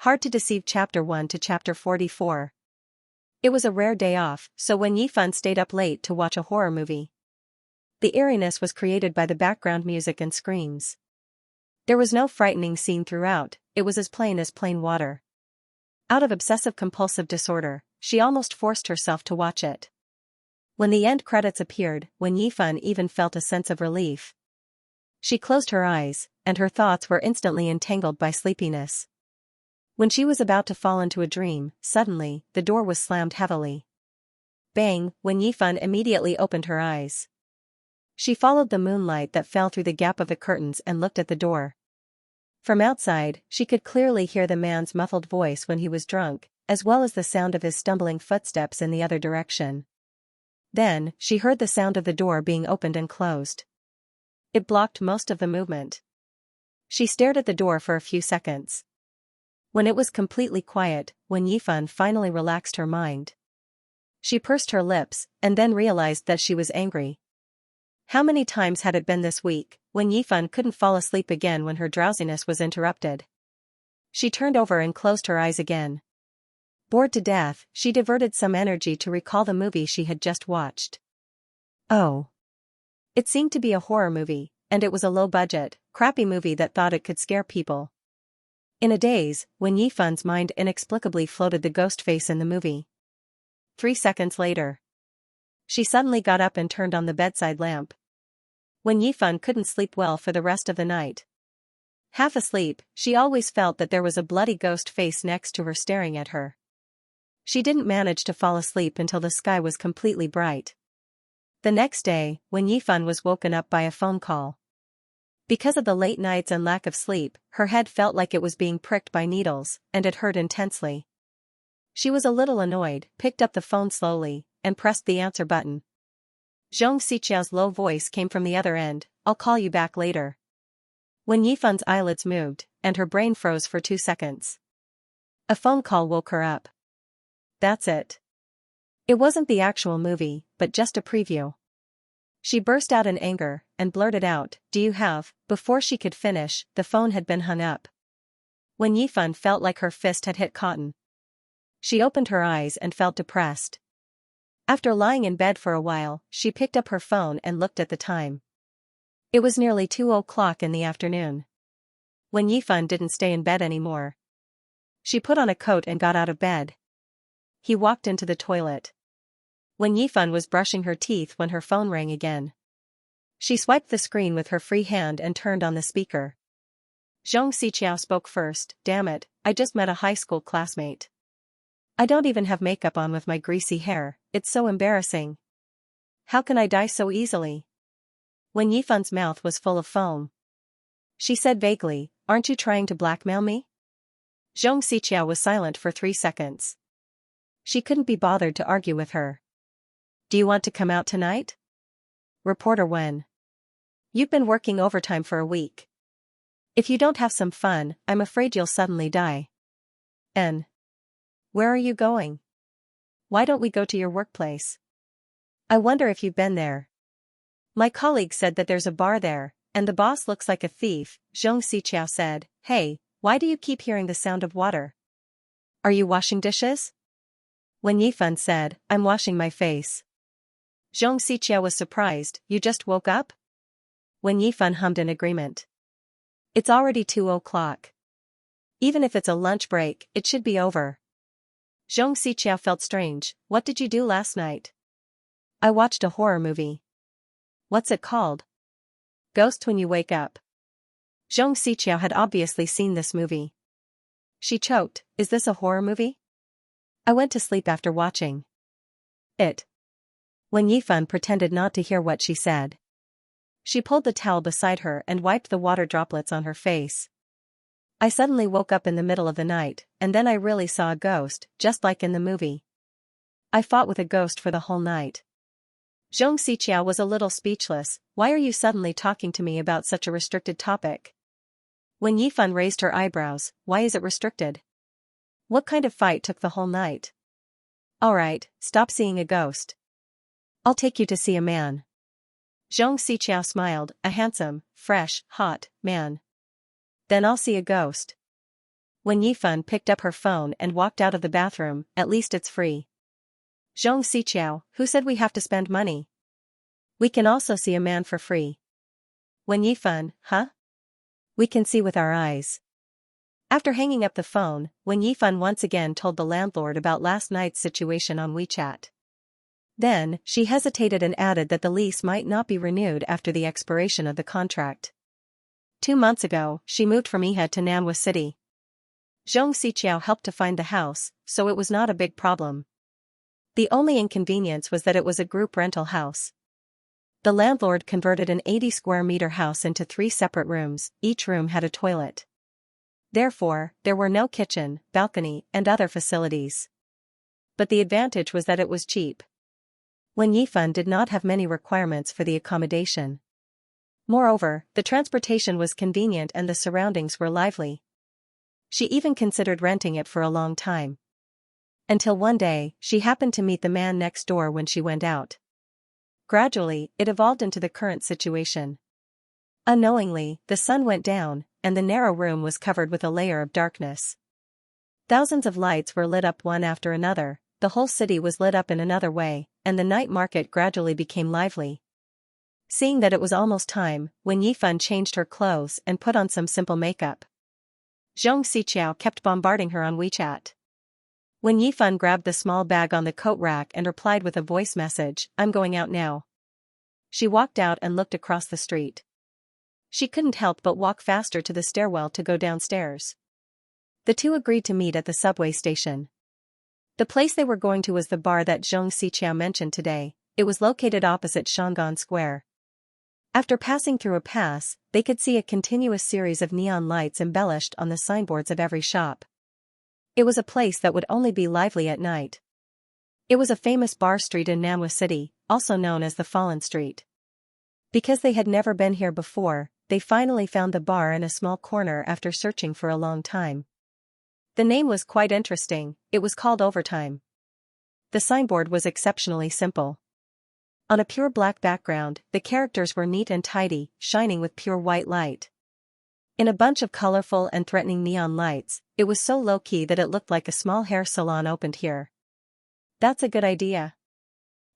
Hard to Deceive Chapter 1 to Chapter 44. It was a rare day off, so when Yifan stayed up late to watch a horror movie. The eeriness was created by the background music and screams. There was no frightening scene throughout, it was as plain water. Out of obsessive-compulsive disorder, she almost forced herself to watch it. When the end credits appeared, when Yifan even felt a sense of relief. She closed her eyes, and her thoughts were instantly entangled by sleepiness. When she was about to fall into a dream, suddenly, the door was slammed heavily. Bang, when Yifan immediately opened her eyes. She followed the moonlight that fell through the gap of the curtains and looked at the door. From outside, she could clearly hear the man's muffled voice when he was drunk, as well as the sound of his stumbling footsteps in the other direction. Then, she heard the sound of the door being opened and closed. It blocked most of the movement. She stared at the door for a few seconds. When it was completely quiet, when Yifan finally relaxed her mind. She pursed her lips, and then realized that she was angry. How many times had it been this week, when Yifan couldn't fall asleep again when her drowsiness was interrupted? She turned over and closed her eyes again. Bored to death, she diverted some energy to recall the movie she had just watched. Oh. It seemed to be a horror movie, and it was a low-budget, crappy movie that thought it could scare people. In a daze, when Yifan's mind inexplicably floated the ghost face in the movie. 3 seconds later. She suddenly got up and turned on the bedside lamp. When Yifan couldn't sleep well for the rest of the night. Half asleep, she always felt that there was a bloody ghost face next to her staring at her. She didn't manage to fall asleep until the sky was completely bright. The next day, when Yifan was woken up by a phone call. Because of the late nights and lack of sleep, her head felt like it was being pricked by needles, and it hurt intensely. She was a little annoyed, picked up the phone slowly, and pressed the answer button. Xianxia's low voice came from the other end, "I'll call you back later." When Yifan's eyelids moved, and her brain froze for 2 seconds. A phone call woke her up. That's it. It wasn't the actual movie, but just a preview. She burst out in anger, and blurted out, "Do you have?" Before she could finish, the phone had been hung up. When Yifan felt like her fist had hit cotton. She opened her eyes and felt depressed. After lying in bed for a while, she picked up her phone and looked at the time. It was nearly 2 o'clock in the afternoon. When Yifan didn't stay in bed anymore. She put on a coat and got out of bed. He walked into the toilet. When Yifan was brushing her teeth when her phone rang again. She swiped the screen with her free hand and turned on the speaker. Xianxia spoke first. "Damn it, I just met a high school classmate. I don't even have makeup on with my greasy hair, it's so embarrassing. How can I die so easily?" When Yifan's mouth was full of foam. She said vaguely, "Aren't you trying to blackmail me?" Xianxia was silent for 3 seconds. She couldn't be bothered to argue with her. "Do you want to come out tonight?" Reporter: "When? You've been working overtime for a week. If you don't have some fun, I'm afraid you'll suddenly die." "And where are you going? Why don't we go to your workplace? I wonder if you've been there. My colleague said that there's a bar there, and the boss looks like a thief." Xianxia said, "Hey, why do you keep hearing the sound of water? Are you washing dishes?" When Yifan said, "I'm washing my face." Xianxia was surprised, "You just woke up?" When Yifan hummed in agreement. "It's already 2 o'clock. Even if it's a lunch break, it should be over." Xianxia felt strange. "What did you do last night?" "I watched a horror movie." "What's it called?" "Ghost When You Wake Up." Xianxia had obviously seen this movie. She choked, "Is this a horror movie? I went to sleep after watching it." When Yifan pretended not to hear what she said. She pulled the towel beside her and wiped the water droplets on her face. "I suddenly woke up in the middle of the night, and then I really saw a ghost, just like in the movie. I fought with a ghost for the whole night." Xianxia was a little speechless. "Why are you suddenly talking to me about such a restricted topic?" When Yifan raised her eyebrows, "Why is it restricted? What kind of fight took the whole night?" "Alright, stop seeing a ghost. I'll take you to see a man." Xianxia smiled, "A handsome, fresh, hot man. Then I'll see a ghost." When Yifan picked up her phone and walked out of the bathroom, at least it's free. Xianxia, who said we have to spend money? We can also see a man for free. When Yifan, huh? We can see with our eyes. After hanging up the phone, When Yifan once again told the landlord about last night's situation on WeChat. Then, she hesitated and added that the lease might not be renewed after the expiration of the contract. 2 months ago, she moved from Iha to Nanhua City. Zhong Xiqiao helped to find the house, so it was not a big problem. The only inconvenience was that it was a group rental house. The landlord converted an 80-square-meter house into 3 separate rooms, each room had a toilet. Therefore, there were no kitchen, balcony, and other facilities. But the advantage was that it was cheap. When Yifan did not have many requirements for the accommodation. Moreover, the transportation was convenient and the surroundings were lively. She even considered renting it for a long time. Until one day, she happened to meet the man next door when she went out. Gradually, it evolved into the current situation. Unknowingly, the sun went down, and the narrow room was covered with a layer of darkness. Thousands of lights were lit up one after another, the whole city was lit up in another way, and the night market gradually became lively. Seeing that it was almost time, When Yifan changed her clothes and put on some simple makeup. Zhong Xiqiao kept bombarding her on WeChat. When Yifan grabbed the small bag on the coat rack and replied with a voice message, "I'm going out now." She walked out and looked across the street. She couldn't help but walk faster to the stairwell to go downstairs. The two agreed to meet at the subway station. The place they were going to was the bar that Zhong Xiqiao mentioned today. It was located opposite Shangan Square. After passing through a pass, they could see a continuous series of neon lights embellished on the signboards of every shop. It was a place that would only be lively at night. It was a famous bar street in Nanhua City, also known as the Fallen Street. Because they had never been here before, they finally found the bar in a small corner after searching for a long time. The name was quite interesting, it was called Overtime. The signboard was exceptionally simple. On a pure black background, the characters were neat and tidy, shining with pure white light. In a bunch of colorful and threatening neon lights, it was so low-key that it looked like a small hair salon opened here. That's a good idea.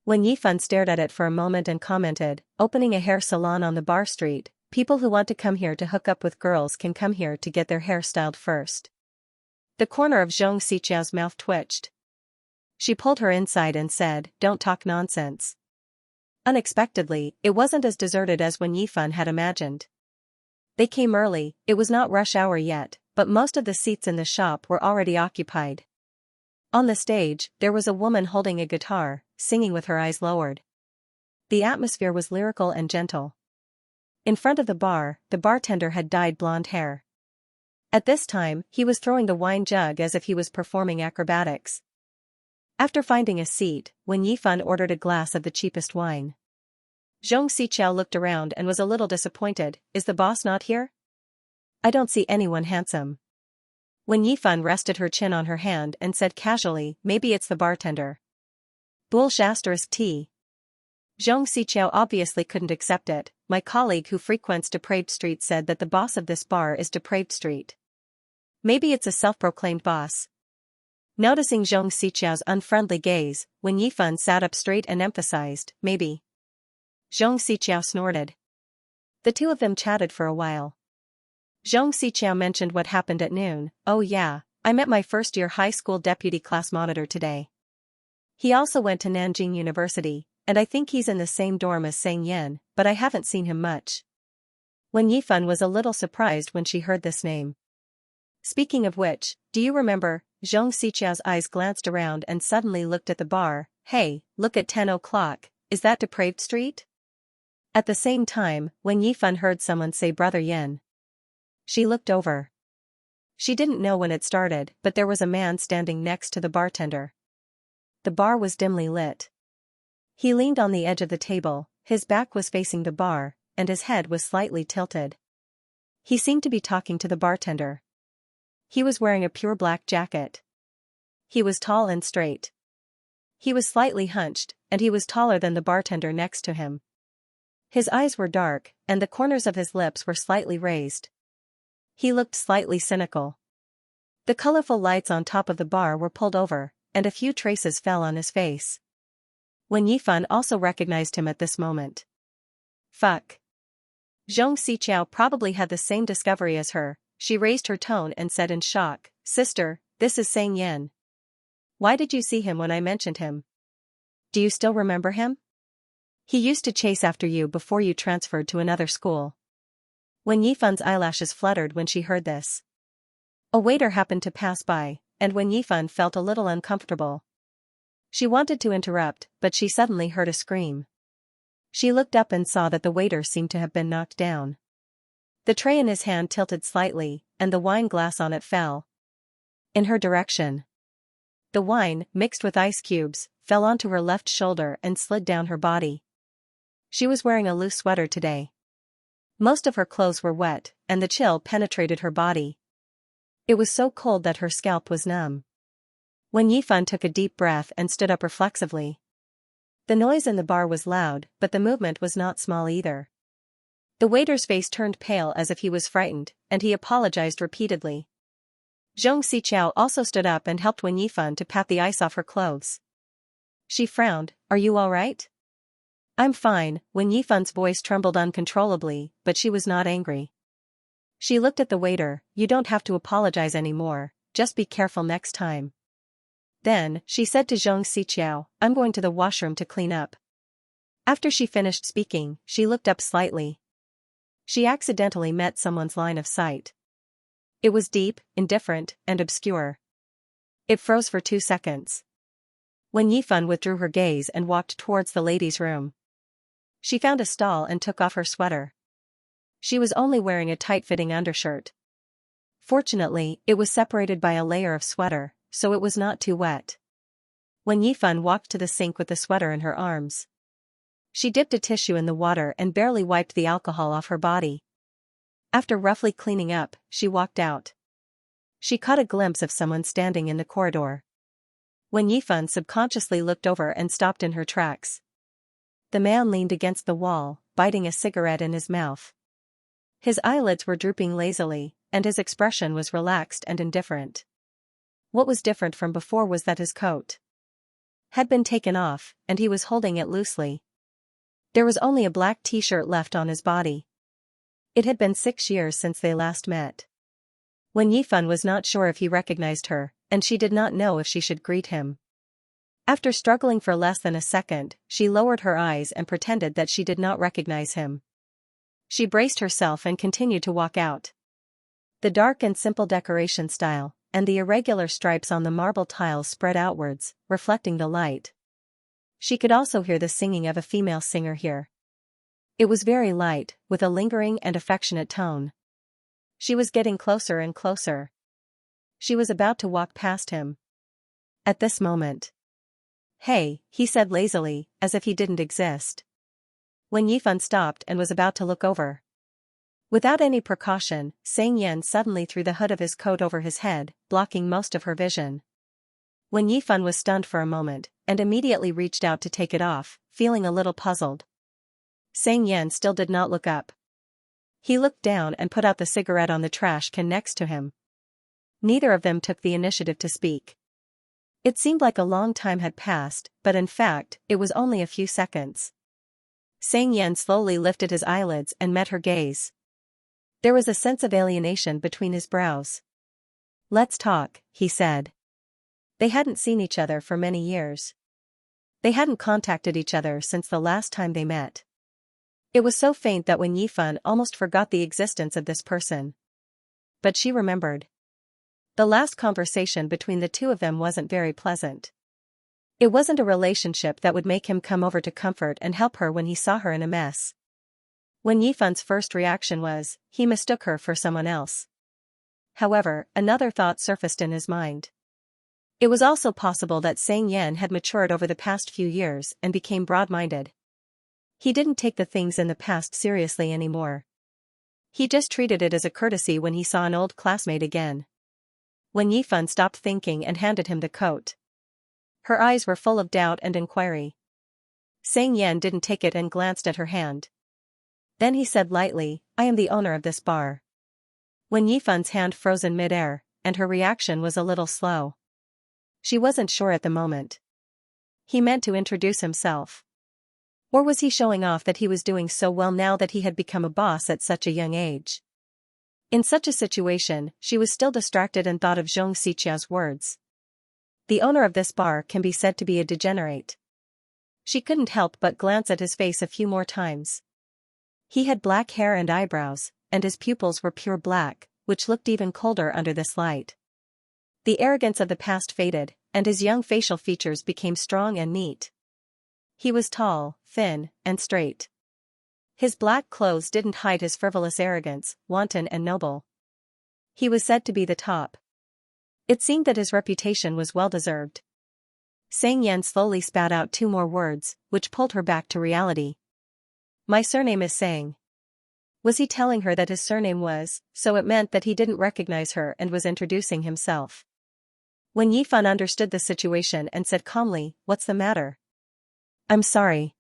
When Yifan stared at it for a moment and commented, "Opening a hair salon on the bar street, people who want to come here to hook up with girls can come here to get their hair styled first." The corner of Zhong Xiqiao's mouth twitched. She pulled her inside and said, "Don't talk nonsense." Unexpectedly, it wasn't as deserted as when Yifan had imagined. They came early, it was not rush hour yet, but most of the seats in the shop were already occupied. On the stage, there was a woman holding a guitar, singing with her eyes lowered. The atmosphere was lyrical and gentle. In front of the bar, the bartender had dyed blonde hair. At this time, he was throwing the wine jug as if he was performing acrobatics. After finding a seat, When Yifan ordered a glass of the cheapest wine. Zhong Xiqiao looked around and was a little disappointed. "Is the boss not here? I don't see anyone handsome." When Yifan rested her chin on her hand and said casually, "Maybe it's the bartender." Bullsh*T. Zhong Xiqiao obviously couldn't accept it. "My colleague who frequents Depraved Street said that the boss of this bar is Depraved Street. Maybe it's a self-proclaimed boss." Noticing Zhong Xiqiao's unfriendly gaze, When Yifan sat up straight and emphasized, "Maybe." Zhong Xiqiao snorted. The two of them chatted for a while. Zhong Xiqiao mentioned what happened at noon. "Oh yeah, I met my first-year high school deputy class monitor today. He also went to Nanjing University, and I think he's in the same dorm as Sang Yen, but I haven't seen him much." When Yifan was a little surprised when she heard this name. "Speaking of which, do you remember?" Zhong Xiqiao's eyes glanced around and suddenly looked at the bar. "Hey, look at 10 o'clock, is that Depraved Street?" At the same time, When Yifan heard someone say "Brother Yen." She looked over. She didn't know when it started, but there was a man standing next to the bartender. The bar was dimly lit. He leaned on the edge of the table, his back was facing the bar, and his head was slightly tilted. He seemed to be talking to the bartender. He was wearing a pure black jacket. He was tall and straight. He was slightly hunched, and he was taller than the bartender next to him. His eyes were dark, and the corners of his lips were slightly raised. He looked slightly cynical. The colorful lights on top of the bar were pulled over, and a few traces fell on his face. Wen Yifan also recognized him at this moment. Fuck. Xianxia probably had the same discovery as her. She raised her tone and said in shock, "Sister, this is Sang Yan. Why did you see him when I mentioned him? Do you still remember him? He used to chase after you before you transferred to another school." Wen Yifan's eyelashes fluttered when she heard this. A waiter happened to pass by, and Wen Yifan felt a little uncomfortable. She wanted to interrupt, but she suddenly heard a scream. She looked up and saw that the waiter seemed to have been knocked down. The tray in his hand tilted slightly, and the wine glass on it fell in her direction. The wine, mixed with ice cubes, fell onto her left shoulder and slid down her body. She was wearing a loose sweater today. Most of her clothes were wet, and the chill penetrated her body. It was so cold that her scalp was numb. Wen Yifan took a deep breath and stood up reflexively. The noise in the bar was loud, but the movement was not small either. The waiter's face turned pale as if he was frightened, and he apologized repeatedly. Zhong Xichao also stood up and helped Wen Yifan to pat the ice off her clothes. She frowned. "Are you all right?" "I'm fine." Wen Yifan's voice trembled uncontrollably, but she was not angry. She looked at the waiter. "You don't have to apologize anymore, just be careful next time." Then, she said to Zhong Xichao, "I'm going to the washroom to clean up." After she finished speaking, she looked up slightly. She accidentally met someone's line of sight. It was deep, indifferent, and obscure. It froze for 2 seconds. Wen Yifan withdrew her gaze and walked towards the ladies' room. She found a stall and took off her sweater. She was only wearing a tight-fitting undershirt. Fortunately, it was separated by a layer of sweater, so it was not too wet. Wen Yifan walked to the sink with the sweater in her arms. She dipped a tissue in the water and barely wiped the alcohol off her body. After roughly cleaning up, she walked out. She caught a glimpse of someone standing in the corridor. Wen Yifan subconsciously looked over and stopped in her tracks. The man leaned against the wall, biting a cigarette in his mouth. His eyelids were drooping lazily, and his expression was relaxed and indifferent. What was different from before was that his coat had been taken off, and he was holding it loosely. There was only a black t-shirt left on his body. It had been 6 years since they last met. Wen Yifan was not sure if he recognized her, and she did not know if she should greet him. After struggling for less than a second, she lowered her eyes and pretended that she did not recognize him. She braced herself and continued to walk out. The dark and simple decoration style, and the irregular stripes on the marble tiles spread outwards, reflecting the light. She could also hear the singing of a female singer here. It was very light, with a lingering and affectionate tone. She was getting closer and closer. She was about to walk past him. At this moment. "Hey," he said lazily, as if he didn't exist. Wen Yifan stopped and was about to look over. Without any precaution, Sang Yan suddenly threw the hood of his coat over his head, blocking most of her vision. Wen Yifan was stunned for a moment, and immediately reached out to take it off, feeling a little puzzled. Sang Yan still did not look up. He looked down and put out the cigarette on the trash can next to him. Neither of them took the initiative to speak. It seemed like a long time had passed, but in fact, it was only a few seconds. Sang Yan slowly lifted his eyelids and met her gaze. There was a sense of alienation between his brows. "Let's talk," he said. They hadn't seen each other for many years. They hadn't contacted each other since the last time they met. It was so faint that Wen Yifan almost forgot the existence of this person. But she remembered. The last conversation between the two of them wasn't very pleasant. It wasn't a relationship that would make him come over to comfort and help her when he saw her in a mess. Wen Yifan's first reaction was, he mistook her for someone else. However, another thought surfaced in his mind. It was also possible that Sang Yan had matured over the past few years and became broad-minded. He didn't take the things in the past seriously anymore. He just treated it as a courtesy when he saw an old classmate again. Wen Yifan stopped thinking and handed him the coat. Her eyes were full of doubt and inquiry. Sang Yan didn't take it and glanced at her hand. Then he said lightly, "I am the owner of this bar." Wen Yifan's hand froze in mid-air, and her reaction was a little slow. She wasn't sure at the moment. He meant to introduce himself. Or was he showing off that he was doing so well now that he had become a boss at such a young age? In such a situation, she was still distracted and thought of Xianxia's words. The owner of this bar can be said to be a degenerate. She couldn't help but glance at his face a few more times. He had black hair and eyebrows, and his pupils were pure black, which looked even colder under this light. The arrogance of the past faded, and his young facial features became strong and neat. He was tall, thin, and straight. His black clothes didn't hide his frivolous arrogance, wanton and noble. He was said to be the top. It seemed that his reputation was well-deserved. Xianxia slowly spat out 2 more words, which pulled her back to reality. My surname is Sang. Was he telling her that his surname was, so it meant that he didn't recognize her and was introducing himself? When Yifan understood the situation and said calmly, "What's the matter?" "I'm sorry.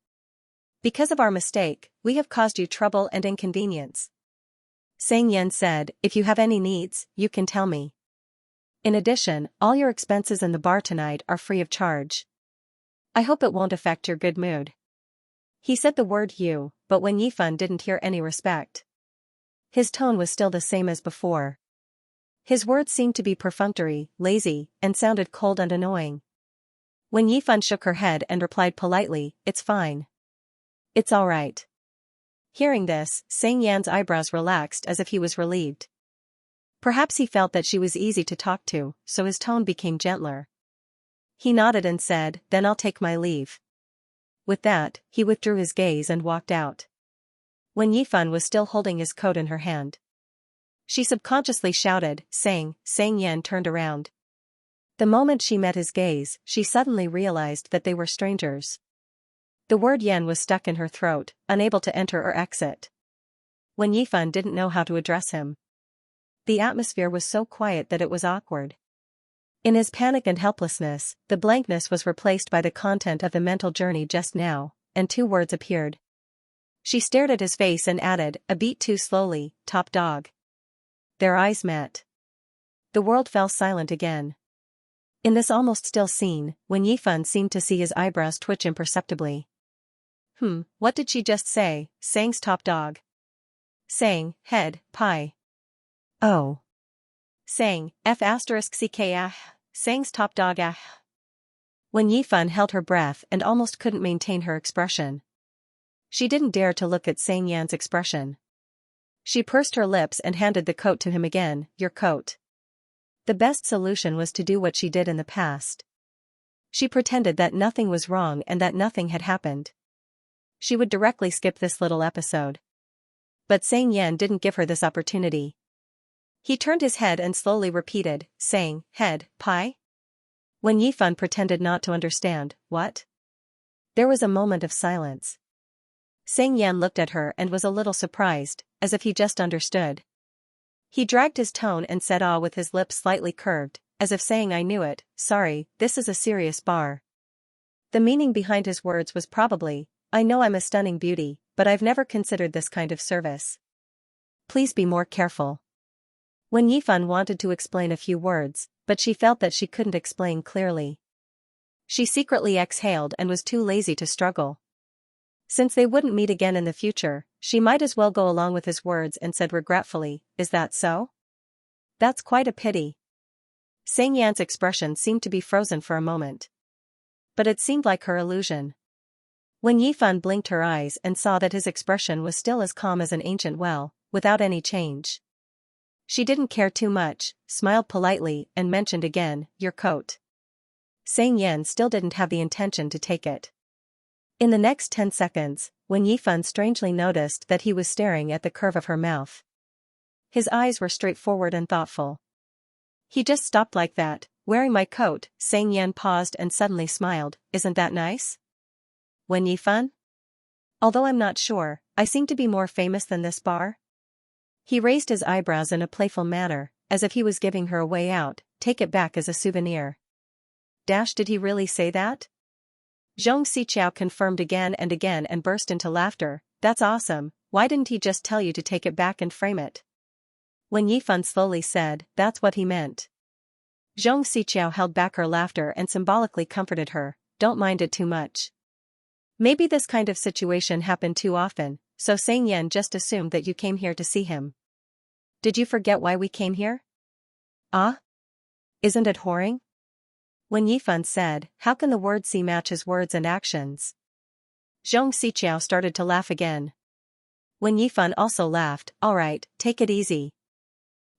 Because of our mistake, we have caused you trouble and inconvenience." Xianxia said, "If you have any needs, you can tell me. In addition, all your expenses in the bar tonight are free of charge. I hope it won't affect your good mood." He said the word you, but when Yifan didn't hear any respect. His tone was still the same as before. His words seemed to be perfunctory, lazy, and sounded cold and annoying. When Yifan shook her head and replied politely, "It's fine. It's all right." Hearing this, Xianxia's eyebrows relaxed as if he was relieved. Perhaps he felt that she was easy to talk to, so his tone became gentler. He nodded and said, "Then I'll take my leave." With that, he withdrew his gaze and walked out. When Yifan was still holding his coat in her hand, she subconsciously shouted, "Sang." Xianxia turned around. The moment she met his gaze, she suddenly realized that they were strangers. The word yen was stuck in her throat, unable to enter or exit. When Yifan didn't know how to address him. The atmosphere was so quiet that it was awkward. In his panic and helplessness, the blankness was replaced by the content of the mental journey just now, and 2 words appeared. She stared at his face and added, a beat too slowly, "Top dog." Their eyes met. The world fell silent again. In this almost still scene, when Yifan seemed to see his eyebrows twitch imperceptibly. What did she just say? Sang's top dog. Sang, head, pie. Oh. Sang, F***ck Sang's top dog When Yifan held her breath and almost couldn't maintain her expression. She didn't dare to look at Xianxia's expression. She pursed her lips and handed the coat to him again, "Your coat." The best solution was to do what she did in the past. She pretended that nothing was wrong and that nothing had happened. She would directly skip this little episode. But Xianxia didn't give her this opportunity. He turned his head and slowly repeated, "Sang, head, pie?" When Yifan pretended not to understand, "What?" There was a moment of silence. Xianxia looked at her and was a little surprised, as if he just understood. He dragged his tone and said with his lips slightly curved, as if saying, "I knew it, sorry, this is a serious bar." The meaning behind his words was probably, "I know I'm a stunning beauty, but I've never considered this kind of service. Please be more careful." When Yifan wanted to explain a few words, but she felt that she couldn't explain clearly. She secretly exhaled and was too lazy to struggle. Since they wouldn't meet again in the future, she might as well go along with his words and said regretfully, "Is that so?" "That's quite a pity." Xianxia's expression seemed to be frozen for a moment. But it seemed like her illusion. When Yifan blinked her eyes and saw that his expression was still as calm as an ancient well, without any change. She didn't care too much, smiled politely, and mentioned again, "Your coat." Xianxia still didn't have the intention to take it. In the next 10 seconds, when Yifan strangely noticed that he was staring at the curve of her mouth. His eyes were straightforward and thoughtful. "He just stopped like that, wearing my coat." Xianxia paused and suddenly smiled, "Isn't that nice?" "When Yifan? Although I'm not sure, I seem to be more famous than this bar?" He raised his eyebrows in a playful manner, as if he was giving her a way out, take it back as a souvenir. Did he really say that? Xianxia confirmed again and burst into laughter. "That's awesome, why didn't he just tell you to take it back and frame it?" When Yifan slowly said, "That's what he meant." Zhong Xiqiao held back her laughter and symbolically comforted her, don't mind it too much. Maybe this kind of situation happened too often, so Sang Yan just assumed that you came here to see him. Did you forget why we came here? Ah? Isn't it whoring? Wen Yifan said, how can the word see match his words and actions? Zhong Xiqiao started to laugh again. Wen Yifan also laughed, alright, take it easy.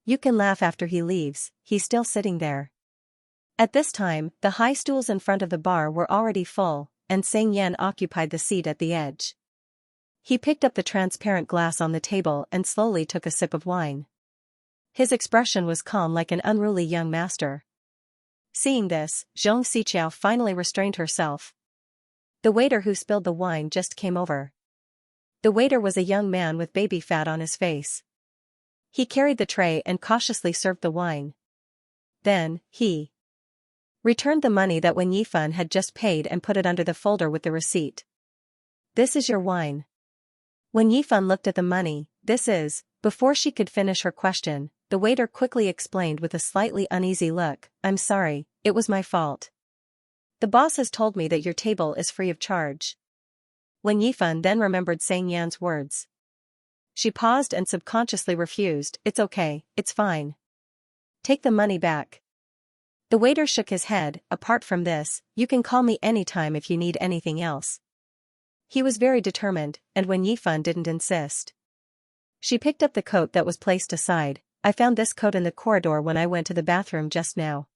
You can laugh after he leaves, he's still sitting there. At this time, the high stools in front of the bar were already full, and Sang Yan occupied the seat at the edge. He picked up the transparent glass on the table and slowly took a sip of wine. His expression was calm like an unruly young master. Seeing this, Zhong Xiqiao finally restrained herself. The waiter who spilled the wine just came over. The waiter was a young man with baby fat on his face. He carried the tray and cautiously served the wine. Then, he returned the money that Wen Yifan had just paid and put it under the folder with the receipt. This is your wine. Wen Yifan looked at the money, this is, before she could finish her question, the waiter quickly explained with a slightly uneasy look, I'm sorry, it was my fault. The boss has told me that your table is free of charge. Wen Yifan then remembered Sang Yan's words. She paused and subconsciously refused, it's okay, it's fine. Take the money back. The waiter shook his head, apart from this, you can call me anytime if you need anything else. He was very determined, and Wen Yifan didn't insist. She picked up the coat that was placed aside, I found this coat in the corridor when I went to the bathroom just now.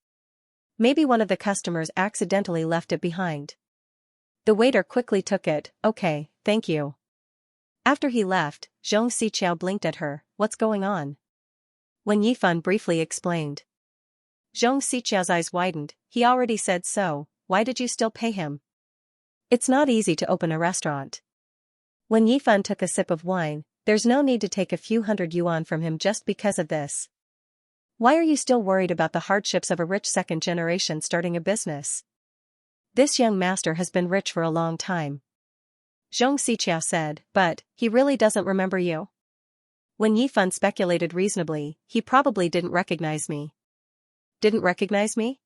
Maybe one of the customers accidentally left it behind. The waiter quickly took it, okay, thank you. After he left, Zhong Xiqiao blinked at her, what's going on? Wen Yifan briefly explained. Zhong Xiqiao's eyes widened, he already said so, why did you still pay him? It's not easy to open a restaurant. Wen Yifan took a sip of wine, there's no need to take a few hundred yuan from him just because of this. Why are you still worried about the hardships of a rich second generation starting a business? This young master has been rich for a long time. Zhong Xiqiao said, but, he really doesn't remember you? Wen Yifan speculated reasonably, he probably didn't recognize me. Didn't recognize me?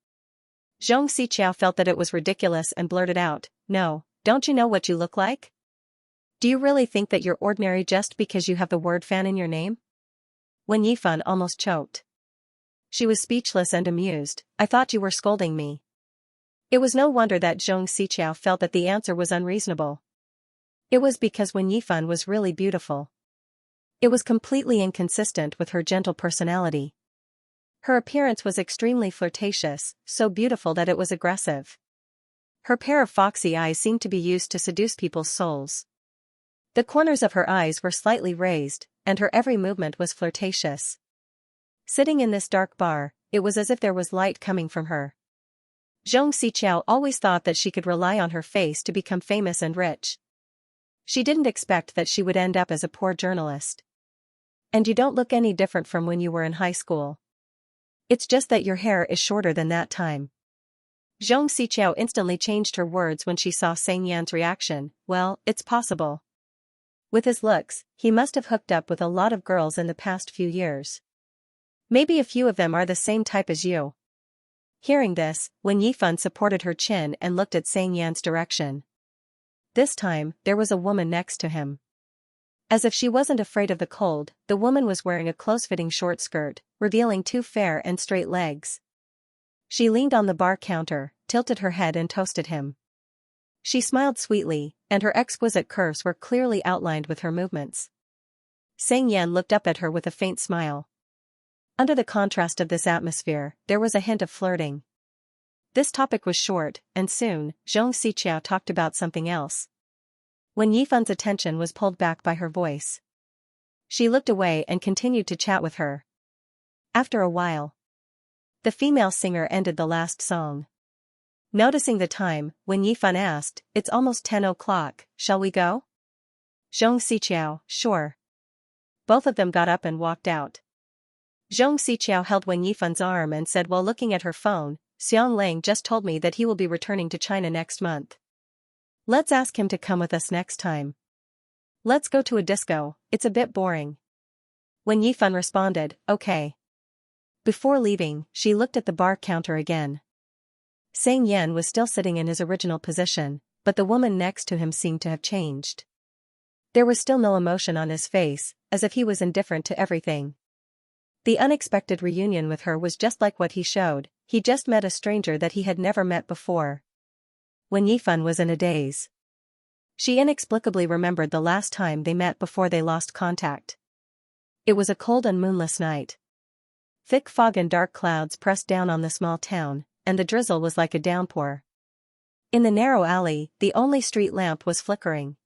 Zhong Xiqiao felt that it was ridiculous and blurted out, no, don't you know what you look like? Do you really think that you're ordinary just because you have the word fan in your name? Wen Yifan almost choked. She was speechless and amused, I thought you were scolding me. It was no wonder that Zhong Xiqiao felt that the answer was unreasonable. It was because Wen Yifan was really beautiful. It was completely inconsistent with her gentle personality. Her appearance was extremely flirtatious, so beautiful that it was aggressive. Her pair of foxy eyes seemed to be used to seduce people's souls. The corners of her eyes were slightly raised, and her every movement was flirtatious. Sitting in this dark bar, it was as if there was light coming from her. Zhong Xiqiao always thought that she could rely on her face to become famous and rich. She didn't expect that she would end up as a poor journalist. And you don't look any different from when you were in high school. It's just that your hair is shorter than that time. Zhong Xiqiao instantly changed her words when she saw Sang Yan's reaction, well, it's possible. With his looks, he must have hooked up with a lot of girls in the past few years. Maybe a few of them are the same type as you. Hearing this, Wen Yifan supported her chin and looked at Sang Yan's direction. This time, there was a woman next to him. As if she wasn't afraid of the cold, the woman was wearing a close-fitting short skirt, revealing two fair and straight legs. She leaned on the bar counter, tilted her head and toasted him. She smiled sweetly, and her exquisite curves were clearly outlined with her movements. Sang Yan looked up at her with a faint smile. Under the contrast of this atmosphere, there was a hint of flirting. This topic was short, and soon, Zhong Xiqiao talked about something else. Wen Yifan's attention was pulled back by her voice. She looked away and continued to chat with her. After a while, the female singer ended the last song. Noticing the time, Wen Yifan asked, it's almost 10 o'clock, shall we go? Zhong Xiqiao, sure. Both of them got up and walked out. Zhong Xiqiao held Wen Yifan's arm and said while looking at her phone, Xiang Lang just told me that he will be returning to China next month. Let's ask him to come with us next time. Let's go to a disco, it's a bit boring. Wen Yifan responded, okay. Before leaving, she looked at the bar counter again. Sang Yan was still sitting in his original position, but the woman next to him seemed to have changed. There was still no emotion on his face, as if he was indifferent to everything. The unexpected reunion with her was just like what he showed. He just met a stranger that he had never met before. Wen Yifan was in a daze. She inexplicably remembered the last time they met before they lost contact. It was a cold and moonless night. Thick fog and dark clouds pressed down on the small town, and the drizzle was like a downpour. In the narrow alley, the only street lamp was flickering.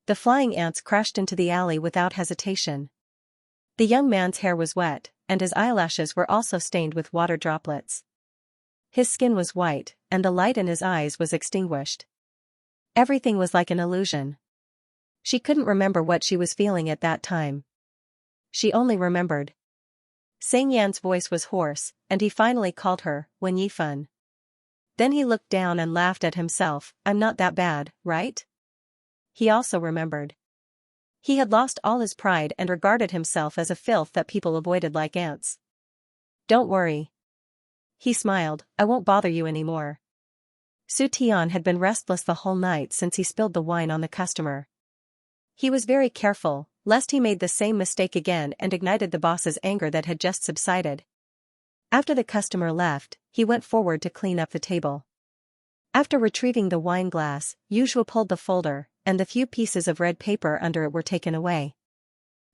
The flying ants crashed into the alley without hesitation. The young man's hair was wet, and his eyelashes were also stained with water droplets. His skin was white, and the light in his eyes was extinguished. Everything was like an illusion. She couldn't remember what she was feeling at that time. She only remembered. Sang Yan's voice was hoarse, and he finally called her, Wen Yifan. Then he looked down and laughed at himself. I'm not that bad, right? He also remembered. He had lost all his pride and regarded himself as a filth that people avoided like ants. Don't worry. He smiled, I won't bother you anymore. Su Tian had been restless the whole night since he spilled the wine on the customer. He was very careful, lest he made the same mistake again and ignited the boss's anger that had just subsided. After the customer left, he went forward to clean up the table. After retrieving the wine glass, Yuzhou pulled the folder, and the few pieces of red paper under it were taken away.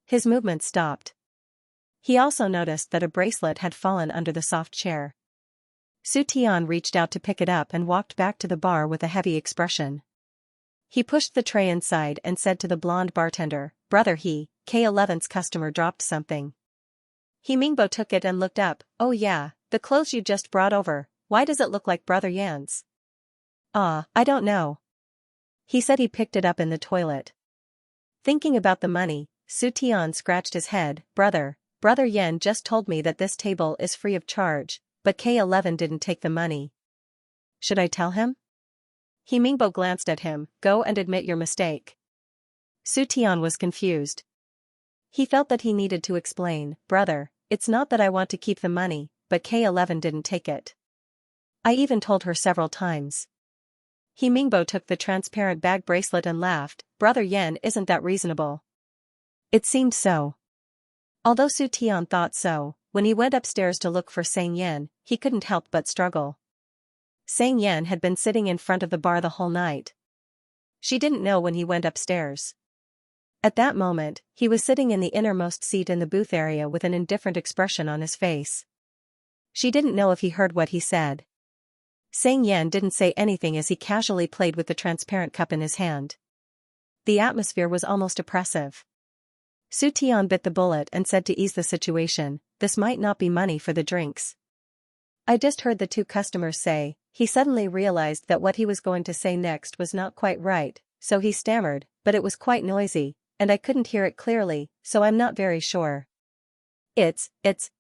His movement stopped. He also noticed that a bracelet had fallen under the soft chair. Su Tian reached out to pick it up and walked back to the bar with a heavy expression. He pushed the tray inside and said to the blonde bartender, Brother K11's customer dropped something. He Mingbo took it and looked up, Oh yeah, the clothes you just brought over, why does it look like Brother Yan's? I don't know. He said he picked it up in the toilet. Thinking about the money, Su Tian scratched his head, Brother Yan just told me that this table is free of charge, but K11 didn't take the money. Should I tell him? He Mingbo glanced at him, Go and admit your mistake. Su Tian was confused. He felt that he needed to explain, Brother, it's not that I want to keep the money, but K11 didn't take it. I even told her several times. He Mingbo took the transparent bag bracelet and laughed, Brother Yan isn't that reasonable. It seemed so. Although Su Tian thought so, when he went upstairs to look for Sang Yan, he couldn't help but struggle. Sang Yan had been sitting in front of the bar the whole night. She didn't know when he went upstairs. At that moment, he was sitting in the innermost seat in the booth area with an indifferent expression on his face. She didn't know if he heard what he said. Sang Yan didn't say anything as he casually played with the transparent cup in his hand. The atmosphere was almost oppressive. Su Tian bit the bullet and said to ease the situation, This might not be money for the drinks. I just heard the two customers say. He suddenly realized that what he was going to say next was not quite right, so he stammered, but it was quite noisy, and I couldn't hear it clearly, so I'm not very sure. It's.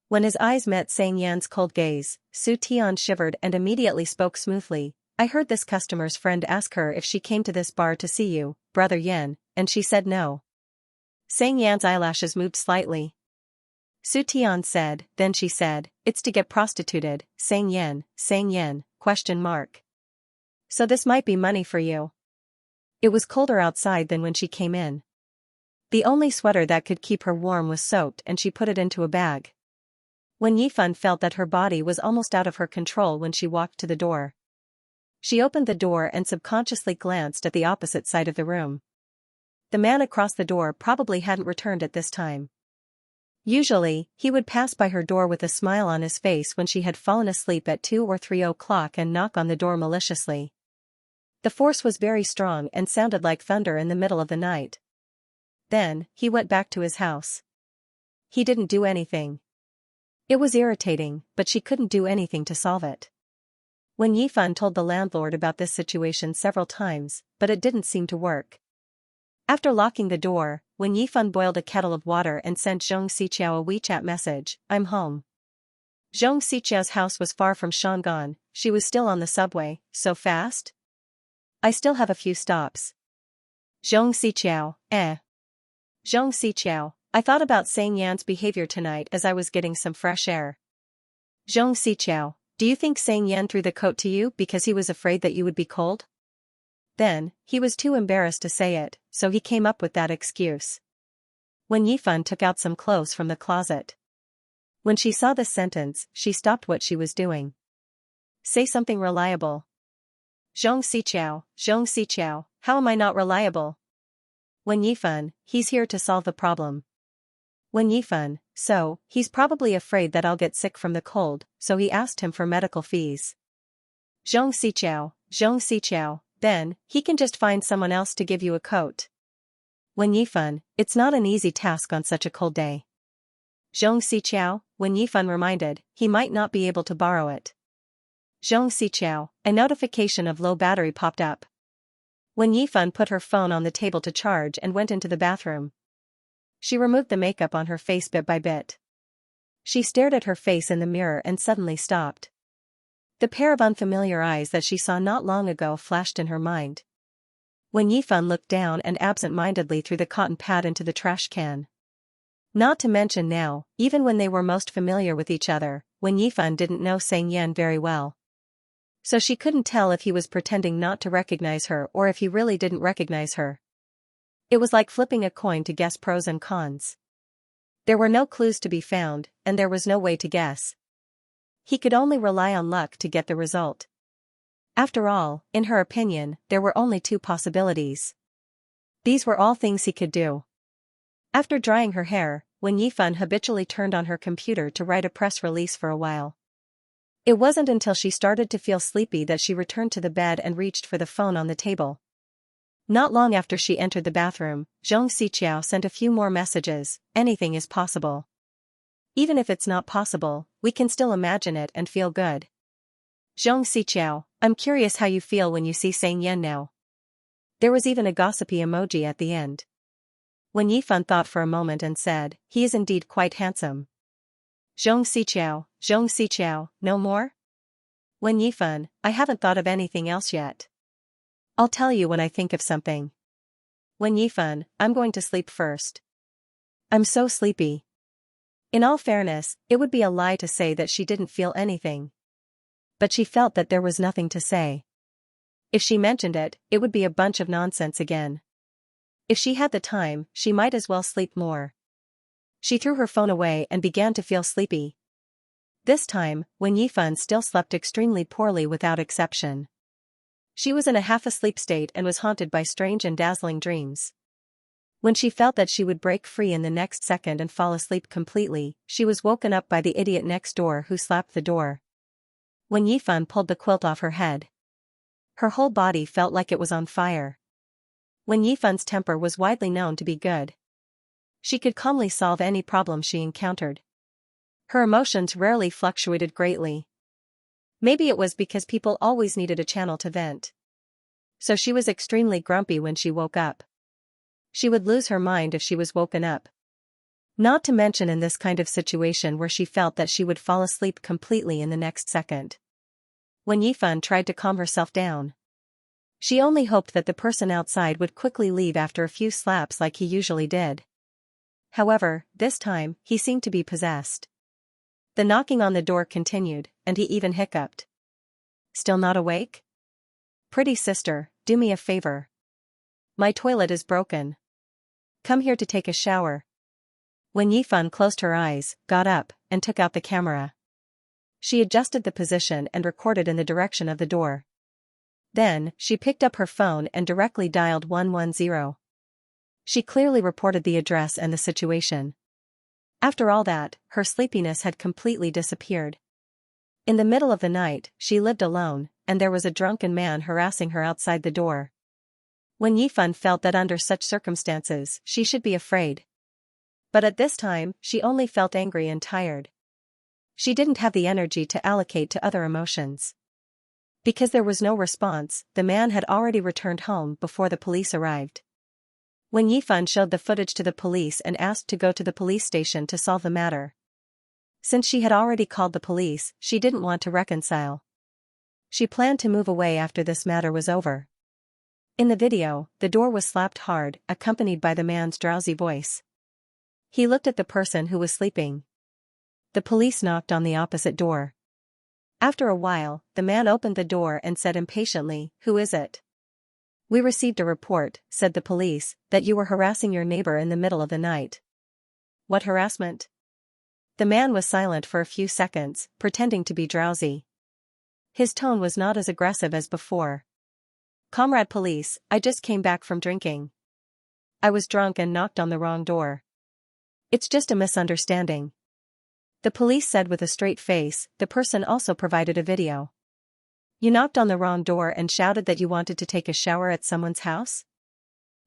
When his eyes met Sang Yan's cold gaze, Su Tian shivered and immediately spoke smoothly, I heard this customer's friend ask her if she came to this bar to see you, Brother Yan, and she said no. Sang Yan's eyelashes moved slightly. Su Tian said, then she said, it's to get prostituted, Sang Yan, question mark. So this might be money for you. It was colder outside than when she came in. The only sweater that could keep her warm was soaked and she put it into a bag. Wen Yifan felt that her body was almost out of her control when she walked to the door. She opened the door and subconsciously glanced at the opposite side of the room. The man across the door probably hadn't returned at this time. Usually, he would pass by her door with a smile on his face when she had fallen asleep at 2 or 3 o'clock and knock on the door maliciously. The force was very strong and sounded like thunder in the middle of the night. Then, he went back to his house. He didn't do anything. It was irritating, but she couldn't do anything to solve it. Wen Yifan told the landlord about this situation several times, but it didn't seem to work. After locking the door, Wen Yifan boiled a kettle of water and sent Zhong Xiqiao a WeChat message, I'm home. Zhong Xiqiao's house was far from Shangan, she was still on the subway, so fast? I still have a few stops. Zhong Xiqiao, Zhong Xiqiao, I thought about Sang Yan's behavior tonight as I was getting some fresh air. Xianxia, do you think Xianxia threw the coat to you because he was afraid that you would be cold? Then, he was too embarrassed to say it, so he came up with that excuse. When Yifan took out some clothes from the closet. When she saw this sentence, she stopped what she was doing. Say something reliable. Xianxia, how am I not reliable? When Yifan, he's here to solve the problem. When Yifan, so, he's probably afraid that I'll get sick from the cold, so he asked him for medical fees. Xianxia, then, he can just find someone else to give you a coat. When Yifan, it's not an easy task on such a cold day. Xianxia, when Yifan reminded, he might not be able to borrow it. Xianxia, a notification of low battery popped up. When Yifan put her phone on the table to charge and went into the bathroom. She removed the makeup on her face bit by bit. She stared at her face in the mirror and suddenly stopped. The pair of unfamiliar eyes that she saw not long ago flashed in her mind. When Yifan looked down and absent-mindedly threw the cotton pad into the trash can. Not to mention now, even when they were most familiar with each other, when Yifan didn't know Xianxia very well. So she couldn't tell if he was pretending not to recognize her or if he really didn't recognize her. It was like flipping a coin to guess pros and cons. There were no clues to be found, and there was no way to guess. He could only rely on luck to get the result. After all, in her opinion, there were only two possibilities. These were all things he could do. After drying her hair, when Yifan habitually turned on her computer to write a press release for a while. It wasn't until she started to feel sleepy that she returned to the bed and reached for the phone on the table. Not long after she entered the bathroom, Xianxia sent a few more messages. Anything is possible. Even if it's not possible, we can still imagine it and feel good. Xianxia, I'm curious how you feel when you see Xianxia now. There was even a gossipy emoji at the end. When Yifan thought for a moment and said, he is indeed quite handsome. Xianxia, no more? When Yifan, I haven't thought of anything else yet. I'll tell you when I think of something. When Yifan, I'm going to sleep first. I'm so sleepy. In all fairness, it would be a lie to say that she didn't feel anything. But she felt that there was nothing to say. If she mentioned it, it would be a bunch of nonsense again. If she had the time, she might as well sleep more. She threw her phone away and began to feel sleepy. This time, when Yifan still slept extremely poorly without exception. She was in a half-asleep state and was haunted by strange and dazzling dreams. When she felt that she would break free in the next second and fall asleep completely, she was woken up by the idiot next door who slapped the door. When Yifan pulled the quilt off her head. Her whole body felt like it was on fire. When Yifan's temper was widely known to be good. She could calmly solve any problem she encountered. Her emotions rarely fluctuated greatly. Maybe it was because people always needed a channel to vent. So she was extremely grumpy when she woke up. She would lose her mind if she was woken up. Not to mention in this kind of situation where she felt that she would fall asleep completely in the next second. When Yifan tried to calm herself down. She only hoped that the person outside would quickly leave after a few slaps like he usually did. However, this time, he seemed to be possessed. The knocking on the door continued, and he even hiccuped. Still not awake? Pretty sister, do me a favor. My toilet is broken. Come here to take a shower. When Yifan closed her eyes, got up, and took out the camera. She adjusted the position and recorded in the direction of the door. Then, she picked up her phone and directly dialed 110. She clearly reported the address and the situation. After all that, her sleepiness had completely disappeared. In the middle of the night, she lived alone, and there was a drunken man harassing her outside the door. When Yifan felt that under such circumstances, she should be afraid. But at this time, she only felt angry and tired. She didn't have the energy to allocate to other emotions. Because there was no response, the man had already returned home before the police arrived. When Yifan showed the footage to the police and asked to go to the police station to solve the matter. Since she had already called the police, she didn't want to reconcile. She planned to move away after this matter was over. In the video, the door was slapped hard, accompanied by the man's drowsy voice. He looked at the person who was sleeping. The police knocked on the opposite door. After a while, the man opened the door and said impatiently, "Who is it?" "We received a report," said the police, "that you were harassing your neighbor in the middle of the night." "What harassment?" The man was silent for a few seconds, pretending to be drowsy. His tone was not as aggressive as before. "Comrade police, I just came back from drinking. I was drunk and knocked on the wrong door. It's just a misunderstanding." The police said with a straight face. The person also provided a video. "You knocked on the wrong door and shouted that you wanted to take a shower at someone's house?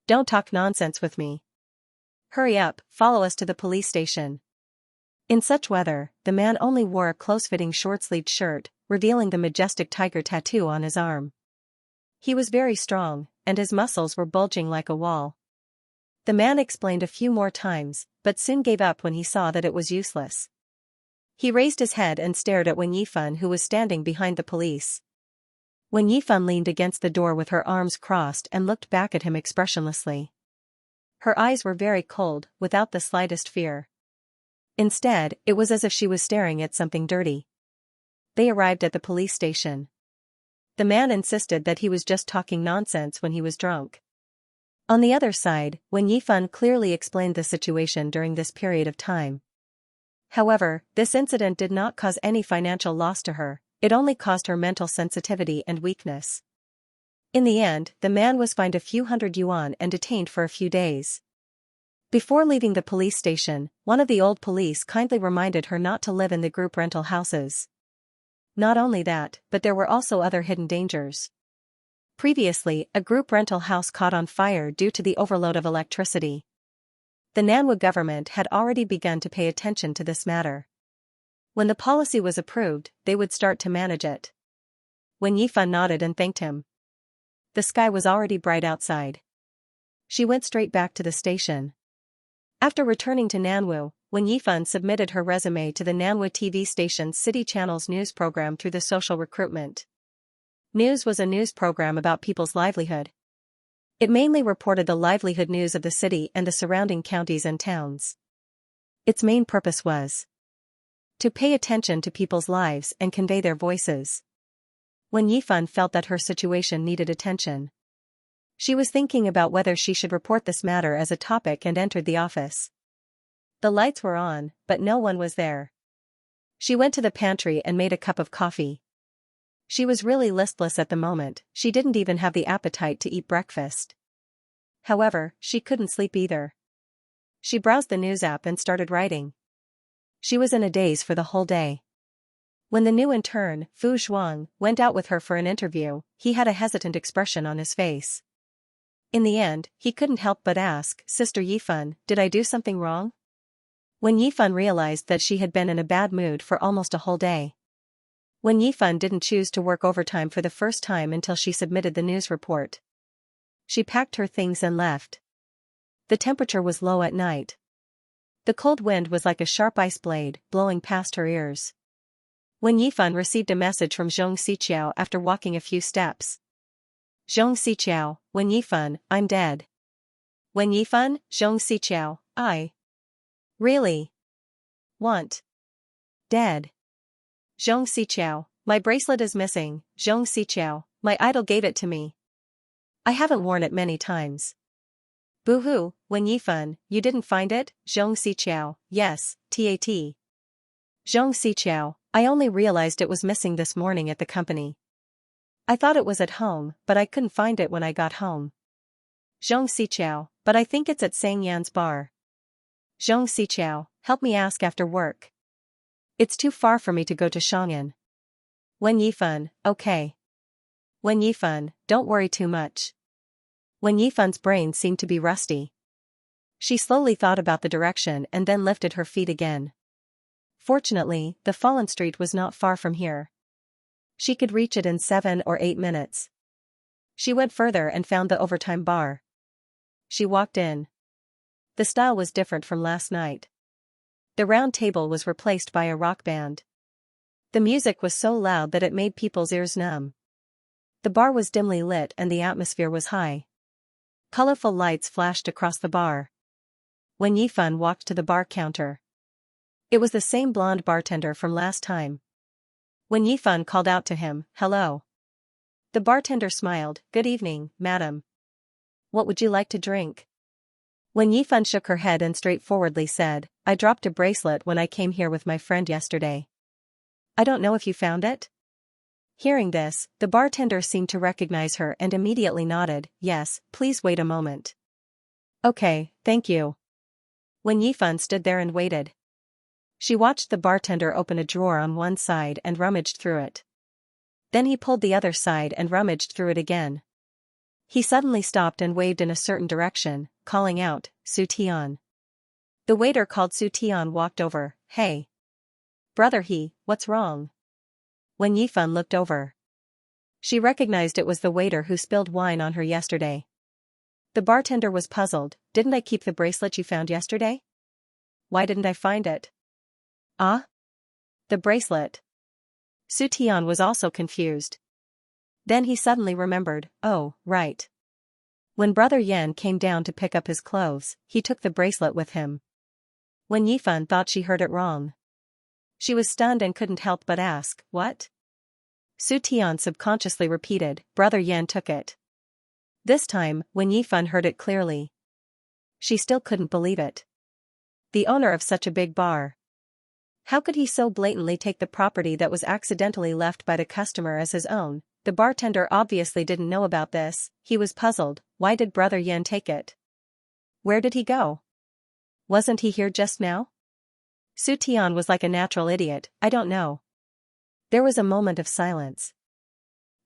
Don't talk nonsense with me. Hurry up, follow us to the police station." In such weather, the man only wore a close-fitting short-sleeved shirt, revealing the majestic tiger tattoo on his arm. He was very strong, and his muscles were bulging like a wall. The man explained a few more times, but soon gave up when he saw that it was useless. He raised his head and stared at Wen Yifan, who was standing behind the police. Wen Yifan leaned against the door with her arms crossed and looked back at him expressionlessly. Her eyes were very cold, without the slightest fear. Instead, it was as if she was staring at something dirty. They arrived at the police station. The man insisted that he was just talking nonsense when he was drunk. On the other side, Wen Yifan clearly explained the situation during this period of time. However, this incident did not cause any financial loss to her, it only caused her mental sensitivity and weakness. In the end, the man was fined a few hundred yuan and detained for a few days. Before leaving the police station, one of the old police kindly reminded her not to live in the group rental houses. Not only that, but there were also other hidden dangers. Previously, a group rental house caught on fire due to the overload of electricity. The Nanwu government had already begun to pay attention to this matter. When the policy was approved, they would start to manage it. Wen Yifan nodded and thanked him. The sky was already bright outside. She went straight back to the station. After returning to Nanwu, Wen Yifan submitted her resume to the Nanwu TV station's City Channel's news program through the social recruitment. News was a news program about people's livelihood. It mainly reported the livelihood news of the city and the surrounding counties and towns. Its main purpose was to pay attention to people's lives and convey their voices. Wen Yifan felt that her situation needed attention. She was thinking about whether she should report this matter as a topic and entered the office. The lights were on, but no one was there. She went to the pantry and made a cup of coffee. She was really listless at the moment, she didn't even have the appetite to eat breakfast. However, she couldn't sleep either. She browsed the news app and started writing. She was in a daze for the whole day. When the new intern, Fu Zhuang, went out with her for an interview, he had a hesitant expression on his face. In the end, he couldn't help but ask, "Sister Yifan, did I do something wrong?" When Yifan realized that she had been in a bad mood for almost a whole day. When Yifan didn't choose to work overtime for the first time until she submitted the news report. She packed her things and left. The temperature was low at night. The cold wind was like a sharp ice blade, blowing past her ears. When Yifan received a message from Xianxia after walking a few steps. Xianxia, Wen Yifan, I'm dead. Wen Yifan, Xianxia, I really want dead. Xianxia, my bracelet is missing. Xianxia, my idol gave it to me. I haven't worn it many times. Boo-hoo, Wen Yifan, you didn't find it? Xianxia, yes, tat. Xianxia, I only realized it was missing this morning at the company. I thought it was at home, but I couldn't find it when I got home. Xianxia, but I think it's at Xiangyan's bar. Xianxia, help me ask after work. It's too far for me to go to Xiangyan. Wen Yifan, okay. Wen Yifan, don't worry too much. Wen Yifan's brain seemed to be rusty. She slowly thought about the direction and then lifted her feet again. Fortunately, the fallen street was not far from here. She could reach it in 7 or 8 minutes. She went further and found the overtime bar. She walked in. The style was different from last night. The round table was replaced by a rock band. The music was so loud that it made people's ears numb. The bar was dimly lit and the atmosphere was high. Colorful lights flashed across the bar. When Yifan walked to the bar counter. It was the same blonde bartender from last time. When Yifan called out to him, "Hello." The bartender smiled, "Good evening, madam. What would you like to drink?" When Yifan shook her head and straightforwardly said, "I dropped a bracelet when I came here with my friend yesterday. I don't know if you found it?" Hearing this, the bartender seemed to recognize her and immediately nodded, "Yes, please wait a moment." "Okay, thank you." When Yifan stood there and waited, she watched the bartender open a drawer on one side and rummaged through it. Then he pulled the other side and rummaged through it again. He suddenly stopped and waved in a certain direction, calling out, "Su Tian." The waiter called Su Tian walked over, "Hey. Brother He, what's wrong?" When Yifan looked over, she recognized it was the waiter who spilled wine on her yesterday. The bartender was puzzled, "Didn't I keep the bracelet you found yesterday? Why didn't I find it?" "Ah? The bracelet." Su Tian was also confused. Then he suddenly remembered, "Oh, right. When Brother Yan came down to pick up his clothes, he took the bracelet with him." When Yifan thought she heard it wrong, she was stunned and couldn't help but ask, "What?" Su Tian subconsciously repeated, "Brother Yan took it." This time, when Yifan heard it clearly, she still couldn't believe it. The owner of such a big bar. How could he so blatantly take the property that was accidentally left by the customer as his own? The bartender obviously didn't know about this. He was puzzled. Why did Brother Yan take it? Where did he go? Wasn't he here just now? Su Tian was like a natural idiot, "I don't know." There was a moment of silence.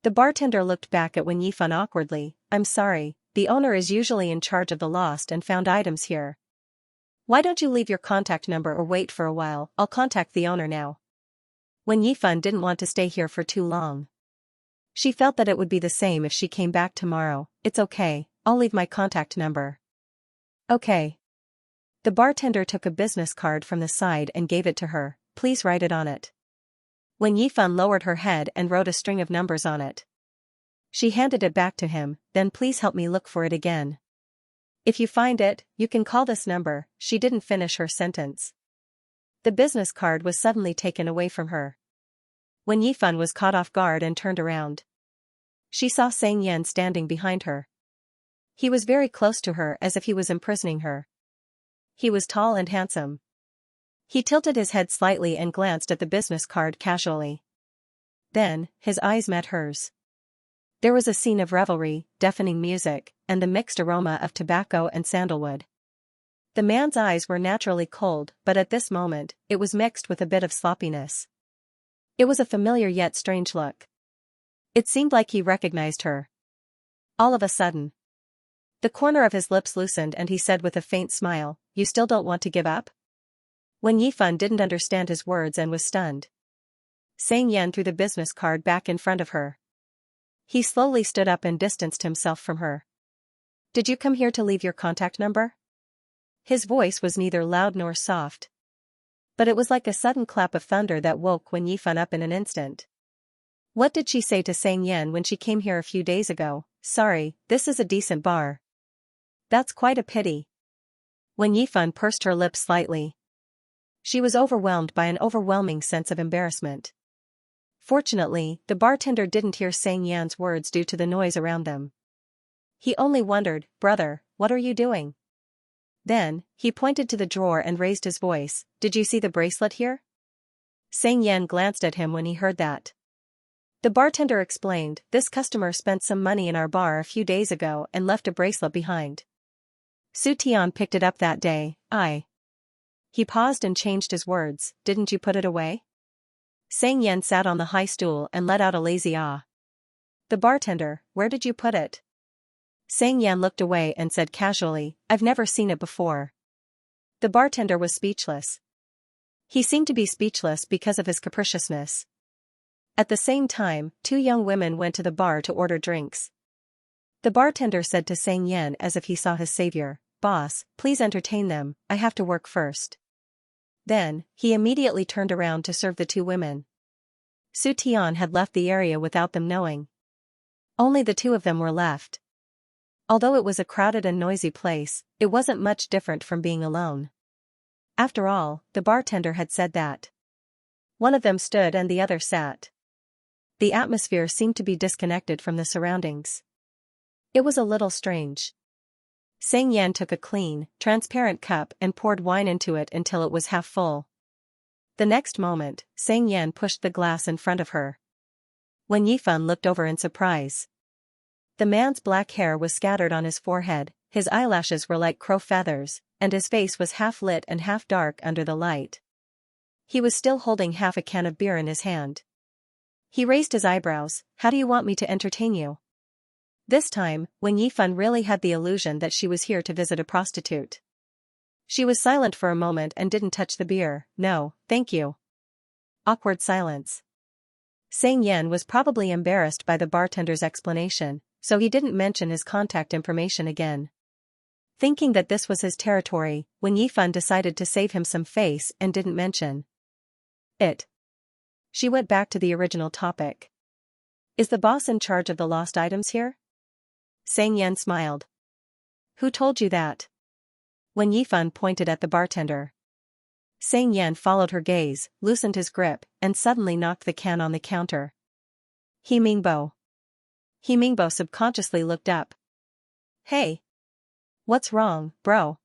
The bartender looked back at Wen Yifan awkwardly, "I'm sorry, the owner is usually in charge of the lost and found items here. Why don't you leave your contact number or wait for a while? I'll contact the owner now." Wen Yifan didn't want to stay here for too long. She felt that it would be the same if she came back tomorrow. "It's okay, I'll leave my contact number." "Okay." The bartender took a business card from the side and gave it to her. "Please write it on it." When Yifan lowered her head and wrote a string of numbers on it, she handed it back to him. "Then please help me look for it again. If you find it, you can call this number." She didn't finish her sentence. The business card was suddenly taken away from her. When Yifan was caught off guard and turned around, she saw Xianxia standing behind her. He was very close to her as if he was imprisoning her. He was tall and handsome. He tilted his head slightly and glanced at the business card casually. Then, his eyes met hers. There was a scene of revelry, deafening music, and the mixed aroma of tobacco and sandalwood. The man's eyes were naturally cold, but at this moment, it was mixed with a bit of sloppiness. It was a familiar yet strange look. It seemed like he recognized her. All of a sudden, the corner of his lips loosened and he said with a faint smile, "You still don't want to give up?" When Yifan didn't understand his words and was stunned, Xianxia threw the business card back in front of her. He slowly stood up and distanced himself from her. "Did you come here to leave your contact number?" His voice was neither loud nor soft, but it was like a sudden clap of thunder that woke Wen Yifan up in an instant. What did she say to Xianxia when she came here a few days ago? "Sorry, this is a decent bar." "That's quite a pity." Wen Yifan pursed her lips slightly. She was overwhelmed by an overwhelming sense of embarrassment. Fortunately, the bartender didn't hear Xianxia's words due to the noise around them. He only wondered, "Brother, what are you doing?" Then, he pointed to the drawer and raised his voice, "Did you see the bracelet here?" Xianxia glanced at him when he heard that. The bartender explained, "This customer spent some money in our bar a few days ago and left a bracelet behind. Su Tian picked it up that day." He paused and changed his words, "Didn't you put it away?" Xianxia sat on the high stool and let out a lazy ah. The bartender, "Where did you put it?" Xianxia looked away and said casually, "I've never seen it before." The bartender was speechless. He seemed to be speechless because of his capriciousness. At the same time, two young women went to the bar to order drinks. The bartender said to Xianxia as if he saw his savior, "Boss, please entertain them, I have to work first." Then, he immediately turned around to serve the two women. Su Tian had left the area without them knowing. Only the two of them were left. Although it was a crowded and noisy place, it wasn't much different from being alone. After all, the bartender had said that. One of them stood and the other sat. The atmosphere seemed to be disconnected from the surroundings. It was a little strange. Xianxia took a clean, transparent cup and poured wine into it until it was half full. The next moment, Xianxia pushed the glass in front of her. Wen Yifan looked over in surprise. The man's black hair was scattered on his forehead, his eyelashes were like crow feathers, and his face was half lit and half dark under the light. He was still holding half a can of beer in his hand. He raised his eyebrows. How do you want me to entertain you? This time, Wen Yifan really had the illusion that she was here to visit a prostitute. She was silent for a moment and didn't touch the beer. No, thank you. Awkward silence. Xianxia was probably embarrassed by the bartender's explanation, so he didn't mention his contact information again. Thinking that this was his territory, Wen Yifan decided to save him some face and didn't mention it. She went back to the original topic. Is the boss in charge of the lost items here? Xianxia smiled. Who told you that? Wen Yifan pointed at the bartender. Xianxia followed her gaze, loosened his grip, and suddenly knocked the can on the counter. He Mingbo. He Mingbo subconsciously looked up. Hey! What's wrong, bro?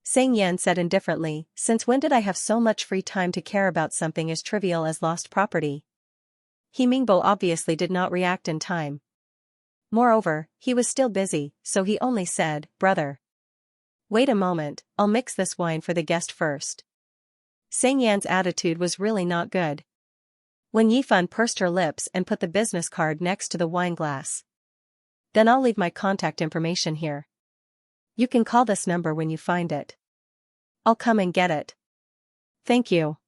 Xianxia said indifferently, since when did I have so much free time to care about something as trivial as lost property? He Mingbo obviously did not react in time. Moreover, he was still busy, so he only said, brother. Wait a moment, I'll mix this wine for the guest first. Xianxia's attitude was really not good. Wen Yifan pursed her lips and put the business card next to the wine glass. Then I'll leave my contact information here. You can call this number when you find it. I'll come and get it. Thank you.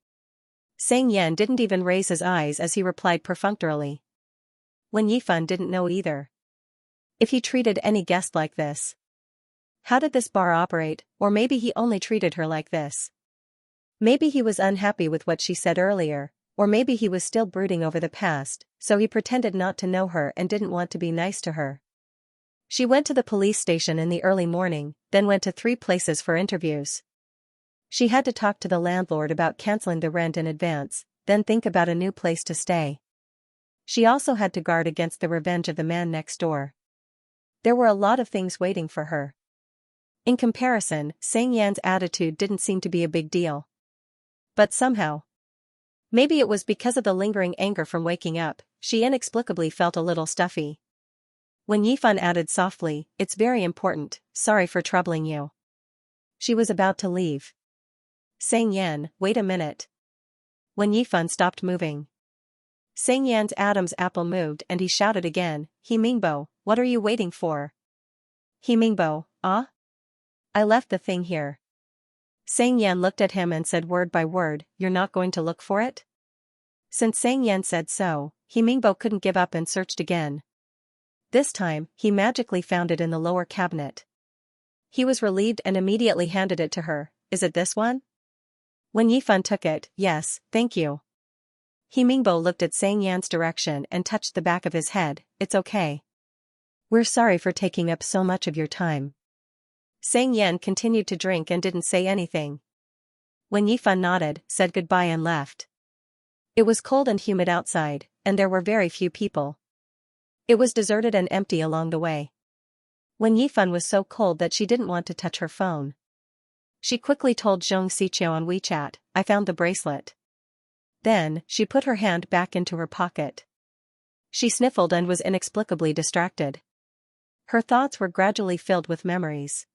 Xianxia didn't even raise his eyes as he replied perfunctorily. Wen Yifan didn't know either. If he treated any guest like this. How did this bar operate, or maybe he only treated her like this? Maybe he was unhappy with what she said earlier, or maybe he was still brooding over the past, so he pretended not to know her and didn't want to be nice to her. She went to the police station in the early morning, then went to 3 places for interviews. She had to talk to the landlord about canceling the rent in advance, then think about a new place to stay. She also had to guard against the revenge of the man next door. There were a lot of things waiting for her. In comparison, Xianxia's attitude didn't seem to be a big deal. But somehow, maybe it was because of the lingering anger from waking up, she inexplicably felt a little stuffy. Wen Yifan added softly, it's very important, sorry for troubling you. She was about to leave. Xianxia, wait a minute. Wen Yifan stopped moving. Xianxia's Adam's apple moved and he shouted again, He Mingbo, what are you waiting for? He Mingbo, ah? I left the thing here. Xianxia looked at him and said word by word, you're not going to look for it? Since Xianxia said so, He Mingbo couldn't give up and searched again. This time, he magically found it in the lower cabinet. He was relieved and immediately handed it to her. Is it this one? Wen Yifan took it. Yes, thank you. He Mingbo looked at Xianxia's direction and touched the back of his head. It's okay. We're sorry for taking up so much of your time. Xianxia continued to drink and didn't say anything. Wen Yifan nodded, said goodbye and left. It was cold and humid outside, and there were very few people. It was deserted and empty along the way. Wen Yifan was so cold that she didn't want to touch her phone. She quickly told Xianxia on WeChat, I found the bracelet. Then, she put her hand back into her pocket. She sniffled and was inexplicably distracted. Her thoughts were gradually filled with memories.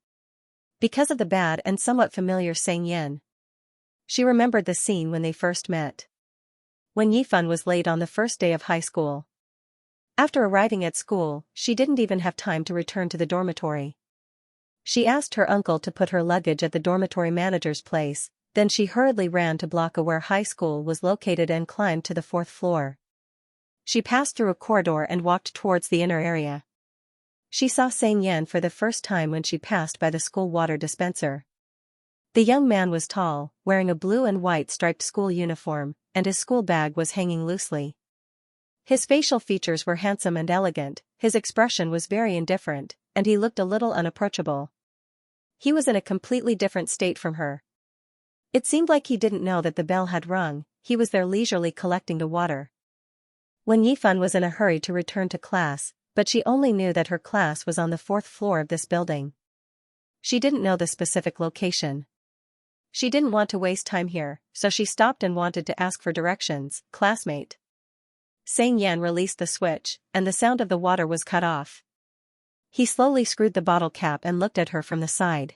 Because of the bad and somewhat familiar Xianxia. She remembered the scene when they first met. Wen Yifan was late on the first day of high school. After arriving at school, she didn't even have time to return to the dormitory. She asked her uncle to put her luggage at the dormitory manager's place, then she hurriedly ran to block where high school was located and climbed to the 4th floor. She passed through a corridor and walked towards the inner area. She saw Xianxia for the first time when she passed by the school water dispenser. The young man was tall, wearing a blue and white striped school uniform, and his school bag was hanging loosely. His facial features were handsome and elegant, his expression was very indifferent, and he looked a little unapproachable. He was in a completely different state from her. It seemed like he didn't know that the bell had rung, he was there leisurely collecting the water. Wen Yifan was in a hurry to return to class, but she only knew that her class was on the 4th floor of this building. She didn't know the specific location. She didn't want to waste time here, so she stopped and wanted to ask for directions. Classmate. Xianxia released the switch, and the sound of the water was cut off. He slowly screwed the bottle cap and looked at her from the side.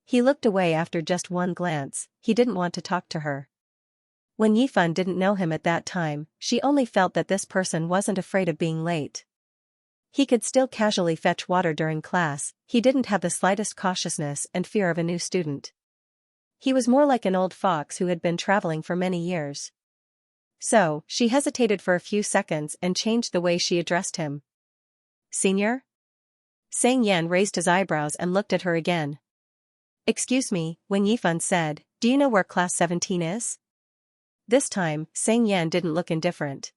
He looked away after just one glance. He didn't want to talk to her. When Yifan didn't know him at that time, she only felt that this person wasn't afraid of being late. He could still casually fetch water during class. He didn't have the slightest cautiousness and fear of a new student. He was more like an old fox who had been traveling for many years. So, she hesitated for a few seconds and changed the way she addressed him. Senior? Xianxia raised his eyebrows and looked at her again. Excuse me, Wen Yifan said, do you know where class 17 is? This time, Xianxia didn't look indifferent.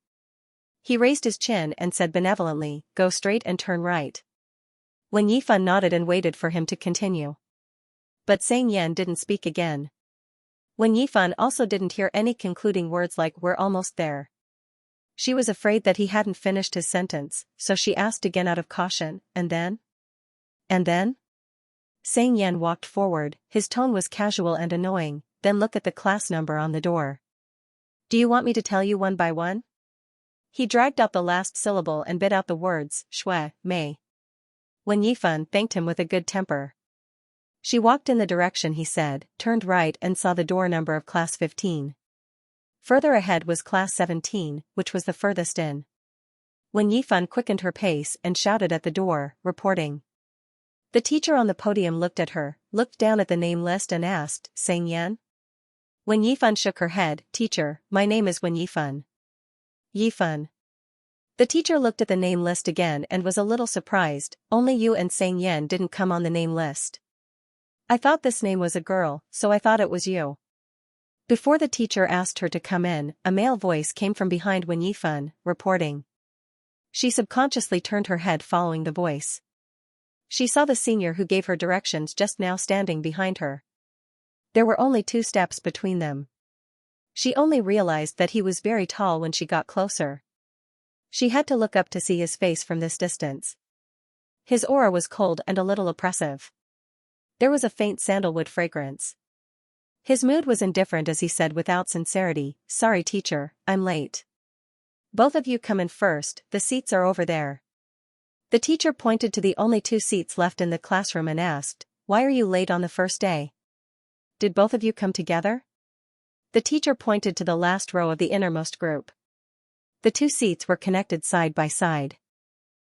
He raised his chin and said benevolently, go straight and turn right. Wen Yifan nodded and waited for him to continue. But Xianxia didn't speak again. Wen Yifan also didn't hear any concluding words like we're almost there. She was afraid that he hadn't finished his sentence, so she asked again out of caution, and then? And then? Xianxia walked forward, his tone was casual and annoying, then look at the class number on the door. Do you want me to tell you one by one? He dragged out the last syllable and bit out the words, Shui, Mei. Wen Yifan thanked him with a good temper. She walked in the direction he said, turned right and saw the door number of class 15. Further ahead was class 17, which was the furthest in. Wen Yifan quickened her pace and shouted at the door, reporting. The teacher on the podium looked at her, looked down at the name list and asked, Xianxia? Wen Yifan shook her head, Teacher, my name is Wen Yifan. Yifan. The teacher looked at the name list again and was a little surprised, only you and Xianxia didn't come on the name list. I thought this name was a girl, so I thought it was you. Before the teacher asked her to come in, a male voice came from behind Wen Yifan, reporting. She subconsciously turned her head following the voice. She saw the senior who gave her directions just now standing behind her. There were only 2 steps between them. She only realized that he was very tall when she got closer. She had to look up to see his face from this distance. His aura was cold and a little oppressive. There was a faint sandalwood fragrance. His mood was indifferent as he said without sincerity, Sorry teacher, I'm late. Both of you come in first, the seats are over there. The teacher pointed to the only 2 seats left in the classroom and asked, Why are you late on the first day? Did both of you come together? The teacher pointed to the last row of the innermost group. The 2 seats were connected side by side.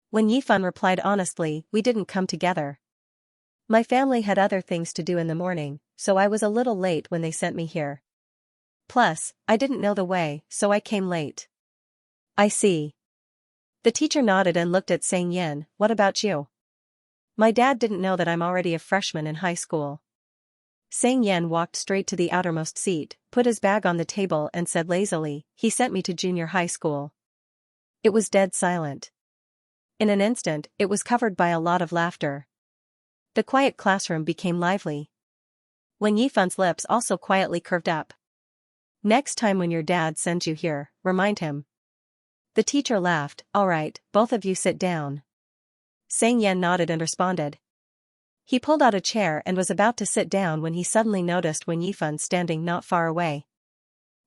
When Yifan replied honestly, We didn't come together. My family had other things to do in the morning, so I was a little late when they sent me here. Plus, I didn't know the way, so I came late. I see. The teacher nodded and looked at Xianxia, What about you? My dad didn't know that I'm already a freshman in high school. Xianxia walked straight to the outermost seat, put his bag on the table and said lazily, He sent me to junior high school. It was dead silent. In an instant, it was covered by a lot of laughter. The quiet classroom became lively. When Yifan's lips also quietly curved up. Next time when your dad sends you here, remind him. The teacher laughed, All right, both of you sit down. Xianxia nodded and responded. He pulled out a chair and was about to sit down when he suddenly noticed Wen Yifan standing not far away.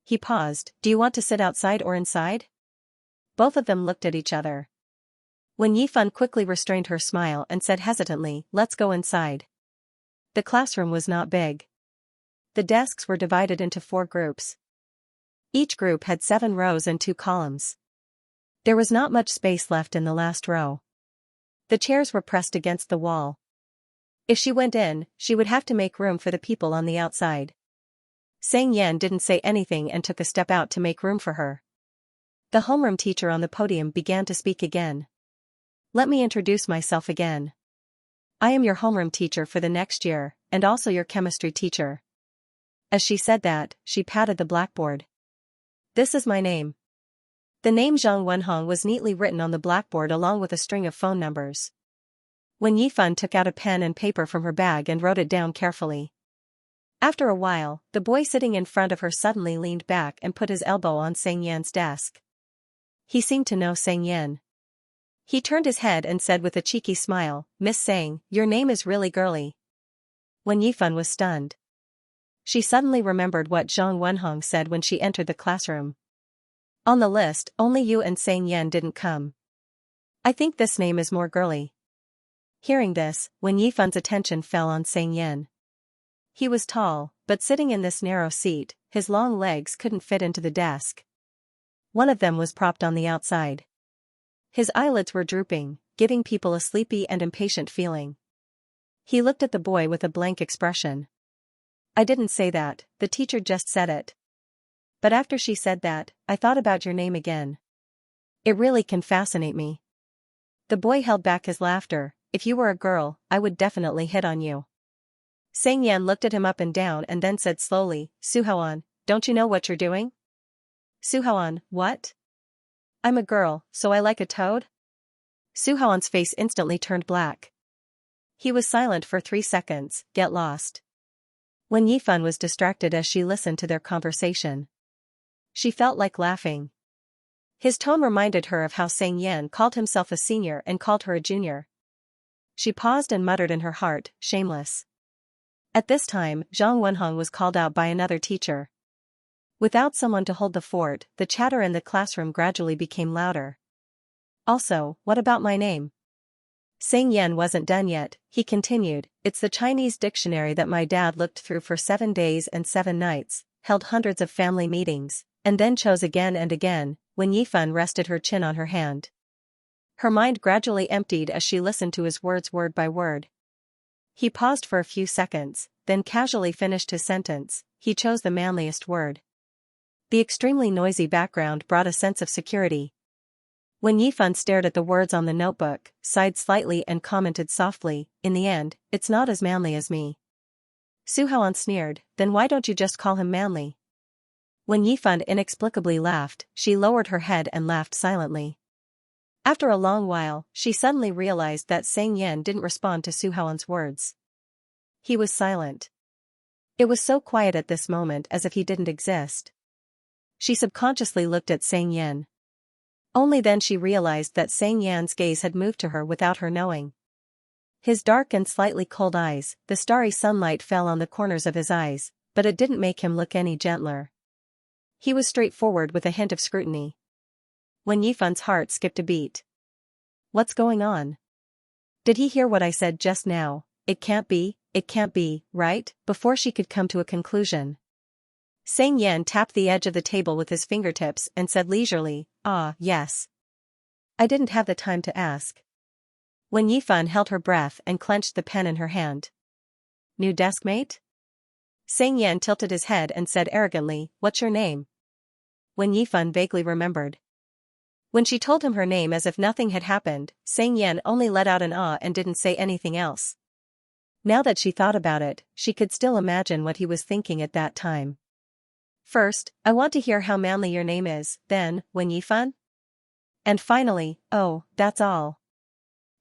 He paused, Do you want to sit outside or inside? Both of them looked at each other. Wen Yifan quickly restrained her smile and said hesitantly, Let's go inside. The classroom was not big. The desks were divided into 4 groups. Each group had 7 rows and 2 columns. There was not much space left in the last row. The chairs were pressed against the wall. If she went in, she would have to make room for the people on the outside. Xianxia didn't say anything and took a step out to make room for her. The homeroom teacher on the podium began to speak again. Let me introduce myself again. I am your homeroom teacher for the next year, and also your chemistry teacher. As she said that, she patted the blackboard. This is my name. The name Zhang Wenhong was neatly written on the blackboard along with a string of phone numbers. Wen Yifan took out a pen and paper from her bag and wrote it down carefully. After a while, the boy sitting in front of her suddenly leaned back and put his elbow on Xianxia's desk. He seemed to know Xianxia. He turned his head and said with a cheeky smile, "Miss Sang, your name is really girly." Wen Yifan was stunned. She suddenly remembered what Zhang Wenhong said when she entered the classroom. On the list, only you and Xianxia didn't come. I think this name is more girly. Hearing this, Wen Yifan's attention fell on Xianxia. He was tall, but sitting in this narrow seat, his long legs couldn't fit into the desk. One of them was propped on the outside. His eyelids were drooping, giving people a sleepy and impatient feeling. He looked at the boy with a blank expression. I didn't say that, the teacher just said it. But after she said that, I thought about your name again. It really can fascinate me. The boy held back his laughter. If you were a girl, I would definitely hit on you. Xianxia looked at him up and down and then said slowly, Suhaon, don't you know what you're doing? Suhaon, what? I'm a girl, so I like a toad? Suhaon's face instantly turned black. He was silent for 3 seconds, get lost. Wen Yifan was distracted as she listened to their conversation. She felt like laughing. His tone reminded her of how Xianxia called himself a senior and called her a junior. She paused and muttered in her heart, shameless. At this time, Zhang Wenhong was called out by another teacher. Without someone to hold the fort, the chatter in the classroom gradually became louder. Also, what about my name? Xianxia wasn't done yet, he continued, it's the Chinese dictionary that my dad looked through for 7 days and 7 nights, held hundreds of family meetings, and then chose again and again. When Yifan rested her chin on her hand. Her mind gradually emptied as she listened to his words word by word. He paused for a few seconds, then casually finished his sentence, he chose the manliest word. The extremely noisy background brought a sense of security. When Yifan stared at the words on the notebook, sighed slightly and commented softly, in the end, it's not as manly as me. Suhaon sneered, then why don't you just call him manly? When Yifan inexplicably laughed, she lowered her head and laughed silently. After a long while, she suddenly realized that Xianxia didn't respond to Suhaon's words. He was silent. It was so quiet at this moment as if he didn't exist. She subconsciously looked at Xianxia. Only then she realized that Xianxia's gaze had moved to her without her knowing. His dark and slightly cold eyes, the starry sunlight fell on the corners of his eyes, but it didn't make him look any gentler. He was straightforward with a hint of scrutiny. When Yifan's heart skipped a beat. What's going on? Did he hear what I said just now? It can't be, right? Before she could come to a conclusion. Xianxia tapped the edge of the table with his fingertips and said leisurely, yes. I didn't have the time to ask. When Yifan held her breath and clenched the pen in her hand. New deskmate? Xianxia tilted his head and said arrogantly, what's your name? When Yifan vaguely remembered. When she told him her name as if nothing had happened, Xianxia only let out an ah and didn't say anything else. Now that she thought about it, she could still imagine what he was thinking at that time. First, I want to hear how manly your name is, then, Wen Yifan? And finally, oh, that's all.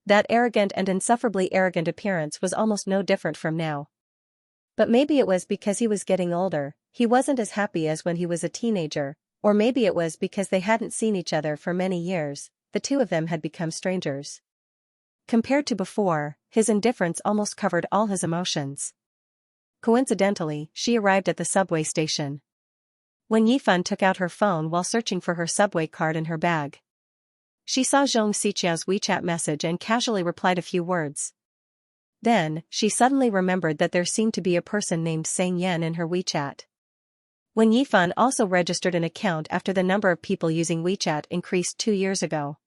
That arrogant and insufferably arrogant appearance was almost no different from now. But maybe it was because he was getting older, he wasn't as happy as when he was a teenager, or maybe it was because they hadn't seen each other for many years, the two of them had become strangers. Compared to before, his indifference almost covered all his emotions. Coincidentally, she arrived at the subway station. When Yifan took out her phone while searching for her subway card in her bag. She saw Xianxia's WeChat message and casually replied a few words. Then, she suddenly remembered that there seemed to be a person named Xianxia in her WeChat. When Yifan also registered an account after the number of people using WeChat increased 2 years ago.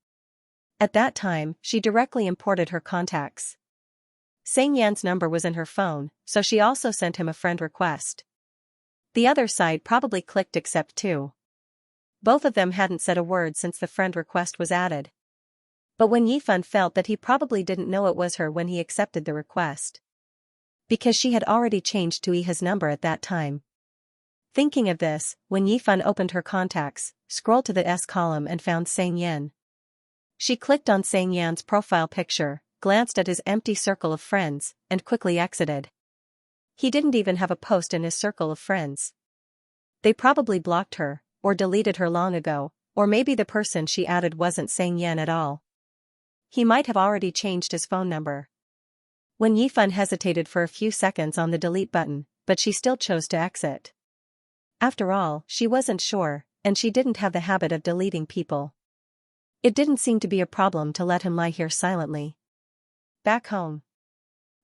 At that time, she directly imported her contacts. Xianxia's number was in her phone, so she also sent him a friend request. The other side probably clicked accept too. Both of them hadn't said a word since the friend request was added. But when Yifan felt that he probably didn't know it was her when he accepted the request. Because she had already changed to his number at that time. Thinking of this, when Yifan opened her contacts, scrolled to the S column and found Xianxia. She clicked on Xianxia's profile picture, glanced at his empty circle of friends, and quickly exited. He didn't even have a post in his circle of friends. They probably blocked her, or deleted her long ago, Or maybe the person she added wasn't Xianxia at all. He might have already changed his phone number. When Yifan hesitated for a few seconds on the delete button, but she still chose to exit. After all, she wasn't sure, and she didn't have the habit of deleting people. It didn't seem to be a problem to let him lie here silently. Back home.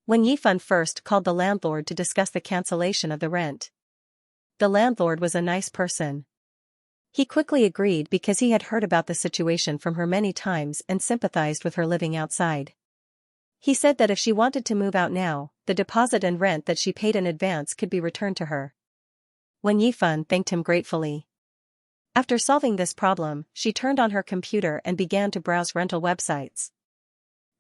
When Yifan first called the landlord to discuss the cancellation of the rent. The landlord was a nice person. He quickly agreed because he had heard about the situation from her many times and sympathized with her living outside. He said that if she wanted to move out now, the deposit and rent that she paid in advance could be returned to her. When Yifan thanked him gratefully. After solving this problem, she turned on her computer and began to browse rental websites.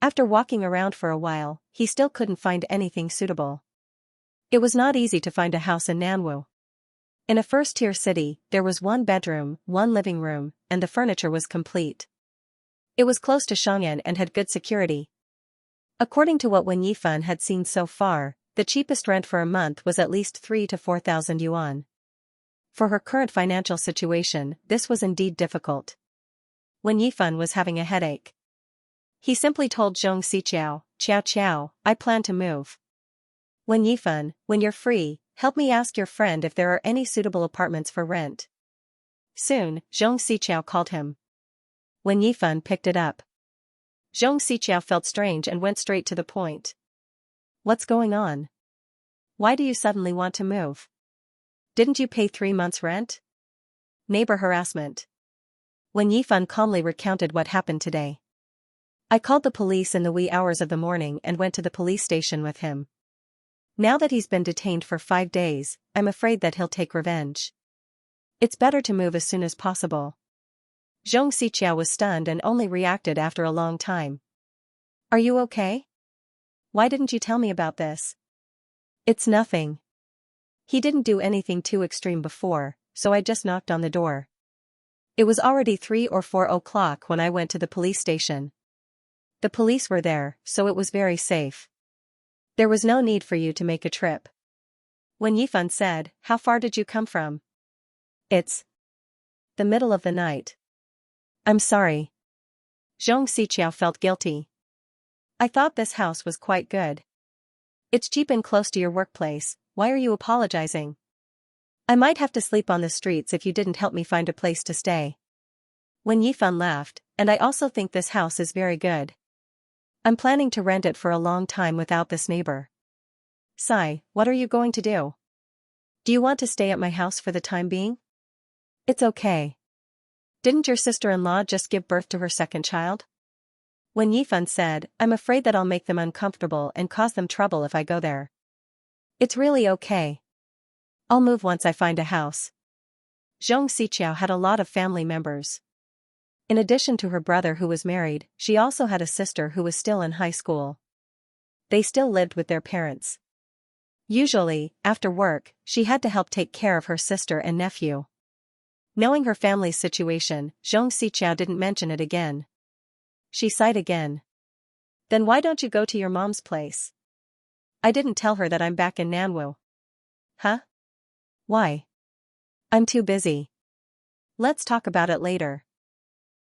After walking around for a while, he still couldn't find anything suitable. It was not easy to find a house in Nanwu. In a first-tier city, there was one bedroom, one living room, and the furniture was complete. It was close to Xianxia and had good security. According to what Wen Yifan had seen so far, the cheapest rent for a month was at least 3,000 to 4,000 yuan. For her current financial situation, this was indeed difficult. Wen Yifan was having a headache. He simply told Xianxia, Ciao, I plan to move. Wen Yifan, when you're free, help me ask your friend if there are any suitable apartments for rent. Soon, Xianxia called him. Wen Yifan picked it up. Xianxia felt strange and went straight to the point. What's going on? Why do you suddenly want to move? Didn't you pay 3 months' rent? Neighbor harassment. Wen Yifan calmly recounted what happened today. I called the police in the wee hours of the morning and went to the police station with him. Now that he's been detained for 5 days, I'm afraid that he'll take revenge. It's better to move as soon as possible. Xianxia was stunned and only reacted after a long time. Are you okay? Why didn't you tell me about this? It's nothing. He didn't do anything too extreme before, so I just knocked on the door. It was already 3 or 4 o'clock when I went to the police station. The police were there, so it was very safe. There was no need for you to make a trip. When Yifan said, How far did you come from? It's the middle of the night. I'm sorry. Xianxia felt guilty. I thought this house was quite good. It's cheap and close to your workplace, why are you apologizing? I might have to sleep on the streets if you didn't help me find a place to stay. When Yifan laughed, and I also think this house is very good. I'm planning to rent it for a long time without this neighbor. Sai, what are you going to do? Do you want to stay at my house for the time being? It's okay. Didn't your sister-in-law just give birth to her second child? When Yifan said, I'm afraid that I'll make them uncomfortable and cause them trouble if I go there. It's really okay. I'll move once I find a house. Xianxia had a lot of family members. In addition to her brother who was married, she also had a sister who was still in high school. They still lived with their parents. Usually, after work, she had to help take care of her sister and nephew. Knowing her family's situation, Xianxia didn't mention it again. She sighed again. Then why don't you go to your mom's place? I didn't tell her that I'm back in Nanwu. Huh? Why? I'm too busy. Let's talk about it later.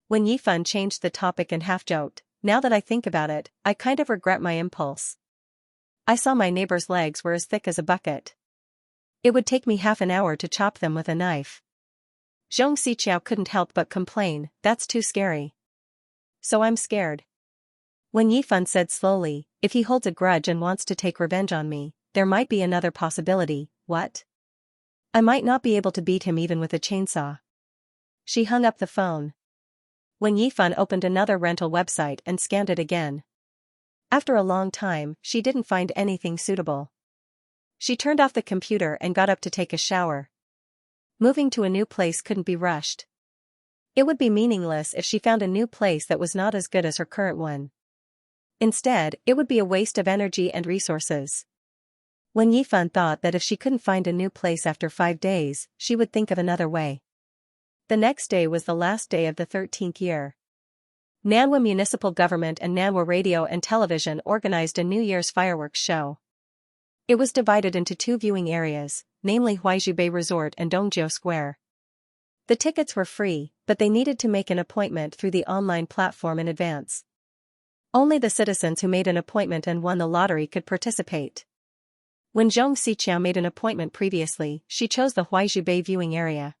When Yifan changed the topic and half-joked, now that I think about it, I kind of regret my impulse. I saw my neighbor's legs were as thick as a bucket. It would take me half an hour to chop them with a knife. Xianxia couldn't help but complain, that's too scary. So I'm scared. When Yifan said slowly, if he holds a grudge and wants to take revenge on me, there might be another possibility, what? I might not be able to beat him even with a chainsaw. She hung up the phone. When Yifan opened another rental website and scanned it again. After a long time, she didn't find anything suitable. She turned off the computer and got up to take a shower. Moving to a new place couldn't be rushed. It would be meaningless if she found a new place that was not as good as her current one. Instead, it would be a waste of energy and resources. When Yifan thought that if she couldn't find a new place after 5 days, she would think of another way. The next day was the last day of the 13th year. Nanwu Municipal Government and Nanwu Radio and Television organized a New Year's fireworks show. It was divided into 2 viewing areas, namely Huaizhu Bay Resort and Dongjiu Square. The tickets were free, but they needed to make an appointment through the online platform in advance. Only the citizens who made an appointment and won the lottery could participate. When Xianxia made an appointment previously, she chose the Huaizhu Bay viewing area.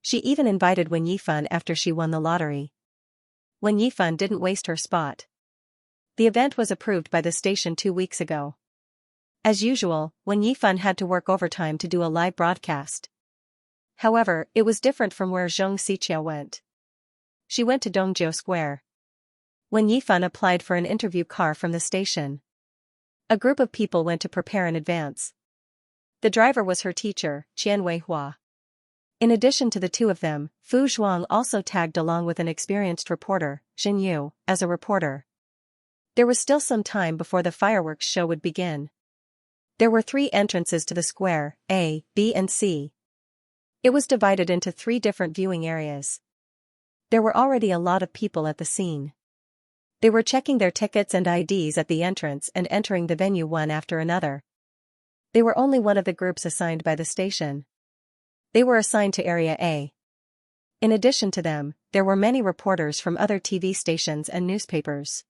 She even invited Wen Yifan after she won the lottery. Wen Yifan didn't waste her spot. The event was approved by the station 2 weeks ago. As usual, Wen Yifan had to work overtime to do a live broadcast. However, it was different from where Xianxia went. She went to Dongjiu Square. Wen Yifan applied for an interview car from the station. A group of people went to prepare in advance. The driver was her teacher, Qian Weihua. In addition to the two of them, Fu Zhuang also tagged along with an experienced reporter, Xin Yu, as a reporter. There was still some time before the fireworks show would begin. There were 3 entrances to the square, A, B and C. It was divided into 3 different viewing areas. There were already a lot of people at the scene. They were checking their tickets and IDs at the entrance and entering the venue one after another. They were only one of the groups assigned by the station. They were assigned to Area A. In addition to them, there were many reporters from other TV stations and newspapers.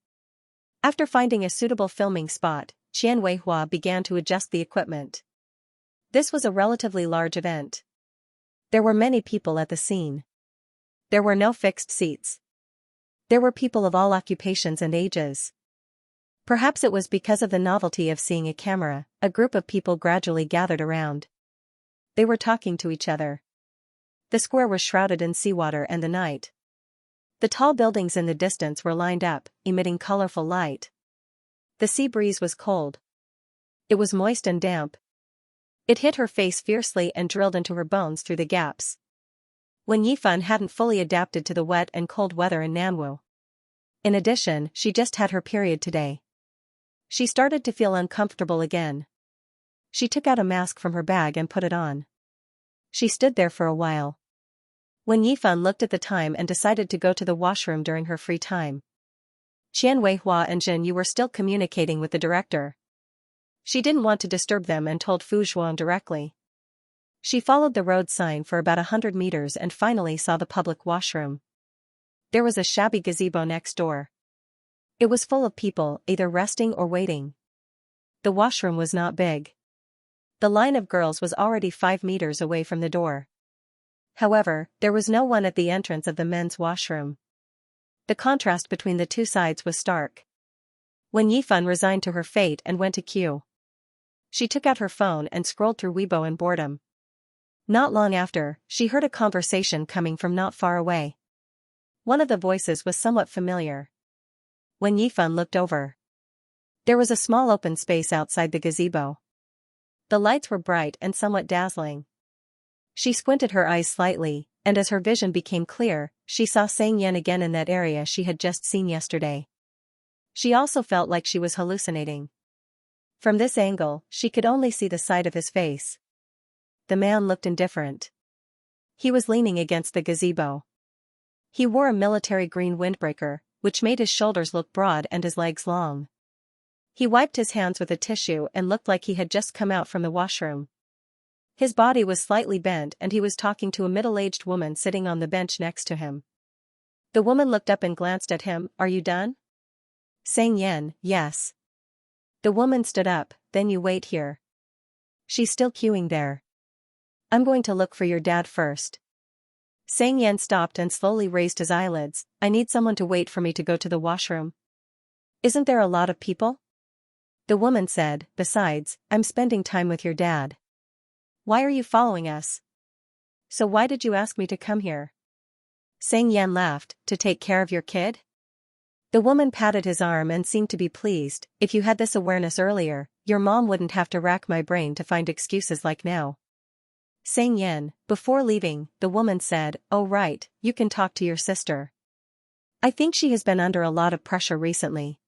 After finding a suitable filming spot, Qian Weihua began to adjust the equipment. This was a relatively large event. There were many people at the scene. There were no fixed seats. There were people of all occupations and ages. Perhaps it was because of the novelty of seeing a camera, a group of people gradually gathered around. They were talking to each other. The square was shrouded in seawater and the night. The tall buildings in the distance were lined up, emitting colorful light. The sea breeze was cold. It was moist and damp. It hit her face fiercely and drilled into her bones through the gaps. Wen Yifan hadn't fully adapted to the wet and cold weather in Nanwu. In addition, she just had her period today. She started to feel uncomfortable again. She took out a mask from her bag and put it on. She stood there for a while. Wen Yifan looked at the time and decided to go to the washroom during her free time. Qian Weihua and Jin Yu were still communicating with the director. She didn't want to disturb them and told Fu Zhuang directly. She followed the road sign for about 100 meters and finally saw the public washroom. There was a shabby gazebo next door. It was full of people, either resting or waiting. The washroom was not big. The line of girls was already 5 meters away from the door. However, there was no one at the entrance of the men's washroom. The contrast between the two sides was stark. Wen Yifan resigned to her fate and went to queue. She took out her phone and scrolled through Weibo in boredom. Not long after, she heard a conversation coming from not far away. One of the voices was somewhat familiar. Wen Yifan looked over. There was a small open space outside the gazebo. The lights were bright and somewhat dazzling. She squinted her eyes slightly, and as her vision became clear, she saw Xianxia again in that area she had just seen yesterday. She also felt like she was hallucinating. From this angle, she could only see the side of his face. The man looked indifferent. He was leaning against the gazebo. He wore a military green windbreaker, which made his shoulders look broad and his legs long. He wiped his hands with a tissue and looked like he had just come out from the washroom. His body was slightly bent and he was talking to a middle-aged woman sitting on the bench next to him. The woman looked up and glanced at him. "Are you done?" Xianxia, yes. The woman stood up. "Then you wait here." She's still queuing there. "I'm going to look for your dad first." Xianxia stopped and slowly raised his eyelids. "I need someone to wait for me to go to the washroom." "Isn't there a lot of people?" The woman said, "Besides, I'm spending time with your dad." "Why are you following us?" "So why did you ask me to come here?" Xianxia laughed. "To take care of your kid?" The woman patted his arm and seemed to be pleased. "If you had this awareness earlier, your mom wouldn't have to rack my brain to find excuses like now." Xianxia, before leaving, the woman said, "Oh right, you can talk to your sister. I think she has been under a lot of pressure recently.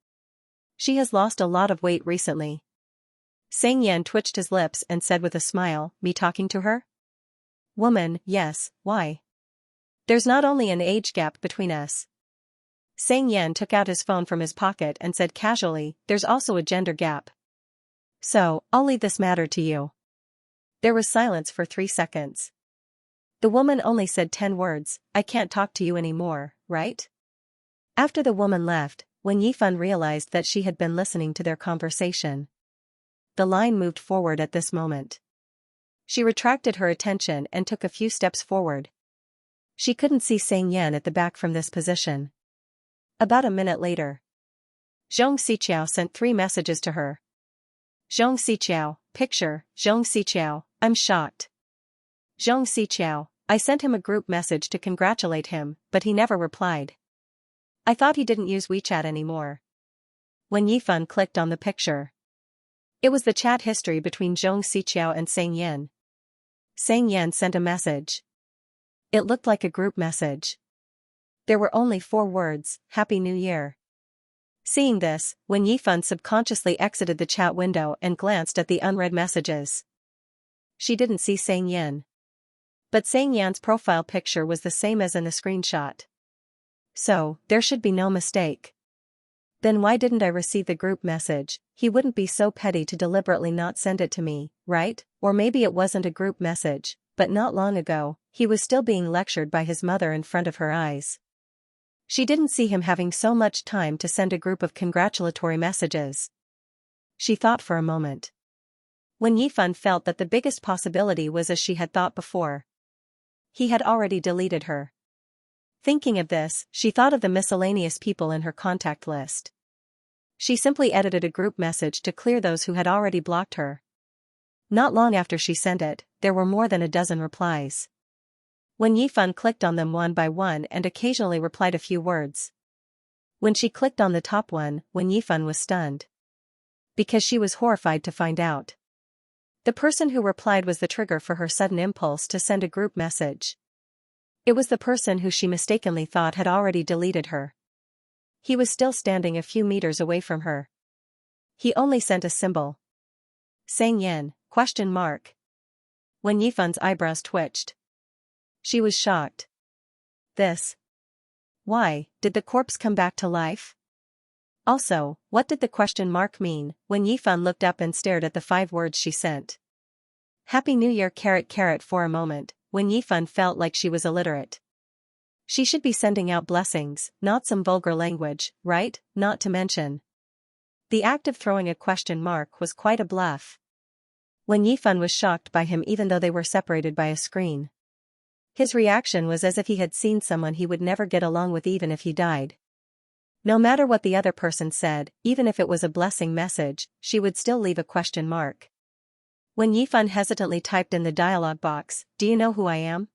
She has lost a lot of weight recently." Xianxia twitched his lips and said with a smile, "Me talking to her?" Woman, yes, why? There's not only an age gap between us. Xianxia took out his phone from his pocket and said casually, "There's also a gender gap. So, I'll leave this matter to you." There was silence for 3 seconds. The woman only said 10 words, I can't talk to you anymore, right? After the woman left, when Yifan realized that she had been listening to their conversation. The line moved forward at this moment. She retracted her attention and took a few steps forward. She couldn't see Xianxia at the back from this position. About a minute later, Xianxia sent 3 messages to her. Xianxia, picture, Xianxia, I'm shocked. Xianxia, I sent him a group message to congratulate him, but he never replied. I thought he didn't use WeChat anymore. When Yifan clicked on the picture, it was the chat history between Xianxia and Xianxia. Xianxia sent a message. It looked like a group message. There were only 4 words, Happy New Year. Seeing this, when Yifan subconsciously exited the chat window and glanced at the unread messages. She didn't see Xianxia. But Xianxia's profile picture was the same as in the screenshot. So, there should be no mistake. Then why didn't I receive the group message? He wouldn't be so petty to deliberately not send it to me, right? Or maybe it wasn't a group message, but not long ago, he was still being lectured by his mother in front of her eyes. She didn't see him having so much time to send a group of congratulatory messages. She thought for a moment. When Yifan felt that the biggest possibility was as she had thought before. He had already deleted her. Thinking of this, she thought of the miscellaneous people in her contact list. She simply edited a group message to clear those who had already blocked her. Not long after she sent it, there were more than a dozen replies. When Yifan clicked on them one by one and occasionally replied a few words. When she clicked on the top one, when Yifan was stunned. Because she was horrified to find out. The person who replied was the trigger for her sudden impulse to send a group message. It was the person who she mistakenly thought had already deleted her. He was still standing a few meters away from her. He only sent a symbol. Xianxia, ? When Yifan's eyebrows twitched. She was shocked. This. Why, did the corpse come back to life? Also, what did the question mark mean? When Yifan looked up and stared at the 5 words she sent. Happy New Year .. For a moment, when Yifan felt like she was illiterate. She should be sending out blessings, not some vulgar language, right? Not to mention. The act of throwing a question mark was quite a bluff. When Yifan was shocked by him even though they were separated by a screen. His reaction was as if he had seen someone he would never get along with even if he died. No matter what the other person said, even if it was a blessing message, she would still leave a question mark. When Yifan hesitantly typed in the dialog box, do you know who I am?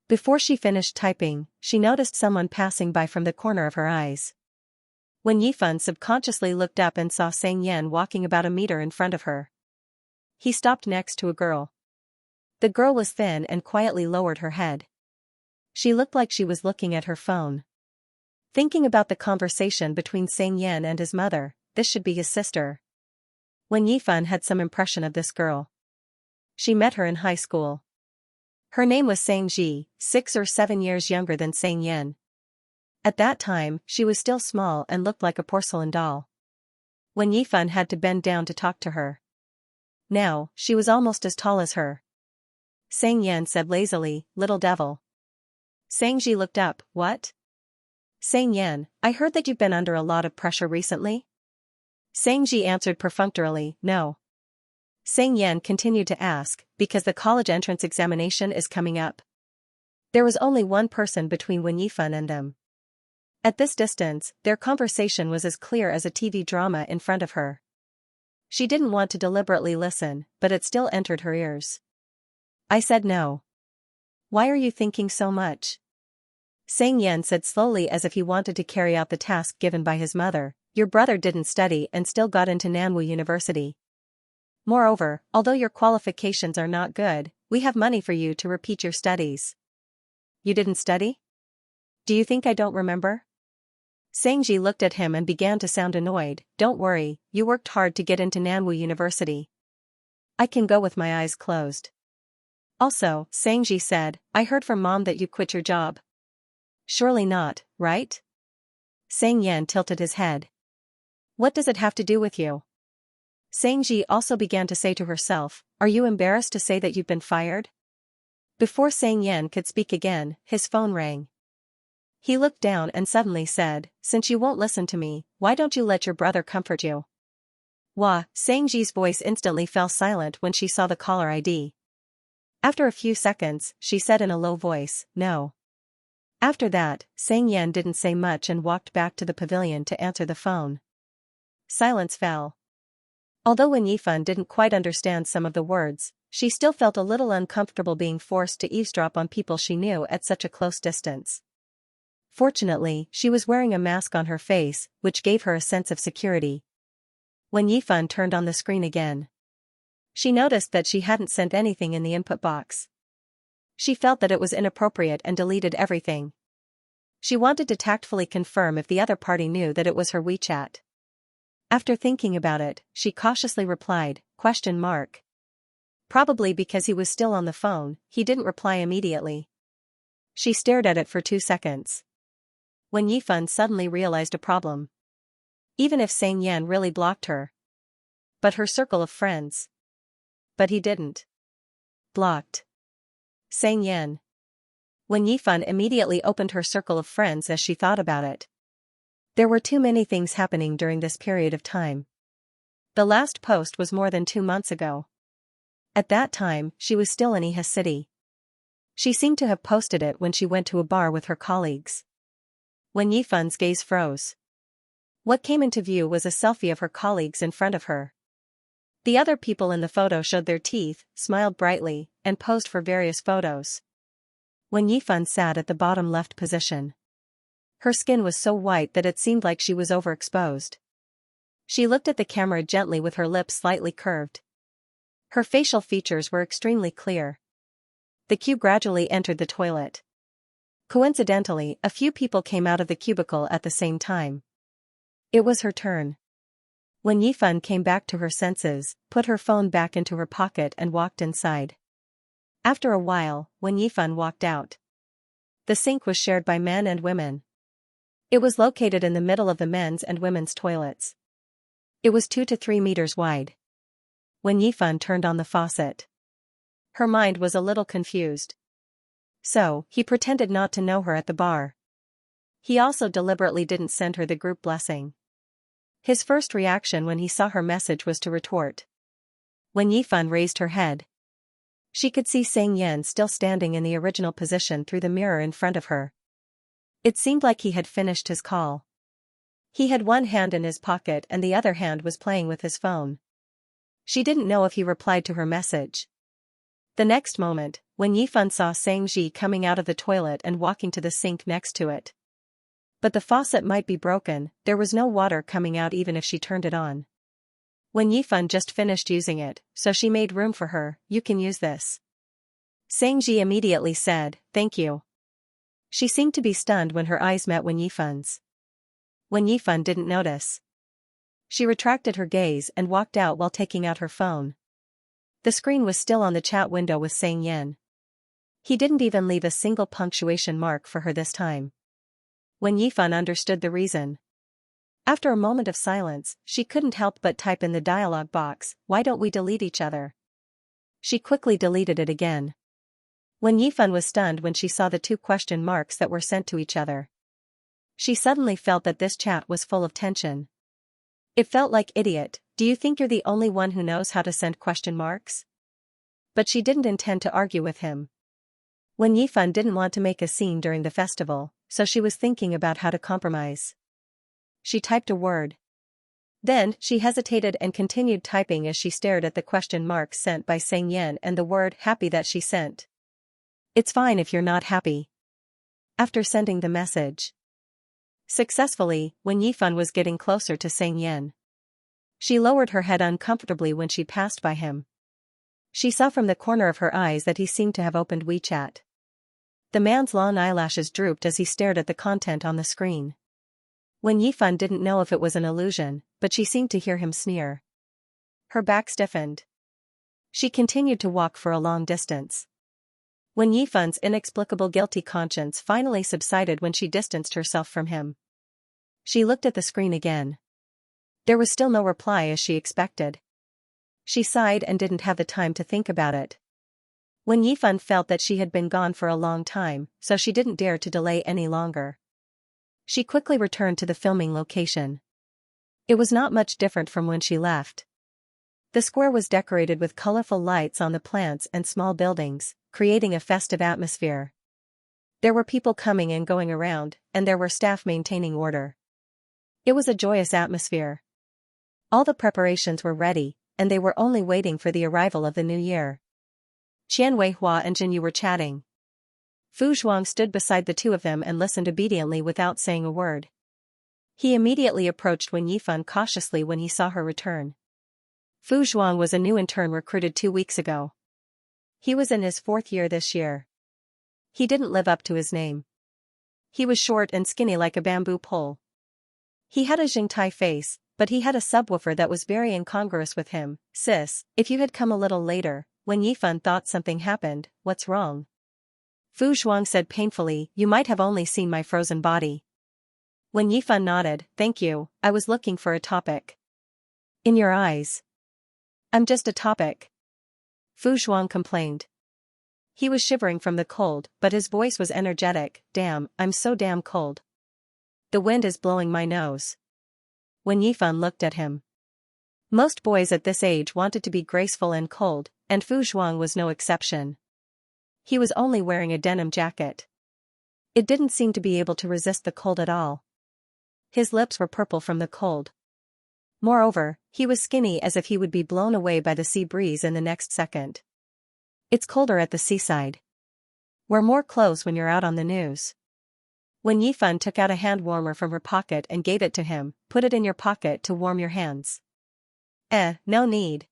Before she finished typing, she noticed someone passing by from the corner of her eyes. When Yifan subconsciously looked up and saw Xianxia walking about a meter in front of her. He stopped next to a girl. The girl was thin and quietly lowered her head. She looked like she was looking at her phone. Thinking about the conversation between Xianxia and his mother, this should be his sister. When Yifan had some impression of this girl. She met her in high school. Her name was Xianxia, 6 or 7 years younger than Xianxia. At that time, she was still small and looked like a porcelain doll. When Yifan had to bend down to talk to her. Now, she was almost as tall as her. Xianxia said lazily, little devil. Xianxia looked up, what? Xianxia, I heard that you've been under a lot of pressure recently? Xianxia answered perfunctorily, no. Xianxia continued to ask, because the college entrance examination is coming up. There was only one person between Wen Yifan and them. At this distance, their conversation was as clear as a TV drama in front of her. She didn't want to deliberately listen, but it still entered her ears. I said no. Why are you thinking so much? Xianxia said slowly as if he wanted to carry out the task given by his mother, your brother didn't study and still got into Nanwu University. Moreover, although your qualifications are not good, we have money for you to repeat your studies. You didn't study? Do you think I don't remember? Xianxia looked at him and began to sound annoyed. Don't worry, you worked hard to get into Nanwu University. I can go with my eyes closed. Also, Xianxia said, I heard from Mom that you quit your job. Surely not, right? Xianxia tilted his head. What does it have to do with you? Xianxia also began to say to herself, are you embarrassed to say that you've been fired? Before Xianxia could speak again, his phone rang. He looked down and suddenly said, "Since you won't listen to me, why don't you let your brother comfort you?" Wah, Xianxia's voice instantly fell silent when she saw the caller ID. After a few seconds, she said in a low voice, "No." After that, Xianxia didn't say much and walked back to the pavilion to answer the phone. Silence fell. Although Wen Yifan didn't quite understand some of the words, she still felt a little uncomfortable being forced to eavesdrop on people she knew at such a close distance. Fortunately, she was wearing a mask on her face, which gave her a sense of security. When Yifan turned on the screen again, she noticed that she hadn't sent anything in the input box. She felt that it was inappropriate and deleted everything. She wanted to tactfully confirm if the other party knew that it was her WeChat. After thinking about it, she cautiously replied, ? Probably because he was still on the phone, he didn't reply immediately. She stared at it for 2 seconds. When Yifan suddenly realized a problem. Even if Xianxia really blocked her. But her circle of friends. But he didn't. Blocked. Xianxia. When Yifan immediately opened her circle of friends as she thought about it. There were too many things happening during this period of time. The last post was more than 2 months ago. At that time, she was still in Iha City. She seemed to have posted it when she went to a bar with her colleagues. When Yifan's gaze froze. What came into view was a selfie of her colleagues in front of her. The other people in the photo showed their teeth, smiled brightly, and posed for various photos. When Yifan sat at the bottom left position. Her skin was so white that it seemed like she was overexposed. She looked at the camera gently with her lips slightly curved. Her facial features were extremely clear. The queue gradually entered the toilet. Coincidentally, a few people came out of the cubicle at the same time. It was her turn. When Yifan came back to her senses, put her phone back into her pocket and walked inside. After a while, when Yifan walked out. The sink was shared by men and women. It was located in the middle of the men's and women's toilets. It was 2 to 3 meters wide. When Yifan turned on the faucet. Her mind was a little confused. So, he pretended not to know her at the bar. He also deliberately didn't send her the group blessing. His first reaction when he saw her message was to retort. When Yifan raised her head. She could see Xianxia still standing in the original position through the mirror in front of her. It seemed like he had finished his call. He had one hand in his pocket and the other hand was playing with his phone. She didn't know if he replied to her message. The next moment, when Yifan saw Xianxia coming out of the toilet and walking to the sink next to it. But the faucet might be broken, there was no water coming out even if she turned it on. When Yifan just finished using it, so she made room for her. "You can use this." Xianxia immediately said, "Thank you." She seemed to be stunned when her eyes met Wen Yifan's. Wen Yifan didn't notice. She retracted her gaze and walked out while taking out her phone. The screen was still on the chat window with Xianxia. He didn't even leave a single punctuation mark for her this time. When Yifan understood the reason. After a moment of silence, she couldn't help but type in the dialog box, "Why don't we delete each other?" She quickly deleted it again. When Yifan was stunned when she saw the 2 question marks that were sent to each other. She suddenly felt that this chat was full of tension. It felt like, "Idiot, do you think you're the only one who knows how to send question marks?" But she didn't intend to argue with him. When Yifan didn't want to make a scene during the festival, so she was thinking about how to compromise. She typed a word. Then, she hesitated and continued typing as she stared at the question marks sent by Xianxia and the word "happy" that she sent. "It's fine if you're not happy." After sending the message successfully, when Yifan was getting closer to Xianxia. She lowered her head uncomfortably when she passed by him. She saw from the corner of her eyes that he seemed to have opened WeChat. The man's long eyelashes drooped as he stared at the content on the screen. When Yifan didn't know if it was an illusion, but she seemed to hear him sneer. Her back stiffened. She continued to walk for a long distance. When Yifan's inexplicable guilty conscience finally subsided when she distanced herself from him. She looked at the screen again. There was still no reply as she expected. She sighed and didn't have the time to think about it. Wen Yifan felt that she had been gone for a long time, so she didn't dare to delay any longer. She quickly returned to the filming location. It was not much different from when she left. The square was decorated with colorful lights on the plants and small buildings, creating a festive atmosphere. There were people coming and going around, and there were staff maintaining order. It was a joyous atmosphere. All the preparations were ready, and they were only waiting for the arrival of the new year. Qian Weihua and Jin Yu were chatting. Fu Zhuang stood beside the two of them and listened obediently without saying a word. He immediately approached Wen Yifan cautiously when he saw her return. Fu Zhuang was a new intern recruited 2 weeks ago. He was in his 4th year this year. He didn't live up to his name. He was short and skinny like a bamboo pole. He had a Jingtai face, but he had a subwoofer that was very incongruous with him. Sis, if you had come a little later, Wen Yifan thought something happened. What's wrong? Fu Zhuang said painfully, you might have only seen my frozen body. Wen Yifan nodded, thank you, I was looking for a topic. In your eyes. I'm just a topic. Fu Zhuang complained. He was shivering from the cold, but his voice was energetic. Damn, I'm so damn cold. The wind is blowing my nose. Wen Yifan looked at him. Most boys at this age wanted to be graceful and cold, and Fu Zhuang was no exception. He was only wearing a denim jacket. It didn't seem to be able to resist the cold at all. His lips were purple from the cold. Moreover, he was skinny as if he would be blown away by the sea breeze in the next second. It's colder at the seaside. Wear more clothes when you're out on the news. Wen Yifan took out a hand warmer from her pocket and gave it to him. Put it in your pocket to warm your hands. No need.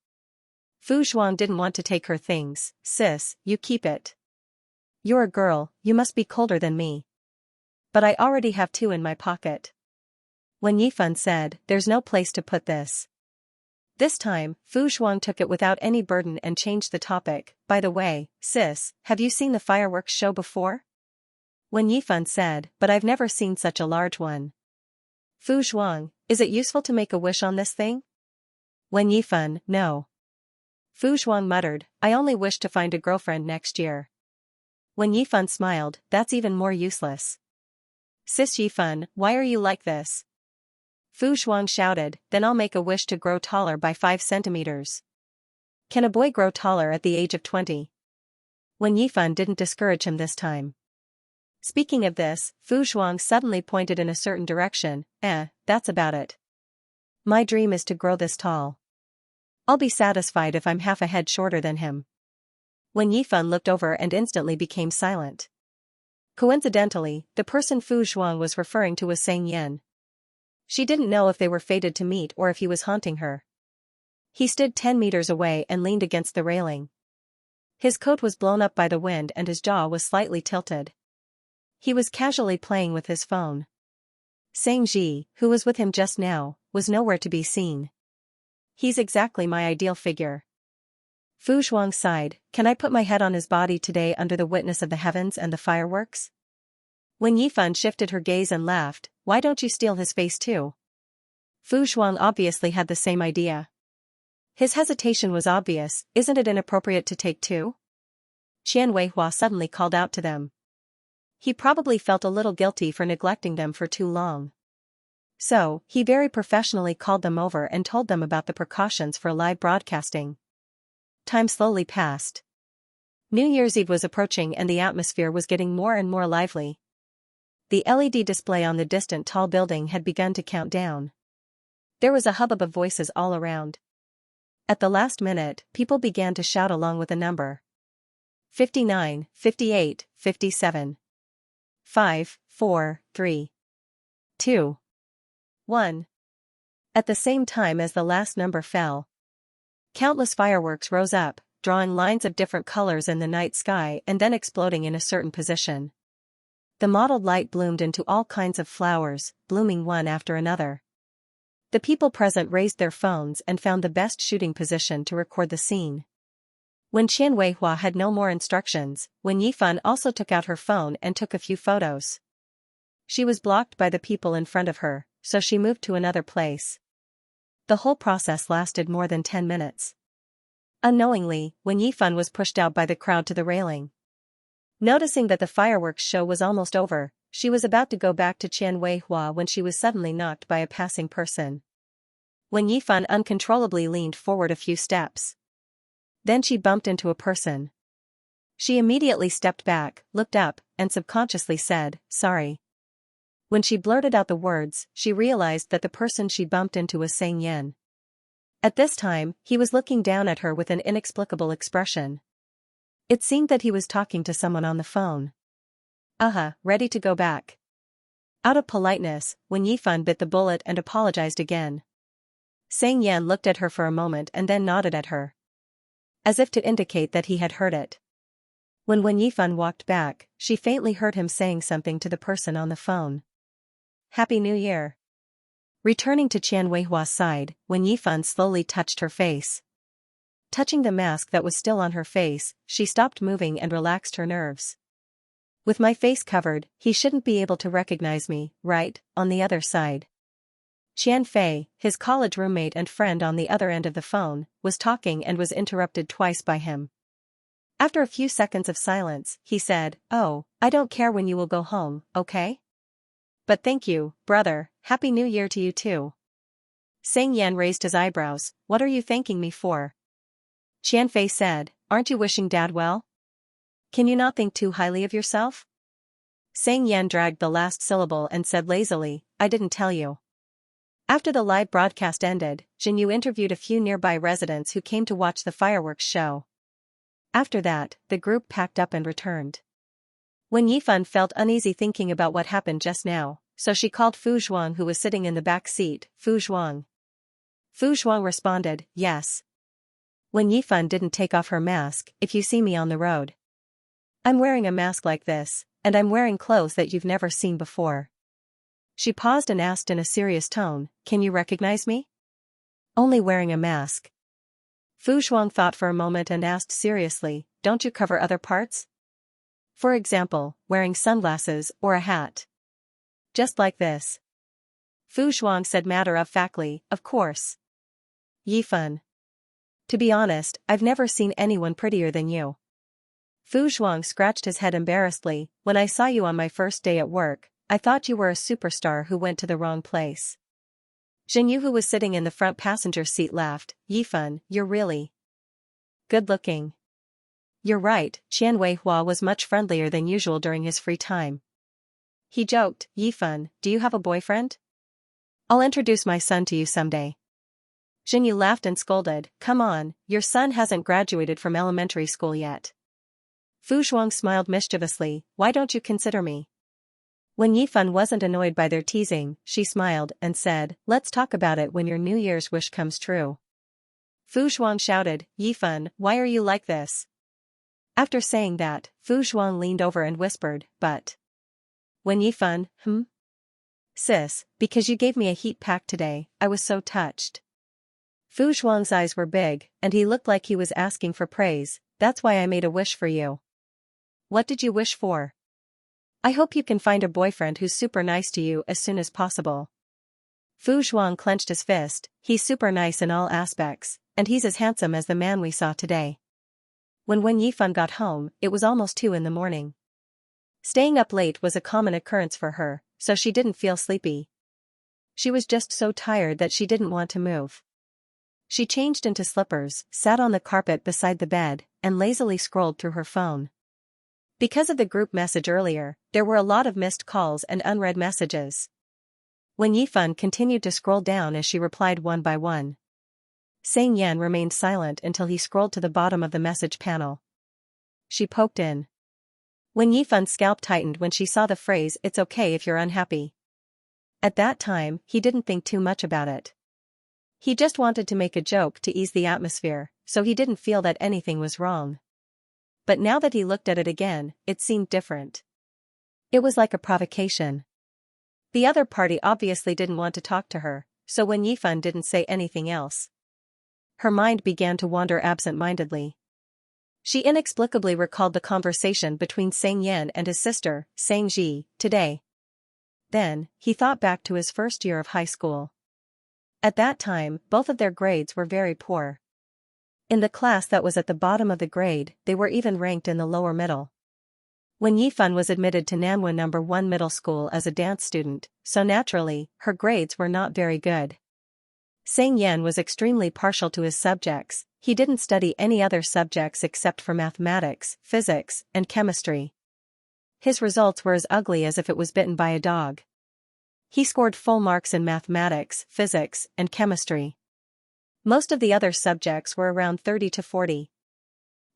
Fu Zhuang didn't want to take her things. Sis, you keep it. You're a girl, you must be colder than me. But I already have 2 in my pocket. Wen Yifan said, there's no place to put this. This time, Fu Zhuang took it without any burden and changed the topic. By the way, sis, have you seen the fireworks show before? Wen Yifan said, but I've never seen such a large one. Fu Zhuang, is it useful to make a wish on this thing? Wen Yifan, no. Fu Zhuang muttered, I only wish to find a girlfriend next year. Wen Yifan smiled, that's even more useless. Sis Yifan, why are you like this? Fu Zhuang shouted, then I'll make a wish to grow taller by 5 centimeters. Can a boy grow taller at the age of 20? Wen Yifan didn't discourage him this time. Speaking of this, Fu Zhuang suddenly pointed in a certain direction. That's about it. My dream is to grow this tall. I'll be satisfied if I'm half a head shorter than him. Wen Yifan looked over and instantly became silent. Coincidentally, the person Fu Zhuang was referring to was Sang Yen. She didn't know if they were fated to meet or if he was haunting her. He stood 10 meters away and leaned against the railing. His coat was blown up by the wind and his jaw was slightly tilted. He was casually playing with his phone. Sang Ji, who was with him just now, was nowhere to be seen. He's exactly my ideal figure. Fu Zhuang sighed, can I put my head on his body today under the witness of the heavens and the fireworks? Wen Yifan shifted her gaze and laughed, why don't you steal his face too? Fu Zhuang obviously had the same idea. His hesitation was obvious, isn't it inappropriate to take 2? Qian Weihua suddenly called out to them. He probably felt a little guilty for neglecting them for too long. So, he very professionally called them over and told them about the precautions for live broadcasting. Time slowly passed. New Year's Eve was approaching and the atmosphere was getting more and more lively. The LED display on the distant tall building had begun to count down. There was a hubbub of voices all around. At the last minute, people began to shout along with a number. 59, 58, 57. 5, 4, 3. 2. 1. At the same time as the last number fell, countless fireworks rose up, drawing lines of different colors in the night sky and then exploding in a certain position. The mottled light bloomed into all kinds of flowers, blooming one after another. The people present raised their phones and found the best shooting position to record the scene. When Qian Weihua had no more instructions, Wen Yifan also took out her phone and took a few photos. She was blocked by the people in front of her, so she moved to another place. The whole process lasted more than 10 minutes. Unknowingly, Wen Yifan was pushed out by the crowd to the railing. Noticing that the fireworks show was almost over, she was about to go back to Qian Weihua when she was suddenly knocked by a passing person. Wen Yifan uncontrollably leaned forward a few steps. Then she bumped into a person. She immediately stepped back, looked up, and subconsciously said, "Sorry." When she blurted out the words, she realized that the person she bumped into was Xianxia. At this time, he was looking down at her with an inexplicable expression. It seemed that he was talking to someone on the phone. Ready to go back. Out of politeness, Wen Yifan bit the bullet and apologized again. Xianxia looked at her for a moment and then nodded at her, as if to indicate that he had heard it. When Wen Yifan walked back, she faintly heard him saying something to the person on the phone. "Happy New Year." Returning to Qian Weihua's side, Wen Yifan slowly touched her face. Touching the mask that was still on her face, she stopped moving and relaxed her nerves. "With my face covered, he shouldn't be able to recognize me, right?" On the other side, Qian Fei, his college roommate and friend on the other end of the phone, was talking and was interrupted twice by him. After a few seconds of silence, he said, "Oh, I don't care when you will go home, okay? But thank you, brother, Happy New Year to you too." Xianxia raised his eyebrows. "What are you thanking me for?" Qian Fei said, "Aren't you wishing Dad well? Can you not think too highly of yourself?" Xianxia dragged the last syllable and said lazily, "I didn't tell you." After the live broadcast ended, Jinyu interviewed a few nearby residents who came to watch the fireworks show. After that, the group packed up and returned. Wen Yifan felt uneasy thinking about what happened just now, so she called Fu Zhuang who was sitting in the back seat. "Fu Zhuang." Fu Zhuang responded, "Yes." Wen Yifan didn't take off her mask. "If you see me on the road, I'm wearing a mask like this, and I'm wearing clothes that you've never seen before." She paused and asked in a serious tone, "Can you recognize me?" "Only wearing a mask." Fu Zhuang thought for a moment and asked seriously, "Don't you cover other parts? For example, wearing sunglasses or a hat?" "Just like this." Fu Zhuang said matter-of-factly, "Of course." "Yifan. To be honest, I've never seen anyone prettier than you." Fu Zhuang scratched his head embarrassedly. "When I saw you on my first day at work, I thought you were a superstar who went to the wrong place." Jinyu, who was sitting in the front passenger seat, laughed. "Yifan, you're really good-looking." "You're right." Qian Weihua was much friendlier than usual during his free time. He joked, "Yifan, do you have a boyfriend? I'll introduce my son to you someday." Jinyu laughed and scolded, "Come on, your son hasn't graduated from elementary school yet." Fu Zhuang smiled mischievously, "Why don't you consider me?" When Yifan wasn't annoyed by their teasing, she smiled and said, "Let's talk about it when your New Year's wish comes true." Fu Zhuang shouted, "Yifan, why are you like this?" After saying that, Fu Zhuang leaned over and whispered, "But when Yifan, sis, because you gave me a heat pack today, I was so touched." Fu Zhuang's eyes were big, and he looked like he was asking for praise. "That's why I made a wish for you." "What did you wish for?" "I hope you can find a boyfriend who's super nice to you as soon as possible." Fu Zhuang clenched his fist. "He's super nice in all aspects, and he's as handsome as the man we saw today." When Wen Yifan got home, it was almost 2 in the morning. Staying up late was a common occurrence for her, so she didn't feel sleepy. She was just so tired that she didn't want to move. She changed into slippers, sat on the carpet beside the bed, and lazily scrolled through her phone. Because of the group message earlier, there were a lot of missed calls and unread messages. Wen Yifan continued to scroll down as she replied one by one. Xianxia remained silent until he scrolled to the bottom of the message panel. She poked in. Wen Yifan's scalp tightened when she saw the phrase, "It's okay if you're unhappy." At that time, he didn't think too much about it. He just wanted to make a joke to ease the atmosphere, so he didn't feel that anything was wrong. But now that he looked at it again, it seemed different. It was like a provocation. The other party obviously didn't want to talk to her, so Wen Yifan didn't say anything else. Her mind began to wander absent-mindedly. She inexplicably recalled the conversation between Xianxia and his sister, Xiangji, today. Then, he thought back to his first year of high school. At that time, both of their grades were very poor. In the class that was at the bottom of the grade, they were even ranked in the lower middle. When Yifan was admitted to Nanhua No. 1 middle school as a dance student, so naturally, her grades were not very good. Xianxia was extremely partial to his subjects. He didn't study any other subjects except for mathematics, physics, and chemistry. His results were as ugly as if it was bitten by a dog. He scored full marks in mathematics, physics, and chemistry. Most of the other subjects were around 30 to 40.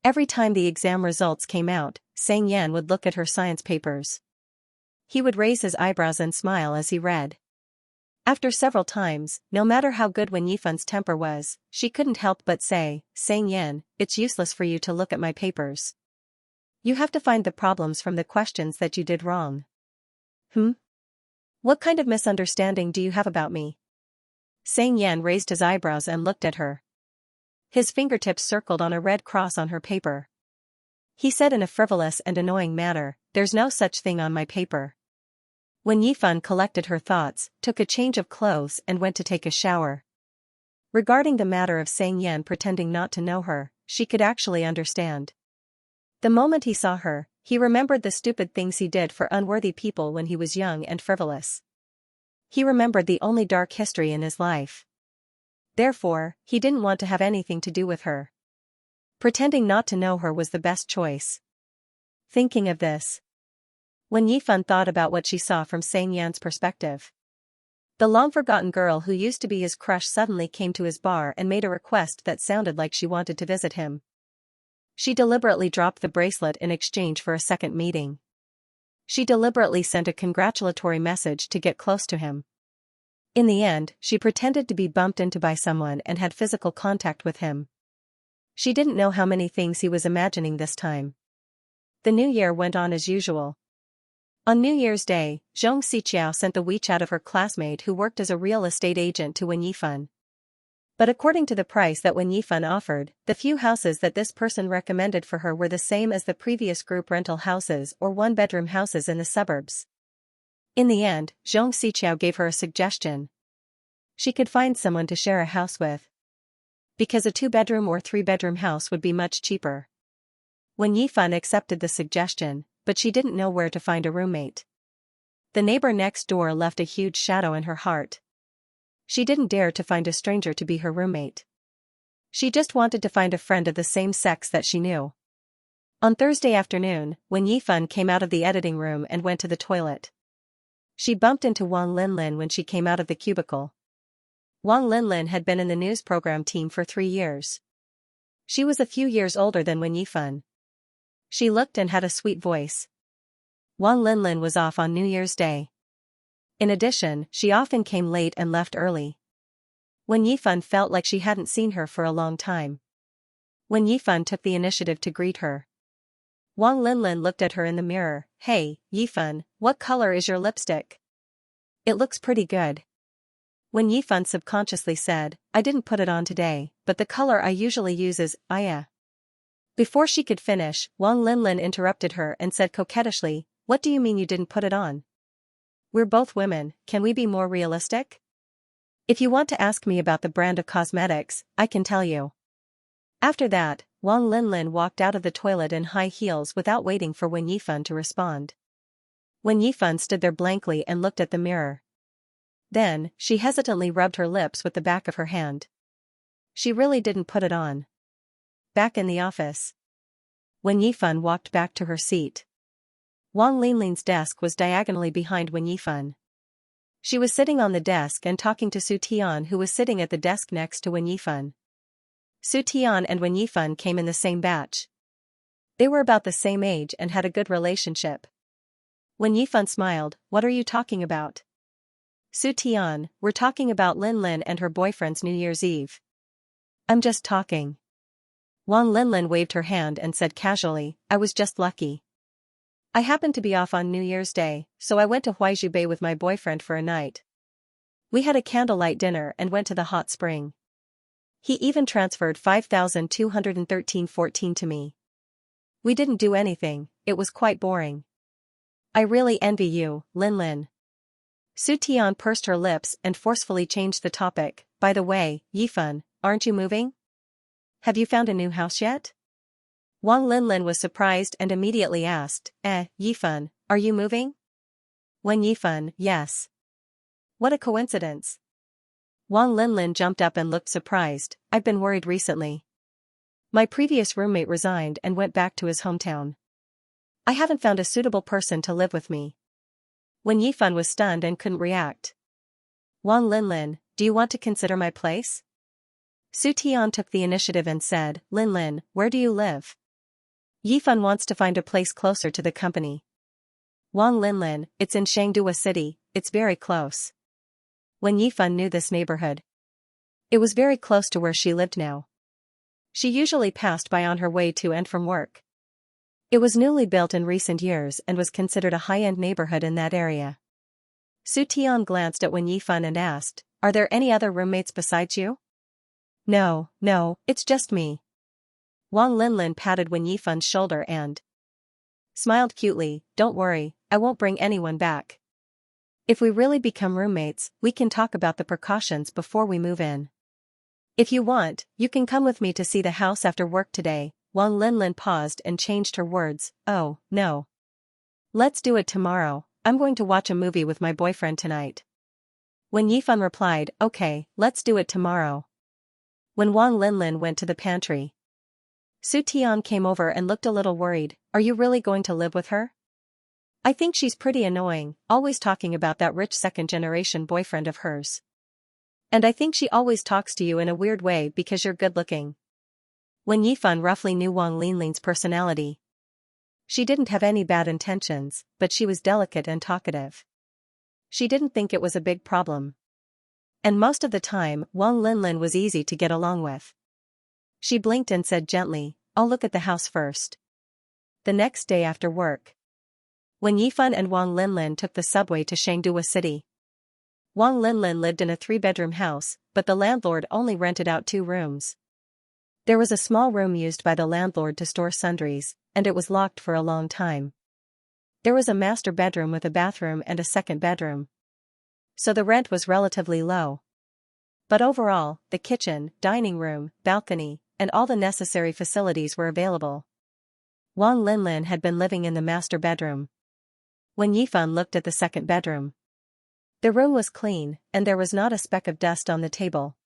Every time the exam results came out, Xianxia would look at her science papers. He would raise his eyebrows and smile as he read. After several times, no matter how good Wen Yifan's temper was, she couldn't help but say, "Xianxia, it's useless for you to look at my papers. You have to find the problems from the questions that you did wrong." What kind of misunderstanding do you have about me? Xianxia raised his eyebrows and looked at her. His fingertips circled on a red cross on her paper. He said in a frivolous and annoying manner, "There's no such thing on my paper." When Yifan collected her thoughts, took a change of clothes and went to take a shower. Regarding the matter of Xianxia pretending not to know her, she could actually understand. The moment he saw her, he remembered the stupid things he did for unworthy people when he was young and frivolous. He remembered the only dark history in his life. Therefore, he didn't want to have anything to do with her. Pretending not to know her was the best choice. Thinking of this, when Yifan thought about what she saw from Xianxia's perspective. The long-forgotten girl who used to be his crush suddenly came to his bar and made a request that sounded like she wanted to visit him. She deliberately dropped the bracelet in exchange for a second meeting. She deliberately sent a congratulatory message to get close to him. In the end, she pretended to be bumped into by someone and had physical contact with him. She didn't know how many things he was imagining this time. The new year went on as usual. On New Year's Day, Xianxia sent the WeChat of her classmate who worked as a real estate agent to Wen Yifan. But according to the price that Wen Yifan offered, the few houses that this person recommended for her were the same as the previous group rental houses or one-bedroom houses in the suburbs. In the end, Xianxia gave her a suggestion. She could find someone to share a house with, because a 2-bedroom or 3-bedroom house would be much cheaper. Wen Yifan accepted the suggestion, but she didn't know where to find a roommate. The neighbor next door left a huge shadow in her heart. She didn't dare to find a stranger to be her roommate. She just wanted to find a friend of the same sex that she knew. On Thursday afternoon, when Yifan came out of the editing room and went to the toilet, she bumped into Wang Linlin when she came out of the cubicle. Wang Linlin had been in the news program team for 3 years. She was a few years older than Wen Yifan. She looked and had a sweet voice. Wang Linlin was off on New Year's Day. In addition, she often came late and left early. Wen Yifan felt like she hadn't seen her for a long time. Wen Yifan took the initiative to greet her. Wang Linlin looked at her in the mirror. "Hey, Yifan, what color is your lipstick? It looks pretty good." Wen Yifan subconsciously said, "I didn't put it on today, but the color I usually use is Aya." Before she could finish, Wang Linlin interrupted her and said coquettishly, "What do you mean you didn't put it on? We're both women, can we be more realistic? If you want to ask me about the brand of cosmetics, I can tell you." After that, Wang Linlin walked out of the toilet in high heels without waiting for Wen Yifan to respond. Wen Yifan stood there blankly and looked at the mirror. Then, she hesitantly rubbed her lips with the back of her hand. She really didn't put it on. Back in the office, Wen Yifan walked back to her seat. Wang Linlin's desk was diagonally behind Wen Yifan. She was sitting on the desk and talking to Su Tian, who was sitting at the desk next to Wen Yifan. Su Tian and Wen Yifan came in the same batch. They were about the same age and had a good relationship. Wen Yifan smiled. "What are you talking about?" "Su Tian, we're talking about Linlin and her boyfriend's New Year's Eve." "I'm just talking." Wang Linlin waved her hand and said casually, "I was just lucky. I happened to be off on New Year's Day, so I went to Huizhu Bay with my boyfriend for a night. We had a candlelight dinner and went to the hot spring. He even transferred 5,213.14 to me. We didn't do anything, it was quite boring. I really envy you, Linlin." Su Tian pursed her lips and forcefully changed the topic. "By the way, Yifan, aren't you moving? Have you found a new house yet? Wang Linlin was surprised and immediately asked, Yifan, are you moving? Wen Yifan, yes. What a coincidence. Wang Linlin jumped up and looked surprised. I've been worried recently. My previous roommate resigned and went back to his hometown. I haven't found a suitable person to live with me. Wen Yifan was stunned and couldn't react. Wang Linlin, do you want to consider my place? Su Tian took the initiative and said, Linlin, where do you live? Yifan wants to find a place closer to the company. Wang Linlin, it's in Xianxia City, it's very close. Wen Yifan knew this neighborhood. It was very close to where she lived now. She usually passed by on her way to and from work. It was newly built in recent years and was considered a high-end neighborhood in that area. Su Tian glanced at Wen Yifan and asked, are there any other roommates besides you? No, it's just me. Wang Linlin patted Wen Yifan's shoulder and smiled cutely, don't worry, I won't bring anyone back. If we really become roommates, we can talk about the precautions before we move in. If you want, you can come with me to see the house after work today. Wang Linlin paused and changed her words, oh, no. Let's do it tomorrow, I'm going to watch a movie with my boyfriend tonight. Wen Yifan replied, okay, let's do it tomorrow. When Wang Linlin went to the pantry, Su Tian came over and looked a little worried, are you really going to live with her? I think she's pretty annoying, always talking about that rich second-generation boyfriend of hers. And I think she always talks to you in a weird way because you're good-looking. Wen Yifan roughly knew Wang Linlin's personality. She didn't have any bad intentions, but she was delicate and talkative. She didn't think it was a big problem. And most of the time, Wang Linlin was easy to get along with. She blinked and said gently, I'll look at the house first. The next day after work, Wen Yifan and Wang Linlin took the subway to Xianxia City. Wang Linlin lived in a 3-bedroom house, but the landlord only rented out 2 rooms. There was a small room used by the landlord to store sundries, and it was locked for a long time. There was a master bedroom with a bathroom and a second bedroom. So the rent was relatively low. But overall, the kitchen, dining room, balcony, and all the necessary facilities were available. Wang Linlin had been living in the master bedroom. Wen Yifan looked at the second bedroom. The room was clean, and there was not a speck of dust on the table.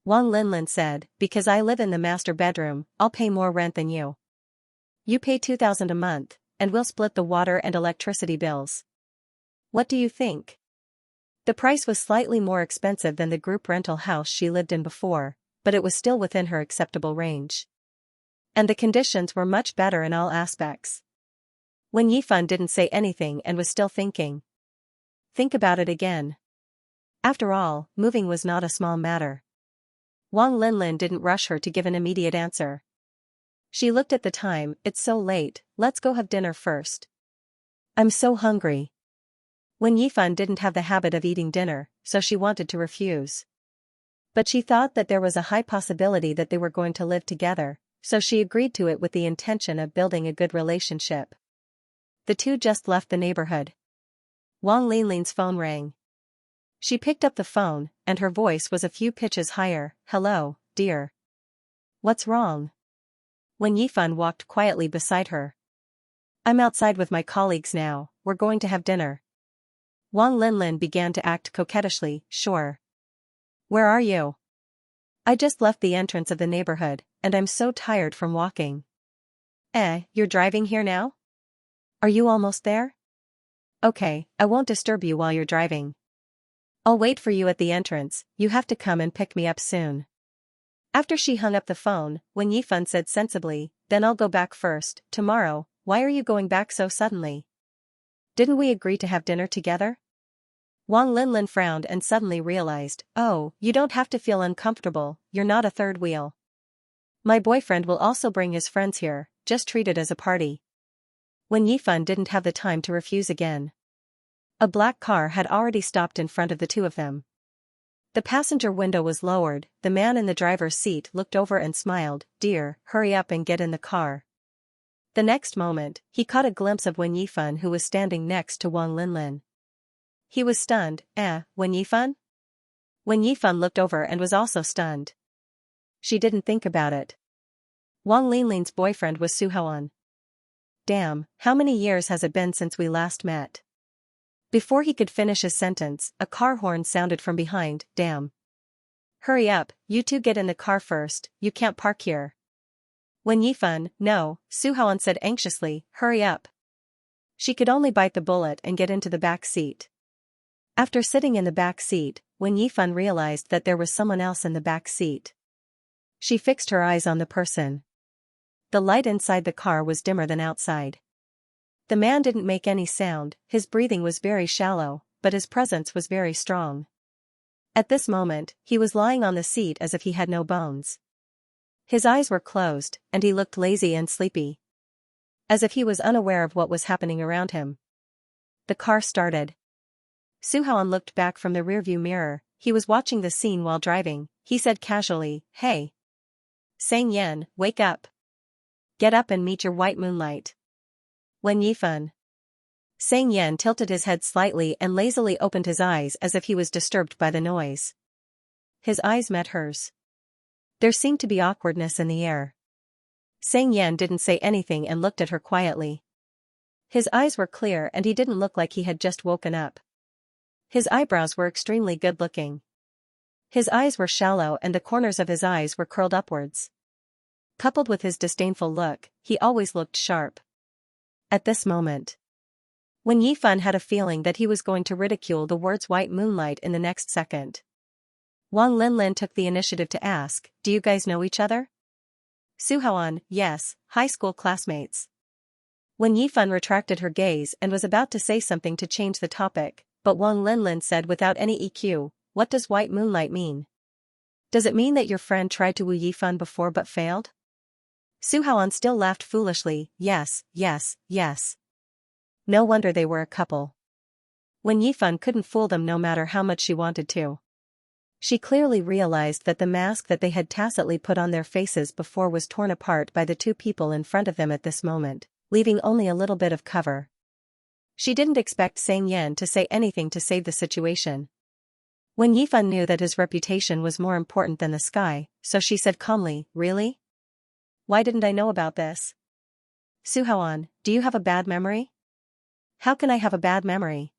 Wang Linlin said, because I live in the master bedroom, I'll pay more rent than you. You pay 2,000 a month, and we'll split the water and electricity bills. What do you think? The price was slightly more expensive than the group rental house she lived in before, but it was still within her acceptable range. And the conditions were much better in all aspects. Wen Yifan didn't say anything and was still thinking. Think about it again. After all, moving was not a small matter. Wang Linlin didn't rush her to give an immediate answer. She looked at the time, it's so late, let's go have dinner first. I'm so hungry. Wen Yifan didn't have the habit of eating dinner, so she wanted to refuse. But she thought that there was a high possibility that they were going to live together, so she agreed to it with the intention of building a good relationship. The two just left the neighborhood. Wang Linlin's phone rang. She picked up the phone, and her voice was a few pitches higher. Hello, dear. What's wrong? Wen Yifan walked quietly beside her. I'm outside with my colleagues now, we're going to have dinner. Wang Linlin began to act coquettishly, sure. Where are you? I just left the entrance of the neighborhood, and I'm so tired from walking. You're driving here now? Are you almost there? Okay, I won't disturb you while you're driving. I'll wait for you at the entrance, you have to come and pick me up soon. After she hung up the phone, Wen Yifan said sensibly, then I'll go back first, tomorrow. Why are you going back so suddenly? Didn't we agree to have dinner together? Wang Linlin frowned and suddenly realized, oh, you don't have to feel uncomfortable, you're not a third wheel. My boyfriend will also bring his friends here, just treat it as a party. Wen Yifan didn't have the time to refuse again. A black car had already stopped in front of the two of them. The passenger window was lowered, the man in the driver's seat looked over and smiled, dear, hurry up and get in the car. The next moment, he caught a glimpse of Wen Yifan who was standing next to Wang Linlin. He was stunned. Wen Yifan? Wen Yifan looked over and was also stunned. She didn't think about it. Wang Linlin's boyfriend was Su Haoan. Damn, how many years has it been since we last met? Before he could finish his sentence, a car horn sounded from behind. Damn. Hurry up, you two get in the car first, you can't park here. Wen Yifan, no, Su Haoan said anxiously, hurry up. She could only bite the bullet and get into the back seat. After sitting in the back seat, Wen Yifan realized that there was someone else in the back seat. She fixed her eyes on the person. The light inside the car was dimmer than outside. The man didn't make any sound, his breathing was very shallow, but his presence was very strong. At this moment, he was lying on the seat as if he had no bones. His eyes were closed, and he looked lazy and sleepy. As if he was unaware of what was happening around him. The car started. Su Haoan looked back from the rearview mirror, he was watching the scene while driving. He said casually, hey. Sang Yen, wake up. Get up and meet your white moonlight. Wen Yifan. Sang Yen tilted his head slightly and lazily opened his eyes as if he was disturbed by the noise. His eyes met hers. There seemed to be awkwardness in the air. Sang Yen didn't say anything and looked at her quietly. His eyes were clear and he didn't look like he had just woken up. His eyebrows were extremely good-looking. His eyes were shallow and the corners of his eyes were curled upwards. Coupled with his disdainful look, he always looked sharp. At this moment, Wen Yifan had a feeling that he was going to ridicule the words white moonlight in the next second. Wang Linlin took the initiative to ask, do you guys know each other? Su Haoan, yes, high school classmates. Wen Yifan retracted her gaze and was about to say something to change the topic, but Wang Linlin said without any EQ, what does white moonlight mean? Does it mean that your friend tried to woo Yifan before but failed? Su Haoan still laughed foolishly, yes, yes, yes. No wonder they were a couple. Wen Yifan couldn't fool them no matter how much she wanted to. She clearly realized that the mask that they had tacitly put on their faces before was torn apart by the two people in front of them at this moment, leaving only a little bit of cover. She didn't expect Sang Yen to say anything to save the situation. Wen Yifan knew that his reputation was more important than the sky, so she said calmly, really? Why didn't I know about this? Su Haoan, do you have a bad memory? How can I have a bad memory?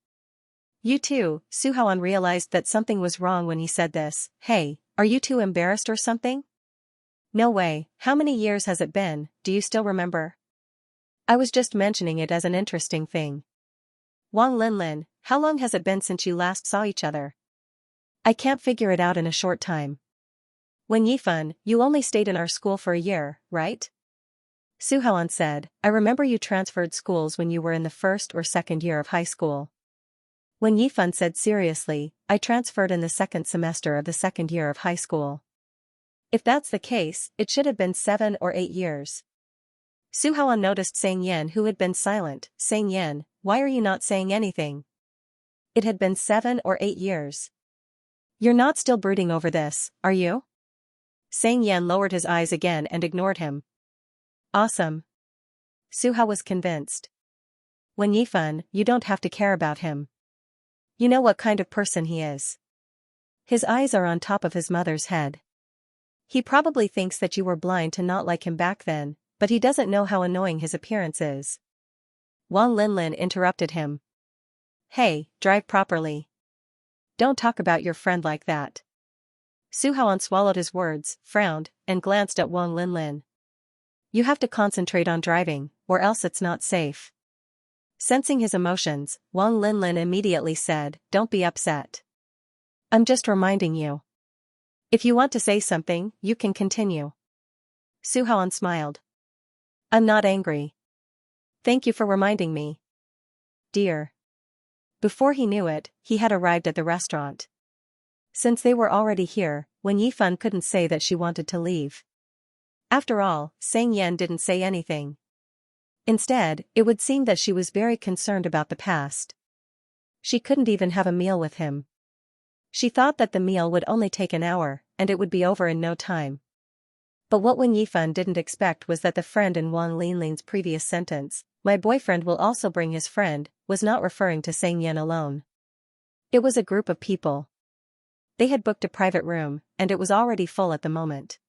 You too, Su Haoan realized that something was wrong when he said this. Hey, are you too embarrassed or something? No way, how many years has it been, do you still remember? I was just mentioning it as an interesting thing. Wang Linlin, how long has it been since you last saw each other? I can't figure it out in a short time. Wen Yifan, you only stayed in our school for a year, right? Su Haoan said, I remember you transferred schools when you were in the first or second year of high school. Wen Yifan said seriously, I transferred in the second semester of the second year of high school. If that's the case, it should have been 7 or 8 years. Su Haoan noticed Sang Yen who had been silent. Sang Yen, why are you not saying anything? It had been 7 or 8 years. You're not still brooding over this, are you? Sang Yen lowered his eyes again and ignored him. Awesome. Su Hao was convinced. Wen Yifan, you don't have to care about him. You know what kind of person he is. His eyes are on top of his mother's head. He probably thinks that you were blind to not like him back then, but he doesn't know how annoying his appearance is. Wang Linlin interrupted him. Hey, drive properly. Don't talk about your friend like that. Su Haoan swallowed his words, frowned, and glanced at Wang Linlin. You have to concentrate on driving, or else it's not safe. Sensing his emotions, Wang Linlin immediately said, don't be upset. I'm just reminding you. If you want to say something, you can continue. Su Haoan smiled. I'm not angry. Thank you for reminding me. Dear. Before he knew it, he had arrived at the restaurant. Since they were already here, Wen Yifan couldn't say that she wanted to leave. After all, Sang Yen didn't say anything. Instead, it would seem that she was very concerned about the past. She couldn't even have a meal with him. She thought that the meal would only take an hour, and it would be over in no time. But what Wen Yifan didn't expect was that the friend in Wang Linlin's previous sentence, my boyfriend will also bring his friend, was not referring to Sang Yen alone. It was a group of people. They had booked a private room, and it was already full at the moment.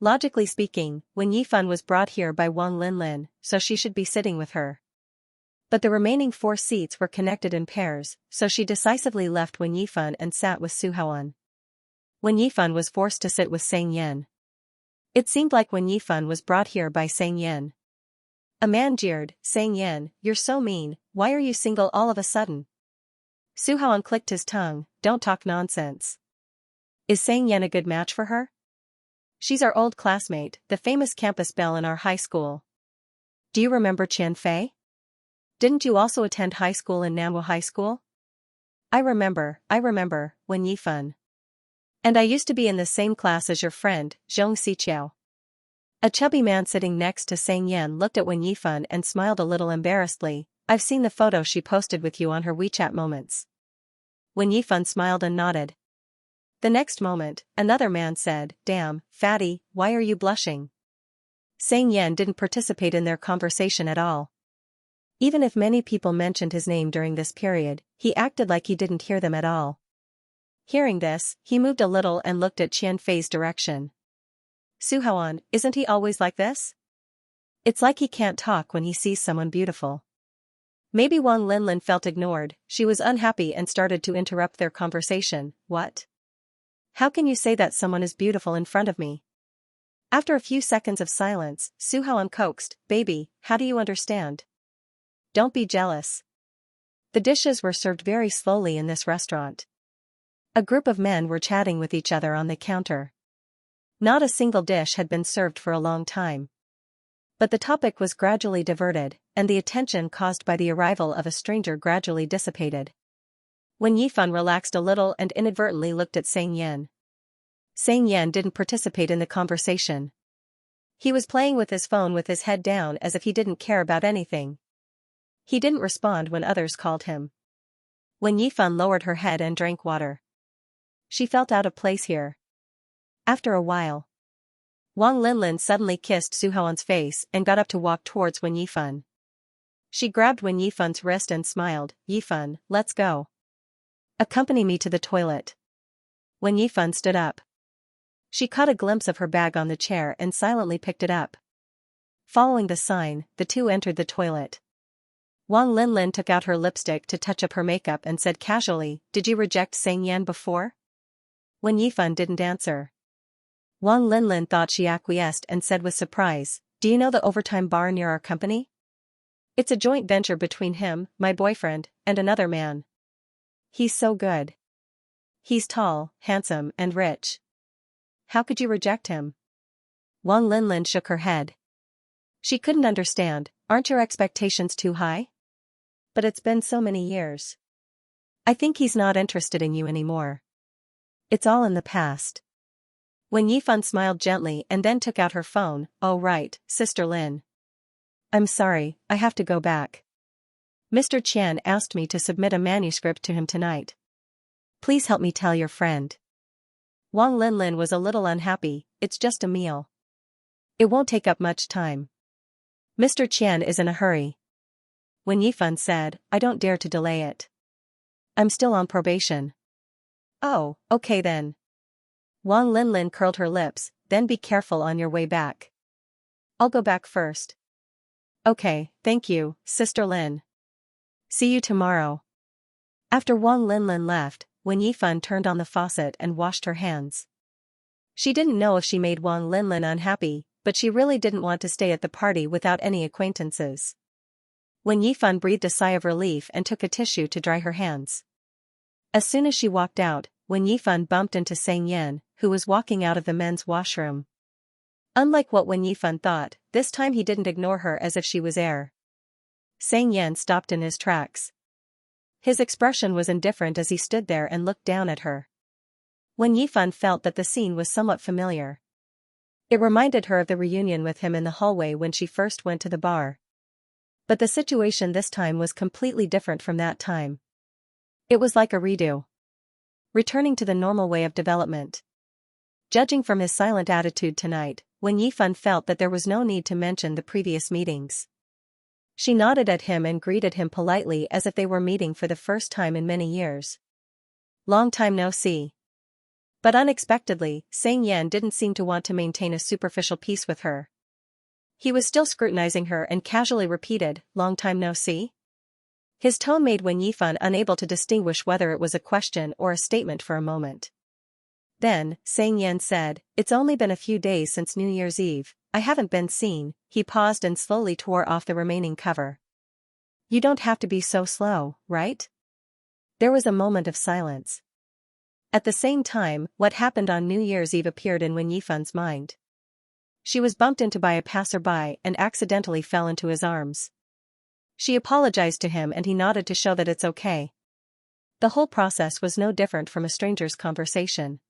Logically speaking, Wen Yifan was brought here by Wang Linlin, so she should be sitting with her. But the remaining 4 seats were connected in pairs, so she decisively left Wen Yifan and sat with Su Haoan. Wen Yifan was forced to sit with Sang Yen. It seemed like Wen Yifan was brought here by Sang Yen. A man jeered, "Sang Yen, you're so mean, why are you single all of a sudden?" Su Haoan clicked his tongue, "Don't talk nonsense. Is Sang Yen a good match for her? She's our old classmate, the famous campus belle in our high school. Do you remember Qian Fei? Didn't you also attend high school in Nanwu High School?" I remember, Wen Yifan. And I used to be in the same class as your friend, Xianxia." A chubby man sitting next to Sang Yen looked at Wen Yifan and smiled a little embarrassedly. "I've seen the photo she posted with you on her WeChat moments." Wen Yifan smiled and nodded. The next moment, another man said, "Damn, fatty, why are you blushing?" Sang Yen didn't participate in their conversation at all. Even if many people mentioned his name during this period, he acted like he didn't hear them at all. Hearing this, he moved a little and looked at Qian Fei's direction. "Su Haoan, isn't he always like this? It's like he can't talk when he sees someone beautiful." Maybe Wang Linlin felt ignored. She was unhappy and started to interrupt their conversation. "What? How can you say that someone is beautiful in front of me?" After a few seconds of silence, Su Haoan coaxed, "Baby, how do you understand? Don't be jealous." The dishes were served very slowly in this restaurant. A group of men were chatting with each other on the counter. Not a single dish had been served for a long time. But the topic was gradually diverted, and the attention caused by the arrival of a stranger gradually dissipated. Wen Yifan relaxed a little and inadvertently looked at Sang Yen. Sang Yen didn't participate in the conversation. He was playing with his phone with his head down as if he didn't care about anything. He didn't respond when others called him. Wen Yifan lowered her head and drank water. She felt out of place here. After a while, Wang Linlin suddenly kissed Su Haoan's face and got up to walk towards Wen Yifan. She grabbed Wen Yifan's wrist and smiled, "Yifan, let's go. Accompany me to the toilet." Wen Yifan stood up. She caught a glimpse of her bag on the chair and silently picked it up. Following the sign, the two entered the toilet. Wang Linlin took out her lipstick to touch up her makeup and said casually, "Did you reject Sang Yen before?" Wen Yifan didn't answer. Wang Linlin thought she acquiesced and said with surprise, "Do you know the overtime bar near our company? It's a joint venture between him, my boyfriend, and another man. He's so good. He's tall, handsome, and rich. How could you reject him?" Wang Linlin shook her head. She couldn't understand. "Aren't your expectations too high? But it's been so many years. I think he's not interested in you anymore. It's all in the past." Wen Yifan smiled gently and then took out her phone. "Oh right, Sister Lin. I'm sorry, I have to go back. Mr. Qian asked me to submit a manuscript to him tonight. Please help me tell your friend." Wang Linlin was a little unhappy. "It's just a meal. It won't take up much time. Mr. Qian is in a hurry." Wen Yifan said, "I don't dare to delay it. I'm still on probation." "Oh, okay then." Wang Linlin curled her lips, "Then be careful on your way back." "I'll go back first." "Okay, thank you, Sister Lin. See you tomorrow." After Wang Linlin left, Wen Yifan turned on the faucet and washed her hands. She didn't know if she made Wang Linlin unhappy, but she really didn't want to stay at the party without any acquaintances. Wen Yifan breathed a sigh of relief and took a tissue to dry her hands. As soon as she walked out, Wen Yifan bumped into Sang Yen, who was walking out of the men's washroom. Unlike what Wen Yifan thought, this time he didn't ignore her as if she was air. Sang Yen stopped in his tracks. His expression was indifferent as he stood there and looked down at her. Wen Yifan felt that the scene was somewhat familiar. It reminded her of the reunion with him in the hallway when she first went to the bar. But the situation this time was completely different from that time. It was like a redo. Returning to the normal way of development. Judging from his silent attitude tonight, Wen Yifan felt that there was no need to mention the previous meetings. She nodded at him and greeted him politely as if they were meeting for the first time in many years. "Long time no see. But unexpectedly, Xianxia didn't seem to want to maintain a superficial peace with her. He was still scrutinizing her and casually repeated, "Long time no see?" His tone made Wen Yifan unable to distinguish whether it was a question or a statement for a moment. Then, Xianxia said, "It's only been a few days since New Year's Eve, I haven't been seen." He paused and slowly tore off the remaining cover. "You don't have to be so slow, right?" There was a moment of silence. At the same time, what happened on New Year's Eve appeared in Wen Yifan's mind. She was bumped into by a passerby and accidentally fell into his arms. She apologized to him and he nodded to show that it's okay. The whole process was no different from a stranger's conversation.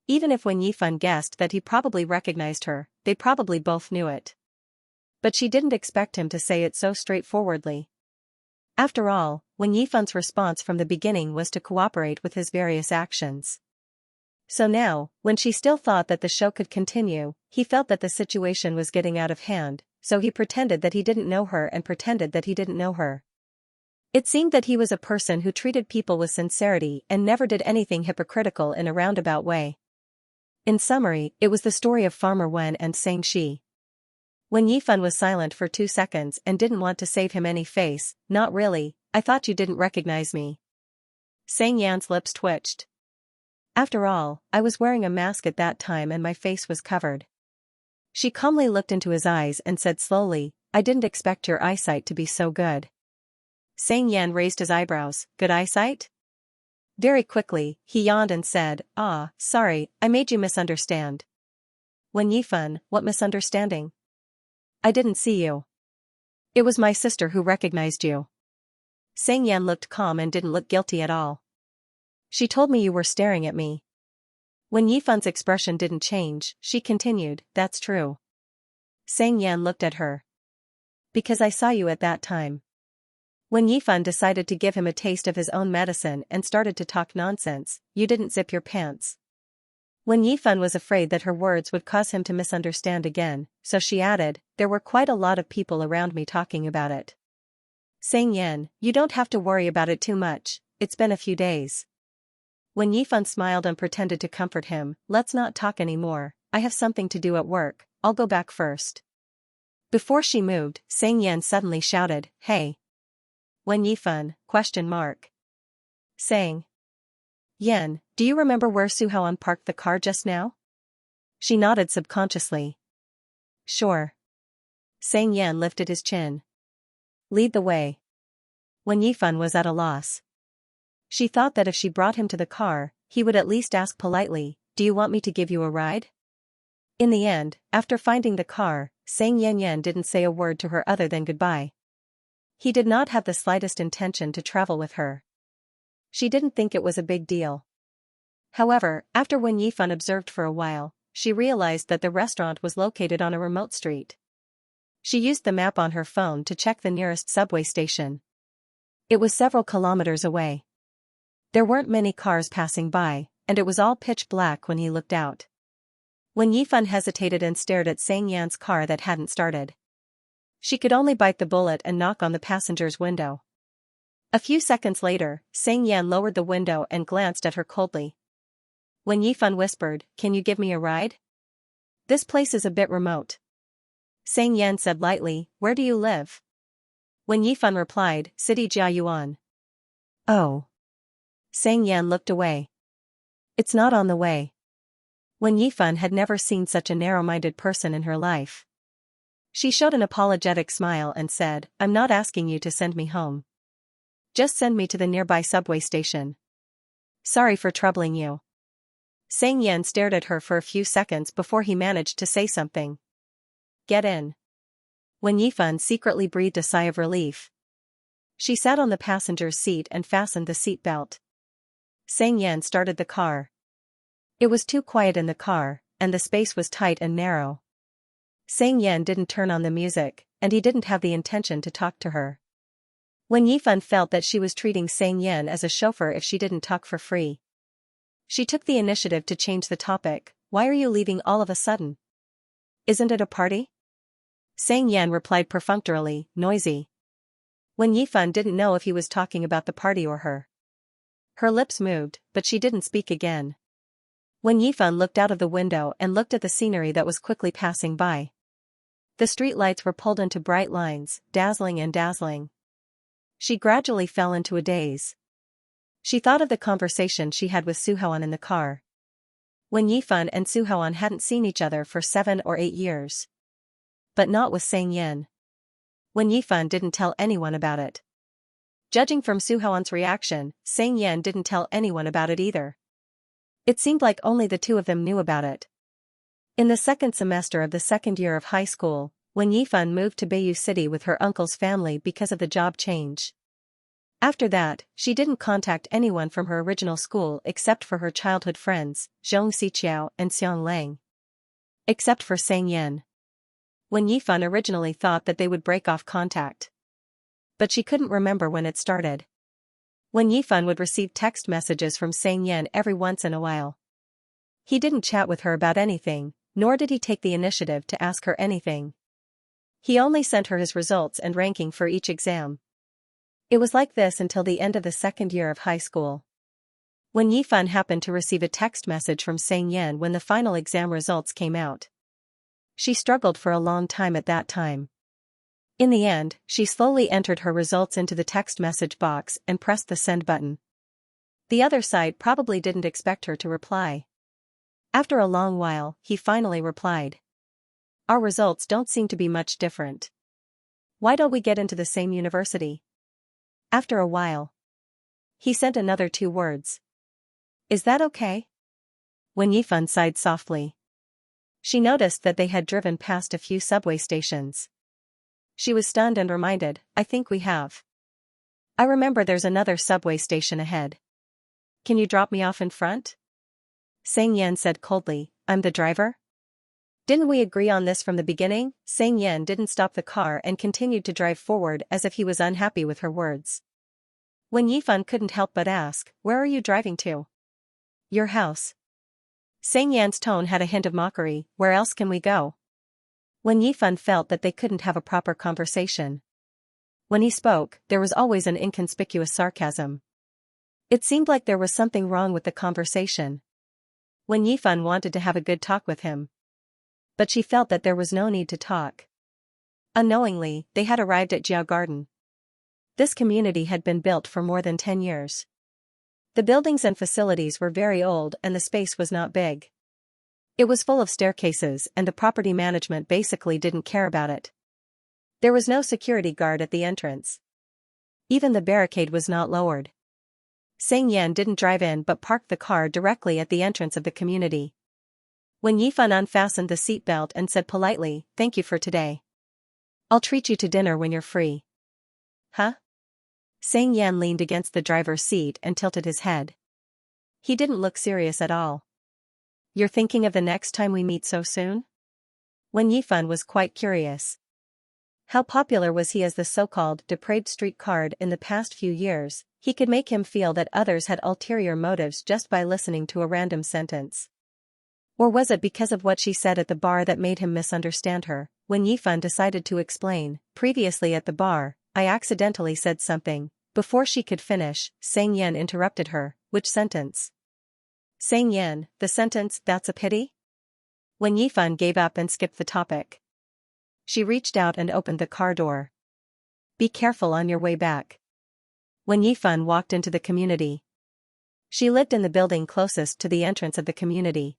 Even if Wen Yifan guessed that he probably recognized her, they probably both knew it. But she didn't expect him to say it so straightforwardly. After all, Wen Yifan's response from the beginning was to cooperate with his various actions. So now, when she still thought that the show could continue, he felt that the situation was getting out of hand, so he pretended that he didn't know her and pretended that he didn't know her. It seemed that he was a person who treated people with sincerity and never did anything hypocritical in a roundabout way. In summary, it was the story of Farmer Wen and Xianxia. Wen Yifan was silent for 2 seconds and didn't want to save him any face. "Not really, I thought you didn't recognize me." Xianxia's lips twitched. "After all, I was wearing a mask at that time and my face was covered." She calmly looked into his eyes and said slowly, "I didn't expect your eyesight to be so good." Xianxia raised his eyebrows. "Good eyesight?" Very quickly, he yawned and said, "Ah, sorry, I made you misunderstand." "Wen Yifan, what misunderstanding?" "I didn't see you. It was my sister who recognized you." Xianxia looked calm and didn't look guilty at all. "She told me you were staring at me." When Yifan's expression didn't change, she continued, "That's true." Xianxia looked at her. "Because I saw you at that time." When Yifan decided to give him a taste of his own medicine and started to talk nonsense, "You didn't zip your pants." When Yifan was afraid that her words would cause him to misunderstand again, so she added, "There were quite a lot of people around me talking about it." Xianxia, "You don't have to worry about it too much, it's been a few days." When Yifan smiled and pretended to comfort him, "Let's not talk anymore, I have something to do at work, I'll go back first." Before she moved, Xianxia suddenly shouted, "Hey! Wen Yifan, ? Saying. "Yan, do you remember where Su Haoan parked the car just now?" She nodded subconsciously. "Sure." Xianxia lifted his chin. "Lead the way." Wen Yifan was at a loss. She thought that if she brought him to the car, he would at least ask politely, "Do you want me to give you a ride?" In the end, after finding the car, Xianxia didn't say a word to her other than goodbye. He did not have the slightest intention to travel with her. She didn't think it was a big deal. However, after Wen Yifan observed for a while, she realized that the restaurant was located on a remote street. She used the map on her phone to check the nearest subway station. It was several kilometers away. There weren't many cars passing by, and it was all pitch black when he looked out. When Yifan hesitated and stared at Xianxia's car that hadn't started. She could only bite the bullet and knock on the passenger's window. A few seconds later, Xianxia lowered the window and glanced at her coldly. When Yifan whispered, "Can you give me a ride? This place is a bit remote." Xianxia said lightly, "Where do you live?" When Yifan replied, "City Jiayuan." "Oh." Xianxia looked away. "It's not on the way." When Yifan had never seen such a narrow-minded person in her life. She showed an apologetic smile and said, "I'm not asking you to send me home. Just send me to the nearby subway station. Sorry for troubling you." Xianxia stared at her for a few seconds before he managed to say something. "Get in." When Yifan secretly breathed a sigh of relief. She sat on the passenger's seat and fastened the seat belt. Xianxia started the car. It was too quiet in the car, and the space was tight and narrow. Xianxia didn't turn on the music, and he didn't have the intention to talk to her. When Yifan felt that she was treating Xianxia as a chauffeur if she didn't talk for free. She took the initiative to change the topic. "Why are you leaving all of a sudden? Isn't it a party?" Xianxia replied perfunctorily, "Noisy." When Yifan didn't know if he was talking about the party or her. Her lips moved, but she didn't speak again. When Yifan looked out of the window and looked at the scenery that was quickly passing by. The street lights were pulled into bright lines, dazzling and dazzling. She gradually fell into a daze. She thought of the conversation she had with Suhoan in the car. When Yifan and Suhoan hadn't seen each other for 7 or 8 years. But not with Xianxia. When Yifan didn't tell anyone about it. Judging from Suhoan's reaction, Xianxia didn't tell anyone about it either. It seemed like only the two of them knew about it. In the second semester of the second year of high school, when Yifan moved to Bayou City with her uncle's family because of the job change. After that, she didn't contact anyone from her original school except for her childhood friends, Xianxia and Xianglang. Except for Xianxia. When Yifan originally thought that they would break off contact. But she couldn't remember when it started. When Yifan would receive text messages from Xianxia every once in a while. He didn't chat with her about anything, nor did he take the initiative to ask her anything. He only sent her his results and ranking for each exam. It was like this until the end of the second year of high school. When Yifan happened to receive a text message from Xianxia when the final exam results came out. She struggled for a long time at that time. In the end, she slowly entered her results into the text message box and pressed the send button. The other side probably didn't expect her to reply. After a long while, he finally replied. Our results don't seem to be much different. Why don't we get into the same university? After a while, he sent another 2 words. Is that okay? When Yifan sighed softly. She noticed that they had driven past a few subway stations. She was stunned and reminded, I think we have. I remember there's another subway station ahead. Can you drop me off in front? Xianxia said coldly, I'm the driver? Didn't we agree on this from the beginning? Xianxia didn't stop the car and continued to drive forward as if he was unhappy with her words. When Yifan couldn't help but ask, where are you driving to? Your house. Xianxia's tone had a hint of mockery, where else can we go? When Yifan felt that they couldn't have a proper conversation. When he spoke, there was always an inconspicuous sarcasm. It seemed like there was something wrong with the conversation. When Yifan wanted to have a good talk with him. But she felt that there was no need to talk. Unknowingly, they had arrived at Jiao Garden. This community had been built for more than 10 years. The buildings and facilities were very old and the space was not big. It was full of staircases and the property management basically didn't care about it. There was no security guard at the entrance. Even the barricade was not lowered. Xianxia didn't drive in but parked the car directly at the entrance of the community. When Yifan unfastened the seatbelt and said politely, thank you for today. I'll treat you to dinner when you're free. Huh? Xianxia leaned against the driver's seat and tilted his head. He didn't look serious at all. You're thinking of the next time we meet so soon? When Yifan was quite curious. How popular was he as the so-called depraved street card in the past few years? He could make him feel that others had ulterior motives just by listening to a random sentence. Or was it because of what she said at the bar that made him misunderstand her? When Yifan decided to explain, previously at the bar, I accidentally said something. Before she could finish, Xianxia interrupted her. Which sentence? Xianxia, the sentence, that's a pity? When Yifan gave up and skipped the topic. She reached out and opened the car door. Be careful on your way back. When Yifan walked into the community. She lived in the building closest to the entrance of the community.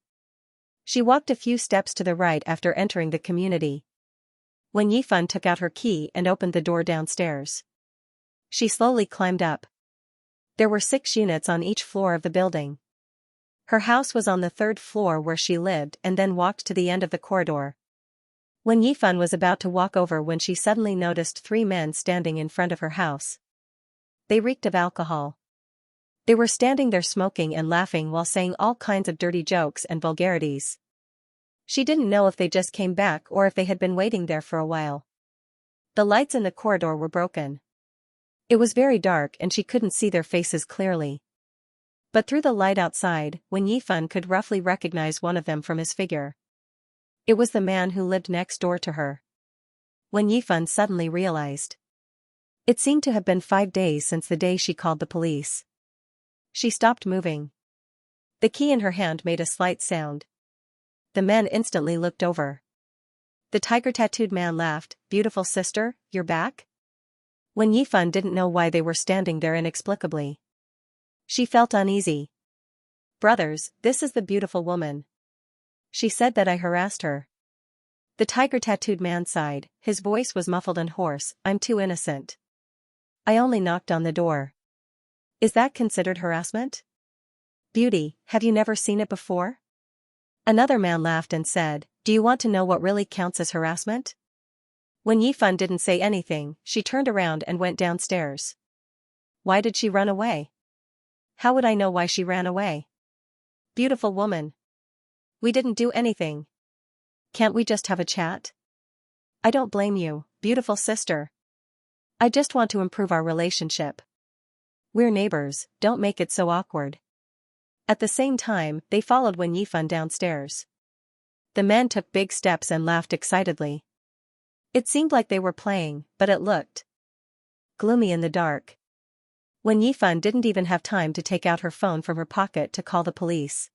She walked a few steps to the right after entering the community. When Yifan took out her key and opened the door downstairs. She slowly climbed up. There were 6 units on each floor of the building. Her house was on the 3rd floor where she lived and then walked to the end of the corridor. When Yifan was about to walk over when she suddenly noticed 3 men standing in front of her house. They reeked of alcohol. They were standing there smoking and laughing while saying all kinds of dirty jokes and vulgarities. She didn't know if they just came back or if they had been waiting there for a while. The lights in the corridor were broken. It was very dark and she couldn't see their faces clearly. But through the light outside, when Yifan could roughly recognize one of them from his figure. It was the man who lived next door to her. When Yifan suddenly realized. It seemed to have been 5 days since the day she called the police. She stopped moving. The key in her hand made a slight sound. The men instantly looked over. The tiger-tattooed man laughed. Beautiful sister, you're back? Wen Yifan didn't know why they were standing there inexplicably. She felt uneasy. Brothers, this is the beautiful woman. She said that I harassed her. The tiger-tattooed man sighed, his voice was muffled and hoarse, I'm too innocent. I only knocked on the door. Is that considered harassment? Beauty, have you never seen it before? Another man laughed and said, do you want to know what really counts as harassment? When Yifan didn't say anything, she turned around and went downstairs. Why did she run away? How would I know why she ran away? Beautiful woman. We didn't do anything. Can't we just have a chat? I don't blame you, beautiful sister. I just want to improve our relationship. We're neighbors, don't make it so awkward. At the same time, they followed Wen Yifan downstairs. The men took big steps and laughed excitedly. It seemed like they were playing, but it looked gloomy in the dark. Wen Yifan didn't even have time to take out her phone from her pocket to call the police.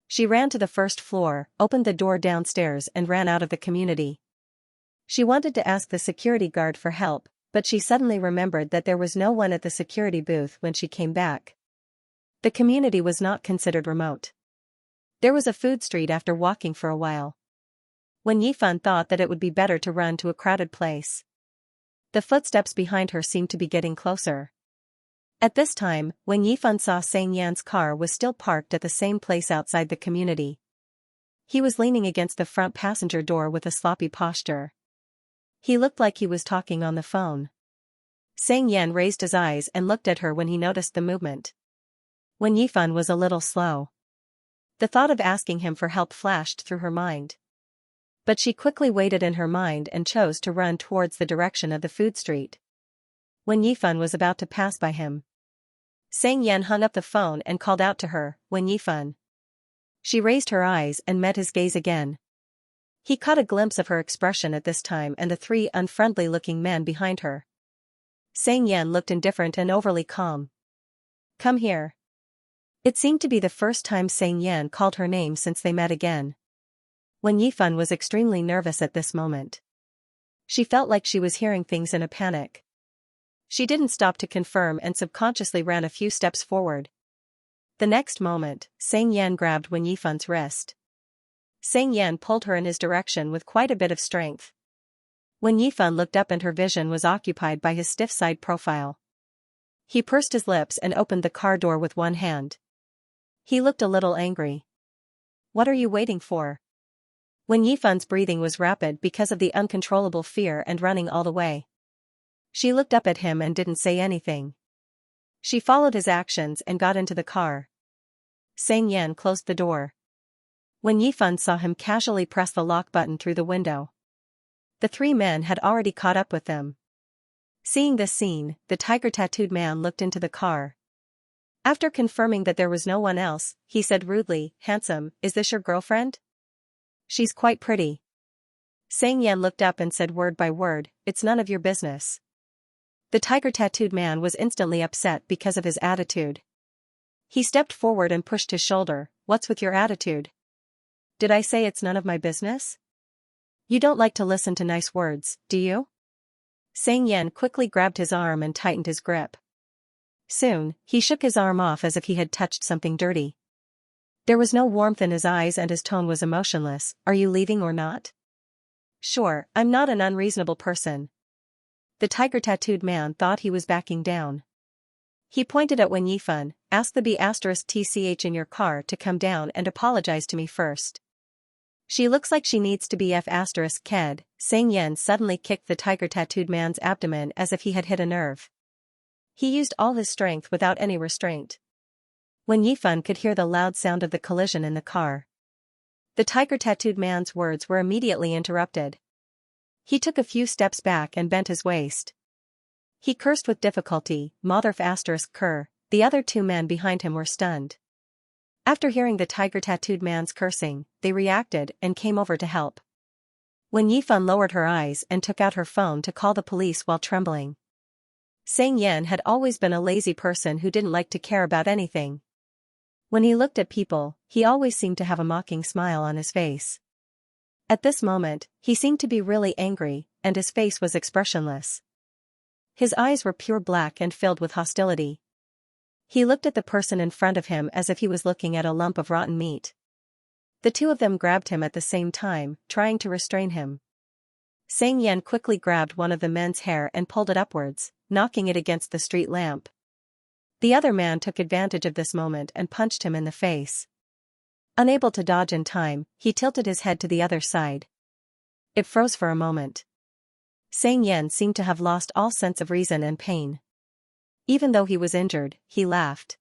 She ran to the first floor, opened the door downstairs and ran out of the community. She wanted to ask the security guard for help, but she suddenly remembered that there was no one at the security booth when she came back. The community was not considered remote. There was a food street after walking for a while. Wen Yifan thought that it would be better to run to a crowded place. The footsteps behind her seemed to be getting closer. At this time, Wen Yifan saw Xianxia's car was still parked at the same place outside the community. He was leaning against the front passenger door with a sloppy posture. He looked like he was talking on the phone. Xianxia raised his eyes and looked at her when he noticed the movement. Wen Yifan was a little slow. The thought of asking him for help flashed through her mind. But she quickly weighed it in her mind and chose to run towards the direction of the food street. Wen Yifan was about to pass by him. Xianxia hung up the phone and called out to her, Wen Yifan. She raised her eyes and met his gaze again. He caught a glimpse of her expression at this time and the three unfriendly-looking men behind her. Xianxia looked indifferent and overly calm. Come here. It seemed to be the first time Xianxia called her name since they met again. Wen Yifan was extremely nervous at this moment. She felt like she was hearing things in a panic. She didn't stop to confirm and subconsciously ran a few steps forward. The next moment, Xianxia grabbed Wen Yifan's wrist. Xianxia pulled her in his direction with quite a bit of strength. Wen Yifan looked up and her vision was occupied by his stiff side profile. He pursed his lips and opened the car door with one hand. He looked a little angry. What are you waiting for? Wen Yifan's breathing was rapid because of the uncontrollable fear and running all the way. She looked up at him and didn't say anything. She followed his actions and got into the car. Xianxia closed the door. Wen Yifan saw him casually press the lock button through the window. The three men had already caught up with them. Seeing this scene, the tiger-tattooed man looked into the car. After confirming that there was no one else, he said rudely, Handsome, is this your girlfriend? She's quite pretty. Xianxia looked up and said word by word, It's none of your business. The tiger-tattooed man was instantly upset because of his attitude. He stepped forward and pushed his shoulder, What's with your attitude? Did I say it's none of my business? You don't like to listen to nice words, do you? Xianxia quickly grabbed his arm and tightened his grip. Soon, he shook his arm off as if he had touched something dirty. There was no warmth in his eyes and his tone was emotionless, Are you leaving or not? Sure, I'm not an unreasonable person. The tiger-tattooed man thought he was backing down. He pointed at Wen Yifan, Ask the B*TCH in your car to come down and apologize to me first. She looks like she needs to be F***ked. Xianxia suddenly kicked the tiger-tattooed man's abdomen as if he had hit a nerve. He used all his strength without any restraint. Wen Yifan could hear the loud sound of the collision in the car. The tiger-tattooed man's words were immediately interrupted. He took a few steps back and bent his waist. He cursed with difficulty, Mother****. The other two men behind him were stunned. After hearing the tiger-tattooed man's cursing, they reacted and came over to help. Wen Yifan lowered her eyes and took out her phone to call the police while trembling. Xianxia had always been a lazy person who didn't like to care about anything. When he looked at people, he always seemed to have a mocking smile on his face. At this moment, he seemed to be really angry, and his face was expressionless. His eyes were pure black and filled with hostility. He looked at the person in front of him as if he was looking at a lump of rotten meat. The two of them grabbed him at the same time, trying to restrain him. Xianxia quickly grabbed one of the men's hair and pulled it upwards, knocking it against the street lamp. The other man took advantage of this moment and punched him in the face. Unable to dodge in time, he tilted his head to the other side. It froze for a moment. Xianxia seemed to have lost all sense of reason and pain. Even though he was injured, he laughed.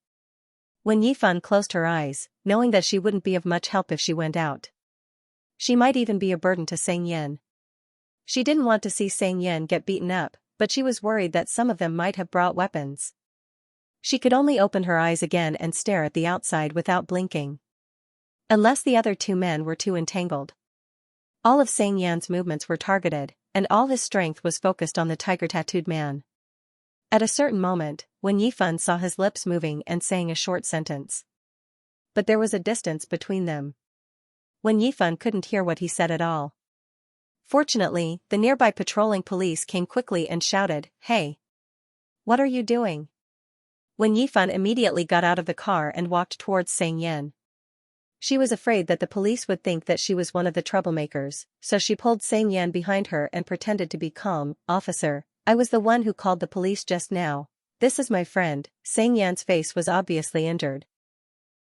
When Yifan closed her eyes, knowing that she wouldn't be of much help if she went out. She might even be a burden to Xianxia. She didn't want to see Xianxia get beaten up, but she was worried that some of them might have brought weapons. She could only open her eyes again and stare at the outside without blinking. Unless the other two men were too entangled. All of Xianxia's movements were targeted, and all his strength was focused on the tiger-tattooed man. At a certain moment, when Yifan saw his lips moving and saying a short sentence. But there was a distance between them. When Yifan couldn't hear what he said at all. Fortunately, the nearby patrolling police came quickly and shouted, "Hey! What are you doing?" When Yifan immediately got out of the car and walked towards Xianxia. She was afraid that the police would think that she was one of the troublemakers, so she pulled Xianxia behind her and pretended to be calm. "Officer, I was the one who called the police just now. This is my friend." Xianxia's face was obviously injured.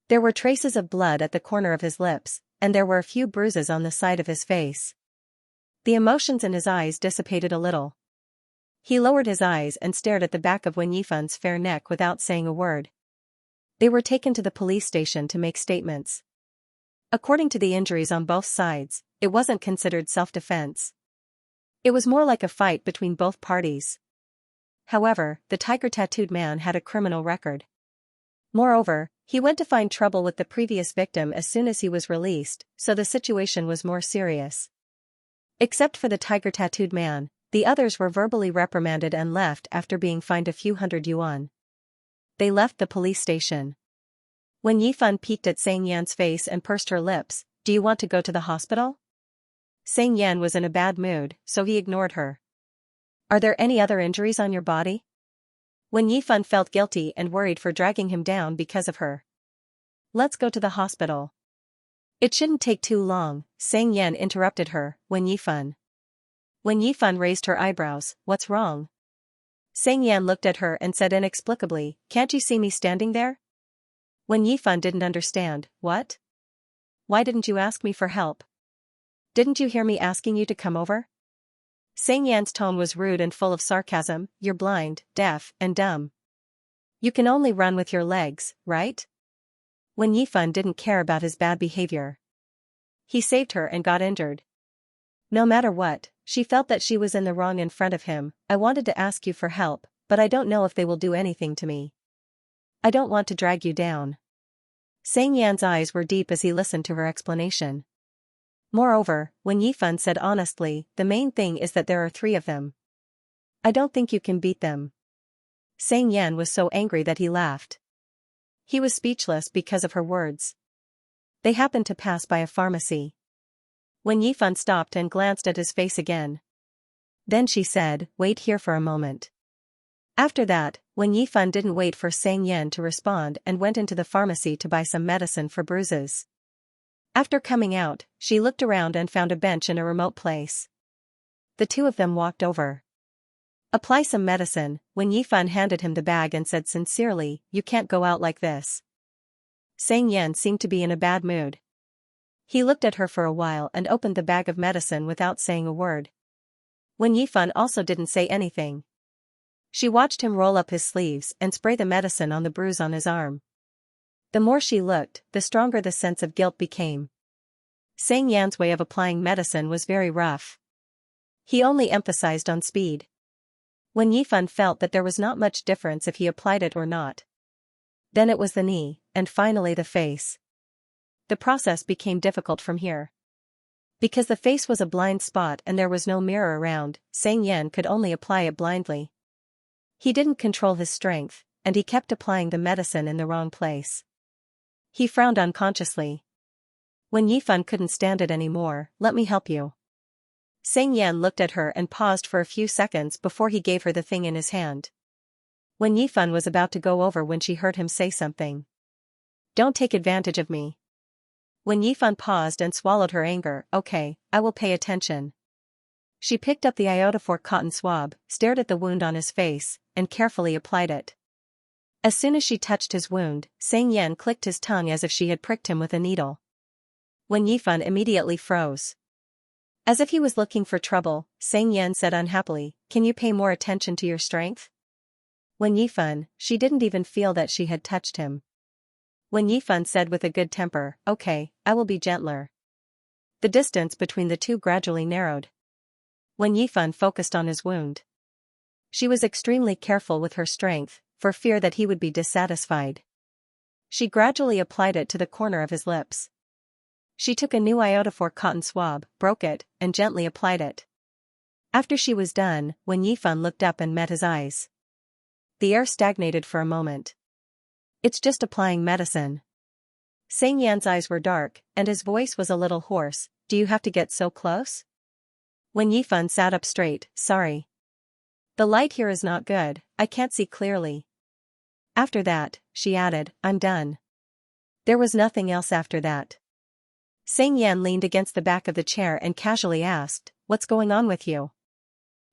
There were traces of blood at the corner of his lips, and there were a few bruises on the side of his face. The emotions in his eyes dissipated a little. He lowered his eyes and stared at the back of Wen Yifan's fair neck without saying a word. They were taken to the police station to make statements. According to the injuries on both sides, it wasn't considered self-defense. It was more like a fight between both parties. However, the tiger-tattooed man had a criminal record. Moreover, he went to find trouble with the previous victim as soon as he was released, so the situation was more serious. Except for the tiger-tattooed man, the others were verbally reprimanded and left after being fined a few hundred yuan. They left the police station. When Yifan peeked at Xianxia's face and pursed her lips, "Do you want to go to the hospital?" Xianxia was in a bad mood, so he ignored her. "Are there any other injuries on your body?" When Yifan felt guilty and worried for dragging him down because of her. "Let's go to the hospital." "It shouldn't take too long," Xianxia interrupted her. When Yifan raised her eyebrows, "What's wrong?" Xianxia looked at her and said inexplicably, "Can't you see me standing there?" When Yifan didn't understand, "What? Why didn't you ask me for help? Didn't you hear me asking you to come over?" Xianxia's tone was rude and full of sarcasm. "You're blind, deaf, and dumb. You can only run with your legs, right?" When Yifan didn't care about his bad behavior. He saved her and got injured. No matter what, she felt that she was in the wrong in front of him. "I wanted to ask you for help, but I don't know if they will do anything to me. I don't want to drag you down." Xianxia's eyes were deep as he listened to her explanation. Moreover, when Yifan said honestly, "The main thing is that there are 3 of them. I don't think you can beat them." Xianxia was so angry that he laughed. He was speechless because of her words. They happened to pass by a pharmacy. When Yifan stopped and glanced at his face again. Then she said, "Wait here for a moment." After that, when Yifan didn't wait for Xianxia to respond and went into the pharmacy to buy some medicine for bruises. After coming out, she looked around and found a bench in a remote place. The two of them walked over. "Apply some medicine." When Yifan handed him the bag and said sincerely, "You can't go out like this." Xianxia seemed to be in a bad mood. He looked at her for a while and opened the bag of medicine without saying a word. When Yifan also didn't say anything. She watched him roll up his sleeves and spray the medicine on the bruise on his arm. The more she looked, the stronger the sense of guilt became. Xianxia's way of applying medicine was very rough. He only emphasized on speed. When Yifan felt that there was not much difference if he applied it or not. Then it was the knee, and finally the face. The process became difficult from here. Because the face was a blind spot and there was no mirror around, Xianxia could only apply it blindly. He didn't control his strength, and he kept applying the medicine in the wrong place. He frowned unconsciously. When Yifan couldn't stand it anymore, let me help you. Xianxia looked at her and paused for a few seconds before he gave her the thing in his hand. When Yifan was about to go over when she heard him say something. Don't take advantage of me. When Yifan paused and swallowed her anger, okay, I will pay attention. She picked up the iodophore cotton swab, stared at the wound on his face, and carefully applied it. As soon as she touched his wound, Xianxia clicked his tongue as if she had pricked him with a needle. When Yifan immediately froze. As if he was looking for trouble, Xianxia said unhappily, can you pay more attention to your strength? When Yifan, she didn't even feel that she had touched him. When Yifan said with a good temper, okay, I will be gentler. The distance between the two gradually narrowed. When Yifan focused on his wound. She was extremely careful with her strength, for fear that he would be dissatisfied. She gradually applied it to the corner of his lips. She took a new iodophore cotton swab, broke it, and gently applied it. After she was done, when Yifan looked up and met his eyes. The air stagnated for a moment. It's just applying medicine. Xianxia's eyes were dark, and his voice was a little hoarse. Do you have to get so close? When Yifan sat up straight, sorry. The light here is not good, I can't see clearly. After that, she added, I'm done. There was nothing else after that. Xianxia leaned against the back of the chair and casually asked, what's going on with you?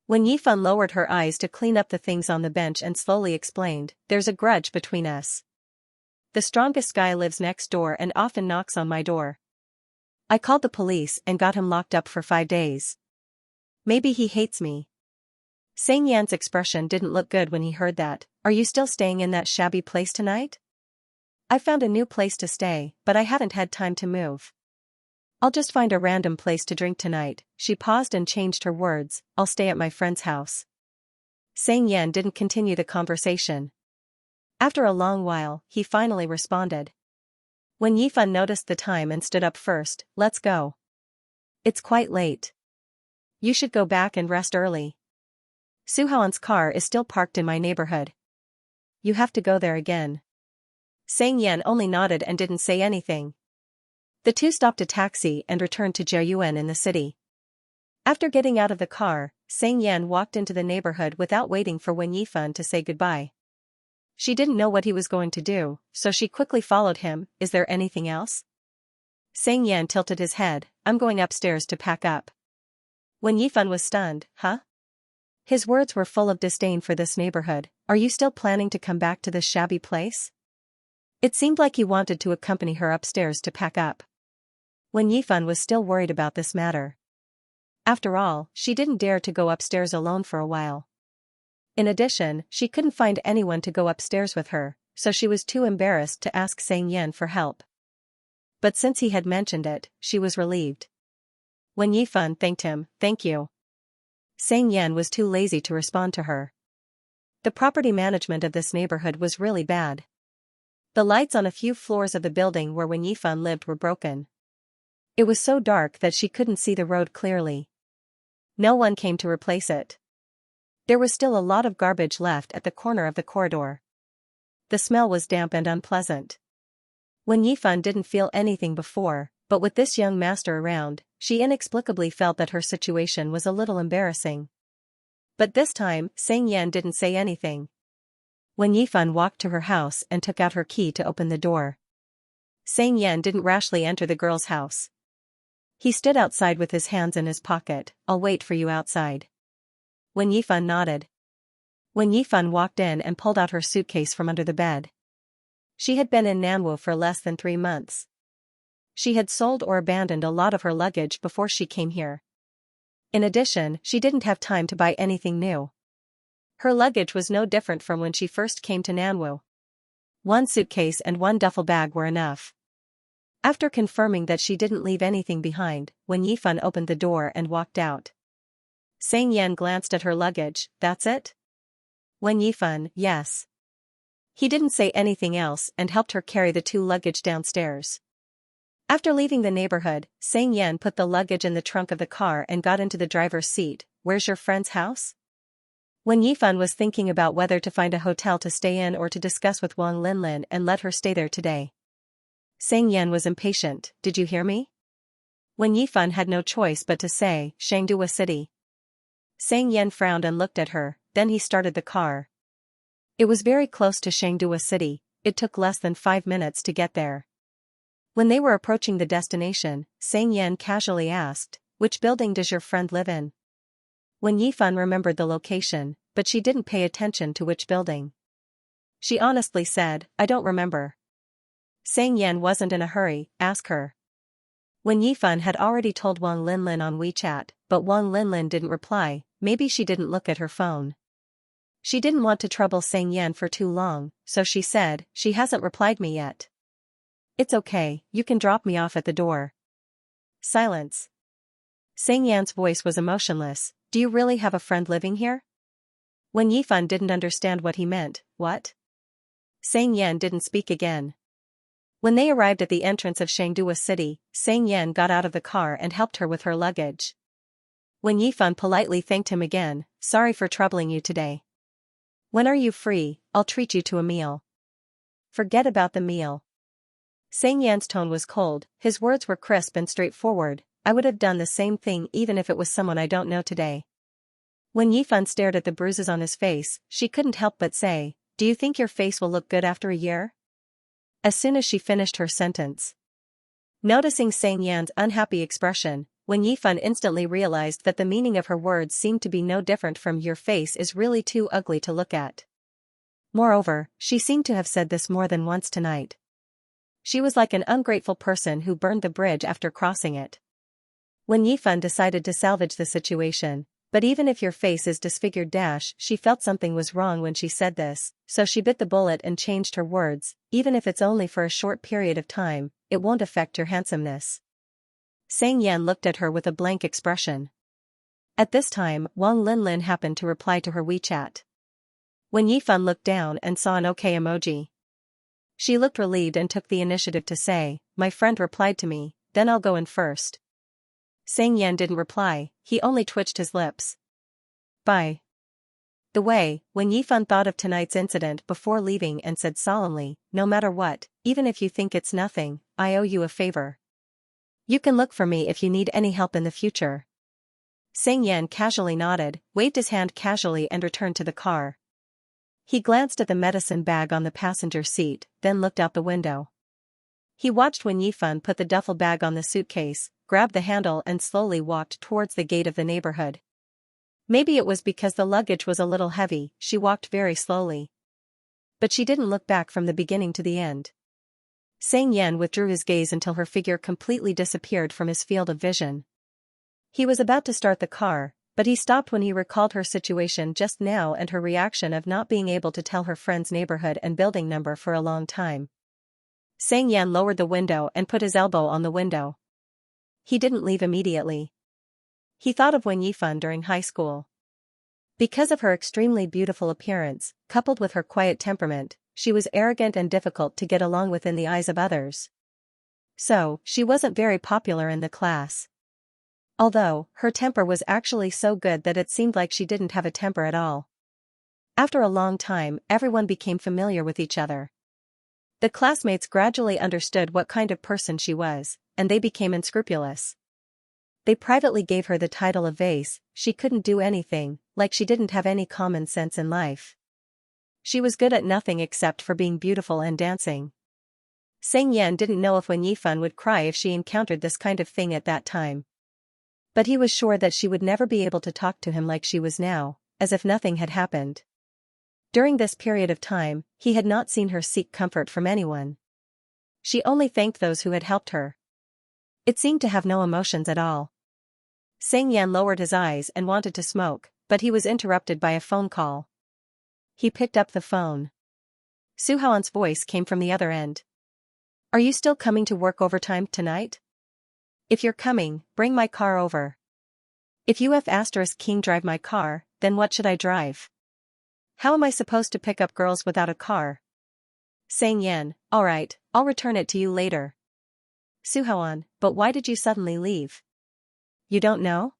When Yifan lowered her eyes to clean up the things on the bench and slowly explained, there's a grudge between us. The strongest guy lives next door and often knocks on my door. I called the police and got him locked up for 5 days. Maybe he hates me. Xianxia's expression didn't look good when he heard that. Are you still staying in that shabby place tonight? I found a new place to stay, but I haven't had time to move. I'll just find a random place to drink tonight. She paused and changed her words, I'll stay at my friend's house. Xianxia didn't continue the conversation. After a long while, he finally responded. When Yifan noticed the time and stood up first, let's go. It's quite late. You should go back and rest early. Suhaon's car is still parked in my neighborhood. You have to go there again. Xianxia only nodded and didn't say anything. The two stopped a taxi and returned to Jiayuan in the city. After getting out of the car, Xianxia walked into the neighborhood without waiting for Wen Yifan to say goodbye. She didn't know what he was going to do, so she quickly followed him. Is there anything else? Xianxia tilted his head, I'm going upstairs to pack up. Wen Yifan was stunned, huh? His words were full of disdain for this neighborhood. Are you still planning to come back to this shabby place? It seemed like he wanted to accompany her upstairs to pack up. Wen Yifan was still worried about this matter. After all, she didn't dare to go upstairs alone for a while. In addition, she couldn't find anyone to go upstairs with her, so she was too embarrassed to ask Xianxia for help. But since he had mentioned it, she was relieved. Wen Yifan thanked him, thank you. Xianxia was too lazy to respond to her. The property management of this neighborhood was really bad. The lights on a few floors of the building where Wen Yifan lived were broken. It was so dark that she couldn't see the road clearly. No one came to replace it. There was still a lot of garbage left at the corner of the corridor. The smell was damp and unpleasant. Wen Yifan didn't feel anything before, but with this young master around, she inexplicably felt that her situation was a little embarrassing. But this time, Xianxia didn't say anything. Wen Yifan walked to her house and took out her key to open the door. Xianxia didn't rashly enter the girl's house. He stood outside with his hands in his pocket. I'll wait for you outside. Wen Yifan nodded. Wen Yifan walked in and pulled out her suitcase from under the bed. She had been in Nanwu for less than 3 months. She had sold or abandoned a lot of her luggage before she came here. In addition, she didn't have time to buy anything new. Her luggage was no different from when she first came to Nanwu. 1 suitcase and 1 duffel bag were enough. After confirming that she didn't leave anything behind, Wen Yifan opened the door and walked out. Xianxia glanced at her luggage, that's it? Wen Yifan, yes. He didn't say anything else and helped her carry the 2 luggage downstairs. After leaving the neighborhood, Xianxia put the luggage in the trunk of the car and got into the driver's seat. Where's your friend's house? Wen Yifan was thinking about whether to find a hotel to stay in or to discuss with Wang Linlin and let her stay there today. Xianxia was impatient. Did you hear me? Wen Yifan had no choice but to say, Shangdua City. Xianxia frowned and looked at her, then he started the car. It was very close to Shangdua City, it took less than 5 minutes to get there. When they were approaching the destination, Xianxia casually asked, which building does your friend live in? Wen Yifan remembered the location, but she didn't pay attention to which building. She honestly said, I don't remember. Xianxia wasn't in a hurry, ask her. Wen Yifan had already told Wang Linlin on WeChat, but Wang Linlin didn't reply, maybe she didn't look at her phone. She didn't want to trouble Xianxia for too long, so she said, she hasn't replied me yet. It's okay, you can drop me off at the door. Silence. Xianxia's voice was emotionless, do you really have a friend living here? Wen Yifan didn't understand what he meant, what? Xianxia didn't speak again. When they arrived at the entrance of Shangdua City, Xianxia got out of the car and helped her with her luggage. Wen Yifan politely thanked him again, sorry for troubling you today. When are you free? I'll treat you to a meal. Forget about the meal. Xianxia's tone was cold, his words were crisp and straightforward, I would have done the same thing even if it was someone I don't know today. When Yifan stared at the bruises on his face, she couldn't help but say, do you think your face will look good after a year? As soon as she finished her sentence. Noticing Xianxia's unhappy expression, Wen Yifan instantly realized that the meaning of her words seemed to be no different from your face is really too ugly to look at. Moreover, she seemed to have said this more than once tonight. She was like an ungrateful person who burned the bridge after crossing it. Wen Yifan decided to salvage the situation, but even if your face is disfigured she felt something was wrong when she said this, so she bit the bullet and changed her words, even if it's only for a short period of time, it won't affect your handsomeness. Xianxia looked at her with a blank expression. At this time, Wang Linlin happened to reply to her WeChat. Wen Yifan looked down and saw an OK emoji. She looked relieved and took the initiative to say, my friend replied to me, then I'll go in first. Xianxia didn't reply, he only twitched his lips. Bye. The way, Wen Yifan thought of tonight's incident before leaving and said solemnly, no matter what, even if you think it's nothing, I owe you a favor. You can look for me if you need any help in the future. Xianxia casually nodded, waved his hand casually and returned to the car. He glanced at the medicine bag on the passenger seat, then looked out the window. He watched Wen Yifan put the duffel bag on the suitcase, grabbed the handle and slowly walked towards the gate of the neighborhood. Maybe it was because the luggage was a little heavy, she walked very slowly. But she didn't look back from the beginning to the end. Xianxia withdrew his gaze until her figure completely disappeared from his field of vision. He was about to start the car, but he stopped when he recalled her situation just now and her reaction of not being able to tell her friend's neighborhood and building number for a long time. Xianxia lowered the window and put his elbow on the window. He didn't leave immediately. He thought of Wen Yifan during high school. Because of her extremely beautiful appearance, coupled with her quiet temperament, she was arrogant and difficult to get along with in the eyes of others. So, she wasn't very popular in the class. Although, her temper was actually so good that it seemed like she didn't have a temper at all. After a long time, everyone became familiar with each other. The classmates gradually understood what kind of person she was, and they became unscrupulous. They privately gave her the title of vase, she couldn't do anything, like she didn't have any common sense in life. She was good at nothing except for being beautiful and dancing. Xianxia didn't know if Wen Yifan would cry if she encountered this kind of thing at that time. But he was sure that she would never be able to talk to him like she was now, as if nothing had happened. During this period of time, he had not seen her seek comfort from anyone. She only thanked those who had helped her. It seemed to have no emotions at all. Xianxia lowered his eyes and wanted to smoke, but he was interrupted by a phone call. He picked up the phone. Su Haoan's voice came from the other end. Are you still coming to work overtime tonight? If you're coming, bring my car over. If you have *King drive my car, then what should I drive? How am I supposed to pick up girls without a car? Xianxia, alright, I'll return it to you later. Su Haoan, but why did you suddenly leave? You don't know?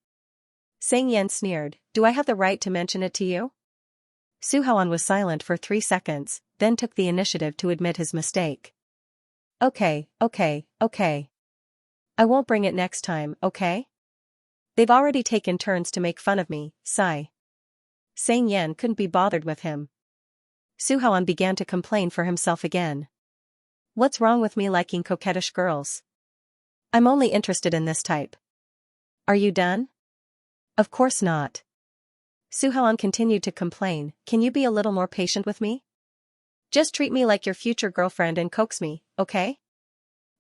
Xianxia sneered, do I have the right to mention it to you? Su Haoan was silent for 3 seconds, then took the initiative to admit his mistake. Okay, okay, okay. I won't bring it next time, okay? They've already taken turns to make fun of me, sigh. Sang Yan couldn't be bothered with him. Su Haoan began to complain for himself again. What's wrong with me liking coquettish girls? I'm only interested in this type. Are you done? Of course not. Su Haoan continued to complain, can you be a little more patient with me? Just treat me like your future girlfriend and coax me, okay?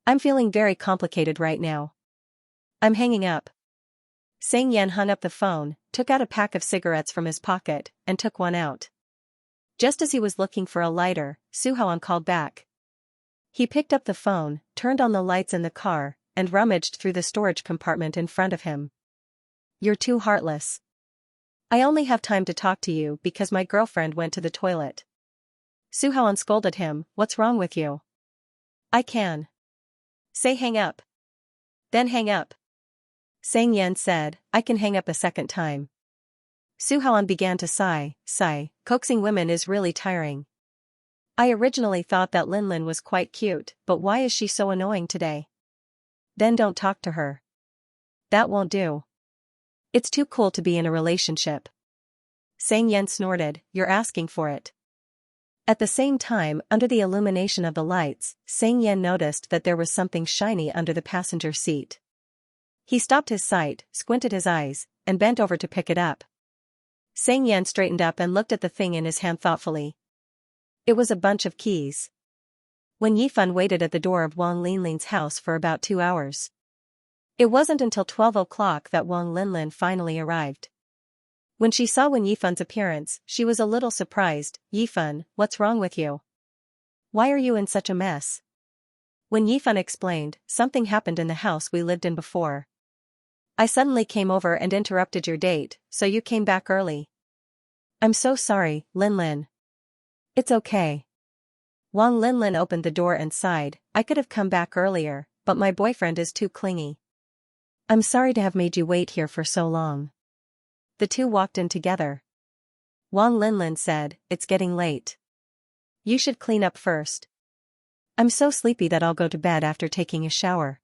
I'm feeling very complicated right now. I'm hanging up. Sang Yan hung up the phone, took out a pack of cigarettes from his pocket, and took one out. Just as he was looking for a lighter, Su Haoan called back. He picked up the phone, turned on the lights in the car, and rummaged through the storage compartment in front of him. You're too heartless. I only have time to talk to you because my girlfriend went to the toilet. Su Haoan scolded him, what's wrong with you? I can. Say hang up. Then hang up. Sang Yan said, I can hang up a second time. Su Haoan began to sigh, coaxing women is really tiring. I originally thought that Lin was quite cute, but why is she so annoying today? Then don't talk to her. That won't do. It's too cool to be in a relationship. Sang Yan snorted, you're asking for it. At the same time, under the illumination of the lights, Sang Yan noticed that there was something shiny under the passenger seat. He stopped his sight, squinted his eyes, and bent over to pick it up. Sang Yan straightened up and looked at the thing in his hand thoughtfully. It was a bunch of keys. Wen Yifan waited at the door of Wang Linlin's house for about 2 hours. It wasn't until 12 o'clock that Wang Linlin finally arrived. When she saw Wen Yifan's appearance, she was a little surprised. Yifan, what's wrong with you? Why are you in such a mess? Wen Yifan explained, something happened in the house we lived in before. I suddenly came over and interrupted your date, so you came back early. I'm so sorry, Linlin. It's okay. Wang Linlin opened the door and sighed, I could have come back earlier, but my boyfriend is too clingy. I'm sorry to have made you wait here for so long. The two walked in together. Wang Linlin said, it's getting late. You should clean up first. I'm so sleepy that I'll go to bed after taking a shower.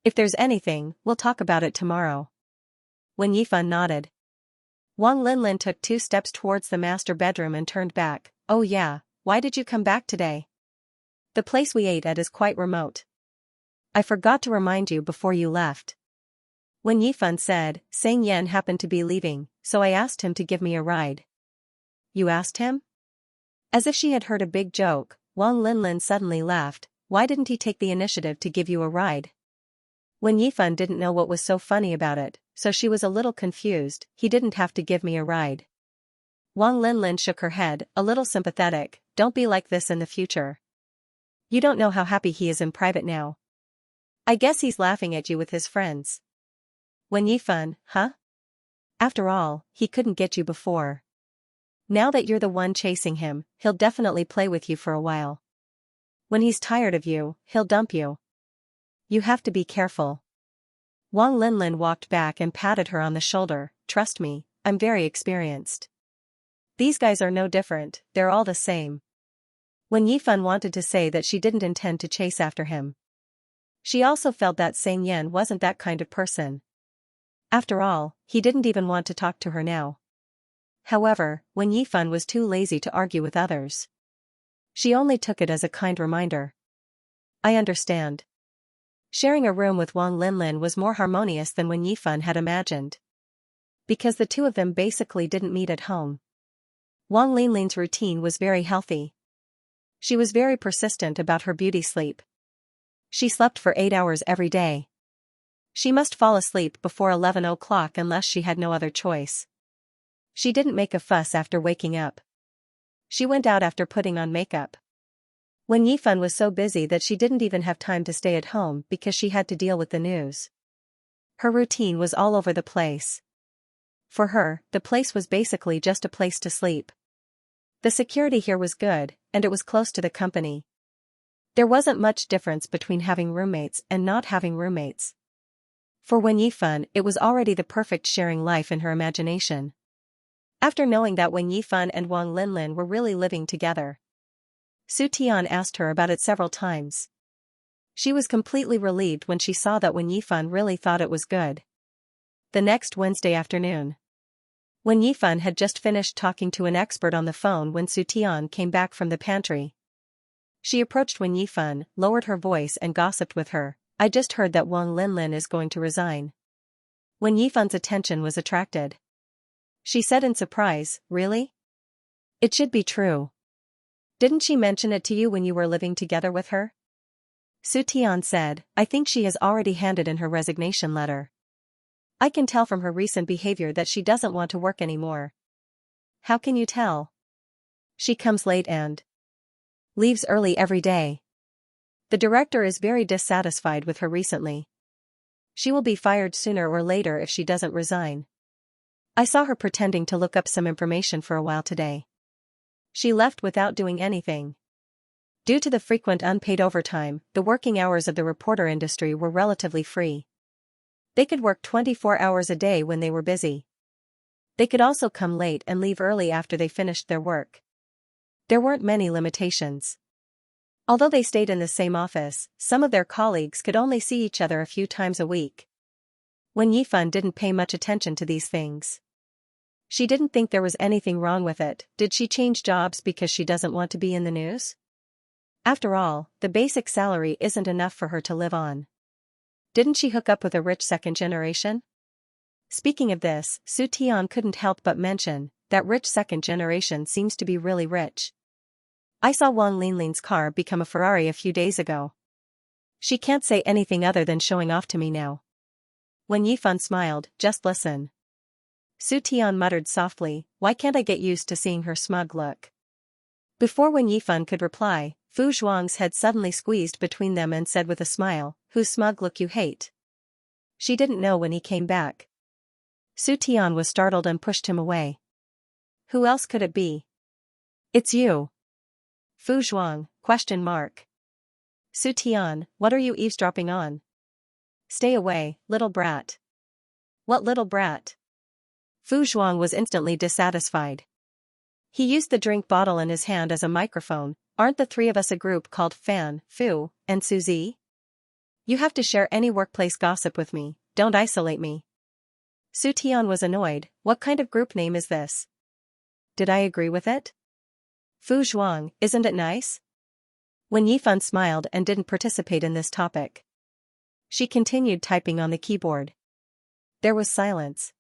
If there's anything, we'll talk about it tomorrow. Wen Yifan nodded. Wang Linlin took 2 steps towards the master bedroom and turned back. Oh yeah, why did you come back today? The place we ate at is quite remote. I forgot to remind you before you left. Wen Yifan said, Sang Yan happened to be leaving, so I asked him to give me a ride. You asked him? As if she had heard a big joke, Wang Linlin suddenly laughed, why didn't he take the initiative to give you a ride? Wen Yifan didn't know what was so funny about it, so she was a little confused, he didn't have to give me a ride. Wang Linlin shook her head, a little sympathetic, don't be like this in the future. You don't know how happy he is in private now. I guess he's laughing at you with his friends. Wen Yifan, huh? After all, he couldn't get you before. Now that you're the one chasing him, he'll definitely play with you for a while. When he's tired of you, he'll dump you. You have to be careful. Wang Linlin walked back and patted her on the shoulder, trust me, I'm very experienced. These guys are no different, they're all the same. Wen Yifan wanted to say that she didn't intend to chase after him. She also felt that Sang Yan wasn't that kind of person. After all, he didn't even want to talk to her now. However, Wen Yifan was too lazy to argue with others. She only took it as a kind reminder. I understand. Sharing a room with Wang Linlin was more harmonious than Wen Yifan had imagined. Because the two of them basically didn't meet at home. Wang Linlin's routine was very healthy. She was very persistent about her beauty sleep. She slept for 8 hours every day. She must fall asleep before 11 o'clock unless she had no other choice. She didn't make a fuss after waking up. She went out after putting on makeup. Wen Yifan was so busy that she didn't even have time to stay at home because she had to deal with the news. Her routine was all over the place. For her, the place was basically just a place to sleep. The security here was good, and it was close to the company. There wasn't much difference between having roommates and not having roommates. For Wen Yifan, it was already the perfect sharing life in her imagination. After knowing that Wen Yifan and Wang Linlin were really living together, Su Tian asked her about it several times. She was completely relieved when she saw that Wen Yifan really thought it was good. The next Wednesday afternoon. Wen Yifan had just finished talking to an expert on the phone when Su Tian came back from the pantry. She approached Wen Yifan, lowered her voice and gossiped with her. I just heard that Wang Linlin is going to resign. Wen Yifan's attention was attracted. She said in surprise, really? It should be true. Didn't she mention it to you when you were living together with her? Su Tian said, I think she has already handed in her resignation letter. I can tell from her recent behavior that she doesn't want to work anymore. How can you tell? She comes late and leaves early every day. The director is very dissatisfied with her recently. She will be fired sooner or later if she doesn't resign. I saw her pretending to look up some information for a while today. She left without doing anything. Due to the frequent unpaid overtime, the working hours of the reporter industry were relatively free. They could work 24 hours a day when they were busy. They could also come late and leave early after they finished their work. There weren't many limitations. Although they stayed in the same office, some of their colleagues could only see each other a few times a week. Wen Yifan didn't pay much attention to these things. She didn't think there was anything wrong with it. Did she change jobs because she doesn't want to be in the news? After all, the basic salary isn't enough for her to live on. Didn't she hook up with a rich second generation? Speaking of this, Su Tian couldn't help but mention that rich second generation seems to be really rich. I saw Wang Linlin's car become a Ferrari a few days ago. She can't say anything other than showing off to me now. Wen Yifan smiled, just listen. Su Tian muttered softly, why can't I get used to seeing her smug look? Before Wen Yifan could reply, Fu Zhuang's head suddenly squeezed between them and said with a smile, whose smug look you hate? She didn't know when he came back. Su Tian was startled and pushed him away. Who else could it be? It's you. Fu Zhuang, ? Su Tian, what are you eavesdropping on? Stay away, little brat. What little brat? Fu Zhuang was instantly dissatisfied. He used the drink bottle in his hand as a microphone. Aren't the three of us a group called Fan, Fu, and Suzy? You have to share any workplace gossip with me, don't isolate me. Su Tian was annoyed, what kind of group name is this? Did I agree with it? Fu Zhuang, isn't it nice? Wen Yifan smiled and didn't participate in this topic. She continued typing on the keyboard. There was silence.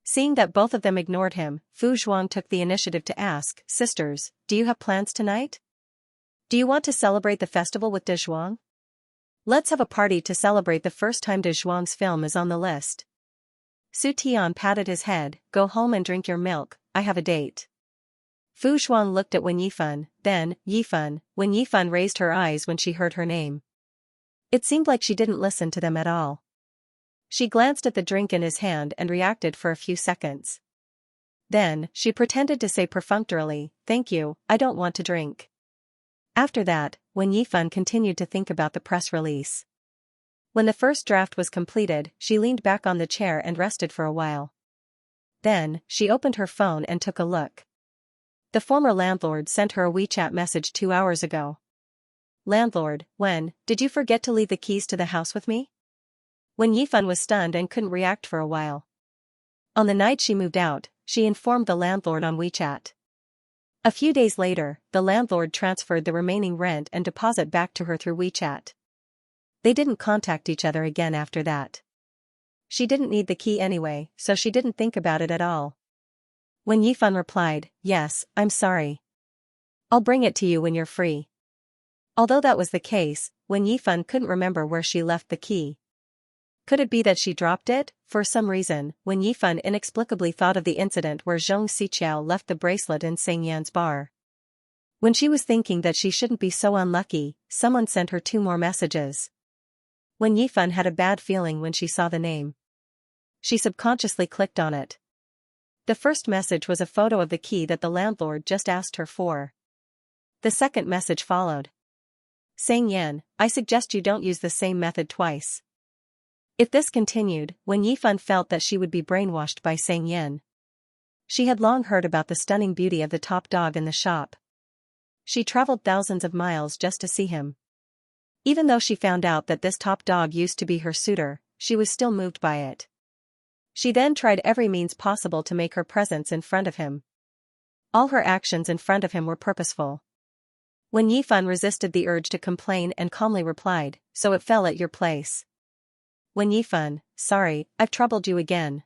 Seeing that both of them ignored him, Fu Zhuang took the initiative to ask, sisters, do you have plans tonight? Do you want to celebrate the festival with De Zhuang? Let's have a party to celebrate the first time De Zhuang's film is on the list. Su Tian patted his head, go home and drink your milk, I have a date. Fu Zhuang looked at Wen Yifan, then, Yifan. Wen Yifan raised her eyes when she heard her name. It seemed like she didn't listen to them at all. She glanced at the drink in his hand and reacted for a few seconds. Then, she pretended to say perfunctorily, thank you, I don't want to drink. After that, Wen Yifan continued to think about the press release. When the first draft was completed, she leaned back on the chair and rested for a while. Then, she opened her phone and took a look. The former landlord sent her a WeChat message 2 hours ago. Landlord, Wen, did you forget to leave the keys to the house with me? Wen Yifan was stunned and couldn't react for a while. On the night she moved out, she informed the landlord on WeChat. A few days later, the landlord transferred the remaining rent and deposit back to her through WeChat. They didn't contact each other again after that. She didn't need the key anyway, so she didn't think about it at all. Wen Yifan replied, yes, I'm sorry. I'll bring it to you when you're free. Although that was the case, Wen Yifan couldn't remember where she left the key. Could it be that she dropped it? For some reason, Wen Yifan inexplicably thought of the incident where Zhong Xiqiao left the bracelet in Xianxia's bar. When she was thinking that she shouldn't be so unlucky, someone sent her 2 more messages. Wen Yifan had a bad feeling when she saw the name. She subconsciously clicked on it. The first message was a photo of the key that the landlord just asked her for. The second message followed. Xianxian, I suggest you don't use the same method twice. If this continued, Wen Yifan felt that she would be brainwashed by Xianxian. She had long heard about the stunning beauty of the top dog in the shop. She traveled thousands of miles just to see him. Even though she found out that this top dog used to be her suitor, she was still moved by it. She then tried every means possible to make her presence in front of him. All her actions in front of him were purposeful. When Yifan resisted the urge to complain and calmly replied, "So it fell at your place." When Yifan, "Sorry, I've troubled you again.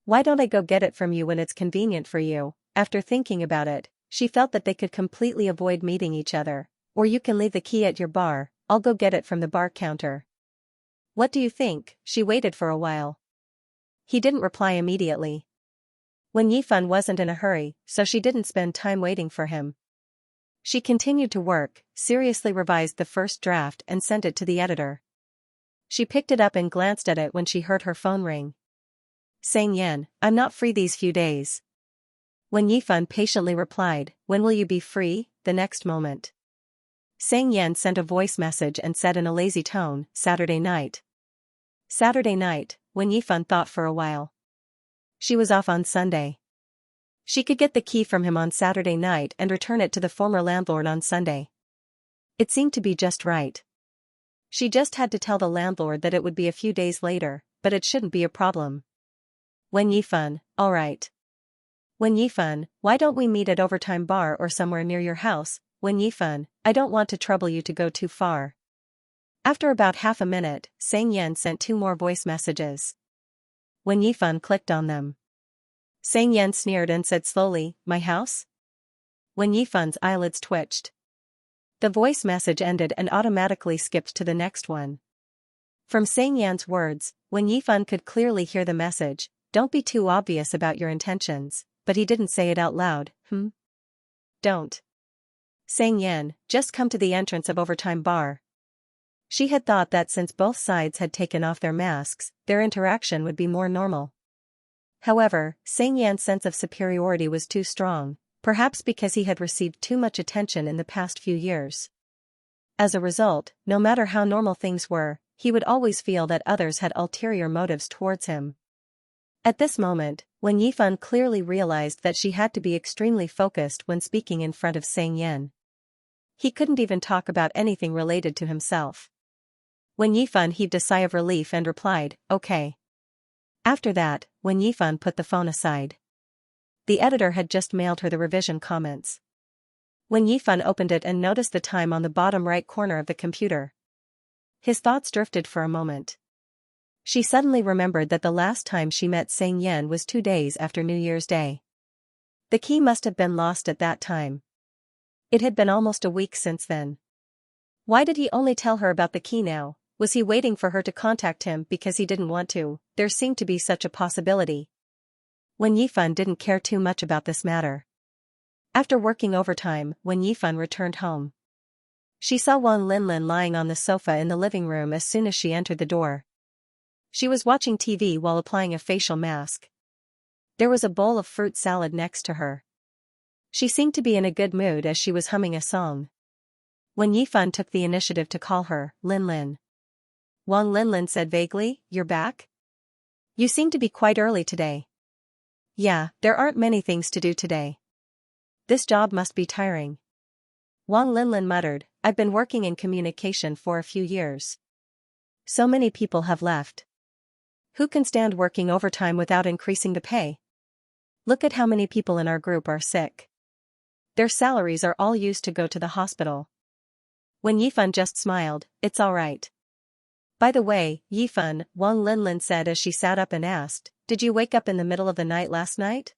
Why don't I go get it from you when it's convenient for you?" After thinking about it, she felt that they could completely avoid meeting each other. "Or you can leave the key at your bar, I'll go get it from the bar counter. What do you think?" She waited for a while. He didn't reply immediately. When Yifan wasn't in a hurry, so she didn't spend time waiting for him. She continued to work, seriously revised the first draft and sent it to the editor. She picked it up and glanced at it when she heard her phone ring. "Xianxia, I'm not free these few days." When Yifan patiently replied, "When will you be free?" The next moment, Xianxia sent a voice message and said in a lazy tone, "Saturday night." Saturday night, when Yifan thought for a while. She was off on Sunday. She could get the key from him on Saturday night and return it to the former landlord on Sunday. It seemed to be just right. She just had to tell the landlord that it would be a few days later, but it shouldn't be a problem. When Yifan, "All right." When Yifan, "Why don't we meet at Overtime Bar or somewhere near your house?" When Yifan, "I don't want to trouble you to go too far." After about half a minute, Xianxia sent 2 more voice messages. When Yifan clicked on them, Xianxia sneered and said slowly, "My house?" When Yifan's eyelids twitched. The voice message ended and automatically skipped to the next one. From Xianxia's words, when Yifan could clearly hear the message, "Don't be too obvious about your intentions," but he didn't say it out loud. Don't. Xianxia, just come to the entrance of Overtime Bar. She had thought that since both sides had taken off their masks, their interaction would be more normal. However, Xianxia's sense of superiority was too strong, perhaps because he had received too much attention in the past few years. As a result, no matter how normal things were, he would always feel that others had ulterior motives towards him. At this moment, when Yifan clearly realized that she had to be extremely focused when speaking in front of Xianxia, he couldn't even talk about anything related to himself. When Yifan heaved a sigh of relief and replied, "Okay." After that, when Yifan put the phone aside, the editor had just mailed her the revision comments. When Yifan opened it and noticed the time on the bottom right corner of the computer, his thoughts drifted for a moment. She suddenly remembered that the last time she met Xianxia was 2 days after New Year's Day. The key must have been lost at that time. It had been almost a week since then. Why did he only tell her about the key now? Was he waiting for her to contact him because he didn't want to? There seemed to be such a possibility. When Yifan didn't care too much about this matter. After working overtime, when Yifan returned home, she saw Wang Linlin lying on the sofa in the living room as soon as she entered the door. She was watching TV while applying a facial mask. There was a bowl of fruit salad next to her. She seemed to be in a good mood as she was humming a song. When Yifan took the initiative to call her, "Linlin." Wang Linlin said vaguely, "You're back? You seem to be quite early today." "Yeah, there aren't many things to do today. This job must be tiring." Wang Linlin muttered, "I've been working in communication for a few years. So many people have left. Who can stand working overtime without increasing the pay? Look at how many people in our group are sick. Their salaries are all used to go to the hospital." When Yifan just smiled, "It's all right. By the way, Yifan," Wang Linlin said as she sat up and asked, "Did you wake up in the middle of the night last night?"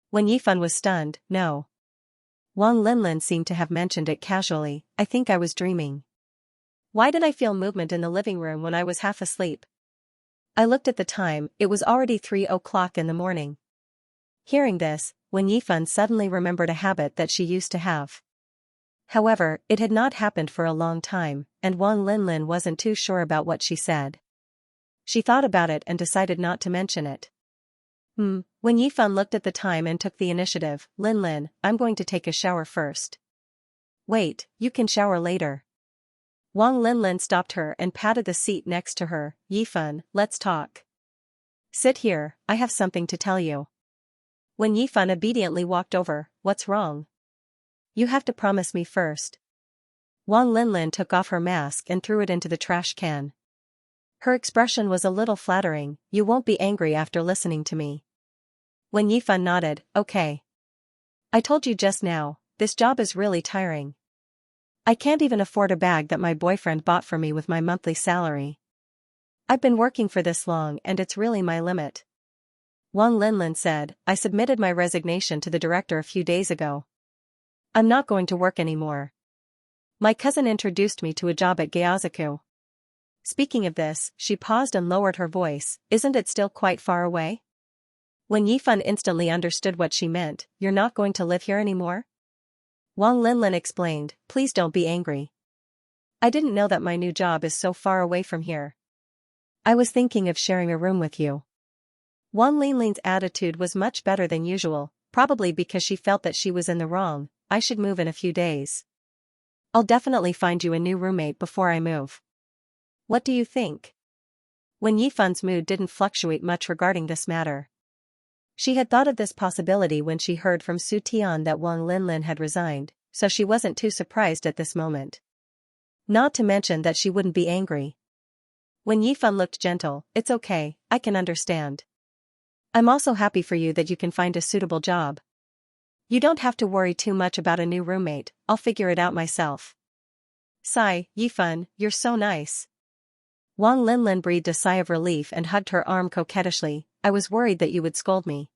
When Yifan was stunned, "No." Wang Linlin seemed to have mentioned it casually, "I think I was dreaming. Why did I feel movement in the living room when I was half asleep? I looked at the time, it was already 3 o'clock in the morning." Hearing this, when Yifan suddenly remembered a habit that she used to have. However, it had not happened for a long time, and Wang Linlin wasn't too sure about what she said. She thought about it and decided not to mention it. When Yifan looked at the time and took the initiative, "Linlin, I'm going to take a shower first." "Wait, you can shower later." Wang Linlin stopped her and patted the seat next to her. "Yifan, let's talk. Sit here, I have something to tell you." When Yifan obediently walked over, "What's wrong?" "You have to promise me first." Wang Linlin took off her mask and threw it into the trash can. Her expression was a little flattering. You won't be angry after listening to me. Wen Yifan nodded, okay. I told you just now, this job is really tiring. I can't even afford a bag that my boyfriend bought for me with my monthly salary. I've been working for this long and it's really my limit. Wang Linlin said, I submitted my resignation to the director a few days ago. I'm not going to work anymore. My cousin introduced me to a job at Gyazaku. Speaking of this, she paused and lowered her voice, isn't it still quite far away? Wen Yifan instantly understood what she meant, you're not going to live here anymore? Wang Linlin explained, please don't be angry. I didn't know that my new job is so far away from here. I was thinking of sharing a room with you. Wang Linlin's attitude was much better than usual, probably because she felt that she was in the wrong. I should move in a few days. I'll definitely find you a new roommate before I move. What do you think? Wen Yifan's mood didn't fluctuate much regarding this matter. She had thought of this possibility when she heard from Su Tian that Wang Linlin had resigned, so she wasn't too surprised at this moment. Not to mention that she wouldn't be angry. Wen Yifan looked gentle, it's okay, I can understand. I'm also happy for you that you can find a suitable job. You don't have to worry too much about a new roommate, I'll figure it out myself. Sigh, Yifan, you're so nice. Wang Linlin breathed a sigh of relief and hugged her arm coquettishly, I was worried that you would scold me.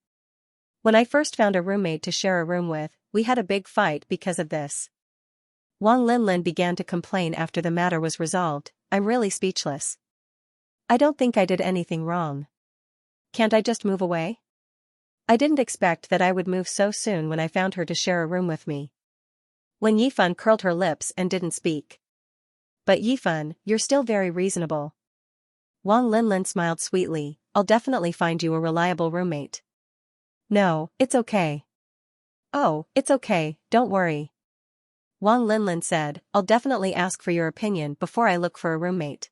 When I first found a roommate to share a room with, we had a big fight because of this. Wang Linlin began to complain after the matter was resolved, I'm really speechless. I don't think I did anything wrong. Can't I just move away? I didn't expect that I would move so soon when I found her to share a room with me. Wen Yifan curled her lips and didn't speak. But Yifan, you're still very reasonable. Wang Linlin smiled sweetly, I'll definitely find you a reliable roommate. No, it's okay. Oh, it's okay, don't worry. Wang Linlin said, I'll definitely ask for your opinion before I look for a roommate.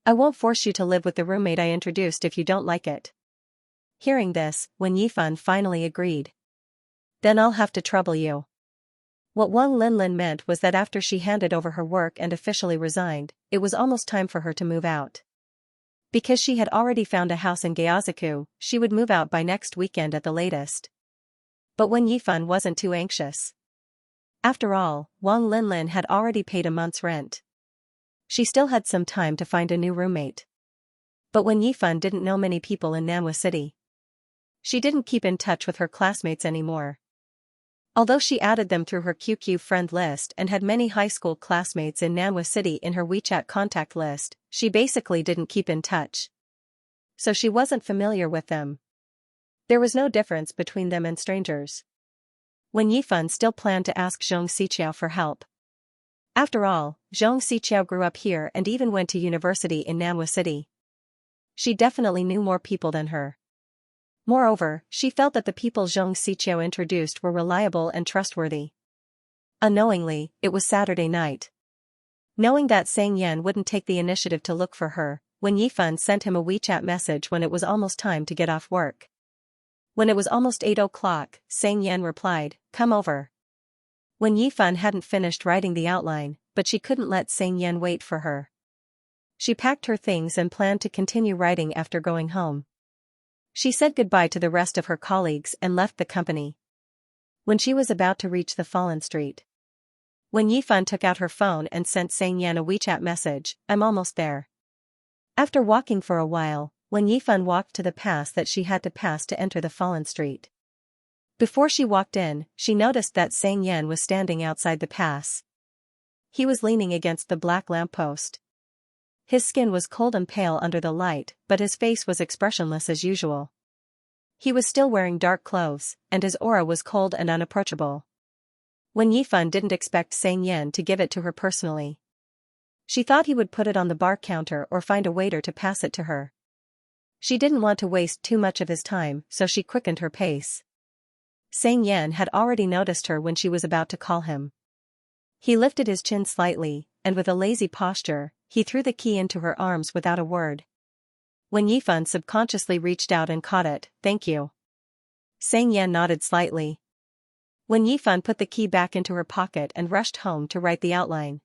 I won't force you to live with the roommate I introduced if you don't like it. Hearing this, Wen Yifan finally agreed. Then I'll have to trouble you. What Wang Linlin meant was that after she handed over her work and officially resigned, it was almost time for her to move out. Because she had already found a house in Gyazaku, she would move out by next weekend at the latest. But Wen Yifan wasn't too anxious. After all, Wang Linlin had already paid a month's rent. She still had some time to find a new roommate. But Wen Yifan didn't know many people in Nanhua City. She didn't keep in touch with her classmates anymore. Although she added them through her QQ friend list and had many high school classmates in Nanhua City in her WeChat contact list, she basically didn't keep in touch. So she wasn't familiar with them. There was no difference between them and strangers. Wen Yifan still planned to ask Xianxia for help. After all, Xianxia grew up here and even went to university in Nanhua City. She definitely knew more people than her. Moreover, she felt that the people Xianxia introduced were reliable and trustworthy. Unknowingly, it was Saturday night. Knowing that Xianxia wouldn't take the initiative to look for her, Wen Yifan sent him a WeChat message when it was almost time to get off work. When it was almost 8 o'clock, Xianxia replied, come over. Wen Yifan hadn't finished writing the outline, but she couldn't let Xianxia wait for her. She packed her things and planned to continue writing after going home. She said goodbye to the rest of her colleagues and left the company. When she was about to reach the fallen street, Wen Yifan took out her phone and sent Xianxia a WeChat message, I'm almost there. After walking for a while, Wen Yifan walked to the pass that she had to pass to enter the fallen street. Before she walked in, she noticed that Xianxia was standing outside the pass. He was leaning against the black lamppost. His skin was cold and pale under the light, but his face was expressionless as usual. He was still wearing dark clothes, and his aura was cold and unapproachable. Wen Yifan didn't expect Xianxia to give it to her personally. She thought he would put it on the bar counter or find a waiter to pass it to her. She didn't want to waste too much of his time, so she quickened her pace. Xianxia had already noticed her when she was about to call him. He lifted his chin slightly, and with a lazy posture, he threw the key into her arms without a word. Wen Yifan subconsciously reached out and caught it, thank you. Xianxia nodded slightly. Wen Yifan put the key back into her pocket and rushed home to write the outline.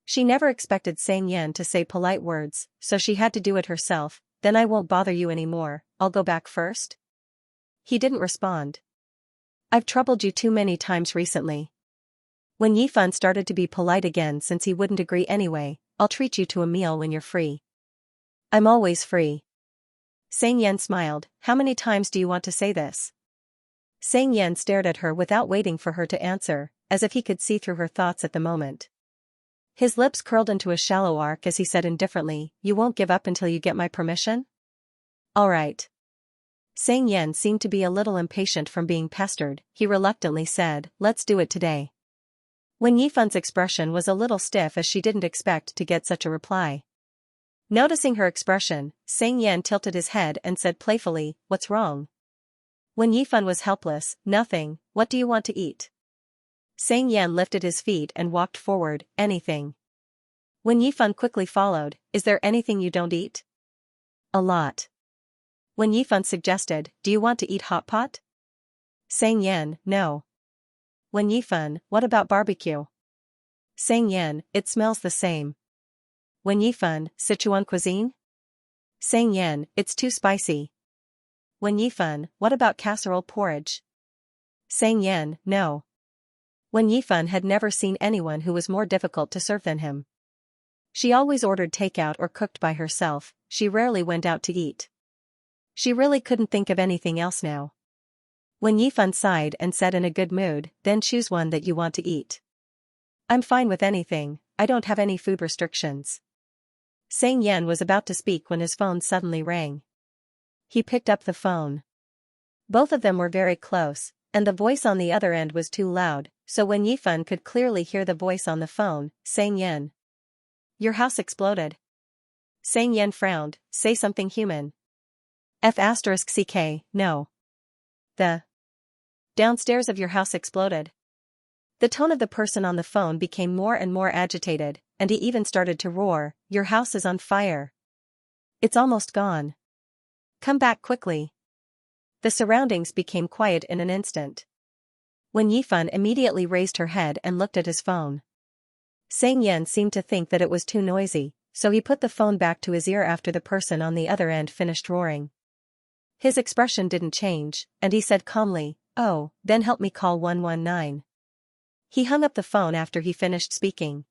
She never expected Xianxia to say polite words, so she had to do it herself. Then I won't bother you anymore, I'll go back first? He didn't respond. I've troubled you too many times recently. Wen Yifan started to be polite again since he wouldn't agree anyway. I'll treat you to a meal when you're free. I'm always free. Xianxia smiled. How many times do you want to say this? Xianxia stared at her without waiting for her to answer, as if he could see through her thoughts at the moment. His lips curled into a shallow arc as he said indifferently, you won't give up until you get my permission? All right. Xianxia seemed to be a little impatient from being pestered. He reluctantly said, let's do it today. Wen Yifan's expression was a little stiff as she didn't expect to get such a reply. Noticing her expression, Xianxia tilted his head and said playfully, what's wrong? Wen Yifan was helpless. Nothing, what do you want to eat? Xianxia lifted his feet and walked forward, anything. Wen Yifan quickly followed, is there anything you don't eat? A lot. Wen Yifan suggested, do you want to eat hot pot? Xianxia, no. Wen Yifan, what about barbecue? Xianxia, it smells the same. Wen Yifan, Sichuan cuisine? Xianxia, it's too spicy. Wen Yifan, what about casserole porridge? Xianxia, no. Wen Yifan had never seen anyone who was more difficult to serve than him. She always ordered takeout or cooked by herself, she rarely went out to eat. She really couldn't think of anything else now. Wen Yifan sighed and said in a good mood, then choose one that you want to eat. I'm fine with anything, I don't have any food restrictions. Xianxia was about to speak when his phone suddenly rang. He picked up the phone. Both of them were very close, and the voice on the other end was too loud, so Wen Yifan could clearly hear the voice on the phone, Xianxia. Your house exploded. Xianxia frowned, say something human. F***ck, no. The downstairs of your house exploded. The tone of the person on the phone became more and more agitated, and he even started to roar, your house is on fire. It's almost gone. Come back quickly. The surroundings became quiet in an instant. Wen Yifan immediately raised her head and looked at his phone. Xianxia seemed to think that it was too noisy, so he put the phone back to his ear after the person on the other end finished roaring. His expression didn't change, and he said calmly, oh, then help me call 119. He hung up the phone after he finished speaking.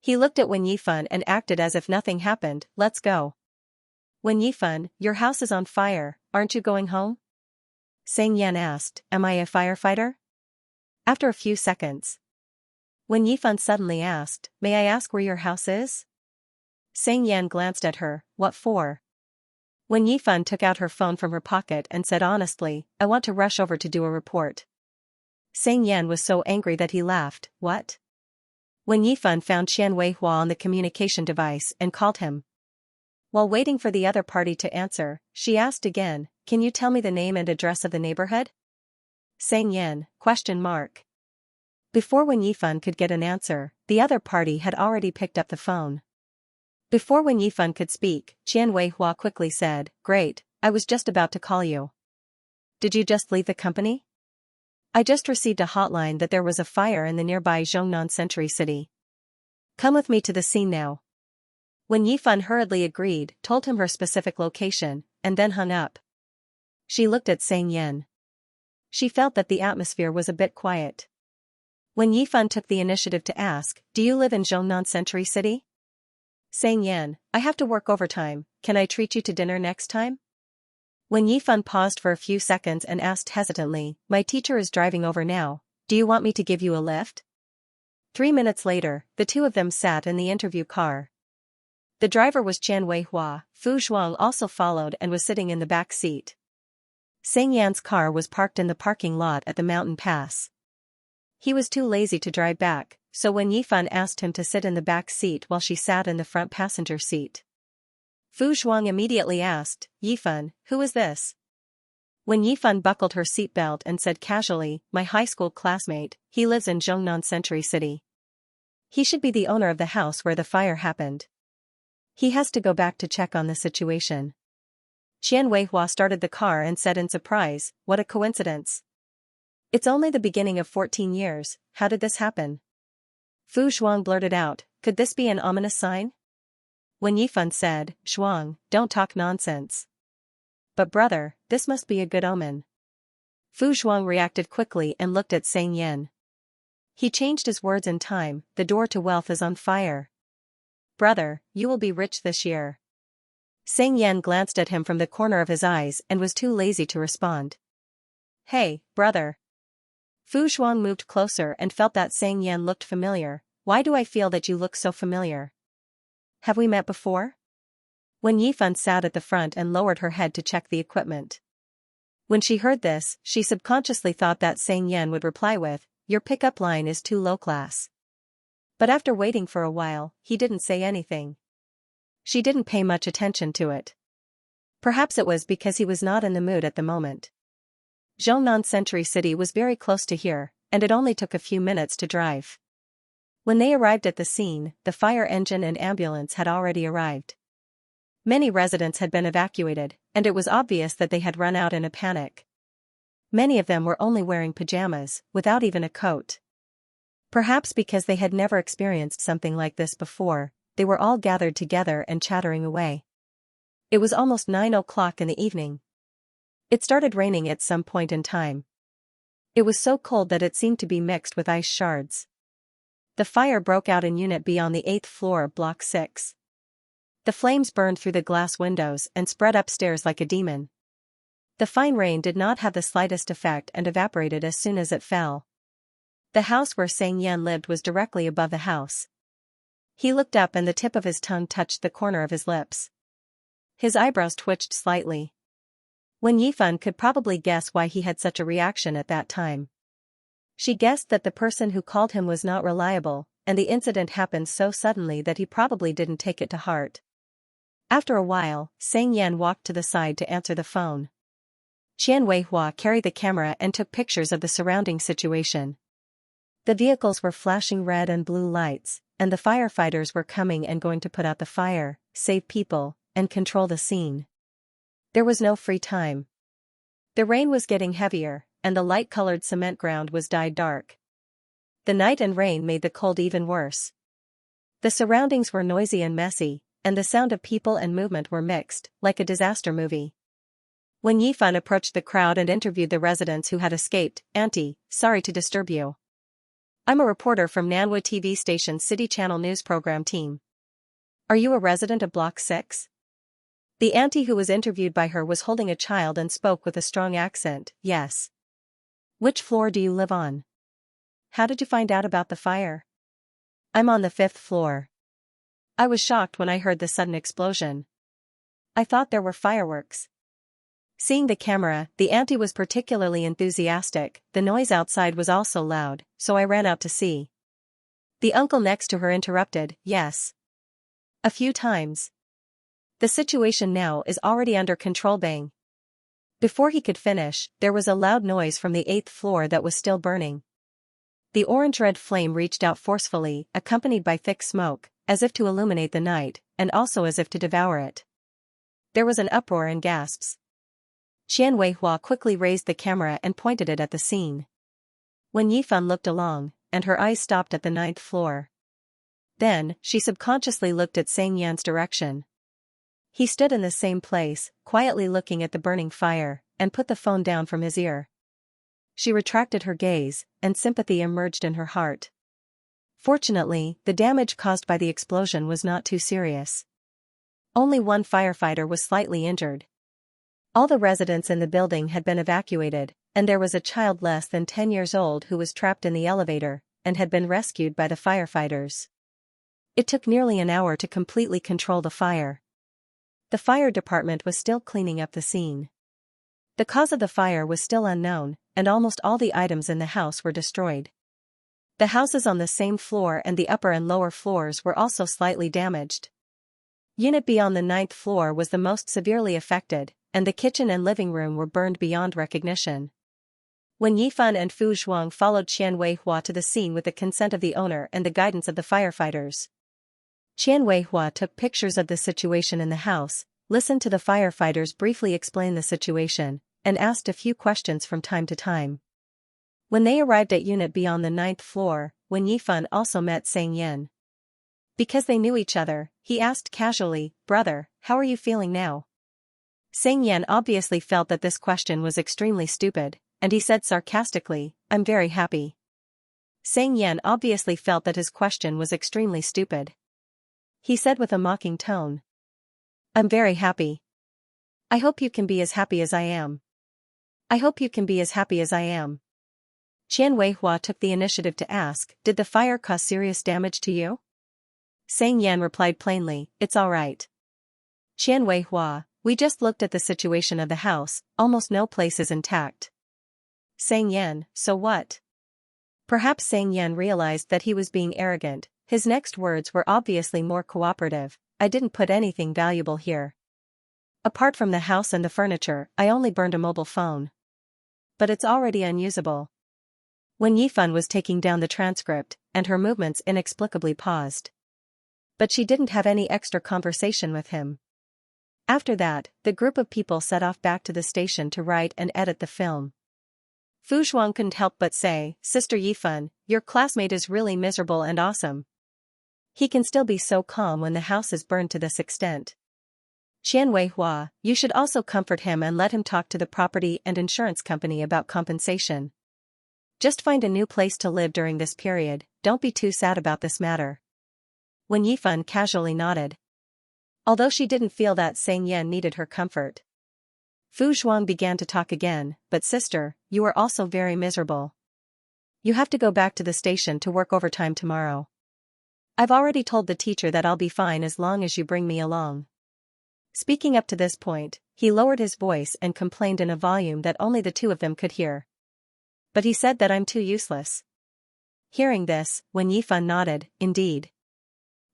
He looked at Wen Yifan and acted as if nothing happened, let's go. Wen Yifan, your house is on fire, aren't you going home? Xianxia asked, am I a firefighter? After a few seconds. Wen Yifan suddenly asked, may I ask where your house is? Xianxia glanced at her, what for? Wen Yifan took out her phone from her pocket and said honestly, I want to rush over to do a report. Xianxia was so angry that he laughed, what? Wen Yifan found Xianxia on the communication device and called him. While waiting for the other party to answer, she asked again, can you tell me the name and address of the neighborhood? Xianxia, ? Before Wen Yifan could get an answer, the other party had already picked up the phone. Before Wen Yifan could speak, Xianxia quickly said, great, I was just about to call you. Did you just leave the company? I just received a hotline that there was a fire in the nearby Zhongnan Century City. Come with me to the scene now. Wen Yifan hurriedly agreed, told him her specific location, and then hung up. She looked at Xianxia. She felt that the atmosphere was a bit quiet. Wen Yifan took the initiative to ask, do you live in Zhongnan Century City? Xianxia, I have to work overtime, can I treat you to dinner next time? Wen Yifan paused for a few seconds and asked hesitantly, my teacher is driving over now, do you want me to give you a lift? 3 minutes later, the two of them sat in the interview car. The driver was Xianxia, Fu Zhuang also followed and was sitting in the back seat. Xianxia's car was parked in the parking lot at the mountain pass. He was too lazy to drive back, so Wen Yifan asked him to sit in the back seat while she sat in the front passenger seat. Fu Zhuang immediately asked, Yifan, who is this? Wen Yifan buckled her seatbelt and said casually, my high school classmate, he lives in Zhongnan Century City. He should be the owner of the house where the fire happened. He has to go back to check on the situation. Xianxia started the car and said in surprise, what a coincidence. It's only the beginning of 14 years, how did this happen? Fu Zhuang blurted out, could this be an ominous sign? When Yifan said, Zhuang, don't talk nonsense. But brother, this must be a good omen. Fu Zhuang reacted quickly and looked at Sang Yen. He changed his words in time, the door to wealth is on fire. Brother, you will be rich this year. Sang Yen glanced at him from the corner of his eyes and was too lazy to respond. Hey, brother. Fu Zhuang moved closer and felt that Sang Yen looked familiar. Why do I feel that you look so familiar? Have we met before? When Yifan sat at the front and lowered her head to check the equipment. When she heard this, she subconsciously thought that Sang Yen would reply with, your pickup line is too low class. But after waiting for a while, he didn't say anything. She didn't pay much attention to it. Perhaps it was because he was not in the mood at the moment. Zhongnan Century City was very close to here, and it only took a few minutes to drive. When they arrived at the scene, the fire engine and ambulance had already arrived. Many residents had been evacuated, and it was obvious that they had run out in a panic. Many of them were only wearing pajamas, without even a coat. Perhaps because they had never experienced something like this before, they were all gathered together and chattering away. It was almost 9 o'clock in the evening. It started raining at some point in time. It was so cold that it seemed to be mixed with ice shards. The fire broke out in Unit B on the 8th floor, Block 6. The flames burned through the glass windows and spread upstairs like a demon. The fine rain did not have the slightest effect and evaporated as soon as it fell. The house where Sang Yen lived was directly above the house. He looked up and the tip of his tongue touched the corner of his lips. His eyebrows twitched slightly. When Yifan could probably guess why he had such a reaction at that time. She guessed that the person who called him was not reliable, and the incident happened so suddenly that he probably didn't take it to heart. After a while, Sang Yen walked to the side to answer the phone. Qian Weihua carried the camera and took pictures of the surrounding situation. The vehicles were flashing red and blue lights, and the firefighters were coming and going to put out the fire, save people, and control the scene. There was no free time. The rain was getting heavier, and the light-colored cement ground was dyed dark. The night and rain made the cold even worse. The surroundings were noisy and messy, and the sound of people and movement were mixed, like a disaster movie. When Yifan approached the crowd and interviewed the residents who had escaped, Auntie, sorry to disturb you. I'm a reporter from Nanhua TV station's City Channel news program team. Are you a resident of Block 6? The auntie who was interviewed by her was holding a child and spoke with a strong accent, yes. Which floor do you live on? How did you find out about the fire? I'm on the 5th floor. I was shocked when I heard the sudden explosion. I thought there were fireworks. Seeing the camera, the auntie was particularly enthusiastic. The noise outside was also loud, so I ran out to see. The uncle next to her interrupted, yes. A few times. The situation now is already under control, bang. Before he could finish, there was a loud noise from the 8th floor that was still burning. The orange-red flame reached out forcefully, accompanied by thick smoke, as if to illuminate the night, and also as if to devour it. There was an uproar and gasps. Qian Weihua quickly raised the camera and pointed it at the scene. When Yifan looked along, and her eyes stopped at the 9th floor. Then, she subconsciously looked at Sang Yan's direction. He stood in the same place, quietly looking at the burning fire, and put the phone down from his ear. She retracted her gaze, and sympathy emerged in her heart. Fortunately, the damage caused by the explosion was not too serious. Only one firefighter was slightly injured. All the residents in the building had been evacuated, and there was a child less than 10 years old who was trapped in the elevator, and had been rescued by the firefighters. It took nearly an hour to completely control the fire. The fire department was still cleaning up the scene. The cause of the fire was still unknown, and almost all the items in the house were destroyed. The houses on the same floor and the upper and lower floors were also slightly damaged. Unit B on the 9th floor was the most severely affected, and the kitchen and living room were burned beyond recognition. When Yifan and Fu Zhuang followed Qian Weihua to the scene with the consent of the owner and the guidance of the firefighters. Qian Weihua took pictures of the situation in the house, listened to the firefighters briefly explain the situation, and asked a few questions from time to time. When they arrived at unit B on the 9th floor, Wen Yifan also met Sang Yen. Because they knew each other, he asked casually, "Brother, how are you feeling now?" Sang Yen obviously felt that this question was extremely stupid, and he said sarcastically, "I'm very happy." Sang Yen obviously felt that his question was extremely stupid. He said with a mocking tone, "I'm very happy. I hope you can be as happy as I am. I hope you can be as happy as I am." Qian Weihua took the initiative to ask, "Did the fire cause serious damage to you?" Sang Yan replied plainly, "It's all right. Qian Weihua, we just looked at the situation of the house, almost no place is intact." Sang Yan, "So what?" Perhaps Sang Yan realized that he was being arrogant. His next words were obviously more cooperative, "I didn't put anything valuable here. Apart from the house and the furniture, I only burned a mobile phone. But it's already unusable." When Yifan was taking down the transcript, and her movements inexplicably paused. But she didn't have any extra conversation with him. After that, the group of people set off back to the station to write and edit the film. Fu Zhuang couldn't help but say, "Sister Yifan, your classmate is really miserable and awesome. He can still be so calm when the house is burned to this extent. Qian Weihua, you should also comfort him and let him talk to the property and insurance company about compensation. Just find a new place to live during this period, don't be too sad about this matter." When Yifan casually nodded. Although she didn't feel that Sang Yen needed her comfort. Fu Zhuang began to talk again, "But sister, you are also very miserable. You have to go back to the station to work overtime tomorrow. I've already told the teacher that I'll be fine as long as you bring me along." Speaking up to this point, he lowered his voice and complained in a volume that only the two of them could hear. "But he said that I'm too useless." Hearing this, Wen Yifan nodded, "Indeed.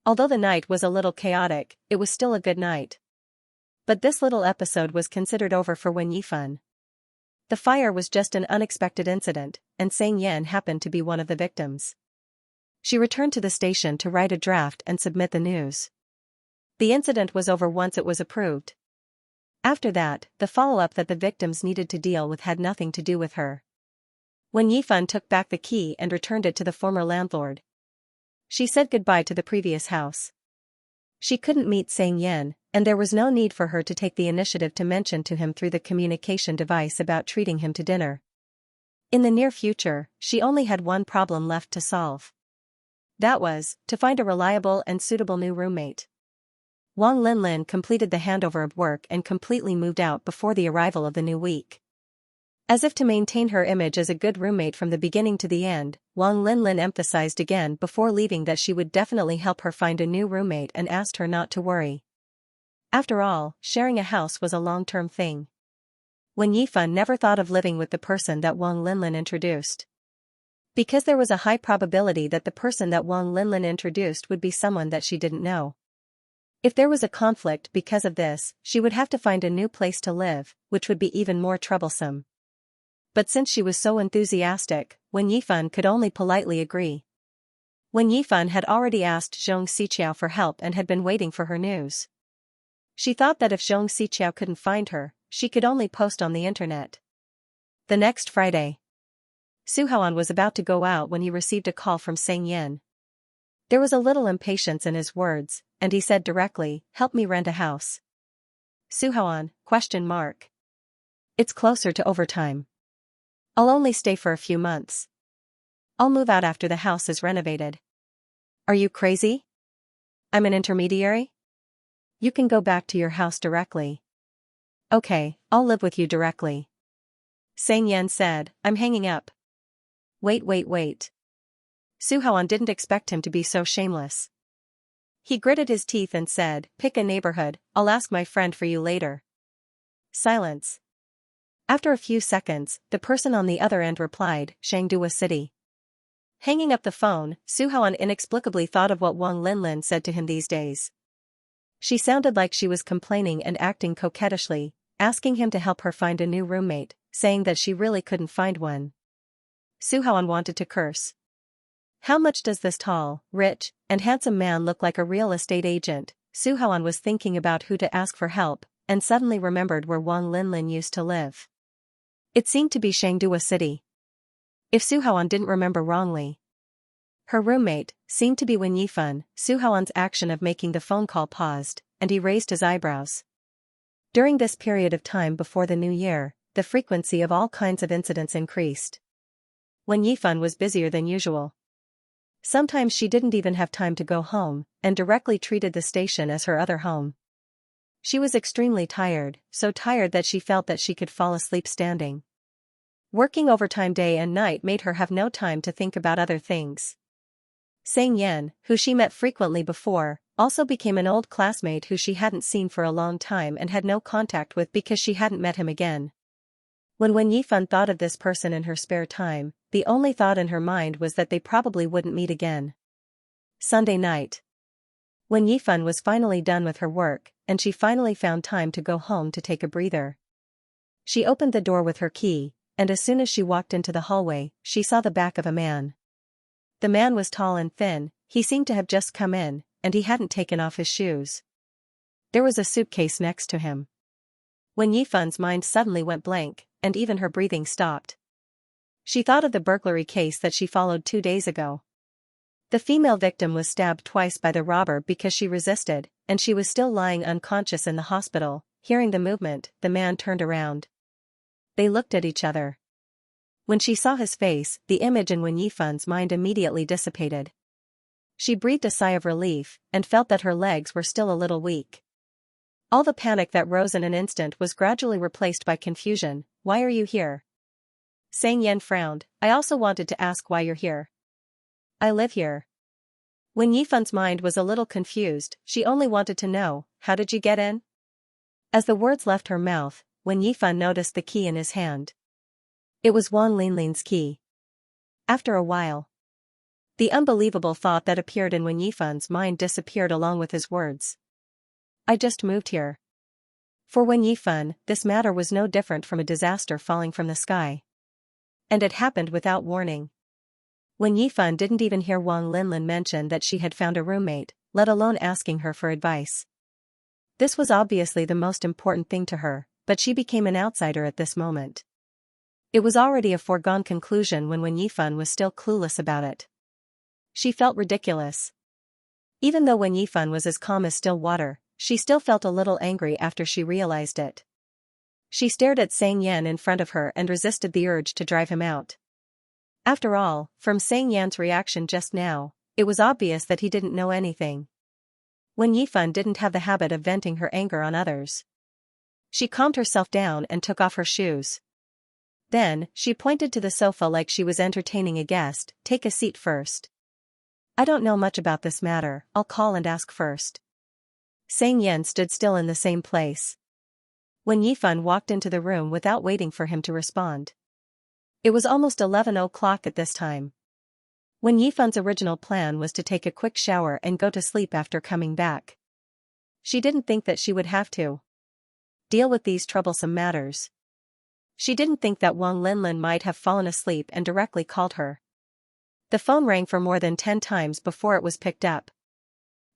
Although the night was a little chaotic, it was still a good night." But this little episode was considered over for Wen Yifan. The fire was just an unexpected incident, and Sang Yen happened to be one of the victims. She returned to the station to write a draft and submit the news. The incident was over once it was approved. After that, the follow-up that the victims needed to deal with had nothing to do with her. When Yifan took back the key and returned it to the former landlord, she said goodbye to the previous house. She couldn't meet Sang Yen, and there was no need for her to take the initiative to mention to him through the communication device about treating him to dinner. In the near future, she only had one problem left to solve. That was, to find a reliable and suitable new roommate. Wang Linlin completed the handover of work and completely moved out before the arrival of the new week. As if to maintain her image as a good roommate from the beginning to the end, Wang Linlin emphasized again before leaving that she would definitely help her find a new roommate and asked her not to worry. After all, sharing a house was a long-term thing. Wen Yifan never thought of living with the person that Wang Linlin introduced. Because there was a high probability that the person that Wang Linlin introduced would be someone that she didn't know. If there was a conflict because of this, she would have to find a new place to live, which would be even more troublesome. But since she was so enthusiastic, Wen Yifan could only politely agree. Wen Yifan had already asked Zhong Xiqiao for help and had been waiting for her news. She thought that if Zhong Xiqiao couldn't find her, she could only post on the internet. The next Friday, Su Haoan was about to go out when he received a call from Sang Yen. There was a little impatience in his words, and he said directly, "Help me rent a house." Su Haoan, ? It's closer to overtime. I'll only stay for a few months. I'll move out after the house is renovated. Are you crazy? I'm an intermediary? You can go back to your house directly. Okay, I'll live with you directly. Sang Yen said, "I'm hanging up." Wait. Su Haoan didn't expect him to be so shameless. He gritted his teeth and said, "Pick a neighborhood, I'll ask my friend for you later." Silence. After a few seconds, the person on the other end replied, "Shangdua City." Hanging up the phone, Su Haoan inexplicably thought of what Wang Linlin said to him these days. She sounded like she was complaining and acting coquettishly, asking him to help her find a new roommate, saying that she really couldn't find one. Su Haoan wanted to curse. How much does this tall, rich, and handsome man look like a real estate agent? Su Haoan was thinking about who to ask for help, and suddenly remembered where Wang Linlin used to live. It seemed to be Shangdua City. If Su Haoan didn't remember wrongly. Her roommate seemed to be Wen Yifan. Su Haoan's action of making the phone call paused, and he raised his eyebrows. During this period of time before the new year, the frequency of all kinds of incidents increased. Wen Yifan was busier than usual. Sometimes she didn't even have time to go home, and directly treated the station as her other home. She was extremely tired, so tired that she felt that she could fall asleep standing. Working overtime day and night made her have no time to think about other things. Sang Yan, who she met frequently before, also became an old classmate who she hadn't seen for a long time and had no contact with because she hadn't met him again. When Wen Yifan thought of this person in her spare time, the only thought in her mind was that they probably wouldn't meet again. Sunday night. Wen Yifan was finally done with her work, and she finally found time to go home to take a breather. She opened the door with her key, and as soon as she walked into the hallway, she saw the back of a man. The man was tall and thin, he seemed to have just come in, and he hadn't taken off his shoes. There was a suitcase next to him. Wen Yifan's mind suddenly went blank, and even her breathing stopped. She thought of the burglary case that she followed 2 days ago. The female victim was stabbed twice by the robber because she resisted, and she was still lying unconscious in the hospital. Hearing the movement, the man turned around. They looked at each other. When she saw his face, the image in Wen Yifan's mind immediately dissipated. She breathed a sigh of relief, and felt that her legs were still a little weak. All the panic that rose in an instant was gradually replaced by confusion. Why are you here? Sang Yan frowned. I also wanted to ask why you're here. I live here. Wen Yifan's mind was a little confused, she only wanted to know, how did you get in? As the words left her mouth, Wen Yifan noticed the key in his hand. It was Wang Linlin's key. After a while, the unbelievable thought that appeared in Wen Yifan's mind disappeared along with his words. I just moved here. For Wen Yifan, this matter was no different from a disaster falling from the sky. And it happened without warning. Wen Yifan didn't even hear Wang Linlin mention that she had found a roommate, let alone asking her for advice. This was obviously the most important thing to her, but she became an outsider at this moment. It was already a foregone conclusion when Wen Yifan was still clueless about it. She felt ridiculous. Even though Wen Yifan was as calm as still water, she still felt a little angry after she realized it. She stared at Sang Yan in front of her and resisted the urge to drive him out. After all, from Sang Yan's reaction just now, it was obvious that he didn't know anything. Wen Yifan didn't have the habit of venting her anger on others. She calmed herself down and took off her shoes. Then, she pointed to the sofa like she was entertaining a guest. Take a seat first. I don't know much about this matter, I'll call and ask first. Sang Yan stood still in the same place. Wen Yifan walked into the room without waiting for him to respond. It was almost 11 o'clock at this time. Wen Yifan's original plan was to take a quick shower and go to sleep after coming back. She didn't think that she would have to deal with these troublesome matters. She didn't think that Wang Linlin might have fallen asleep and directly called her. The phone rang for more than 10 times before it was picked up.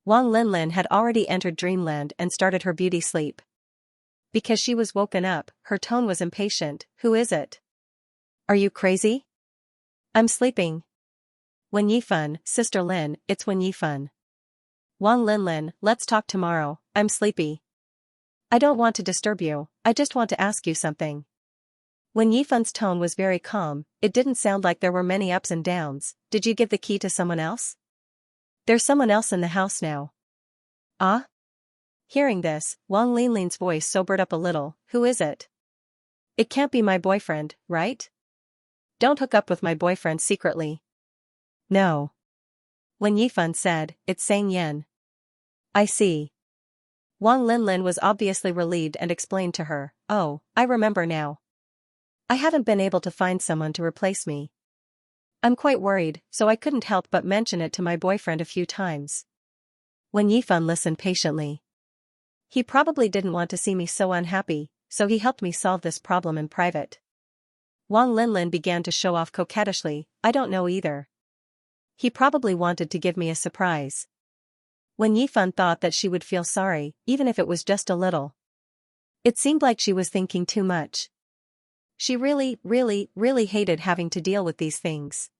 Wang Linlin had already entered dreamland and started her beauty sleep. Because she was woken up, her tone was impatient. Who is it? Are you crazy? I'm sleeping. Wen Yifan, Sister Lin, it's Wen Yifan. Wang Linlin, let's talk tomorrow, I'm sleepy. I don't want to disturb you, I just want to ask you something. Wen Yifan's tone was very calm, it didn't sound like there were many ups and downs. Did you give the key to someone else? There's someone else in the house now. Ah? Hearing this, Wang Linlin's voice sobered up a little. Who is it? It can't be my boyfriend, right? Don't hook up with my boyfriend secretly. No. Wen Yifan said, it's Sang Yan. I see. Wang Linlin was obviously relieved and explained to her, oh, I remember now. I haven't been able to find someone to replace me. I'm quite worried, so I couldn't help but mention it to my boyfriend a few times. Wen Yifan listened patiently. He probably didn't want to see me so unhappy, so he helped me solve this problem in private. Wang Linlin began to show off coquettishly, I don't know either. He probably wanted to give me a surprise. Wen Yifan thought that she would feel sorry, even if it was just a little. It seemed like she was thinking too much. She really hated having to deal with these things.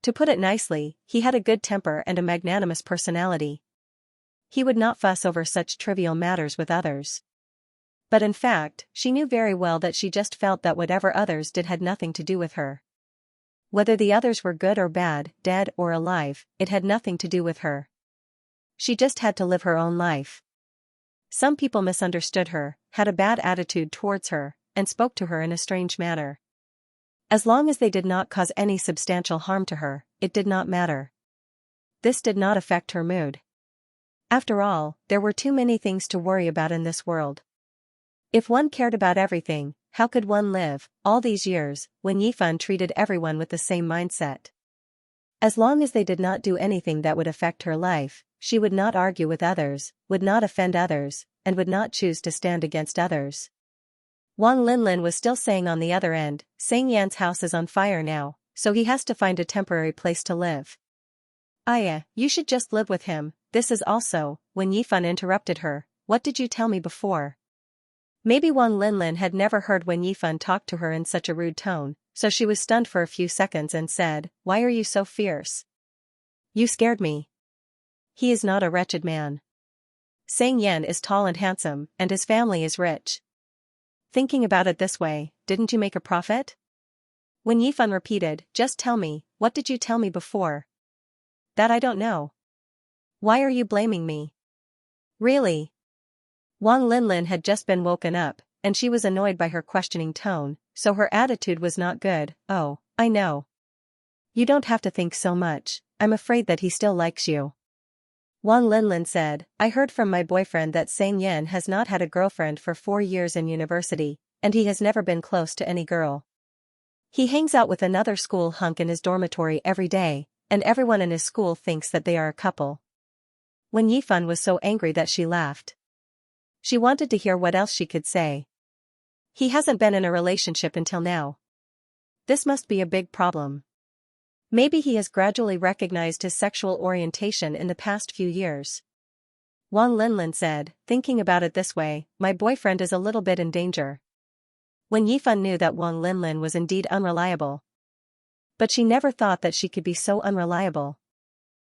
To put it nicely, he had a good temper and a magnanimous personality. He would not fuss over such trivial matters with others. But in fact, she knew very well that she just felt that whatever others did had nothing to do with her. Whether the others were good or bad, dead or alive, it had nothing to do with her. She just had to live her own life. Some people misunderstood her, had a bad attitude towards her, and spoke to her in a strange manner. As long as they did not cause any substantial harm to her, it did not matter. This did not affect her mood. After all, there were too many things to worry about in this world. If one cared about everything, how could one live, all these years, when Yifan treated everyone with the same mindset? As long as they did not do anything that would affect her life, she would not argue with others, would not offend others, and would not choose to stand against others. Wang Linlin was still saying on the other end, Xianxia's house is on fire now, so he has to find a temporary place to live. Aya, you should just live with him, this is also, when Yifan interrupted her, what did you tell me before? Maybe Wang Linlin had never heard when Yifan talked to her in such a rude tone, so she was stunned for a few seconds and said, why are you so fierce? You scared me. He is not a wretched man. Xianxia is tall and handsome, and his family is rich. Thinking about it this way, didn't you make a profit? When Yifan repeated, just tell me, what did you tell me before? That I don't know. Why are you blaming me? Really? Wang Linlin had just been woken up, and she was annoyed by her questioning tone, so her attitude was not good. Oh, I know. You don't have to think so much, I'm afraid that he still likes you. Wang Linlin said, I heard from my boyfriend that Xianxia has not had a girlfriend for 4 years in university, and he has never been close to any girl. He hangs out with another school hunk in his dormitory every day, and everyone in his school thinks that they are a couple. When Yifan was so angry that she laughed. She wanted to hear what else she could say. He hasn't been in a relationship until now. This must be a big problem. Maybe he has gradually recognized his sexual orientation in the past few years. Wang Linlin said, thinking about it this way, my boyfriend is a little bit in danger. When Yifan knew that Wang Linlin was indeed unreliable. But she never thought that she could be so unreliable.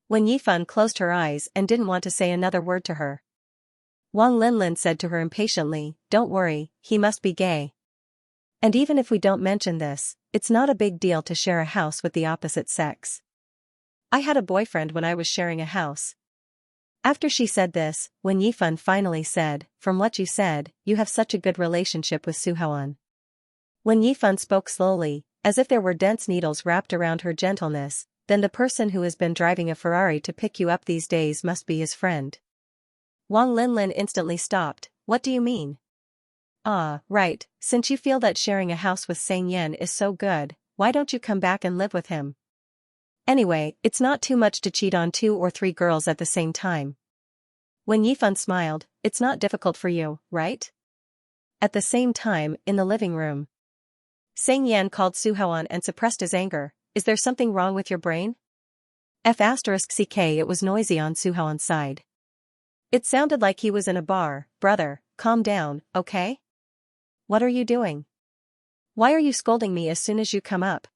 When Yifan closed her eyes and didn't want to say another word to her. Wang Linlin said to her impatiently, don't worry, he must be gay. And even if we don't mention this, it's not a big deal to share a house with the opposite sex. I had a boyfriend when I was sharing a house. After she said this, when Yifan finally said, from what you said, you have such a good relationship with Suhawan. When Yifan spoke slowly, as if there were dense needles wrapped around her gentleness, then the person who has been driving a Ferrari to pick you up these days must be his friend. Wang Linlin instantly stopped, what do you mean? Ah, right, since you feel that sharing a house with Xianxia is so good, why don't you come back and live with him? Anyway, it's not too much to cheat on 2 or 3 girls at the same time. When Yifan smiled, it's not difficult for you, right? At the same time, in the living room. Xianxia called Suhawan and suppressed his anger, is there something wrong with your brain? F***ck it was noisy on Suhawan's side. It sounded like he was in a bar, brother, calm down, okay? What are you doing? Why are you scolding me as soon as you come up?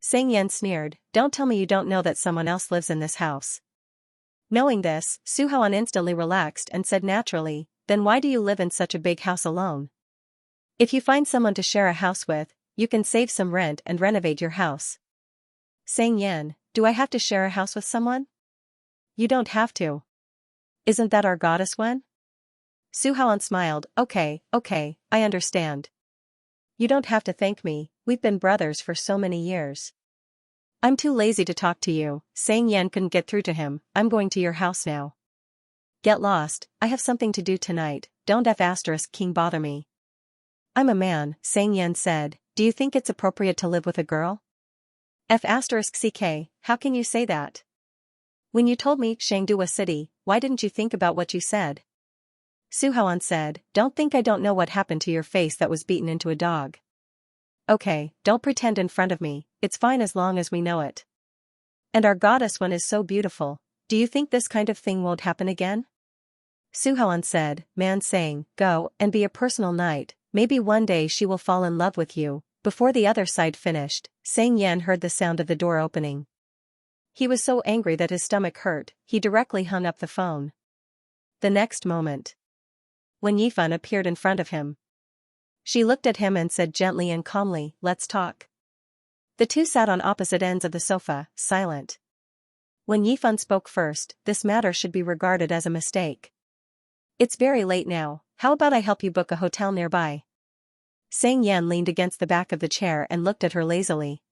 Xianxia sneered, don't tell me you don't know that someone else lives in this house. Knowing this, Suhawan instantly relaxed and said naturally, then why do you live in such a big house alone? If you find someone to share a house with, you can save some rent and renovate your house. Xianxia, do I have to share a house with someone? You don't have to. Isn't that our goddess one? Suhawan smiled, okay, I understand. You don't have to thank me, we've been brothers for so many years. I'm too lazy to talk to you, Xianxia couldn't get through to him, I'm going to your house now. Get lost, I have something to do tonight, don't King bother me. I'm a man, Xianxia said, do you think it's appropriate to live with a girl? F***ck, how can you say that? When you told me Shangdua City, why didn't you think about what you said? Suhawan said, don't think I don't know what happened to your face that was beaten into a dog. Okay, don't pretend in front of me, it's fine as long as we know it. And our goddess one is so beautiful, do you think this kind of thing won't happen again? Suhawan said, man saying, go and be a personal night, maybe one day she will fall in love with you." Before the other side finished, Xianxia heard the sound of the door opening. He was so angry that his stomach hurt, he directly hung up the phone. The next moment, Wen Yifan appeared in front of him. She looked at him and said gently and calmly, "Let's talk." The two sat on opposite ends of the sofa, silent. When Yifan spoke first, "This matter should be regarded as a mistake. It's very late now, how about I help you book a hotel nearby?" Xianxia leaned against the back of the chair and looked at her lazily.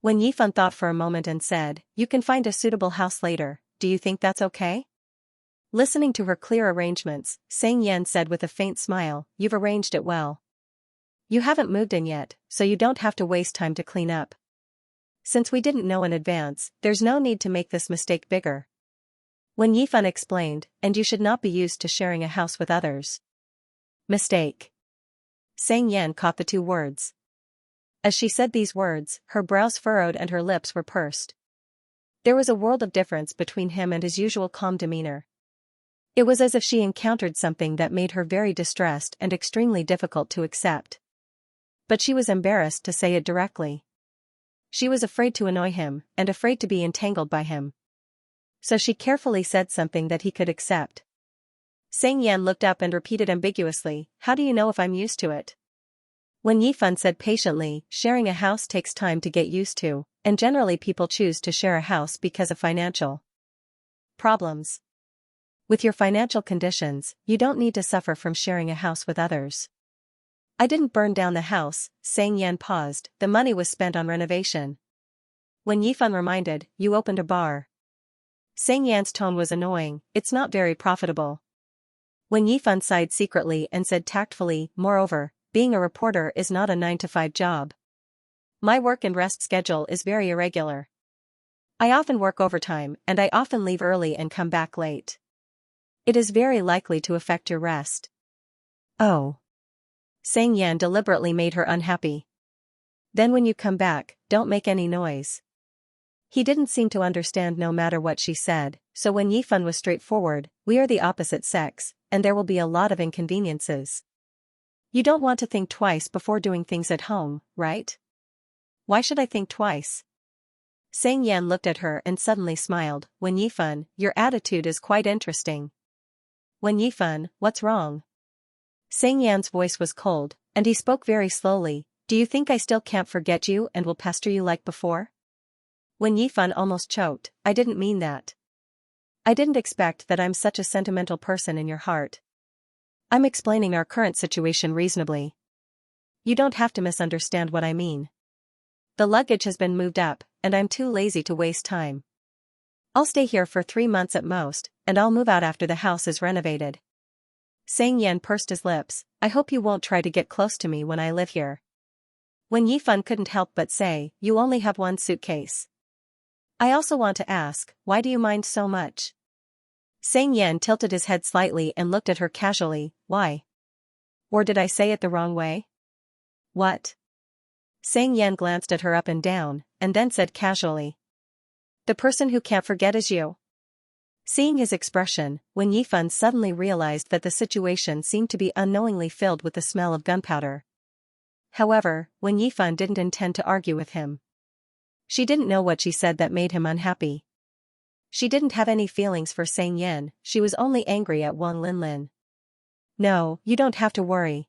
When Yifan thought for a moment and said, "You can find a suitable house later, do you think that's okay?" Listening to her clear arrangements, Xianxia said with a faint smile, "You've arranged it well. You haven't moved in yet, so you don't have to waste time to clean up. Since we didn't know in advance, there's no need to make this mistake bigger." When Yifan explained, "And you should not be used to sharing a house with others." Mistake. Xianxia caught the two words. As she said these words, her brows furrowed and her lips were pursed. There was a world of difference between him and his usual calm demeanor. It was as if she encountered something that made her very distressed and extremely difficult to accept. But she was embarrassed to say it directly. She was afraid to annoy him, and afraid to be entangled by him. So she carefully said something that he could accept. Xianxia looked up and repeated ambiguously, "How do you know if I'm used to it?" When Yifan said patiently, "Sharing a house takes time to get used to, and generally people choose to share a house because of financial problems. With your financial conditions, you don't need to suffer from sharing a house with others." "I didn't burn down the house," Xianxia paused, "the money was spent on renovation." When Yifan reminded, "You opened a bar." Xianxia's tone was annoying, "It's not very profitable." When Yifan sighed secretly and said tactfully, "Moreover, being a reporter is not a 9-to-5 job. My work and rest schedule is very irregular. I often work overtime and I often leave early and come back late. It is very likely to affect your rest." "Oh." Xianxia deliberately made her unhappy. "Then when you come back, don't make any noise." He didn't seem to understand no matter what she said, so when Yifan was straightforward, "We are the opposite sex, and there will be a lot of inconveniences. You don't want to think twice before doing things at home, right?" "Why should I think twice?" Xianxia looked at her and suddenly smiled. "When Yifan, your attitude is quite interesting." "When Yifan, what's wrong?" Xianxia's voice was cold, and he spoke very slowly. "Do you think I still can't forget you and will pester you like before?" When Yifan almost choked, "I didn't mean that. I didn't expect that I'm such a sentimental person in your heart. I'm explaining our current situation reasonably. You don't have to misunderstand what I mean. The luggage has been moved up, and I'm too lazy to waste time. I'll stay here for 3 months at most, and I'll move out after the house is renovated." Xianxia pursed his lips, "I hope you won't try to get close to me when I live here." When Yifan couldn't help but say, "You only have one suitcase. I also want to ask, why do you mind so much?" Xianxia tilted his head slightly and looked at her casually, "Why? Or did I say it the wrong way?" "What?" Xianxia glanced at her up and down, and then said casually, "The person who can't forget is you." Seeing his expression, when Yifan suddenly realized that the situation seemed to be unknowingly filled with the smell of gunpowder. However, when Yifan didn't intend to argue with him. She didn't know what she said that made him unhappy. She didn't have any feelings for Xianxia, she was only angry at Wang Linlin. "No, you don't have to worry."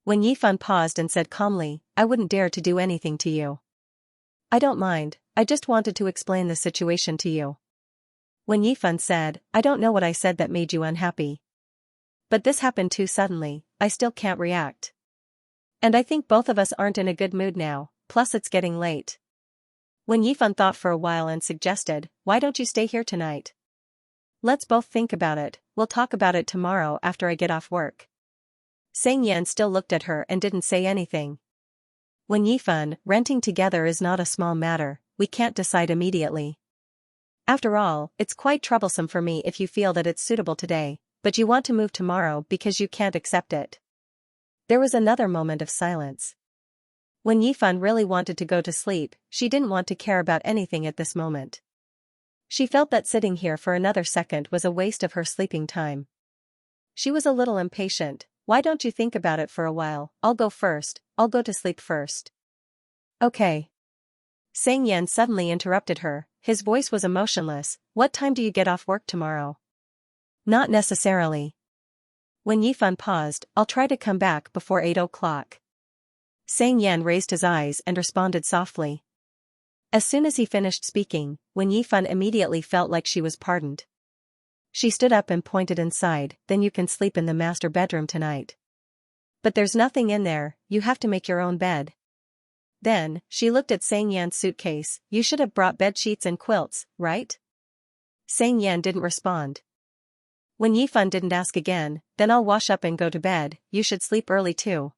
When Yifan paused and said calmly, "I wouldn't dare to do anything to you." "I don't mind, I just wanted to explain the situation to you." When Yifan said, "I don't know what I said that made you unhappy. But this happened too suddenly, I still can't react. And I think both of us aren't in a good mood now, plus it's getting late." When Yifan thought for a while and suggested, "Why don't you stay here tonight? Let's both think about it, we'll talk about it tomorrow after I get off work." Xianxia still looked at her and didn't say anything. When Yifan, renting together is not a small matter, we can't decide immediately. After all, it's quite troublesome for me if you feel that it's suitable today, but you want to move tomorrow because you can't accept it. There was another moment of silence. When Yifan really wanted to go to sleep, she didn't want to care about anything at this moment. She felt that sitting here for another second was a waste of her sleeping time. She was a little impatient, Why don't you think about it for a while? I'll go to sleep first. Okay. Xianxia suddenly interrupted her, his voice was emotionless. What time do you get off work tomorrow? Not necessarily. When Yifan paused, I'll try to come back before 8 o'clock. Xianxia raised his eyes and responded softly. As soon as he finished speaking, Wen Yifan immediately felt like she was pardoned. She stood up and pointed inside. Then you can sleep in the master bedroom tonight. But there's nothing in there, you have to make your own bed. Then, she looked at Xianxia's suitcase. You should have brought bed sheets and quilts, right? Xianxia didn't respond. When Yifan didn't ask again, then I'll wash up and go to bed, you should sleep early too.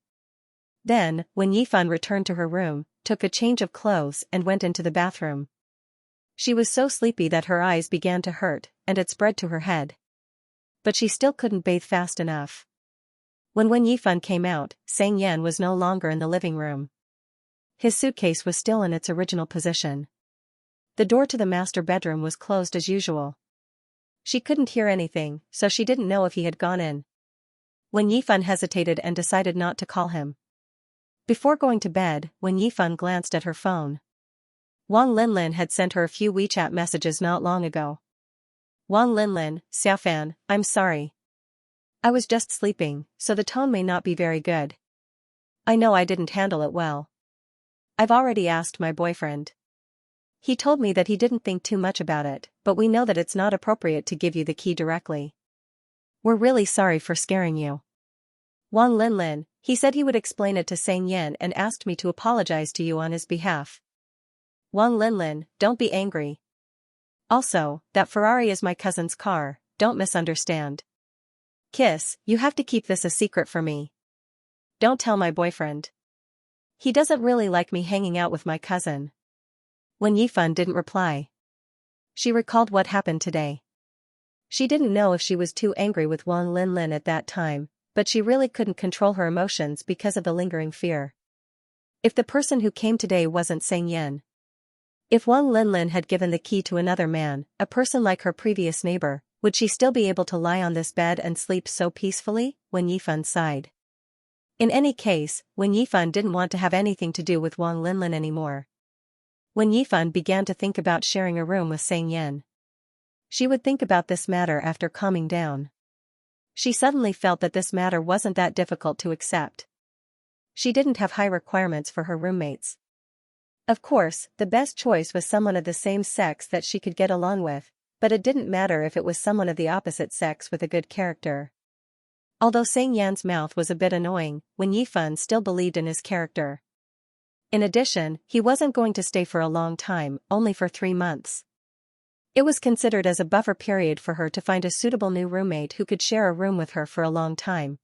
Then, when Yifan returned to her room, took a change of clothes and went into the bathroom. She was so sleepy that her eyes began to hurt, and it spread to her head. But she still couldn't bathe fast enough. When Yifan came out, Xianxia was no longer in the living room. His suitcase was still in its original position. The door to the master bedroom was closed as usual. She couldn't hear anything, so she didn't know if he had gone in. When Yifan hesitated and decided not to call him. Before going to bed, when Yifan glanced at her phone. Wang Linlin had sent her a few WeChat messages not long ago. Wang Linlin, Xiaofan, I'm sorry. I was just sleeping, so the tone may not be very good. I know I didn't handle it well. I've already asked my boyfriend. He told me that he didn't think too much about it, but we know that it's not appropriate to give you the key directly. We're really sorry for scaring you. Wang Linlin, he said he would explain it to Xianxia and asked me to apologize to you on his behalf. Wang Linlin, don't be angry. Also, that Ferrari is my cousin's car, don't misunderstand. Kiss, you have to keep this a secret for me. Don't tell my boyfriend. He doesn't really like me hanging out with my cousin. When Yifan didn't reply. She recalled what happened today. She didn't know if she was too angry with Wang Linlin at that time, but she really couldn't control her emotions because of the lingering fear. If the person who came today wasn't Xianxia. If Wang Linlin had given the key to another man, a person like her previous neighbor, would she still be able to lie on this bed and sleep so peacefully? When Yifan sighed. In any case, Wen Yifan didn't want to have anything to do with Wang Linlin anymore. When Yifan began to think about sharing a room with Xianxia. She would think about this matter after calming down. She suddenly felt that this matter wasn't that difficult to accept. She didn't have high requirements for her roommates. Of course, the best choice was someone of the same sex that she could get along with, but it didn't matter if it was someone of the opposite sex with a good character. Although Xianxia's mouth was a bit annoying, Wen Yifan still believed in his character. In addition, he wasn't going to stay for a long time, only for 3 months. It was considered as a buffer period for her to find a suitable new roommate who could share a room with her for a long time.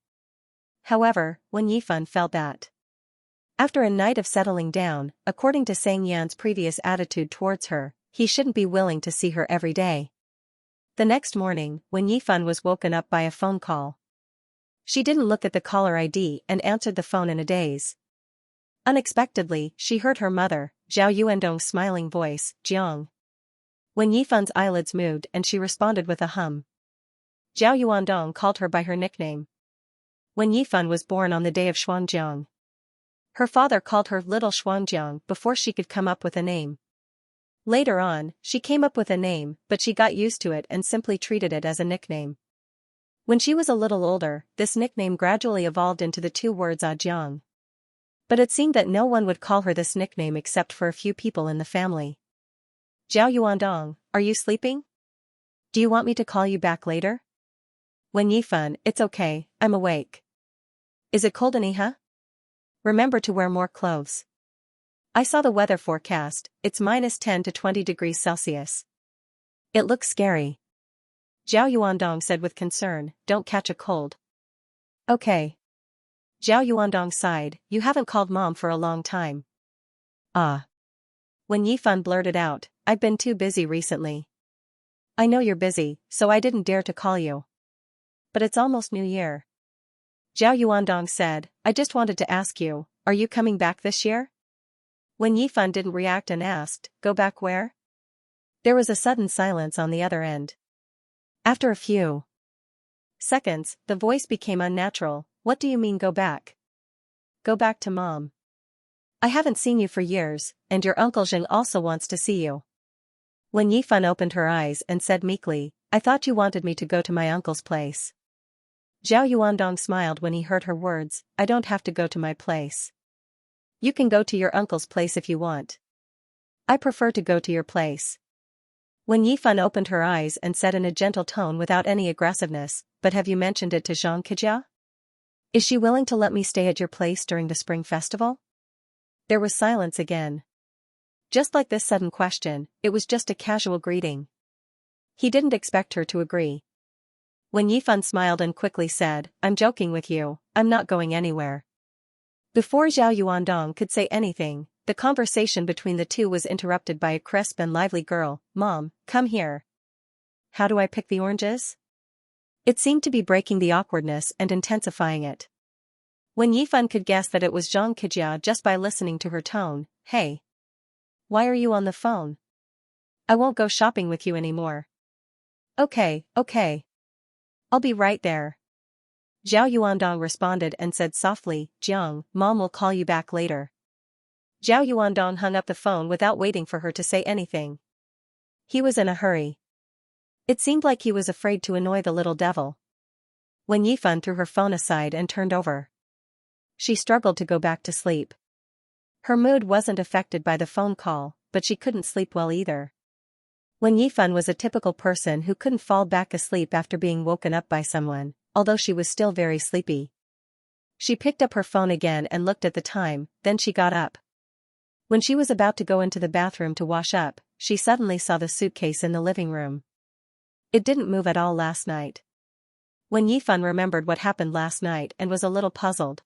However, Wen Yifan felt that after a night of settling down, according to Xianxia's previous attitude towards her, he shouldn't be willing to see her every day. The next morning, Wen Yifan was woken up by a phone call. She didn't look at the caller ID and answered the phone in a daze. Unexpectedly, she heard her mother, Zhao Yuandong's smiling voice, Jiang. When Yifan's eyelids moved and she responded with a hum. Zhao Yuandong called her by her nickname. When Yifan was born on the day of Xuanjiang. Her father called her Little Xuanjiang before she could come up with a name. Later on, she came up with a name, but she got used to it and simply treated it as a nickname. When she was a little older, this nickname gradually evolved into the 2 words Jiang. But it seemed that no one would call her this nickname except for a few people in the family. Zhao Yuandong, are you sleeping? Do you want me to call you back later? When Yifan, it's okay, I'm awake. Is it cold in Iha? Remember to wear more clothes. I saw the weather forecast, it's -10 to 20 degrees Celsius. It looks scary. Zhao Yuandong said with concern, don't catch a cold. Okay. Zhao Yuandong sighed, you haven't called mom for a long time. Ah. When Yifan blurted out, I've been too busy recently. I know you're busy, so I didn't dare to call you. But it's almost New Year. Zhao Yuandong said, I just wanted to ask you, are you coming back this year? When Yifan didn't react and asked, go back where? There was a sudden silence on the other end. After a few seconds, the voice became unnatural, What do you mean go back? Go back to mom. I haven't seen you for years, and your Uncle Zheng also wants to see you. When Yifan opened her eyes and said meekly, I thought you wanted me to go to my uncle's place. Zhao Yuandong smiled when he heard her words, I don't have to go to my place. You can go to your uncle's place if you want. I prefer to go to your place. When Yifan opened her eyes and said in a gentle tone without any aggressiveness, but have you mentioned it to Xianxia? Is she willing to let me stay at your place during the spring festival? There was silence again. Just like this sudden question, it was just a casual greeting. He didn't expect her to agree. When Yifan smiled and quickly said, I'm joking with you, I'm not going anywhere. Before Zhao Yuandong could say anything, the conversation between the two was interrupted by a crisp and lively girl, Mom, come here. How do I pick the oranges? It seemed to be breaking the awkwardness and intensifying it. When Yifan could guess that it was Zhang Kejia just by listening to her tone, hey. Why are you on the phone? I won't go shopping with you anymore. Okay. I'll be right there. Zhao Yuandong responded and said softly, Jiang, Mom will call you back later. Zhao Yuandong hung up the phone without waiting for her to say anything. He was in a hurry. It seemed like he was afraid to annoy the little devil. When Yifan threw her phone aside and turned over, she struggled to go back to sleep. Her mood wasn't affected by the phone call, but she couldn't sleep well either. When Yifan was a typical person who couldn't fall back asleep after being woken up by someone, although she was still very sleepy. She picked up her phone again and looked at the time, then she got up. When she was about to go into the bathroom to wash up, she suddenly saw the suitcase in the living room. It didn't move at all last night. When Yifan remembered what happened last night and was a little puzzled.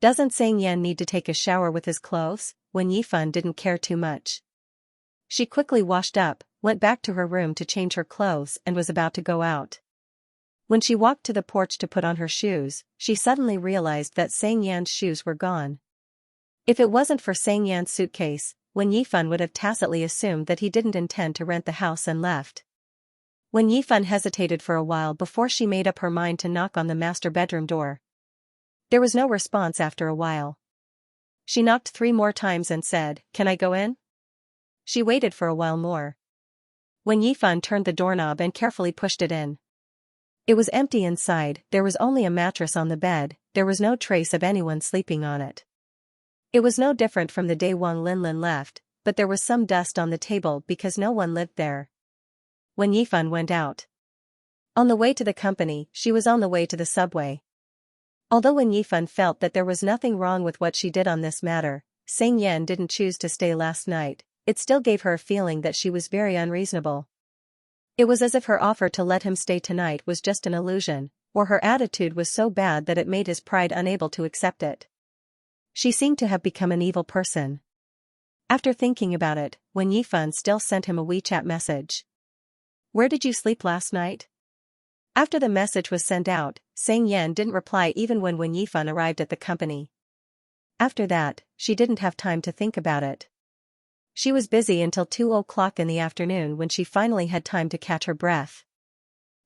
Doesn't Xianxia need to take a shower with his clothes? When Yifan didn't care too much. She quickly washed up, went back to her room to change her clothes and was about to go out. When she walked to the porch to put on her shoes, she suddenly realized that Xianxia's shoes were gone. If it wasn't for Xianxia's suitcase, When Yifan would have tacitly assumed that he didn't intend to rent the house and left. When Yifan hesitated for a while before she made up her mind to knock on the master bedroom door. There was no response after a while. She knocked 3 more times and said, "Can I go in?" She waited for a while more. When Yifan turned the doorknob and carefully pushed it in. It was empty inside, there was only a mattress on the bed, there was no trace of anyone sleeping on it. It was no different from the day Wang Linlin left, but there was some dust on the table because no one lived there. When Yifan went out. On the way to the company, she was on the way to the subway. Although when Yifan felt that there was nothing wrong with what she did on this matter, Xianxia didn't choose to stay last night, it still gave her a feeling that she was very unreasonable. It was as if her offer to let him stay tonight was just an illusion, or her attitude was so bad that it made his pride unable to accept it. She seemed to have become an evil person. After thinking about it, when Yifan still sent him a WeChat message. "Where did you sleep last night?" After the message was sent out, Xianxia didn't reply even when Yifan arrived at the company. After that, she didn't have time to think about it. She was busy until 2 o'clock in the afternoon when she finally had time to catch her breath.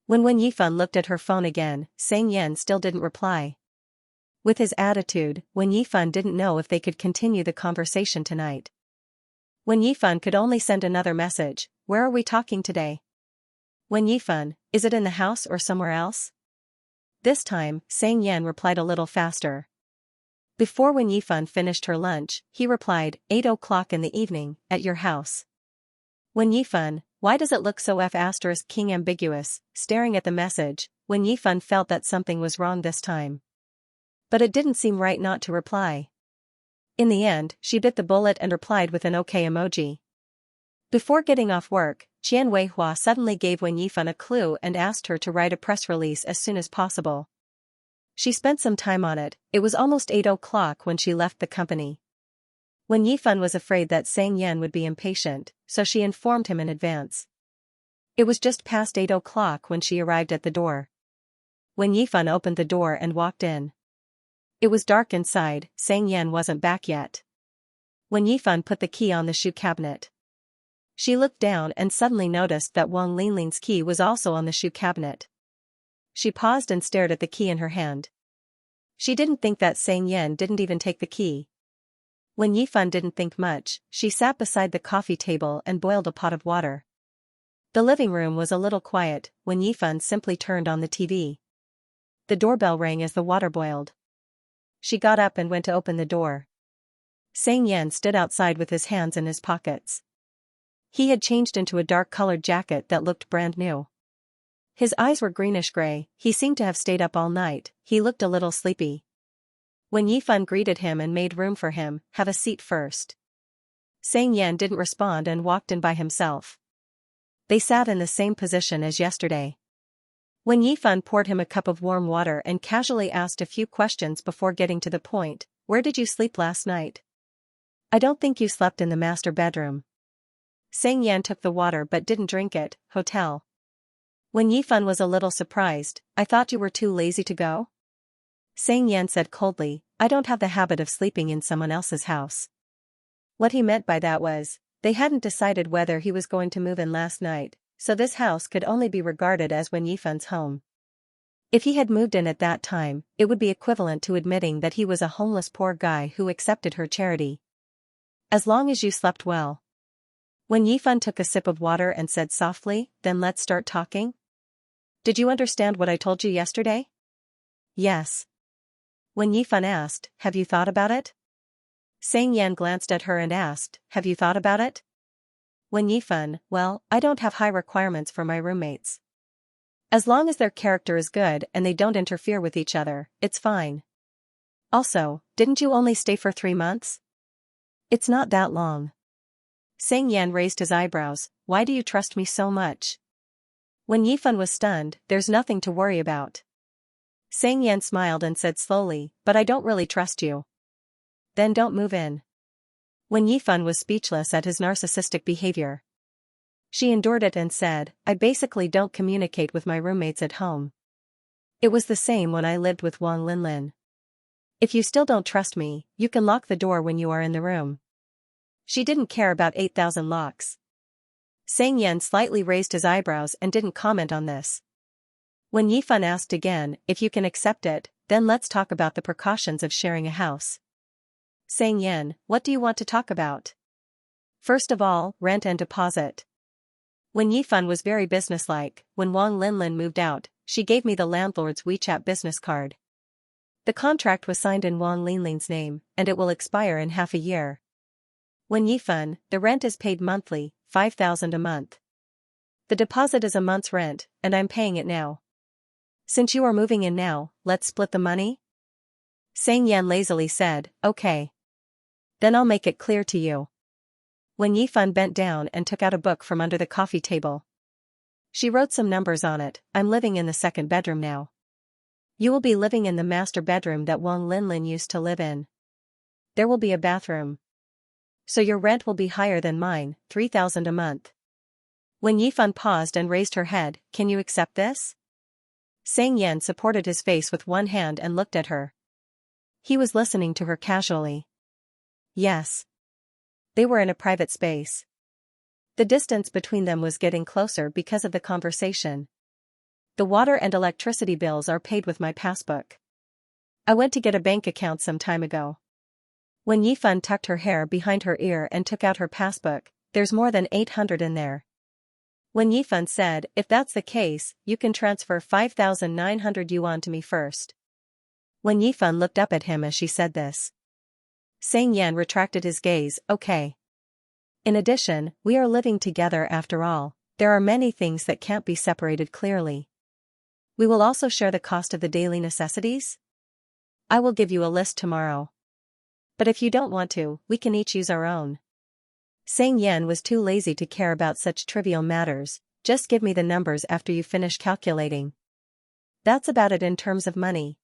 When Yifan looked at her phone again, Xianxia still didn't reply. With his attitude, Yifan didn't know if they could continue the conversation tonight. Yifan could only send another message, "Where are we talking today?" Yifan, "Is it in the house or somewhere else?" This time, Xianxia replied a little faster. Before Yifan finished her lunch, he replied, 8 o'clock in the evening, at your house. Yifan, "Why does it look so King ambiguous?" Staring at the message, Yifan felt that something was wrong this time. But it didn't seem right not to reply. In the end, she bit the bullet and replied with an OK emoji. Before getting off work, Qian Weihua suddenly gave Yifan a clue and asked her to write a press release as soon as possible. She spent some time on it, it was almost 8 o'clock when she left the company. Yifan was afraid that Xianxia would be impatient, so she informed him in advance. It was just past 8 o'clock when she arrived at the door. Yifan opened the door and walked in. It was dark inside, Xianxia wasn't back yet. Yifan put the key on the shoe cabinet. She looked down and suddenly noticed that Wang Linlin's key was also on the shoe cabinet. She paused and stared at the key in her hand. She didn't think that Xianxia didn't even take the key. When Yifan didn't think much, she sat beside the coffee table and boiled a pot of water. The living room was a little quiet when Yifan simply turned on the TV. The doorbell rang as the water boiled. She got up and went to open the door. Xianxia stood outside with his hands in his pockets. He had changed into a dark-colored jacket that looked brand new. His eyes were greenish-gray, he seemed to have stayed up all night, he looked a little sleepy. When Yifan greeted him and made room for him, "Have a seat first." Xianxia didn't respond and walked in by himself. They sat in the same position as yesterday. When Yifan poured him a cup of warm water and casually asked a few questions before getting to the point, "Where did you sleep last night?" "I don't think you slept in the master bedroom." Xianxia took the water but didn't drink it. "Hotel." When Yifan was a little surprised, "I thought you were too lazy to go?" Xianxia said coldly, "I don't have the habit of sleeping in someone else's house." What he meant by that was, they hadn't decided whether he was going to move in last night, so this house could only be regarded as when Yifan's home. If he had moved in at that time, it would be equivalent to admitting that he was a homeless poor guy who accepted her charity. "As long as you slept well." When Yifan took a sip of water and said softly, "Then let's start talking." "Did you understand what I told you yesterday?" "Yes." When Yifan asked, "Have you thought about it?" Xianxia glanced at her and asked, "Have you thought about it?" When Yifan, "Well, I don't have high requirements for my roommates. As long as their character is good and they don't interfere with each other, it's fine. Also, didn't you only stay for 3 months? It's not that long." Xianxia raised his eyebrows, "Why do you trust me so much?" When Yifan was stunned, "There's nothing to worry about." Xianxia smiled and said slowly, "But I don't really trust you." "Then don't move in." When Yifan was speechless at his narcissistic behavior. She endured it and said, "I basically don't communicate with my roommates at home. It was the same when I lived with Wang Linlin. If you still don't trust me, you can lock the door when you are in the room." She didn't care about 8,000 locks. Xianxia slightly raised his eyebrows and didn't comment on this. When Yifan asked again, "If you can accept it, then let's talk about the precautions of sharing a house." "Xianxia, what do you want to talk about?" "First of all, rent and deposit." When Yifan was very businesslike, when Wang Linlin moved out, she gave me the landlord's WeChat business card. The contract was signed in Wang Linlin's name, and it will expire in half a year. When Yifan, the rent is paid monthly, 5,000 a month. The deposit is a month's rent, and I'm paying it now. Since you are moving in now, let's split the money? Xianxia lazily said, "Okay. Then I'll make it clear to you." When Yifan bent down and took out a book from under the coffee table. She wrote some numbers on it. "I'm living in the second bedroom now. You will be living in the master bedroom that Wang Linlin used to live in. There will be a bathroom. So your rent will be higher than mine, 3,000 a month." When Yifan paused and raised her head, "Can you accept this?" Xianxia supported his face with one hand and looked at her. He was listening to her casually. Yes. They were in a private space. The distance between them was getting closer because of the conversation. "The water and electricity bills are paid with my passbook. I went to get a bank account some time ago." When Yifan tucked her hair behind her ear and took out her passbook, "There's more than 800 in there." When Yifan said, "If that's the case, you can transfer 5,900 yuan to me first." When Yifan looked up at him as she said this. Xianxia retracted his gaze, "Okay. In addition, we are living together after all, there are many things that can't be separated clearly. We will also share the cost of the daily necessities? I will give you a list tomorrow. But if you don't want to, we can each use our own." Xianxia was too lazy to care about such trivial matters. "Just give me the numbers after you finish calculating. That's about it in terms of money."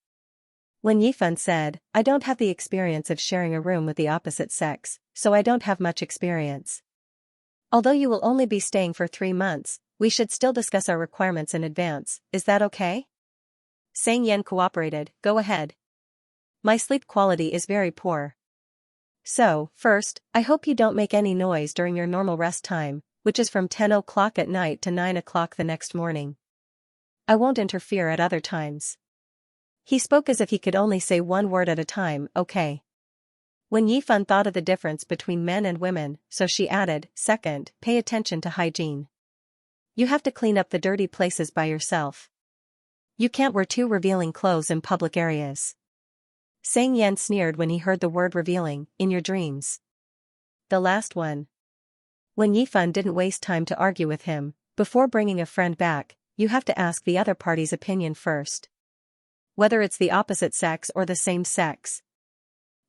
When Yifan said, "I don't have the experience of sharing a room with the opposite sex, so I don't have much experience. Although you will only be staying for 3 months, we should still discuss our requirements in advance, is that okay?" Xianxia cooperated, "Go ahead. My sleep quality is very poor. So, first, I hope you don't make any noise during your normal rest time, which is from 10 o'clock at night to 9 o'clock the next morning. I won't interfere at other times." He spoke as if he could only say one word at a time, okay. Wen Yifan thought of the difference between men and women, so she added, second, pay attention to hygiene. You have to clean up the dirty places by yourself. You can't wear too revealing clothes in public areas. Xianxia sneered when he heard the word revealing, in your dreams. The last one. Wen Yifan didn't waste time to argue with him. Before bringing a friend back, you have to ask the other party's opinion first. Whether it's the opposite sex or the same sex.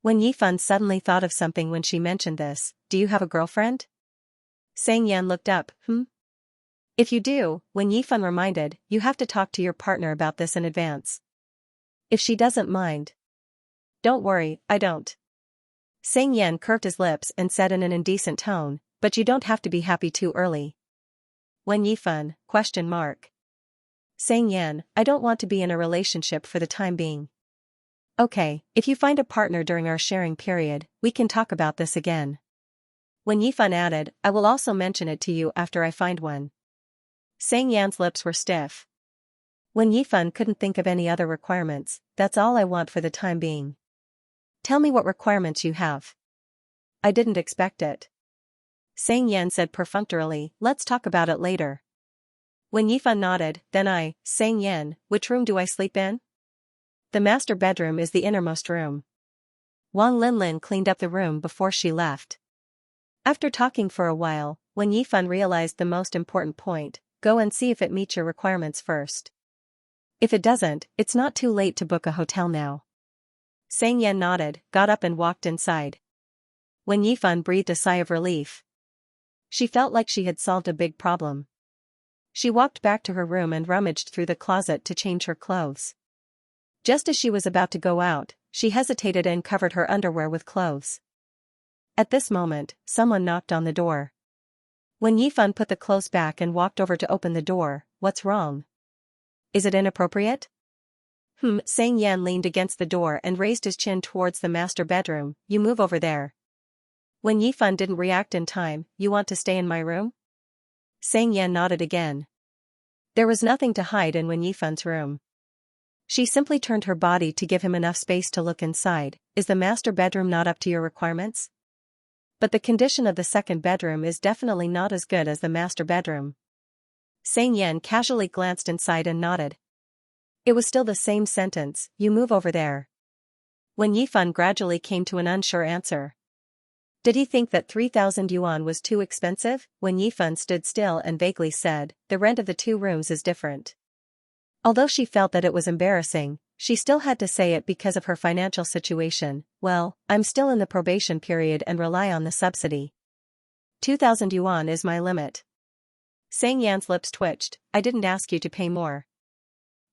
Wen Yifan suddenly thought of something when she mentioned this. Do you have a girlfriend? Xianxia looked up. If you do, Wen Yifan reminded, you have to talk to your partner about this in advance. If she doesn't mind. Don't worry, I don't. Xianxia curved his lips and said in an indecent tone, but you don't have to be happy too early. Wen Yifan, ? Xianxia, I don't want to be in a relationship for the time being. Okay, if you find a partner during our sharing period, we can talk about this again. Wen Yifan added, I will also mention it to you after I find one. Xianxia's lips were stiff. Wen Yifan couldn't think of any other requirements. That's all I want for the time being. Tell me what requirements you have. I didn't expect it. Xianxia said perfunctorily, let's talk about it later. Wen Yifan nodded, then Xianxia, which room do I sleep in? The master bedroom is the innermost room. Wang Linlin cleaned up the room before she left. After talking for a while, Wen Yifan realized the most important point, go and see if it meets your requirements first. If it doesn't, it's not too late to book a hotel now. Xianxia nodded, got up and walked inside. Wen Yifan breathed a sigh of relief. She felt like she had solved a big problem. She walked back to her room and rummaged through the closet to change her clothes. Just as she was about to go out, she hesitated and covered her underwear with clothes. At this moment, someone knocked on the door. Wen Yifan put the clothes back and walked over to open the door. What's wrong? Is it inappropriate? Xianxia leaned against the door and raised his chin towards the master bedroom. You move over there. Wen Yifan didn't react in time. You want to stay in my room? Xianxia nodded again. There was nothing to hide in Wen Yifan's room. She simply turned her body to give him enough space to look inside. Is the master bedroom not up to your requirements? But the condition of the second bedroom is definitely not as good as the master bedroom. Xianxia casually glanced inside and nodded. It was still the same sentence, you move over there. Wen Yifan gradually came to an unsure answer. Did he think that 3,000 yuan was too expensive? Wen Yifan stood still and vaguely said, the rent of the 2 rooms is different. Although she felt that it was embarrassing, she still had to say it because of her financial situation. Well, I'm still in the probation period and rely on the subsidy. 2,000 yuan is my limit. Xianxia's lips twitched. I didn't ask you to pay more.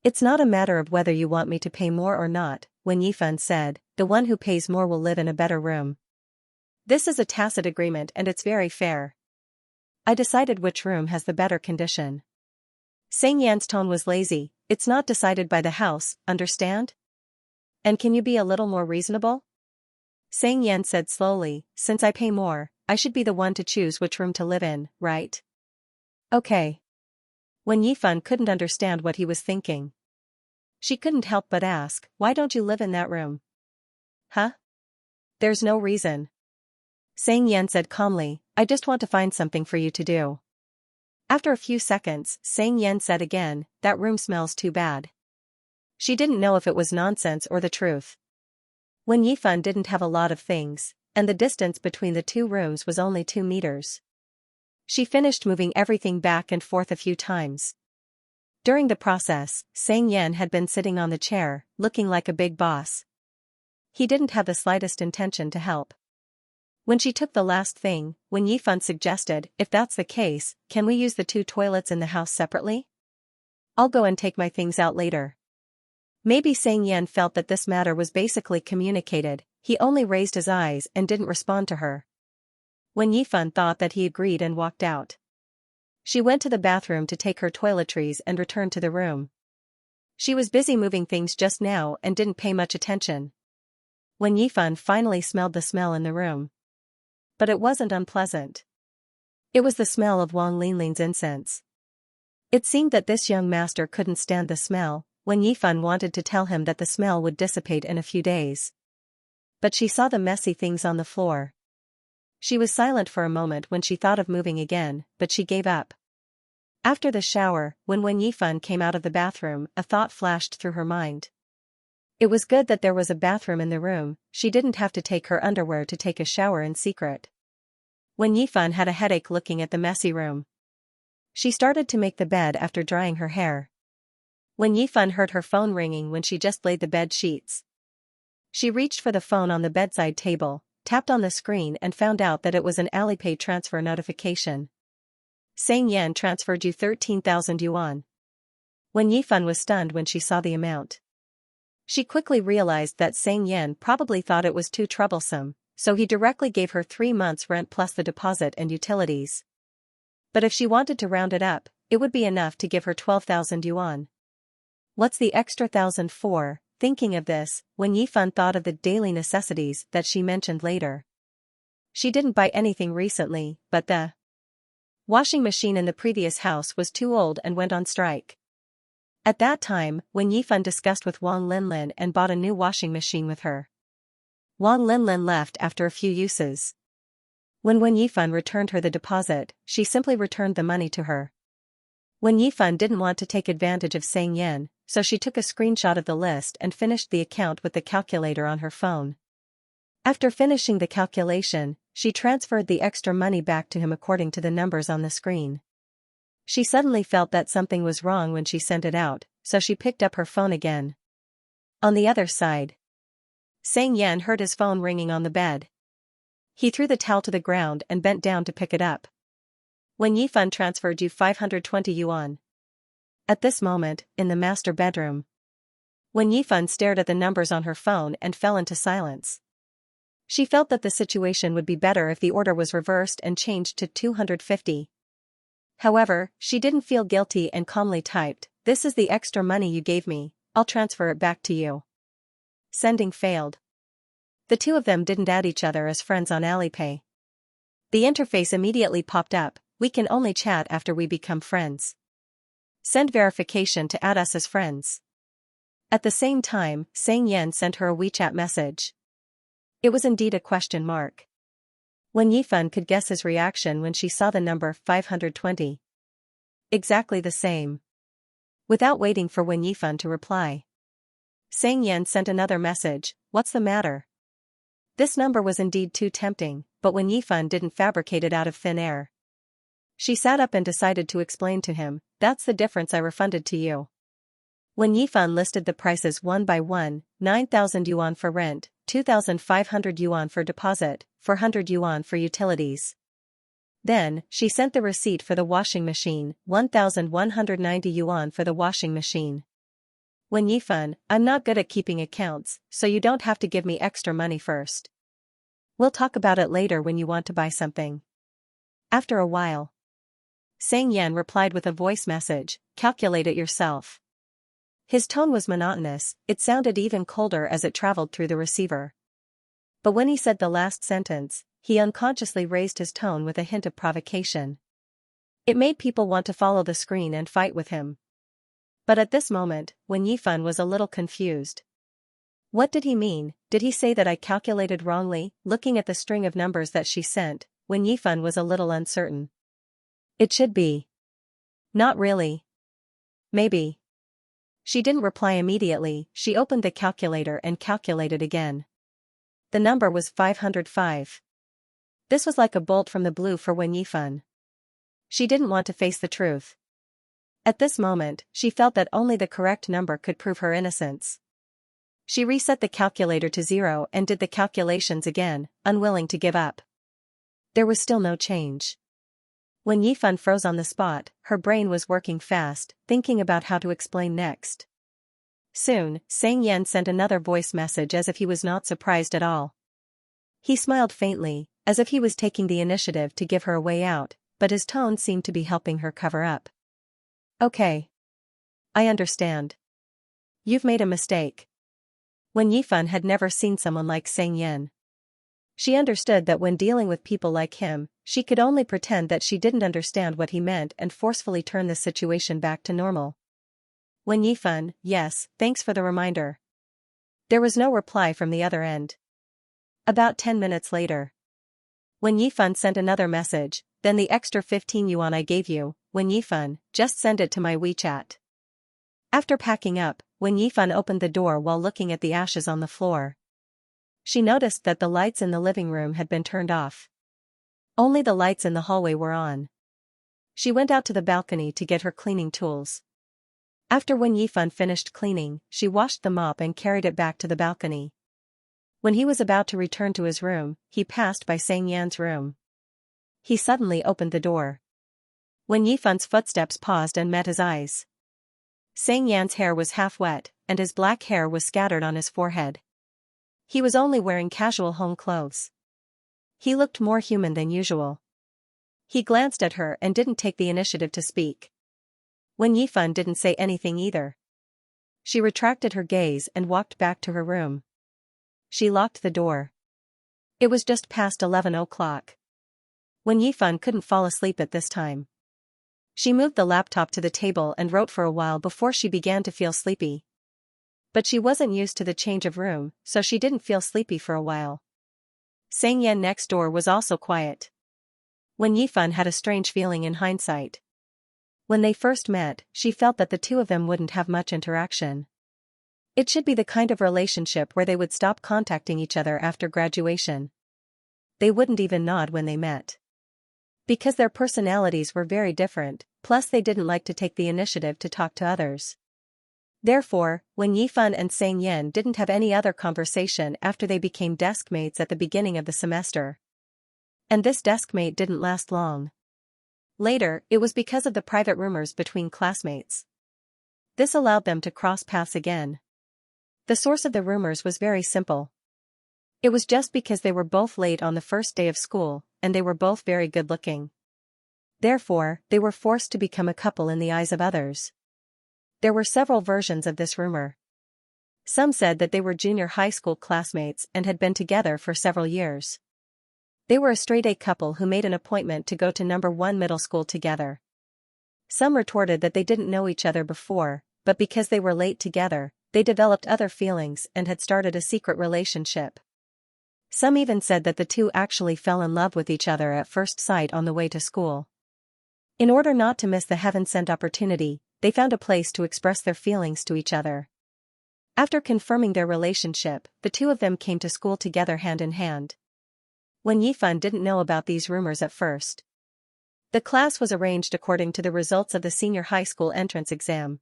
It's not a matter of whether you want me to pay more or not, Wen Yifan said. The one who pays more will live in a better room. This is a tacit agreement and it's very fair. I decided which room has the better condition. Xianxia's tone was lazy. It's not decided by the house, understand? And can you be a little more reasonable? Xianxia said slowly, since I pay more, I should be the one to choose which room to live in, right? Okay. Wen Yifan couldn't understand what he was thinking. She couldn't help but ask, why don't you live in that room? Huh? There's no reason. Xianxia said calmly, I just want to find something for you to do. After a few seconds, Xianxia said again, that room smells too bad. She didn't know if it was nonsense or the truth. Wen Yifan didn't have a lot of things, and the distance between the 2 rooms was only 2 meters. She finished moving everything back and forth a few times. During the process, Xianxia had been sitting on the chair, looking like a big boss. He didn't have the slightest intention to help. When she took the last thing, Wen Yifan suggested, if that's the case, can we use the 2 toilets in the house separately? I'll go and take my things out later. Maybe Xianxia felt that this matter was basically communicated. He only raised his eyes and didn't respond to her. Wen Yifan thought that he agreed and walked out. She went to the bathroom to take her toiletries and returned to the room. She was busy moving things just now and didn't pay much attention. Wen Yifan finally smelled the smell in the room. But it wasn't unpleasant. It was the smell of Wang Linlin's incense. It seemed that this young master couldn't stand the smell. Wen Yifan wanted to tell him that the smell would dissipate in a few days. But she saw the messy things on the floor. She was silent for a moment when she thought of moving again, but she gave up. After the shower, when Wen Yifan came out of the bathroom, a thought flashed through her mind. It was good that there was a bathroom in the room, she didn't have to take her underwear to take a shower in secret. Wen Yifan had a headache looking at the messy room. She started to make the bed after drying her hair. Wen Yifan heard her phone ringing when she just laid the bed sheets. She reached for the phone on the bedside table, tapped on the screen and found out that it was an Alipay transfer notification. Xianxia transferred you 13,000 yuan. Wen Yifan was stunned when she saw the amount. She quickly realized that Xianxia probably thought it was too troublesome, so he directly gave her 3 months' rent plus the deposit and utilities. But if she wanted to round it up, it would be enough to give her 12,000 yuan. What's the extra 1,000 for? Thinking of this, Wen Yifan thought of the daily necessities that she mentioned later. She didn't buy anything recently, but the washing machine in the previous house was too old and went on strike. At that time, Wen Yifan discussed with Wang Linlin and bought a new washing machine with her. Wang Linlin left after a few uses. When Wen Yifan returned her the deposit, she simply returned the money to her. Wen Yifan didn't want to take advantage of Xianxia, so she took a screenshot of the list and finished the account with the calculator on her phone. After finishing the calculation, she transferred the extra money back to him according to the numbers on the screen. She suddenly felt that something was wrong when she sent it out, so she picked up her phone again. On the other side, Xianxia heard his phone ringing on the bed. He threw the towel to the ground and bent down to pick it up. Wen Yifan transferred you 520 yuan. At this moment, in the master bedroom, Wen Yifan stared at the numbers on her phone and fell into silence. She felt that the situation would be better if the order was reversed and changed to 250. However, she didn't feel guilty and calmly typed, "This is the extra money you gave me, I'll transfer it back to you." Sending failed. The two of them didn't add each other as friends on Alipay. The interface immediately popped up, "We can only chat after we become friends. Send verification to add us as friends." At the same time, Xianxia sent her a WeChat message. It was indeed a question mark. Wen Yifan could guess his reaction when she saw the number 520. Exactly the same. Without waiting for Wen Yifan to reply, Xianxia sent another message, "What's the matter?" This number was indeed too tempting, but Wen Yifan didn't fabricate it out of thin air. She sat up and decided to explain to him, "That's the difference I refunded to you." Wen Yifan listed the prices one by one, 9,000 yuan for rent, 2,500 yuan for deposit, 400 yuan for utilities. Then, she sent the receipt for the washing machine, 1,190 yuan for the washing machine. Wen Yifan, "I'm not good at keeping accounts, so you don't have to give me extra money first. We'll talk about it later when you want to buy something." After a while, Xianxia replied with a voice message, "Calculate it yourself." His tone was monotonous, it sounded even colder as it traveled through the receiver. But when he said the last sentence, he unconsciously raised his tone with a hint of provocation. It made people want to follow the screen and fight with him. But at this moment, Wen Yifan was a little confused. What did he mean? Did he say that I calculated wrongly? Looking at the string of numbers that she sent, Wen Yifan was a little uncertain. It should be. Not really. Maybe. She didn't reply immediately, she opened the calculator and calculated again. The number was 505. This was like a bolt from the blue for Wen Yifan. She didn't want to face the truth. At this moment, she felt that only the correct number could prove her innocence. She reset the calculator to 0 and did the calculations again, unwilling to give up. There was still no change. When Yifan froze on the spot, her brain was working fast, thinking about how to explain next. Soon, Xianxia sent another voice message as if he was not surprised at all. He smiled faintly, as if he was taking the initiative to give her a way out, but his tone seemed to be helping her cover up. "Okay. I understand. You've made a mistake." When Yifan had never seen someone like Xianxia. She understood that when dealing with people like him, she could only pretend that she didn't understand what he meant and forcefully turn the situation back to normal. Wen Yifan, yes, thanks for the reminder. There was no reply from the other end. About 10 minutes later. Wen Yifan sent another message, then the extra 15 yuan I gave you, Wen Yifan, just send it to my WeChat. After packing up, Wen Yifan opened the door while looking at the ashes on the floor. She noticed that the lights in the living room had been turned off. Only the lights in the hallway were on. She went out to the balcony to get her cleaning tools. After Wen Yifan finished cleaning, she washed the mop and carried it back to the balcony. When he was about to return to his room, he passed by Xianxia's room. He suddenly opened the door. Wen Yifan's footsteps paused and met his eyes. Xianxia's hair was half wet, and his black hair was scattered on his forehead. He was only wearing casual home clothes. He looked more human than usual. He glanced at her and didn't take the initiative to speak. Wen Yifan didn't say anything either. She retracted her gaze and walked back to her room. She locked the door. It was just past 11 o'clock. Wen Yifan couldn't fall asleep at this time. She moved the laptop to the table and wrote for a while before she began to feel sleepy. But she wasn't used to the change of room, so she didn't feel sleepy for a while. Xianxia next door was also quiet. Wen Yifan had a strange feeling in hindsight. When they first met, she felt that the two of them wouldn't have much interaction. It should be the kind of relationship where they would stop contacting each other after graduation. They wouldn't even nod when they met. Because their personalities were very different, plus they didn't like to take the initiative to talk to others. Therefore, Wen Yifan and Xianxia didn't have any other conversation after they became desk mates at the beginning of the semester. And this desk mate didn't last long. Later, it was because of the private rumors between classmates. This allowed them to cross paths again. The source of the rumors was very simple. It was just because they were both late on the first day of school, and they were both very good-looking. Therefore, they were forced to become a couple in the eyes of others. There were several versions of this rumor. Some said that they were junior high school classmates and had been together for several years. They were a straight-A couple who made an appointment to go to number 1 middle school together. Some retorted that they didn't know each other before, but because they were late together, they developed other feelings and had started a secret relationship. Some even said that the two actually fell in love with each other at first sight on the way to school. In order not to miss the heaven-sent opportunity, they found a place to express their feelings to each other. After confirming their relationship, the two of them came to school together hand in hand. Wen Yifan didn't know about these rumors at first. The class was arranged according to the results of the senior high school entrance exam.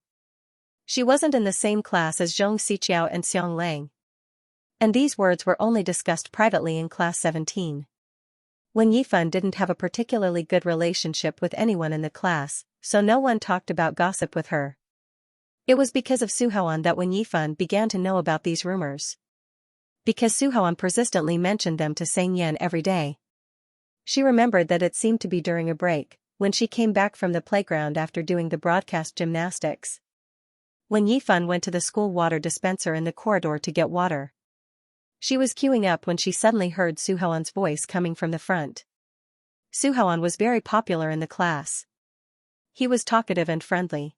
She wasn't in the same class as Zhong Xiqiao and Xiang Lang. And these words were only discussed privately in class 17. Wen Yifan didn't have a particularly good relationship with anyone in the class, so no one talked about gossip with her. It was because of Suhawan that Wen Yifan began to know about these rumors. Because Suhawan persistently mentioned them to Xianxia every day. She remembered that it seemed to be during a break, when she came back from the playground after doing the broadcast gymnastics. Wen Yifan went to the school water dispenser in the corridor to get water. She was queuing up when she suddenly heard Suhawan's voice coming from the front. Suhawan was very popular in the class. He was talkative and friendly.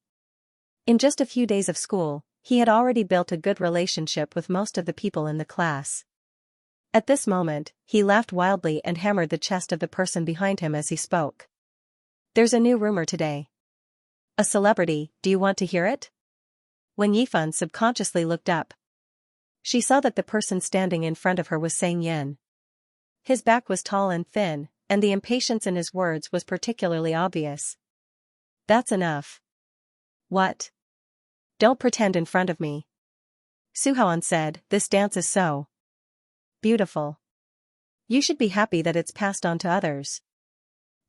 In just a few days of school, he had already built a good relationship with most of the people in the class. At this moment, he laughed wildly and hammered the chest of the person behind him as he spoke. "There's a new rumor today. A celebrity, do you want to hear it?" Wen Yifan subconsciously looked up. She saw that the person standing in front of her was Xianxia. His back was tall and thin, and the impatience in his words was particularly obvious. "That's enough." "What? Don't pretend in front of me." Suhawan said, "This dance is so beautiful. You should be happy that it's passed on to others.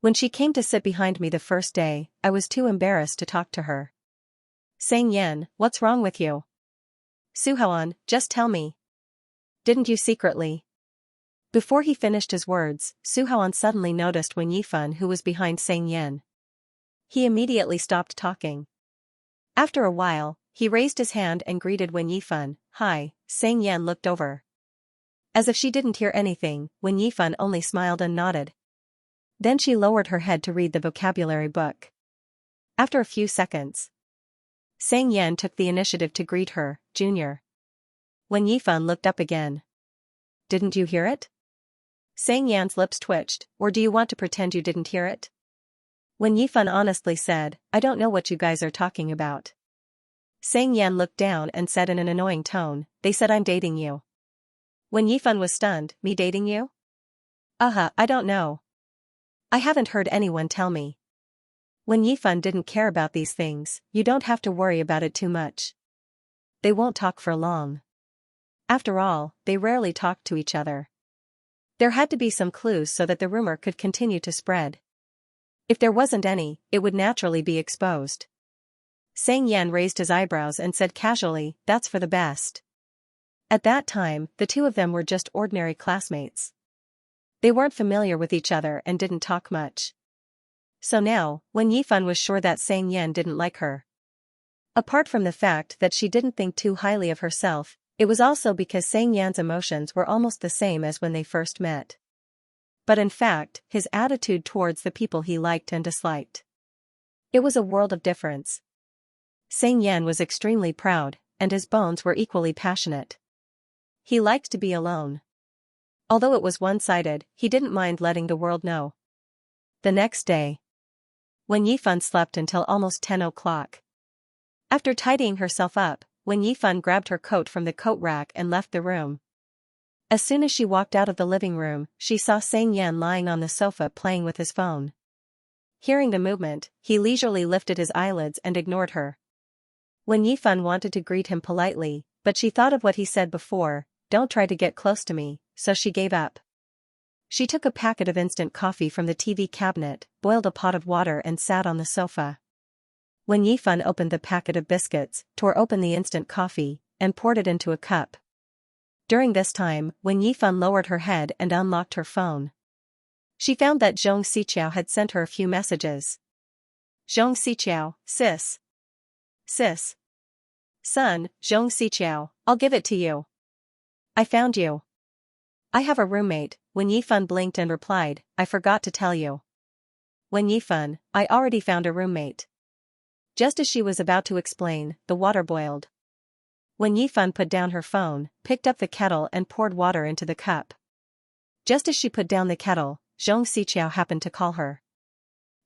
When she came to sit behind me the first day, I was too embarrassed to talk to her." "Xianxia, what's wrong with you?" "Suhawan, just tell me. Didn't you secretly?" Before he finished his words, Suhawan suddenly noticed Wen Yifan who was behind Xianxia. He immediately stopped talking. After a while, he raised his hand and greeted Wen Yifan. "Hi." Xianxia looked over. As if she didn't hear anything, Wen Yifan only smiled and nodded. Then she lowered her head to read the vocabulary book. After a few seconds, Xianxia took the initiative to greet her, Junior. When Yifan looked up again. Didn't you hear it? Xianxia's lips twitched, or do you want to pretend you didn't hear it? When Yifan honestly said, I don't know what you guys are talking about. Xianxia looked down and said in an annoying tone, they said I'm dating you. When Yifan was stunned, me dating you? I don't know. I haven't heard anyone tell me. When Yifan didn't care about these things, you don't have to worry about it too much. They won't talk for long. After all, they rarely talked to each other. There had to be some clues so that the rumor could continue to spread. If there wasn't any, it would naturally be exposed. Xianxia raised his eyebrows and said casually, that's for the best. At that time, the two of them were just ordinary classmates. They weren't familiar with each other and didn't talk much. So now, when Yifan was sure that Xianxia didn't like her. Apart from the fact that she didn't think too highly of herself, it was also because Xianxia's emotions were almost the same as when they first met. But in fact, his attitude towards the people he liked and disliked. It was a world of difference. Xianxia was extremely proud, and his bones were equally passionate. He liked to be alone. Although it was one-sided, he didn't mind letting the world know. The next day. When Yifan slept until almost 10 o'clock. After tidying herself up, when Yifan grabbed her coat from the coat rack and left the room. As soon as she walked out of the living room, she saw Xianxia lying on the sofa playing with his phone. Hearing the movement, he leisurely lifted his eyelids and ignored her. When Yifan wanted to greet him politely, but she thought of what he said before, don't try to get close to me, so she gave up. She took a packet of instant coffee from the TV cabinet, boiled a pot of water and sat on the sofa. When Yifan opened the packet of biscuits, tore open the instant coffee, and poured it into a cup. During this time, when Yifan lowered her head and unlocked her phone, she found that Xianxia had sent her a few messages. Xianxia, sis. Sis. Son, Xianxia, I'll give it to you. I found you. I have a roommate. When Yifan blinked and replied, I forgot to tell you. When Yifan, I already found a roommate. Just as she was about to explain, the water boiled. When Yifan put down her phone, picked up the kettle and poured water into the cup. Just as she put down the kettle, Xianxia happened to call her.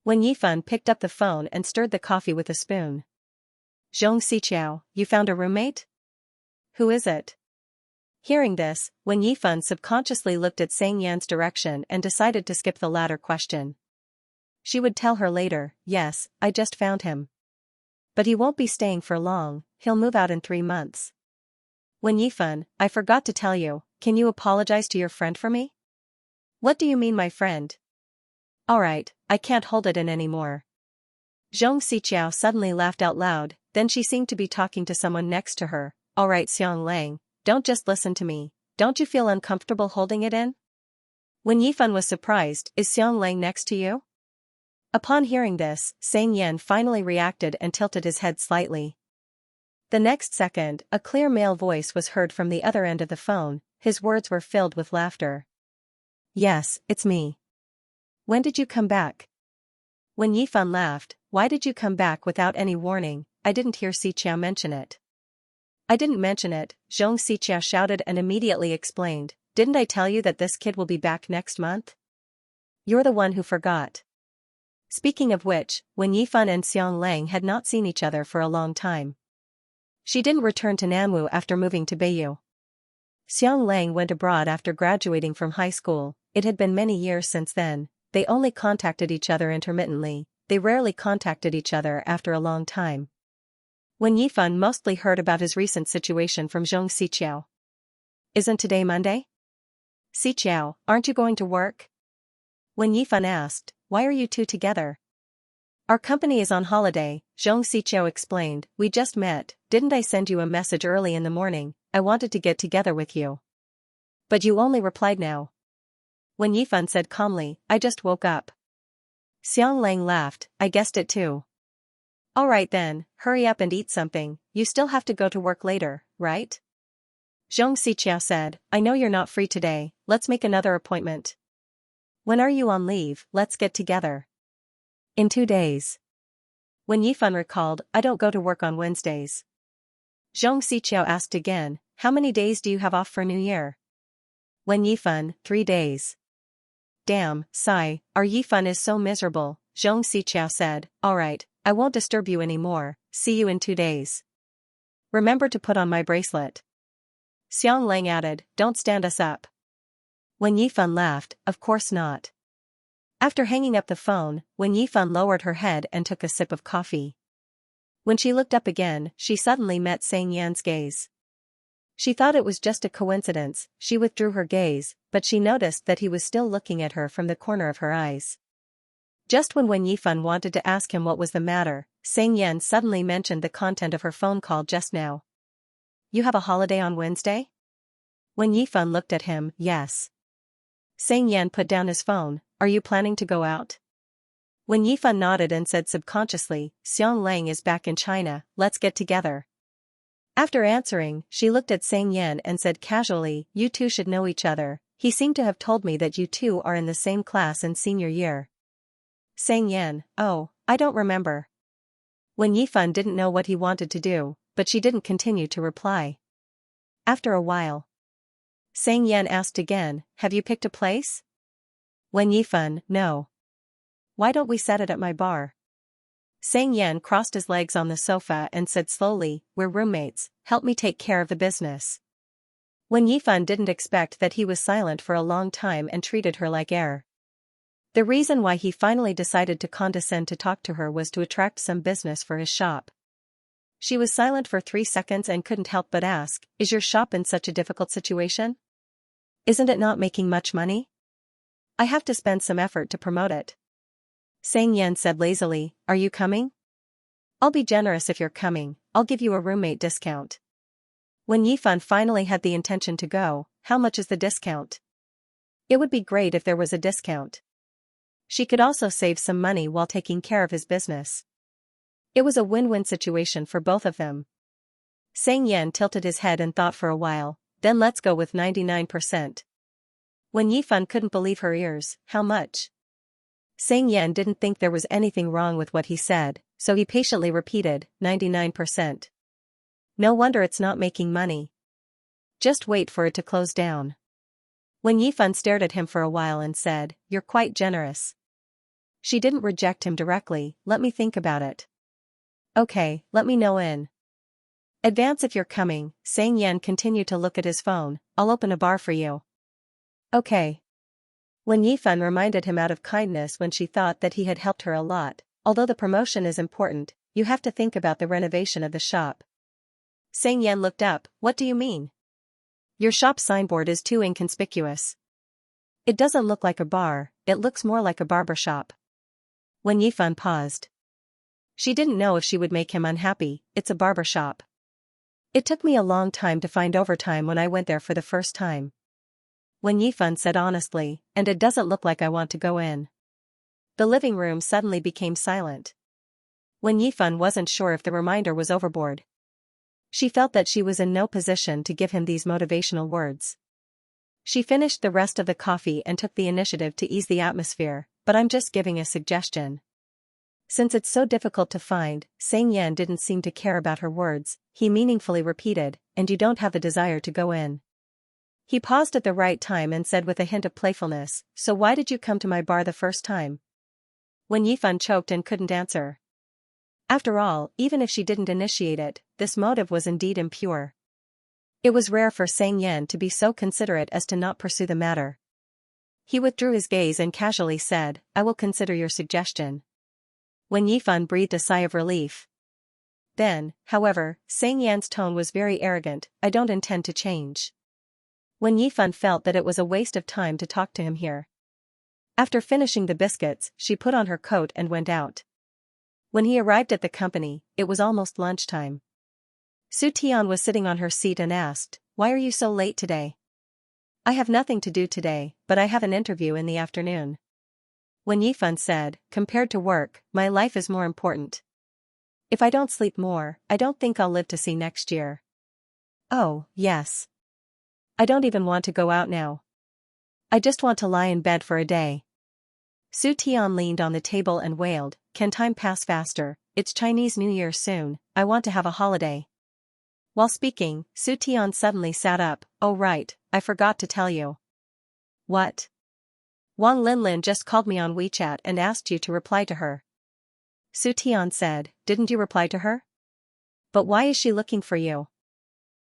When Yifan picked up the phone and stirred the coffee with a spoon. Xianxia, you found a roommate? Who is it? Hearing this, when Yifan subconsciously looked at Xianxia's direction and decided to skip the latter question. She would tell her later, yes, I just found him. But he won't be staying for long, he'll move out in 3 months. When Yifan, I forgot to tell you, can you apologize to your friend for me? What do you mean my friend? Alright, I can't hold it in anymore. Xianxia suddenly laughed out loud, then she seemed to be talking to someone next to her. Alright Xianlang, don't just listen to me, don't you feel uncomfortable holding it in? When Yifan was surprised, is Xianlang next to you? Upon hearing this, Xianxia finally reacted and tilted his head slightly. The next second, a clear male voice was heard from the other end of the phone, his words were filled with laughter. Yes, it's me. When did you come back? When Yifan laughed, why did you come back without any warning? I didn't hear Xianxia mention it. I didn't mention it, Xianxia shouted and immediately explained, didn't I tell you that this kid will be back next month? You're the one who forgot. Speaking of which, when Yifan and Xianlang had not seen each other for a long time. She didn't return to Nanwu after moving to Beiyou. Xianlang went abroad after graduating from high school, it had been many years since then, they only contacted each other intermittently, they rarely contacted each other after a long time. When Yifan mostly heard about his recent situation from Xianxia. Isn't today Monday? Xiqiao, aren't you going to work? When Yifan asked, why are you two together? Our company is on holiday, Xianxia explained, we just met, didn't I send you a message early in the morning, I wanted to get together with you. But you only replied now. When Yifan said calmly, I just woke up. Xianlang laughed, I guessed it too. Alright then, hurry up and eat something, you still have to go to work later, right? Xianxia said, I know you're not free today, let's make another appointment. When are you on leave? Let's get together. In 2 days. When Yifan recalled, I don't go to work on Wednesdays. Xianxia asked again, how many days do you have off for New Year? When Yifan, 3 days. Damn, sigh, our Yifan is so miserable, Xianxia said, alright, I won't disturb you anymore, see you in 2 days. Remember to put on my bracelet. Xianlang added, don't stand us up. When Yifan laughed, of course not. After hanging up the phone, When Yifan lowered her head and took a sip of coffee. When she looked up again, she suddenly met Xianxia's gaze. She thought it was just a coincidence, she withdrew her gaze, but she noticed that he was still looking at her from the corner of her eyes. Just when Wen Yifan wanted to ask him what was the matter, Xianxian suddenly mentioned the content of her phone call just now. You have a holiday on Wednesday? Wen Yifan looked at him, yes. Xianxian put down his phone, are you planning to go out? Wen Yifan nodded and said subconsciously, Xianlang is back in China, let's get together. After answering, she looked at Xianxian and said casually, you two should know each other, he seemed to have told me that you two are in the same class in senior year. Xianxian, oh, I don't remember. Wen Yifan didn't know what he wanted to do, but she didn't continue to reply. After a while, Xianxian asked again, have you picked a place? Wen Yifan, no. Why don't we set it at my bar? Xianxian crossed his legs on the sofa and said slowly, we're roommates, help me take care of the business. Wen Yifan didn't expect that he was silent for a long time and treated her like air. The reason why he finally decided to condescend to talk to her was to attract some business for his shop. She was silent for 3 seconds and couldn't help but ask, is your shop in such a difficult situation? Isn't it not making much money? I have to spend some effort to promote it. Xianxian said lazily, are you coming? I'll be generous if you're coming, I'll give you a roommate discount. When Yifan finally had the intention to go, how much is the discount? It would be great if there was a discount. She could also save some money while taking care of his business. It was a win-win situation for both of them. Xianxian tilted his head and thought for a while, then let's go with 99%. When Yifan couldn't believe her ears, how much? Xianxian didn't think there was anything wrong with what he said, so he patiently repeated, 99%. No wonder it's not making money. Just wait for it to close down. When Yifan stared at him for a while and said, you're quite generous. She didn't reject him directly, let me think about it. Okay, let me know in advance if you're coming. Xianxian continued to look at his phone, I'll open a bar for you. Okay. When Yifan reminded him out of kindness when she thought that he had helped her a lot, although the promotion is important, you have to think about the renovation of the shop. Xianxian looked up, what do you mean? Your shop signboard is too inconspicuous. It doesn't look like a bar, it looks more like a barber shop. When Yifan paused. She didn't know if she would make him unhappy, it's a barber shop. It took me a long time to find overtime when I went there for the first time. When Yifan said honestly, and it doesn't look like I want to go in. The living room suddenly became silent. When Yifan wasn't sure if the reminder was overboard. She felt that she was in no position to give him these motivational words. She finished the rest of the coffee and took the initiative to ease the atmosphere, but I'm just giving a suggestion. Since it's so difficult to find, Xianxian didn't seem to care about her words, he meaningfully repeated, and you don't have the desire to go in. He paused at the right time and said with a hint of playfulness, so why did you come to my bar the first time? When Yifan choked and couldn't answer. After all, even if she didn't initiate it, this motive was indeed impure. It was rare for Xianxian to be so considerate as to not pursue the matter. He withdrew his gaze and casually said, I will consider your suggestion. When Yifan breathed a sigh of relief. Then, however, Xianxian's tone was very arrogant, I don't intend to change. When Yifan felt that it was a waste of time to talk to him here. After finishing the biscuits, she put on her coat and went out. When he arrived at the company, it was almost lunchtime. Su Tian was sitting on her seat and asked, why are you so late today? I have nothing to do today, but I have an interview in the afternoon. When Yifan said, compared to work, my life is more important. If I don't sleep more, I don't think I'll live to see next year. Oh, yes. I don't even want to go out now. I just want to lie in bed for a day. Su Tian leaned on the table and wailed, can time pass faster, it's Chinese New Year soon, I want to have a holiday. While speaking, Su Tian suddenly sat up. Oh right, I forgot to tell you. What? Wang Linlin just called me on WeChat and asked you to reply to her. Su Tian said, didn't you reply to her? But why is she looking for you?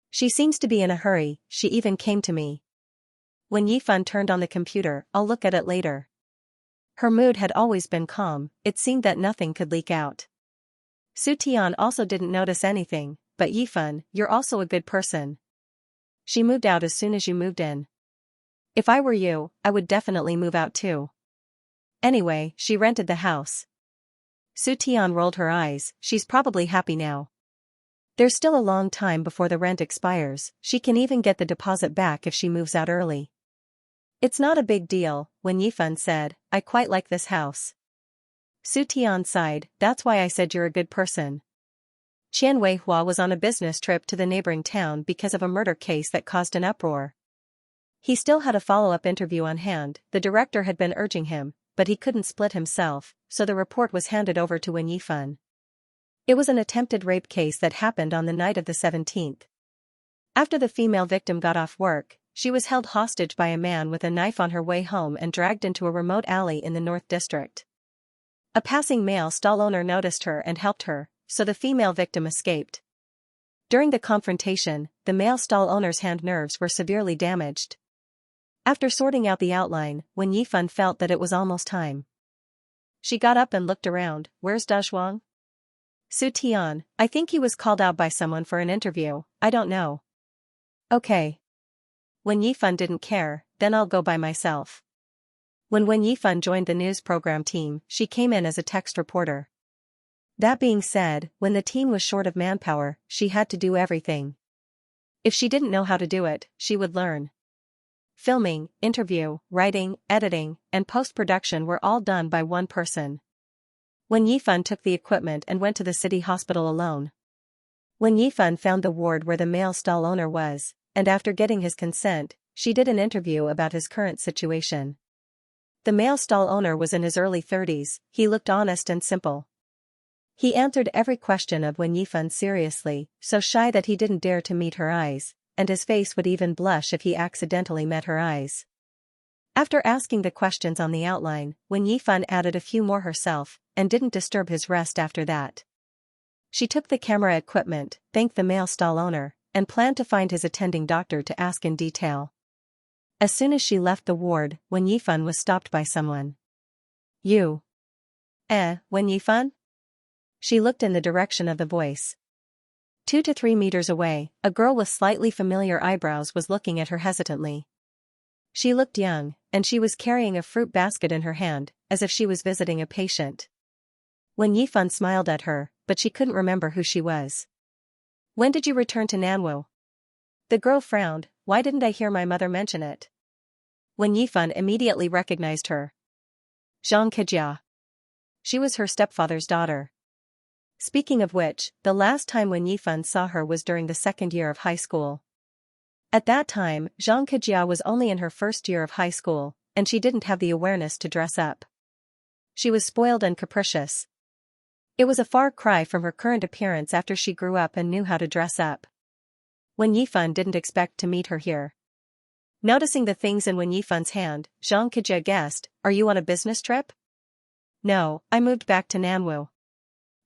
She seems to be in a hurry, she even came to me. When Yifan turned on the computer, I'll look at it later. Her mood had always been calm, it seemed that nothing could leak out. Su Tian also didn't notice anything, but Yifan, you're also a good person. She moved out as soon as you moved in. If I were you, I would definitely move out too. Anyway, she rented the house. Su Tian rolled her eyes, she's probably happy now. There's still a long time before the rent expires, she can even get the deposit back if she moves out early. It's not a big deal, when Yifan said, I quite like this house. Su Tian sighed, that's why I said you're a good person. Qian Weihua was on a business trip to the neighboring town because of a murder case that caused an uproar. He still had a follow-up interview on hand, the director had been urging him, but he couldn't split himself, so the report was handed over to Wen Yifan. It was an attempted rape case that happened on the night of the 17th. After the female victim got off work, she was held hostage by a man with a knife on her way home and dragged into a remote alley in the North District. A passing male stall owner noticed her and helped her, so the female victim escaped. During the confrontation, the male stall owner's hand nerves were severely damaged. After sorting out the outline, Wen Yifan felt that it was almost time. She got up and looked around, where's Dazhuang? Su Tian, I think he was called out by someone for an interview, I don't know. Okay. Wen Yifan didn't care, then I'll go by myself. When Wen Yifan joined the news program team, she came in as a text reporter. That being said, when the team was short of manpower, she had to do everything. If she didn't know how to do it, she would learn. Filming, interview, writing, editing, and post-production were all done by one person. Wen Yifan took the equipment and went to the city hospital alone. Wen Yifan found the ward where the male stall owner was, and after getting his consent, she did an interview about his current situation. The male stall owner was in his early 30s, he looked honest and simple. He answered every question of Wen Yifan seriously, so shy that he didn't dare to meet her eyes, and his face would even blush if he accidentally met her eyes. After asking the questions on the outline, Wen Yifan added a few more herself, and didn't disturb his rest after that. She took the camera equipment, thanked the male stall owner, and planned to find his attending doctor to ask in detail. As soon as she left the ward, Wen Yifan was stopped by someone. You. Wen Yifan? She looked in the direction of the voice. 2 to 3 meters away, a girl with slightly familiar eyebrows was looking at her hesitantly. She looked young, and she was carrying a fruit basket in her hand, as if she was visiting a patient. Wen Yifan smiled at her, but she couldn't remember who she was. When did you return to Nanwu? The girl frowned, why didn't I hear my mother mention it? Wen Yifan immediately recognized her. Xianxia. She was her stepfather's daughter. Speaking of which, the last time Wen Yifan saw her was during the second year of high school. At that time, Xianxia was only in her first year of high school, and she didn't have the awareness to dress up. She was spoiled and capricious. It was a far cry from her current appearance after she grew up and knew how to dress up. Wen Yifan didn't expect to meet her here. Noticing the things in Wen Yifan's hand, Xianxia guessed, are you on a business trip? No, I moved back to Nanwu.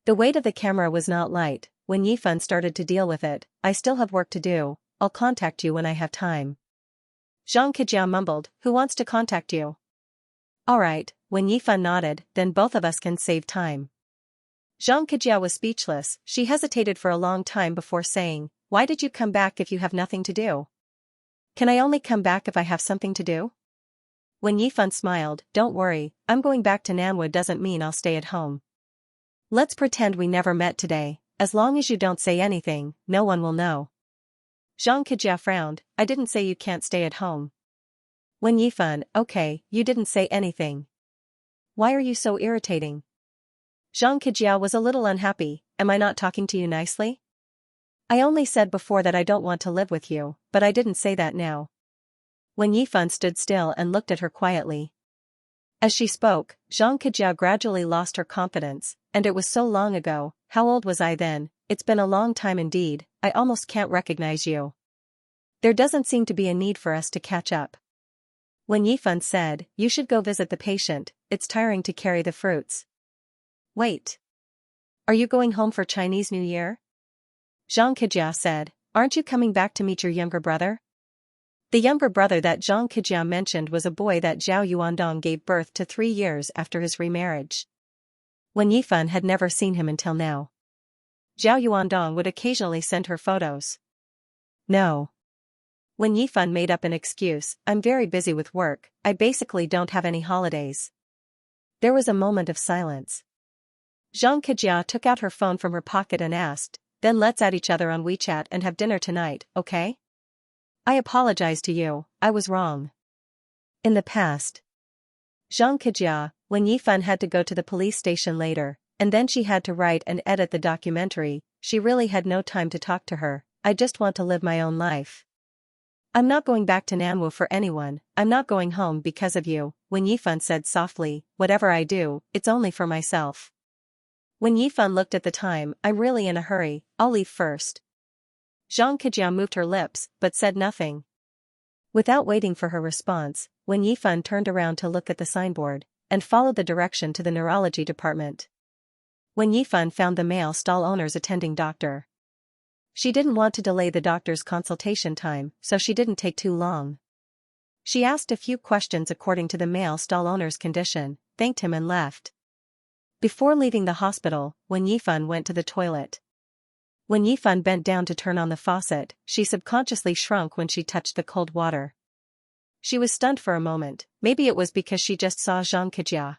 The weight of the camera was not light. Wen Yifan started to deal with it, I still have work to do, I'll contact you when I have time. Xianxia mumbled, who wants to contact you? Alright, Wen Yifan nodded, then both of us can save time. Xianxia was speechless, she hesitated for a long time before saying, why did you come back if you have nothing to do? Can I only come back if I have something to do? Wen Yifan smiled, don't worry, I'm going back to Nanwu doesn't mean I'll stay at home. Let's pretend we never met today, as long as you don't say anything, no one will know. Xianxia frowned, I didn't say you can't stay at home. Wen Yifan, okay, you didn't say anything. Why are you so irritating? Xianxia was a little unhappy, am I not talking to you nicely? I only said before that I don't want to live with you, but I didn't say that now. Wen Yifan stood still and looked at her quietly. As she spoke, Xianxia gradually lost her confidence, and it was so long ago. How old was I then? It's been a long time indeed, I almost can't recognize you. There doesn't seem to be a need for us to catch up. When Yifan said, you should go visit the patient, it's tiring to carry the fruits. Wait. Are you going home for Chinese New Year? Xianxia said, aren't you coming back to meet your younger brother? The younger brother that Xianxia mentioned was a boy that Zhao Yuandong gave birth to 3 years after his remarriage. When Yifan had never seen him until now. Zhao Yuandong would occasionally send her photos. No. When Yifan made up an excuse, I'm very busy with work, I basically don't have any holidays. There was a moment of silence. Xianxia took out her phone from her pocket and asked, then let's add each other on WeChat and have dinner tonight, okay? I apologize to you, I was wrong. In the past. Xianxia, when Yifan had to go to the police station later, and then she had to write and edit the documentary, she really had no time to talk to her. I just want to live my own life. I'm not going back to Nanwu for anyone, I'm not going home because of you, when Yifan said softly, whatever I do, it's only for myself. When Yifan looked at the time, I'm really in a hurry, I'll leave first. Xianxia moved her lips, but said nothing. Without waiting for her response, when Yifan turned around to look at the signboard, and followed the direction to the neurology department. When Yifan found the male stall owner's attending doctor. She didn't want to delay the doctor's consultation time, so she didn't take too long. She asked a few questions according to the male stall owner's condition, thanked him and left. Before leaving the hospital, when Yifan went to the toilet. When Yifan bent down to turn on the faucet, she subconsciously shrunk when she touched the cold water. She was stunned for a moment, maybe it was because she just saw Xianxia.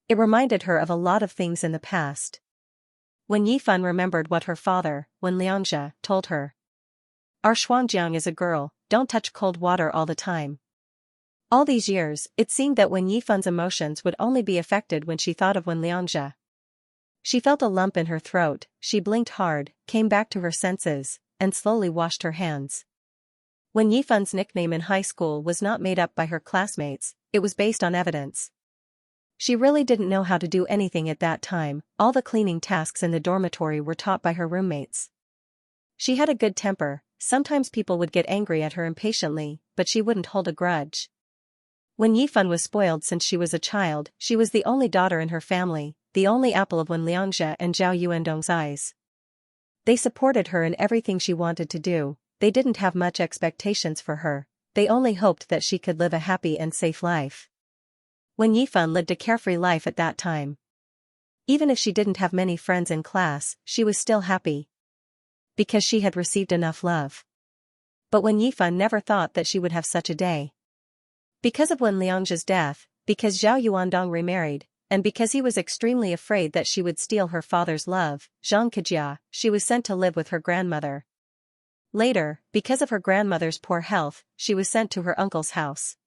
It reminded her of a lot of things in the past. When Yifan remembered what her father, when Xianxia, told her. Our Xuanjiang is a girl, don't touch cold water all the time. All these years, it seemed that when Yifan's emotions would only be affected when she thought of when Xianxia. She felt a lump in her throat, she blinked hard, came back to her senses, and slowly washed her hands. When Yifan's nickname in high school was not made up by her classmates, it was based on evidence. She really didn't know how to do anything at that time, all the cleaning tasks in the dormitory were taught by her roommates. She had a good temper, sometimes people would get angry at her impatiently, but she wouldn't hold a grudge. When Yifan was spoiled since she was a child, she was the only daughter in her family, the only apple of Wen Liangxia and Zhao Yuandong's eyes. They supported her in everything she wanted to do, they didn't have much expectations for her, they only hoped that she could live a happy and safe life. When Yifan lived a carefree life at that time. Even if she didn't have many friends in class, she was still happy. Because she had received enough love. But when Yifan never thought that she would have such a day. Because of Wen Liangxia's death, because Zhao Yuandong remarried, and because he was extremely afraid that she would steal her father's love, Xianxia, she was sent to live with her grandmother. Later, because of her grandmother's poor health, she was sent to her uncle's house.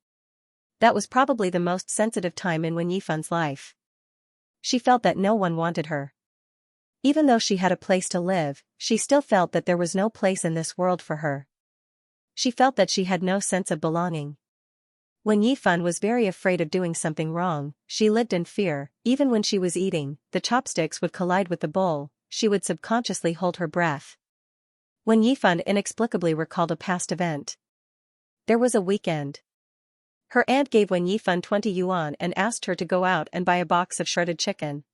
That was probably the most sensitive time in Wen Yifan's life. She felt that no one wanted her. Even though she had a place to live, she still felt that there was no place in this world for her. She felt that she had no sense of belonging. When Yifan was very afraid of doing something wrong, she lived in fear. Even when she was eating, the chopsticks would collide with the bowl, she would subconsciously hold her breath. When Yifan inexplicably recalled a past event. There was a weekend. Her aunt gave Wen Yifan 20 yuan and asked her to go out and buy a box of shredded chicken.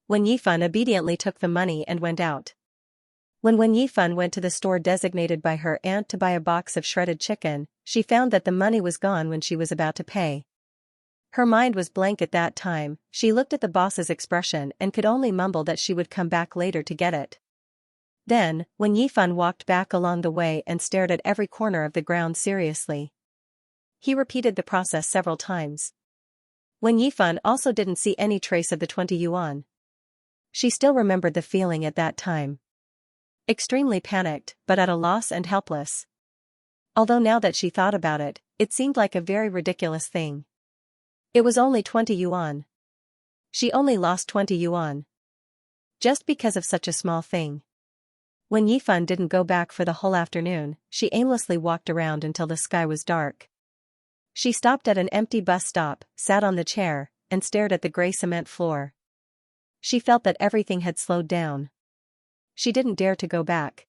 Wen Yifan obediently took the money and went out. When Wen Yifan went to the store designated by her aunt to buy a box of shredded chicken, she found that the money was gone when she was about to pay. Her mind was blank at that time, she looked at the boss's expression and could only mumble that she would come back later to get it. Then, when Yifan walked back along the way and stared at every corner of the ground seriously. He repeated the process several times. When Yifan also didn't see any trace of the 20 yuan. She still remembered the feeling at that time. Extremely panicked, but at a loss and helpless. Although now that she thought about it, it seemed like a very ridiculous thing. It was only 20 yuan. She only lost 20 yuan. Just because of such a small thing. When Yifan didn't go back for the whole afternoon, she aimlessly walked around until the sky was dark. She stopped at an empty bus stop, sat on the chair, and stared at the gray cement floor. She felt that everything had slowed down. She didn't dare to go back.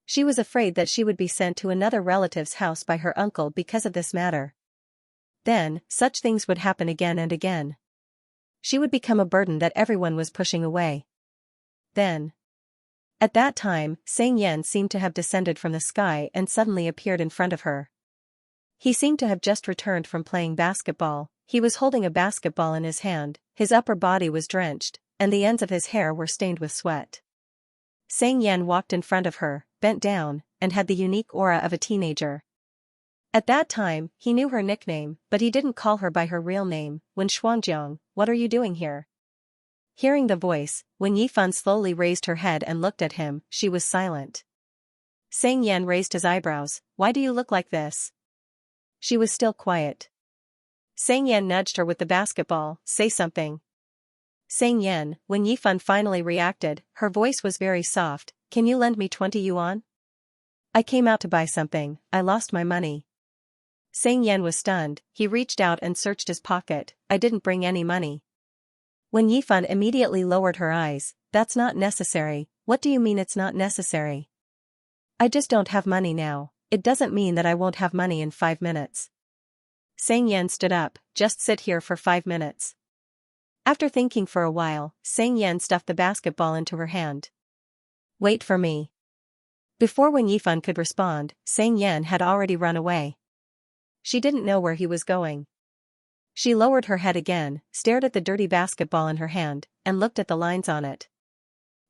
She was afraid that she would be sent to another relative's house by her uncle because of this matter. Then, such things would happen again and again. She would become a burden that everyone was pushing away. Then. At that time, Xianxia seemed to have descended from the sky and suddenly appeared in front of her. He seemed to have just returned from playing basketball. He was holding a basketball in his hand, his upper body was drenched, and the ends of his hair were stained with sweat. Xianxia walked in front of her, bent down, and had the unique aura of a teenager. At that time, he knew her nickname, but he didn't call her by her real name. When Xuanjiang, what are you doing here? Hearing the voice, when Yifan slowly raised her head and looked at him, she was silent. Xianxia raised his eyebrows. Why do you look like this? She was still quiet. Xianxia nudged her with the basketball. Say something. Xianxia, when Yifan finally reacted, her voice was very soft. Can you lend me 20 yuan? I came out to buy something, I lost my money. Xianxia was stunned. He reached out and searched his pocket. I didn't bring any money. When Yifan immediately lowered her eyes, that's not necessary. What do you mean it's not necessary? I just don't have money now. It doesn't mean that I won't have money in 5 minutes. Xianxia stood up. Just sit here for 5 minutes. After thinking for a while, Xianxia stuffed the basketball into her hand. Wait for me. Before Wen Yifan could respond, Xianxia had already run away. She didn't know where he was going. She lowered her head again, stared at the dirty basketball in her hand, and looked at the lines on it.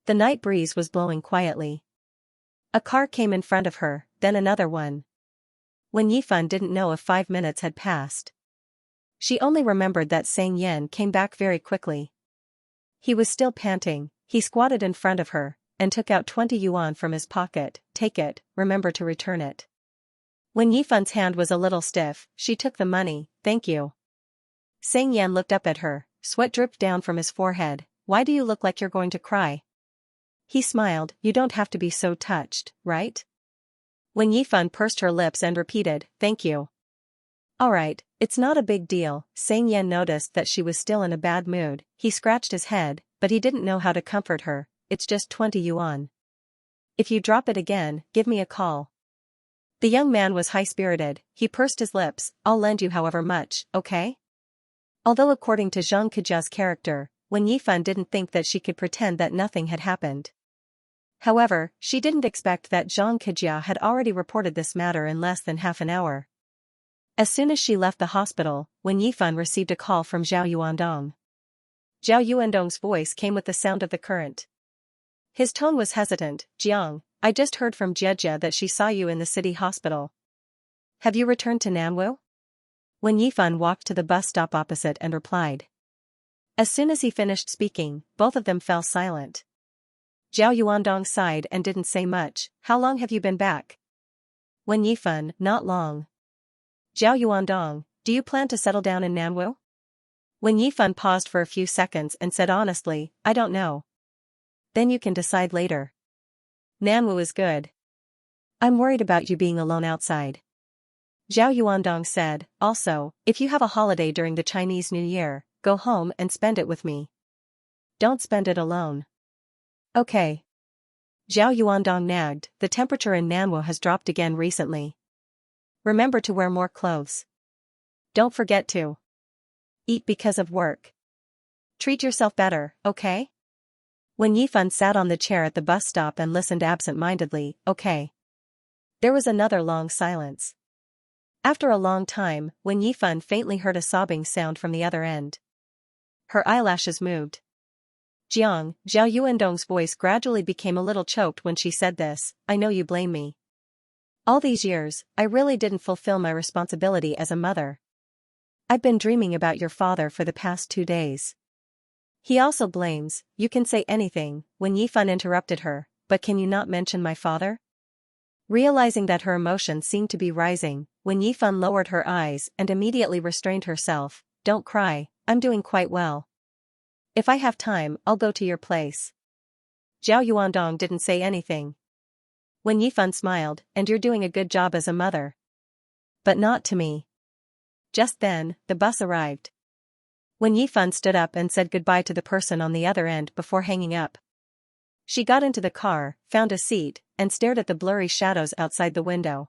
The night breeze was blowing quietly. A car came in front of her, then another one. Wen Yifan didn't know if 5 minutes had passed. She only remembered that Xianxia came back very quickly. He was still panting. He squatted in front of her, and took out 20 yuan from his pocket. Take it, remember to return it. When Yifan's hand was a little stiff, she took the money. Thank you. Xianxia looked up at her, sweat dripped down from his forehead. Why do you look like you're going to cry? He smiled. You don't have to be so touched, right? When Yifan pursed her lips and repeated, thank you. Alright, it's not a big deal. Xianxia noticed that she was still in a bad mood. He scratched his head, but he didn't know how to comfort her. It's just 20 yuan. If you drop it again, give me a call. The young man was high-spirited. He pursed his lips. I'll lend you however much, okay? Although according to Xianxia's character, Wen Yifan didn't think that she could pretend that nothing had happened. However, she didn't expect that Xianxia had already reported this matter in less than half an hour. As soon as she left the hospital, Wen Yifan received a call from Zhao Yuandong. Zhao Yuandong's voice came with the sound of the current. His tone was hesitant. Jiang, I just heard from Jie that she saw you in the city hospital. Have you returned to Nanwu? Wen Yifan walked to the bus stop opposite and replied. As soon as he finished speaking, both of them fell silent. Zhao Yuandong sighed and didn't say much. How long have you been back? Wen Yifan, not long. Zhao Yuandong, do you plan to settle down in Nanwu? Wen Yifan paused for a few seconds and said honestly, I don't know. Then you can decide later. Nanwu is good. I'm worried about you being alone outside. Zhao Yuandong said, also, if you have a holiday during the Chinese New Year, go home and spend it with me. Don't spend it alone. Okay. Zhao Yuandong nagged, the temperature in Nanwu has dropped again recently. Remember to wear more clothes. Don't forget to eat because of work. Treat yourself better, okay? When Yifan sat on the chair at the bus stop and listened absent-mindedly, okay. There was another long silence. After a long time, when Yifan faintly heard a sobbing sound from the other end. Her eyelashes moved. Jiang, Zhao Yuandong's voice gradually became a little choked when she said this, I know you blame me. All these years, I really didn't fulfill my responsibility as a mother. I've been dreaming about your father for the past 2 days. He also blames, you can say anything, when Yifan interrupted her, but can you not mention my father? Realizing that her emotion seemed to be rising, when Yifan lowered her eyes and immediately restrained herself, don't cry, I'm doing quite well. If I have time, I'll go to your place. Zhao Yuandong didn't say anything. When Yifan smiled, and you're doing a good job as a mother. But not to me. Just then, the bus arrived. When Yifan stood up and said goodbye to the person on the other end before hanging up. She got into the car, found a seat, and stared at the blurry shadows outside the window.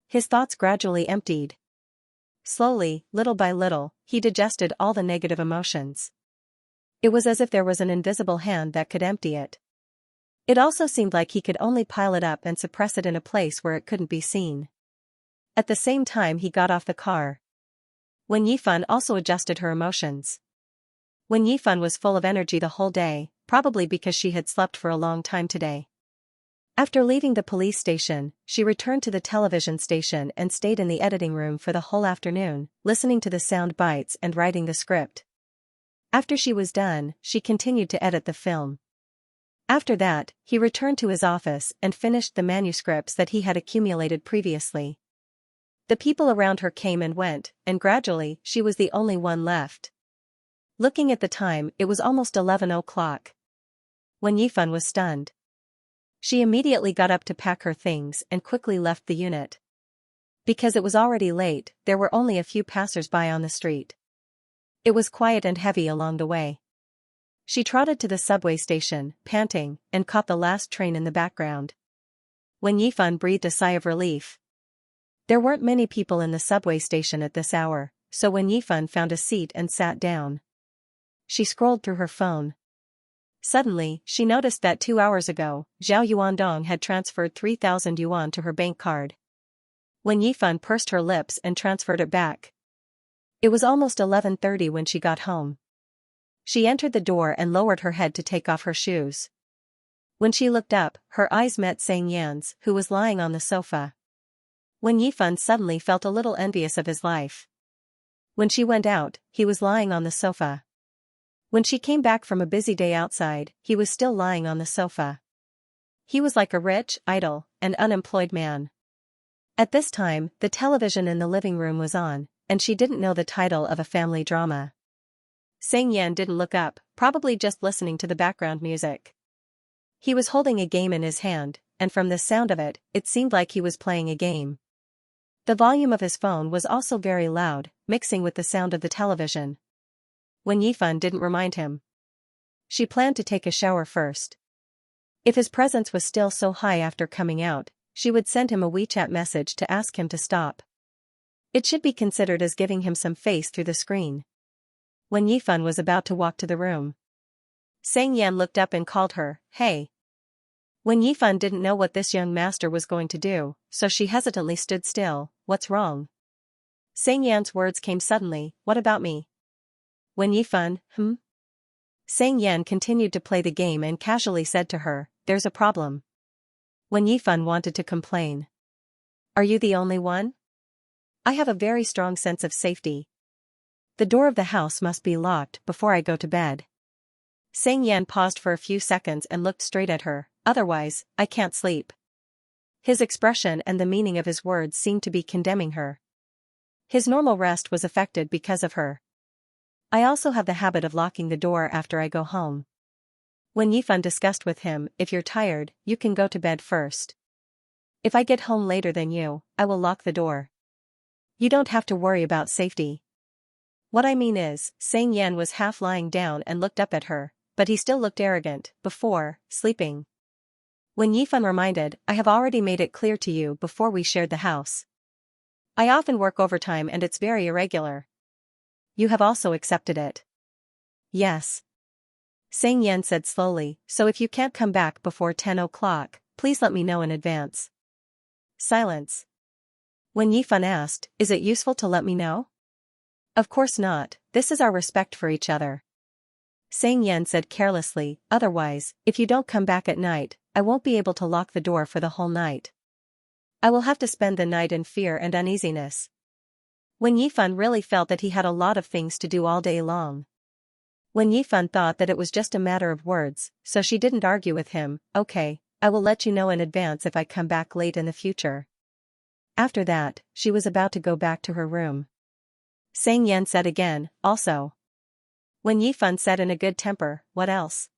His thoughts gradually emptied. Slowly, little by little, he digested all the negative emotions. It was as if there was an invisible hand that could empty it. It also seemed like he could only pile it up and suppress it in a place where it couldn't be seen. At the same time he got off the car. When Yifan also adjusted her emotions. When Yifan was full of energy the whole day, probably because she had slept for a long time today. After leaving the police station, she returned to the television station and stayed in the editing room for the whole afternoon, listening to the sound bites and writing the script. After she was done, she continued to edit the film. After that, he returned to his office and finished the manuscripts that he had accumulated previously. The people around her came and went, and gradually, she was the only one left. Looking at the time, it was almost 11 o'clock. When Yifan was stunned. She immediately got up to pack her things and quickly left the unit. Because it was already late, there were only a few passers-by on the street. It was quiet and heavy along the way. She trotted to the subway station, panting, and caught the last train in the background. When Yifan breathed a sigh of relief. There weren't many people in the subway station at this hour, so when Yifan found a seat and sat down. She scrolled through her phone. Suddenly, she noticed that 2 hours ago, Zhao Yuandong had transferred 3,000 yuan to her bank card. When Yifan pursed her lips and transferred it back. It was almost 11:30 when she got home. She entered the door and lowered her head to take off her shoes. When she looked up, her eyes met Xianxia's, who was lying on the sofa. When Yifan suddenly felt a little envious of his life. When she went out, he was lying on the sofa. When she came back from a busy day outside, he was still lying on the sofa. He was like a rich, idle, and unemployed man. At this time, the television in the living room was on, and she didn't know the title of a family drama. Xianxia didn't look up, probably just listening to the background music. He was holding a game in his hand, and from the sound of it, it seemed like he was playing a game. The volume of his phone was also very loud, mixing with the sound of the television. When Yifan didn't remind him. She planned to take a shower first. If his presence was still so high after coming out, she would send him a WeChat message to ask him to stop. It should be considered as giving him some face through the screen. When Yifan was about to walk to the room. Xianxia looked up and called her, "Hey." When Yifan didn't know what this young master was going to do, so she hesitantly stood still. "What's wrong?" Xianxia's words came suddenly, "What about me?" When Yifan, Xianxia continued to play the game and casually said to her, "There's a problem." When Yifan wanted to complain. "Are you the only one? I have a very strong sense of safety. The door of the house must be locked before I go to bed." Xianxia paused for a few seconds and looked straight at her. "Otherwise, I can't sleep." His expression and the meaning of his words seemed to be condemning her. His normal rest was affected because of her. "I also have the habit of locking the door after I go home." When Yifan discussed with him, "If you're tired, you can go to bed first. If I get home later than you, I will lock the door. You don't have to worry about safety." "What I mean is," Xianxia was half lying down and looked up at her, but he still looked arrogant. "Before sleeping." When Yifan reminded, "I have already made it clear to you before we shared the house. I often work overtime and it's very irregular. You have also accepted it." "Yes." Xianxia said slowly, "So if you can't come back before 10 o'clock, please let me know in advance." Silence. When Yifan asked, "Is it useful to let me know?" "Of course not, this is our respect for each other." Xianxia said carelessly, "Otherwise, if you don't come back at night, I won't be able to lock the door for the whole night. I will have to spend the night in fear and uneasiness." When Yifan really felt that he had a lot of things to do all day long. When Yifan thought that it was just a matter of words, so she didn't argue with him. "Okay, I will let you know in advance if I come back late in the future." After that, she was about to go back to her room. Xianxia said again, "Also." When Yifan said in a good temper, "What else?"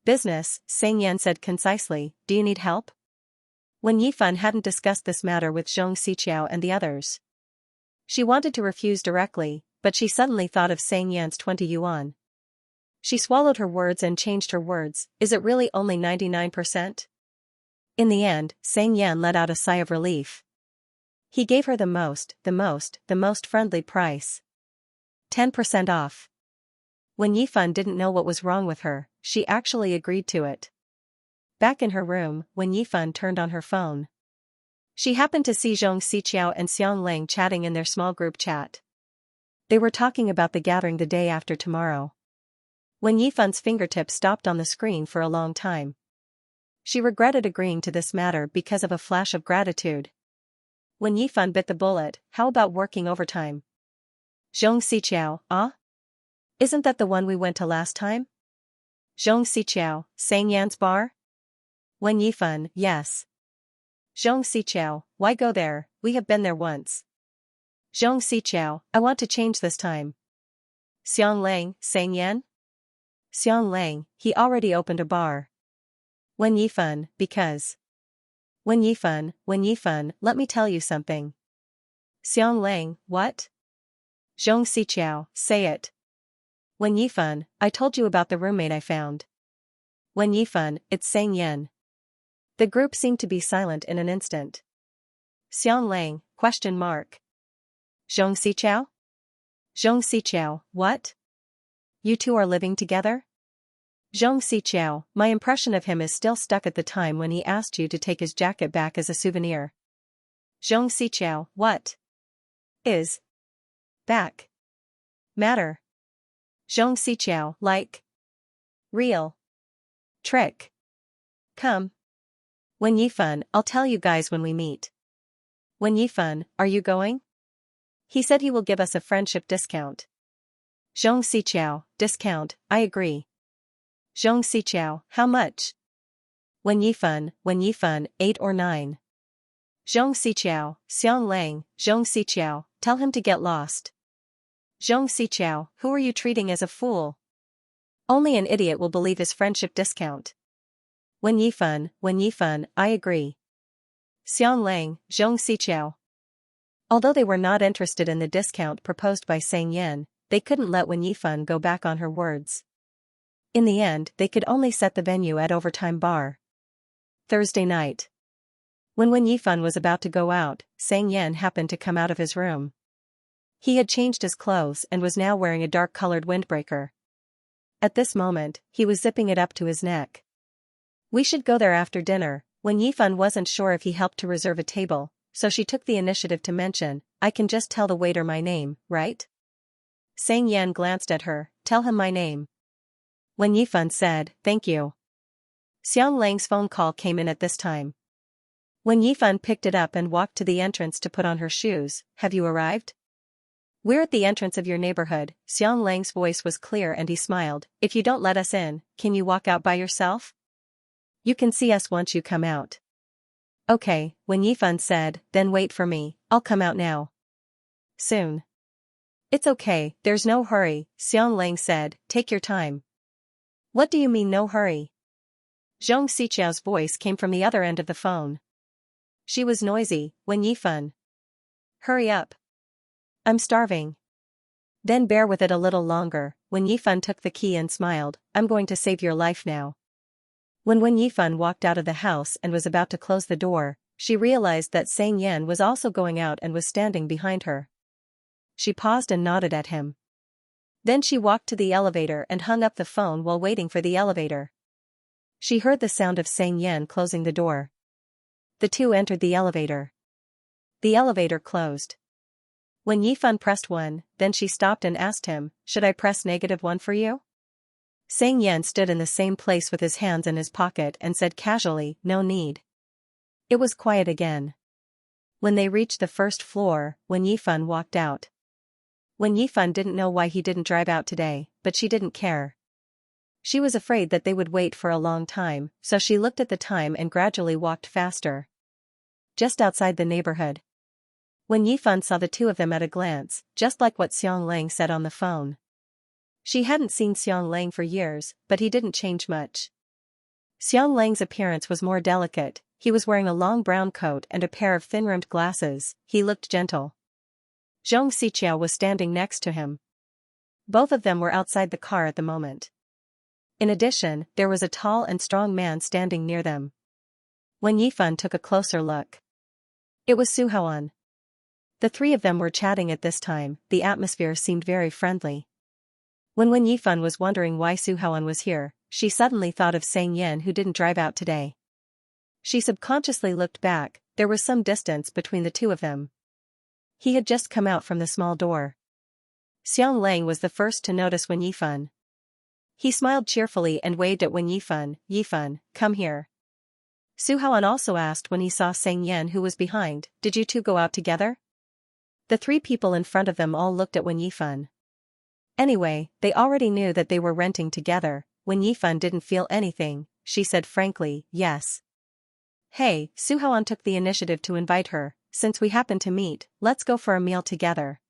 "Business," Xianxia said concisely. "Do you need help?" When Yifan hadn't discussed this matter with Xianxia and the others. She wanted to refuse directly, but she suddenly thought of Sang Yan's 20 yuan. She swallowed her words and changed her words, is it really only 99%? In the end, Sang Yan let out a sigh of relief. He gave her the most friendly price. 10% off. When Yifan didn't know what was wrong with her, she actually agreed to it. Back in her room, when Yifan turned on her phone, she happened to see Zhong Xiqiao and Xiang Lang chatting in their small group chat. They were talking about the gathering the day after tomorrow. When Yifan's fingertips stopped on the screen for a long time, she regretted agreeing to this matter because of a flash of gratitude. When Yifan bit the bullet, how about working overtime? Zhong Xiqiao, ah? Isn't that the one we went to last time? Zhong Xiqiao, Sang Yan's bar? When Yifan, yes. Zhong Xiqiao, why go there, we have been there once. Zhong Xiqiao, I want to change this time. Xiang Lang, Sang Yan? Xiang Lang, he already opened a bar. When Yifan, because. When Yifan, let me tell you something. Xiang Lang, what? Zhong Xiqiao, say it. When Yifan, I told you about the roommate I found. When Yifan, it's Sang Yan. The group seemed to be silent in an instant. Xiang Lang, question mark. Zhong Xiqiao? Zhong Xiqiao, what? You two are living together? Zhong Xiqiao, my impression of him is still stuck at the time when he asked you to take his jacket back as a souvenir. Zhong Xiqiao, what? Is. Back. Matter. Zhong Xiqiao, like. Real. Trick. Come. When Yifan, I'll tell you guys when we meet. When Yifan, are you going? He said he will give us a friendship discount. Zhong Xiqiao, discount, I agree. Zhong Xiqiao, how much? When Yifan, 8 or 9. Zhong Xiqiao, Xiang Lang, Zhong Xiqiao, tell him to get lost. Zhong Xiqiao, who are you treating as a fool? Only an idiot will believe his friendship discount. When Yifan, I agree. Xiang Lang, Zhong Xiqiao. Although they were not interested in the discount proposed by Sang Yan, they couldn't let Wen Yifan go back on her words. In the end, they could only set the venue at Overtime Bar. Thursday night. When Wen Yifan was about to go out, Sang Yan happened to come out of his room. He had changed his clothes and was now wearing a dark-colored windbreaker. At this moment, he was zipping it up to his neck. We should go there after dinner. When Yifan wasn't sure if he helped to reserve a table, so she took the initiative to mention, I can just tell the waiter my name, right? Sang Yan glanced at her, tell him my name. When Yifan said, thank you. Xiang Lang's phone call came in at this time. When Yifan picked it up and walked to the entrance to put on her shoes, have you arrived? We're at the entrance of your neighborhood. Xiang Lang's voice was clear and he smiled, if you don't let us in, can you walk out by yourself? You can see us once you come out. Okay, when Yifan said, then wait for me, I'll come out now. Soon. It's okay, there's no hurry, Xiang Lang said, take your time. What do you mean no hurry? Zhong Xiqiao's voice came from the other end of the phone. She was noisy, when Yifan. Hurry up. I'm starving. Then bear with it a little longer. When Yifan took the key and smiled, I'm going to save your life now. When Yifan walked out of the house and was about to close the door, she realized that Sang Yan was also going out and was standing behind her. She paused and nodded at him. Then she walked to the elevator and hung up the phone while waiting for the elevator. She heard the sound of Sang Yan closing the door. The two entered the elevator. The elevator closed. When Yifan pressed 1, then she stopped and asked him, should I press -1 for you? Sang Yan stood in the same place with his hands in his pocket and said casually, no need. It was quiet again. When they reached the first floor, Wen Yifan walked out. Wen Yifan didn't know why he didn't drive out today, but she didn't care. She was afraid that they would wait for a long time, so she looked at the time and gradually walked faster. Just outside the neighborhood. Wen Yifan saw the two of them at a glance, just like what Xiang Lang said on the phone. She hadn't seen Xiang Lang for years, but he didn't change much. Xiang Lang's appearance was more delicate, he was wearing a long brown coat and a pair of thin-rimmed glasses, he looked gentle. Xianxia was standing next to him. Both of them were outside the car at the moment. In addition, there was a tall and strong man standing near them. Wen Yifan took a closer look. It was Su Haoan. The three of them were chatting at this time. The atmosphere seemed very friendly. When Wen Yifan was wondering why Su Haoan was here, she suddenly thought of Xianxia who didn't drive out today. She subconsciously looked back. There was some distance between the two of them. He had just come out from the small door. Xiang Lang was the first to notice Wen Yifan. He smiled cheerfully and waved at Wen Yifan. Yifan, come here. Su Haoan also asked when he saw Xianxia who was behind, did you two go out together? The three people in front of them all looked at Wen Yifan. Anyway, they already knew that they were renting together. Wen Yifan didn't feel anything. She said frankly, yes. Hey, Su Haoan took the initiative to invite her. Since we happen to meet, let's go for a meal together.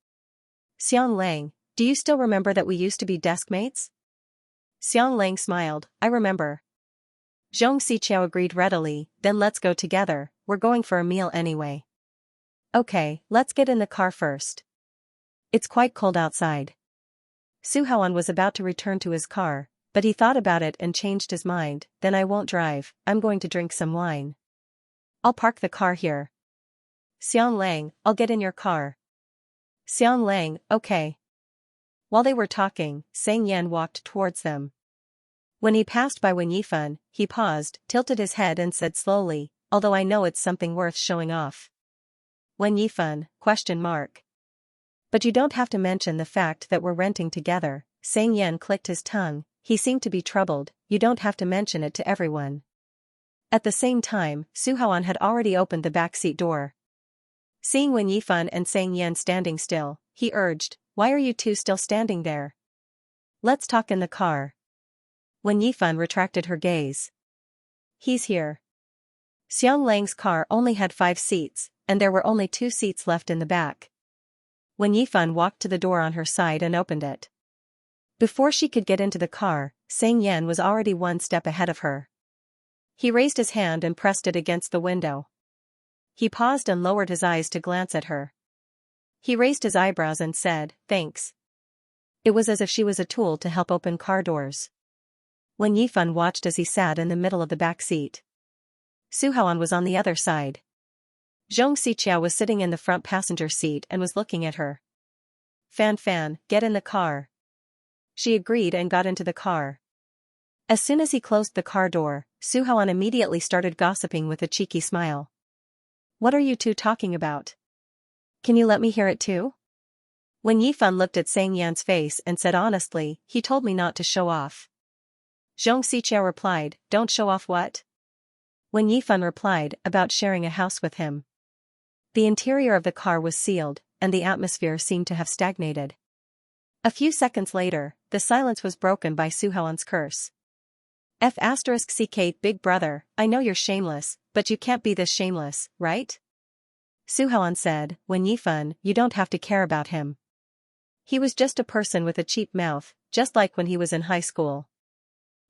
Xiang Lang, do you still remember that we used to be desk mates? Xiang Lang smiled, I remember. Zhong Xiqiao agreed readily, then let's go together, we're going for a meal anyway. Okay, let's get in the car first. It's quite cold outside. Su Haoan was about to return to his car, but he thought about it and changed his mind, then I won't drive, I'm going to drink some wine. I'll park the car here. Xiang Lang, I'll get in your car. Xiang Lang, okay. While they were talking, Xianxia walked towards them. When he passed by Wen Yifan, he paused, tilted his head and said slowly, although I know it's something worth showing off. Wen Yifan, ? But you don't have to mention the fact that we're renting together. Xianxia clicked his tongue, he seemed to be troubled, you don't have to mention it to everyone. At the same time, Su Haoan had already opened the backseat door. Seeing Wen Yifan and Xianxia standing still, he urged, why are you two still standing there? Let's talk in the car. Wen Yifan retracted her gaze. He's here. Xiang Lang's car only had 5 seats, and there were only 2 seats left in the back. Wen Yifan walked to the door on her side and opened it. Before she could get into the car, Xianxia was already 1 step ahead of her. He raised his hand and pressed it against the window. He paused and lowered his eyes to glance at her. He raised his eyebrows and said, thanks. It was as if she was a tool to help open car doors. Wen Yifan watched as he sat in the middle of the back seat. Su Haoan was on the other side. Zhong Xiqiao was sitting in the front passenger seat and was looking at her. Fan, get in the car. She agreed and got into the car. As soon as he closed the car door, Su Haoan immediately started gossiping with a cheeky smile. What are you two talking about? Can you let me hear it too? Wen Yifan looked at Xianxia's face and said honestly, he told me not to show off. Zhong Xiqiao replied, don't show off what? Wen Yifan replied, about sharing a house with him. The interior of the car was sealed, and the atmosphere seemed to have stagnated. A few seconds later, the silence was broken by Su Haoan's curse. F***ck big brother, I know you're shameless, but you can't be this shameless, right? Su Haoan said, Wen Yifan, you don't have to care about him. He was just a person with a cheap mouth, just like when he was in high school.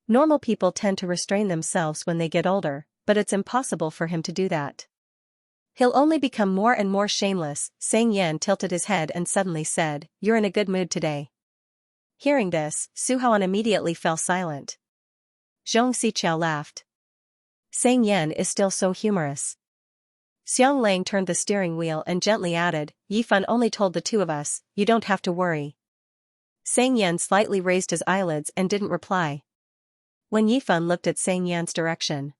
Normal people tend to restrain themselves when they get older, but it's impossible for him to do that. He'll only become more and more shameless. Xianxia tilted his head and suddenly said, you're in a good mood today. Hearing this, Su Haoan immediately fell silent. Zhong Xiqiao laughed. Xianxia is still so humorous. Xiang Lang turned the steering wheel and gently added, Yifan only told the 2 of us, you don't have to worry. Xianxia slightly raised his eyelids and didn't reply. Wen Yifan looked at Xianxia's direction.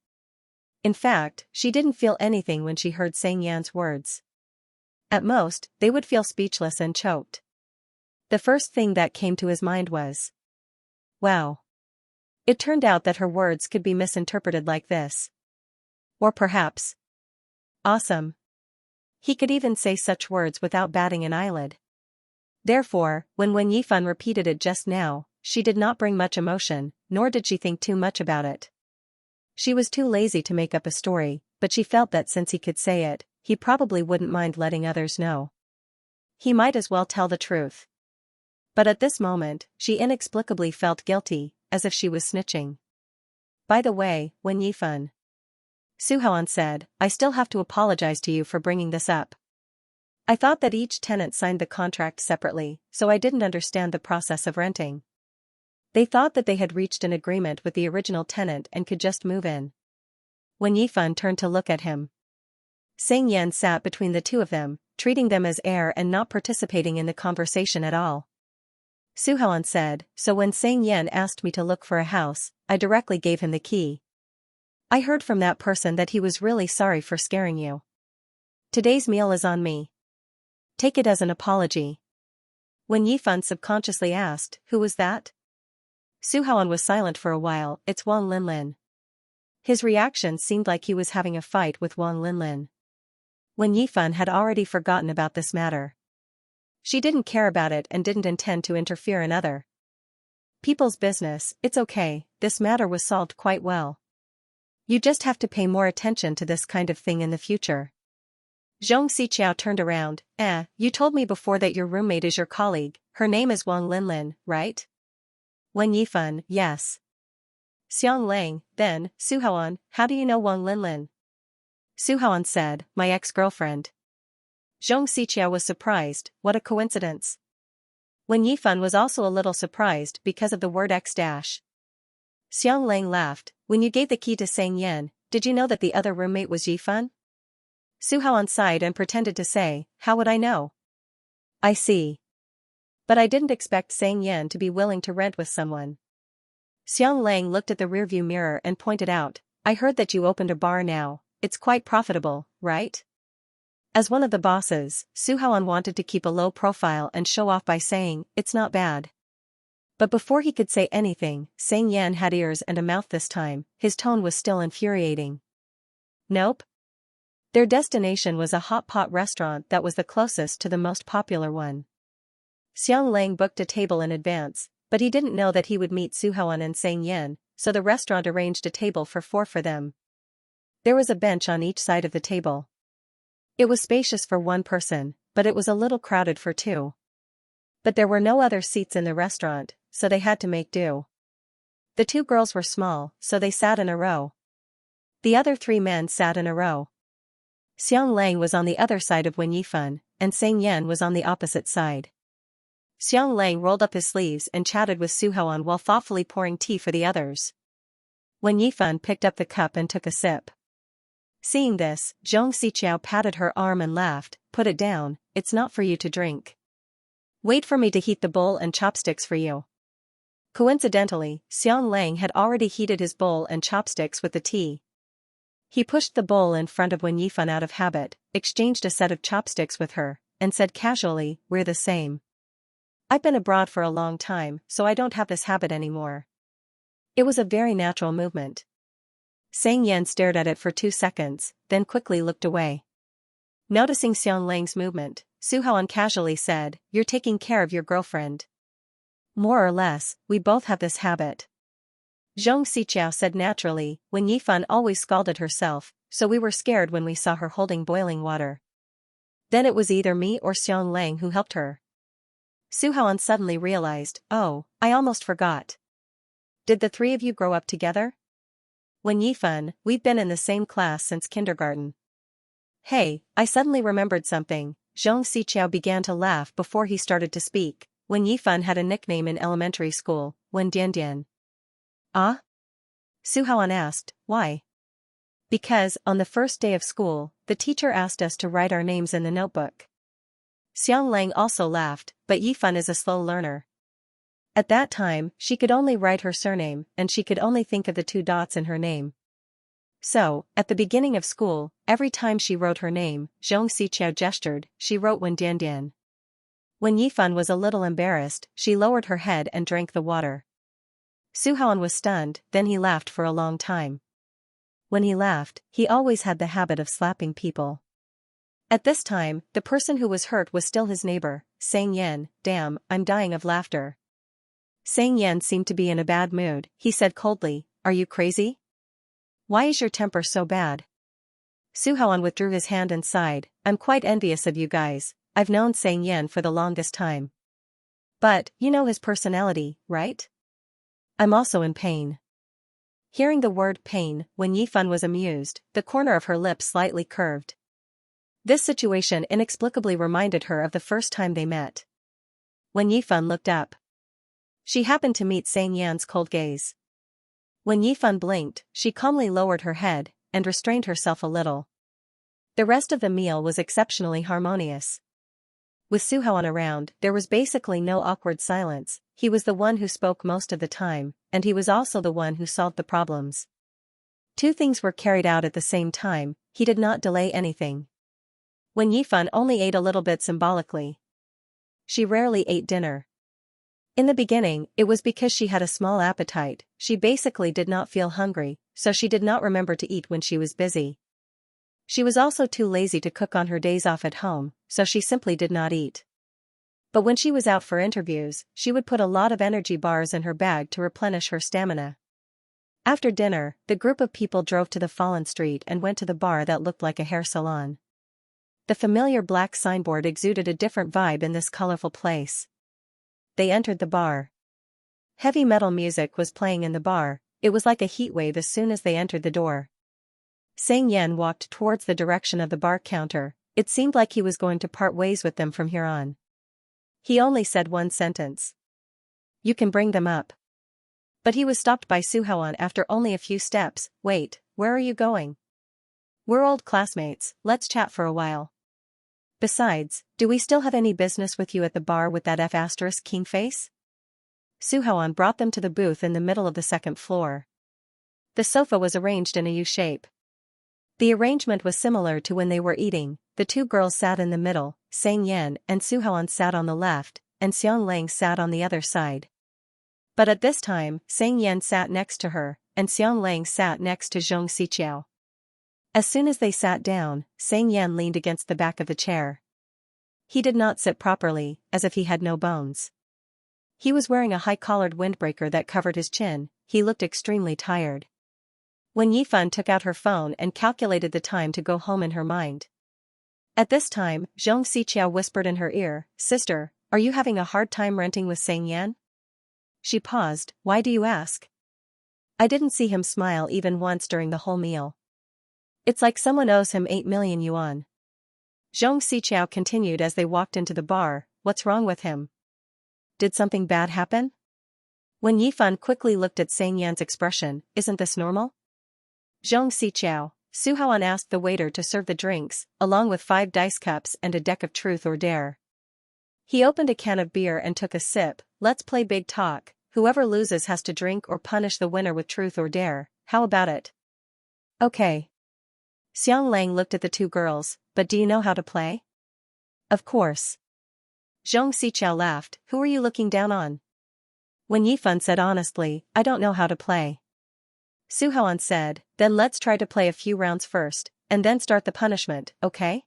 In fact, she didn't feel anything when she heard Xianxia's words. At most, they would feel speechless and choked. The first thing that came to his mind was, wow. It turned out that her words could be misinterpreted like this. Or perhaps, awesome. He could even say such words without batting an eyelid. Therefore, when Wen Yifan repeated it just now, she did not bring much emotion, nor did she think too much about it. She was too lazy to make up a story, but she felt that since he could say it, he probably wouldn't mind letting others know. He might as well tell the truth. But at this moment, she inexplicably felt guilty, as if she was snitching. By the way, Wen Yifan, Su Haoan said, I still have to apologize to you for bringing this up. I thought that each tenant signed the contract separately, so I didn't understand the process of renting. They thought that they had reached an agreement with the original tenant and could just move in. When Yifan turned to look at him, Xianxia sat between the two of them, treating them as air and not participating in the conversation at all. Suhan said, so when Xianxia asked me to look for a house, I directly gave him the key. I heard from that person that he was really sorry for scaring you. Today's meal is on me. Take it as an apology. When Yifan subconsciously asked, who was that? Suhan was silent for a while. It's Wang Linlin. His reaction seemed like he was having a fight with Wang Linlin. When Yifan had already forgotten about this matter. She didn't care about it and didn't intend to interfere in other people's business. It's okay, this matter was solved quite well. You just have to pay more attention to this kind of thing in the future. Xianxia turned around. You told me before that your roommate is your colleague, her name is Wang Linlin, right? Wen Yifan, yes. Xiang Lang, then, Suhan, how do you know Wang Linlin? Suhan said, my ex-girlfriend. Xianxia was surprised, what a coincidence. Wen Yifan was also a little surprised because of the word X-. Xiang Lang laughed, when you gave the key to Xianxia, did you know that the other roommate was Yifan? Suhan sighed and pretended to say, how would I know? I see. But I didn't expect Xianxia to be willing to rent with someone. Xiang Lang looked at the rearview mirror and pointed out, I heard that you opened a bar now, it's quite profitable, right? As one of the bosses, Suhan wanted to keep a low profile and show off by saying, it's not bad. But before he could say anything, Xianxia had ears and a mouth this time, his tone was still infuriating. Nope. Their destination was a hot pot restaurant that was the closest to the most popular one. Xiang Lang booked a table in advance, but he didn't know that he would meet Suhan and Xianxia, so the restaurant arranged a table for 4 for them. There was a bench on each side of the table. It was spacious for 1 person, but it was a little crowded for 2. But there were no other seats in the restaurant, so they had to make do. The 2 girls were small, so they sat in a row. The other 3 men sat in a row. Xiang Lang was on the other side of Wen Yifan, and Xianxia was on the opposite side. Xiang Lang rolled up his sleeves and chatted with Suhan while thoughtfully pouring tea for the others. Wen Yifan picked up the cup and took a sip. Seeing this, Xianxia patted her arm and laughed, put it down, it's not for you to drink. Wait for me to heat the bowl and chopsticks for you. Coincidentally, Xiang Lang had already heated his bowl and chopsticks with the tea. He pushed the bowl in front of Wen Yifan out of habit, exchanged a set of chopsticks with her, and said casually, we're the same. I've been abroad for a long time, so I don't have this habit anymore. It was a very natural movement. Xianxia stared at it for 2 seconds, then quickly looked away. Noticing Xiang Lang's movement, Suhan casually said, you're taking care of your girlfriend. More or less, we both have this habit. Xianxia said naturally, when Yifan always scalded herself, so we were scared when we saw her holding boiling water. Then it was either me or Xiang Lang who helped her. Suhan suddenly realized, oh, I almost forgot. Did the 3 of you grow up together? Wen Yifan, we've been in the same class since kindergarten. Hey, I suddenly remembered something. Xianxia began to laugh before he started to speak. Wen Yifan had a nickname in elementary school, Wen Diandian. Ah? Suhan asked, why? Because, on the first day of school, the teacher asked us to write our names in the notebook. Xiang Lang also laughed, but Yifan is a slow learner. At that time, she could only write her surname, and she could only think of the 2 dots in her name. So, at the beginning of school, every time she wrote her name, Xianxia gestured, she wrote Wen Diandian. When Yifan was a little embarrassed, she lowered her head and drank the water. Suhan was stunned, then he laughed for a long time. When he laughed, he always had the habit of slapping people. At this time, the person who was hurt was still his neighbor, Xianxia. Damn, I'm dying of laughter. Xianxia seemed to be in a bad mood, he said coldly, are you crazy? Why is your temper so bad? Suhan withdrew his hand and sighed, I'm quite envious of you guys, I've known Xianxia for the longest time. But, you know his personality, right? I'm also in pain. Hearing the word pain, when Yifan was amused, the corner of her lips slightly curved. This situation inexplicably reminded her of the first time they met. When Yifan looked up, she happened to meet Xianxia's cold gaze. When Yifan blinked, she calmly lowered her head and restrained herself a little. The rest of the meal was exceptionally harmonious. With Su Haoan around, there was basically no awkward silence. He was the one who spoke most of the time, and he was also the one who solved the problems. Two things were carried out at the same time. He did not delay anything. When Yifan only ate a little bit symbolically. She rarely ate dinner. In the beginning, it was because she had a small appetite. She basically did not feel hungry, so she did not remember to eat when she was busy. She was also too lazy to cook on her days off at home, so she simply did not eat. But when she was out for interviews, she would put a lot of energy bars in her bag to replenish her stamina. After dinner, the group of people drove to the fallen street and went to the bar that looked like a hair salon. The familiar black signboard exuded a different vibe in this colorful place. They entered the bar. Heavy metal music was playing in the bar. It was like a heatwave as soon as they entered the door. Xianxia walked towards the direction of the bar counter. It seemed like he was going to part ways with them from here on. He only said one sentence. "You can bring them up." But he was stopped by Su Haoan after only a few steps. "Wait, where are you going?" "We're old classmates, let's chat for a while. Besides, do we still have any business with you at the bar with that F** king face?" Su Haoan brought them to the booth in the middle of the second floor. The sofa was arranged in a U shape. The arrangement was similar to when they were eating. The two girls sat in the middle, Xianxia and Su Haoan sat on the left, and Xianlang sat on the other side. But at this time, Xianxia sat next to her, and Xianlang sat next to Xianxia. As soon as they sat down, Xianxia leaned against the back of the chair. He did not sit properly, as if he had no bones. He was wearing a high-collared windbreaker that covered his chin. He looked extremely tired. When Yifan took out her phone and calculated the time to go home in her mind. At this time, Xianxia whispered in her ear, "Sister, are you having a hard time renting with Xianxia?" She paused. "Why do you ask?" "I didn't see him smile even once during the whole meal. It's like someone owes him 8 million yuan. Xianxia continued as they walked into the bar. "What's wrong with him? Did something bad happen?" When Yifan quickly looked at Xianxia's expression, "Isn't this normal?" "Xianxia," Su Haoan asked the waiter to serve the drinks, along with 5 dice cups and a deck of truth or dare. He opened a can of beer and took a sip. "Let's play big talk. Whoever loses has to drink or punish the winner with truth or dare. How about it?" "Okay." Xianlang looked at the two girls. "But do you know how to play?" "Of course." Xianxia laughed. "Who are you looking down on?" When Yifan said honestly, "I don't know how to play." Su Haoan said, "Then let's try to play a few rounds first, and then start the punishment, okay?"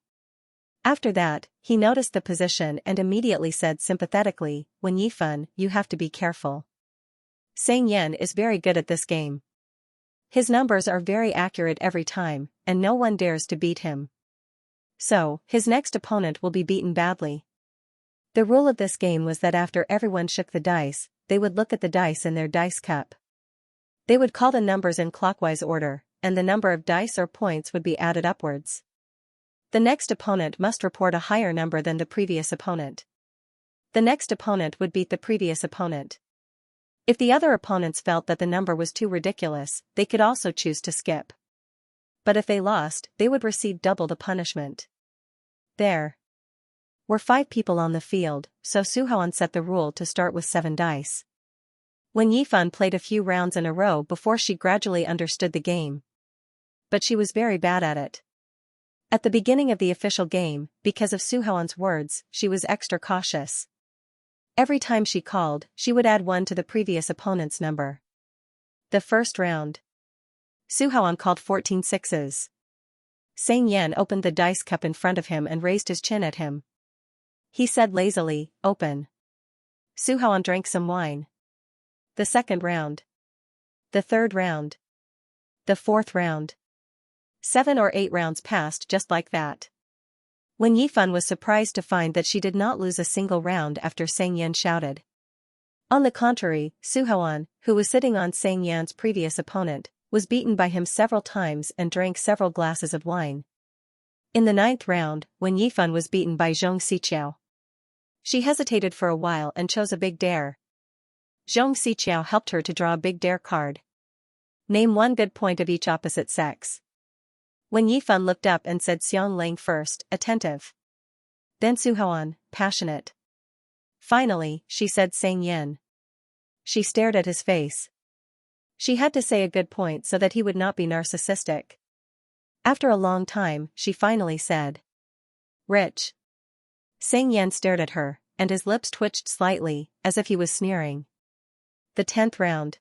After that, he noticed the position and immediately said sympathetically, "When Yifan, you have to be careful. Xianxia is very good at this game. His numbers are very accurate every time, and no one dares to beat him. So, his next opponent will be beaten badly." The rule of this game was that after everyone shook the dice, they would look at the dice in their dice cup. They would call the numbers in clockwise order, and the number of dice or points would be added upwards. The next opponent must report a higher number than the previous opponent. The next opponent would beat the previous opponent. If the other opponents felt that the number was too ridiculous, they could also choose to skip. But if they lost, they would receive double the punishment. There were 5 people on the field, so Su Haoan set the rule to start with 7 dice. When Yifan played a few rounds in a row before she gradually understood the game. But she was very bad at it. At the beginning of the official game, because of Su Haoan's words, she was extra cautious. Every time she called, she would add 1 to the previous opponent's number. The first round. Su Haoan called 14 sixes. Xianxia opened the dice cup in front of him and raised his chin at him. He said lazily, "Open." Su Haoan drank some wine. The second round. The third round. The fourth round. 7 or 8 rounds passed just like that. When Yifan was surprised to find that she did not lose a single round after Xianxia shouted. On the contrary, Su Haoan, who was sitting on Xianxia's previous opponent, was beaten by him several times and drank several glasses of wine. In the ninth round, when Yifan was beaten by Xianxia, she hesitated for a while and chose a big dare. Xianxia helped her to draw a big dare card. Name one good point of each opposite sex. When Yifan looked up and said Xianlang first, attentive. Then Suhoan, passionate. Finally, she said Sang Yen. She stared at his face. She had to say a good point so that he would not be narcissistic. After a long time, she finally said. Rich. Sang Yen stared at her, and his lips twitched slightly, as if he was sneering. The 10th round.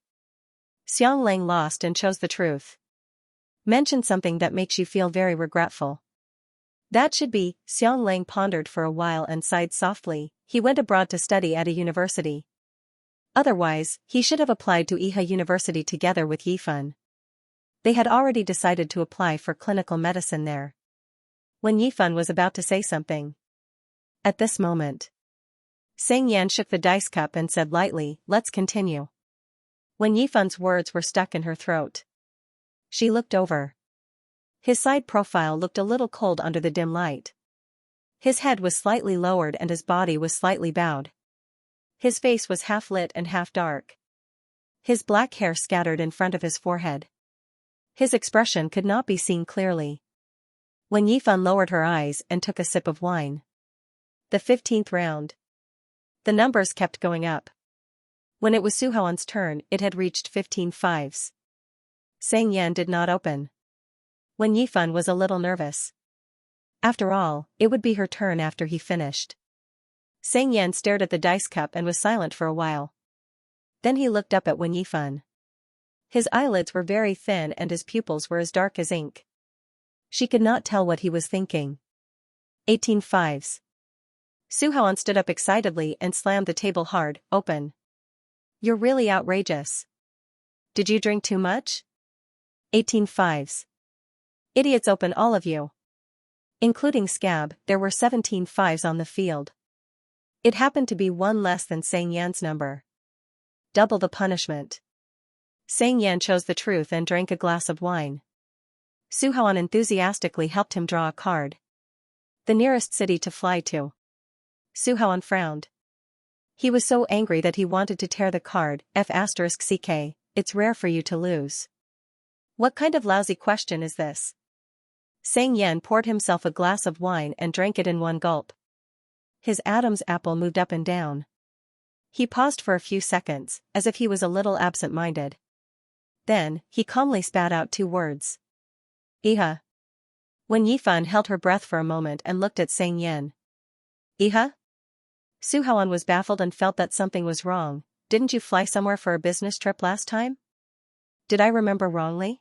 Xianlang lost and chose the truth. Mention something that makes you feel very regretful. That should be, Xianlang pondered for a while and sighed softly. He went abroad to study at a university. Otherwise, he should have applied to Iha University together with Yifan. They had already decided to apply for clinical medicine there. When Yifan was about to say something. At this moment, Sang Yan shook the dice cup and said lightly, let's continue. When Yifan's words were stuck in her throat, she looked over. His side profile looked a little cold under the dim light. His head was slightly lowered and his body was slightly bowed. His face was half lit and half dark. His black hair scattered in front of his forehead. His expression could not be seen clearly. When Yifan lowered her eyes and took a sip of wine. The 15th round. The numbers kept going up. When it was Suhoan's turn, it had reached 15 fives. Sang Yan did not open. When Yifan was a little nervous. After all, it would be her turn after he finished. Sang Yan stared at the dice cup and was silent for a while. Then he looked up at Wen Yifan. His eyelids were very thin and his pupils were as dark as ink. She could not tell what he was thinking. 18 fives. Suhoan stood up excitedly and slammed the table hard, open. You're really outrageous. Did you drink too much? 18 fives. Idiots, open all of you. Including Scab, there were 17 fives on the field. It happened to be one less than Sang Yan's number. Double the punishment. Sang Yan chose the truth and drank a glass of wine. Suhoan enthusiastically helped him draw a card. The nearest city to fly to. Suhoan frowned. He was so angry that he wanted to tear the card. F*ck, it's rare for you to lose. What kind of lousy question is this? Sang Yan poured himself a glass of wine and drank it in one gulp. His Adam's apple moved up and down. He paused for a few seconds, as if he was a little absent-minded. Then, he calmly spat out two words. Iha. When Yifan held her breath for a moment and looked at Sang Yan. Iha? Suhoan was baffled and felt that something was wrong. Didn't you fly somewhere for a business trip last time? Did I remember wrongly?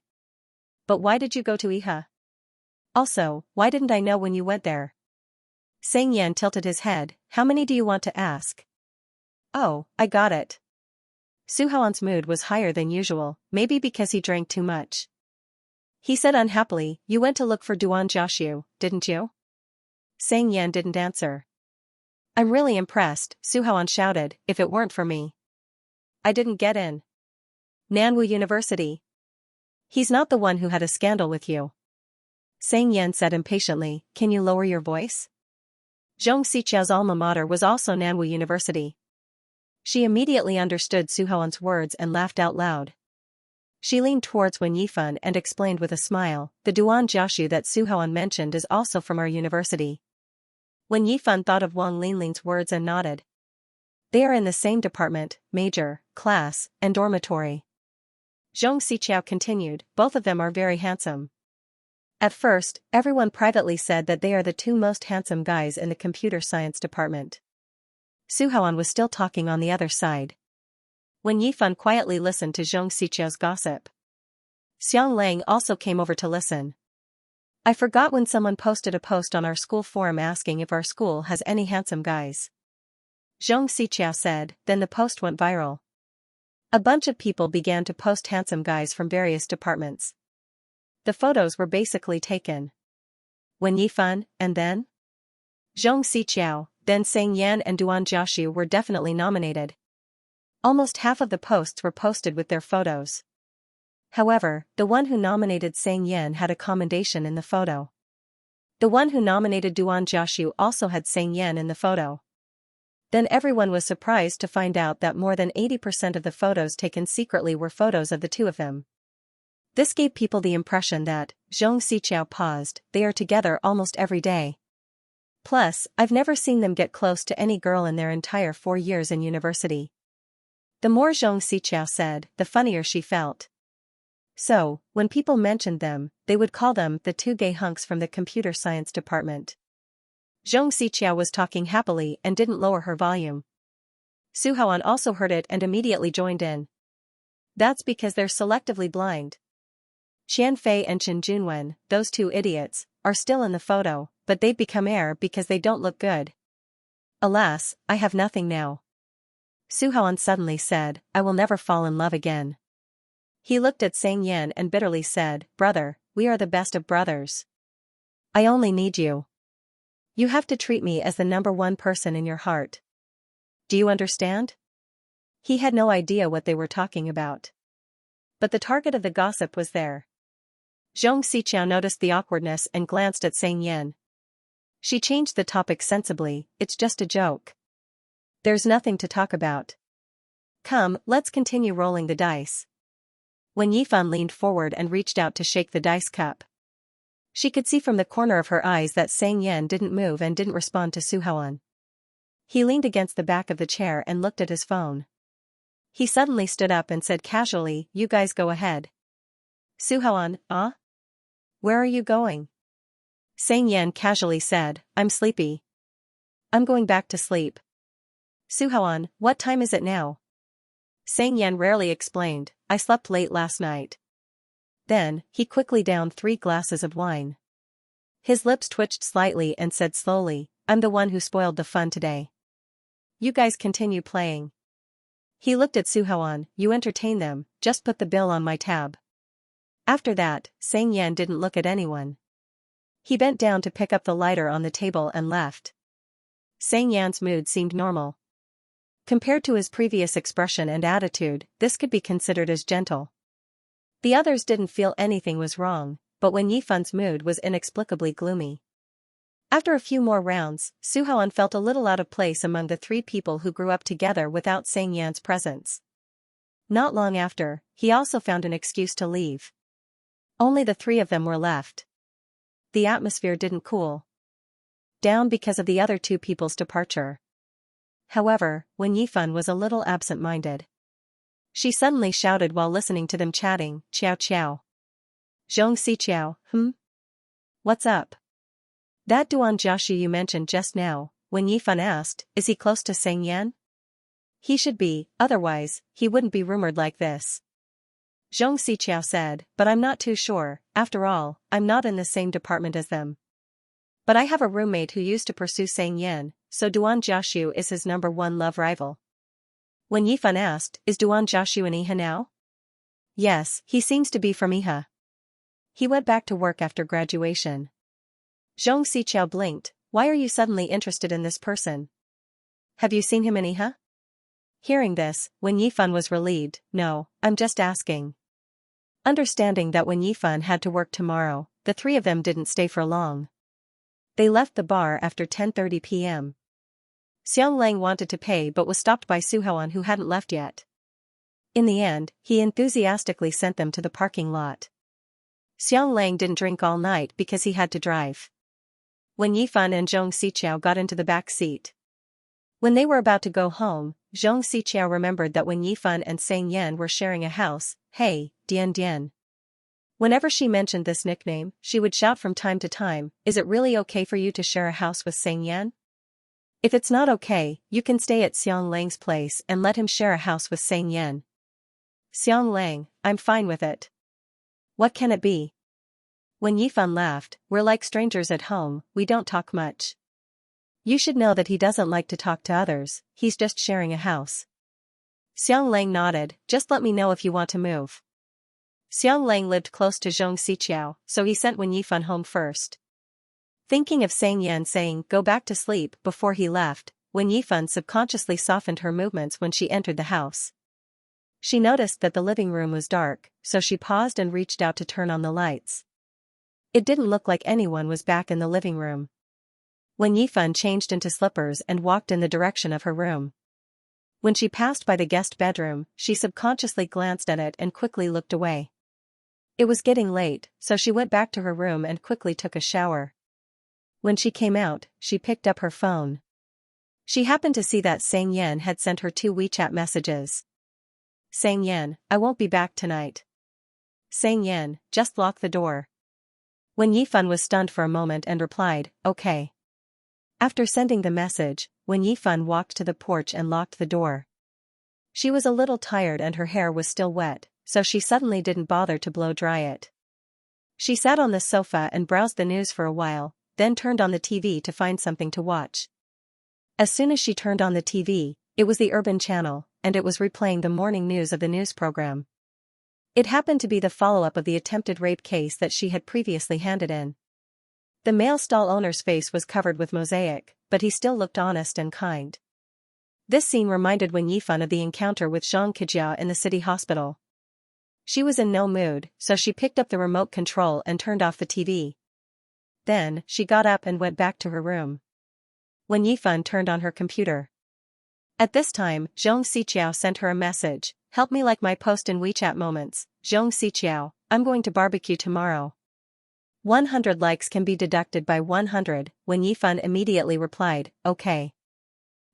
But why did you go to Iha? Also, why didn't I know when you went there? Sang Yan tilted his head. How many do you want to ask? Oh, I got it. Suhoan's mood was higher than usual, maybe because he drank too much. He said unhappily, you went to look for Duan Jiaxiu, didn't you? Sang Yan didn't answer. I'm really impressed, Suhoan shouted, if it weren't for me. I didn't get in. Nanwu University. He's not the one who had a scandal with you. Sang Yan said impatiently, can you lower your voice? Zhong Xichao's alma mater was also Nanwu University. She immediately understood Suhoan's words and laughed out loud. She leaned towards Wen Yifan and explained with a smile, the Duan Jiaxiu that Suhoan mentioned is also from our university. Wen Yifan thought of Wang Linling's words and nodded. They are in the same department, major, class, and dormitory. Zhong Xichao continued, both of them are very handsome. At first, everyone privately said that they are the two most handsome guys in the computer science department. Suhoan was still talking on the other side. When Yifan quietly listened to Zhong Xichao's gossip. Xianlang also came over to listen. I forgot when someone posted a post on our school forum asking if our school has any handsome guys. Zhong Xichao said, then the post went viral. A bunch of people began to post handsome guys from various departments. The photos were basically taken. Wen Yifan, and then? Zhong Xichao, then Sang Yan and Duan Jiaxiu were definitely nominated. Almost half of the posts were posted with their photos. However, the one who nominated Sang Yan had a commendation in the photo. The one who nominated Duan Jiaxu also had Xianxia in the photo. Then everyone was surprised to find out that more than 80% of the photos taken secretly were photos of the two of them. This gave people the impression that, Xianxia paused, they are together almost every day. Plus, I've never seen them get close to any girl in their entire 4 years in university. The more Xianxia said, the funnier she felt. So, when people mentioned them, they would call them the two gay hunks from the computer science department. Xianxia was talking happily and didn't lower her volume. Su Haoan also heard it and immediately joined in. That's because they're selectively blind. Qian Fei and Chen Junwen, those two idiots, are still in the photo, but they've become air because they don't look good. Alas, I have nothing now. Su Haoan suddenly said, I will never fall in love again. He looked at Xianxia and bitterly said, Brother, we are the best of brothers. I only need you. You have to treat me as the number one person in your heart. Do you understand? He had no idea what they were talking about. But the target of the gossip was there. Xianxia noticed the awkwardness and glanced at Xianxia. She changed the topic sensibly, it's just a joke. There's nothing to talk about. Come, let's continue rolling the dice. When Yifan leaned forward and reached out to shake the dice cup. She could see from the corner of her eyes that Xianxia didn't move and didn't respond to Su Haoan. He leaned against the back of the chair and looked at his phone. He suddenly stood up and said casually, You guys go ahead. Su Haoan, Where are you going? Xianxia casually said, I'm sleepy. I'm going back to sleep. Su Haoan, what time is it now? Xianxia rarely explained, I slept late last night. Then, he quickly downed 3 glasses of wine. His lips twitched slightly and said slowly, I'm the one who spoiled the fun today. You guys continue playing. He looked at Su Haoan, you entertain them, just put the bill on my tab. After that, Xianxia didn't look at anyone. He bent down to pick up the lighter on the table and left. Xianxia's mood seemed normal. Compared to his previous expression and attitude, this could be considered as gentle. The others didn't feel anything was wrong, but when Yifan's mood was inexplicably gloomy. After a few more rounds, Su Haoan felt a little out of place among the 3 people who grew up together without Xianxia's presence. Not long after, he also found an excuse to leave. Only the 3 of them were left. The atmosphere didn't cool down because of the other 2 people's departure. However, when Yifan was a little absent-minded, she suddenly shouted while listening to them chatting, Qiao Qiao. Xianxia, What's up? That Duan Jiaxu you mentioned just now, when Yifan asked, is he close to Xianxia? He should be, otherwise, he wouldn't be rumored like this. Xianxia said, but I'm not too sure, after all, I'm not in the same department as them. But I have a roommate who used to pursue Xianxia, so Duan Jiaxu is his number 1 love rival. When Yifan asked, is Duan Jiaxu in Iha now? Yes, he seems to be from Iha. He went back to work after graduation. Xianxia blinked, why are you suddenly interested in this person? Have you seen him in Iha? Hearing this, when Yifan was relieved, no, I'm just asking. Understanding that when Yifan had to work tomorrow, the 3 of them didn't stay for long. They left the bar after 10:30 p.m. Xianxia wanted to pay but was stopped by Su Haoan who hadn't left yet. In the end, he enthusiastically sent them to the parking lot. Xianxia didn't drink all night because he had to drive. When Yifan and Xianxia got into the back seat. When they were about to go home, Xianxia remembered that when Yifan and Xianxia were sharing a house, hey, Dian Dian. Whenever she mentioned this nickname, she would shout from time to time, is it really okay for you to share a house with Xianxia? If it's not okay, you can stay at Xianxia's place and let him share a house with Xianxia. Xianxia, I'm fine with it. What can it be? When Yifan laughed, we're like strangers at home, we don't talk much. You should know that he doesn't like to talk to others, he's just sharing a house. Xianxia nodded, just let me know if you want to move. Xianxia lived close to Xianxia, so he sent Wen Yifan home first. Thinking of Xianxia saying go back to sleep before he left, Wen Yifan subconsciously softened her movements when she entered the house. She noticed that the living room was dark, so she paused and reached out to turn on the lights. It didn't look like anyone was back in the living room. When Yifan changed into slippers and walked in the direction of her room. When she passed by the guest bedroom, she subconsciously glanced at it and quickly looked away. It was getting late, so she went back to her room and quickly took a shower. When she came out, she picked up her phone. She happened to see that Xianxia had sent her 2 WeChat messages. Xianxia, I won't be back tonight. Xianxia, just lock the door. When Yifan was stunned for a moment and replied, okay. After sending the message, when Yifan walked to the porch and locked the door. She was a little tired and her hair was still wet, so she suddenly didn't bother to blow dry it. She sat on the sofa and browsed the news for a while, then turned on the TV to find something to watch. As soon as she turned on the TV, it was the Urban Channel, and it was replaying the morning news of the news program. It happened to be the follow-up of the attempted rape case that she had previously handed in. The male stall owner's face was covered with mosaic, but he still looked honest and kind. This scene reminded Wen Yifan of the encounter with Xianxia in the city hospital. She was in no mood, so she picked up the remote control and turned off the TV. Then, she got up and went back to her room. Wen Yifan turned on her computer. At this time, Xianxia sent her a message, help me like my post in WeChat moments, Xianxia, I'm going to barbecue tomorrow. 100 likes can be deducted by 100, Wen Yifan immediately replied, okay.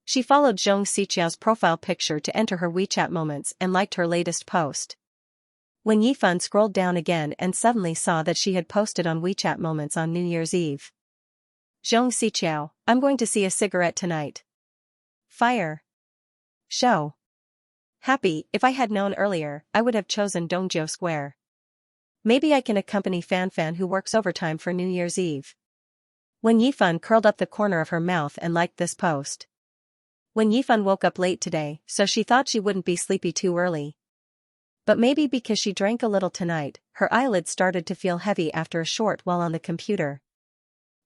She followed Xianxia's profile picture to enter her WeChat moments and liked her latest post. Wen Yifan scrolled down again and suddenly saw that she had posted on WeChat moments on New Year's Eve. Xianxia, I'm going to see a cigarette tonight. Fire. Show. Happy, if I had known earlier, I would have chosen Dongjiu Square. Maybe I can accompany Fan who works overtime for New Year's Eve. Wen Yifan curled up the corner of her mouth and liked this post. Wen Yifan woke up late today, so she thought she wouldn't be sleepy too early. But maybe because she drank a little tonight, her eyelids started to feel heavy after a short while on the computer.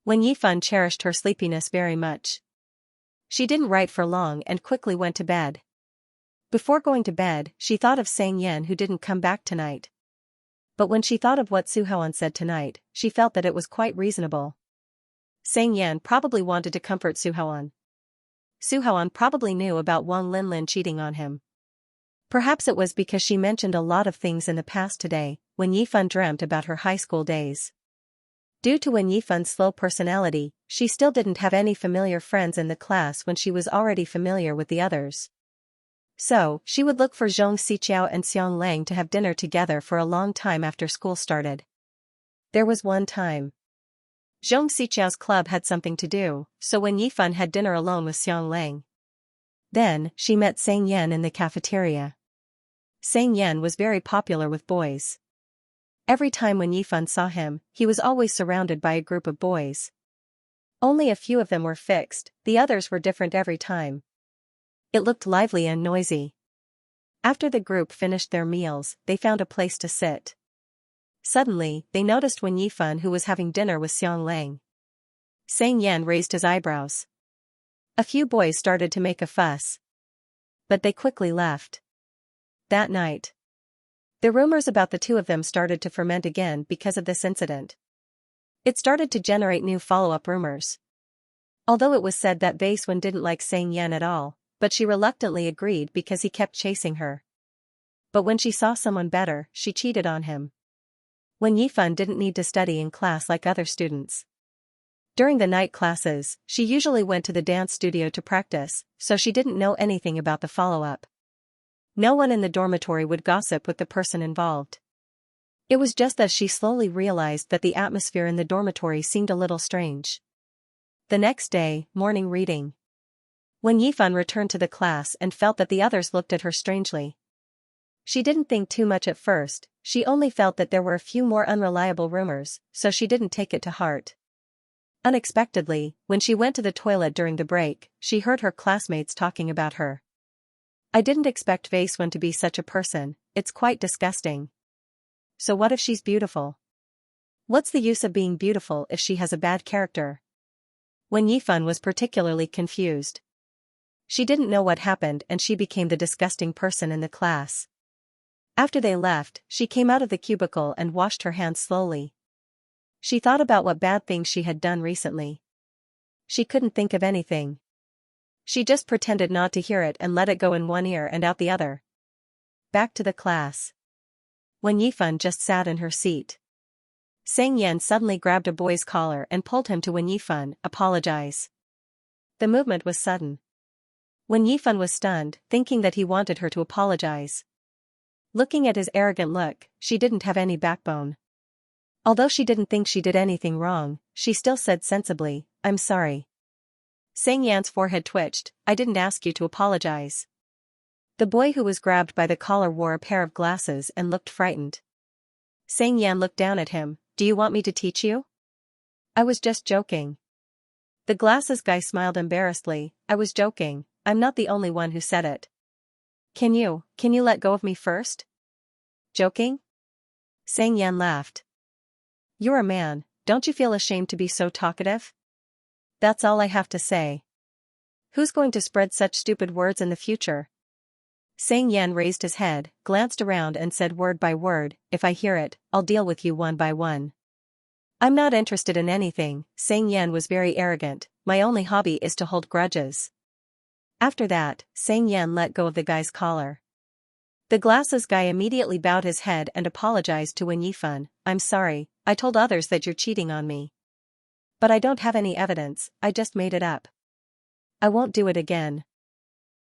Wen Yifan cherished her sleepiness very much. She didn't write for long and quickly went to bed. Before going to bed, she thought of Xianxia who didn't come back tonight. But when she thought of what Suhoan said tonight, she felt that it was quite reasonable. Xianxia probably wanted to comfort Suhoan. Suhoan probably knew about Wang Linlin cheating on him. Perhaps it was because she mentioned a lot of things in the past today, when Yifan dreamt about her high school days. Due to Wen Yifan's slow personality, she still didn't have any familiar friends in the class when she was already familiar with the others. So, she would look for Zhong Xiqiao and Xiang Lang to have dinner together for a long time after school started. There was one time. Zhong Xiqiao's club had something to do, so when Yifan had dinner alone with Xiang Lang. Then, she met Xianxia in the cafeteria. Xianxia was very popular with boys. Every time when Yifan saw him, he was always surrounded by a group of boys. Only a few of them were fixed, the others were different every time. It looked lively and noisy. After the group finished their meals, they found a place to sit. Suddenly, they noticed Wen Yifan who was having dinner with Xiang Lang. Xianxia raised his eyebrows. A few boys started to make a fuss. But they quickly left. That night, the rumors about the two of them started to ferment again because of this incident. It started to generate new follow-up rumors. Although it was said that Baiswen didn't like Xianxia at all, but she reluctantly agreed because he kept chasing her. But when she saw someone better, she cheated on him. Wen Yifan didn't need to study in class like other students. During the night classes, she usually went to the dance studio to practice, so she didn't know anything about the follow-up. No one in the dormitory would gossip with the person involved. It was just as she slowly realized that the atmosphere in the dormitory seemed a little strange. The next day, morning reading. When Yifan returned to the class and felt that the others looked at her strangely. She didn't think too much at first, she only felt that there were a few more unreliable rumors, so she didn't take it to heart. Unexpectedly, when she went to the toilet during the break, she heard her classmates talking about her. I didn't expect Baiswen to be such a person, it's quite disgusting. So what if she's beautiful? What's the use of being beautiful if she has a bad character? Wen Yifan was particularly confused. She didn't know what happened and she became the disgusting person in the class. After they left, she came out of the cubicle and washed her hands slowly. She thought about what bad things she had done recently. She couldn't think of anything. She just pretended not to hear it and let it go in one ear and out the other. Back to the class. When Yifan just sat in her seat, Xianxia suddenly grabbed a boy's collar and pulled him to Wen Yifan. Apologize. The movement was sudden. Wen Yifan was stunned, thinking that he wanted her to apologize. Looking at his arrogant look, she didn't have any backbone. Although she didn't think she did anything wrong, she still said sensibly, "I'm sorry." Xianxia's forehead twitched. "I didn't ask you to apologize." The boy who was grabbed by the collar wore a pair of glasses and looked frightened. Xianxia looked down at him. "Do you want me to teach you?" "I was just joking." The glasses guy smiled embarrassedly. "I was joking, I'm not the only one who said it." Can you let go of me first?" "Joking?" Xianxia laughed. "You're a man, don't you feel ashamed to be so talkative?" "That's all I have to say." "Who's going to spread such stupid words in the future?" Xianxia raised his head, glanced around and said word by word, "If I hear it, I'll deal with you one by one." "I'm not interested in anything," Xianxia was very arrogant, "my only hobby is to hold grudges." After that, Xianxia let go of the guy's collar. The glasses guy immediately bowed his head and apologized to Wen Yifan. "I'm sorry, I told others that you're cheating on me. But I don't have any evidence, I just made it up. I won't do it again."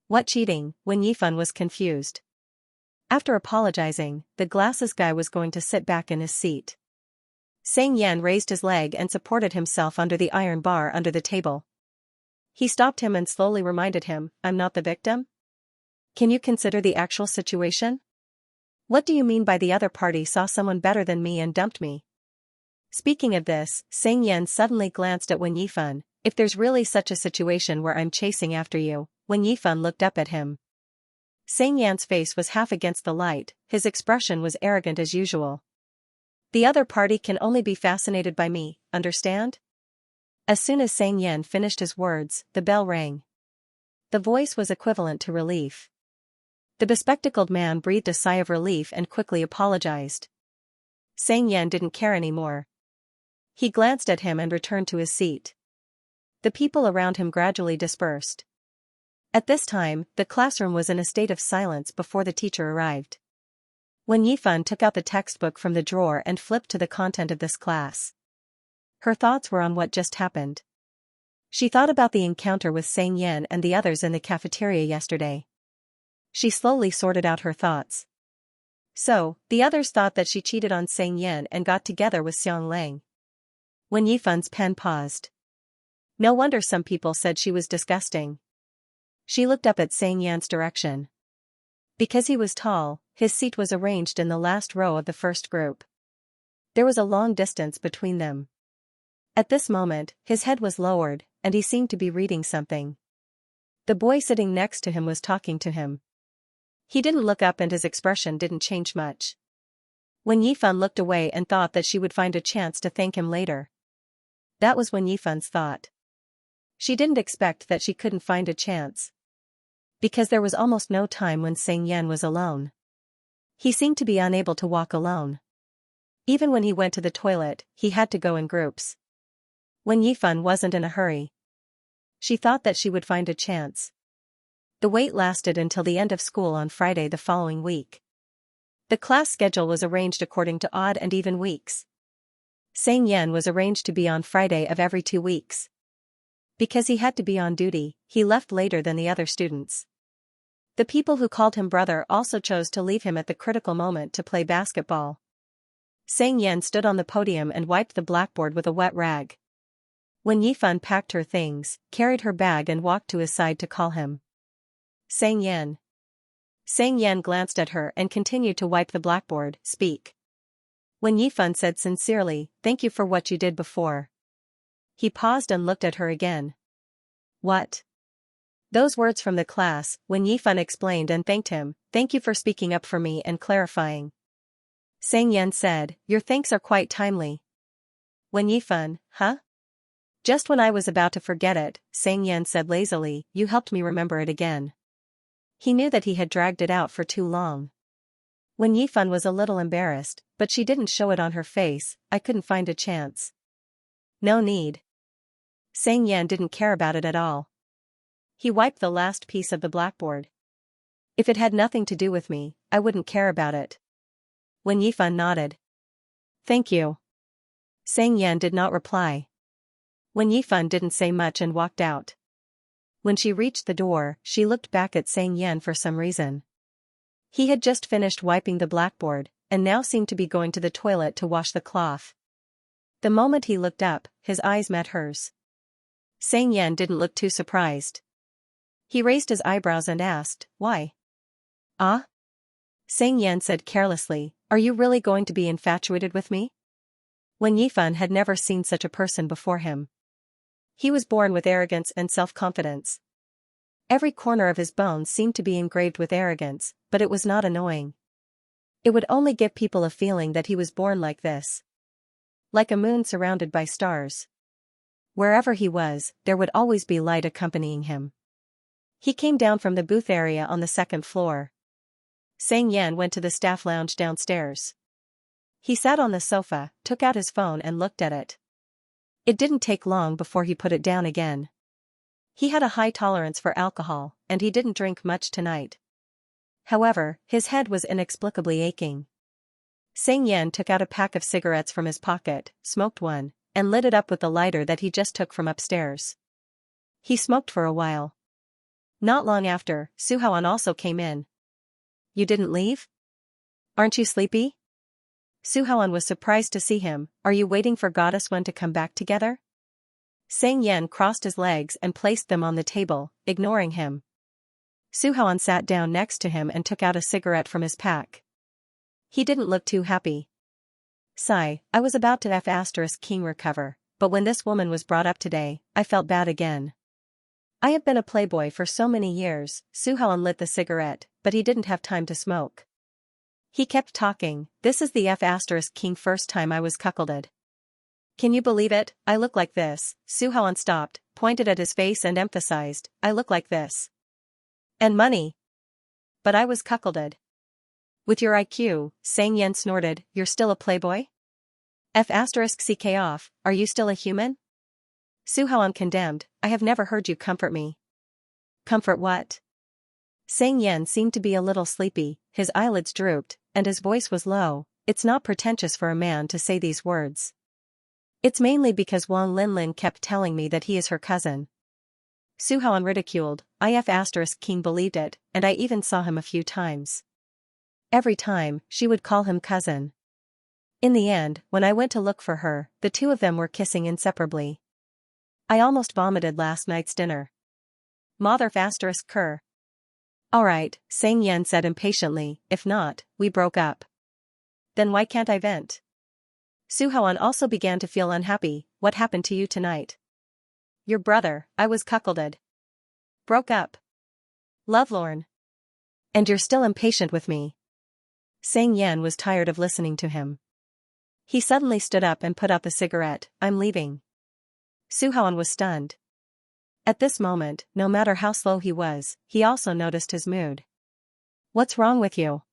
"What cheating?" Wen Yifan was confused. After apologizing, the glasses guy was going to sit back in his seat. Xianxia raised his leg and supported himself under the iron bar under the table. He stopped him and slowly reminded him, "I'm not the victim? Can you consider the actual situation? What do you mean by the other party saw someone better than me and dumped me?" Speaking of this, Xianxia suddenly glanced at Wen Yifan. "If there's really such a situation where I'm chasing after you," Wen Yifan looked up at him. Xianxia's face was half against the light, his expression was arrogant as usual. "The other party can only be fascinated by me, understand?" As soon as Xianxia finished his words, the bell rang. The voice was equivalent to relief. The bespectacled man breathed a sigh of relief and quickly apologized. Xianxia didn't care anymore. He glanced at him and returned to his seat. The people around him gradually dispersed. At this time, the classroom was in a state of silence before the teacher arrived. Wen Yifan took out the textbook from the drawer and flipped to the content of this class. Her thoughts were on what just happened. She thought about the encounter with Xianxia and the others in the cafeteria yesterday. She slowly sorted out her thoughts. So, the others thought that she cheated on Xianxia and got together with Xianglang. Wen Yifan's pen paused. No wonder some people said she was disgusting. She looked up at Xianxia's direction. Because he was tall, his seat was arranged in the last row of the first group. There was a long distance between them. At this moment, his head was lowered, and he seemed to be reading something. The boy sitting next to him was talking to him. He didn't look up and his expression didn't change much. Wen Yifan looked away and thought that she would find a chance to thank him later. That was Wen Yifan's thought. She didn't expect that she couldn't find a chance. Because there was almost no time when Xianxia was alone. He seemed to be unable to walk alone. Even when he went to the toilet, he had to go in groups. Wen Yifan wasn't in a hurry. She thought that she would find a chance. The wait lasted until the end of school on Friday the following week. The class schedule was arranged according to odd and even weeks. Xianxia was arranged to be on Friday of every 2 weeks. Because he had to be on duty, he left later than the other students. The people who called him brother also chose to leave him at the critical moment to play basketball. Xianxia stood on the podium and wiped the blackboard with a wet rag. Wen Yifan packed her things, carried her bag and walked to his side to call him. "Xianxia." Xianxia glanced at her and continued to wipe the blackboard. "Speak." Wen Yifan said sincerely, "Thank you for what you did before." He paused and looked at her again. "What?" "Those words from the class," Wen Yifan explained and thanked him. "Thank you for speaking up for me and clarifying." Xianxia said, "Your thanks are quite timely." Wen Yifan, "Huh?" "Just when I was about to forget it," Xianxia said lazily, "you helped me remember it again." He knew that he had dragged it out for too long. Wen Yifan was a little embarrassed, but she didn't show it on her face. "I couldn't find a chance." No need. Xianxia didn't care about it at all. He wiped the last piece of the blackboard. If it had nothing to do with me, I wouldn't care about it. Wen Yifan nodded. Thank you. Xianxia did not reply. Wen Yifan didn't say much and walked out. When she reached the door, she looked back at Xianxia for some reason. He had just finished wiping the blackboard, and now seemed to be going to the toilet to wash the cloth. The moment he looked up, his eyes met hers. Xianxia didn't look too surprised. He raised his eyebrows and asked, "Why?" "Ah?" Xianxia said carelessly, "Are you really going to be infatuated with me?" Wen Yifan had never seen such a person before him. He was born with arrogance and self-confidence. Every corner of his bones seemed to be engraved with arrogance, but it was not annoying. It would only give people a feeling that he was born like this. Like a moon surrounded by stars. Wherever he was, there would always be light accompanying him. He came down from the booth area on the second floor. Xianxia went to the staff lounge downstairs. He sat on the sofa, took out his phone and looked at it. It didn't take long before he put it down again. He had a high tolerance for alcohol, and he didn't drink much tonight. However, his head was inexplicably aching. Xianxia took out a pack of cigarettes from his pocket, smoked one, and lit it up with the lighter that he just took from upstairs. He smoked for a while. Not long after, Su Haoan also came in. "You didn't leave? Aren't you sleepy?" Su Haoan was surprised to see him. "Are you waiting for Goddess Wen to come back together?" Xianxia crossed his legs and placed them on the table, ignoring him. Su Haoan sat down next to him and took out a cigarette from his pack. He didn't look too happy. "Sigh, I was about to King recover, but when this woman was brought up today, I felt bad again. I have been a playboy for so many years." Su Haoan lit the cigarette, but he didn't have time to smoke. He kept talking. "This is the King first time I was cuckolded. Can you believe it? I look like this." Su Haoan stopped, pointed at his face and emphasized, "I look like this. And money. But I was cuckolded." "With your IQ, Xianxia snorted, "You're still a playboy? CK off, are you still a human?" Su Haoan condemned, "I have never heard you comfort me." "Comfort what?" Xianxia seemed to be a little sleepy, his eyelids drooped, and his voice was low. "It's not pretentious for a man to say these words. It's mainly because Wang Linlin kept telling me that he is her cousin." Su Haoan ridiculed, King believed it, and I even saw him a few times. Every time, she would call him cousin. In the end, when I went to look for her, the two of them were kissing inseparably. I almost vomited last night's dinner. Mother Cur. "Alright," Xianxia said impatiently, "if not, we broke up." "Then why can't I vent?" Su Haoan also began to feel unhappy. "What happened to you tonight?" "Your brother, I was cuckolded. Broke up. Lovelorn. And you're still impatient with me." Xianxia was tired of listening to him. He suddenly stood up and put out the cigarette. "I'm leaving." Su Haoan was stunned. At this moment, no matter how slow he was, he also noticed his mood. "What's wrong with you?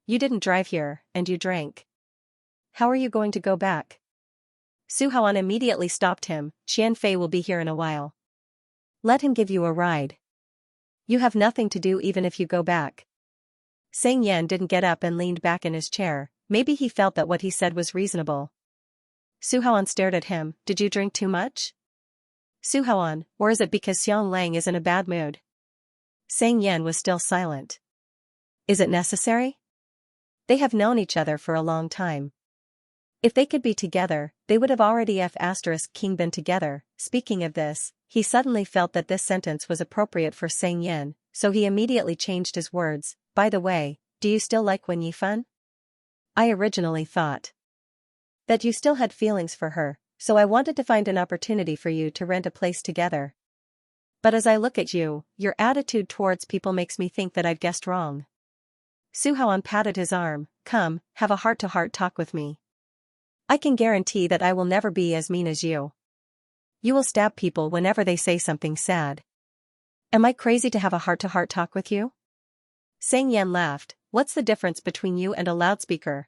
You didn't drive here, and you drank. How are you going to go back?" Su Haoan immediately stopped him. "Qian Fei will be here in a while. Let him give you a ride. You have nothing to do even if you go back." Xianxia didn't get up and leaned back in his chair. Maybe he felt that what he said was reasonable. Su Haoan stared at him. "Did you drink too much?" "Su Haoan, or is it because Xiang Lang is in a bad mood?" Xianxia was still silent. "Is it necessary? They have known each other for a long time. If they could be together, they would have already King been together." Speaking of this, he suddenly felt that this sentence was appropriate for Xianxia, so he immediately changed his words. "By the way, do you still like Wen Yifan? I originally thought that you still had feelings for her, so I wanted to find an opportunity for you to rent a place together. But as I look at you, your attitude towards people makes me think that I've guessed wrong." Su Haoan patted his arm. "Come, have a heart-to-heart talk with me. I can guarantee that I will never be as mean as you. You will stab people whenever they say something sad. Am I crazy to have a heart-to-heart talk with you?" Xianxia laughed. "What's the difference between you and a loudspeaker?"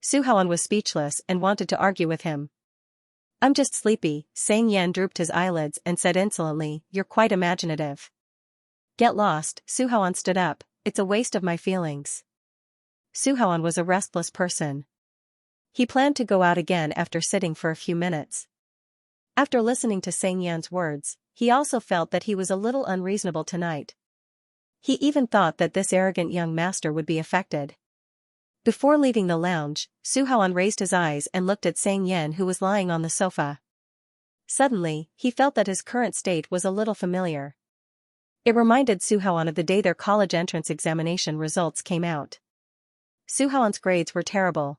Su Haoan was speechless and wanted to argue with him. I'm just sleepy. Xianxia drooped his eyelids and said insolently, you're quite imaginative. Get lost. Su Haoan stood up, it's a waste of my feelings. Su Haoan was a restless person. He planned to go out again after sitting for a few minutes. After listening to Xianxia's words, he also felt that he was a little unreasonable tonight. He even thought that this arrogant young master would be affected. Before leaving the lounge, Su Haoan raised his eyes and looked at Xianxia, who was lying on the sofa. Suddenly, he felt that his current state was a little familiar. It reminded Su Haoan of the day their college entrance examination results came out. Su Haoan's grades were terrible.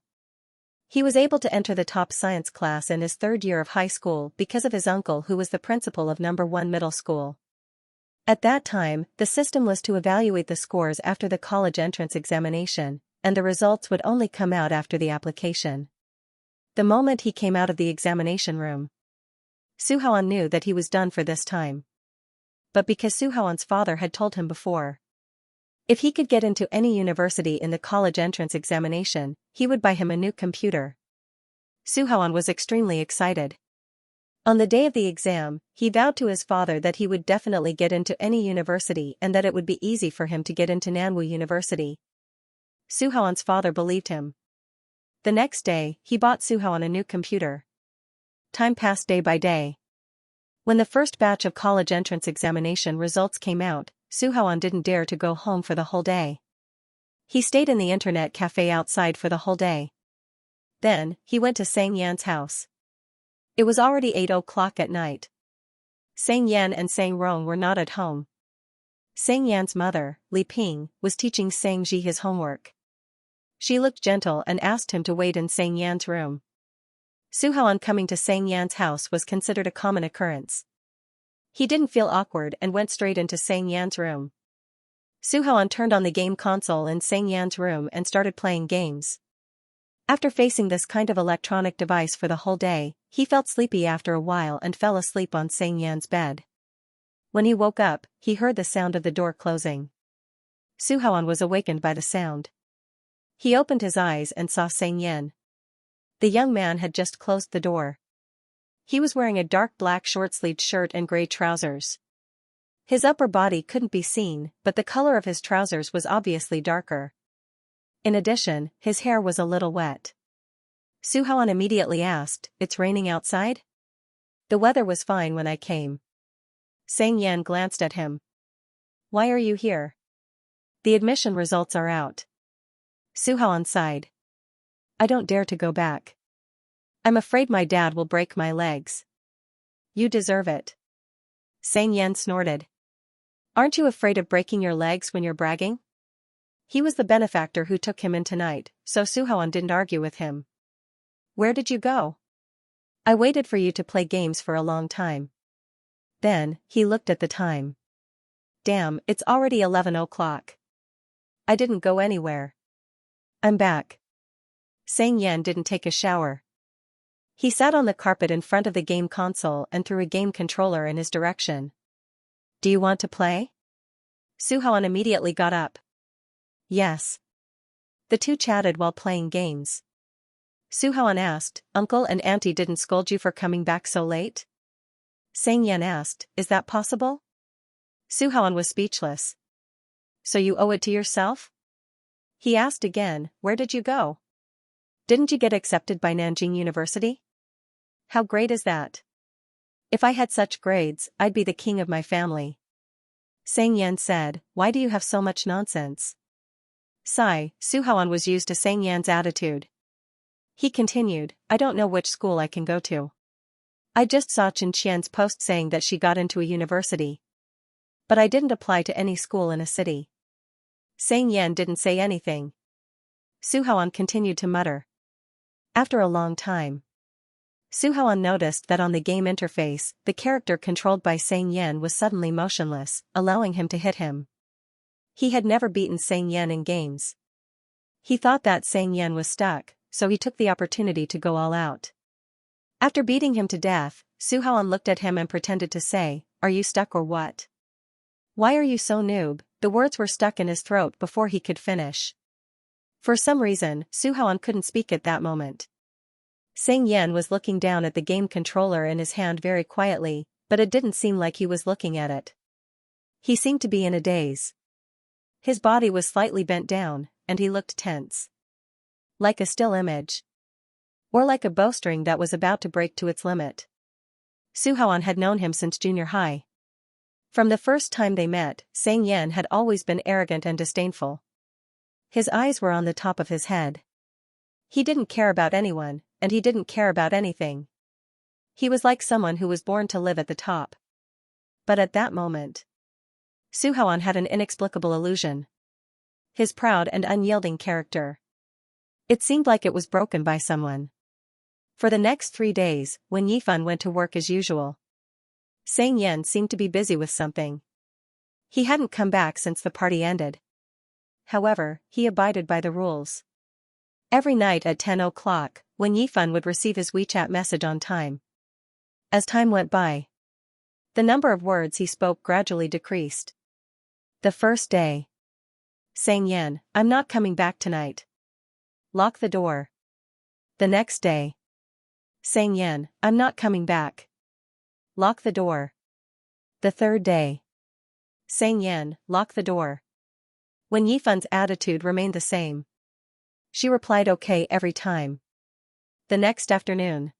He was able to enter the top science class in his third year of high school because of his uncle, who was the principal of number 1 middle school. At that time, the system was to evaluate the scores after the college entrance examination, and the results would only come out after the application. The moment he came out of the examination room, Su Haoan knew that he was done for this time. But because Su Haoan's father had told him before, if he could get into any university in the college entrance examination, he would buy him a new computer. Su Haoan was extremely excited. On the day of the exam, he vowed to his father that he would definitely get into any university and that it would be easy for him to get into Nanwu University. Su Haoan's father believed him. The next day, he bought Su Haoan a new computer. Time passed day by day. When the first batch of college entrance examination results came out, Su Haoan didn't dare to go home for the whole day. He stayed in the internet cafe outside for the whole day. Then, he went to Xianxia's house. It was already 8 o'clock at night. Xianxia and Xiangrong were not at home. Xianxia's mother, Li Ping, was teaching Xiangji his homework. She looked gentle and asked him to wait in Xianxia's room. Su Haoan coming to Xianxia's house was considered a common occurrence. He didn't feel awkward and went straight into Xianxia's room. Su Haoan turned on the game console in Xianxia's room and started playing games. After facing this kind of electronic device for the whole day, he felt sleepy after a while and fell asleep on Xianxia's bed. When he woke up, he heard the sound of the door closing. Su Haoan was awakened by the sound. He opened his eyes and saw Xianxia. The young man had just closed the door. He was wearing a dark black short-sleeved shirt and gray trousers. His upper body couldn't be seen, but the color of his trousers was obviously darker. In addition, his hair was a little wet. Su Haoan immediately asked, "It's raining outside?" "The weather was fine when I came." Xianxia glanced at him. "Why are you here?" "The admission results are out." Su Haoan sighed. "I don't dare to go back. I'm afraid my dad will break my legs." "You deserve it." Xianxia snorted. "Aren't you afraid of breaking your legs when you're bragging?" He was the benefactor who took him in tonight, so Su Haoan didn't argue with him. "Where did you go?" "I waited for you to play games for a long time." Then, he looked at the time. "Damn, it's already 11 o'clock. I didn't go anywhere. I'm back." Xianxia didn't take a shower. He sat on the carpet in front of the game console and threw a game controller in his direction. "Do you want to play?" Su Haoan immediately got up. "Yes." The two chatted while playing games. Su Haoan asked, "Uncle and Auntie didn't scold you for coming back so late?" Xianxia asked, "Is that possible?" Su Haoan was speechless. "So you owe it to yourself?" He asked again, "Where did you go? Didn't you get accepted by Nanjing University? How great is that? If I had such grades, I'd be the king of my family." Xianxia said, "Why do you have so much nonsense?" Sigh, Su Haoan was used to Xianxia's attitude. He continued, "I don't know which school I can go to. I just saw Chen Qian's post saying that she got into a university. But I didn't apply to any school in a city." Xianxia didn't say anything. Su Haoan continued to mutter. After a long time, Su Haoan noticed that on the game interface, the character controlled by Xianxia was suddenly motionless, allowing him to hit him. He had never beaten Xianxia in games. He thought that Xianxia was stuck, so he took the opportunity to go all out. After beating him to death, Su Haoan looked at him and pretended to say, "Are you stuck or what? Why are you so noob?" The words were stuck in his throat before he could finish. For some reason, Su Haoan couldn't speak at that moment. Xianxia was looking down at the game controller in his hand very quietly, but it didn't seem like he was looking at it. He seemed to be in a daze. His body was slightly bent down, and he looked tense. Like a still image. Or like a bowstring that was about to break to its limit. Su Haoan had known him since junior high. From the first time they met, Xianxia had always been arrogant and disdainful. His eyes were on the top of his head. He didn't care about anyone, and he didn't care about anything. He was like someone who was born to live at the top. But at that moment, Su Haoan had an inexplicable illusion. His proud and unyielding character. It seemed like it was broken by someone. For the next 3 days, when Yifan went to work as usual, Xianxia seemed to be busy with something. He hadn't come back since the party ended. However, he abided by the rules. Every night at 10 o'clock, when Yifan would receive his WeChat message on time. As time went by, the number of words he spoke gradually decreased. The first day. Xianxia, I'm not coming back tonight. Lock the door. The next day. Xianxia, I'm not coming back. Lock the door. The third day. Xianxia, lock the door. When Yifan's attitude remained the same, she replied okay every time. The next afternoon.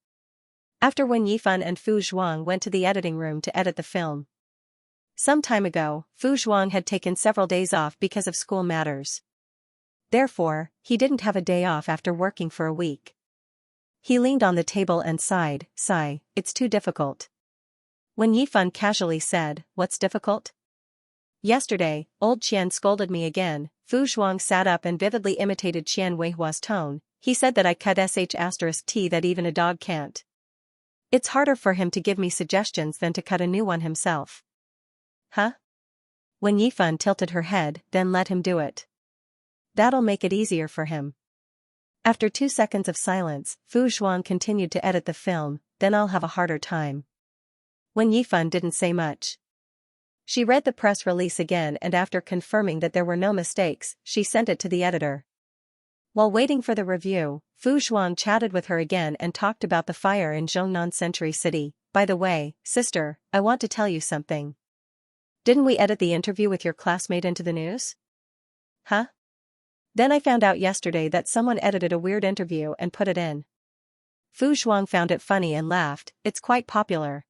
After when Yifan and Fu Zhuang went to the editing room to edit the film. Some time ago, Fu Zhuang had taken several days off because of school matters. Therefore, he didn't have a day off after working for a week. He leaned on the table and sighed, it's too difficult. When Yifan casually said, what's difficult? Yesterday, old Qian scolded me again. Fu Zhuang sat up and vividly imitated Qian Weihua's tone. He said that I cut sh*t that even a dog can't. It's harder for him to give me suggestions than to cut a new one himself. Huh? When Yifan tilted her head, then let him do it. That'll make it easier for him. After 2 seconds of silence, Fu Zhuang continued to edit the film, then I'll have a harder time. When Yifan didn't say much. She read the press release again and after confirming that there were no mistakes, she sent it to the editor. While waiting for the review, Fu Zhuang chatted with her again and talked about the fire in Zhongnan Century City. By the way, sister, I want to tell you something. Didn't we edit the interview with your classmate into the news? Huh? Then I found out yesterday that someone edited a weird interview and put it in. Fu Zhuang found it funny and laughed, it's quite popular.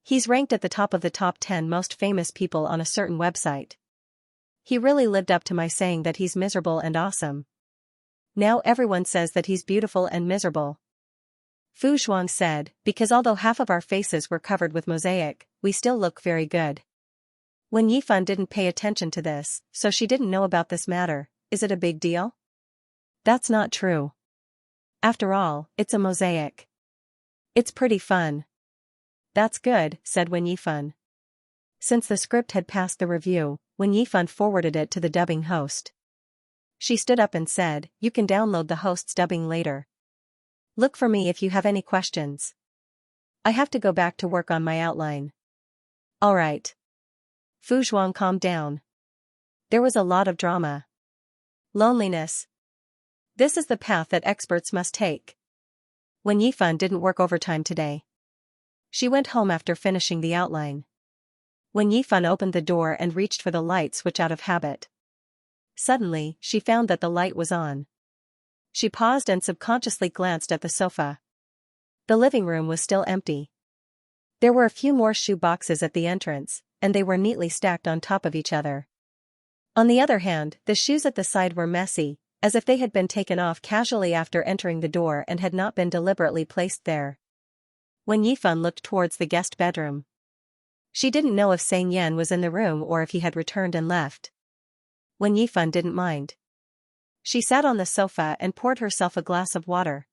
He's ranked at the top of the top 10 most famous people on a certain website. He really lived up to my saying that he's miserable and awesome. Now everyone says that he's beautiful and miserable. Fu Zhuang said, because although half of our faces were covered with mosaic, we still look very good. When Yifan didn't pay attention to this, so she didn't know about this matter. Is it a big deal? That's not true. After all, it's a mosaic. It's pretty fun. That's good, said Wen Yifan. Since the script had passed the review, Wen Yifan forwarded it to the dubbing host. She stood up and said, you can download the host's dubbing later. Look for me if you have any questions. I have to go back to work on my outline. Alright. Fu Zhuang calmed down. There was a lot of drama. Loneliness. This is the path that experts must take. Wen Yifan didn't work overtime today. She went home after finishing the outline. When Yifan opened the door and reached for the light switch out of habit. Suddenly, she found that the light was on. She paused and subconsciously glanced at the sofa. The living room was still empty. There were a few more shoe boxes at the entrance, and they were neatly stacked on top of each other. On the other hand, the shoes at the side were messy, as if they had been taken off casually after entering the door and had not been deliberately placed there. When Yifan looked towards the guest bedroom. She didn't know if Xianxia was in the room or if he had returned and left. When Yifan didn't mind. She sat on the sofa and poured herself a glass of water.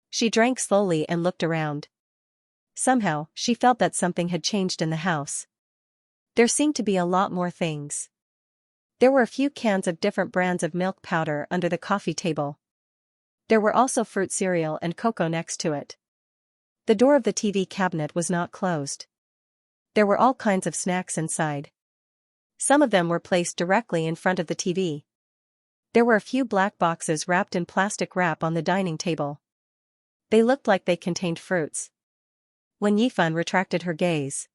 She drank slowly and looked around. Somehow, she felt that something had changed in the house. There seemed to be a lot more things. There were a few cans of different brands of milk powder under the coffee table. There were also fruit cereal and cocoa next to it. The door of the TV cabinet was not closed. There were all kinds of snacks inside. Some of them were placed directly in front of the TV. There were a few black boxes wrapped in plastic wrap on the dining table. They looked like they contained fruits. When Yifan retracted her gaze,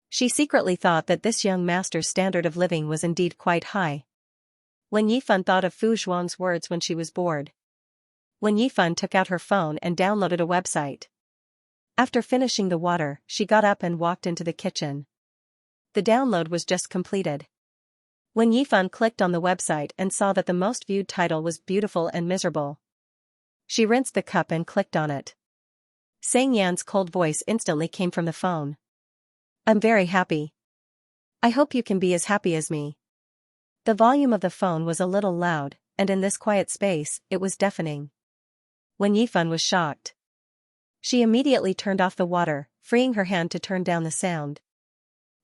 she secretly thought that this young master's standard of living was indeed quite high. When Yifan thought of Fu Zhuang's words when she was bored. When Yifan took out her phone and downloaded a website. After finishing the water, she got up and walked into the kitchen. The download was just completed. When Yifan clicked on the website and saw that the most viewed title was Beautiful and Miserable, she rinsed the cup and clicked on it. Xianxia's cold voice instantly came from the phone. I'm very happy. I hope you can be as happy as me. The volume of the phone was a little loud, and in this quiet space, it was deafening. When Yifan was shocked, she immediately turned off the water, freeing her hand to turn down the sound.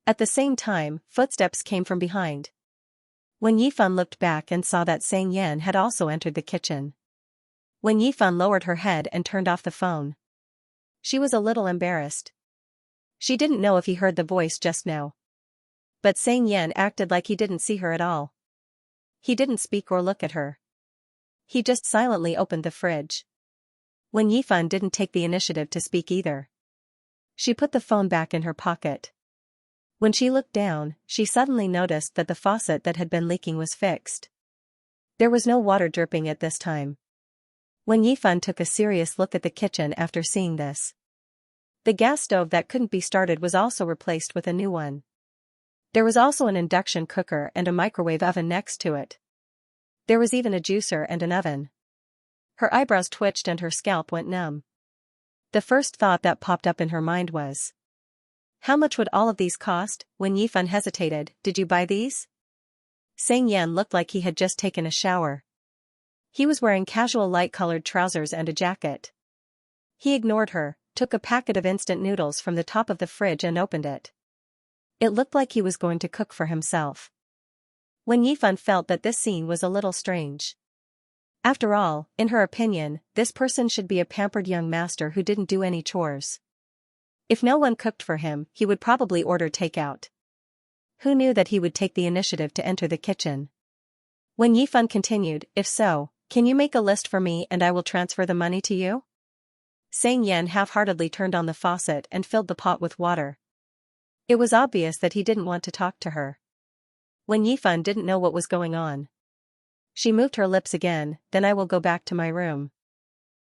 At the same time, footsteps came from behind. When Yifan looked back and saw that Xianxia had also entered the kitchen. When Yifan lowered her head and turned off the phone, she was a little embarrassed. She didn't know if he heard the voice just now. But Xianxia acted like he didn't see her at all. He didn't speak or look at her. He just silently opened the fridge. When Yifan didn't take the initiative to speak either. She put the phone back in her pocket. When she looked down, she suddenly noticed that the faucet that had been leaking was fixed. There was no water dripping at this time. When Yifan took a serious look at the kitchen after seeing this. The gas stove that couldn't be started was also replaced with a new one. There was also an induction cooker and a microwave oven next to it. There was even a juicer and an oven. Her eyebrows twitched and her scalp went numb. The first thought that popped up in her mind was, how much would all of these cost? When Yifan hesitated, did you buy these? Xianxia looked like he had just taken a shower. He was wearing casual light-colored trousers and a jacket. He ignored her, took a packet of instant noodles from the top of the fridge and opened it. It looked like he was going to cook for himself. When Yifan felt that this scene was a little strange. After all, in her opinion, this person should be a pampered young master who didn't do any chores. If no one cooked for him, he would probably order takeout. Who knew that he would take the initiative to enter the kitchen? When Yifan continued, if so, can you make a list for me and I will transfer the money to you? Xianxia half-heartedly turned on the faucet and filled the pot with water. It was obvious that he didn't want to talk to her. When Yifan didn't know what was going on. She moved her lips again, then I will go back to my room.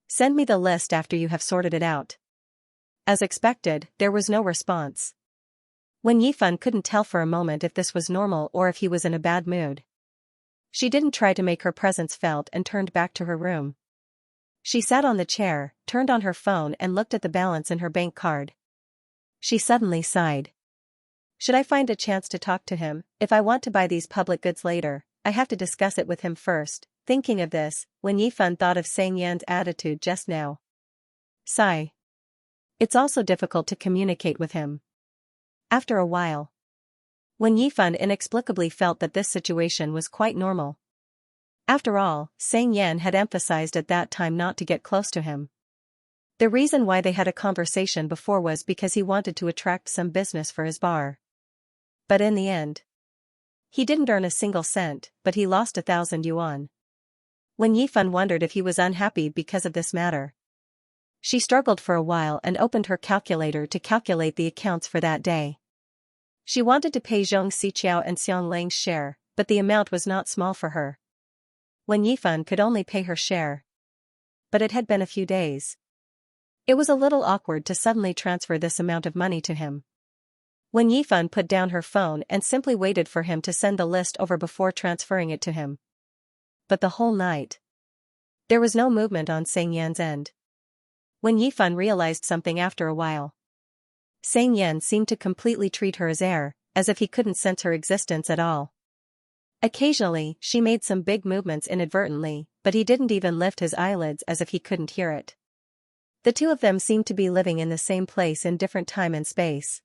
Send me the list after you have sorted it out. As expected, there was no response. When Yifan couldn't tell for a moment if this was normal or if he was in a bad mood. She didn't try to make her presence felt and turned back to her room. She sat on the chair, turned on her phone and looked at the balance in her bank card. She suddenly sighed. Should I find a chance to talk to him? If I want to buy these public goods later, I have to discuss it with him first. Thinking of this, when Yifan thought of Xianxia's attitude just now. Sigh. It's also difficult to communicate with him. After a while. When Yifan inexplicably felt that this situation was quite normal. After all, Xianxia had emphasized at that time not to get close to him. The reason why they had a conversation before was because he wanted to attract some business for his bar. But in the end, he didn't earn a single cent, but he lost 1,000 yuan. When Yifan wondered if he was unhappy because of this matter. She struggled for a while and opened her calculator to calculate the accounts for that day. She wanted to pay Xianxia and Xianglang's share, but the amount was not small for her. When Yifan could only pay her share. But it had been a few days. It was a little awkward to suddenly transfer this amount of money to him. When Yifan put down her phone and simply waited for him to send the list over before transferring it to him. But the whole night. There was no movement on Xianxia's end. When Yifan realized something after a while. Xianxia seemed to completely treat her as air, as if he couldn't sense her existence at all. Occasionally, she made some big movements inadvertently, but he didn't even lift his eyelids as if he couldn't hear it. The two of them seemed to be living in the same place in different time and space.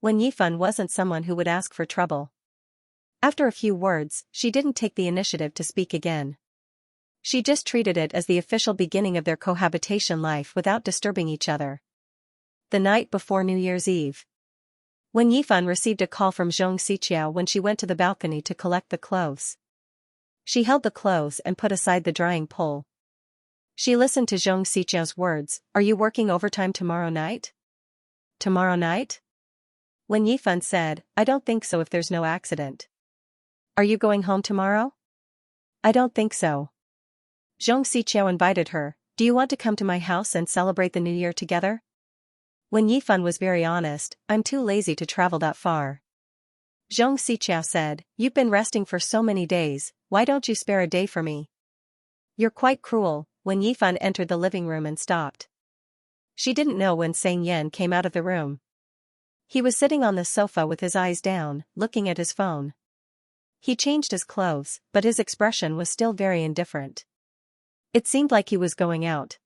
When Yifan wasn't someone who would ask for trouble. After a few words, she didn't take the initiative to speak again. She just treated it as the official beginning of their cohabitation life without disturbing each other. The night before New Year's Eve. When Yifan received a call from Xianxia when she went to the balcony to collect the clothes. She held the clothes and put aside the drying pole. She listened to Zhong Xichao's words, "Are you working overtime tomorrow night?" "Tomorrow night?" Wen Yifan said, "I don't think so if there's no accident." "Are you going home tomorrow?" "I don't think so." Zhong Xichao invited her, "Do you want to come to my house and celebrate the New Year together?" Wen Yifan was very honest, "I'm too lazy to travel that far." Zhong Xichao said, "You've been resting for so many days, why don't you spare a day for me?" "You're quite cruel." Wen Yifan entered the living room and stopped. She didn't know when Sang Yan came out of the room. He was sitting on the sofa with his eyes down, looking at his phone. He changed his clothes, but his expression was still very indifferent. It seemed like he was going out.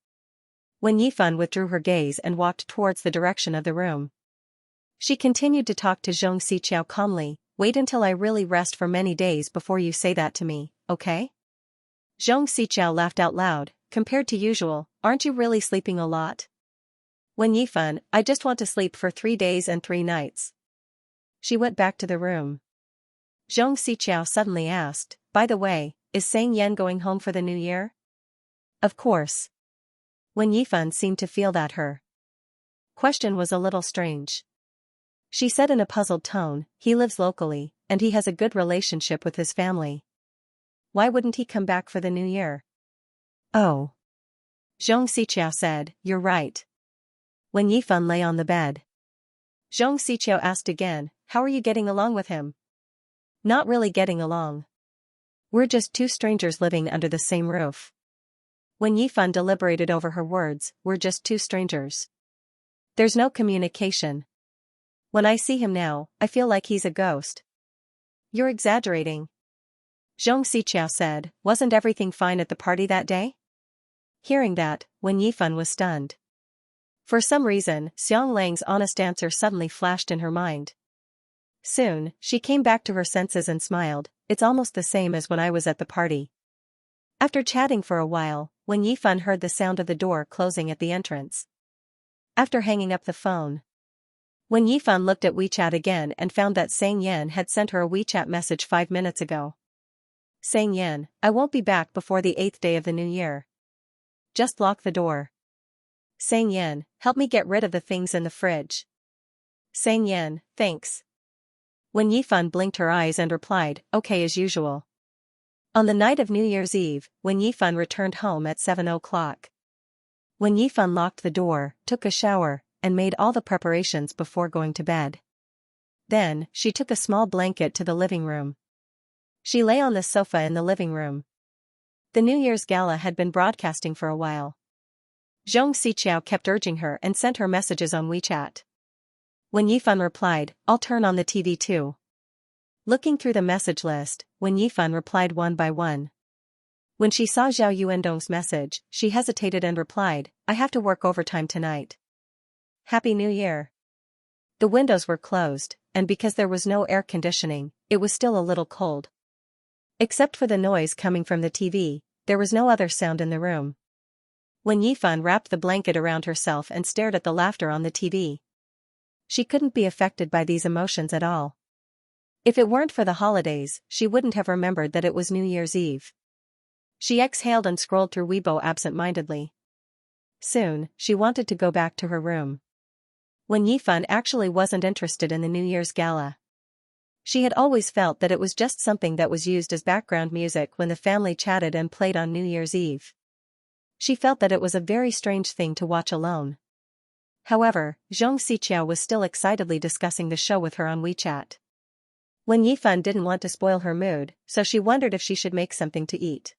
Wen Yifan withdrew her gaze and walked towards the direction of the room. She continued to talk to Zhong Xichao calmly, "Wait until I really rest for many days before you say that to me, okay?" Zhong Xichao laughed out loud, "Compared to usual, aren't you really sleeping a lot?" Wen Yifan, "I just want to sleep for 3 days and 3 nights." She went back to the room. Zhong Xichao suddenly asked, "By the way, is Sang Yan going home for the New Year?" "Of course." Wen Yifan seemed to feel that her question was a little strange. She said in a puzzled tone, "He lives locally, and he has a good relationship with his family. Why wouldn't he come back for the New Year?" "Oh." Zhong Xichao said, "You're right." Wen Yifan lay on the bed. Zhong Xichao asked again, "How are you getting along with him?" "Not really getting along. We're just 2 strangers living under the same roof." Wen Yifan deliberated over her words, "We're just 2 strangers. There's no communication. When I see him now, I feel like he's a ghost." "You're exaggerating." Zhong Xichao said, "Wasn't everything fine at the party that day?" Hearing that, Wen Yifan was stunned. For some reason, Xiang Lang's honest answer suddenly flashed in her mind. Soon, she came back to her senses and smiled, "It's almost the same as when I was at the party." After chatting for a while, Wen Yifan heard the sound of the door closing at the entrance. After hanging up the phone, Wen Yifan looked at WeChat again and found that Sang Yan had sent her a WeChat message 5 minutes ago. "Sang Yan, I won't be back before the 8th day of the New Year. Just lock the door." "Sang Yan, help me get rid of the things in the fridge." "Sang Yan, thanks." Wen Yifan blinked her eyes and replied, "Okay as usual." On the night of New Year's Eve, Wen Yifan returned home at 7 o'clock. Wen Yifan locked the door, took a shower, and made all the preparations before going to bed. Then, she took a small blanket to the living room. She lay on the sofa in the living room. The New Year's gala had been broadcasting for a while. Zhong Xichao kept urging her and sent her messages on WeChat. Wen Yifan replied, "I'll turn on the TV too." Looking through the message list, Wen Yifan replied one by one. When she saw Zhao Yuandong's message, she hesitated and replied, "I have to work overtime tonight. Happy New Year." The windows were closed, and because there was no air conditioning, it was still a little cold. Except for the noise coming from the TV, there was no other sound in the room. Wen Yifan wrapped the blanket around herself and stared at the laughter on the TV. She couldn't be affected by these emotions at all. If it weren't for the holidays, she wouldn't have remembered that it was New Year's Eve. She exhaled and scrolled through Weibo absent-mindedly. Soon, she wanted to go back to her room. Wen Yifan actually wasn't interested in the New Year's gala. She had always felt that it was just something that was used as background music when the family chatted and played on New Year's Eve. She felt that it was a very strange thing to watch alone. However, Zhong Xichao was still excitedly discussing the show with her on WeChat. Wen Yifan didn't want to spoil her mood, so she wondered if she should make something to eat.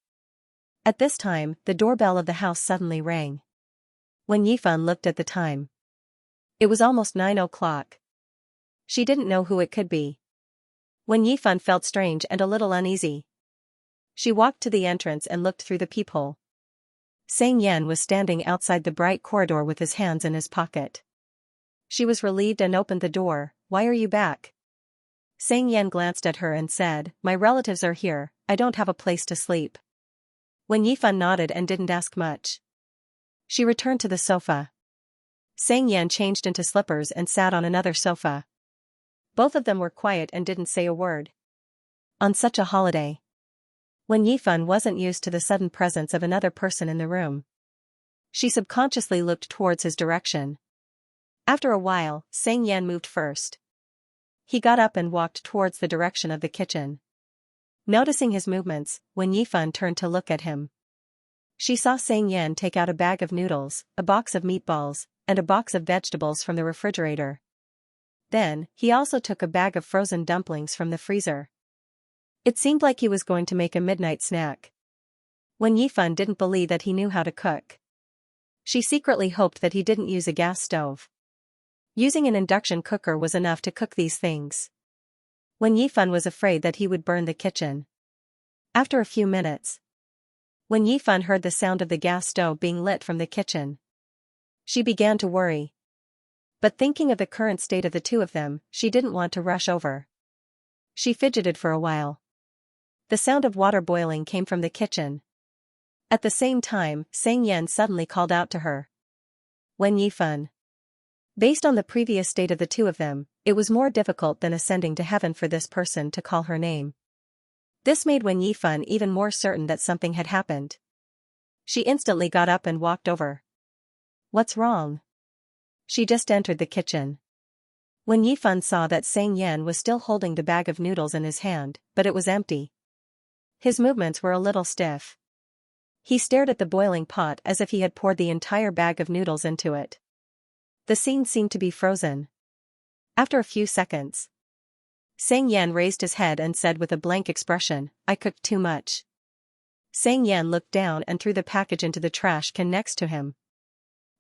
At this time, the doorbell of the house suddenly rang. Wen Yifan looked at the time. It was almost 9 o'clock. She didn't know who it could be. Wen Yifan felt strange and a little uneasy. She walked to the entrance and looked through the peephole. Sang Yan was standing outside the bright corridor with his hands in his pocket. She was relieved and opened the door. "Why are you back?" Sang Yan glanced at her and said, "My relatives are here, I don't have a place to sleep." Wen Yifan nodded and didn't ask much. She returned to the sofa. Sang Yan changed into slippers and sat on another sofa. Both of them were quiet and didn't say a word. On such a holiday, Wen Yifan wasn't used to the sudden presence of another person in the room. She subconsciously looked towards his direction. After a while, Xianxia moved first. He got up and walked towards the direction of the kitchen. Noticing his movements, Wen Yifan turned to look at him. She saw Xianxia take out a bag of noodles, a box of meatballs, and a box of vegetables from the refrigerator. Then, he also took a bag of frozen dumplings from the freezer. It seemed like he was going to make a midnight snack. Wen Yifan didn't believe that he knew how to cook. She secretly hoped that he didn't use a gas stove. Using an induction cooker was enough to cook these things. Wen Yifan was afraid that he would burn the kitchen. After a few minutes, Wen Yifan heard the sound of the gas stove being lit from the kitchen. She began to worry. But thinking of the current state of the two of them, she didn't want to rush over. She fidgeted for a while. The sound of water boiling came from the kitchen. At the same time, Xianxia suddenly called out to her. Wen Yifan. Based on the previous state of the two of them, it was more difficult than ascending to heaven for this person to call her name. This made Wen Yifan even more certain that something had happened. She instantly got up and walked over. What's wrong? She just entered the kitchen. Wen Yifan saw that Xianxia was still holding the bag of noodles in his hand, but it was empty. His movements were a little stiff. He stared at the boiling pot as if he had poured the entire bag of noodles into it. The scene seemed to be frozen. After a few seconds, Xianxia raised his head and said with a blank expression, I cooked too much. Xianxia looked down and threw the package into the trash can next to him.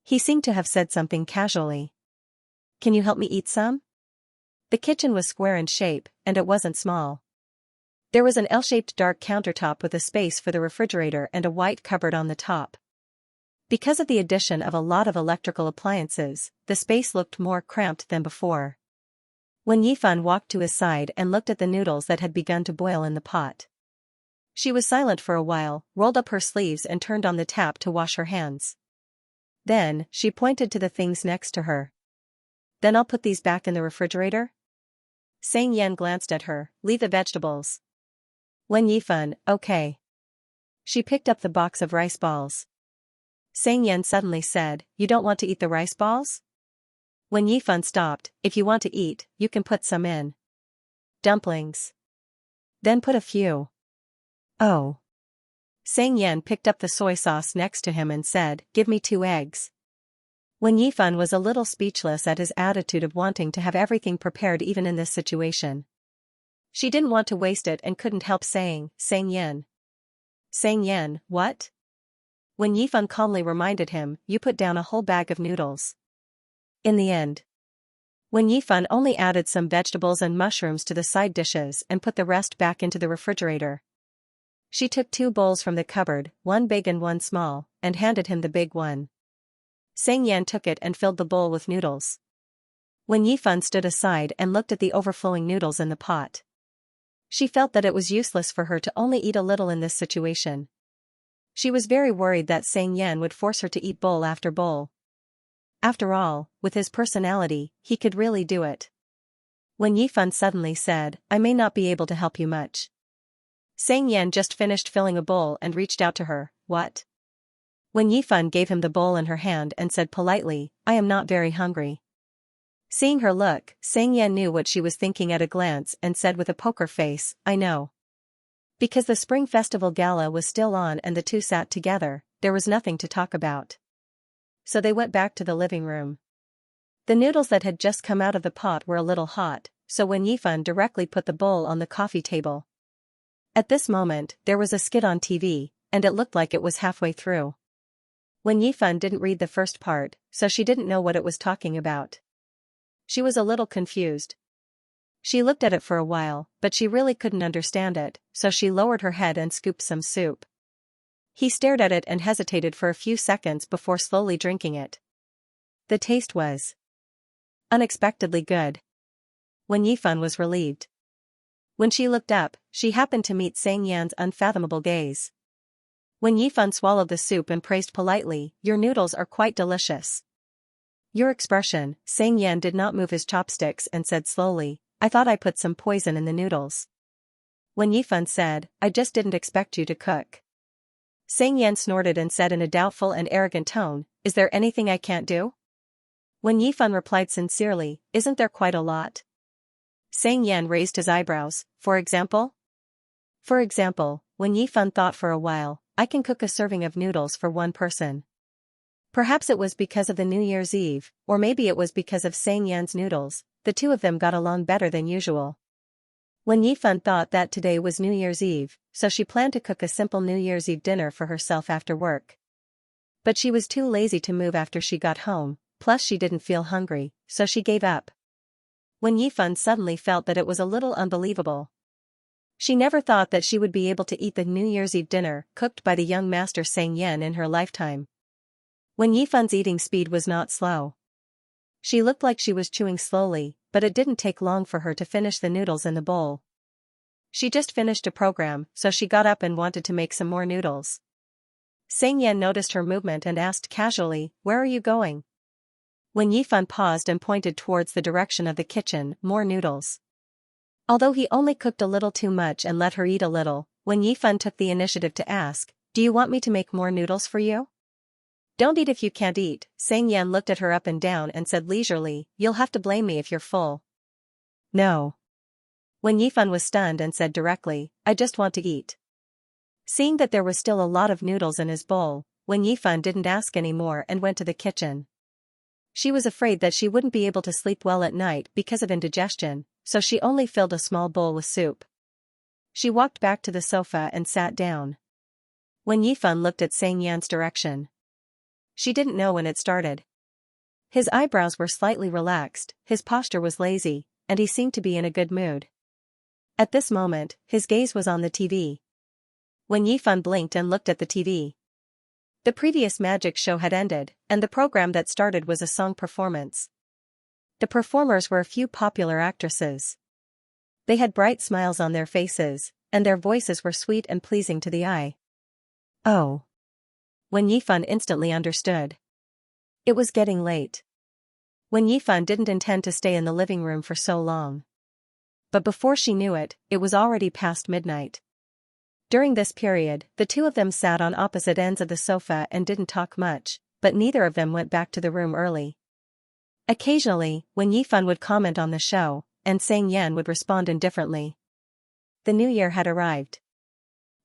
He seemed to have said something casually. Can you help me eat some? The kitchen was square in shape, and it wasn't small. There was an L-shaped dark countertop with a space for the refrigerator and a white cupboard on the top. Because of the addition of a lot of electrical appliances, the space looked more cramped than before. Wen Yifan walked to his side and looked at the noodles that had begun to boil in the pot. She was silent for a while, rolled up her sleeves and turned on the tap to wash her hands. Then, she pointed to the things next to her. Then I'll put these back in the refrigerator? Xianxia glanced at her, leave the vegetables. Wen Yifan, okay. She picked up the box of rice balls. Xianxia suddenly said, you don't want to eat the rice balls? Wen Yifan stopped, if you want to eat, you can put some in. Dumplings. Then put a few. Oh. Xianxia picked up the soy sauce next to him and said, give me 2 eggs. Wen Yifan was a little speechless at his attitude of wanting to have everything prepared even in this situation. She didn't want to waste it and couldn't help saying, Xianxia. Xianxia, what? Wen Yifan calmly reminded him, you put down a whole bag of noodles. In the end, Wen Yifan only added some vegetables and mushrooms to the side dishes and put the rest back into the refrigerator. She took 2 bowls from the cupboard, one big and one small, and handed him the big one. Xianxia took it and filled the bowl with noodles. Wen Yifan stood aside and looked at the overflowing noodles in the pot. She felt that it was useless for her to only eat a little in this situation. She was very worried that Xianxia would force her to eat bowl after bowl. After all, with his personality, he could really do it. Wen Yifan suddenly said, I may not be able to help you much. Xianxia just finished filling a bowl and reached out to her, what? Wen Yifan gave him the bowl in her hand and said politely, I am not very hungry. Seeing her look, Xianxia knew what she was thinking at a glance and said with a poker face, I know. Because the Spring Festival Gala was still on and the two sat together, there was nothing to talk about. So they went back to the living room. The noodles that had just come out of the pot were a little hot, so Wen Yifan directly put the bowl on the coffee table. At this moment, there was a skit on TV, and it looked like it was halfway through. Wen Yifan didn't read the first part, so she didn't know what it was talking about. She was a little confused. She looked at it for a while, but she really couldn't understand it, so she lowered her head and scooped some soup. He stared at it and hesitated for a few seconds before slowly drinking it. The taste was unexpectedly good. Wen Yifan was relieved. When she looked up, she happened to meet Xianxia's unfathomable gaze. Wen Yifan swallowed the soup and praised politely, your noodles are quite delicious. Your expression, Xianxia did not move his chopsticks and said slowly, I thought I put some poison in the noodles. Wen Yifan said, I just didn't expect you to cook. Sang Yan snorted and said in a doubtful and arrogant tone, "Is there anything I can't do?" When Yifan replied sincerely, "Isn't there quite a lot?" Sang Yan raised his eyebrows. "For example?" "For example," when Yifan thought for a while, "I can cook a serving of noodles for one person." Perhaps it was because of the New Year's Eve, or maybe it was because of Sang Yan's noodles, the two of them got along better than usual. When Yifan thought that today was New Year's Eve, so she planned to cook a simple New Year's Eve dinner for herself after work. But she was too lazy to move after she got home, plus she didn't feel hungry, so she gave up. When Yifan suddenly felt that it was a little unbelievable. She never thought that she would be able to eat the New Year's Eve dinner cooked by the young master Sang Yan in her lifetime. When Yifan's eating speed was not slow. She looked like she was chewing slowly, but it didn't take long for her to finish the noodles in the bowl. She just finished a program, so she got up and wanted to make some more noodles. Sang Yan noticed her movement and asked casually, "Where are you going?" When Yifan paused and pointed towards the direction of the kitchen, "More noodles." Although he only cooked a little too much and let her eat a little, when Yifan took the initiative to ask, "Do you want me to make more noodles for you?" "Don't eat if you can't eat," Sang Yan looked at her up and down and said leisurely, "You'll have to blame me if you're full." "No." When Yifan was stunned and said directly, "I just want to eat." Seeing that there was still a lot of noodles in his bowl, when Yifan didn't ask any more and went to the kitchen. She was afraid that she wouldn't be able to sleep well at night because of indigestion, so she only filled a small bowl with soup. She walked back to the sofa and sat down. When Yifan looked at Sang Yan's direction. She didn't know when it started. His eyebrows were slightly relaxed, his posture was lazy, and he seemed to be in a good mood. At this moment, his gaze was on the TV. When Yifan blinked and looked at the TV. The previous magic show had ended, and the program that started was a song performance. The performers were a few popular actresses. They had bright smiles on their faces, and their voices were sweet and pleasing to the eye. Oh. When Yifan instantly understood. It was getting late. When Yifan didn't intend to stay in the living room for so long. But before she knew it, it was already past midnight. During this period, the two of them sat on opposite ends of the sofa and didn't talk much, but neither of them went back to the room early. Occasionally, when Yifan would comment on the show, and Sang Yan would respond indifferently. The new year had arrived.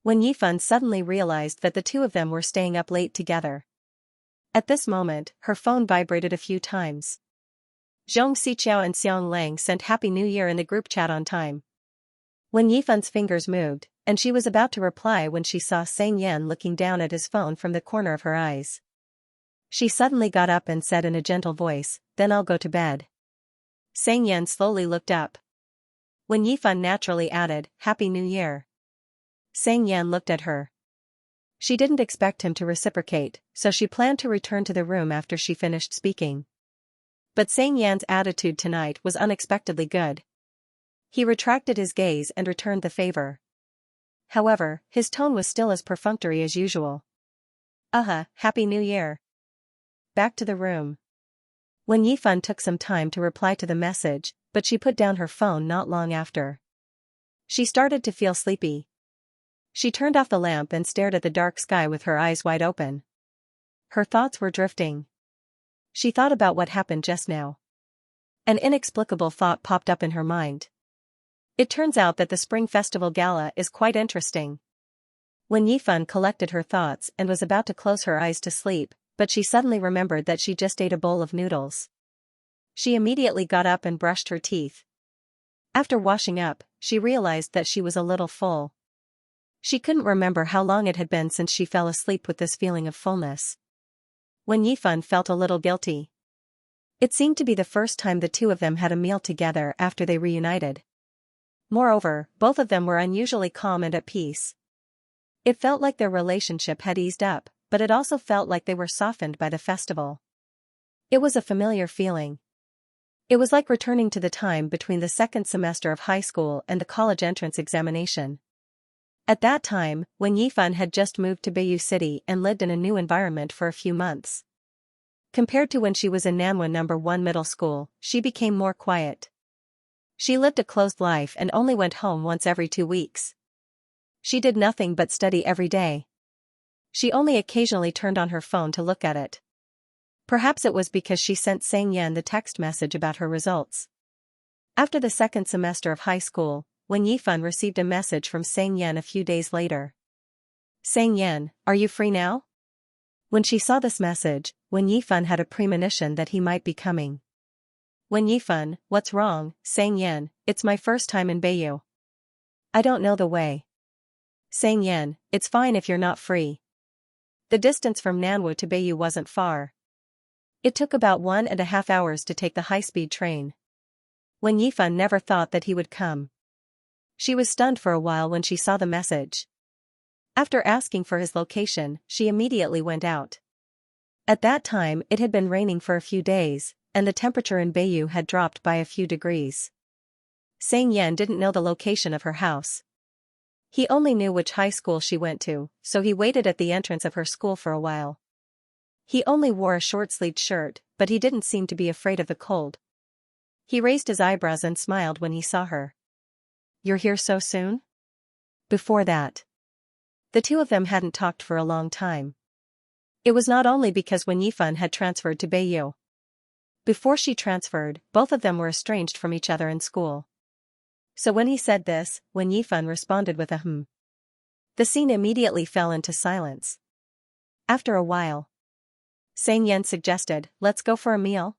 When Yifan suddenly realized that the two of them were staying up late together. At this moment, her phone vibrated a few times. Zhong Xichao and Xiang Lang sent Happy New Year in the group chat on time. When Yifan's fingers moved, and she was about to reply when she saw Sang Yan looking down at his phone from the corner of her eyes. She suddenly got up and said in a gentle voice, "Then I'll go to bed." Sang Yan slowly looked up. When Yifan naturally added, "Happy New Year." Sang Yan looked at her. She didn't expect him to reciprocate, so she planned to return to the room after she finished speaking. But Sang Yan's attitude tonight was unexpectedly good. He retracted his gaze and returned the favor. However, his tone was still as perfunctory as usual. Happy New Year." Back to the room. When Yifan took some time to reply to the message, but she put down her phone not long after. She started to feel sleepy. She turned off the lamp and stared at the dark sky with her eyes wide open. Her thoughts were drifting. She thought about what happened just now. An inexplicable thought popped up in her mind. It turns out that the Spring Festival Gala is quite interesting. When Yifan collected her thoughts and was about to close her eyes to sleep, but she suddenly remembered that she just ate a bowl of noodles. She immediately got up and brushed her teeth. After washing up, she realized that she was a little full. She couldn't remember how long it had been since she fell asleep with this feeling of fullness. When Yifan felt a little guilty. It seemed to be the first time the two of them had a meal together after they reunited. Moreover, both of them were unusually calm and at peace. It felt like their relationship had eased up, but it also felt like they were softened by the festival. It was a familiar feeling. It was like returning to the time between the second semester of high school and the college entrance examination. At that time, when Yifan had just moved to Bayou City and lived in a new environment for a few months. Compared to when she was in Nanwan No. 1 middle school, she became more quiet. She lived a closed life and only went home once every 2 weeks. She did nothing but study every day. She only occasionally turned on her phone to look at it. Perhaps it was because she sent Xianxia the text message about her results. After the second semester of high school, Wen Yifan received a message from Xianxia a few days later. "Xianxia, are you free now?" When she saw this message, Wen Yifan had a premonition that he might be coming. "Wen Yifan, what's wrong, Xianxia? It's my first time in Beiyou. I don't know the way." "Xianxia, it's fine if you're not free." The distance from Nanwu to Beiyou wasn't far. It took about 1.5 hours to take the high-speed train. Wen Yifan never thought that he would come. She was stunned for a while when she saw the message. After asking for his location, she immediately went out. At that time it had been raining for a few days, and the temperature in Beiyou had dropped by a few degrees. Xianxia didn't know the location of her house. He only knew which high school she went to, so he waited at the entrance of her school for a while. He only wore a short-sleeved shirt, but he didn't seem to be afraid of the cold. He raised his eyebrows and smiled when he saw her. "You're here so soon?" Before that, the two of them hadn't talked for a long time. It was not only because Wen Yifan had transferred to Beiyou. Before she transferred, both of them were estranged from each other in school. So when he said this, Wen Yifan responded with a "hmm." The scene immediately fell into silence. After a while, Xianxia suggested, "Let's go for a meal."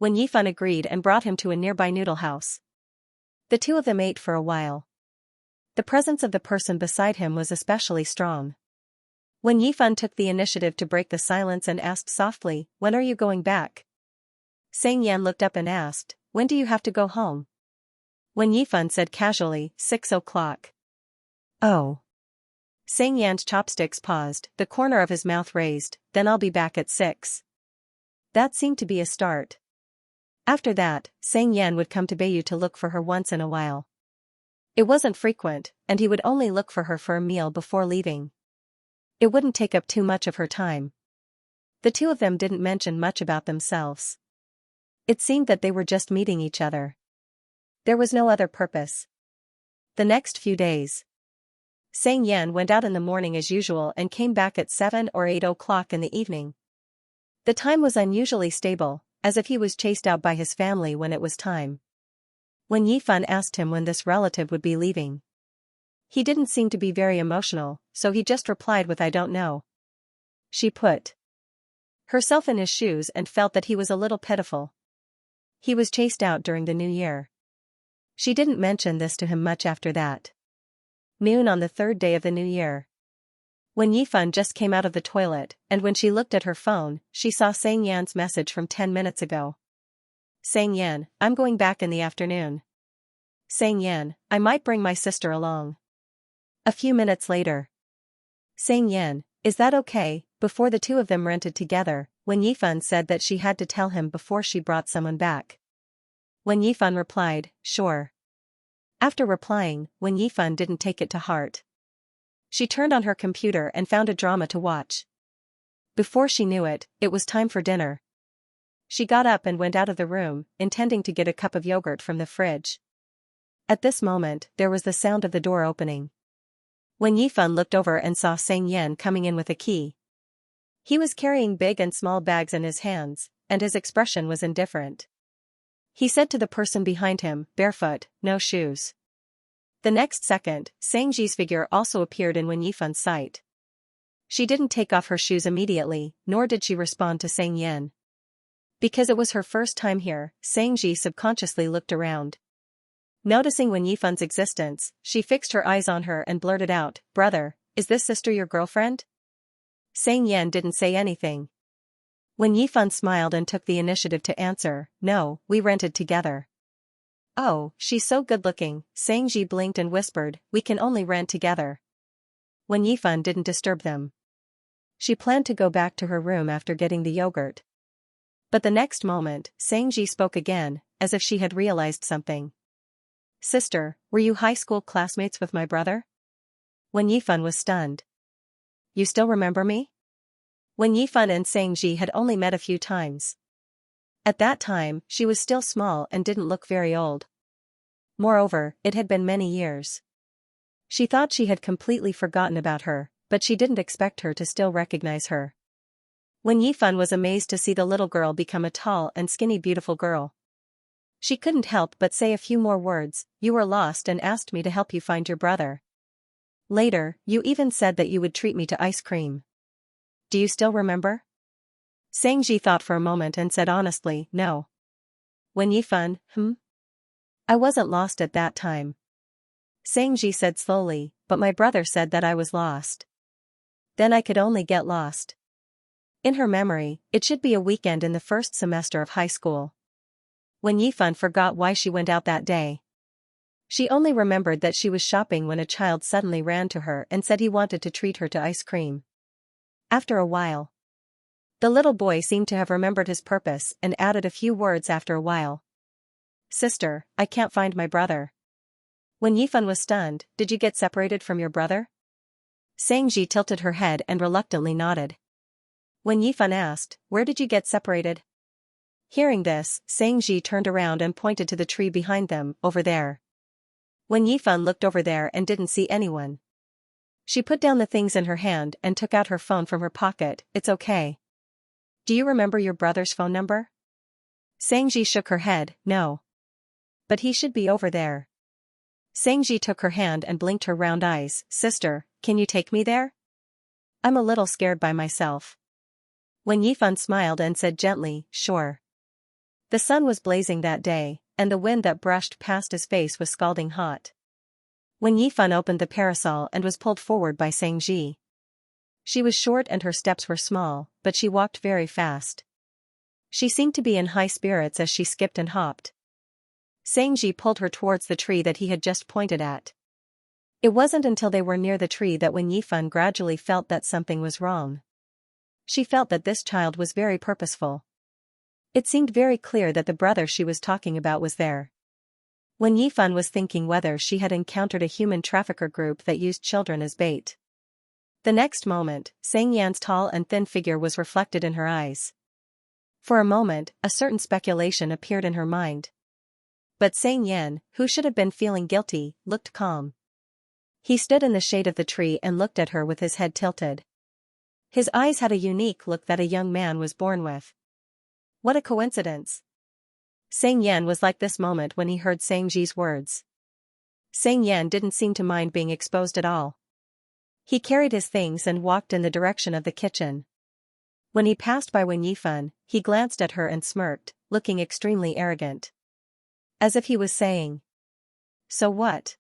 Wen Yifan agreed and brought him to a nearby noodle house. The two of them ate for a while. The presence of the person beside him was especially strong. Wen Yifan took the initiative to break the silence and asked softly, "When are you going back?" Xianxia looked up and asked, "When do you have to go home?" Wen Yifan said casually, 6 o'clock. "Oh." Xianxia's chopsticks paused, the corner of his mouth raised, "Then I'll be back at 6. That seemed to be a start. After that, Xianxia would come to Beiyou to look for her once in a while. It wasn't frequent, and he would only look for her for a meal before leaving. It wouldn't take up too much of her time. The two of them didn't mention much about themselves. It seemed that they were just meeting each other. There was no other purpose. The next few days, Xianxia went out in the morning as usual and came back at 7 or 8 o'clock in the evening. The time was unusually stable, as if he was chased out by his family when it was time. When Yifan asked him when this relative would be leaving, he didn't seem to be very emotional, so he just replied with "I don't know." She put herself in his shoes and felt that he was a little pitiful. He was chased out during the New Year. She didn't mention this to him much after that. Noon on the third day of the New Year. When Yifan just came out of the toilet, and when she looked at her phone, she saw Xianxia's message from 10 minutes ago. "Xianxia, I'm going back in the afternoon." "Xianxia, I might bring my sister along." A few minutes later. "Xianxia, is that okay?" Before the two of them rented together, When Yifan said that she had to tell him before she brought someone back. When Yifan replied, "Sure." After replying, When Yifan didn't take it to heart. She turned on her computer and found a drama to watch. Before she knew it, it was time for dinner. She got up and went out of the room, intending to get a cup of yogurt from the fridge. At this moment, there was the sound of the door opening. When Yifan looked over and saw Xianxia coming in with a key. He was carrying big and small bags in his hands, and his expression was indifferent. He said to the person behind him, "Barefoot, no shoes." The next second, Xianxia's figure also appeared in Wen Yifan's sight. She didn't take off her shoes immediately, nor did she respond to Xianxia. Because it was her first time here, Xianxia subconsciously looked around. Noticing Wen Yifan's existence, she fixed her eyes on her and blurted out, "Brother, is this sister your girlfriend?" Xianxia didn't say anything. Wen Yifan smiled and took the initiative to answer, "No, we rented together." "Oh, she's so good-looking," Xianxia blinked and whispered, "We can only rent together." Wen Yifan didn't disturb them. She planned to go back to her room after getting the yogurt. But the next moment, Xianxia spoke again, as if she had realized something. "Sister, were you high school classmates with my brother?" Wen Yifan was stunned. "You still remember me?" Wen Yifan and Xianxia had only met a few times. At that time, she was still small and didn't look very old. Moreover, it had been many years. She thought she had completely forgotten about her, but she didn't expect her to still recognize her. When Yifan was amazed to see the little girl become a tall and skinny beautiful girl. She couldn't help but say a few more words. You were lost and asked me to help you find your brother. Later, you even said that you would treat me to ice cream. Do you still remember? Xianxia thought for a moment and said honestly, no. When Yifan, I wasn't lost at that time. Xianxia said slowly, but my brother said that I was lost. Then I could only get lost. In her memory, it should be a weekend in the first semester of high school. When Yifan forgot why she went out that day. She only remembered that she was shopping when a child suddenly ran to her and said he wanted to treat her to ice cream. After a while, the little boy seemed to have remembered his purpose and added a few words after a while. Sister, I can't find my brother. When Yifan was stunned, did you get separated from your brother? Xianxia tilted her head and reluctantly nodded. When Yifan asked, where did you get separated? Hearing this, Xianxia turned around and pointed to the tree behind them, over there. When Yifan looked over there and didn't see anyone. She put down the things in her hand and took out her phone from her pocket. It's okay. Do you remember your brother's phone number? Xianxia shook her head, no. But he should be over there. Xianxia took her hand and blinked her round eyes. Sister, can you take me there? I'm a little scared by myself. When Yifan smiled and said gently, sure. The sun was blazing that day, and the wind that brushed past his face was scalding hot. When Yifan opened the parasol and was pulled forward by Xianxia. She was short and her steps were small, but she walked very fast. She seemed to be in high spirits as she skipped and hopped. Xianxia pulled her towards the tree that he had just pointed at. It wasn't until they were near the tree that when Yifan gradually felt that something was wrong. She felt that this child was very purposeful. It seemed very clear that the brother she was talking about was there. When Yifan was thinking whether she had encountered a human trafficker group that used children as bait. The next moment, Xiangyan's tall and thin figure was reflected in her eyes. For a moment, a certain speculation appeared in her mind. But Xiangyan, who should have been feeling guilty, looked calm. He stood in the shade of the tree and looked at her with his head tilted. His eyes had a unique look that a young man was born with. What a coincidence. Xiangyan was like this moment when he heard Xiangji's words. Xiangyan didn't seem to mind being exposed at all. He carried his things and walked in the direction of the kitchen. When he passed by Wen Yifan, he glanced at her and smirked, looking extremely arrogant. As if he was saying, so what?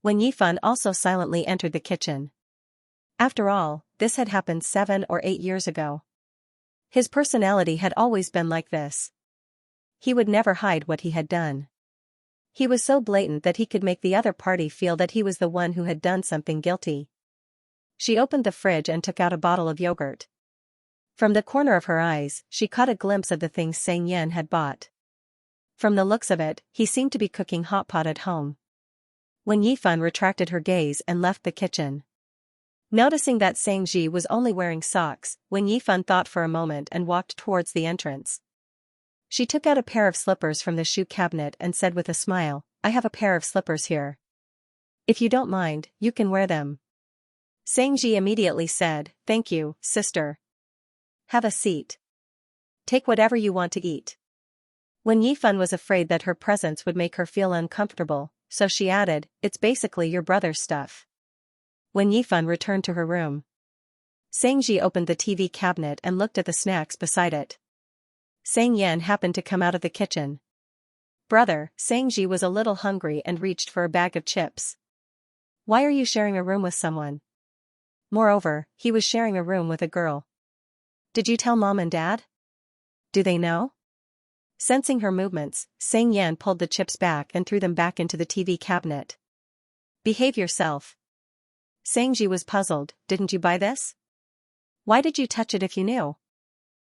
Wen Yifan also silently entered the kitchen. After all, this had happened 7 or 8 years ago. His personality had always been like this. He would never hide what he had done. He was so blatant that he could make the other party feel that he was the one who had done something guilty. She opened the fridge and took out a bottle of yogurt. From the corner of her eyes, she caught a glimpse of the things Xiangyan had bought. From the looks of it, he seemed to be cooking hot pot at home. When Yifan retracted her gaze and left the kitchen. Noticing that Xiangji was only wearing socks, Wen Yifan thought for a moment and walked towards the entrance. She took out a pair of slippers from the shoe cabinet and said with a smile, I have a pair of slippers here. If you don't mind, you can wear them. Xiangji immediately said, thank you, sister. Have a seat. Take whatever you want to eat. When Yifan was afraid that her presence would make her feel uncomfortable, so she added, it's basically your brother's stuff. When Yifan returned to her room, Xiangji opened the TV cabinet and looked at the snacks beside it. Xiangyan happened to come out of the kitchen. Brother, Xiangji was a little hungry and reached for a bag of chips. Why are you sharing a room with someone? Moreover, he was sharing a room with a girl. Did you tell mom and dad? Do they know? Sensing her movements, Xiangyan pulled the chips back and threw them back into the TV cabinet. Behave yourself. Xiangji was puzzled, didn't you buy this? Why did you touch it if you knew?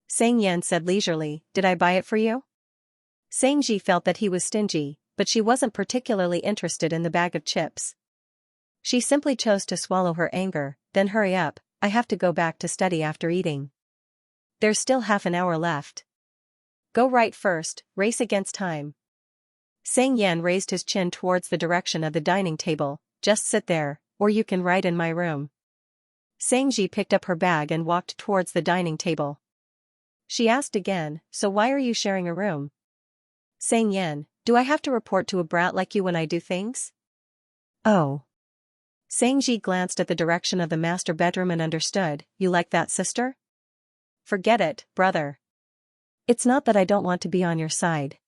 Xiangyan said leisurely, did I buy it for you? Xiangji felt that he was stingy, but she wasn't particularly interested in the bag of chips. She simply chose to swallow her anger, then hurry up, I have to go back to study after eating. There's still half an hour left. Go right first, race against time. Xiangyan raised his chin towards the direction of the dining table, just sit there, or you can write in my room. Xianxia picked up her bag and walked towards the dining table. She asked again, so why are you sharing a room? Sang Yan, do I have to report to a brat like you when I do things? Oh. Xianxia glanced at the direction of the master bedroom and understood, you like that, sister? Forget it, brother. It's not that I don't want to be on your side.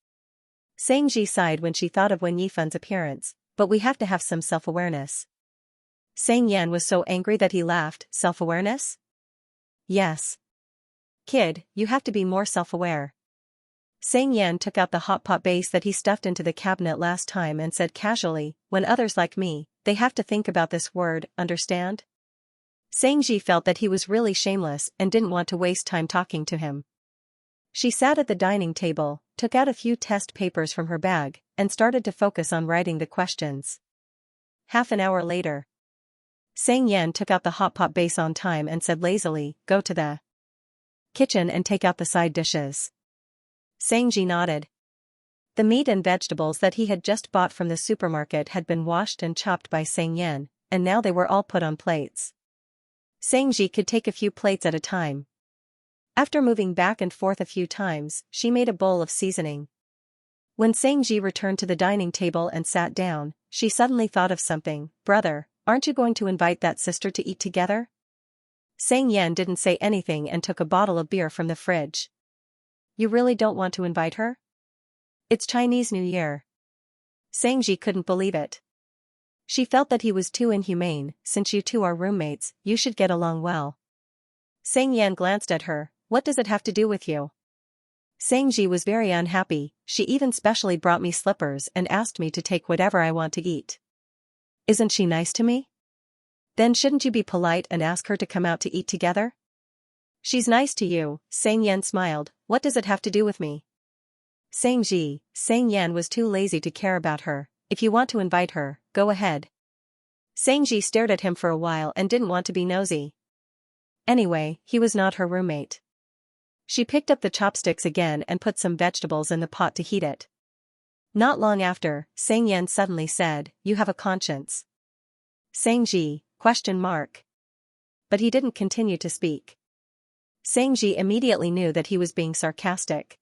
Xianxia sighed when she thought of Wen Yifan's appearance, but we have to have some self-awareness. Sang Yan was so angry that he laughed, self-awareness? Yes. Kid, you have to be more self-aware. Sang Yan took out the hot pot base that he stuffed into the cabinet last time and said casually, when others like me, they have to think about this word, understand? Xianxia felt that he was really shameless and didn't want to waste time talking to him. She sat at the dining table, took out a few test papers from her bag, and started to focus on writing the questions. Half an hour later. Sang Yan took out the hot pot base on time and said lazily, go to the kitchen and take out the side dishes. Xianxia nodded. The meat and vegetables that he had just bought from the supermarket had been washed and chopped by Sang Yan, and now they were all put on plates. Xianxia could take a few plates at a time. After moving back and forth a few times, she made a bowl of seasoning. When Xianxia returned to the dining table and sat down, she suddenly thought of something. Brother, aren't you going to invite that sister to eat together? Sang Yan didn't say anything and took a bottle of beer from the fridge. You really don't want to invite her? It's Chinese New Year. Xianxia couldn't believe it. She felt that he was too inhumane. Since you two are roommates, you should get along well. Sang Yan glanced at her. What does it have to do with you? Xianxia was very unhappy. She even specially brought me slippers and asked me to take whatever I want to eat. Isn't she nice to me? Then shouldn't you be polite and ask her to come out to eat together? She's nice to you, Sang Yan smiled. What does it have to do with me? Sang Yan was too lazy to care about her. If you want to invite her, go ahead. Xianxia stared at him for a while and didn't want to be nosy. Anyway, he was not her roommate. She picked up the chopsticks again and put some vegetables in the pot to heat it. Not long after, Sang Yan suddenly said, you have a conscience. Xianxia, ? But he didn't continue to speak. Xianxia immediately knew that he was being sarcastic.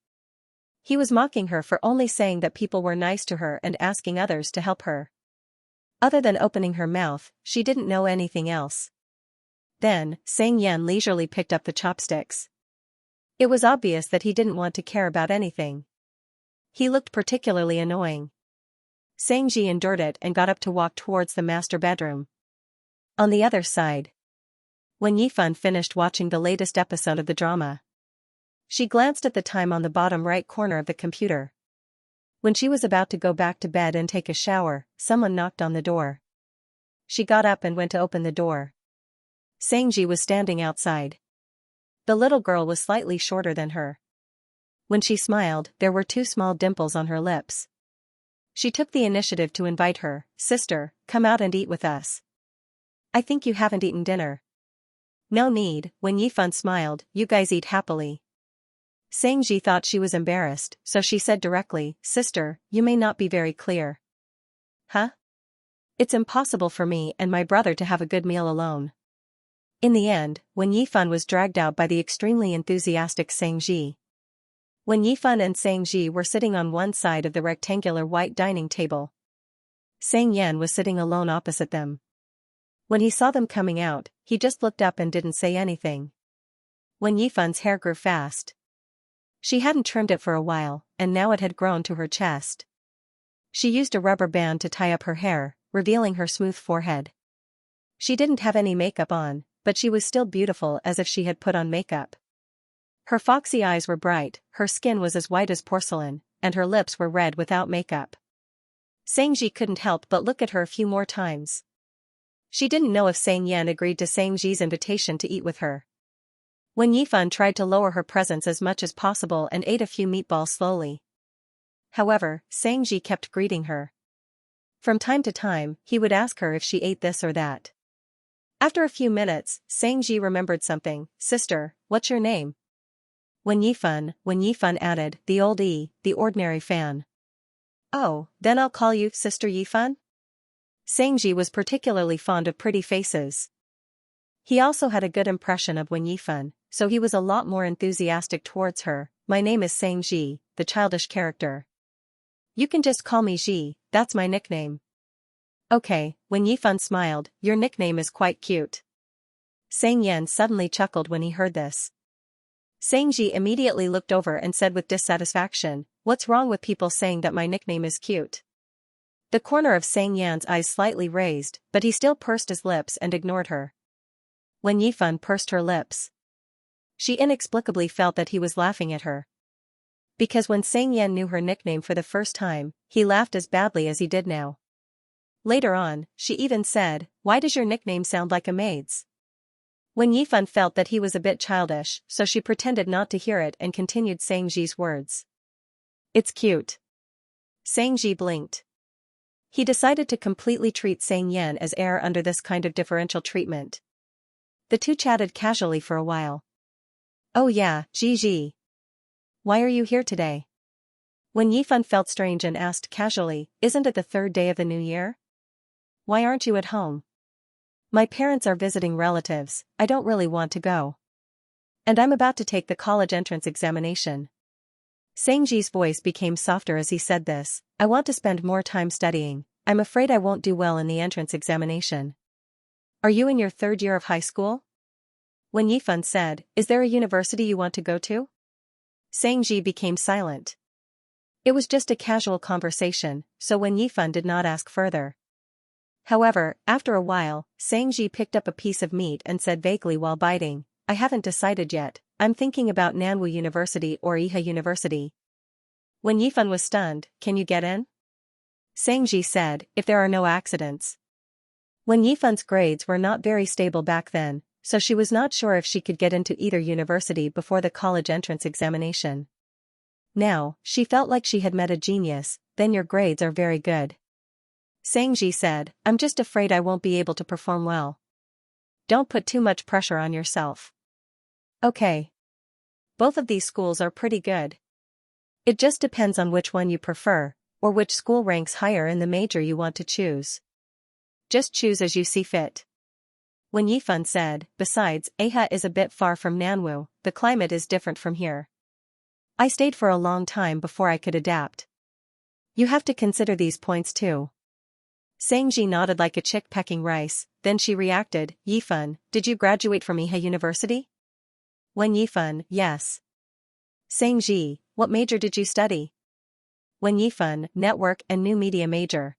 He was mocking her for only saying that people were nice to her and asking others to help her. Other than opening her mouth, she didn't know anything else. Then, Sang Yan leisurely picked up the chopsticks. It was obvious that he didn't want to care about anything. He looked particularly annoying. Xianxia endured it and got up to walk towards the master bedroom. On the other side. When Yifan finished watching the latest episode of the drama, she glanced at the time on the bottom right corner of the computer. When she was about to go back to bed and take a shower, someone knocked on the door. She got up and went to open the door. Xianxia was standing outside. The little girl was slightly shorter than her. When she smiled, there were two small dimples on her lips. She took the initiative to invite her. Sister, come out and eat with us. I think you haven't eaten dinner. No need. When Yifan smiled, you guys eat happily. Xianxia thought she was embarrassed, so she said directly, Sister, you may not be very clear. Huh? It's impossible for me and my brother to have a good meal alone. In the end, When Yifan was dragged out by the extremely enthusiastic Xianxia. When Yifan and Xianxia were sitting on one side of the rectangular white dining table, Sang Yan was sitting alone opposite them. When he saw them coming out, he just looked up and didn't say anything. When Yifan's hair grew fast. She hadn't trimmed it for a while, and now it had grown to her chest. She used a rubber band to tie up her hair, revealing her smooth forehead. She didn't have any makeup on, but she was still beautiful as if she had put on makeup. Her foxy eyes were bright, her skin was as white as porcelain, and her lips were red without makeup. Xianxia couldn't help but look at her a few more times. She didn't know if Sang Yan agreed to Xianxia's invitation to eat with her. When Yifan tried to lower her presence as much as possible and ate a few meatballs slowly. However, Xianxia kept greeting her. From time to time, he would ask her if she ate this or that. After a few minutes, Xianxia remembered something. Sister, what's your name? When Yifan added, the old E, the ordinary fan. Oh, then I'll call you Sister Yifan? Xianxia was particularly fond of pretty faces. He also had a good impression of Wen Yifan, so he was a lot more enthusiastic towards her. My name is Xianxia, the childish character. You can just call me Xi, that's my nickname. Okay, Wen Yifan smiled, your nickname is quite cute. Sang Yan suddenly chuckled when he heard this. Xianxia immediately looked over and said with dissatisfaction, what's wrong with people saying that my nickname is cute? The corner of Sang Yan's eyes slightly raised, but he still pursed his lips and ignored her. Wen Yifan pursed her lips. She inexplicably felt that he was laughing at her. Because when Sang Yan knew her nickname for the first time, he laughed as badly as he did now. Later on, she even said, why does your nickname sound like a maid's? Wen Yifan felt that he was a bit childish, so she pretended not to hear it and continued Xiangxi's words. It's cute. Xianxia blinked. He decided to completely treat Sang Yan as heir under this kind of differential treatment. The two chatted casually for a while. Oh yeah, Gigi. Why are you here today? Wen Yifan felt strange and asked casually, isn't it the third day of the new year? Why aren't you at home? My parents are visiting relatives, I don't really want to go. And I'm about to take the college entrance examination. Xiangxi's voice became softer as he said this, I want to spend more time studying, I'm afraid I won't do well in the entrance examination. Are you in your third year of high school? Wen Yifan said, is there a university you want to go to? Xianxia became silent. It was just a casual conversation, so Wen Yifan did not ask further. However, after a while, Xianxia picked up a piece of meat and said vaguely while biting, I haven't decided yet, I'm thinking about Nanwu University or Iha University. Wen Yifan was stunned, can you get in? Xianxia said, if there are no accidents. Wen Yifan's grades were not very stable back then, so she was not sure if she could get into either university before the college entrance examination. Now, she felt like she had met a genius, then your grades are very good. Xianxia said, I'm just afraid I won't be able to perform well. Don't put too much pressure on yourself. Okay. Both of these schools are pretty good. It just depends on which one you prefer, or which school ranks higher in the major you want to choose. Just choose as you see fit. Wen Yifan said, besides, Aha is a bit far from Nanwu, the climate is different from here. I stayed for a long time before I could adapt. You have to consider these points too. Xianxia nodded like a chick pecking rice, then she reacted, Yifan, did you graduate from Iha University? Wen Yifan, yes. Xianxia, what major did you study? Wen Yifan, network and new media major.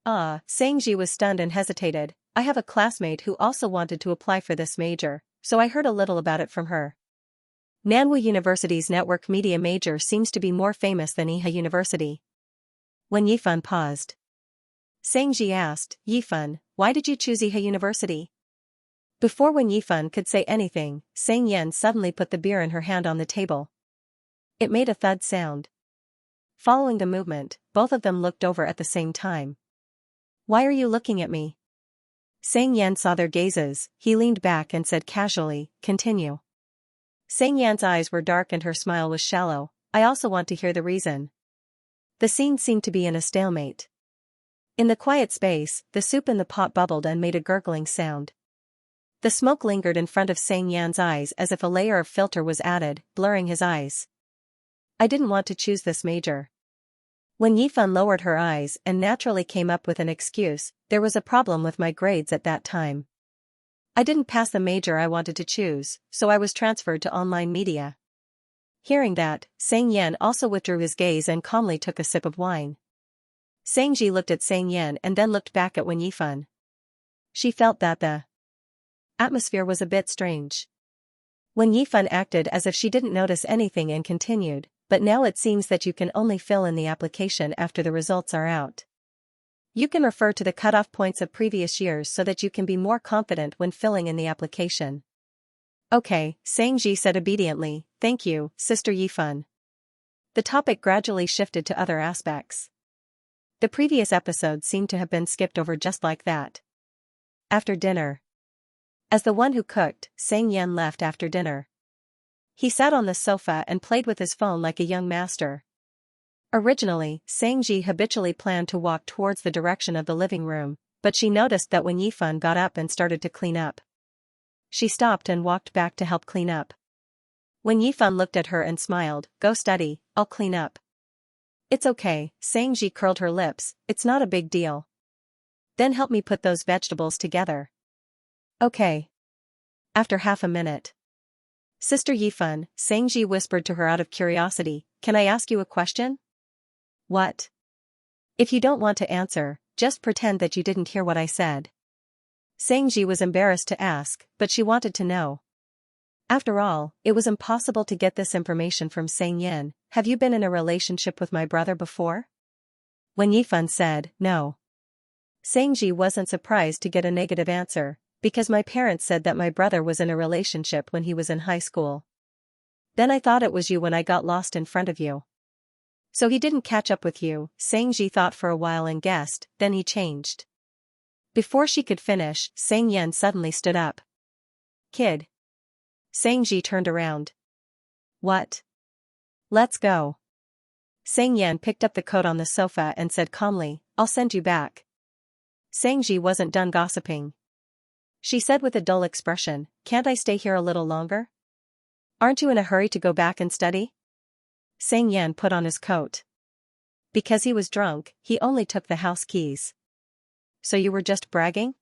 Xianxia was stunned and hesitated, I have a classmate who also wanted to apply for this major, so I heard a little about it from her. Nanwu University's network media major seems to be more famous than Iha University. Wen Yifan paused. Xianxia asked, Yifan, why did you choose Iha University? Before Wen Yifan could say anything, Sang Yan suddenly put the beer in her hand on the table. It made a thud sound. Following the movement, both of them looked over at the same time. Why are you looking at me? Sang Yan saw their gazes, he leaned back and said casually, continue. Sang Yan's eyes were dark and her smile was shallow, I also want to hear the reason. The scene seemed to be in a stalemate. In the quiet space, the soup in the pot bubbled and made a gurgling sound. The smoke lingered in front of Sang Yan's eyes as if a layer of filter was added, blurring his eyes. I didn't want to choose this major. When Yifan lowered her eyes and naturally came up with an excuse, there was a problem with my grades at that time. I didn't pass the major I wanted to choose, so I was transferred to online media. Hearing that, Sang Yan also withdrew his gaze and calmly took a sip of wine. Xianxia looked at Sang Yan and then looked back at Wen Yifan. She felt that the atmosphere was a bit strange. Wen Yifan acted as if she didn't notice anything and continued, but now it seems that you can only fill in the application after the results are out. You can refer to the cutoff points of previous years so that you can be more confident when filling in the application. Okay, Xianxia said obediently, thank you, Sister Yifan. The topic gradually shifted to other aspects. The previous episode seemed to have been skipped over just like that. After dinner. As the one who cooked, Sang Yan left after dinner. He sat on the sofa and played with his phone like a young master. Originally, Xianxia habitually planned to walk towards the direction of the living room, but she noticed that when Yifan got up and started to clean up. She stopped and walked back to help clean up. When Yifan looked at her and smiled, "Go study, I'll clean up." "It's okay," Xianxia curled her lips, "it's not a big deal." "Then help me put those vegetables together." "Okay." After half a minute. "Sister Yifan," Xianxia whispered to her out of curiosity, "can I ask you a question?" "What?" "If you don't want to answer, just pretend that you didn't hear what I said." Xianxia was embarrassed to ask, but she wanted to know. After all, it was impossible to get this information from Xianyan. "Have you been in a relationship with my brother before?" When Yifan said, "No." Xianxia wasn't surprised to get a negative answer, because my parents said that my brother was in a relationship when he was in high school. Then I thought it was you when I got lost in front of you. So he didn't catch up with you, Xianxia thought for a while and guessed, then he changed. Before she could finish, Xianyan suddenly stood up. "Kid." Xianxia turned around. "What?" "Let's go." Xianyan picked up the coat on the sofa and said calmly, "I'll send you back." Xianxia wasn't done gossiping. She said with a dull expression, "Can't I stay here a little longer?" "Aren't you in a hurry to go back and study?" Xianyan put on his coat. Because he was drunk, he only took the house keys. "So you were just bragging?"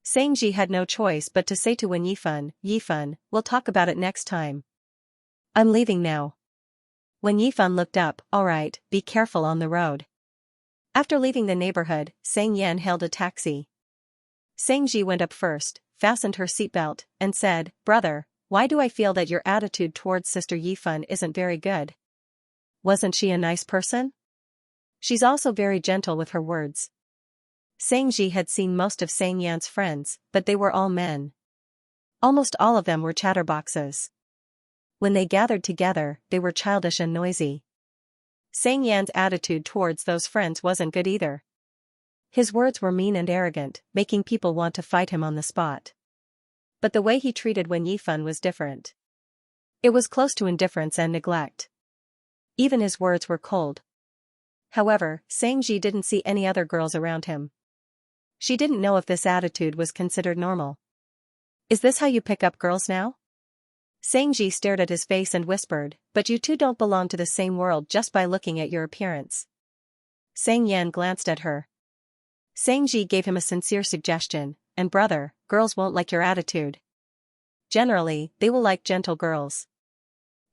Xianxia had no choice but to say to Wen Yifan, "Yifan, we'll talk about it next time. I'm leaving now." When Yifan looked up, "All right, be careful on the road." After leaving the neighborhood, Xianyan hailed a taxi. Xianxia went up first, fastened her seatbelt, and said, "Brother, why do I feel that your attitude towards Sister Yifan isn't very good? Wasn't she a nice person? She's also very gentle with her words." Xianxia had seen most of Xianyan's friends, but they were all men. Almost all of them were chatterboxes. When they gathered together, they were childish and noisy. Xianyan's attitude towards those friends wasn't good either. His words were mean and arrogant, making people want to fight him on the spot. But the way he treated Wen Yifan was different. It was close to indifference and neglect. Even his words were cold. However, Xianxia didn't see any other girls around him. She didn't know if this attitude was considered normal. "Is this how you pick up girls now?" Xianxia stared at his face and whispered, "But you two don't belong to the same world just by looking at your appearance." Xianyan glanced at her. Xianxia gave him a sincere suggestion, "And brother, girls won't like your attitude. Generally, they will like gentle girls."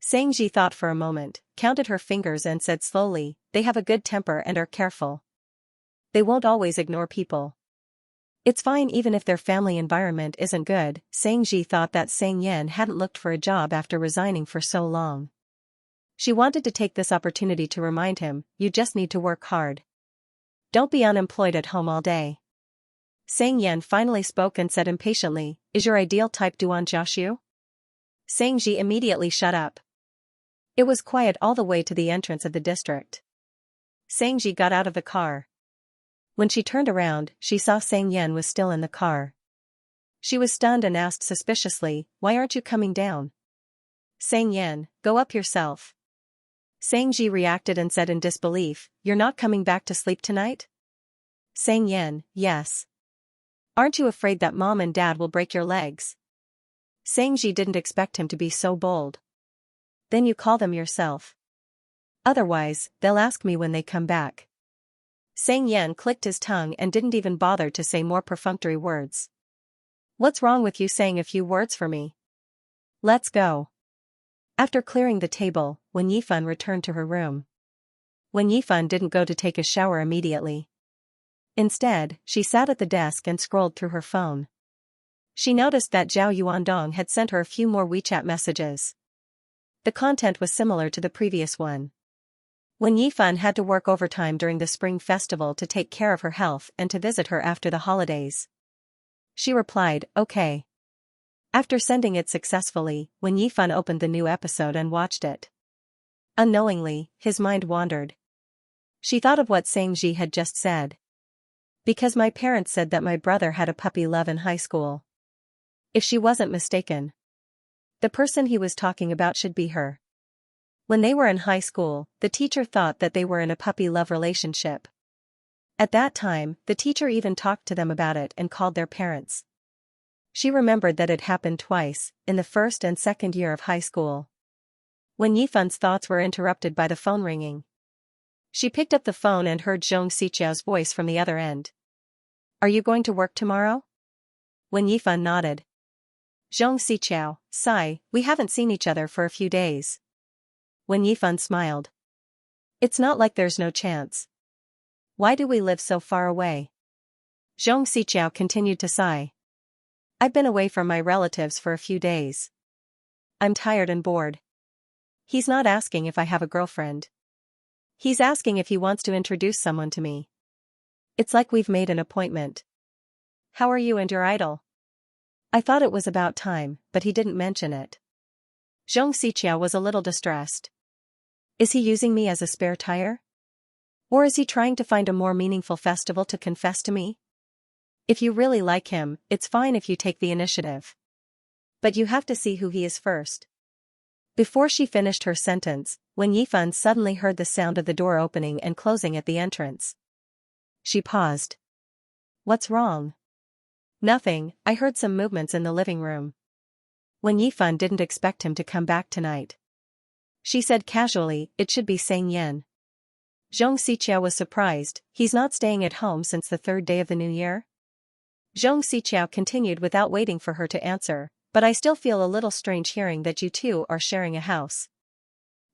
Xianxia thought for a moment, counted her fingers and said slowly, "They have a good temper and are careful. They won't always ignore people. It's fine even if their family environment isn't good." Xianxia thought that Xianyan hadn't looked for a job after resigning for so long. She wanted to take this opportunity to remind him, "You just need to work hard. Don't be unemployed at home all day." Xianyan finally spoke and said impatiently, "Is your ideal type Duan Jiaxu?" Xianxia immediately shut up. It was quiet all the way to the entrance of the district. Xianxia got out of the car. When she turned around, she saw Xianyan was still in the car. She was stunned and asked suspiciously, "Why aren't you coming down?" "Xianyan, go up yourself." Xianxia reacted and said in disbelief, "You're not coming back to sleep tonight?" Xianyan, "Yes." "Aren't you afraid that mom and dad will break your legs?" Xianxia didn't expect him to be so bold. "Then you call them yourself. Otherwise, they'll ask me when they come back." Xianyan clicked his tongue and didn't even bother to say more perfunctory words. "What's wrong with you saying a few words for me? Let's go." After clearing the table, Wen Yifan returned to her room. Wen Yifan didn't go to take a shower immediately. Instead, she sat at the desk and scrolled through her phone. She noticed that Zhao Yuandong had sent her a few more WeChat messages. The content was similar to the previous one. Wen Yifan had to work overtime during the Spring Festival to take care of her health and to visit her after the holidays. She replied, "Okay." After sending it successfully, Wen Yifan opened the new episode and watched it. Unknowingly, his mind wandered. She thought of what Xianxia had just said. "Because my parents said that my brother had a puppy love in high school." If she wasn't mistaken, the person he was talking about should be her. When they were in high school, the teacher thought that they were in a puppy love relationship. At that time, the teacher even talked to them about it and called their parents. She remembered that it happened twice, in the first and second year of high school. When Yifan's thoughts were interrupted by the phone ringing. She picked up the phone and heard Xiao's voice from the other end. Are you going to work tomorrow? When Yifan nodded. Xiao, sigh, we haven't seen each other for a few days. When Yifan smiled. It's not like there's no chance. Why do we live so far away? Xiao continued to sigh. I've been away from my relatives for a few days. I'm tired and bored. He's not asking if I have a girlfriend. He's asking if he wants to introduce someone to me. It's like we've made an appointment. How are you and your idol? I thought it was about time, but he didn't mention it. Xianxia was a little distressed. Is he using me as a spare tire? Or is he trying to find a more meaningful festival to confess to me? If you really like him, it's fine if you take the initiative. But you have to see who he is first. Before she finished her sentence, when Yifan suddenly heard the sound of the door opening and closing at the entrance. She paused. What's wrong? Nothing, I heard some movements in the living room. When Yifan didn't expect him to come back tonight. She said casually, it should be Xianxia. Xianxia was surprised, he's not staying at home since the third day of the new year? Xianxia continued without waiting for her to answer, but I still feel a little strange hearing that you two are sharing a house.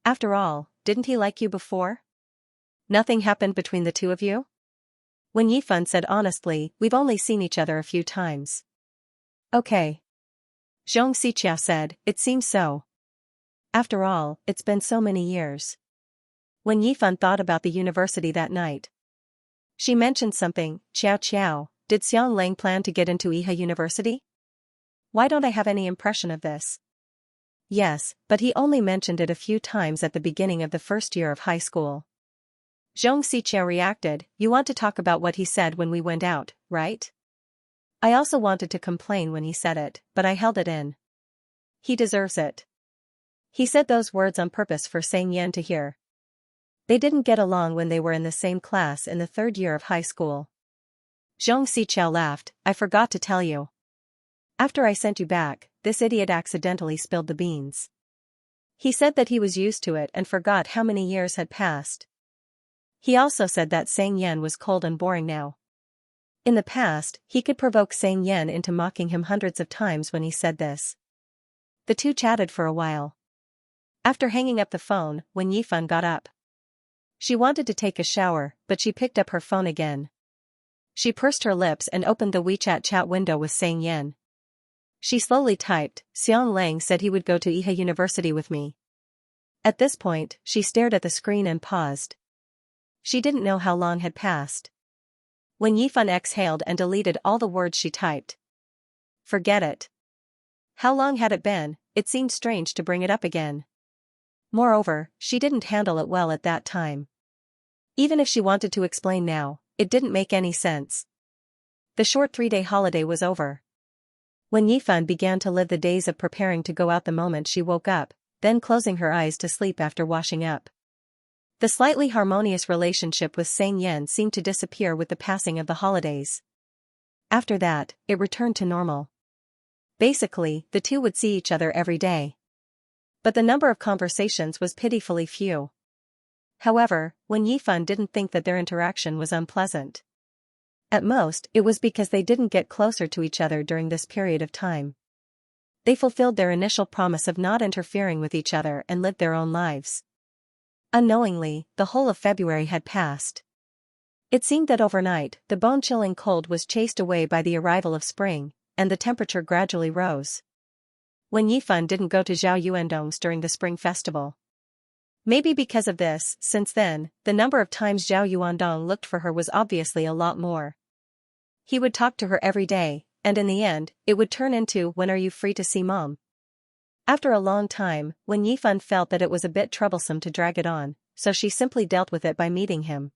After all, didn't he like you before? Nothing happened between the two of you? When Yifan said honestly, we've only seen each other a few times. Okay. Xianxia said, it seems so. After all, it's been so many years. When Yifan thought about the university that night. She mentioned something, Xiao, did Xianlang plan to get into Iha University? Why don't I have any impression of this? Yes, but he only mentioned it a few times at the beginning of the first year of high school. Xianxia reacted, you want to talk about what he said when we went out, right? I also wanted to complain when he said it, but I held it in. He deserves it. He said those words on purpose for Xianxia to hear. They didn't get along when they were in the same class in the third year of high school. Xianxia laughed, I forgot to tell you. After I sent you back, this idiot accidentally spilled the beans. He said that he was used to it and forgot how many years had passed. He also said that Xianxia was cold and boring now. In the past, he could provoke Xianxia into mocking him hundreds of times when he said this. The two chatted for a while. After hanging up the phone, when Yifan got up. She wanted to take a shower, but she picked up her phone again. She pursed her lips and opened the WeChat chat window with Xianxia. She slowly typed, Xianlang said he would go to Iha University with me. At this point, she stared at the screen and paused. She didn't know how long had passed. When Yifan exhaled and deleted all the words she typed. Forget it. How long had it been? It seemed strange to bring it up again. Moreover, she didn't handle it well at that time. Even if she wanted to explain now, it didn't make any sense. The short 3-day holiday was over. When Yifan began to live the days of preparing to go out the moment she woke up, then closing her eyes to sleep after washing up. The slightly harmonious relationship with Xianxia seemed to disappear with the passing of the holidays. After that, it returned to normal. Basically, the two would see each other every day. But the number of conversations was pitifully few. However, when Yifan didn't think that their interaction was unpleasant. At most, it was because they didn't get closer to each other during this period of time. They fulfilled their initial promise of not interfering with each other and lived their own lives. Unknowingly, the whole of February had passed. It seemed that overnight, the bone-chilling cold was chased away by the arrival of spring, and the temperature gradually rose. When Yifan didn't go to Zhao Yuandong's during the spring festival. Maybe because of this, since then, the number of times Zhao Yuandong looked for her was obviously a lot more. He would talk to her every day, and in the end, it would turn into, when are you free to see mom? After a long time, when Yifan felt that it was a bit troublesome to drag it on, so she simply dealt with it by meeting him.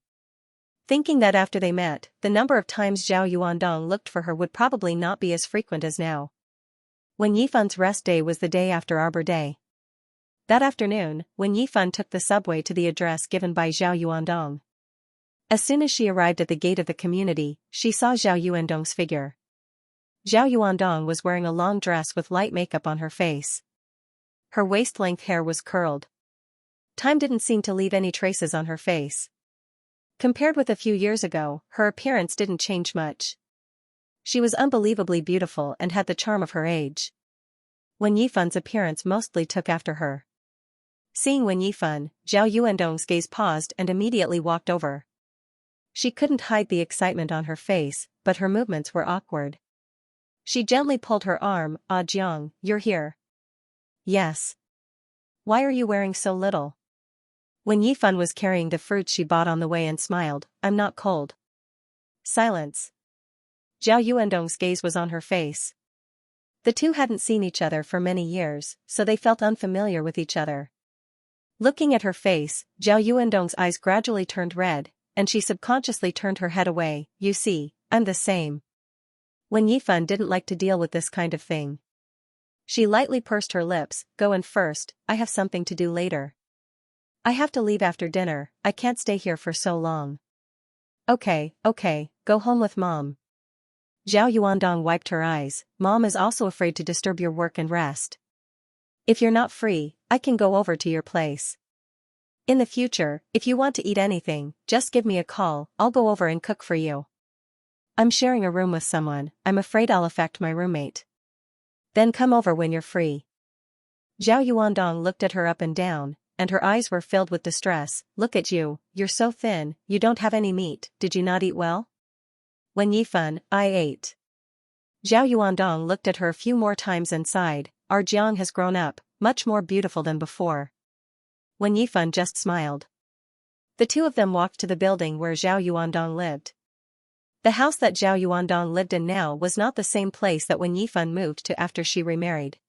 Thinking that after they met, the number of times Zhao Yuandong looked for her would probably not be as frequent as now. When Yifan's rest day was the day after Arbor Day. That afternoon, when Yifan took the subway to the address given by Zhao Yuandong. As soon as she arrived at the gate of the community, she saw Zhao Yuandong's figure. Zhao Yuandong was wearing a long dress with light makeup on her face. Her waist-length hair was curled. Time didn't seem to leave any traces on her face. Compared with a few years ago, her appearance didn't change much. She was unbelievably beautiful and had the charm of her age. Wen Yifan's appearance mostly took after her. Seeing Wen Yifan, Zhao Yuandong's gaze paused and immediately walked over. She couldn't hide the excitement on her face, but her movements were awkward. She gently pulled her arm. "Ah, Jiang, you're here." "Yes. Why are you wearing so little?" Wen Yifan was carrying the fruits she bought on the way and smiled. "I'm not cold." Silence. Zhao Yuandong's gaze was on her face. The two hadn't seen each other for many years, so they felt unfamiliar with each other. Looking at her face, Zhao Yuandong's eyes gradually turned red, and she subconsciously turned her head away. "You see, I'm the same." Wen Yifan didn't like to deal with this kind of thing. She lightly pursed her lips. "Go in first, I have something to do later." "I have to leave after dinner, I can't stay here for so long." Okay, go home with Mom." Zhao Yuandong wiped her eyes. "Mom is also afraid to disturb your work and rest. If you're not free, I can go over to your place. In the future, if you want to eat anything, just give me a call, I'll go over and cook for you. I'm sharing a room with someone, I'm afraid I'll affect my roommate. Then come over when you're free." Zhao Yuandong looked at her up and down, and her eyes were filled with distress. "Look at you, you're so thin, you don't have any meat, did you not eat well?" Wen Yifan, "I ate." Zhao Yuandong looked at her a few more times and sighed. "Our Jiang has grown up, much more beautiful than before." Wen Yifan just smiled. The two of them walked to the building where Zhao Yuandong lived. The house that Zhao Yuandong lived in now was not the same place that Wen Yifan moved to after she remarried.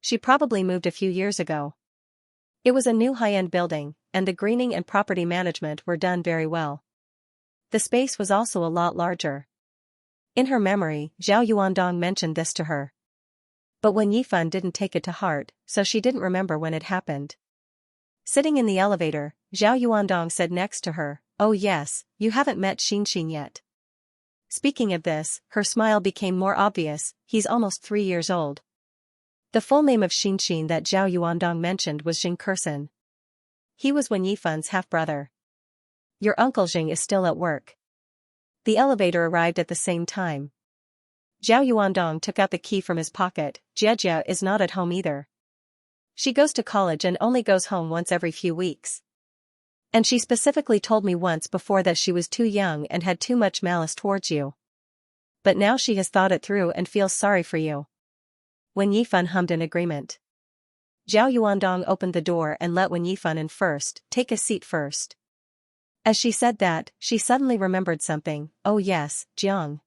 She probably moved a few years ago. It was a new high-end building, and the greening and property management were done very well. The space was also a lot larger. In her memory, Zhao Yuandong mentioned this to her. But Wen Yifan didn't take it to heart, so she didn't remember when it happened. Sitting in the elevator, Zhao Yuandong said next to her, "Oh yes, you haven't met Xianxia yet." Speaking of this, her smile became more obvious. "He's almost 3 years old." The full name of Xianxia that Zhao Yuandong mentioned was Xianxia. He was Wen Yifan's half-brother. "Your Uncle Xing is still at work." The elevator arrived at the same time. Zhao Yuandong took out the key from his pocket. "Jiejia is not at home either. She goes to college and only goes home once every few weeks. And she specifically told me once before that she was too young and had too much malice towards you. But now she has thought it through and feels sorry for you." Wen Yifan hummed in agreement. Zhao Yuandong opened the door and let Wen Yifan in first. "Take a seat first." As she said that, she suddenly remembered something. "Oh yes, Jiang.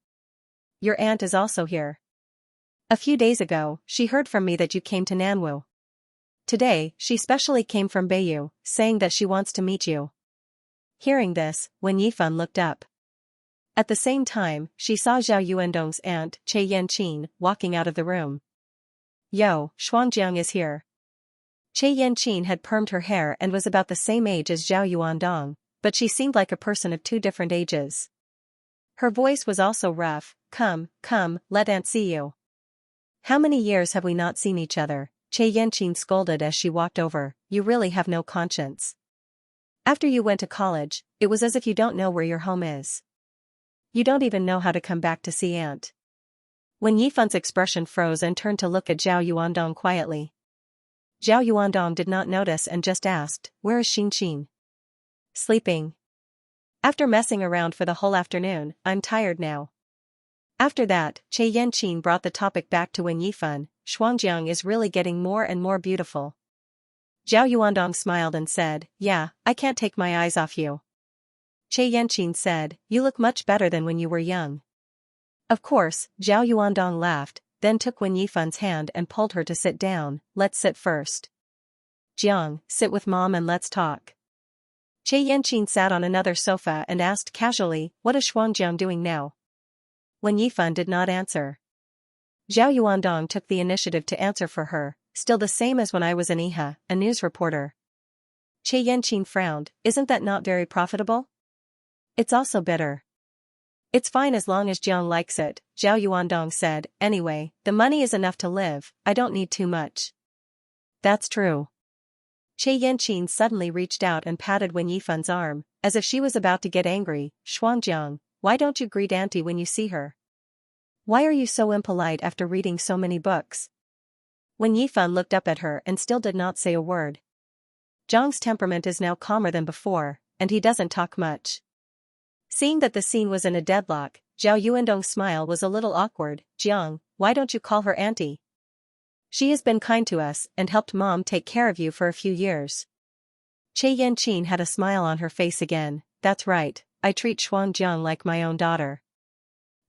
Your aunt is also here. A few days ago, she heard from me that you came to Nanwu. Today, she specially came from Beiyu, saying that she wants to meet you." Hearing this, Wen Yifan looked up. At the same time, she saw Zhao Yuandong's aunt, Che Yanqin, walking out of the room. "Yo, Shuangjiang is here." Che Yanqin had permed her hair and was about the same age as Zhao Yuandong, but she seemed like a person of 2 different ages. Her voice was also rough. Come, let aunt see you." "How many years have we not seen each other?" Che Yanqin scolded as she walked over. "You really have no conscience. After you went to college, it was as if you don't know where your home is. You don't even know how to come back to see aunt." Wen Yifan's expression froze and turned to look at Zhao Yuandong quietly. Zhao Yuandong did not notice and just asked, "Where is Xianxia?" "Sleeping. After messing around for the whole afternoon, I'm tired now." After that, Che Yanqin brought the topic back to Wen Yifan. "Shuangjiang is really getting more and more beautiful." Zhao Yuandong smiled and said, "Yeah, I can't take my eyes off you." Che Yanqin said, "You look much better than when you were young." Of course, Zhao Yuandong laughed, then took Wen Yifan's hand and pulled her to sit down. "Let's sit first. Jiang, sit with Mom and let's talk." Che Yanqin sat on another sofa and asked casually, "What is Shuangjiang doing now?" Wen Yifan did not answer. Zhao Yuandong took the initiative to answer for her. "Still the same as when I was in Iha, a news reporter." Che Yanqin frowned. "Isn't that not very profitable?" "It's also bitter." It's fine as long as Jiang likes it, Zhao Yuandong said. Anyway, the money is enough to live, I don't need too much. That's true. Che Yanqing suddenly reached out and patted Wen Yifan's arm, as if she was about to get angry. Shuangjiang, why don't you greet auntie when you see her? Why are you so impolite after reading so many books? Wen Yifan looked up at her and still did not say a word. Zhang's temperament is now calmer than before, and he doesn't talk much. Seeing that the scene was in a deadlock, Zhao Yuandong's smile was a little awkward. Jiang, why don't you call her auntie? She has been kind to us and helped mom take care of you for a few years. Che Yanqing had a smile on her face again. That's right, I treat Shuangjiang like my own daughter.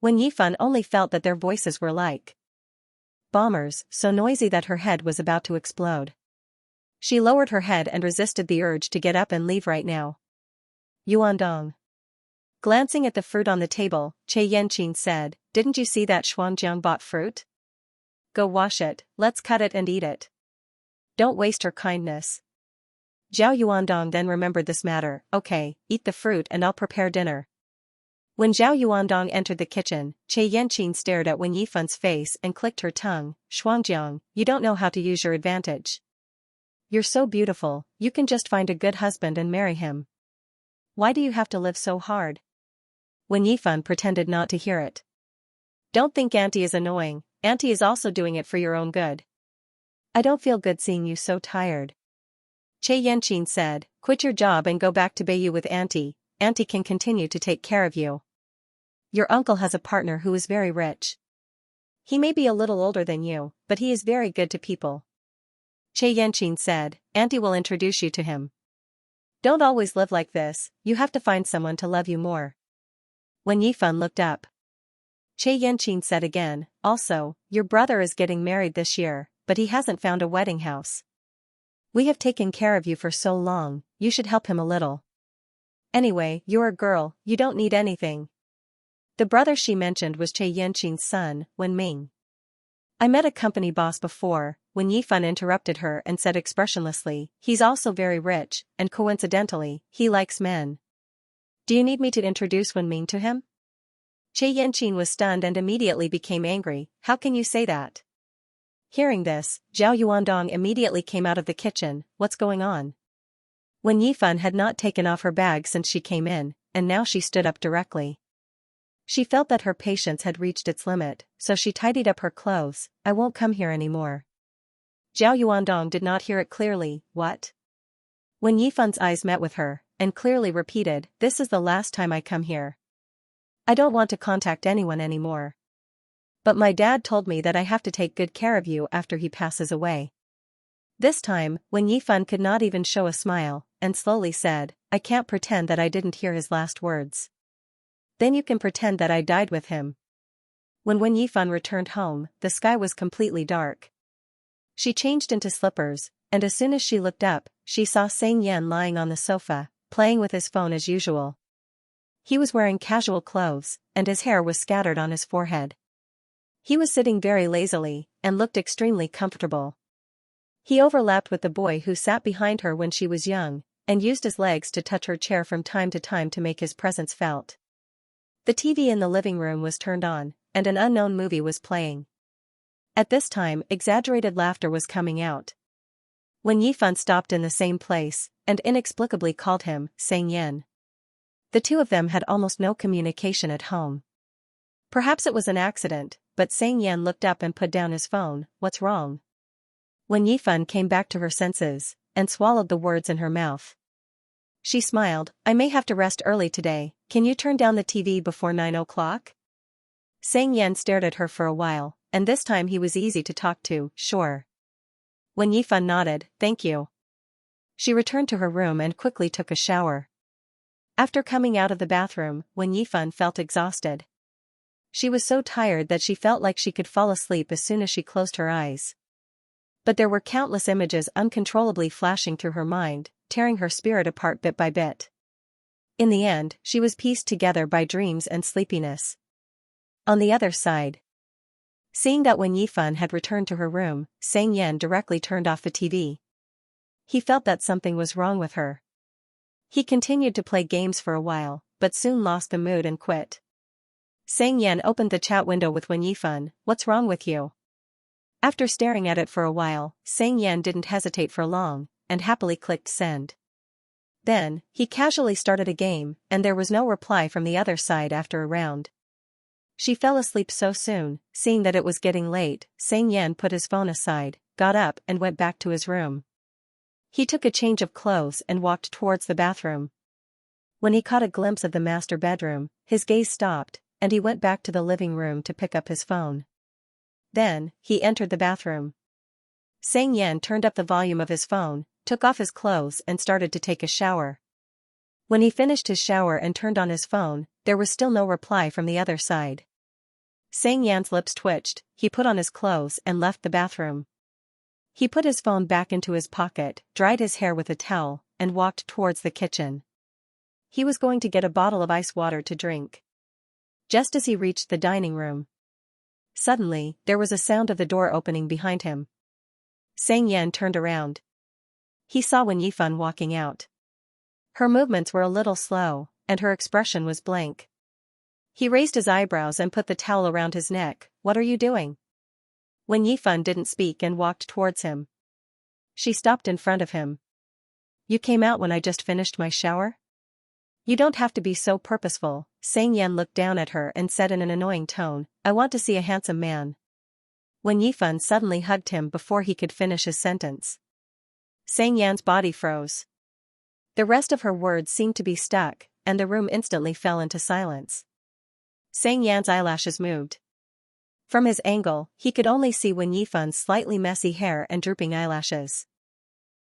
Wen Yifan only felt that their voices were like bombers, so noisy that her head was about to explode. She lowered her head and resisted the urge to get up and leave right now. Yuandong. Glancing at the fruit on the table, Che Yanqing said, didn't you see that Shuangjiang bought fruit? Go wash it, let's cut it and eat it. Don't waste her kindness. Zhao Yuandong then remembered this matter. Okay, eat the fruit and I'll prepare dinner. When Zhao Yuandong entered the kitchen, Che Yanqing stared at Wen Yifan's face and clicked her tongue. Shuangjiang, you don't know how to use your advantage. You're so beautiful, you can just find a good husband and marry him. Why do you have to live so hard? Wen Yifan pretended not to hear it. Don't think auntie is annoying, auntie is also doing it for your own good. I don't feel good seeing you so tired. Che Yanqing said, quit your job and go back to Beiyou with auntie, auntie can continue to take care of you. Your uncle has a partner who is very rich. He may be a little older than you, but he is very good to people. Che Yanqing said, auntie will introduce you to him. Don't always live like this, you have to find someone to love you more. Wen Yifan looked up. Che Yanqing said again, also, your brother is getting married this year, but he hasn't found a wedding house. We have taken care of you for so long, you should help him a little. Anyway, you're a girl, you don't need anything. The brother she mentioned was Che Yanqing's son, Wen Ming. I met a company boss before, Wen Yifan interrupted her and said expressionlessly, he's also very rich, and coincidentally, he likes men. Do you need me to introduce Wen Ming to him? Che Yanqing was stunned and immediately became angry. How can you say that? Hearing this, Zhao Yuandong immediately came out of the kitchen. What's going on? Wen Yifan had not taken off her bag since she came in, and now she stood up directly. She felt that her patience had reached its limit, so she tidied up her clothes. I won't come here anymore. Zhao Yuandong did not hear it clearly. What? Wen Yifan's eyes met with her, and clearly repeated, this is the last time I come here. I don't want to contact anyone anymore. But my dad told me that I have to take good care of you after he passes away. This time, Wen Yifan could not even show a smile, and slowly said, I can't pretend that I didn't hear his last words. Then you can pretend that I died with him. When Wen Yifan returned home, the sky was completely dark. She changed into slippers, and as soon as she looked up, she saw Xianxia lying on the sofa, playing with his phone as usual. He was wearing casual clothes, and his hair was scattered on his forehead. He was sitting very lazily, and looked extremely comfortable. He overlapped with the boy who sat behind her when she was young, and used his legs to touch her chair from time to make his presence felt. The TV in the living room was turned on, and an unknown movie was playing. At this time, exaggerated laughter was coming out. Wen Yifan stopped in the same place, and inexplicably called him, Xianxia. The two of them had almost no communication at home. Perhaps it was an accident, but Xianxia looked up and put down his phone. What's wrong? Wen Yifan came back to her senses, and swallowed the words in her mouth. She smiled, I may have to rest early today, can you turn down the TV before 9 o'clock? Xianxia stared at her for a while, and this time he was easy to talk to. Sure. Wen Yifan nodded, thank you. She returned to her room and quickly took a shower. After coming out of the bathroom, Wen Yifan felt exhausted. She was so tired that she felt like she could fall asleep as soon as she closed her eyes. But there were countless images uncontrollably flashing through her mind, tearing her spirit apart bit by bit. In the end, she was pieced together by dreams and sleepiness. On the other side, seeing that Wen Yifan had returned to her room, Xianxia directly turned off the TV. He felt that something was wrong with her. He continued to play games for a while, but soon lost the mood and quit. Xianxia opened the chat window with Wen Yifan. What's wrong with you? After staring at it for a while, Xianxia didn't hesitate for long, and happily clicked send. Then, he casually started a game, and there was no reply from the other side after a round. She fell asleep so soon. Seeing that it was getting late, Xianxia put his phone aside, got up and went back to his room. He took a change of clothes and walked towards the bathroom. When he caught a glimpse of the master bedroom, his gaze stopped, and he went back to the living room to pick up his phone. Then, he entered the bathroom. Xianxia turned up the volume of his phone, took off his clothes and started to take a shower. When he finished his shower and turned on his phone, there was still no reply from the other side. Xianxia's lips twitched, he put on his clothes and left the bathroom. He put his phone back into his pocket, dried his hair with a towel, and walked towards the kitchen. He was going to get a bottle of ice water to drink. Just as he reached the dining room, suddenly, there was a sound of the door opening behind him. Xianxia turned around. He saw Wen Yifan walking out. Her movements were a little slow, and her expression was blank. He raised his eyebrows and put the towel around his neck. What are you doing? Wen Yifan didn't speak and walked towards him. She stopped in front of him. You came out when I just finished my shower? You don't have to be so purposeful. Xianxia looked down at her and said in an annoying tone, I want to see a handsome man. Wen Yifan suddenly hugged him before he could finish his sentence. Xianxia's body froze. The rest of her words seemed to be stuck, and the room instantly fell into silence. Xianxia's eyelashes moved. From his angle, he could only see Wen Yifan's slightly messy hair and drooping eyelashes.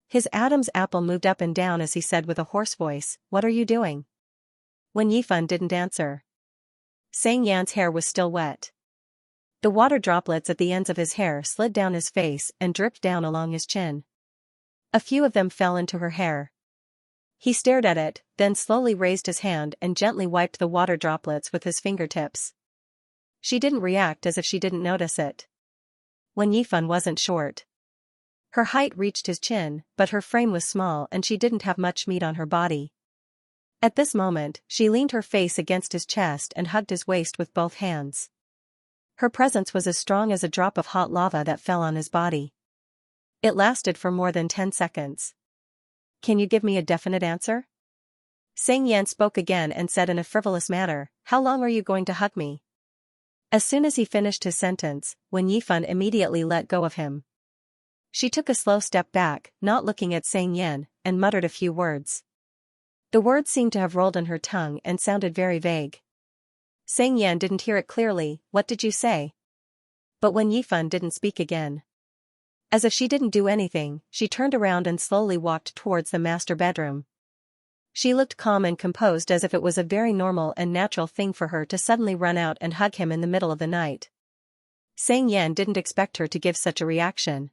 His Adam's apple moved up and down as he said with a hoarse voice, What are you doing? Wen Yifan didn't answer. Xianxia's hair was still wet. The water droplets at the ends of his hair slid down his face and dripped down along his chin. A few of them fell into her hair. He stared at it, then slowly raised his hand and gently wiped the water droplets with his fingertips. She didn't react as if she didn't notice it. Wen Yifan wasn't short. Her height reached his chin, but her frame was small and she didn't have much meat on her body. At this moment, she leaned her face against his chest and hugged his waist with both hands. Her presence was as strong as a drop of hot lava that fell on his body. It lasted for more than 10 seconds. Can you give me a definite answer? Xianxia spoke again and said in a frivolous manner, How long are you going to hug me? As soon as he finished his sentence, Wen Yifan immediately let go of him. She took a slow step back, not looking at Xianxia, and muttered a few words. The words seemed to have rolled on her tongue and sounded very vague. Xianxia didn't hear it clearly. What did you say? But Wen Yifan didn't speak again. As if she didn't do anything, she turned around and slowly walked towards the master bedroom. She looked calm and composed as if it was a very normal and natural thing for her to suddenly run out and hug him in the middle of the night. Xianxia didn't expect her to give such a reaction.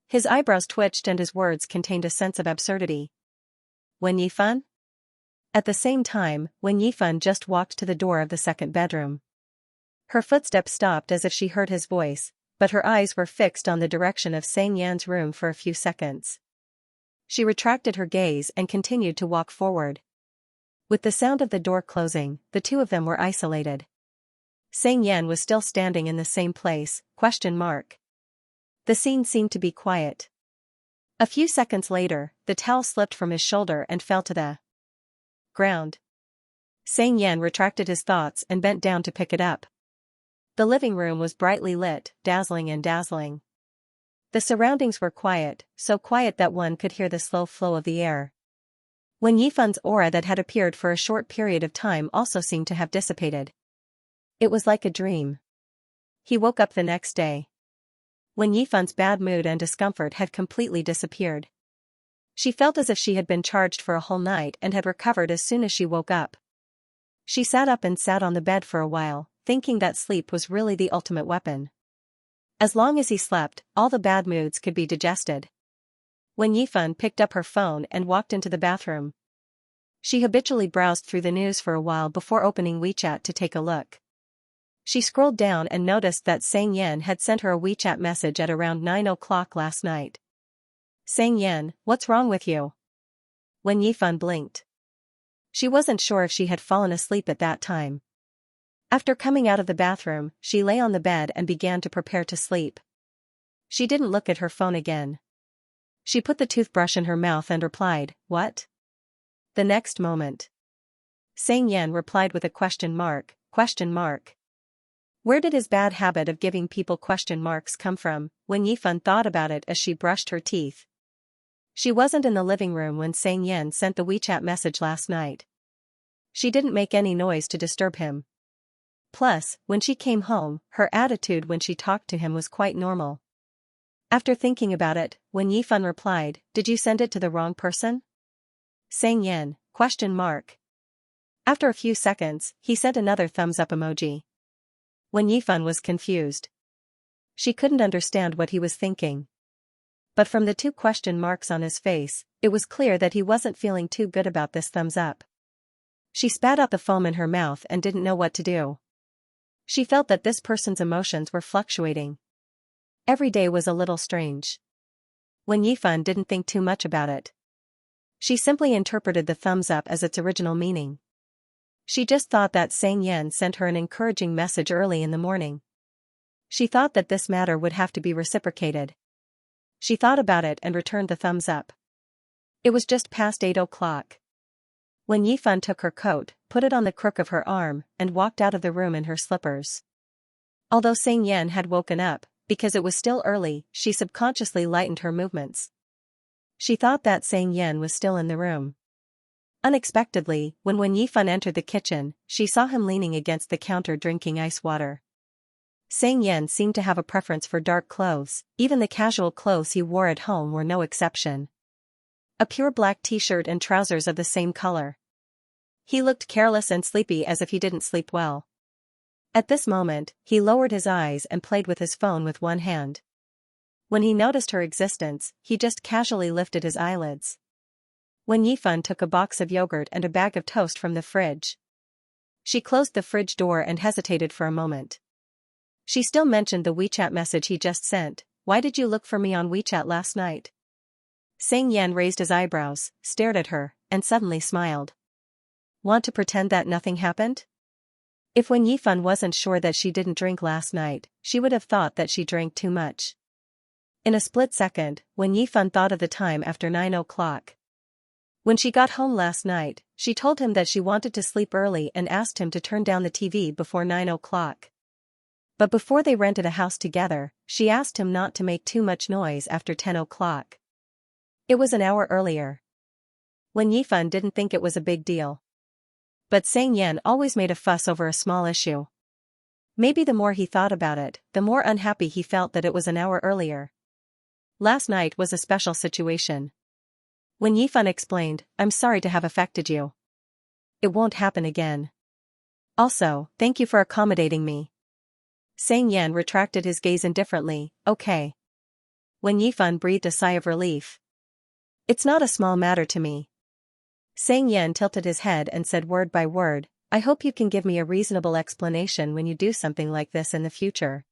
His eyebrows twitched and his words contained a sense of absurdity. Wen Yifan? At the same time, Wen Yifan just walked to the door of the second bedroom. Her footsteps stopped as if she heard his voice, but her eyes were fixed on the direction of Xianxia's room for a few seconds. She retracted her gaze and continued to walk forward. With the sound of the door closing, the two of them were isolated. Xianxia was still standing in the same place, ? The scene seemed to be quiet. A few seconds later, the towel slipped from his shoulder and fell to the ground. Xianxia retracted his thoughts and bent down to pick it up. The living room was brightly lit, dazzling. The surroundings were quiet, so quiet that one could hear the slow flow of the air. Wen Yifan's aura that had appeared for a short period of time also seemed to have dissipated. It was like a dream. He woke up the next day. Wen Yifan's bad mood and discomfort had completely disappeared. She felt as if she had been charged for a whole night and had recovered as soon as she woke up. She sat up and sat on the bed for a while, thinking that sleep was really the ultimate weapon. As long as he slept, all the bad moods could be digested. Wen Yifan picked up her phone and walked into the bathroom. She habitually browsed through the news for a while before opening WeChat to take a look. She scrolled down and noticed that Xianxia had sent her a WeChat message at around 9 o'clock last night. Xianxia, what's wrong with you? Wen Yifan blinked. She wasn't sure if she had fallen asleep at that time. After coming out of the bathroom, she lay on the bed and began to prepare to sleep. She didn't look at her phone again. She put the toothbrush in her mouth and replied, "What?" The next moment, Xianxia replied with a question mark. Where did his bad habit of giving people question marks come from? When Yifan thought about it as she brushed her teeth. She wasn't in the living room when Xianxia sent the WeChat message last night. She didn't make any noise to disturb him. Plus, when she came home, her attitude when she talked to him was quite normal. After thinking about it, when Yifan replied, "Did you send it to the wrong person?" Xianxia, question mark. After a few seconds, he sent another thumbs up emoji. When Yifan was confused. She couldn't understand what he was thinking. But from the two question marks on his face, it was clear that he wasn't feeling too good about this thumbs up. She spat out the foam in her mouth and didn't know what to do. She felt that this person's emotions were fluctuating. Every day was a little strange. When Yifan didn't think too much about it. She simply interpreted the thumbs up as its original meaning. She just thought that Xianxia sent her an encouraging message early in the morning. She thought that this matter would have to be reciprocated. She thought about it and returned the thumbs up. It was just past 8 o'clock. When Yifan took her coat, put it on the crook of her arm, and walked out of the room in her slippers. Although Xianxia had woken up, because it was still early, she subconsciously lightened her movements. She thought that Xianxia was still in the room. Unexpectedly, when Yifan entered the kitchen, she saw him leaning against the counter drinking ice water. Xianxia seemed to have a preference for dark clothes, even the casual clothes he wore at home were no exception. A pure black t-shirt and trousers of the same color. He looked careless and sleepy as if he didn't sleep well. At this moment, he lowered his eyes and played with his phone with one hand. When he noticed her existence, he just casually lifted his eyelids. When Yifan took a box of yogurt and a bag of toast from the fridge. She closed the fridge door and hesitated for a moment. She still mentioned the WeChat message he just sent. "Why did you look for me on WeChat last night?" Xianxia raised his eyebrows, stared at her, and suddenly smiled. "Want to pretend that nothing happened?" If when Yifan wasn't sure that she didn't drink last night, she would have thought that she drank too much. In a split second, when Yifan thought of the time after 9 o'clock. When she got home last night, she told him that she wanted to sleep early and asked him to turn down the TV before 9 o'clock. But before they rented a house together, she asked him not to make too much noise after 10 o'clock. It was an hour earlier. When Yifan didn't think it was a big deal. But Xianxia always made a fuss over a small issue. Maybe the more he thought about it, the more unhappy he felt that it was an hour earlier. Last night was a special situation. When Yifan explained, "I'm sorry to have affected you. It won't happen again. Also, thank you for accommodating me." Xianxia retracted his gaze indifferently, "Okay." When Yifan breathed a sigh of relief. "It's not a small matter to me." Xianxia tilted his head and said word by word, "I hope you can give me a reasonable explanation when you do something like this in the future."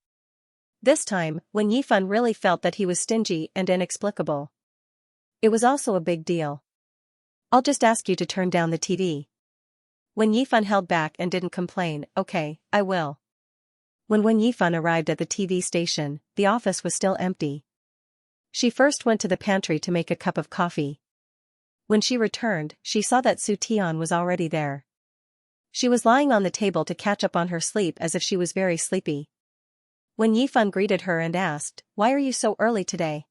This time, when Yifan really felt that he was stingy and inexplicable. It was also a big deal. "I'll just ask you to turn down the TV." When Yifan held back and didn't complain, "Okay, I will." When Yifan arrived at the TV station, the office was still empty. She first went to the pantry to make a cup of coffee. When she returned, she saw that Su Tian was already there. She was lying on the table to catch up on her sleep as if she was very sleepy. When Yifan greeted her and asked, "Why are you so early today?"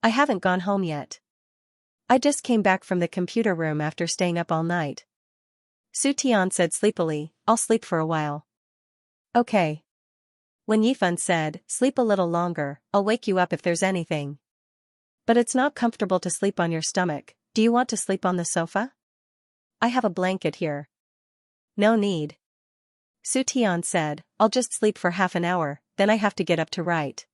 "I haven't gone home yet. I just came back from the computer room after staying up all night." Su Tian said sleepily, "I'll sleep for a while." "Okay." When Yifan said, "Sleep a little longer, I'll wake you up if there's anything. But it's not comfortable to sleep on your stomach, do you want to sleep on the sofa? I have a blanket here." "No need." Su Tian said, "I'll just sleep for half an hour, then I have to get up to write."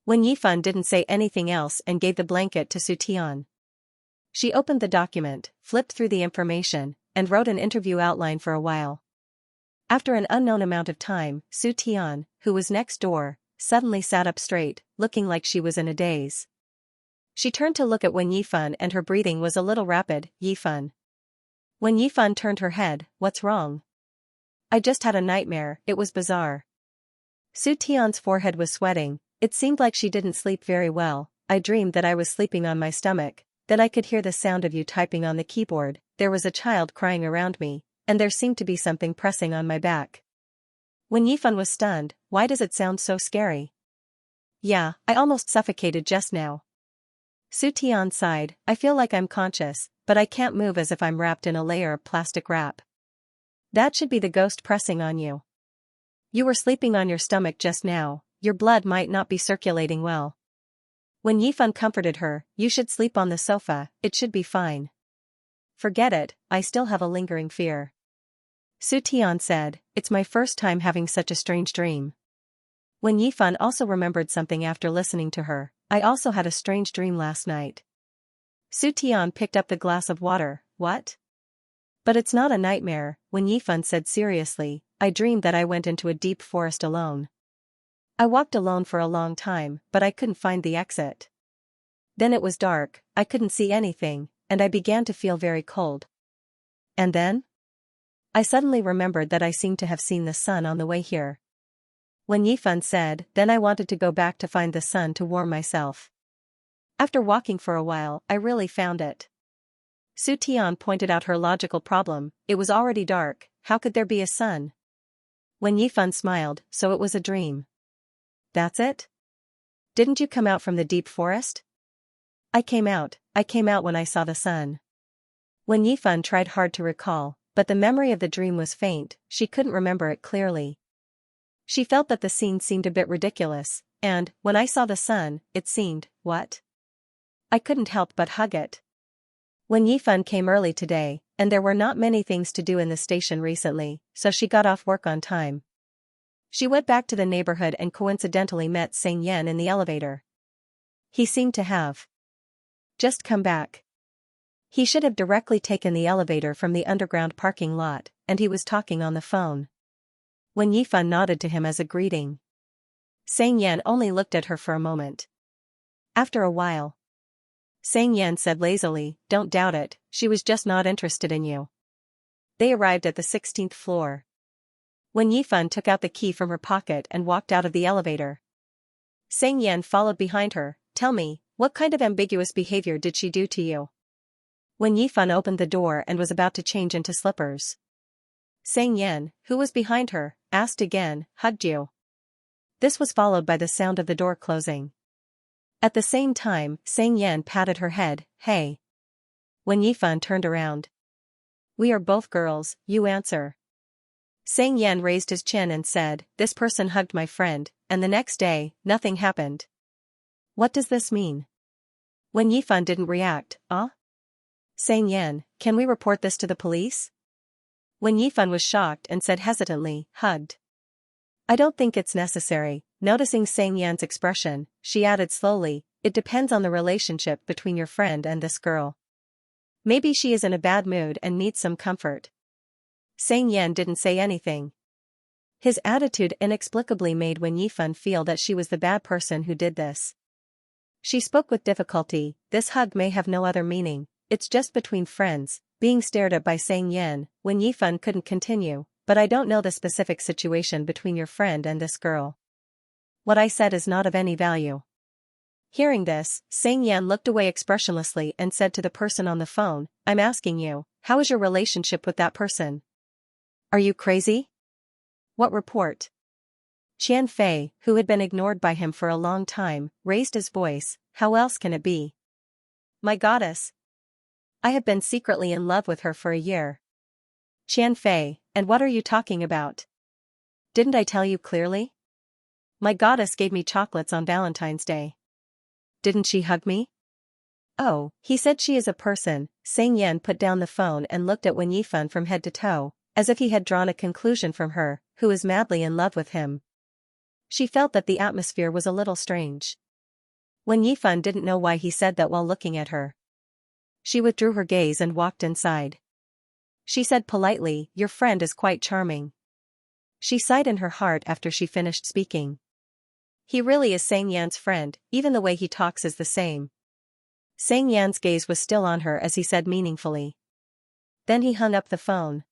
When Yifan didn't say anything else and gave the blanket to Su Tian. She opened the document, flipped through the information, and wrote an interview outline for a while. After an unknown amount of time, Su Tian, who was next door, suddenly sat up straight, looking like she was in a daze. She turned to look at Wen Yifan and her breathing was a little rapid. "Yifan." When Yifan turned her head, "What's wrong?" I just had a nightmare, it was bizarre. Su Tian's forehead was sweating, it seemed like she didn't sleep very well. I dreamed that I was sleeping on my stomach, then I could hear the sound of you typing on the keyboard, there was a child crying around me, and there seemed to be something pressing on my back. When Yifan was stunned, why does it sound so scary? Yeah, I almost suffocated just now. Su Tian sighed, I feel like I'm conscious, but I can't move as if I'm wrapped in a layer of plastic wrap. That should be the ghost pressing on you. You were sleeping on your stomach just now, your blood might not be circulating well. When Yifan comforted her, you should sleep on the sofa, it should be fine. Forget it, I still have a lingering fear. Su Tian said, it's my first time having such a strange dream. When Yifan also remembered something after listening to her, I also had a strange dream last night. Su Tian picked up the glass of water, what? But it's not a nightmare, when Yifan said seriously, I dreamed that I went into a deep forest alone. I walked alone for a long time, but I couldn't find the exit. Then it was dark, I couldn't see anything, and I began to feel very cold. And then? I suddenly remembered that I seemed to have seen the sun on the way here. When Yifan said, then I wanted to go back to find the sun to warm myself. After walking for a while, I really found it. Su Tian pointed out her logical problem, it was already dark, how could there be a sun? When Yifan smiled, so it was a dream. That's it? Didn't you come out from the deep forest? I came out when I saw the sun. When Yifan tried hard to recall, but the memory of the dream was faint, she couldn't remember it clearly. She felt that the scene seemed a bit ridiculous, and, when I saw the sun, it seemed, what? I couldn't help but hug it. When Yifan came early today, and there were not many things to do in the station recently, so she got off work on time. She went back to the neighborhood and coincidentally met Xianxia in the elevator. He seemed to have just come back. He should have directly taken the elevator from the underground parking lot, and he was talking on the phone. When Yifan nodded to him as a greeting, Xianxia only looked at her for a moment. After a while, Xianxia said lazily, don't doubt it, she was just not interested in you. They arrived at the 16th floor. When Yifan took out the key from her pocket and walked out of the elevator, Xianxia followed behind her, tell me, what kind of ambiguous behavior did she do to you? When Yifan opened the door and was about to change into slippers, Xianxia, who was behind her, asked again, hugged you? This was followed by the sound of the door closing. At the same time, Xianxia patted her head, hey. When Yifan turned around. We are both girls, you answer. Xianxia raised his chin and said, this person hugged my friend, and the next day, nothing happened. What does this mean? When Yifan didn't react, Xianxia, can we report this to the police? When Yifan was shocked and said hesitantly, hugged. I don't think it's necessary. Noticing Xianxia's expression, she added slowly, it depends on the relationship between your friend and this girl. Maybe she is in a bad mood and needs some comfort. Xianxia didn't say anything. His attitude inexplicably made Wen Yifan feel that she was the bad person who did this. She spoke with difficulty, this hug may have no other meaning, it's just between friends. Being stared at by Xianxia, Wen Yifan couldn't continue, but I don't know the specific situation between your friend and this girl. What I said is not of any value. Hearing this, Xianxia looked away expressionlessly and said to the person on the phone, I'm asking you, how is your relationship with that person? Are you crazy? What report? Qian Fei, who had been ignored by him for a long time, raised his voice, how else can it be? My goddess. I have been secretly in love with her for a year. Qian Fei, and what are you talking about? Didn't I tell you clearly? My goddess gave me chocolates on Valentine's Day. Didn't she hug me? Oh, he said she is a person. Xianxia put down the phone and looked at Wen Yifan from head to toe, as if he had drawn a conclusion from her, who is madly in love with him. She felt that the atmosphere was a little strange. Wen Yifan didn't know why he said that while looking at her. She withdrew her gaze and walked inside. She said politely, your friend is quite charming. She sighed in her heart after she finished speaking. He really is Xianxia's friend, even the way he talks is the same. Xianxia's gaze was still on her as he said meaningfully. Then he hung up the phone.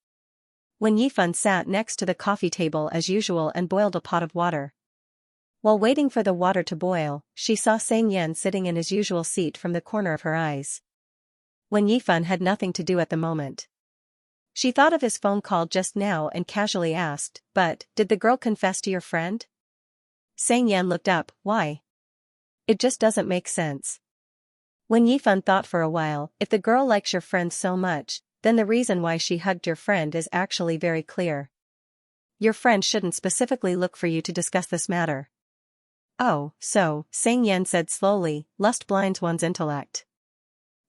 Wen Yifan sat next to the coffee table as usual and boiled a pot of water. While waiting for the water to boil, she saw Xianxia sitting in his usual seat from the corner of her eyes. Wen Yifan had nothing to do at the moment. She thought of his phone call just now and casually asked, "But, did the girl confess to your friend?" Xianxia looked up, "Why? It just doesn't make sense." Wen Yifan thought for a while, if the girl likes your friend so much, then the reason why she hugged your friend is actually very clear. Your friend shouldn't specifically look for you to discuss this matter. Oh, so, Xianxia said slowly, lust blinds one's intellect.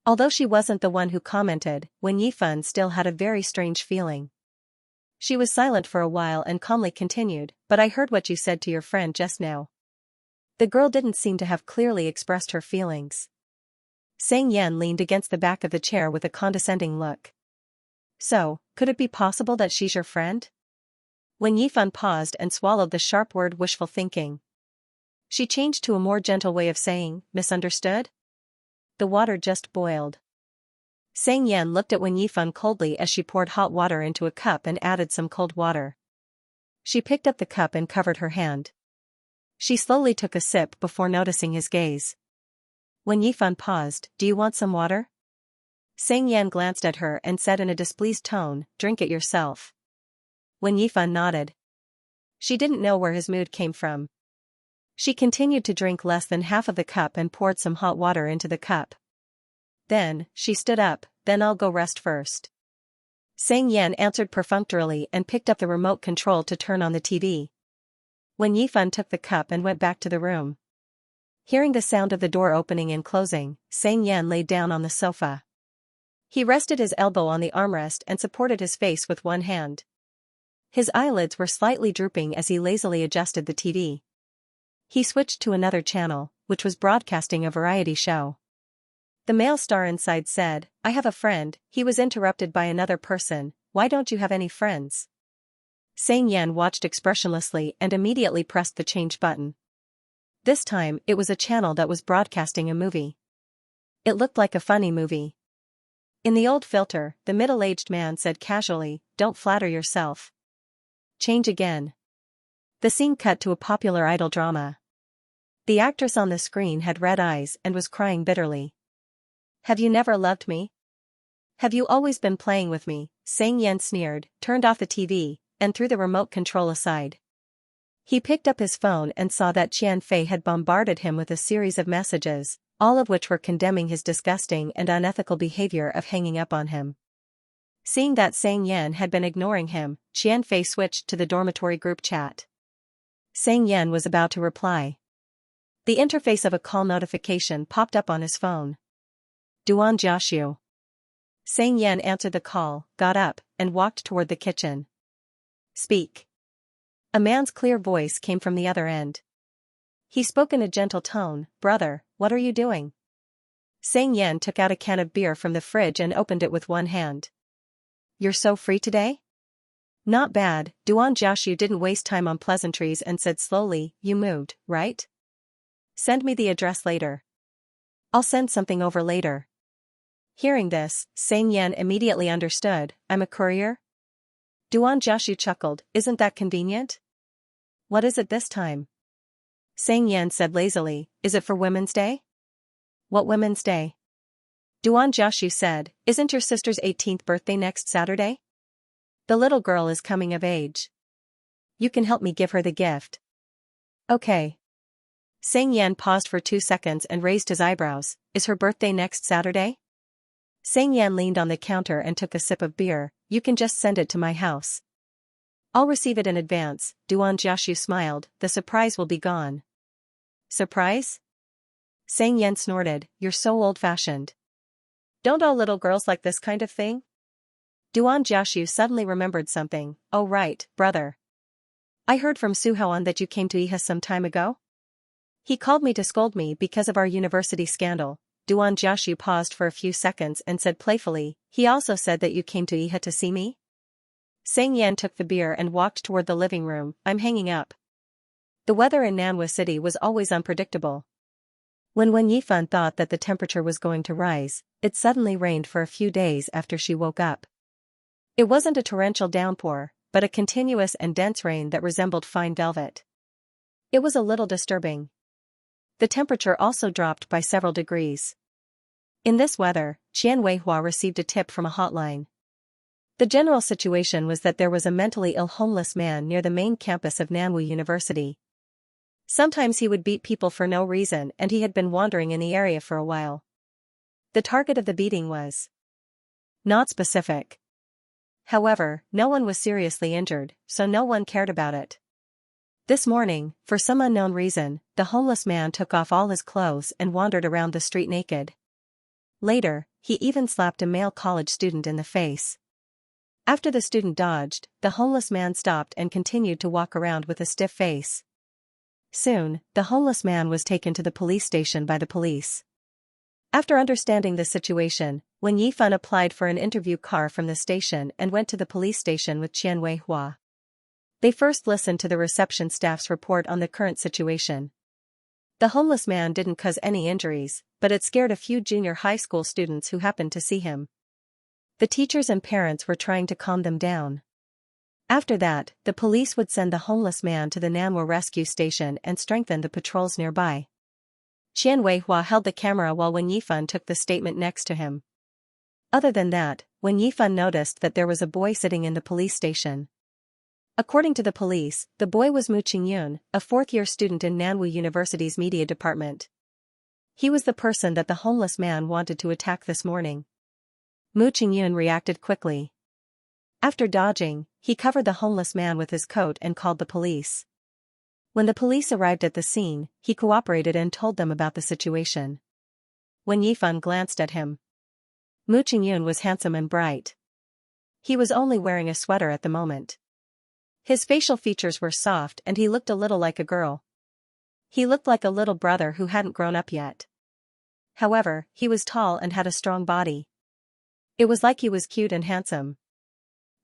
Although she wasn't the one who commented, Wen Yifan still had a very strange feeling. She was silent for a while and calmly continued, "But I heard what you said to your friend just now." The girl didn't seem to have clearly expressed her feelings. Xianxia leaned against the back of the chair with a condescending look. "So, could it be possible that she's your friend?" Wen Yifan paused and swallowed the sharp word wishful thinking. She changed to a more gentle way of saying, "Misunderstood?" The water just boiled. Xianxia looked at Wen Yifan coldly as she poured hot water into a cup and added some cold water. She picked up the cup and covered her hand. She slowly took a sip before noticing his gaze. Wen Yifan paused, "Do you want some water?" Xianxia glanced at her and said in a displeased tone, "Drink it yourself." Wen Yifan nodded. She didn't know where his mood came from. She continued to drink less than half of the cup and poured some hot water into the cup. Then, she stood up, "Then I'll go rest first." Xianxia answered perfunctorily and picked up the remote control to turn on the TV. Wen Yifan took the cup and went back to the room. Hearing the sound of the door opening and closing, Xianxia lay down on the sofa. He rested his elbow on the armrest and supported his face with one hand. His eyelids were slightly drooping as he lazily adjusted the TV. He switched to another channel, which was broadcasting a variety show. The male star inside said, "I have a friend." He was interrupted by another person, "Why don't you have any friends?" Xianxia watched expressionlessly and immediately pressed the change button. This time, it was a channel that was broadcasting a movie. It looked like a funny movie. In the old filter, the middle-aged man said casually, "Don't flatter yourself. Change again." The scene cut to a popular idol drama. The actress on the screen had red eyes and was crying bitterly. "Have you never loved me? Have you always been playing with me?" Xianxia sneered, turned off the TV, and threw the remote control aside. He picked up his phone and saw that Qian Fei had bombarded him with a series of messages, all of which were condemning his disgusting and unethical behavior of hanging up on him. Seeing that Xianxia had been ignoring him, Qian Fei switched to the dormitory group chat. Xianxia was about to reply. The interface of a call notification popped up on his phone. "Duan Jiaxiu." Xianxia answered the call, got up, and walked toward the kitchen. "Speak." A man's clear voice came from the other end. He spoke in a gentle tone, "Brother, what are you doing?" Xianxia took out a can of beer from the fridge and opened it with one hand. "You're so free today?" "Not bad." Duan Jiaxiu didn't waste time on pleasantries and said slowly, "You moved, right? Send me the address later." "I'll send something over later." Hearing this, Xianxia immediately understood, "I'm a courier?" Duan Jiaxiu chuckled, "Isn't that convenient? What is it this time?" Xianxia said lazily, "Is it for Women's Day?" "What Women's Day?" Duan Jiaxiu said, "Isn't your sister's 18th birthday next Saturday? The little girl is coming of age. You can help me give her the gift." "Okay." Xianxia paused for 2 seconds and raised his eyebrows, "Is her birthday next Saturday?" Xianxia leaned on the counter and took a sip of beer, "You can just send it to my house. I'll receive it in advance." Duan Jiaxiu smiled, "The surprise will be gone." "Surprise?" Xianxia snorted, "You're so old-fashioned. Don't all little girls like this kind of thing?" Duan Jiaxiu suddenly remembered something, "Oh right, brother. I heard from Su Haoan that you came to Iha some time ago? He called me to scold me because of our university scandal." Duan Jiaxiu paused for a few seconds and said playfully, "He also said that you came to Iha to see me?" Xianxia took the beer and walked toward the living room. "I'm hanging up." The weather in Nanhua City was always unpredictable. When Wen Yifan thought that the temperature was going to rise, it suddenly rained for a few days after she woke up. It wasn't a torrential downpour, but a continuous and dense rain that resembled fine velvet. It was a little disturbing. The temperature also dropped by several degrees. In this weather, Qian Weihua received a tip from a hotline. The general situation was that there was a mentally ill homeless man near the main campus of Nanwu University. Sometimes he would beat people for no reason, and he had been wandering in the area for a while. The target of the beating was not specific. However, no one was seriously injured, so no one cared about it. This morning, for some unknown reason, the homeless man took off all his clothes and wandered around the street naked. Later, he even slapped a male college student in the face. After the student dodged, the homeless man stopped and continued to walk around with a stiff face. Soon, the homeless man was taken to the police station by the police. After understanding the situation, Wen Yifan applied for an interview car from the station and went to the police station with Qian Weihua. They first listened to the reception staff's report on the current situation. The homeless man didn't cause any injuries, but it scared a few junior high school students who happened to see him. The teachers and parents were trying to calm them down. After that, the police would send the homeless man to the Nanwu rescue station and strengthen the patrols nearby. Qian Weihua held the camera while Wen Yifan took the statement next to him. Other than that, Wen Yifan noticed that there was a boy sitting in the police station. According to the police, the boy was Mu Qingyun, a fourth-year student in Nanwu University's media department. He was the person that the homeless man wanted to attack this morning. Mu Qingyun reacted quickly. After dodging, he covered the homeless man with his coat and called the police. When the police arrived at the scene, he cooperated and told them about the situation. Wen Yifan glanced at him. Mu Qingyun was handsome and bright. He was only wearing a sweater at the moment. His facial features were soft and he looked a little like a girl. He looked like a little brother who hadn't grown up yet. However, he was tall and had a strong body. It was like he was cute and handsome.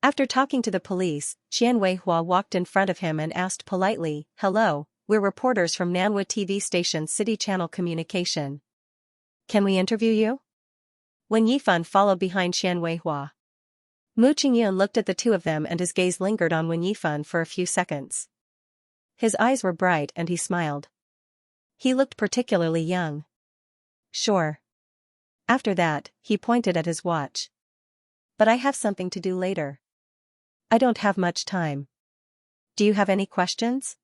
After talking to the police, Qian Weihua walked in front of him and asked politely, "Hello, we're reporters from Nanwu TV station City Channel Communication. Can we interview you?" Wen Yifan followed behind Qian Weihua. Mu Qingyun looked at the two of them and his gaze lingered on Wen Yifan for a few seconds. His eyes were bright and he smiled. He looked particularly young. "Sure." After that, he pointed at his watch. "But I have something to do later. I don't have much time. Do you have any questions?"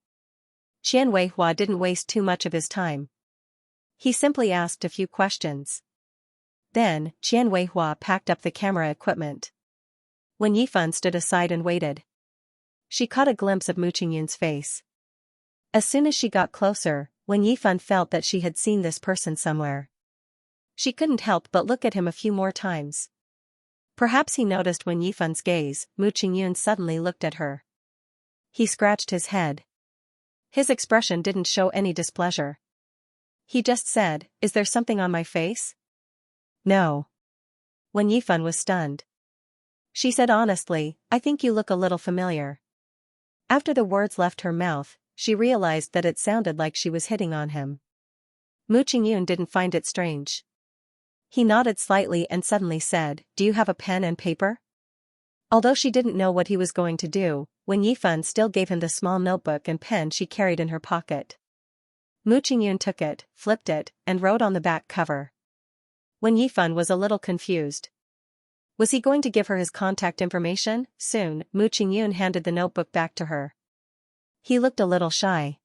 Qian Weihua didn't waste too much of his time. He simply asked a few questions. Then, Qian Weihua packed up the camera equipment. Wen Yifan stood aside and waited. She caught a glimpse of Mu Qingyun's face. As soon as she got closer, Wen Yifan felt that she had seen this person somewhere. She couldn't help but look at him a few more times. Perhaps he noticed Wen Yifan's gaze. Mu Qingyun suddenly looked at her. He scratched his head. His expression didn't show any displeasure. He just said, "Is there something on my face?" "No." Wen Yifan was stunned. She said honestly, "I think you look a little familiar." After the words left her mouth, she realized that it sounded like she was hitting on him. Mu Qingyun didn't find it strange. He nodded slightly and suddenly said, "Do you have a pen and paper?" Although she didn't know what he was going to do, Wen Yifan still gave him the small notebook and pen she carried in her pocket. Mu Qingyun took it, flipped it, and wrote on the back cover. Wen Yifan was a little confused. Was he going to give her his contact information? Soon, Mu Qingyun handed the notebook back to her. He looked a little shy.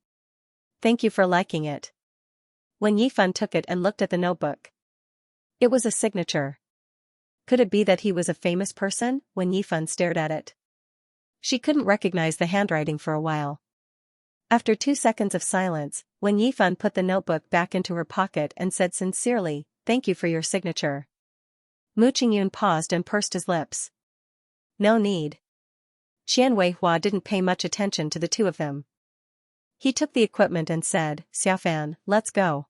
"Thank you for liking it." Wen Yifan took it and looked at the notebook. It was a signature. Could it be that he was a famous person? Wen Yifan stared at it. She couldn't recognize the handwriting for a while. After 2 seconds of silence, Wen Yifan put the notebook back into her pocket and said sincerely, "Thank you for your signature." Mu Qingyun paused and pursed his lips. "No need." Qian Weihua didn't pay much attention to the two of them. He took the equipment and said, "Xiaofan, let's go."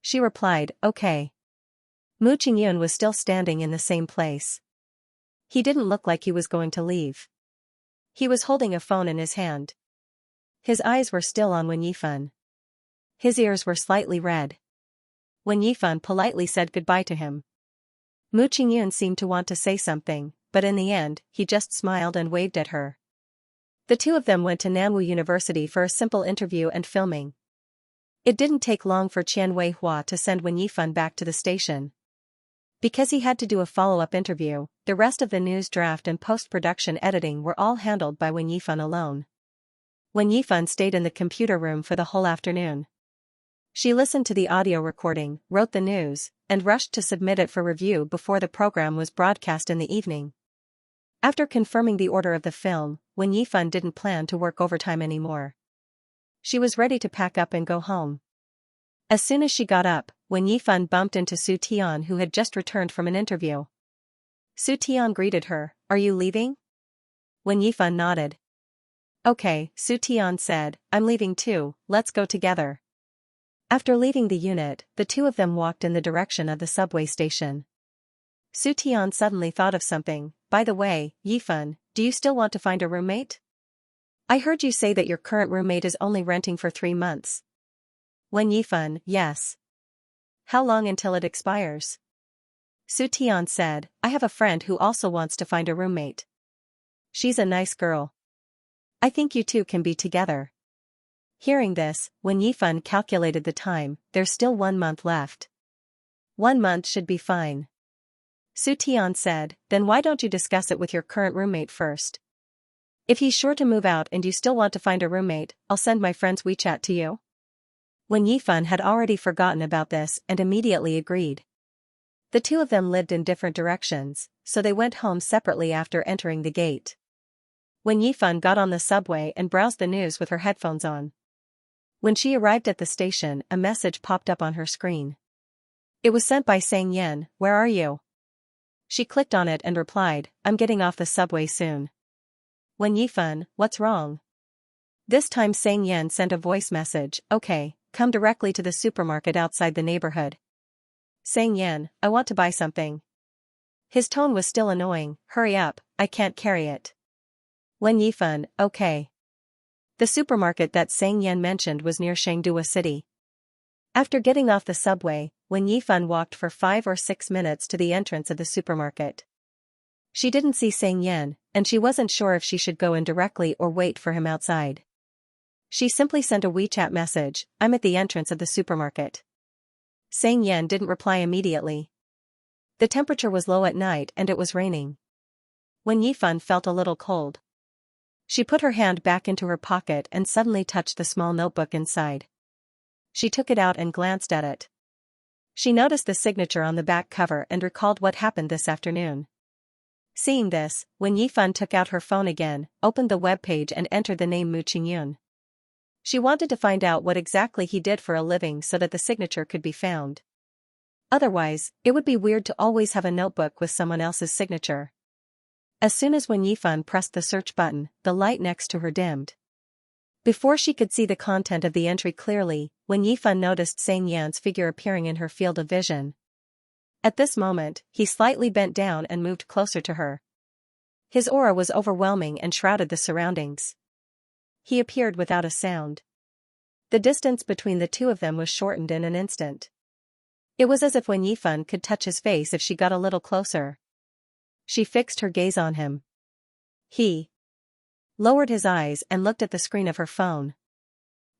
She replied, "Okay." Mu Qingyun was still standing in the same place. He didn't look like he was going to leave. He was holding a phone in his hand. His eyes were still on Wen Yifan. His ears were slightly red. Wen Yifan politely said goodbye to him. Mu Qingyun seemed to want to say something, but in the end, he just smiled and waved at her. The two of them went to Nanwu University for a simple interview and filming. It didn't take long for Qian Weihua to send Wen Yifan back to the station. Because he had to do a follow-up interview, the rest of the news draft and post-production editing were all handled by Wen Yifan alone. Wen Yifan stayed in the computer room for the whole afternoon. She listened to the audio recording, wrote the news, and rushed to submit it for review before the program was broadcast in the evening. After confirming the order of the film, Wen Yifan didn't plan to work overtime anymore. She was ready to pack up and go home. As soon as she got up, Wen Yifan bumped into Su Tian, who had just returned from an interview. Su Tian greeted her, "Are you leaving?" Wen Yifan nodded. "Okay," Su Tian said, "I'm leaving too, let's go together." After leaving the unit, the two of them walked in the direction of the subway station. Su Tian suddenly thought of something. "By the way, Yifan, do you still want to find a roommate? I heard you say that your current roommate is only renting for 3 months. Wen Yifan, yes. How long until it expires? Su Tian said, I have a friend who also wants to find a roommate. She's a nice girl. I think you two can be together. Hearing this, Wen Yifan calculated the time, there's still 1 month left. 1 month should be fine. Su Tian said, then why don't you discuss it with your current roommate first? If he's sure to move out and you still want to find a roommate, I'll send my friend's WeChat to you. Wen Yifan had already forgotten about this and immediately agreed. The two of them lived in different directions, so they went home separately after entering the gate. Wen Yifan got on the subway and browsed the news with her headphones on. When she arrived at the station, a message popped up on her screen. It was sent by Xianxia, where are you? She clicked on it and replied, I'm getting off the subway soon. Wen Yifan, what's wrong? This time Xianxia sent a voice message, okay, come directly to the supermarket outside the neighborhood. Xianxia, I want to buy something. His tone was still annoying, hurry up, I can't carry it. Wen Yifan, okay. The supermarket that Xianxia mentioned was near Shangdua City. After getting off the subway, Wen Yifan walked for 5 or 6 minutes to the entrance of the supermarket. She didn't see Xianxia, and she wasn't sure if she should go in directly or wait for him outside. She simply sent a WeChat message, I'm at the entrance of the supermarket. Xianxia didn't reply immediately. The temperature was low at night and it was raining. Wen Yifan felt a little cold. She put her hand back into her pocket and suddenly touched the small notebook inside. She took it out and glanced at it. She noticed the signature on the back cover and recalled what happened this afternoon. Seeing this, Wen Yifan took out her phone again, opened the web page and entered the name Mu Qingyun. She wanted to find out what exactly he did for a living so that the signature could be found. Otherwise, it would be weird to always have a notebook with someone else's signature. As soon as Wen Yifan pressed the search button, the light next to her dimmed. Before she could see the content of the entry clearly, Wen Yifan noticed Xianxia's figure appearing in her field of vision. At this moment, he slightly bent down and moved closer to her. His aura was overwhelming and shrouded the surroundings. He appeared without a sound. The distance between the two of them was shortened in an instant. It was as if Wen Yifan could touch his face if she got a little closer. She fixed her gaze on him. He lowered his eyes and looked at the screen of her phone.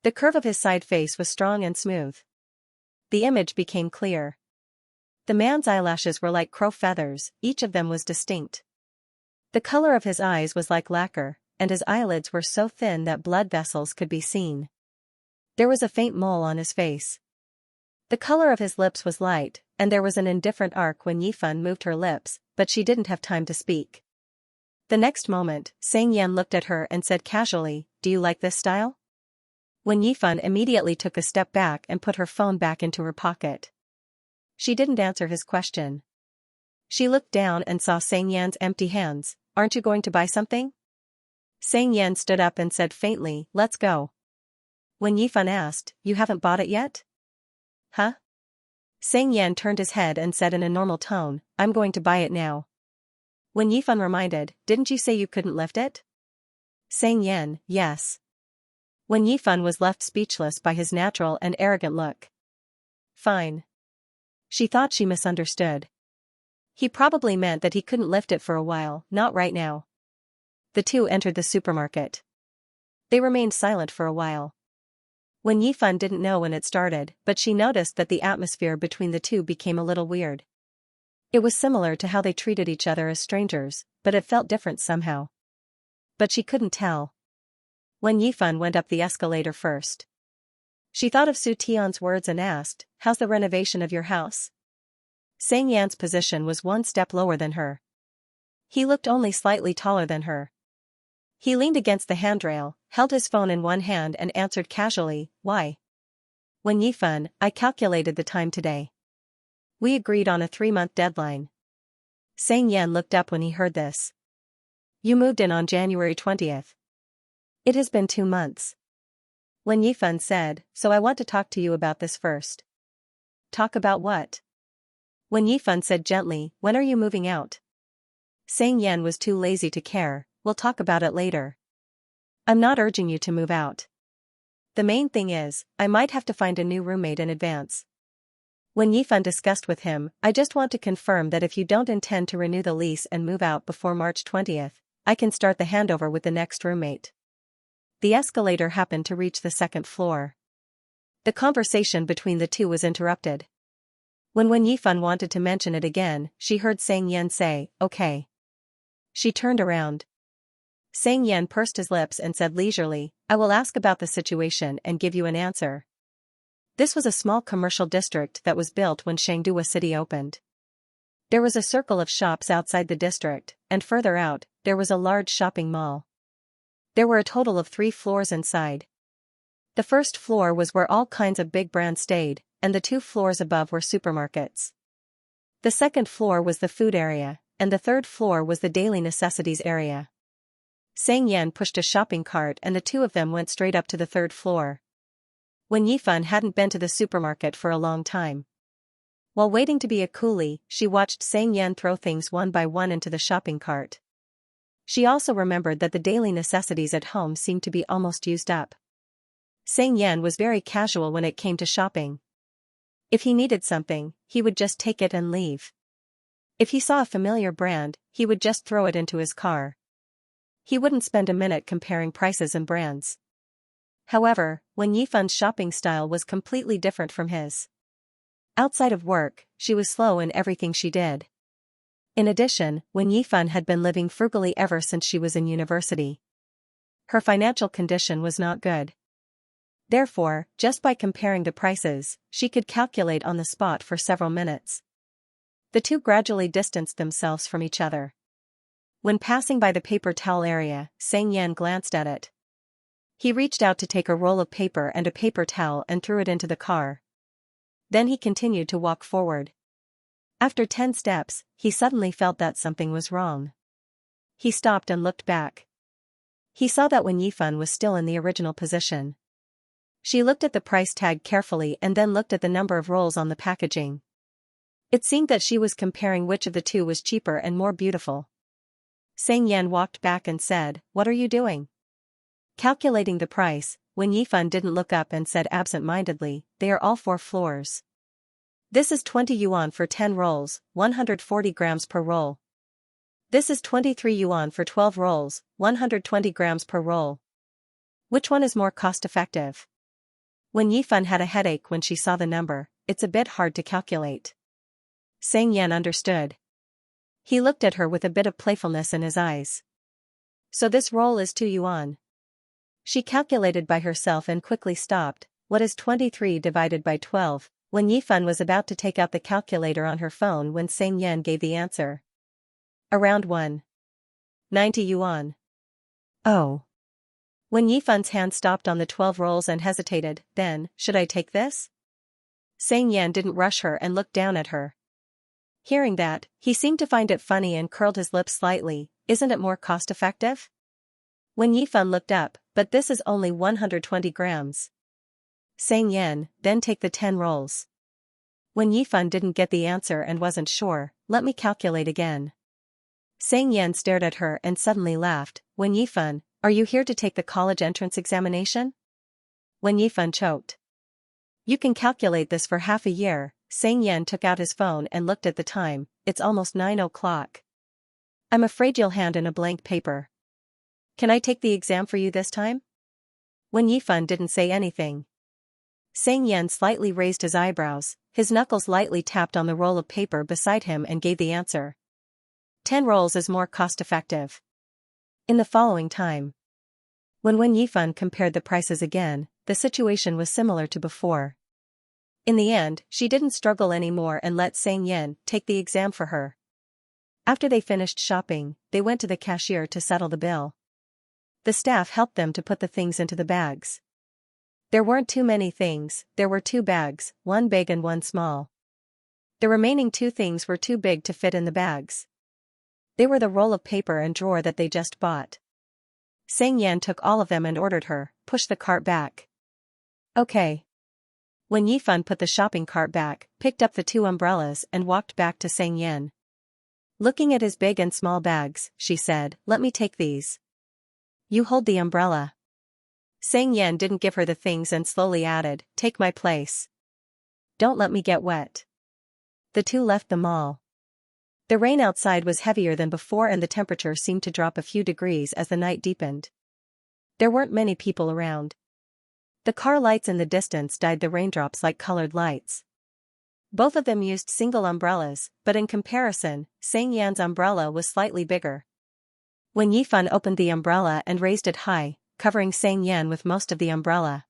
The curve of his side face was strong and smooth. The image became clear. The man's eyelashes were like crow feathers, each of them was distinct. The color of his eyes was like lacquer, and his eyelids were so thin that blood vessels could be seen. There was a faint mole on his face. The color of his lips was light, and there was an indifferent arc when Yifan moved her lips, but she didn't have time to speak. The next moment, Xianxia looked at her and said casually, do you like this style? Wen Yifan immediately took a step back and put her phone back into her pocket. She didn't answer his question. She looked down and saw Xianxia's empty hands. Aren't you going to buy something? Xianxia stood up and said faintly, let's go. Wen Yifan asked, you haven't bought it yet? Huh? Xianxia turned his head and said in a normal tone, I'm going to buy it now. Wen Yifan reminded, didn't you say you couldn't lift it? Xianxia, yes. Wen Yifan was left speechless by his natural and arrogant look. Fine. She thought she misunderstood. He probably meant that he couldn't lift it for a while, not right now. The two entered the supermarket. They remained silent for a while. Wen Yifan didn't know when it started, but she noticed that the atmosphere between the two became a little weird. It was similar to how they treated each other as strangers, but it felt different somehow. But she couldn't tell. Wen Yifan went up the escalator first. She thought of Su Tian's words and asked, "How's the renovation of your house?" Xianxia's position was one step lower than her. He looked only slightly taller than her. He leaned against the handrail, held his phone in one hand and answered casually, "Why?" "Wen Yifan, I calculated the time today. We agreed on a 3-month deadline." Xianxia looked up when he heard this. "You moved in on January 20th. It has been 2 months." Wen Yifan said, "So I want to talk to you about this first." "Talk about what?" Wen Yifan said gently, "When are you moving out?" Xianxia was too lazy to care. "We'll talk about it later. I'm not urging you to move out. The main thing is, I might have to find a new roommate in advance." Wen Yifan discussed with him, "I just want to confirm that if you don't intend to renew the lease and move out before March 20th, I can start the handover with the next roommate." The escalator happened to reach the 2nd floor. The conversation between the two was interrupted. When Wen Yifan wanted to mention it again, she heard Xianxia say, "Okay." She turned around. Xianxia pursed his lips and said leisurely, "I will ask about the situation and give you an answer." This was a small commercial district that was built when Shangdua City opened. There was a circle of shops outside the district, and further out, there was a large shopping mall. There were a total of 3 floors inside. The first floor was where all kinds of big brands stayed, and the 2 floors above were supermarkets. The second floor was the food area, and the third floor was the daily necessities area. Xianxia pushed a shopping cart and the two of them went straight up to the 3rd floor. Wen Yifan hadn't been to the supermarket for a long time. While waiting to be a coolie, she watched Xianxia throw things one by one into the shopping cart. She also remembered that the daily necessities at home seemed to be almost used up. Xianxia was very casual when it came to shopping. If he needed something, he would just take it and leave. If he saw a familiar brand, he would just throw it into his car. He wouldn't spend a minute comparing prices and brands. However, Wen Yifan's shopping style was completely different from his. Outside of work, she was slow in everything she did. In addition, Wen Yifan had been living frugally ever since she was in university. Her financial condition was not good. Therefore, just by comparing the prices, she could calculate on the spot for several minutes. The two gradually distanced themselves from each other. When passing by the paper towel area, Xianxia glanced at it. He reached out to take a roll of paper and a paper towel and threw it into the car. Then he continued to walk forward. After 10 steps, he suddenly felt that something was wrong. He stopped and looked back. He saw that Wen Yifan was still in the original position. She looked at the price tag carefully and then looked at the number of rolls on the packaging. It seemed that she was comparing which of the two was cheaper and more beautiful. Xianxia walked back and said, "What are you doing?" Calculating the price, Wen Yifan didn't look up and said absent-mindedly, "They are all 4 floors. This is 20 yuan for 10 rolls, 140 grams per roll. This is 23 yuan for 12 rolls, 120 grams per roll. Which one is more cost-effective?" Wen Yifan had a headache when she saw the number. "It's a bit hard to calculate." Xianxia understood. He looked at her with a bit of playfulness in his eyes. "So this roll is 2 yuan. She calculated by herself and quickly stopped. What is 23 divided by 12? Wen Yifan was about to take out the calculator on her phone when Xianxia gave the answer. Around 190 yuan. Oh. Wen Yifan's hand stopped on the 12 rolls and hesitated. Then, should I take this? Xianxia didn't rush her and looked down at her. Hearing that, he seemed to find it funny and curled his lips slightly. Isn't it more cost-effective? Wen Yifan looked up, but this is only 120 grams. Xianxia, then take the 10 rolls. Wen Yifan didn't get the answer and wasn't sure. Let me calculate again. Xianxia stared at her and suddenly laughed. Wen Yifan, are you here to take the college entrance examination? Wen Yifan choked. You can calculate this for half a year. Xianxia took out his phone and looked at the time. it's almost 9 o'clock. I'm afraid you'll hand in a blank paper. Can I take the exam for you this time? Wen Yifan didn't say anything. Xianxia slightly raised his eyebrows, his knuckles lightly tapped on the roll of paper beside him and gave the answer. 10 rolls is more cost-effective. In the following time. When Wen Yifan compared the prices again, the situation was similar to before. In the end, she didn't struggle anymore and let Xianxia take the exam for her. After they finished shopping, they went to the cashier to settle the bill. The staff helped them to put the things into the bags. There weren't too many things, there were 2 bags, one big and one small. The remaining 2 things were too big to fit in the bags. They were the roll of paper and drawer that they just bought. Xianxia took all of them and ordered her, push the cart back. Okay. When Yifan put the shopping cart back, picked up the 2 umbrellas and walked back to Xianxia. Looking at his big and small bags, she said, "Let me take these. You hold the umbrella." Xianxia didn't give her the things and slowly added, "Take my place. Don't let me get wet." The 2 left the mall. The rain outside was heavier than before and the temperature seemed to drop a few degrees as the night deepened. There weren't many people around. The car lights in the distance dyed the raindrops like colored lights. Both of them used single umbrellas, but in comparison, Xianxia's umbrella was slightly bigger. When Yifan opened the umbrella and raised it high, covering Xianxia with most of the umbrella.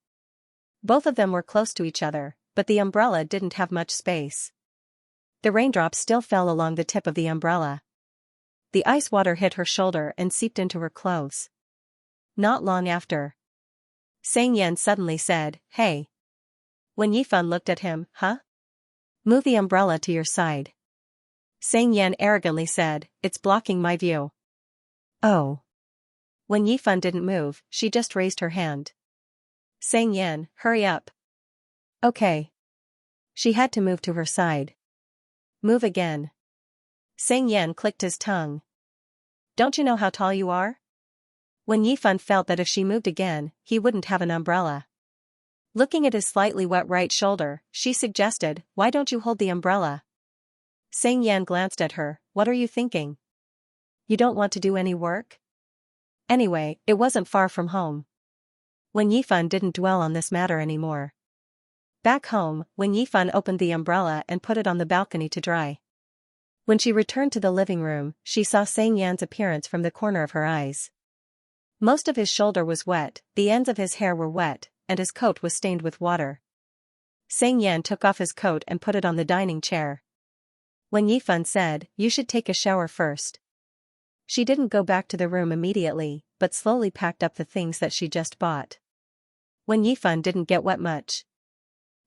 Both of them were close to each other, but the umbrella didn't have much space. The raindrops still fell along the tip of the umbrella. The ice water hit her shoulder and seeped into her clothes. Not long after. Xianxia suddenly said, "Hey." When Yifan looked at him, "Huh? Move the umbrella to your side." Xianxia arrogantly said, "It's blocking my view." Oh. When Yifan didn't move, she just raised her hand. "Xianxia, hurry up." Okay. She had to move to her side. Move again. Xianxia clicked his tongue. "Don't you know how tall you are?" When Yifan felt that if she moved again, he wouldn't have an umbrella. Looking at his slightly wet right shoulder, she suggested, "Why don't you hold the umbrella?" Xianxia glanced at her, "What are you thinking? You don't want to do any work?" Anyway, it wasn't far from home. When Yifan didn't dwell on this matter anymore. Back home, when Yifan opened the umbrella and put it on the balcony to dry. When she returned to the living room, she saw Xianxia's appearance from the corner of her eyes. Most of his shoulder was wet, the ends of his hair were wet, and his coat was stained with water. Xianxia took off his coat and put it on the dining chair. When Yifan said, "You should take a shower first." She didn't go back to the room immediately, but slowly packed up the things that she just bought. When Yifan didn't get wet much.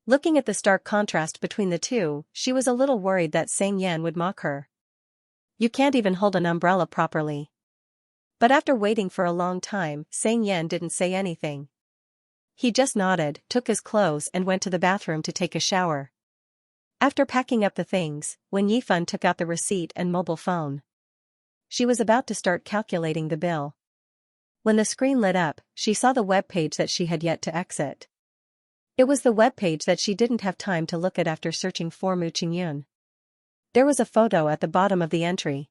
Looking at the stark contrast between the 2, she was a little worried that Xianxia would mock her. "You can't even hold an umbrella properly." But after waiting for a long time, Xianxia didn't say anything. He just nodded, took his clothes and went to the bathroom to take a shower. After packing up the things, when Yifan took out the receipt and mobile phone. She was about to start calculating the bill. When the screen lit up, she saw the web page that she had yet to exit. It was the web page that she didn't have time to look at after searching for Mu Qingyun. There was a photo at the bottom of the entry.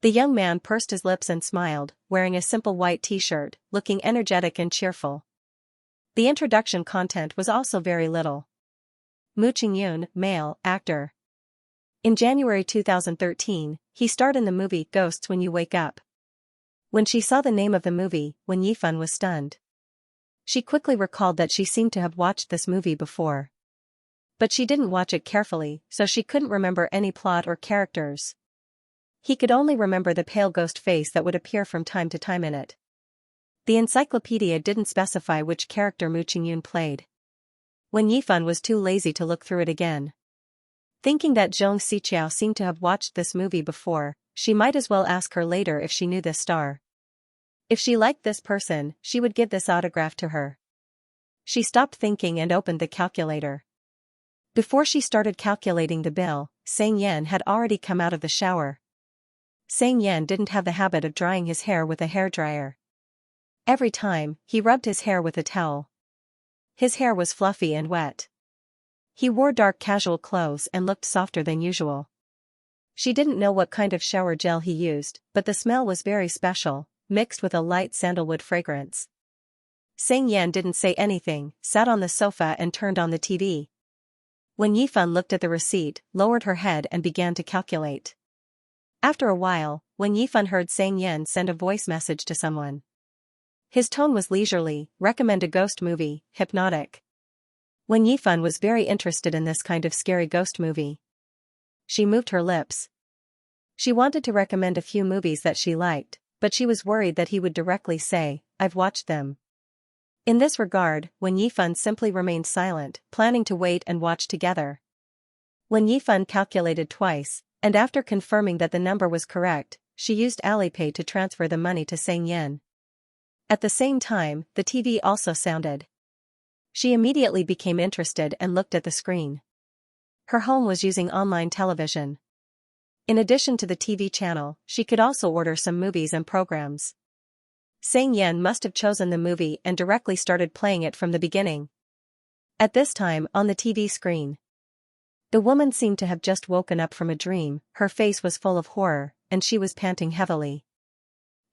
The young man pursed his lips and smiled, wearing a simple white t-shirt, looking energetic and cheerful. The introduction content was also very little. Mu Qingyun, male, actor. In January 2013, he starred in the movie Ghosts When You Wake Up. When she saw the name of the movie, Wen Yifan was stunned. She quickly recalled that she seemed to have watched this movie before. But she didn't watch it carefully, so she couldn't remember any plot or characters. He could only remember the pale ghost face that would appear from time to time in it. The encyclopedia didn't specify which character Mu Qingyun played. Wen Yifan was too lazy to look through it again. Thinking that Zhong Xiqiao seemed to have watched this movie before, she might as well ask her later if she knew this star. If she liked this person, she would give this autograph to her. She stopped thinking and opened the calculator. Before she started calculating the bill, Xianxia had already come out of the shower. Xianxia didn't have the habit of drying his hair with a hairdryer. Every time, he rubbed his hair with a towel. His hair was fluffy and wet. He wore dark casual clothes and looked softer than usual. She didn't know what kind of shower gel he used, but the smell was very special, mixed with a light sandalwood fragrance. Xianxia didn't say anything, sat on the sofa and turned on the TV. When Yifan looked at the receipt, lowered her head and began to calculate. After a while, when Yifan heard Xianxia send a voice message to someone. His tone was leisurely, recommend a ghost movie, hypnotic. When Yifan was very interested in this kind of scary ghost movie. She moved her lips. She wanted to recommend a few movies that she liked, but she was worried that he would directly say, I've watched them. In this regard, when Yifan simply remained silent, planning to wait and watch together. When Yifan calculated twice, and after confirming that the number was correct, she used Alipay to transfer the money to Xianxia. At the same time, the TV also sounded. She immediately became interested and looked at the screen. Her home was using online television. In addition to the TV channel, she could also order some movies and programs. Xianxia must have chosen the movie and directly started playing it from the beginning. At this time, on the TV screen, the woman seemed to have just woken up from a dream, her face was full of horror, and she was panting heavily.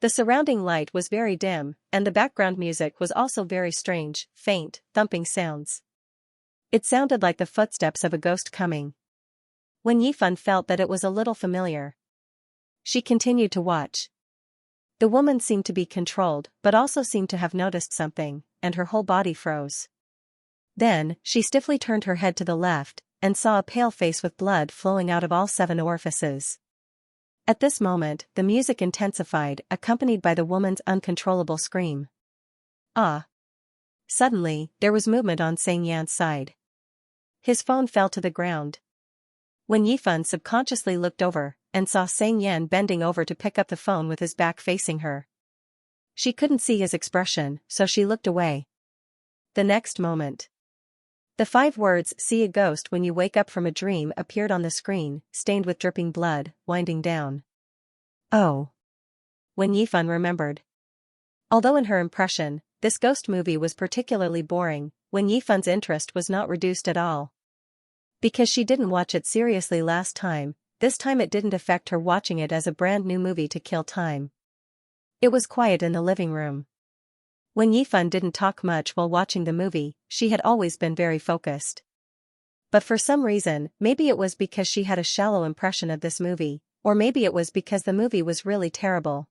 The surrounding light was very dim, and the background music was also very strange, faint, thumping sounds. It sounded like the footsteps of a ghost coming. When Yifan felt that it was a little familiar, she continued to watch. The woman seemed to be controlled, but also seemed to have noticed something, and her whole body froze. Then, she stiffly turned her head to the left, and saw a pale face with blood flowing out of all 7 orifices. At this moment, the music intensified, accompanied by the woman's uncontrollable scream. Ah! Suddenly, there was movement on Xianxia's side. His phone fell to the ground. When Yifan subconsciously looked over, and saw Xianxia bending over to pick up the phone with his back facing her. She couldn't see his expression, so she looked away. The next moment, the 5 words, see a ghost when you wake up from a dream, appeared on the screen, stained with dripping blood, winding down. Oh! When Yifan remembered. Although in her impression, this ghost movie was particularly boring, when Yifan's interest was not reduced at all. Because she didn't watch it seriously last time, this time it didn't affect her watching it as a brand new movie to kill time. It was quiet in the living room. When Yifan didn't talk much while watching the movie, she had always been very focused. But for some reason, maybe it was because she had a shallow impression of this movie, or maybe it was because the movie was really terrible.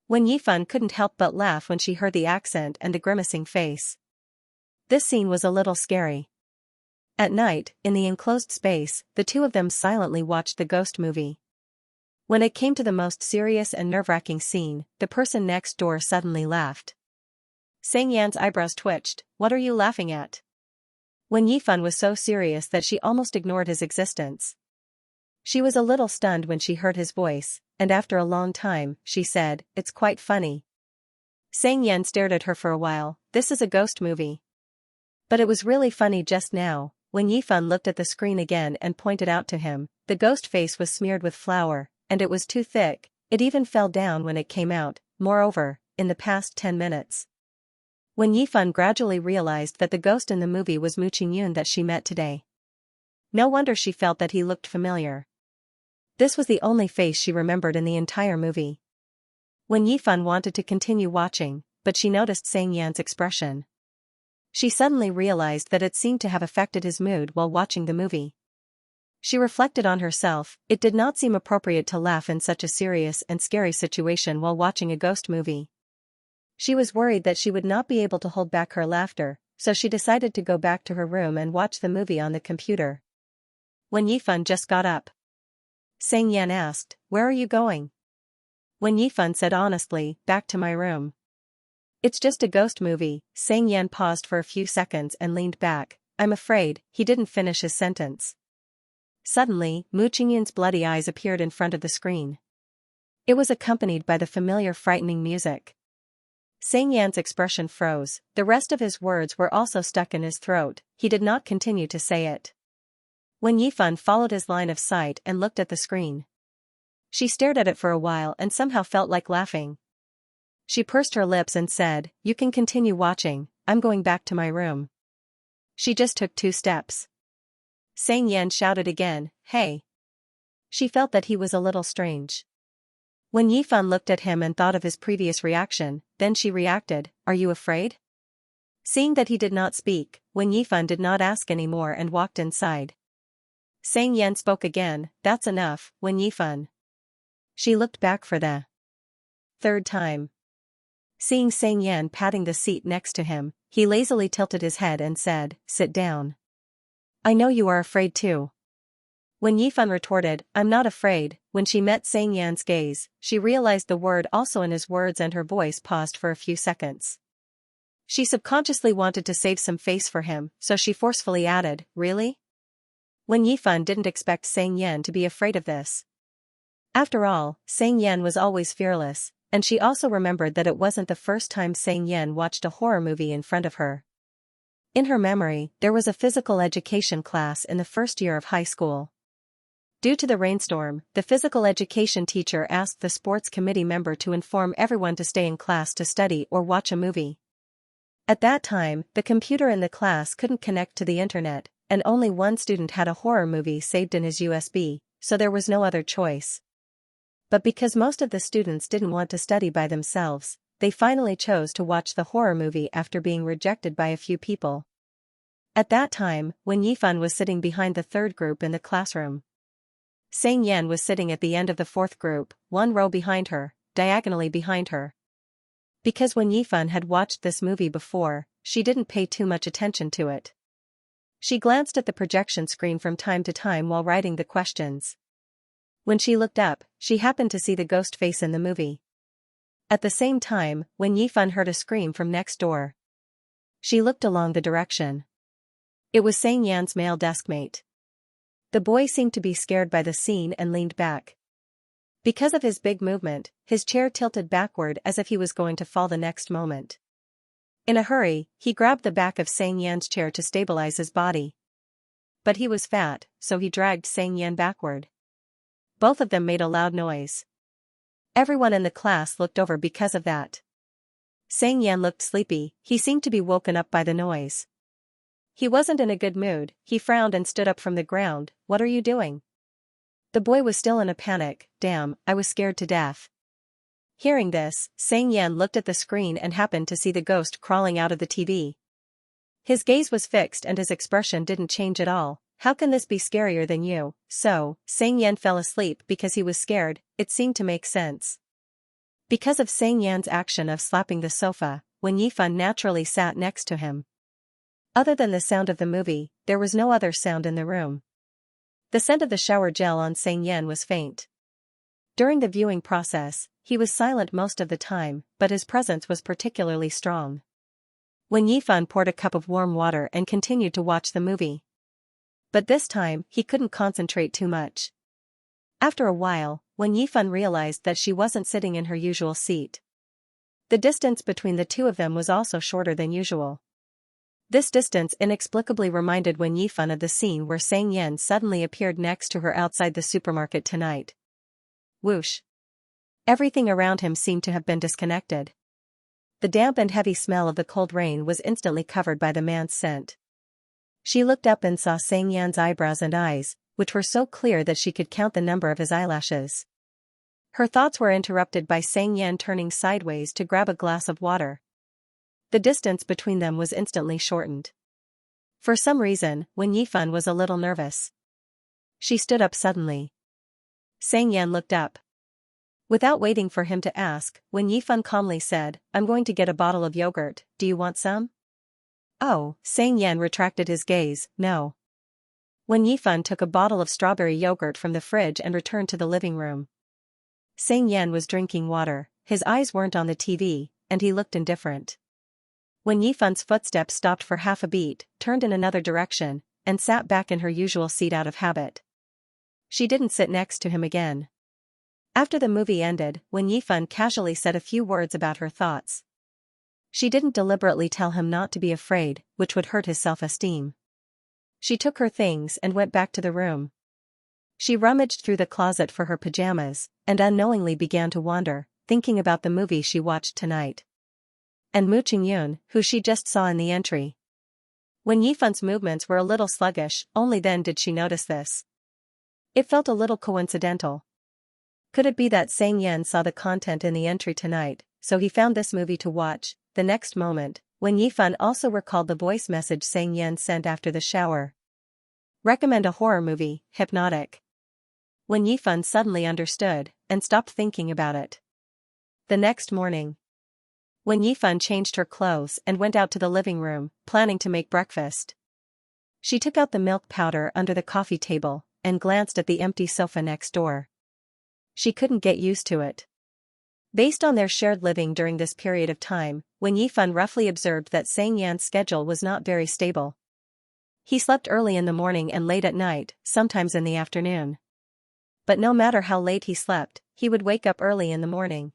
When Yifan couldn't help but laugh when she heard the accent and the grimacing face. This scene was a little scary. At night, in the enclosed space, the two of them silently watched the ghost movie. When it came to the most serious and nerve-wracking scene, the person next door suddenly laughed. Xianxia's eyebrows twitched. What are you laughing at? When Yifan was so serious that she almost ignored his existence. She was a little stunned when she heard his voice, and after a long time, she said, it's quite funny. Xianxia stared at her for a while. This is a ghost movie. But it was really funny just now. When Yifan looked at the screen again and pointed out to him, the ghost face was smeared with flour, and it was too thick, it even fell down when it came out, moreover, in the past 10 minutes. When Yifan gradually realized that the ghost in the movie was Mu Qingyun that she met today. No wonder she felt that he looked familiar. This was the only face she remembered in the entire movie. When Yifan wanted to continue watching, but she noticed Xianxia's expression. She suddenly realized that it seemed to have affected his mood while watching the movie. She reflected on herself, it did not seem appropriate to laugh in such a serious and scary situation while watching a ghost movie. She was worried that she would not be able to hold back her laughter, so she decided to go back to her room and watch the movie on the computer. When Yifan just got up, Xianxia asked, where are you going? When Yifan said honestly, back to my room. It's just a ghost movie. Xianxia paused for a few seconds and leaned back. I'm afraid. He didn't finish his sentence. Suddenly, Mu Qingyun's bloody eyes appeared in front of the screen. It was accompanied by the familiar frightening music. Xianxia's expression froze, the rest of his words were also stuck in his throat, he did not continue to say it. When Yifan followed his line of sight and looked at the screen. She stared at it for a while and somehow felt like laughing. She pursed her lips and said, you can continue watching, I'm going back to my room. She just took 2 steps. Xianxia shouted again, hey. She felt that he was a little strange. When Yifan looked at him and thought of his previous reaction, then she reacted, "Are you afraid?" Seeing that he did not speak, Wen Yifan did not ask any more and walked inside. Sang Yan spoke again, "That's enough, Wen Yifan." She looked back for the third time. Seeing Sang Yan patting the seat next to him, he lazily tilted his head and said, "Sit down. I know you are afraid too." When Yifan retorted, "I'm not afraid," when she met Sang Yan's gaze, she realized the word also in his words and her voice paused for a few seconds. She subconsciously wanted to save some face for him, so she forcefully added, "Really?" When Yifan didn't expect Sang Yan to be afraid of this. After all, Sang Yan was always fearless, and she also remembered that it wasn't the first time Sang Yan watched a horror movie in front of her. In her memory, there was a physical education class in the first year of high school. Due to the rainstorm, the physical education teacher asked the sports committee member to inform everyone to stay in class to study or watch a movie. At that time, the computer in the class couldn't connect to the internet, and only one student had a horror movie saved in his USB, so there was no other choice. But because most of the students didn't want to study by themselves, they finally chose to watch the horror movie after being rejected by a few people. At that time, when Yifan was sitting behind the third group in the classroom, Sang Yan was sitting at the end of the fourth group, one row behind her, diagonally behind her. Because when Yifan had watched this movie before, she didn't pay too much attention to it. She glanced at the projection screen from time to time while writing the questions. When she looked up, she happened to see the ghost face in the movie. At the same time, when Yifan heard a scream from next door, she looked along the direction. It was Sang Yan's male deskmate. The boy seemed to be scared by the scene and leaned back. Because of his big movement, his chair tilted backward as if he was going to fall the next moment. In a hurry, he grabbed the back of Sang Yan's chair to stabilize his body. But he was fat, so he dragged Sang Yan backward. Both of them made a loud noise. Everyone in the class looked over because of that. Sang Yan looked sleepy, he seemed to be woken up by the noise. He wasn't in a good mood, he frowned and stood up from the ground. "What are you doing?" The boy was still in a panic. "Damn, I was scared to death." Hearing this, Sang Yan looked at the screen and happened to see the ghost crawling out of the TV. His gaze was fixed and his expression didn't change at all. "How can this be scarier than you?" So, Sang Yan fell asleep because he was scared. It seemed to make sense. Because of Sang Yan's action of slapping the sofa, Wen Yifan naturally sat next to him. Other than the sound of the movie, there was no other sound in the room. The scent of the shower gel on Sang Yan was faint. During the viewing process, he was silent most of the time, but his presence was particularly strong. Wen Yifan poured a cup of warm water and continued to watch the movie. But this time, he couldn't concentrate too much. After a while, Wen Yifan realized that she wasn't sitting in her usual seat. The distance between the two of them was also shorter than usual. This distance inexplicably reminded Wen Yifan of the scene where Sang Yan suddenly appeared next to her outside the supermarket tonight. Whoosh. Everything around him seemed to have been disconnected. The damp and heavy smell of the cold rain was instantly covered by the man's scent. She looked up and saw Sang Yan's eyebrows and eyes, which were so clear that she could count the number of his eyelashes. Her thoughts were interrupted by Sang Yan turning sideways to grab a glass of water. The distance between them was instantly shortened. For some reason, Wen Yifan was a little nervous. She stood up suddenly. Sang Yan looked up. Without waiting for him to ask, Wen Yifan calmly said, "I'm going to get a bottle of yogurt, do you want some?" "Oh," Sang Yan retracted his gaze, "no." Wen Yifan took a bottle of strawberry yogurt from the fridge and returned to the living room. Sang Yan was drinking water, his eyes weren't on the TV, and he looked indifferent. Wen Yifan's footsteps stopped for half a beat, turned in another direction, and sat back in her usual seat out of habit. She didn't sit next to him again. After the movie ended, Wen Yifan casually said a few words about her thoughts. She didn't deliberately tell him not to be afraid, which would hurt his self-esteem. She took her things and went back to the room. She rummaged through the closet for her pajamas, and unknowingly began to wander, thinking about the movie she watched tonight. And Mu Qingyun, who she just saw in the entry. When Yifan's movements were a little sluggish, only then did she notice this. It felt a little coincidental. Could it be that Xianxia saw the content in the entry tonight, so he found this movie to watch? The next moment, Wen Yifan also recalled the voice message Xianxia sent after the shower. Recommend a horror movie, hypnotic. Wen Yifan suddenly understood, and stopped thinking about it. The next morning, Wen Yifan changed her clothes and went out to the living room, planning to make breakfast. She took out the milk powder under the coffee table, and glanced at the empty sofa next door. She couldn't get used to it. Based on their shared living during this period of time, Wen Yifan roughly observed that Xianxia's schedule was not very stable. He slept early in the morning and late at night, sometimes in the afternoon. But no matter how late he slept, he would wake up early in the morning.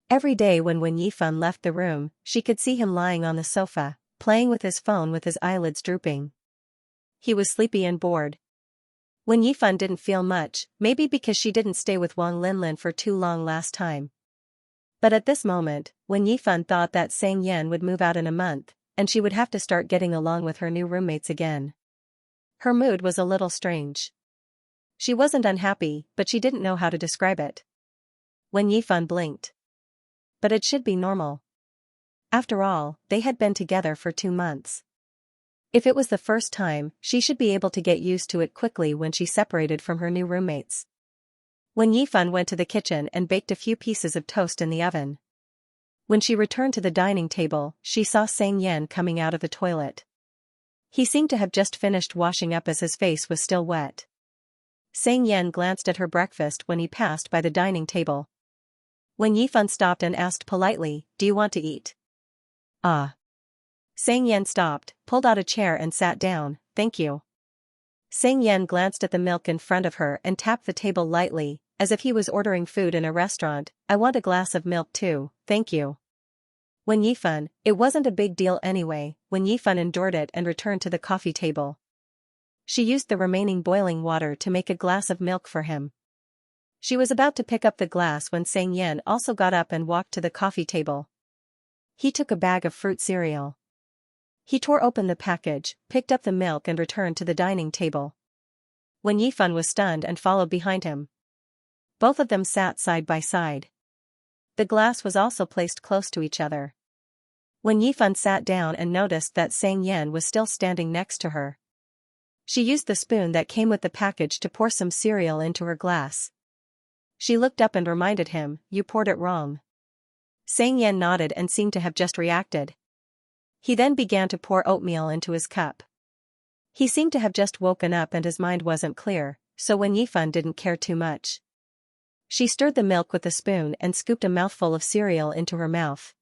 Every day when Wen Yifan left the room, she could see him lying on the sofa, playing with his phone with his eyelids drooping. He was sleepy and bored. Wen Yifan didn't feel much, maybe because she didn't stay with Wang Linlin for too long last time. But at this moment, Wen Yifan thought that Xianxia would move out in a month, and she would have to start getting along with her new roommates again. Her mood was a little strange. She wasn't unhappy, but she didn't know how to describe it. Wen Yifan blinked. But it should be normal. After all, they had been together for 2 months. If it was the first time, she should be able to get used to it quickly when she separated from her new roommates. Wen Yifan went to the kitchen and baked a few pieces of toast in the oven. When she returned to the dining table, she saw Xianxia coming out of the toilet. He seemed to have just finished washing up as his face was still wet. Xianxia glanced at her breakfast when he passed by the dining table. Wen Yifan stopped and asked politely, "Do you want to eat?" "Ah." Xianxia stopped, pulled out a chair and sat down, "Thank you." Xianxia glanced at the milk in front of her and tapped the table lightly, as if he was ordering food in a restaurant. "I want a glass of milk too, thank you." Wen Yifan, it wasn't a big deal anyway. Wen Yifan endured it and returned to the coffee table. She used the remaining boiling water to make a glass of milk for him. She was about to pick up the glass when Xianxia also got up and walked to the coffee table. He took a bag of fruit cereal. He tore open the package, picked up the milk and returned to the dining table. Wen Yifan was stunned and followed behind him. Both of them sat side by side. The glass was also placed close to each other. Wen Yifan sat down and noticed that Xianxia was still standing next to her. She used the spoon that came with the package to pour some cereal into her glass. She looked up and reminded him, "You poured it wrong." Xianxia nodded and seemed to have just reacted. He then began to pour oatmeal into his cup. He seemed to have just woken up and his mind wasn't clear, so Wen Yifan didn't care too much. She stirred the milk with the spoon and scooped a mouthful of cereal into her mouth.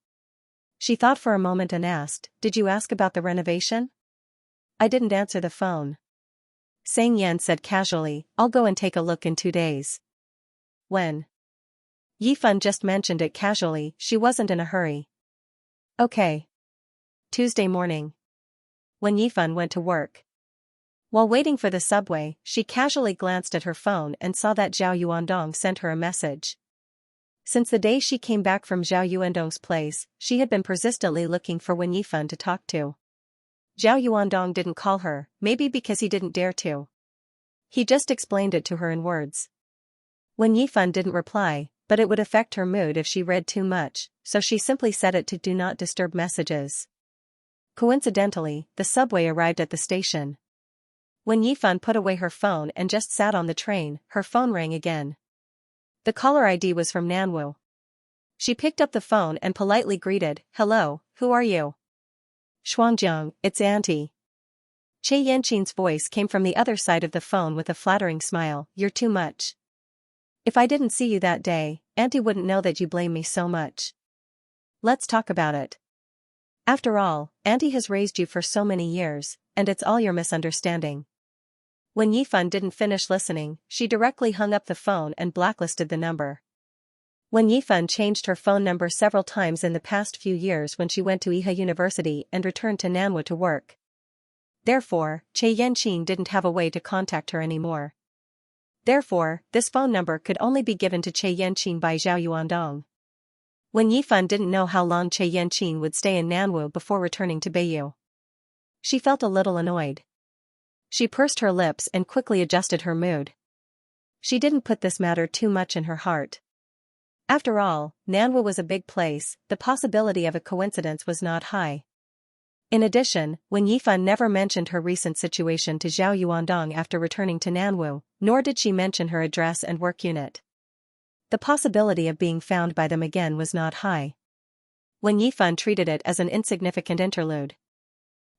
She thought for a moment and asked, "Did you ask about the renovation?" "I didn't answer the phone." Xianxia said casually, "I'll go and take a look in 2 days. "When?" Yifan just mentioned it casually, she wasn't in a hurry. "Okay." Tuesday morning. When Yifan went to work. While waiting for the subway, she casually glanced at her phone and saw that Zhao Yuandong sent her a message. Since the day she came back from Zhao Yuandong's place, she had been persistently looking for Wen Yifan to talk to. Zhao Yuandong didn't call her, maybe because he didn't dare to. He just explained it to her in words. Wen Yifan didn't reply, but it would affect her mood if she read too much, so she simply set it to Do Not Disturb messages. Coincidentally, the subway arrived at the station. When Yifan put away her phone and just sat on the train, her phone rang again. The caller ID was from Nanwu. She picked up the phone and politely greeted, "Hello, who are you?" "Shuangjiang, it's Auntie." Che Yanqing's voice came from the other side of the phone with a flattering smile, "You're too much. If I didn't see you that day, Auntie wouldn't know that you blame me so much. Let's talk about it. After all, Auntie has raised you for so many years, and it's all your misunderstanding." When Yifan didn't finish listening, she directly hung up the phone and blacklisted the number. When Yifan changed her phone number several times in the past few years when she went to Iha University and returned to Nanwu to work. Therefore, Che Yanqing didn't have a way to contact her anymore. Therefore, this phone number could only be given to Che Yanqing by Zhao Yuandong. When Yifan didn't know how long Che Yanqing would stay in Nanwu before returning to Beiyou. She felt a little annoyed. She pursed her lips and quickly adjusted her mood. She didn't put this matter too much in her heart. After all, Nanwu was a big place, the possibility of a coincidence was not high. In addition, Wen Yifan never mentioned her recent situation to Zhao Yuandong after returning to Nanwu, nor did she mention her address and work unit. The possibility of being found by them again was not high. Wen Yifan treated it as an insignificant interlude.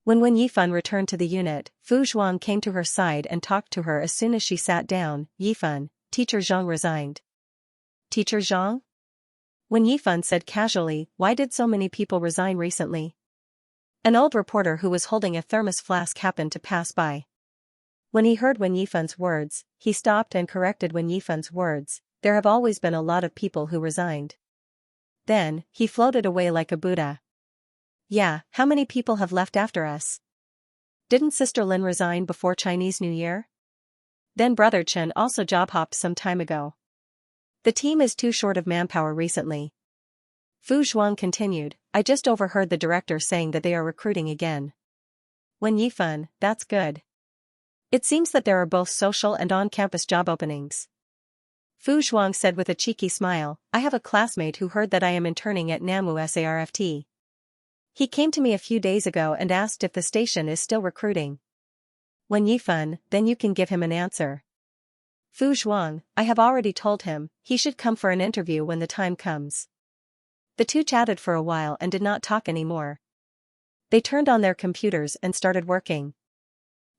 When Wen Yifan returned to the unit, Fu Zhuang came to her side and talked to her as soon as she sat down. Yifan, Teacher Zhang resigned. Teacher Zhang? Wen Yifan said casually, why did so many people resign recently? An old reporter who was holding a thermos flask happened to pass by. When he heard Wen Yifan's words, he stopped and corrected Wen Yifan's words, there have always been a lot of people who resigned. Then, he floated away like a Buddha. Yeah, how many people have left after us? Didn't Sister Lin resign before Chinese New Year? Then Brother Chen also job-hopped some time ago. The team is too short of manpower recently. Fu Zhuang continued, I just overheard the director saying that they are recruiting again. Wen Yifan, that's good. It seems that there are both social and on-campus job openings. Fu Zhuang said with a cheeky smile, I have a classmate who heard that I am interning at Nanwu SARFT. He came to me a few days ago and asked if the station is still recruiting. Wen Yifan, then you can give him an answer. Fu Zhuang, I have already told him, he should come for an interview when the time comes. The two chatted for a while and did not talk anymore. They turned on their computers and started working.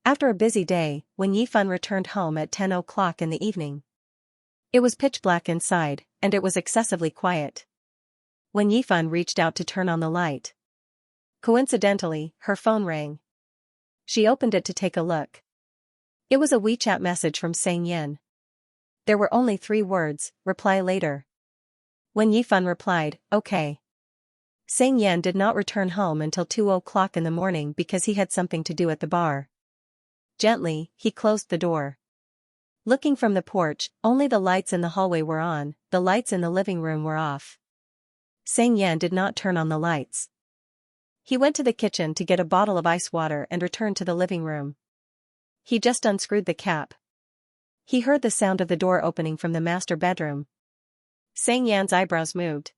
After a busy day, Wen Yifan returned home at 10 o'clock in the evening. It was pitch black inside, and it was excessively quiet. Wen Yifan reached out to turn on the light. Coincidentally, her phone rang. She opened it to take a look. It was a WeChat message from Xianxia. There were only 3 words, reply later. Wen Yifan replied, okay. Xianxia did not return home until 2 o'clock in the morning because he had something to do at the bar. Gently, he closed the door. Looking from the porch, only the lights in the hallway were on, the lights in the living room were off. Xianxia did not turn on the lights. He went to the kitchen to get a bottle of ice water and returned to the living room. He just unscrewed the cap. He heard the sound of the door opening from the master bedroom. Xianxia's eyebrows moved.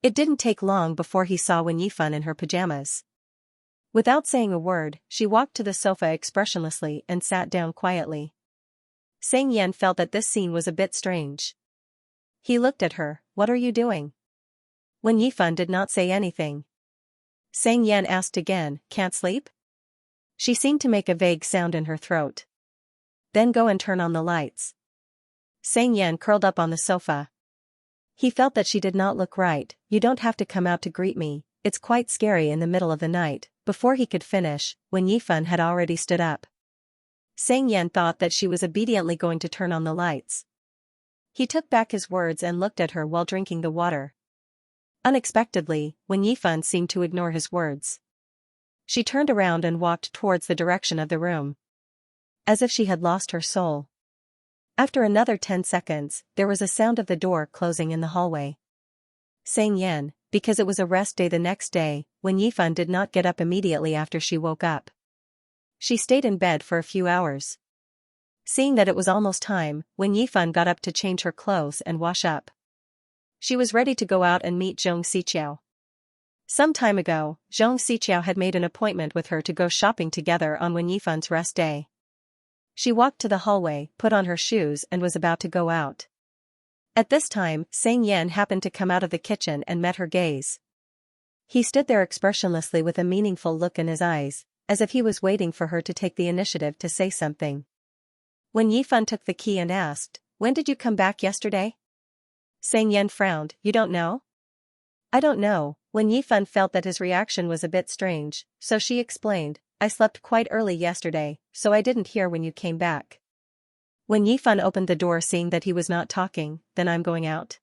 It didn't take long before he saw Wen Yifan in her pajamas. Without saying a word, she walked to the sofa expressionlessly and sat down quietly. Xianxia felt that this scene was a bit strange. He looked at her, what are you doing? Wen Yifan did not say anything. Xianxia asked again, can't sleep? She seemed to make a vague sound in her throat. Then go and turn on the lights. Xianxia curled up on the sofa. He felt that she did not look right, you don't have to come out to greet me, it's quite scary in the middle of the night. Before he could finish, Wen Yifan had already stood up. Xianxia thought that she was obediently going to turn on the lights. He took back his words and looked at her while drinking the water. Unexpectedly, Wen Yifan seemed to ignore his words. She turned around and walked towards the direction of the room. As if she had lost her soul. After another 10 seconds, there was a sound of the door closing in the hallway. Xianxia, because it was a rest day the next day, Wen Yifan did not get up immediately after she woke up. She stayed in bed for a few hours. Seeing that it was almost time, Wen Yifan got up to change her clothes and wash up. She was ready to go out and meet Zhong Xiqiao. Some time ago, Zhong Xiqiao had made an appointment with her to go shopping together on Wen Yifan's rest day. She walked to the hallway, put on her shoes and was about to go out. At this time, Xianxia happened to come out of the kitchen and met her gaze. He stood there expressionlessly with a meaningful look in his eyes, as if he was waiting for her to take the initiative to say something. Wen Yifan took the key and asked, when did you come back yesterday? Xianxia frowned, you don't know? I don't know. Wen Yifan felt that his reaction was a bit strange, so she explained, I slept quite early yesterday, so I didn't hear when you came back. Wen Yifan opened the door seeing that he was not talking, then I'm going out.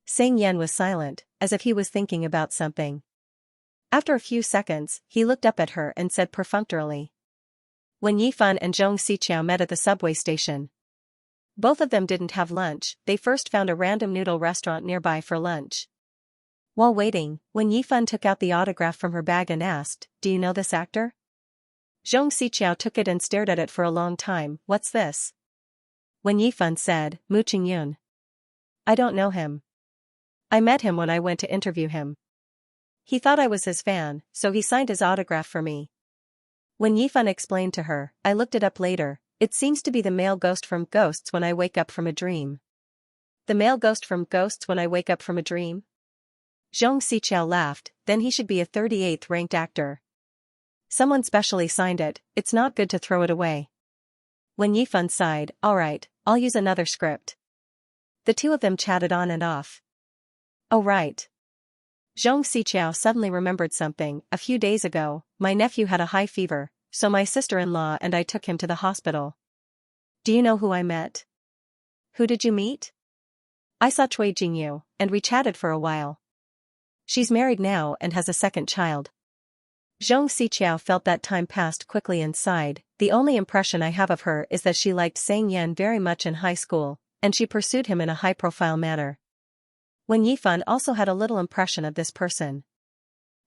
Xianxia was silent, as if he was thinking about something. After a few seconds, he looked up at her and said perfunctorily. Wen Yifan and Zhong Xiqiao met at the subway station. Both of them didn't have lunch, they first found a random noodle restaurant nearby for lunch. While waiting, Wen Yifan took out the autograph from her bag and asked, do you know this actor? Zhong Xiqiao took it and stared at it for a long time, what's this? Wen Yifan said, Mu Qingyun. I don't know him. I met him when I went to interview him. He thought I was his fan, so he signed his autograph for me. When Yifan explained to her, I looked it up later, it seems to be the male ghost from Ghosts When I Wake Up From a Dream. The male ghost from Ghosts When I Wake Up From a Dream? Xianxia laughed, then he should be a 38th ranked actor. Someone specially signed it, it's not good to throw it away. When Yifan sighed, alright, I'll use another script. The two of them chatted on and off. Oh right. Zhong Xiqiao suddenly remembered something. A few days ago, my nephew had a high fever, so my sister-in-law and I took him to the hospital. Do you know who I met? Who did you meet? I saw Cui Jingyu, and we chatted for a while. She's married now and has a second child. Zhong Xiqiao felt that time passed quickly and sighed. The only impression I have of her is that she liked Sang Yan very much in high school, and she pursued him in a high-profile manner. Wen Yifan also had a little impression of this person.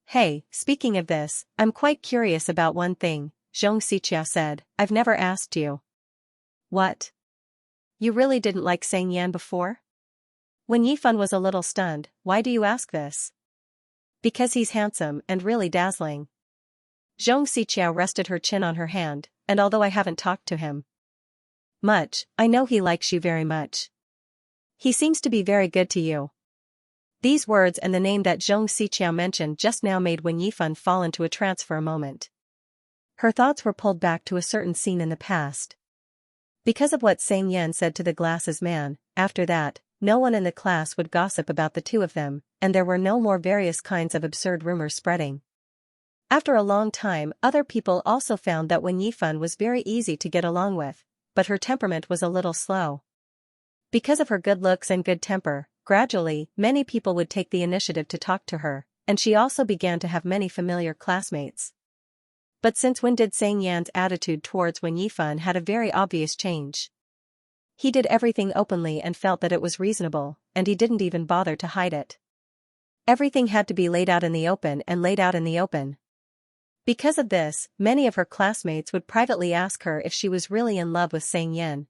Hey, speaking of this, I'm quite curious about one thing, Zhong Xiqiao said, I've never asked you. What? You really didn't like Sang Yan before? Wen Yifan was a little stunned. Why do you ask this? Because he's handsome and really dazzling. Zhong Xiqiao rested her chin on her hand, and although I haven't talked to him much, I know he likes you very much. He seems to be very good to you. These words and the name that Zhong Xiqiao mentioned just now made Wen Yifan fall into a trance for a moment. Her thoughts were pulled back to a certain scene in the past. Because of what Sang Yan said to the glasses man, after that, no one in the class would gossip about the two of them, and there were no more various kinds of absurd rumors spreading. After a long time, other people also found that Wen Yifan was very easy to get along with, but her temperament was a little slow. Because of her good looks and good temper, gradually, many people would take the initiative to talk to her, and she also began to have many familiar classmates. But since when did Sang Yan's attitude towards Wen Yifan had a very obvious change? He did everything openly and felt that it was reasonable, and he didn't even bother to hide it. Everything had to be laid out in the open and laid out in the open. Because of this, many of her classmates would privately ask her if she was really in love with Sang Yan.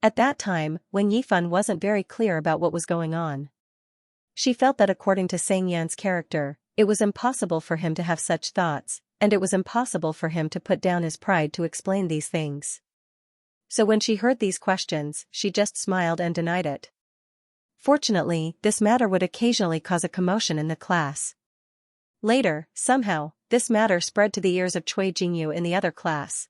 At that time, Wen Yifan wasn't very clear about what was going on. She felt that according to Sang Yan's character, it was impossible for him to have such thoughts, and it was impossible for him to put down his pride to explain these things. So when she heard these questions, she just smiled and denied it. Fortunately, this matter would occasionally cause a commotion in the class. Later, somehow, this matter spread to the ears of Cui Jingyu in the other class.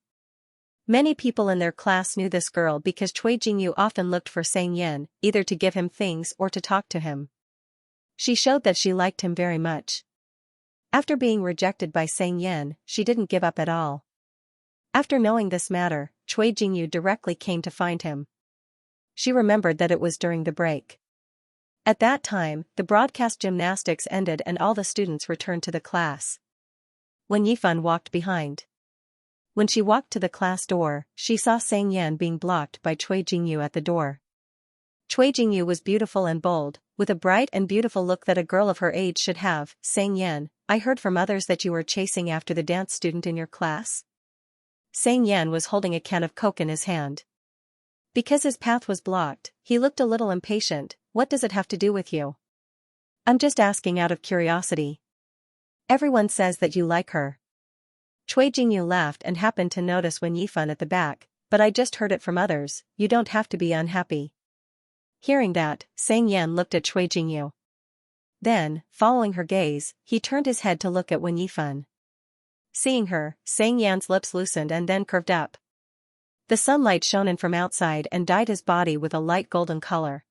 Many people in their class knew this girl because Cui Jingyu often looked for Sang Yan, either to give him things or to talk to him. She showed that she liked him very much. After being rejected by Sang Yan, she didn't give up at all. After knowing this matter, Cui Jingyu directly came to find him. She remembered that it was during the break. At that time, the broadcast gymnastics ended and all the students returned to the class. Wen Yifan walked behind. When she walked to the class door, she saw Sang Yan being blocked by Cui Jingyu at the door. Cui Jingyu was beautiful and bold, with a bright and beautiful look that a girl of her age should have. Sang Yan, I heard from others that you were chasing after the dance student in your class. Sang Yan was holding a can of Coke in his hand. Because his path was blocked, he looked a little impatient. What does it have to do with you? I'm just asking out of curiosity. Everyone says that you like her. Cui Jingyu laughed and happened to notice Wen Yifan at the back, but I just heard it from others, you don't have to be unhappy. Hearing that, Sang Yan looked at Cui Jingyu. Then, following her gaze, he turned his head to look at Wen Yifan. Seeing her, Sang Yan's lips loosened and then curved up. The sunlight shone in from outside and dyed his body with a light golden color.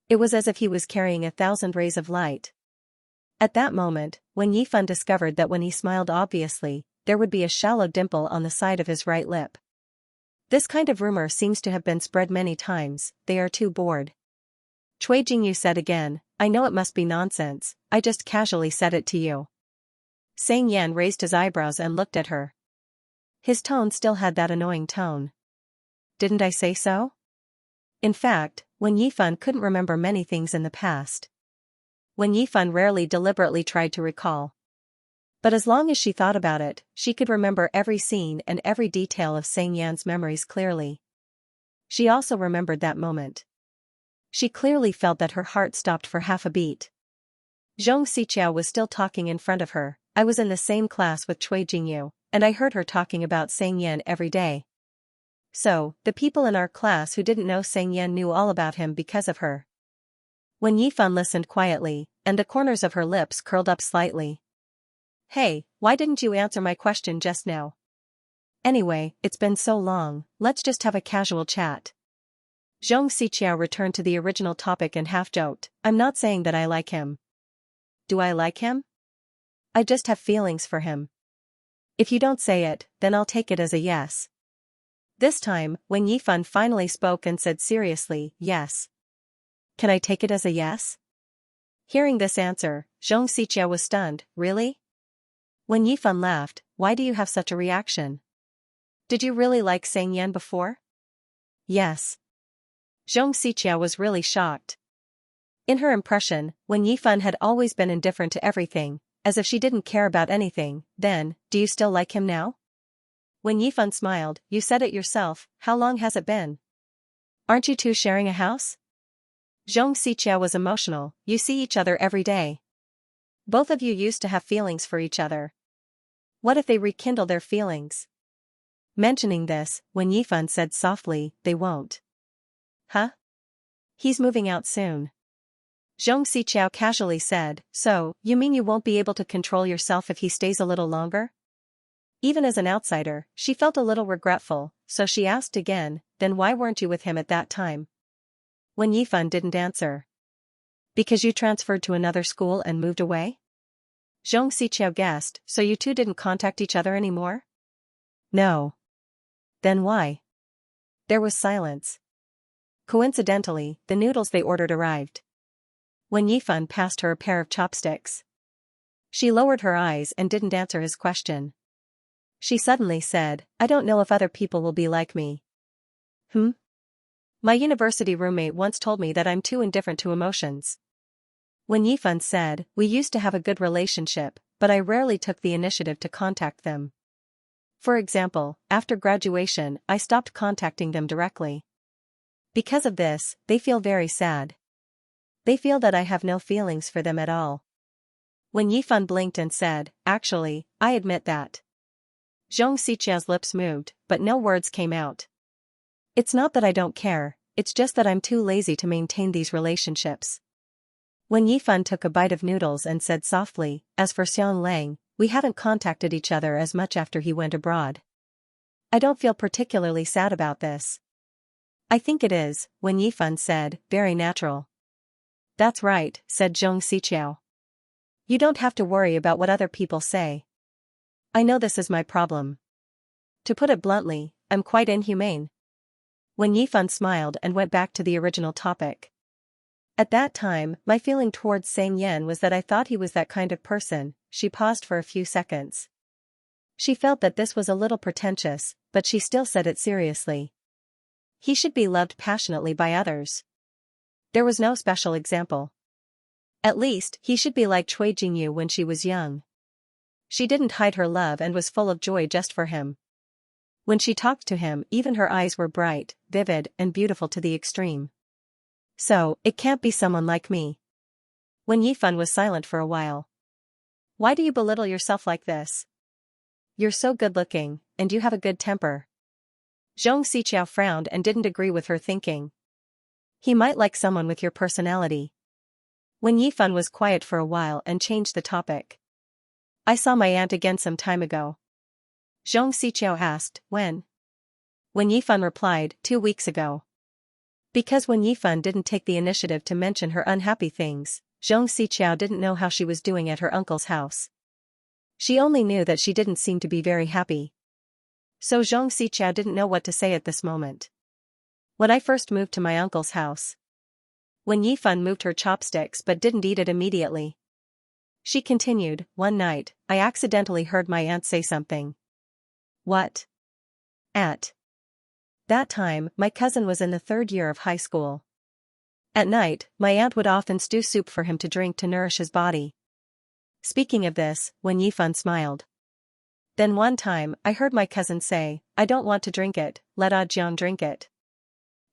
It was as if he was carrying 1,000 rays of light. At that moment, Wen Yifan discovered that when he smiled obviously, there would be a shallow dimple on the side of his right lip. This kind of rumor seems to have been spread many times, they are too bored. Cui Jingyu said again, I know it must be nonsense, I just casually said it to you. Sang Yan raised his eyebrows and looked at her. His tone still had that annoying tone. Didn't I say so? In fact, Wen Yifan couldn't remember many things in the past. Wen Yifan rarely deliberately tried to recall. But as long as she thought about it, she could remember every scene and every detail of Sang Yan's memories clearly. She also remembered that moment. She clearly felt that her heart stopped for half a beat. Xianxia was still talking in front of her. I was in the same class with Cui Jingyu, and I heard her talking about Xianxia every day. So, the people in our class who didn't know Xianxia knew all about him because of her. Wen Yifan listened quietly, and the corners of her lips curled up slightly. Hey, why didn't you answer my question just now? Anyway, it's been so long, let's just have a casual chat. Zhong Xiqiao returned to the original topic and half-joked, I'm not saying that I like him. Do I like him? I just have feelings for him. If you don't say it, then I'll take it as a yes. This time, Wen Yifan finally spoke and said seriously, yes. Can I take it as a yes? Hearing this answer, Zhong Xiqiao was stunned, really? Wen Yifan laughed, why do you have such a reaction? Did you really like Xianxia before? Yes. Zhong Xiqiao was really shocked. In her impression, Wen Yifan had always been indifferent to everything, as if she didn't care about anything. Then, do you still like him now? Wen Yifan smiled, you said it yourself, how long has it been? Aren't you two sharing a house? Zhong Xiqiao was emotional, you see each other every day. Both of you used to have feelings for each other. What if they rekindle their feelings? Mentioning this, Wen Yifan said softly, they won't. Huh? He's moving out soon. Zhong Xiqiao casually said, so, you mean you won't be able to control yourself if he stays a little longer? Even as an outsider, she felt a little regretful, so she asked again, then why weren't you with him at that time? Wen Yifan didn't answer. Because you transferred to another school and moved away? Zhong Xiqiao guessed, so you two didn't contact each other anymore? No. Then why? There was silence. Coincidentally, the noodles they ordered arrived. Wen Yifan passed her a pair of chopsticks. She lowered her eyes and didn't answer his question. She suddenly said, I don't know if other people will be like me. My university roommate once told me that I'm too indifferent to emotions. Wen Yifan said, we used to have a good relationship, but I rarely took the initiative to contact them. For example, after graduation, I stopped contacting them directly. Because of this, they feel very sad. They feel that I have no feelings for them at all. Wen Yifan blinked and said, actually, I admit that. Zhong Xiqiao's lips moved, but no words came out. It's not that I don't care, it's just that I'm too lazy to maintain these relationships. Wen Yifan took a bite of noodles and said softly, as for Xiang Lang, we haven't contacted each other as much after he went abroad. I don't feel particularly sad about this. I think it is, Wen Yifan said, very natural. That's right, said Zhong Xiqiao. You don't have to worry about what other people say. I know this is my problem. To put it bluntly, I'm quite inhumane. Wen Yifan smiled and went back to the original topic. At that time, my feeling towards Xianxia was that I thought he was that kind of person. She paused for a few seconds. She felt that this was a little pretentious, but she still said it seriously. He should be loved passionately by others. There was no special example. At least, he should be like Cui Jingyu when she was young. She didn't hide her love and was full of joy just for him. When she talked to him, even her eyes were bright, vivid, and beautiful to the extreme. So, it can't be someone like me. Wen Yifan was silent for a while. Why do you belittle yourself like this? You're so good-looking, and you have a good temper. Zhong Xiqiao frowned and didn't agree with her thinking. He might like someone with your personality. Wen Yifan was quiet for a while and changed the topic. I saw my aunt again some time ago. Zhong Xiqiao asked, when? Wen Yifan replied, 2 weeks ago. Because Wen Yifan didn't take the initiative to mention her unhappy things, Zhong Xiqiao didn't know how she was doing at her uncle's house. She only knew that she didn't seem to be very happy. So Zhong Xiqiao didn't know what to say at this moment. When I first moved to my uncle's house. Wen Yifan moved her chopsticks but didn't eat it immediately. She continued, one night, I accidentally heard my aunt say something. What? At that time, my cousin was in the 3rd year of high school. At night, my aunt would often stew soup for him to drink to nourish his body. Speaking of this, Wen Yifan smiled. Then one time, I heard my cousin say, I don't want to drink it, let Ah Jiang drink it.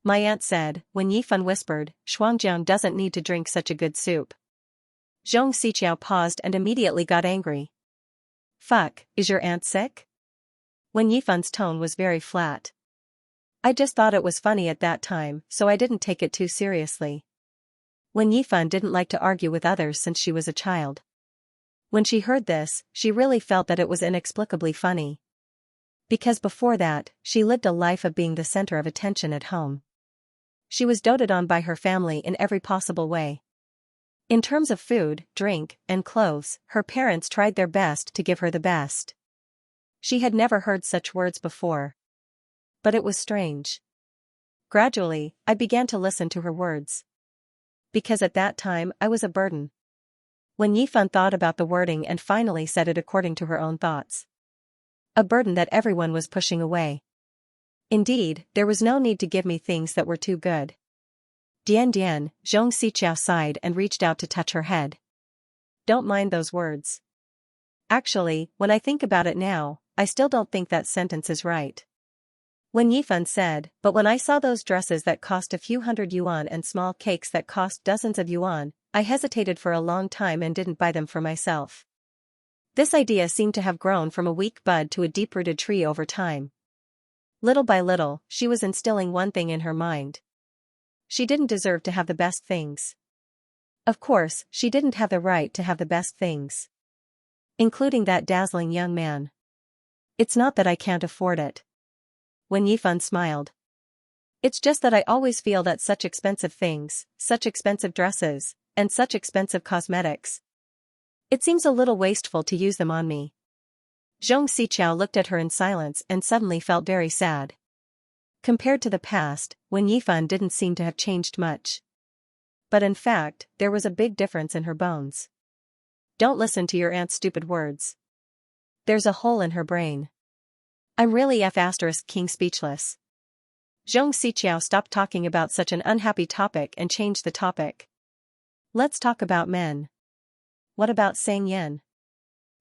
My aunt said, when Yifan whispered, Shuangjiang doesn't need to drink such a good soup. Zhong Xiqiao paused and immediately got angry. Fuck, is your aunt sick? When Yifan's tone was very flat. I just thought it was funny at that time, so I didn't take it too seriously. When Yifan didn't like to argue with others since she was a child. When she heard this, she really felt that it was inexplicably funny. Because before that, she lived a life of being the center of attention at home. She was doted on by her family in every possible way. In terms of food, drink, and clothes, her parents tried their best to give her the best. She had never heard such words before. But it was strange. Gradually, I began to listen to her words. Because at that time, I was a burden. When Yifan thought about the wording and finally said it according to her own thoughts. A burden that everyone was pushing away. Indeed, there was no need to give me things that were too good. Dian Dian, Zhong Xiqiao sighed and reached out to touch her head. Don't mind those words. Actually, when I think about it now, I still don't think that sentence is right. When Yifan said, but when I saw those dresses that cost a few hundred yuan and small cakes that cost dozens of yuan, I hesitated for a long time and didn't buy them for myself. This idea seemed to have grown from a weak bud to a deep-rooted tree over time. Little by little, she was instilling one thing in her mind. She didn't deserve to have the best things. Of course, she didn't have the right to have the best things. Including that dazzling young man. It's not that I can't afford it. When Yifan smiled. It's just that I always feel that such expensive things, such expensive dresses, and such expensive cosmetics. It seems a little wasteful to use them on me. Zhong Xiqiao looked at her in silence and suddenly felt very sad. Compared to the past, when Yifan didn't seem to have changed much. But in fact, there was a big difference in her bones. Don't listen to your aunt's stupid words. There's a hole in her brain. I'm really king speechless. Zhong Xiqiao stopped talking about such an unhappy topic and changed the topic. Let's talk about men. What about Xianxia?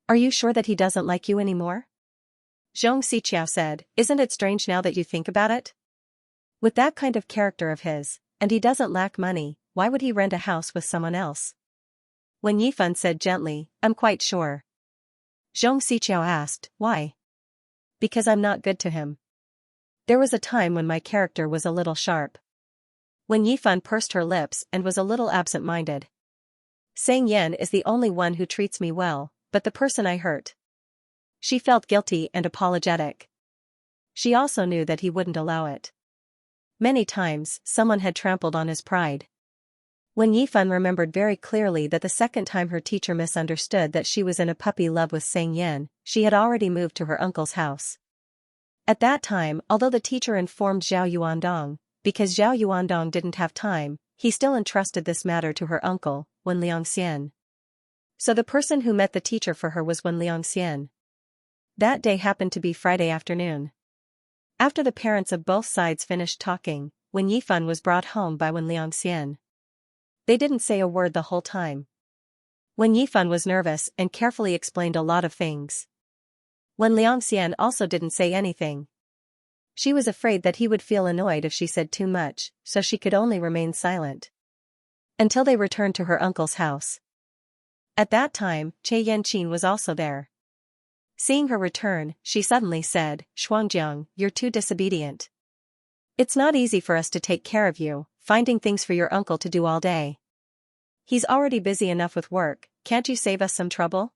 Are you sure that he doesn't like you anymore? Zhong Xiqiao said, isn't it strange now that you think about it? With that kind of character of his, and he doesn't lack money, why would he rent a house with someone else? When Yifan said gently, I'm quite sure. Zhong Xiqiao asked, why? Because I'm not good to him. There was a time when my character was a little sharp. When Yifan pursed her lips and was a little absent-minded. Xianxia is the only one who treats me well, but the person I hurt. She felt guilty and apologetic. She also knew that he wouldn't allow it. Many times, someone had trampled on his pride. When Yifan remembered very clearly that the second time her teacher misunderstood that she was in a puppy love with Xianxia, she had already moved to her uncle's house. At that time, although the teacher informed Zhao Yuandong, because Zhao Yuandong didn't have time, he still entrusted this matter to her uncle, Wen Liangxian. So the person who met the teacher for her was Wen Liangxian. That day happened to be Friday afternoon. After the parents of both sides finished talking, when Yifan was brought home by Wen Liangxian. They didn't say a word the whole time. When Yifan was nervous and carefully explained a lot of things. When Liangxian also didn't say anything. She was afraid that he would feel annoyed if she said too much, so she could only remain silent. Until they returned to her uncle's house. At that time, Che Yanqin was also there. Seeing her return, she suddenly said, Shuangjiang, you're too disobedient. It's not easy for us to take care of you, finding things for your uncle to do all day. He's already busy enough with work, can't you save us some trouble?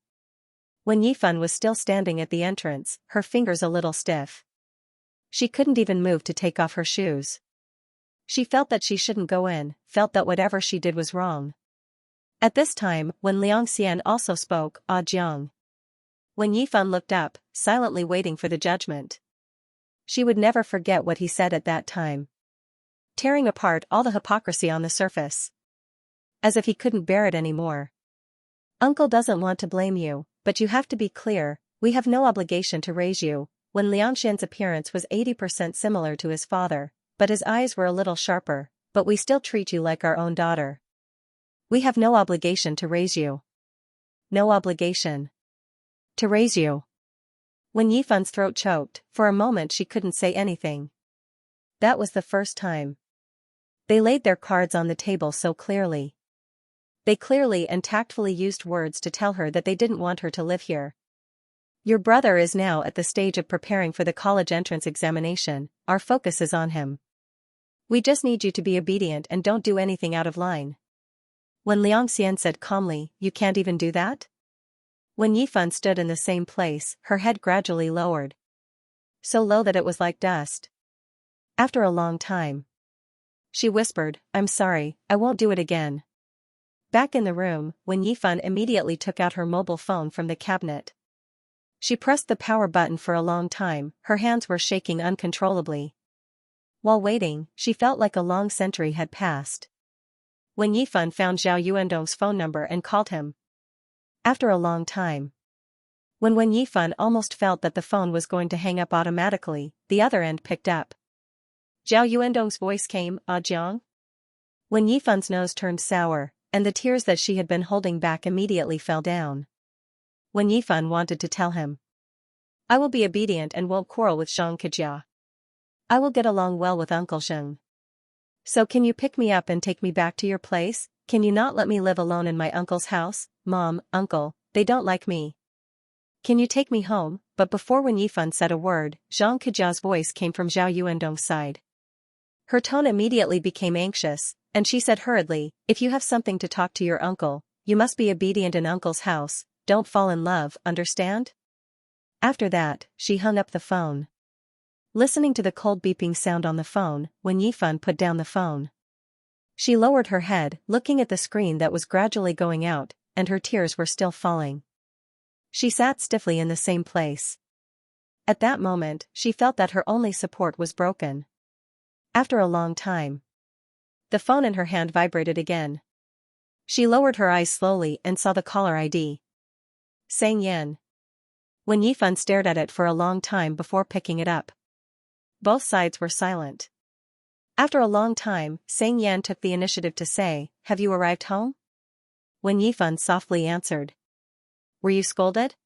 When Yifan was still standing at the entrance, her fingers a little stiff. She couldn't even move to take off her shoes. She felt that she shouldn't go in, felt that whatever she did was wrong. At this time, when Liangxian also spoke, Ah Jiang. When Yifan looked up, silently waiting for the judgment. She would never forget what he said at that time. Tearing apart all the hypocrisy on the surface. As if he couldn't bear it anymore. Uncle doesn't want to blame you, but you have to be clear, we have no obligation to raise you. When Liangxian's appearance was 80% similar to his father, but his eyes were a little sharper, but we still treat you like our own daughter. We have no obligation to raise you. No obligation. To raise you. When Yifan's throat choked, for a moment she couldn't say anything. That was the first time. They laid their cards on the table so clearly. They clearly and tactfully used words to tell her that they didn't want her to live here. Your brother is now at the stage of preparing for the college entrance examination, our focus is on him. We just need you to be obedient and don't do anything out of line. When Xianxia said calmly, you can't even do that? When Yifan stood in the same place, her head gradually lowered. So low that it was like dust. After a long time, she whispered, I'm sorry, I won't do it again. Back in the room, when Yifan immediately took out her mobile phone from the cabinet. She pressed the power button for a long time, her hands were shaking uncontrollably. While waiting, she felt like a long century had passed. When Yifan found Zhao Yuandong's phone number and called him. After a long time. When Yifan almost felt that the phone was going to hang up automatically, the other end picked up. Zhao Yuandong's voice came, Jiang? When Yifan's nose turned sour, and the tears that she had been holding back immediately fell down. When Yifan wanted to tell him. I will be obedient and won't quarrel with Xianxia. I will get along well with Uncle Zheng. So can you pick me up and take me back to your place? Can you not let me live alone in my uncle's house? Mom, uncle, they don't like me. Can you take me home? But before when Yifan said a word, Xianxia's voice came from Zhao Yuandong's side. Her tone immediately became anxious, and she said hurriedly, if you have something to talk to your uncle, you must be obedient in uncle's house, don't fall in love, understand? After that, she hung up the phone. Listening to the cold beeping sound on the phone, when Yifan put down the phone. She lowered her head, looking at the screen that was gradually going out, and her tears were still falling. She sat stiffly in the same place. At that moment, she felt that her only support was broken. After a long time, the phone in her hand vibrated again. She lowered her eyes slowly and saw the caller ID. Sang Yan. When Yifan stared at it for a long time before picking it up. Both sides were silent. After a long time, Sang Yan took the initiative to say, have you arrived home? When Yifan softly answered. Were you scolded?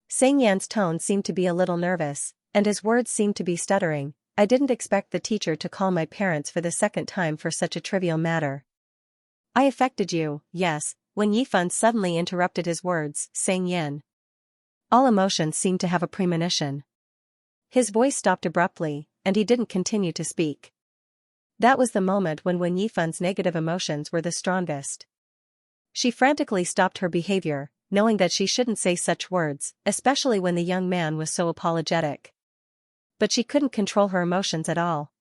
Sang Yan's tone seemed to be a little nervous, and his words seemed to be stuttering. I didn't expect the teacher to call my parents for the second time for such a trivial matter. I affected you, yes, when Yifan suddenly interrupted his words, Sang Yan. All emotions seemed to have a premonition. His voice stopped abruptly, and he didn't continue to speak. That was the moment when Yifan's negative emotions were the strongest. She frantically stopped her behavior, knowing that she shouldn't say such words, especially when the young man was so apologetic. But she couldn't control her emotions at all.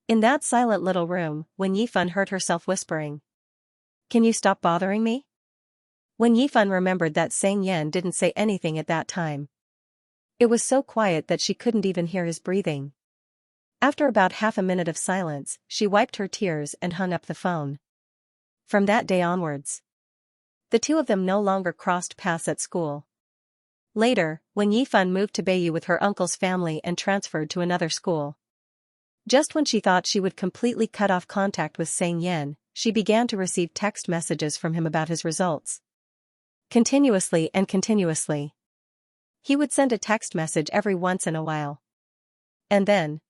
In that silent little room, when Yifan heard herself whispering, can you stop bothering me? When Yifan remembered that Sang Yan didn't say anything at that time. It was so quiet that she couldn't even hear his breathing. After about half a minute of silence, she wiped her tears and hung up the phone. From that day onwards, the two of them no longer crossed paths at school. Later, when Yifan moved to Beiyou with her uncle's family and transferred to another school. Just when she thought she would completely cut off contact with Sang Yan, she began to receive text messages from him about his results. Continuously and continuously. He would send a text message every once in a while. And then,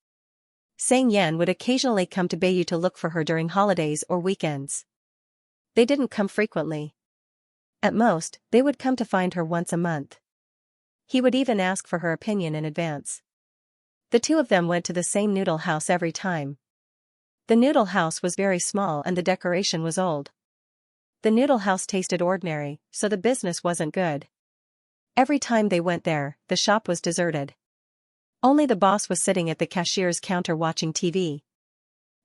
Sang Yan would occasionally come to Beiyou to look for her during holidays or weekends. They didn't come frequently. At most, they would come to find her once a month. He would even ask for her opinion in advance. The two of them went to the same noodle house every time. The noodle house was very small and the decoration was old. The noodle house tasted ordinary, so the business wasn't good. Every time they went there, the shop was deserted. Only the boss was sitting at the cashier's counter watching TV.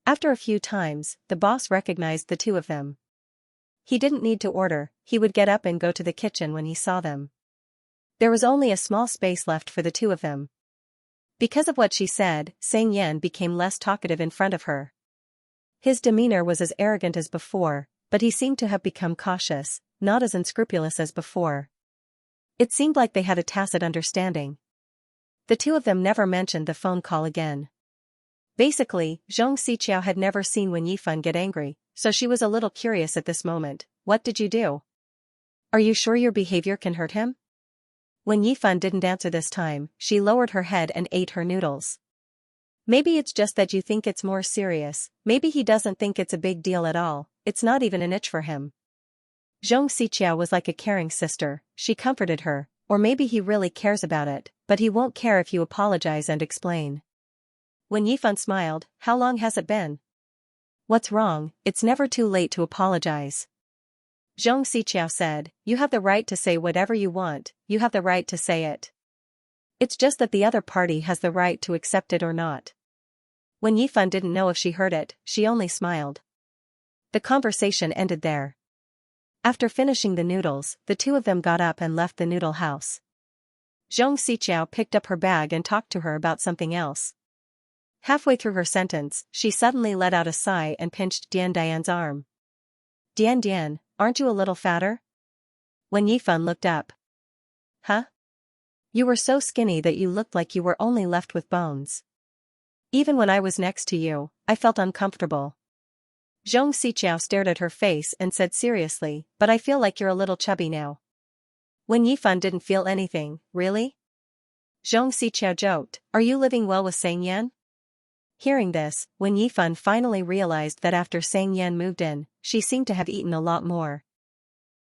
After a few times, the boss recognized the two of them. He didn't need to order, he would get up and go to the kitchen when he saw them. There was only a small space left for the two of them. Because of what she said, Sang Yan became less talkative in front of her. His demeanor was as arrogant as before, but he seemed to have become cautious, not as unscrupulous as before. It seemed like they had a tacit understanding. The two of them never mentioned the phone call again. Basically, Xianxia had never seen Wen Yifan get angry, so she was a little curious at this moment. What did you do? Are you sure your behavior can hurt him? When Yifan didn't answer this time, she lowered her head and ate her noodles. Maybe it's just that you think it's more serious, maybe he doesn't think it's a big deal at all, it's not even an itch for him. Xianxia was like a caring sister, she comforted her, or maybe he really cares about it, but he won't care if you apologize and explain. When Yifan smiled, how long has it been? What's wrong? It's never too late to apologize. Xianxia said, you have the right to say whatever you want, you have the right to say it. It's just that the other party has the right to accept it or not. When Yifan didn't know if she heard it, she only smiled. The conversation ended there. After finishing the noodles, the two of them got up and left the noodle house. Xianxia picked up her bag and talked to her about something else. Halfway through her sentence, she suddenly let out a sigh and pinched Dian Dian's arm. Dian, aren't you a little fatter? When Yifan looked up. Huh? You were so skinny that you looked like you were only left with bones. Even when I was next to you, I felt uncomfortable. Xianxia stared at her face and said seriously, but I feel like you're a little chubby now. When Yifan didn't feel anything, really? Xianxia joked, are you living well with Xianxia? Hearing this, when Yifan finally realized that after Xianxia moved in, she seemed to have eaten a lot more.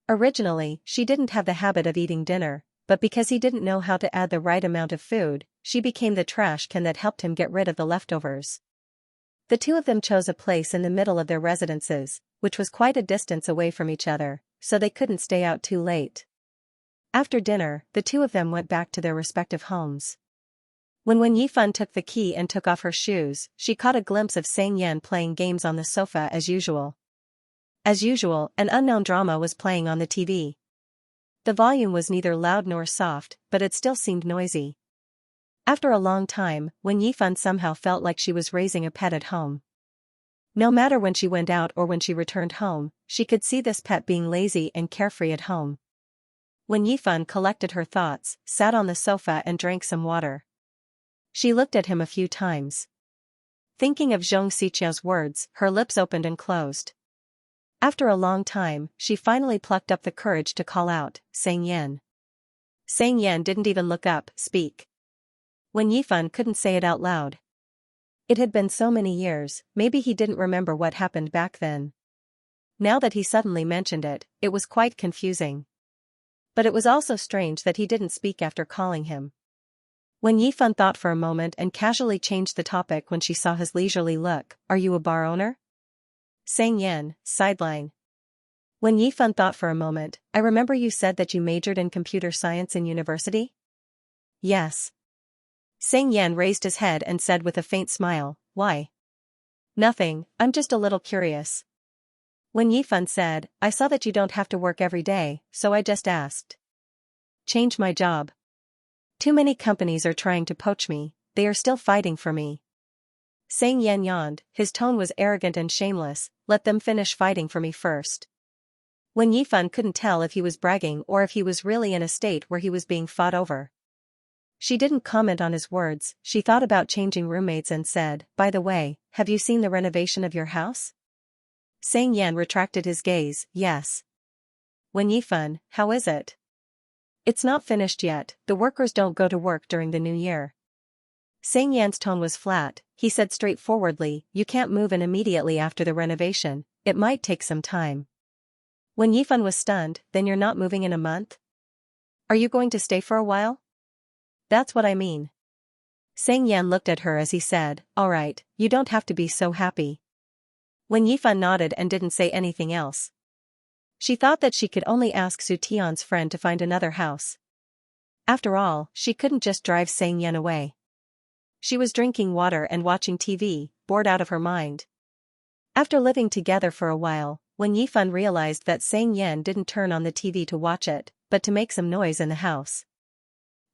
Originally, she didn't have the habit of eating dinner, but because he didn't know how to add the right amount of food, she became the trash can that helped him get rid of the leftovers. The two of them chose a place in the middle of their residences, which was quite a distance away from each other, so they couldn't stay out too late. After dinner, the two of them went back to their respective homes. When Yifan took the key and took off her shoes, she caught a glimpse of Xianxia playing games on the sofa as usual. As usual, an unknown drama was playing on the TV. The volume was neither loud nor soft, but it still seemed noisy. After a long time, when Yifan somehow felt like she was raising a pet at home. No matter when she went out or when she returned home, she could see this pet being lazy and carefree at home. When Yifan collected her thoughts, sat on the sofa and drank some water. She looked at him a few times. Thinking of Xianxia's words, her lips opened and closed. After a long time, she finally plucked up the courage to call out, Xianxia. Xianxia didn't even look up, speak. When Yifan couldn't say it out loud. It had been so many years, maybe he didn't remember what happened back then. Now that he suddenly mentioned it, it was quite confusing. But it was also strange that he didn't speak after calling him. When Yifan thought for a moment and casually changed the topic when she saw his leisurely look, are you a bar owner? Xianxia, sideline. When Yifan thought for a moment, I remember you said that you majored in computer science in university? Yes. Xianxia raised his head and said with a faint smile, why? Nothing, I'm just a little curious. When Yifan said, I saw that you don't have to work every day, so I just asked. Change my job. Too many companies are trying to poach me, they are still fighting for me. Xianxia yawned, his tone was arrogant and shameless, let them finish fighting for me first. When Yifan couldn't tell if he was bragging or if he was really in a state where he was being fought over. She didn't comment on his words, she thought about changing roommates and said, by the way, have you seen the renovation of your house? Xianxia retracted his gaze, yes. When Yifan, how is it? It's not finished yet, the workers don't go to work during the new year. Xianxia's tone was flat, he said straightforwardly, you can't move in immediately after the renovation, it might take some time. When Yifan was stunned, then you're not moving in a month? Are you going to stay for a while? That's what I mean. Xianxia looked at her as he said, alright, you don't have to be so happy. When Yifan nodded and didn't say anything else. She thought that she could only ask Su Tian's friend to find another house. After all, she couldn't just drive Xianxia away. She was drinking water and watching TV, bored out of her mind. After living together for a while, when Yifan realized that Xianxia didn't turn on the TV to watch it, but to make some noise in the house.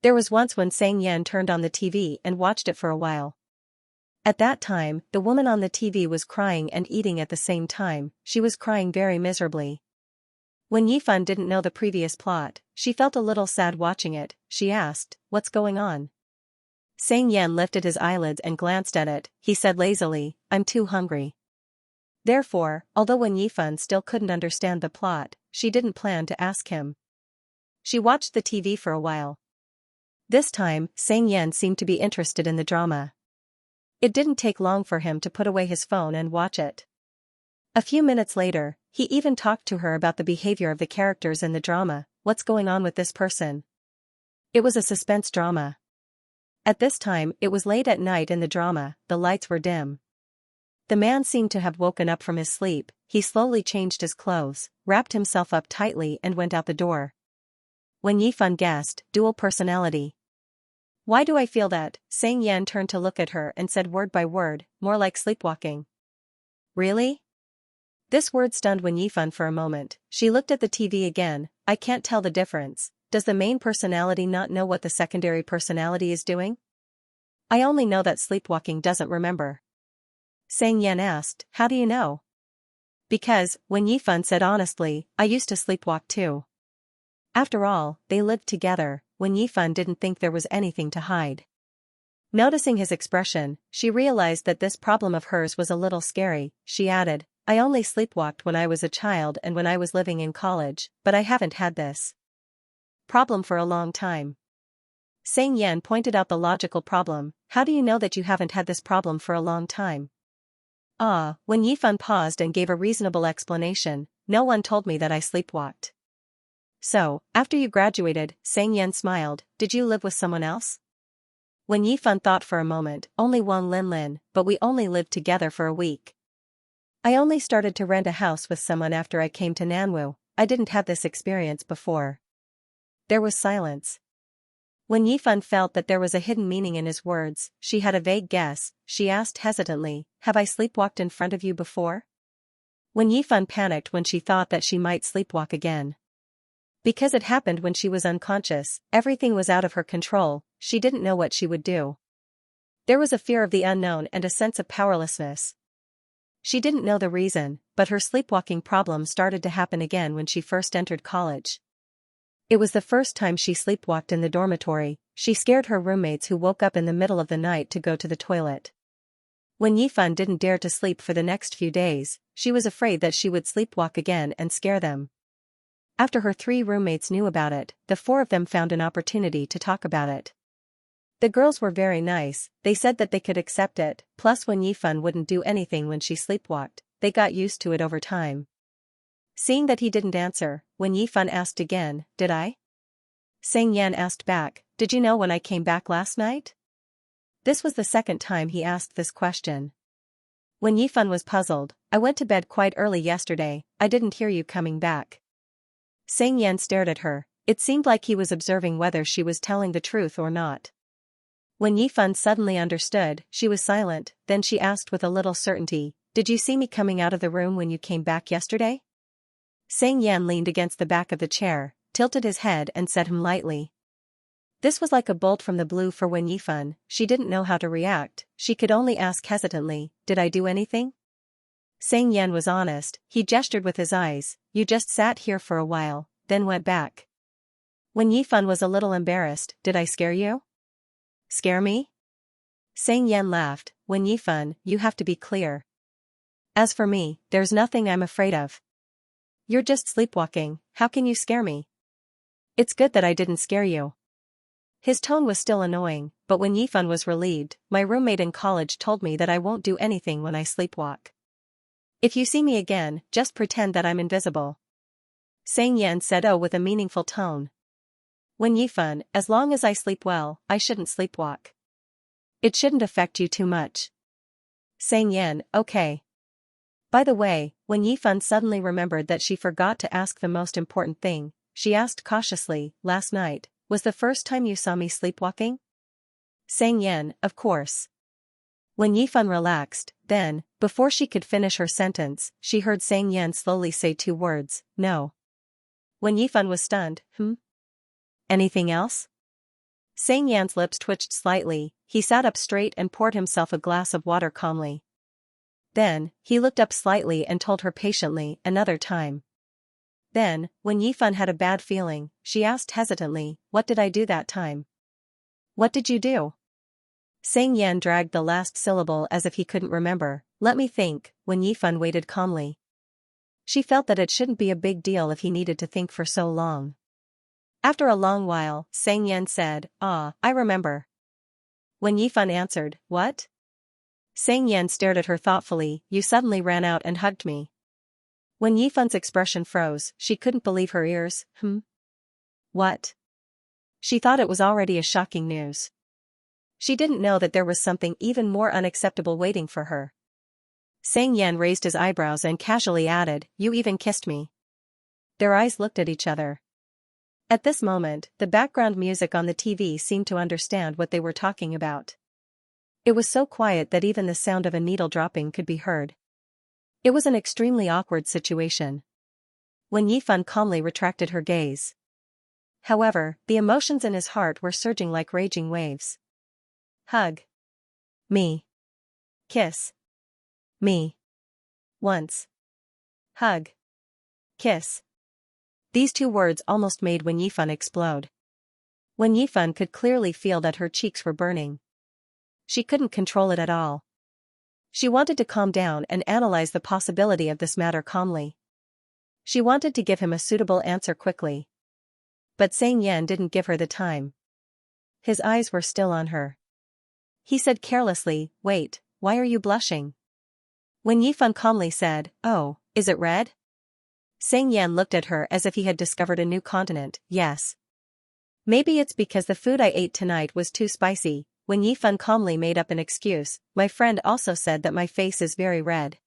There was once when Xianxia turned on the TV and watched it for a while. At that time, the woman on the TV was crying and eating at the same time, she was crying very miserably. When Yifan didn't know the previous plot, she felt a little sad watching it, she asked, what's going on? Xianxia lifted his eyelids and glanced at it, he said lazily, I'm too hungry. Therefore, although when Yifan still couldn't understand the plot, she didn't plan to ask him. She watched the TV for a while. This time, Xianxia seemed to be interested in the drama. It didn't take long for him to put away his phone and watch it. A few minutes later, he even talked to her about the behavior of the characters in the drama. What's going on with this person? It was a suspense drama. At this time, it was late at night in the drama, the lights were dim. The man seemed to have woken up from his sleep. He slowly changed his clothes, wrapped himself up tightly and went out the door. When Yifan guessed, dual personality. Why do I feel that? Xianxia turned to look at her and said word by word, more like sleepwalking. Really? This word stunned Wen Yifan for a moment. She looked at the TV again. I can't tell the difference. Does the main personality not know what the secondary personality is doing? I only know that sleepwalking doesn't remember. Xianxia asked, how do you know? Because, Wen Yifan said honestly, I used to sleepwalk too. After all, they lived together. Wen Yifan didn't think there was anything to hide. Noticing his expression, she realized that this problem of hers was a little scary. She added, I only sleepwalked when I was a child and when I was living in college, but I haven't had this problem for a long time. Xianxia pointed out the logical problem. How do you know that you haven't had this problem for a long time? When Yifan paused and gave a reasonable explanation, no one told me that I sleepwalked. So, after you graduated, Xianxia smiled, did you live with someone else? When Yifan thought for a moment, only Wang Linlin, but we only lived together for a week. I only started to rent a house with someone after I came to Nanwu. I didn't have this experience before. There was silence. When Yifan felt that there was a hidden meaning in his words, she had a vague guess. She asked hesitantly, have I sleepwalked in front of you before? When Yifan panicked when she thought that she might sleepwalk again. Because it happened when she was unconscious, everything was out of her control, she didn't know what she would do. There was a fear of the unknown and a sense of powerlessness. She didn't know the reason, but her sleepwalking problem started to happen again when she first entered college. It was the first time she sleepwalked in the dormitory. She scared her roommates who woke up in the middle of the night to go to the toilet. When Yifan didn't dare to sleep for the next few days, she was afraid that she would sleepwalk again and scare them. After her 3 roommates knew about it, the 4 of them found an opportunity to talk about it. The girls were very nice, they said that they could accept it, plus when Yifan wouldn't do anything when she sleepwalked, they got used to it over time. Seeing that he didn't answer, when Yifan asked again, did I? Xianxia asked back, did you know when I came back last night? This was the second time he asked this question. When Yifan was puzzled, I went to bed quite early yesterday, I didn't hear you coming back. Xianxia stared at her, it seemed like he was observing whether she was telling the truth or not. When Yifan suddenly understood, she was silent, then she asked with a little certainty, did you see me coming out of the room when you came back yesterday? Xianxia leaned against the back of the chair, tilted his head and said him lightly. This was like a bolt from the blue for Wen Yifan. She didn't know how to react, she could only ask hesitantly, did I do anything? Xianxia was honest, he gestured with his eyes, you just sat here for a while, then went back. Wen Yifan was a little embarrassed, did I scare you? Scare me? Xianxia laughed, Wen Yifan, you have to be clear. As for me, there's nothing I'm afraid of. You're just sleepwalking, how can you scare me? It's good that I didn't scare you. His tone was still annoying, but when Yifan was relieved, my roommate in college told me that I won't do anything when I sleepwalk. If you see me again, just pretend that I'm invisible. Xianxia said with a meaningful tone. Wen Yifan, as long as I sleep well, I shouldn't sleepwalk. It shouldn't affect you too much. Xianxia, okay. By the way, when Yifan suddenly remembered that she forgot to ask the most important thing, she asked cautiously, last night, was the first time you saw me sleepwalking? Xianxia, of course. When Yifan relaxed, then, before she could finish her sentence, she heard Xianxia slowly say 2 words, no. When Yifan was stunned, Anything else? Xianxia's lips twitched slightly, he sat up straight and poured himself a glass of water calmly. Then, he looked up slightly and told her patiently, another time. Then, when Yifan had a bad feeling, she asked hesitantly, what did I do that time? What did you do? Xianxia dragged the last syllable as if he couldn't remember, let me think, when Yifan waited calmly. She felt that it shouldn't be a big deal if he needed to think for so long. After a long while, Xianxia said, I remember. When Yifan answered, what? Xianxia stared at her thoughtfully. You suddenly ran out and hugged me. When Yifan's expression froze, she couldn't believe her ears. What? She thought it was already a shocking news. She didn't know that there was something even more unacceptable waiting for her. Xianxia raised his eyebrows and casually added, you even kissed me. Their eyes looked at each other. At this moment, the background music on the TV seemed to understand what they were talking about. It was so quiet that even the sound of a needle dropping could be heard. It was an extremely awkward situation. When Yifan calmly retracted her gaze. However, the emotions in his heart were surging like raging waves. Hug me. Kiss me. Once. Hug. Kiss. These two words almost made Wen Yifan explode. Wen Yifan could clearly feel that her cheeks were burning. She couldn't control it at all. She wanted to calm down and analyze the possibility of this matter calmly. She wanted to give him a suitable answer quickly. But Xianxia didn't give her the time. His eyes were still on her. He said carelessly, wait, why are you blushing? When Yifan calmly said, oh, is it red? Xianxia looked at her as if he had discovered a new continent. Yes. Maybe it's because the food I ate tonight was too spicy. When Yifan calmly made up an excuse, my friend also said that my face is very red.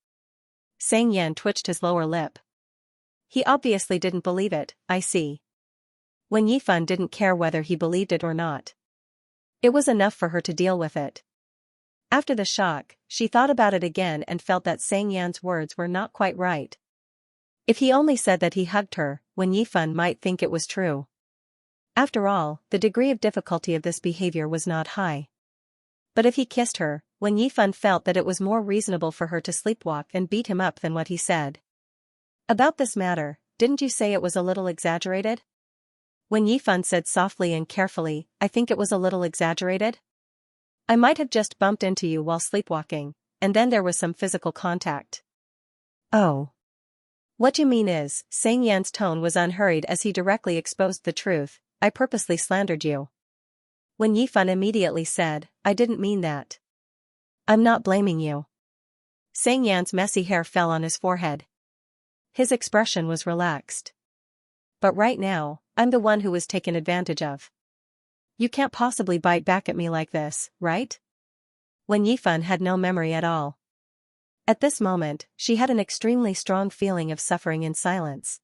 Xianxia twitched his lower lip. He obviously didn't believe it. I see. When Yifan didn't care whether he believed it or not. It was enough for her to deal with it. After the shock, she thought about it again and felt that Xianxia's words were not quite right. If he only said that he hugged her, Wen Yifan might think it was true. After all, the degree of difficulty of this behavior was not high. But if he kissed her, Wen Yifan felt that it was more reasonable for her to sleepwalk and beat him up than what he said. About this matter, didn't you say it was a little exaggerated? Wen Yifan said softly and carefully, I think it was a little exaggerated. I might have just bumped into you while sleepwalking, and then there was some physical contact. Oh. What you mean is, Xianxia's tone was unhurried as he directly exposed the truth, I purposely slandered you. When Yifan immediately said, I didn't mean that. I'm not blaming you. Xianxia's messy hair fell on his forehead. His expression was relaxed. But right now, I'm the one who was taken advantage of. You can't possibly bite back at me like this, right? When Yifan had no memory at all. At this moment, she had an extremely strong feeling of suffering in silence.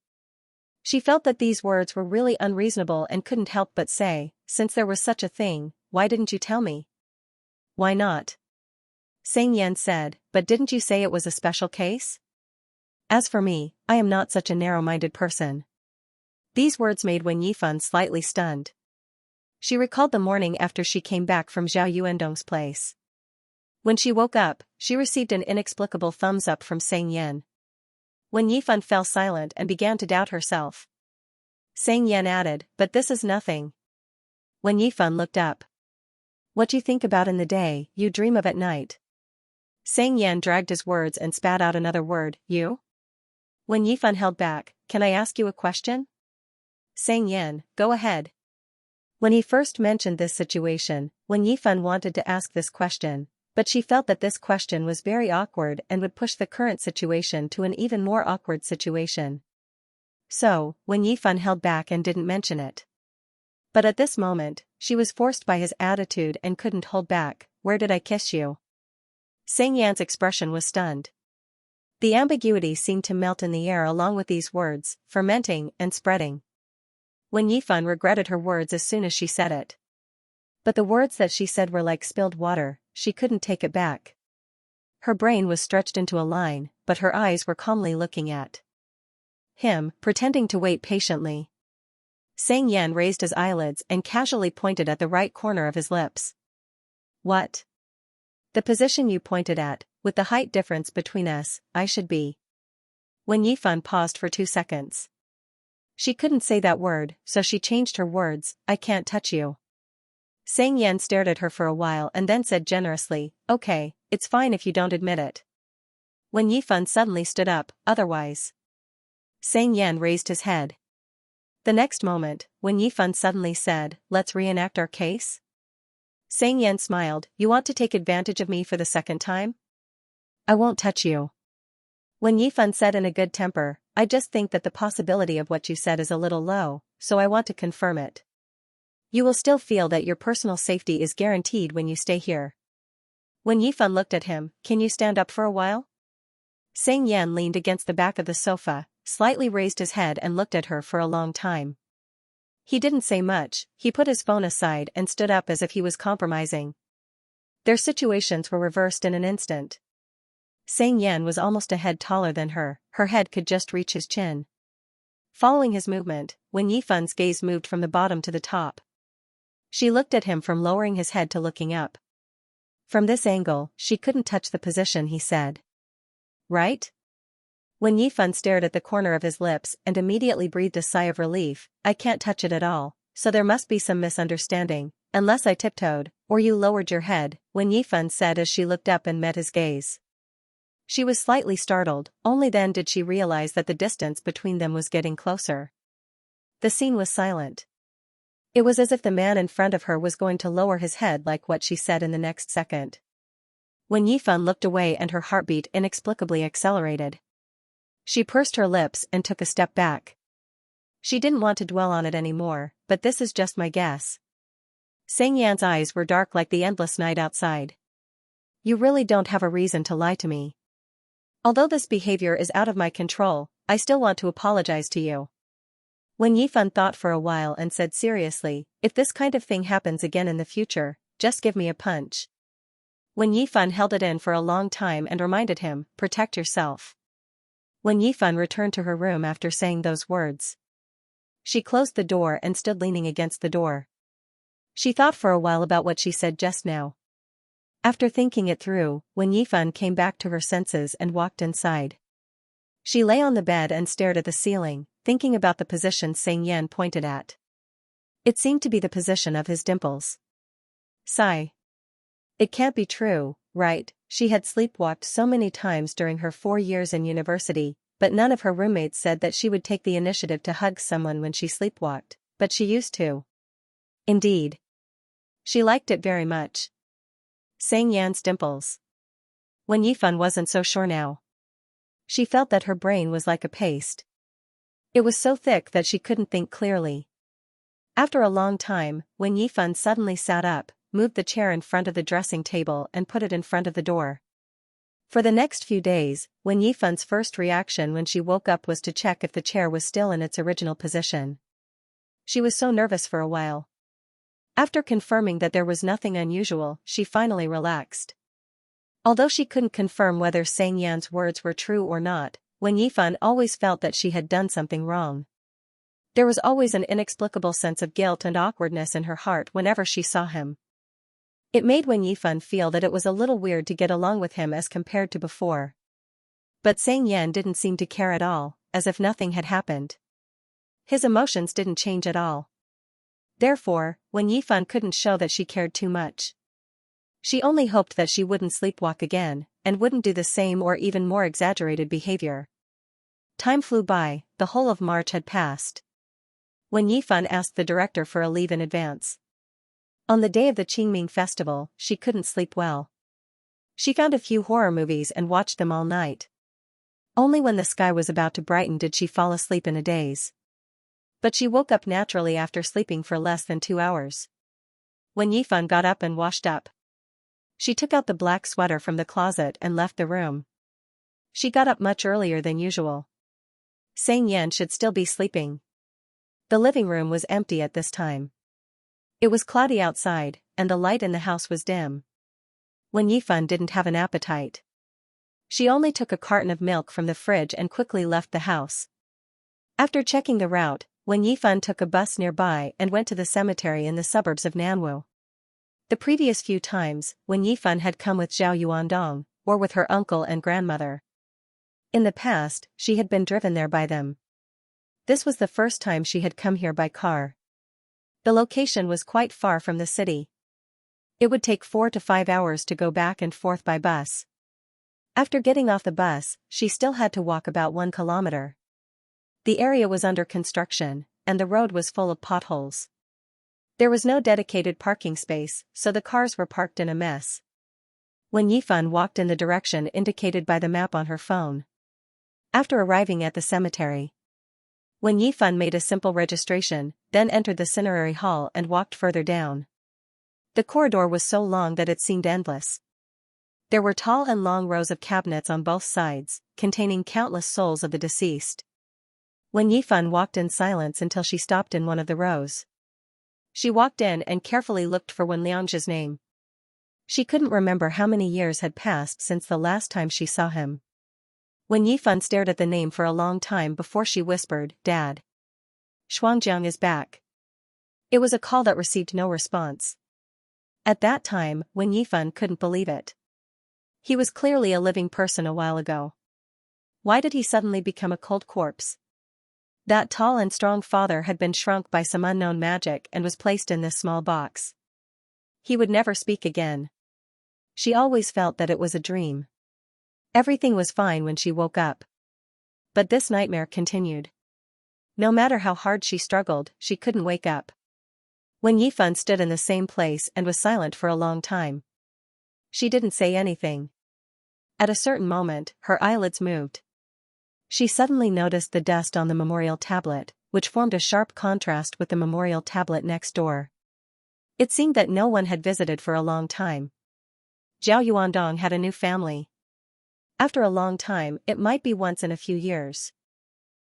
She felt that these words were really unreasonable and couldn't help but say, since there was such a thing, why didn't you tell me? Why not? Xianxia said, but didn't you say it was a special case? As for me, I am not such a narrow-minded person. These words made Wen Yifan slightly stunned. She recalled the morning after she came back from Zhao Yuandong's place. When she woke up, she received an inexplicable thumbs up from Xianxia. Wen Yifan fell silent and began to doubt herself. Xianxia added, but this is nothing. When Yifan looked up. What you think about in the day, you dream of at night. Xianxia dragged his words and spat out another word, you? When Yifan held back, can I ask you a question? Xianxia, go ahead. When he first mentioned this situation, Wen Yifan wanted to ask this question, but she felt that this question was very awkward and would push the current situation to an even more awkward situation. So, Wen Yifan held back and didn't mention it. But at this moment, she was forced by his attitude and couldn't hold back. Where did I kiss you? Xianxia's expression was stunned. The ambiguity seemed to melt in the air along with these words, fermenting and spreading. Wen Yifan regretted her words as soon as she said it. But the words that she said were like spilled water, she couldn't take it back. Her brain was stretched into a line, but her eyes were calmly looking at him, pretending to wait patiently. Xianxia raised his eyelids and casually pointed at the right corner of his lips. What? The position you pointed at, with the height difference between us, I should be. When Yifan paused for 2 seconds. She couldn't say that word, so she changed her words, I can't touch you. Xianxia stared at her for a while and then said generously, okay, it's fine if you don't admit it. When Yifan suddenly stood up, otherwise. Xianxia raised his head. The next moment, when Yifan suddenly said, let's reenact our case? Xianxia smiled. You want to take advantage of me for the second time? I won't touch you. Wen Yifan said in a good temper, I just think that the possibility of what you said is a little low, so I want to confirm it. You will still feel that your personal safety is guaranteed when you stay here. Wen Yifan looked at him, can you stand up for a while? Xianxia leaned against the back of the sofa, slightly raised his head and looked at her for a long time. He didn't say much, he put his phone aside and stood up as if he was compromising. Their situations were reversed in an instant. Xianxia was almost a head taller than her head could just reach his chin. Following his movement, Wen Yifan's gaze moved from the bottom to the top. She looked at him from lowering his head to looking up. From this angle, she couldn't touch the position, he said. Right? Wen Yifan stared at the corner of his lips and immediately breathed a sigh of relief. I can't touch it at all, so there must be some misunderstanding, unless I tiptoed, or you lowered your head, Wen Yifan said as she looked up and met his gaze. She was slightly startled, only then did she realize that the distance between them was getting closer. The scene was silent. It was as if the man in front of her was going to lower his head like what she said in the next second. Wen Yifan looked away and her heartbeat inexplicably accelerated. She pursed her lips and took a step back. She didn't want to dwell on it anymore, but this is just my guess. Xianxia's eyes were dark like the endless night outside. You really don't have a reason to lie to me. Although this behavior is out of my control, I still want to apologize to you. Wen Yifan thought for a while and said seriously, if this kind of thing happens again in the future, just give me a punch. Wen Yifan held it in for a long time and reminded him, protect yourself. Wen Yifan returned to her room after saying those words. She closed the door and stood leaning against the door. She thought for a while about what she said just now. After thinking it through, Wen Yifan came back to her senses and walked inside. She lay on the bed and stared at the ceiling, thinking about the position Xianxia pointed at. It seemed to be the position of his dimples. Sigh. It can't be true, right? She had sleepwalked so many times during her 4 years in university, but none of her roommates said that she would take the initiative to hug someone when she sleepwalked, but she used to. Indeed. She liked it very much. Xianxia's dimples. Wen Yifan wasn't so sure now. She felt that her brain was like a paste. It was so thick that she couldn't think clearly. After a long time, Wen Yifan suddenly sat up, moved the chair in front of the dressing table and put it in front of the door. For the next few days, Wen Yifan's first reaction when she woke up was to check if the chair was still in its original position. She was so nervous for a while. After confirming that there was nothing unusual, she finally relaxed. Although she couldn't confirm whether Xianxia's words were true or not, Wen Yifan always felt that she had done something wrong. There was always an inexplicable sense of guilt and awkwardness in her heart whenever she saw him. It made Wen Yifan feel that it was a little weird to get along with him as compared to before. But Xianxia didn't seem to care at all, as if nothing had happened. His emotions didn't change at all. Therefore, Wen Yifan couldn't show that she cared too much. She only hoped that she wouldn't sleepwalk again, and wouldn't do the same or even more exaggerated behavior. Time flew by, the whole of March had passed. Wen Yifan asked the director for a leave in advance. On the day of the Qingming festival, she couldn't sleep well. She found a few horror movies and watched them all night. Only when the sky was about to brighten did she fall asleep in a daze. But she woke up naturally after sleeping for less than 2 hours. Wen Yifan got up and washed up. She took out the black sweater from the closet and left the room. She got up much earlier than usual. Xianxia should still be sleeping. The living room was empty at this time. It was cloudy outside, and the light in the house was dim. Wen Yifan didn't have an appetite. She only took a carton of milk from the fridge and quickly left the house. After checking the route, Wen Yifan took a bus nearby and went to the cemetery in the suburbs of Nanwu. The previous few times, Wen Yifan had come with Zhao Yuandong, or with her uncle and grandmother. In the past, she had been driven there by them. This was the first time she had come here by car. The location was quite far from the city. It would take 4 to 5 hours to go back and forth by bus. After getting off the bus, she still had to walk about 1 kilometer. The area was under construction, and the road was full of potholes. There was no dedicated parking space, so the cars were parked in a mess. Wen Yifan walked in the direction indicated by the map on her phone. After arriving at the cemetery, Wen Yifan made a simple registration, then entered the cinerary hall and walked further down. The corridor was so long that it seemed endless. There were tall and long rows of cabinets on both sides, containing countless souls of the deceased. Wen Yifan walked in silence until she stopped in one of the rows. She walked in and carefully looked for Wen Liangzhi's name. She couldn't remember how many years had passed since the last time she saw him. Wen Yifan stared at the name for a long time before she whispered, "Dad. Shuangjiang is back." It was a call that received no response. At that time, Wen Yifan couldn't believe it. He was clearly a living person a while ago. Why did he suddenly become a cold corpse? That tall and strong father had been shrunk by some unknown magic and was placed in this small box. He would never speak again. She always felt that it was a dream. Everything was fine when she woke up. But this nightmare continued. No matter how hard she struggled, she couldn't wake up. Wen Yifan stood in the same place and was silent for a long time. She didn't say anything. At a certain moment, her eyelids moved. She suddenly noticed the dust on the memorial tablet, which formed a sharp contrast with the memorial tablet next door. It seemed that no one had visited for a long time. Zhao Yuandong had a new family. After a long time, it might be once in a few years.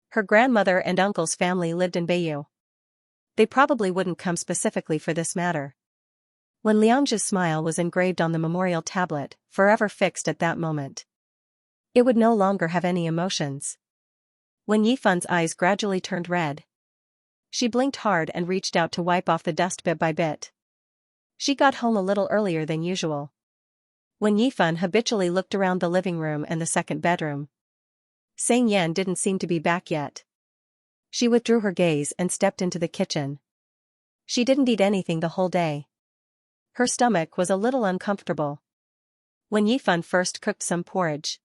Her grandmother and uncle's family lived in Beiyou. They probably wouldn't come specifically for this matter. Wen Liangzhi's smile was engraved on the memorial tablet, forever fixed at that moment. It would no longer have any emotions. Wen Yifan's eyes gradually turned red. She blinked hard and reached out to wipe off the dust bit by bit. She got home a little earlier than usual. Wen Yifan habitually looked around the living room and the second bedroom. Sang Yan didn't seem to be back yet. She withdrew her gaze and stepped into the kitchen. She didn't eat anything the whole day. Her stomach was a little uncomfortable. Wen Yifan first cooked some porridge.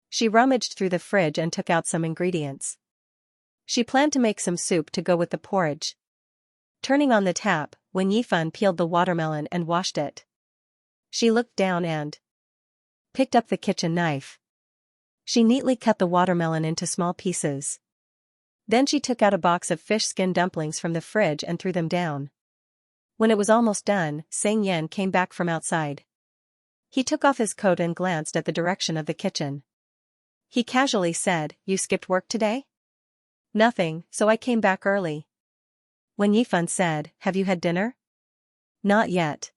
She rummaged through the fridge and took out some ingredients. She planned to make some soup to go with the porridge. Turning on the tap, Wen Yifan peeled the watermelon and washed it. She looked down and picked up the kitchen knife. She neatly cut the watermelon into small pieces. Then she took out a box of fish skin dumplings from the fridge and threw them down. When it was almost done, Sang Yan came back from outside. He took off his coat and glanced at the direction of the kitchen. He casually said, "You skipped work today?" "Nothing, so I came back early." Wen Yifan said, "Have you had dinner?" "Not yet."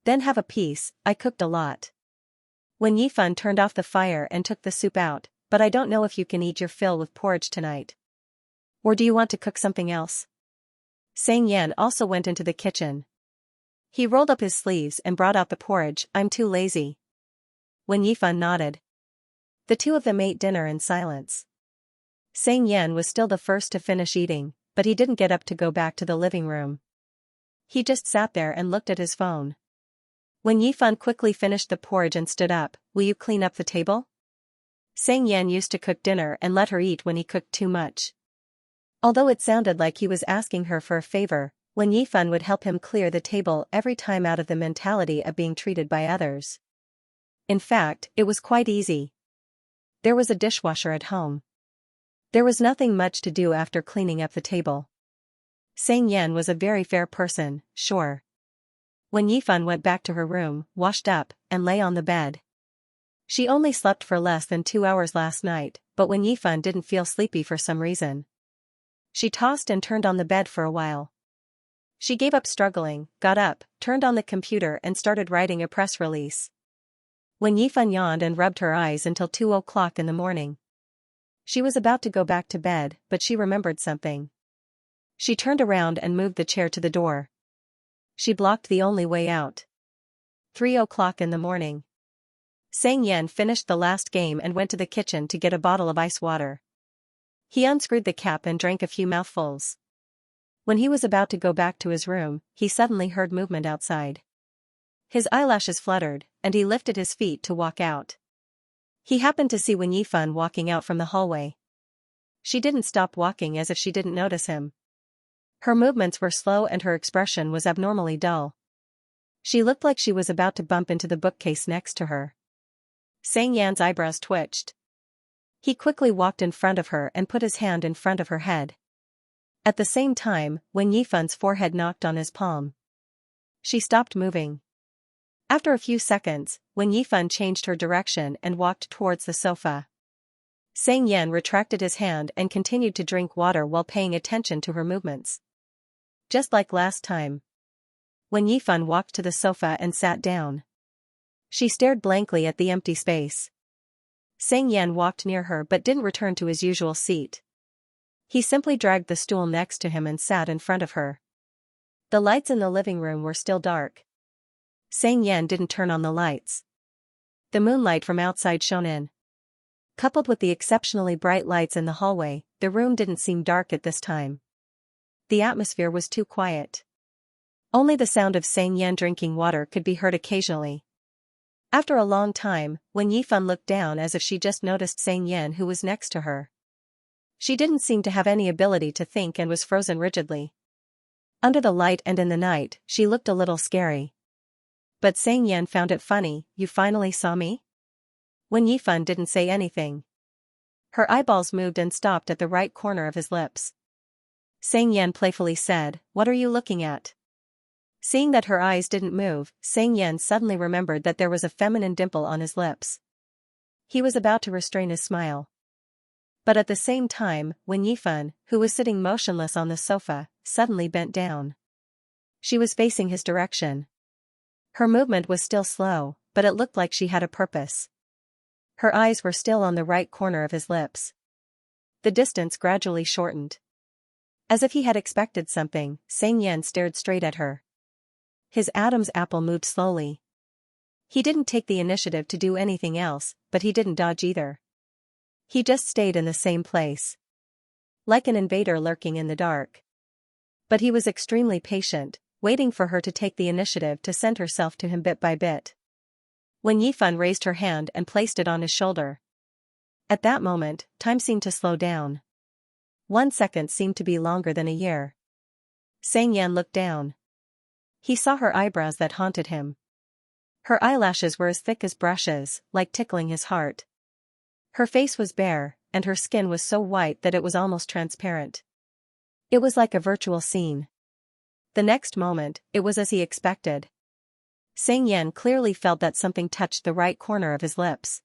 "Then have a piece, I cooked a lot." Wen Yifan turned off the fire and took the soup out, "But I don't know if you can eat your fill with porridge tonight. Or do you want to cook something else?" Sang Yan also went into the kitchen. He rolled up his sleeves and brought out the porridge. "I'm too lazy." Wen Yifan nodded. The two of them ate dinner in silence. Sang Yan was still the first to finish eating, but he didn't get up to go back to the living room. He just sat there and looked at his phone. Wen Yifan quickly finished the porridge and stood up. "Will you clean up the table?" Sang Yan used to cook dinner and let her eat when he cooked too much. Although it sounded like he was asking her for a favor, Wen Yifan would help him clear the table every time out of the mentality of being treated by others. In fact, it was quite easy. There was a dishwasher at home. There was nothing much to do after cleaning up the table. Sang Yan was a very fair person, sure. Wen Yifan went back to her room, washed up, and lay on the bed. She only slept for less than 2 hours last night, but Wen Yifan didn't feel sleepy for some reason. She tossed and turned on the bed for a while. She gave up struggling, got up, turned on the computer and started writing a press release. Wen Yifan yawned and rubbed her eyes until 2 o'clock in the morning. She was about to go back to bed, but she remembered something. She turned around and moved the chair to the door. She blocked the only way out. 3 o'clock in the morning. Sang Yan finished the last game and went to the kitchen to get a bottle of ice water. He unscrewed the cap and drank a few mouthfuls. When he was about to go back to his room, he suddenly heard movement outside. His eyelashes fluttered, and he lifted his feet to walk out. He happened to see Wen Yifan walking out from the hallway. She didn't stop walking as if she didn't notice him. Her movements were slow and her expression was abnormally dull. She looked like she was about to bump into the bookcase next to her. Xianxia's eyebrows twitched. He quickly walked in front of her and put his hand in front of her head. At the same time, Wen Yifen's forehead knocked on his palm. She stopped moving. After a few seconds, Wen Yifen changed her direction and walked towards the sofa. Xianxia retracted his hand and continued to drink water while paying attention to her movements. Just like last time. Wen Yifen walked to the sofa and sat down. She stared blankly at the empty space. Xianxia walked near her but didn't return to his usual seat. He simply dragged the stool next to him and sat in front of her. The lights in the living room were still dark. Xianxia didn't turn on the lights. The moonlight from outside shone in. Coupled with the exceptionally bright lights in the hallway, the room didn't seem dark at this time. The atmosphere was too quiet. Only the sound of Xianxia drinking water could be heard occasionally. After a long time, Wen Yifen looked down as if she just noticed Xianxia who was next to her. She didn't seem to have any ability to think and was frozen rigidly. Under the light and in the night, she looked a little scary. But Xianxia found it funny. "You finally saw me?" Wen Yifen didn't say anything. Her eyeballs moved and stopped at the right corner of his lips. Xianxia playfully said, "What are you looking at?" Seeing that her eyes didn't move, Xianxia suddenly remembered that there was a feminine dimple on his lips. He was about to restrain his smile. But at the same time, Wen Yifen, who was sitting motionless on the sofa, suddenly bent down. She was facing his direction. Her movement was still slow, but it looked like she had a purpose. Her eyes were still on the right corner of his lips. The distance gradually shortened. As if he had expected something, Xianxia stared straight at her. His Adam's apple moved slowly. He didn't take the initiative to do anything else, but he didn't dodge either. He just stayed in the same place. Like an invader lurking in the dark. But he was extremely patient, waiting for her to take the initiative to send herself to him bit by bit. Wen Yifen raised her hand and placed it on his shoulder. At that moment, time seemed to slow down. 1 second seemed to be longer than a year. Xianxia looked down. He saw her eyebrows that haunted him. Her eyelashes were as thick as brushes, like tickling his heart. Her face was bare, and her skin was so white that it was almost transparent. It was like a virtual scene. The next moment, it was as he expected. Xianxia clearly felt that something touched the right corner of his lips.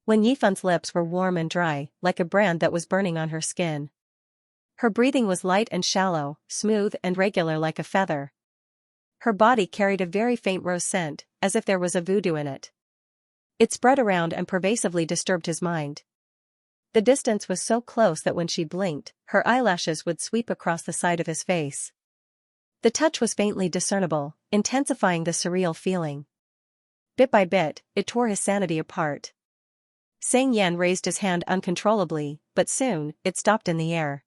Wen Yifen's lips were warm and dry, like a brand that was burning on her skin. Her breathing was light and shallow, smooth and regular like a feather. Her body carried a very faint rose scent, as if there was a voodoo in it. It spread around and pervasively disturbed his mind. The distance was so close that when she blinked, her eyelashes would sweep across the side of his face. The touch was faintly discernible, intensifying the surreal feeling. Bit by bit, it tore his sanity apart. Xianxia raised his hand uncontrollably, but soon, it stopped in the air.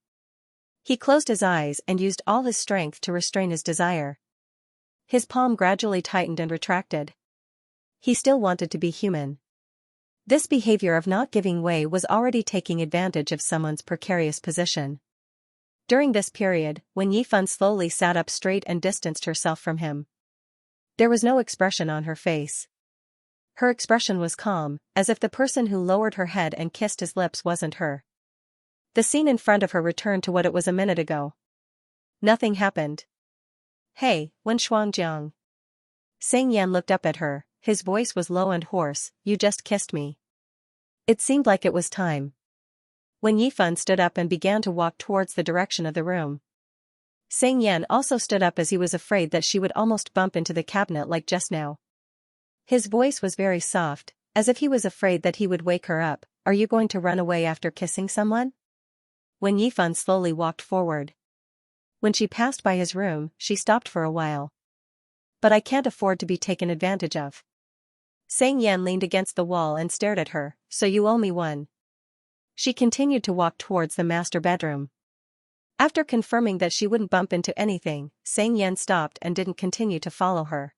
He closed his eyes and used all his strength to restrain his desire. His palm gradually tightened and retracted. He still wanted to be human. This behavior of not giving way was already taking advantage of someone's precarious position. During this period, Wen Yifen slowly sat up straight and distanced herself from him. There was no expression on her face. Her expression was calm, as if the person who lowered her head and kissed his lips wasn't her. The scene in front of her returned to what it was a minute ago. Nothing happened. "Hey, Wen Shuangjiang." Xianxia looked up at her, his voice was low and hoarse, "You just kissed me." It seemed like it was time. Wen Yifen stood up and began to walk towards the direction of the room. Xianxia also stood up as he was afraid that she would almost bump into the cabinet like just now. His voice was very soft, as if he was afraid that he would wake her up. "Are you going to run away after kissing someone?" Wen Yifen slowly walked forward. When she passed by his room, she stopped for a while. "But I can't afford to be taken advantage of." Xianxia leaned against the wall and stared at her. "So you owe me one." She continued to walk towards the master bedroom. After confirming that she wouldn't bump into anything, Xianxia stopped and didn't continue to follow her.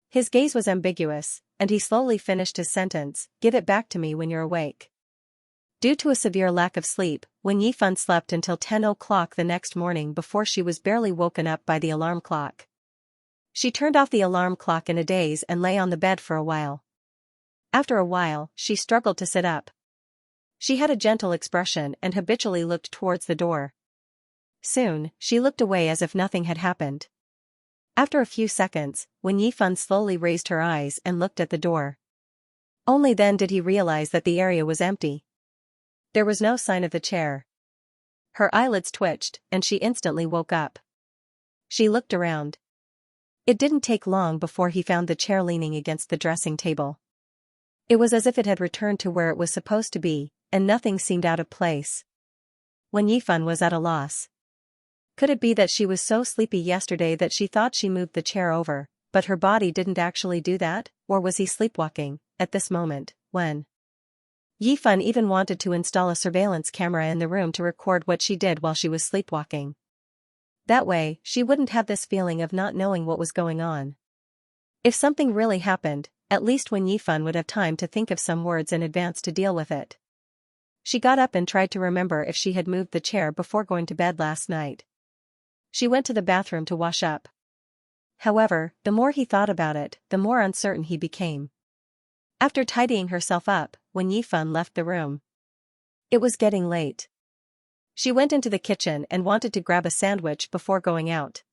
His gaze was ambiguous, and he slowly finished his sentence, "Give it back to me when you're awake." Due to a severe lack of sleep, Wen Yifan slept until 10 o'clock the next morning before she was barely woken up by the alarm clock. She turned off the alarm clock in a daze and lay on the bed for a while. After a while, she struggled to sit up. She had a gentle expression and habitually looked towards the door. Soon, she looked away as if nothing had happened. After a few seconds, Wen Yifan slowly raised her eyes and looked at the door. Only then did he realize that the area was empty. There was no sign of the chair. Her eyelids twitched, and she instantly woke up. She looked around. It didn't take long before he found the chair leaning against the dressing table. It was as if it had returned to where it was supposed to be, and nothing seemed out of place. Wen Yifan was at a loss. Could it be that she was so sleepy yesterday that she thought she moved the chair over, but her body didn't actually do that, or was he sleepwalking, at this moment, when Yifan even wanted to install a surveillance camera in the room to record what she did while she was sleepwalking. That way, she wouldn't have this feeling of not knowing what was going on. If something really happened, at least Wen Yifan would have time to think of some words in advance to deal with it. She got up and tried to remember if she had moved the chair before going to bed last night. She went to the bathroom to wash up. However, the more he thought about it, the more uncertain he became. After tidying herself up, Wen Yifan left the room. It was getting late. She went into the kitchen and wanted to grab a sandwich before going out.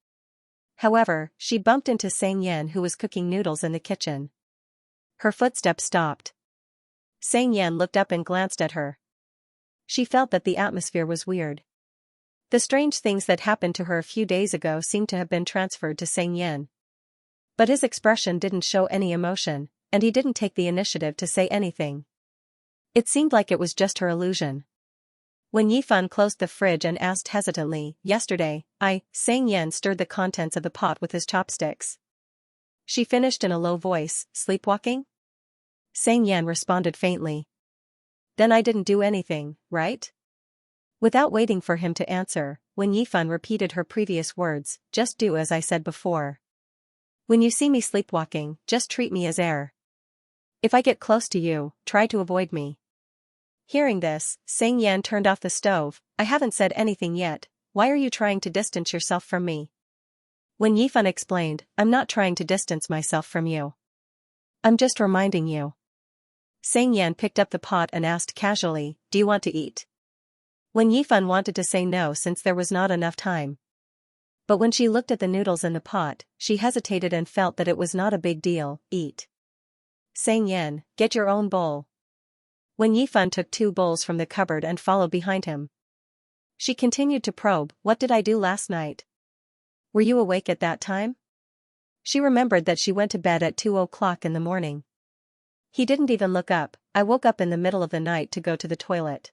However, she bumped into Xianxia, who was cooking noodles in the kitchen. Her footsteps stopped. Xianxia looked up and glanced at her. She felt that the atmosphere was weird. The strange things that happened to her a few days ago seemed to have been transferred to Xianxia. But his expression didn't show any emotion, and he didn't take the initiative to say anything. It seemed like it was just her illusion. When Yifan closed the fridge and asked hesitantly, "Yesterday, Xianxia stirred the contents of the pot with his chopsticks." She finished in a low voice, "Sleepwalking?" Xianxia responded faintly. "Then I didn't do anything, right?" Without waiting for him to answer, Wen Yifan repeated her previous words, "Just do as I said before. When you see me sleepwalking, just treat me as air. If I get close to you, try to avoid me." Hearing this, Xianxia turned off the stove. "I haven't said anything yet, why are you trying to distance yourself from me?" When Yifan explained, "I'm not trying to distance myself from you. I'm just reminding you." Xianxia picked up the pot and asked casually, "Do you want to eat?" When Yifan wanted to say no since there was not enough time. But when she looked at the noodles in the pot, she hesitated and felt that it was not a big deal. "Eat." "Xianxia, get your own bowl." When Yifan took 2 bowls from the cupboard and followed behind him. She continued to probe, "What did I do last night? Were you awake at that time?" She remembered that she went to bed at 2 o'clock in the morning. He didn't even look up. "I woke up in the middle of the night to go to the toilet."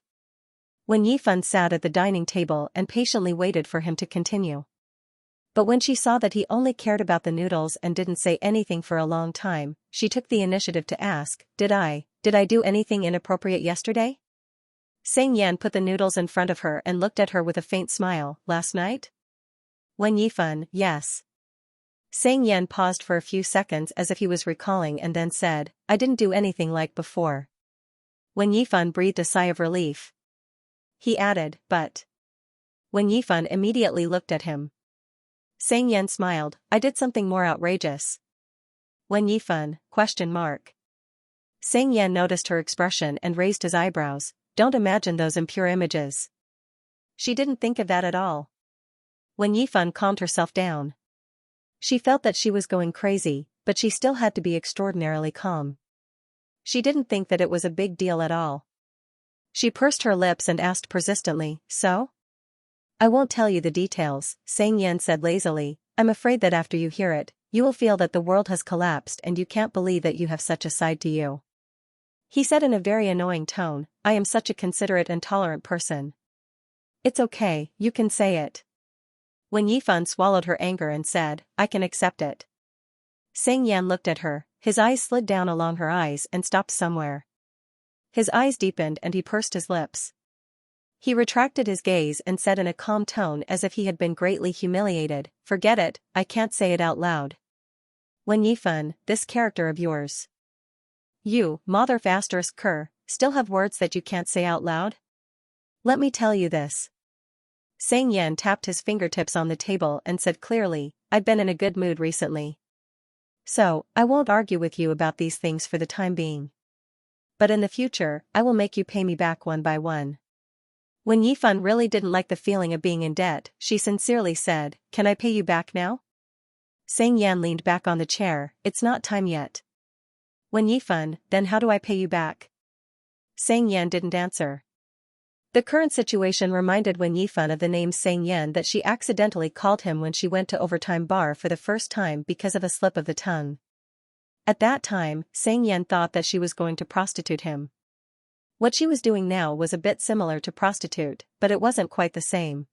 When Yifan sat at the dining table and patiently waited for him to continue. But when she saw that he only cared about the noodles and didn't say anything for a long time, she took the initiative to ask, Did I do anything inappropriate yesterday?" Xianxia put the noodles in front of her and looked at her with a faint smile. "Last night?" When Yifan, "Yes." Xianxia paused for a few seconds as if he was recalling and then said, "I didn't do anything like before." When Yifan breathed a sigh of relief. He added, "But." When Yifan immediately looked at him. Xianxia smiled, "I did something more outrageous." When Yifan, ? Xianxia noticed her expression and raised his eyebrows. "Don't imagine those impure images." She didn't think of that at all. When Yifan calmed herself down. She felt that she was going crazy, but she still had to be extraordinarily calm. She didn't think that it was a big deal at all. She pursed her lips and asked persistently, "So?" "I won't tell you the details," Xianxia said lazily. "I'm afraid that after you hear it, you will feel that the world has collapsed and you can't believe that you have such a side to you." He said in a very annoying tone, "I am such a considerate and tolerant person." "It's okay, you can say it." When Yifan swallowed her anger and said, "I can accept it." Xianxia looked at her, his eyes slid down along her eyes and stopped somewhere. His eyes deepened and he pursed his lips. He retracted his gaze and said in a calm tone as if he had been greatly humiliated, "Forget it, I can't say it out loud." When Yifan, "This character of yours." "You, Mother *Cur," still have words that you can't say out loud? Let me tell you this. Xianxia tapped his fingertips on the table and said clearly, I've been in a good mood recently. So, I won't argue with you about these things for the time being. But in the future, I will make you pay me back one by one. When Yifan really didn't like the feeling of being in debt, she sincerely said, Can I pay you back now? Xianxia leaned back on the chair, It's not time yet. When Yifan, then how do I pay you back? Xianxia didn't answer. The current situation reminded Wen Yifan of the name Xianxia that she accidentally called him when she went to Overtime Bar for the first time because of a slip of the tongue. At that time, Xianxia thought that she was going to prostitute him. What she was doing now was a bit similar to prostitute, but it wasn't quite the same.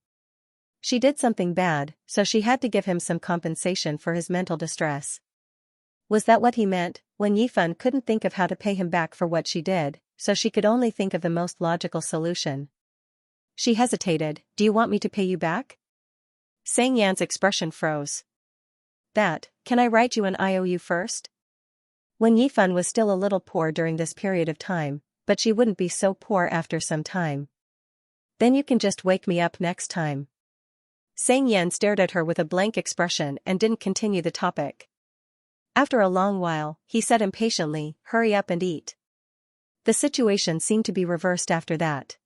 She did something bad, so she had to give him some compensation for his mental distress. Was that what he meant? Wen Yifan couldn't think of how to pay him back for what she did, so she could only think of the most logical solution. She hesitated, Do you want me to pay you back? Xianxia's expression froze. Can I write you an IOU first? Wen Yifan was still a little poor during this period of time, but she wouldn't be so poor after some time. Then you can just wake me up next time. Xianxia stared at her with a blank expression and didn't continue the topic. After a long while, he said impatiently, Hurry up and eat. The situation seemed to be reversed after that.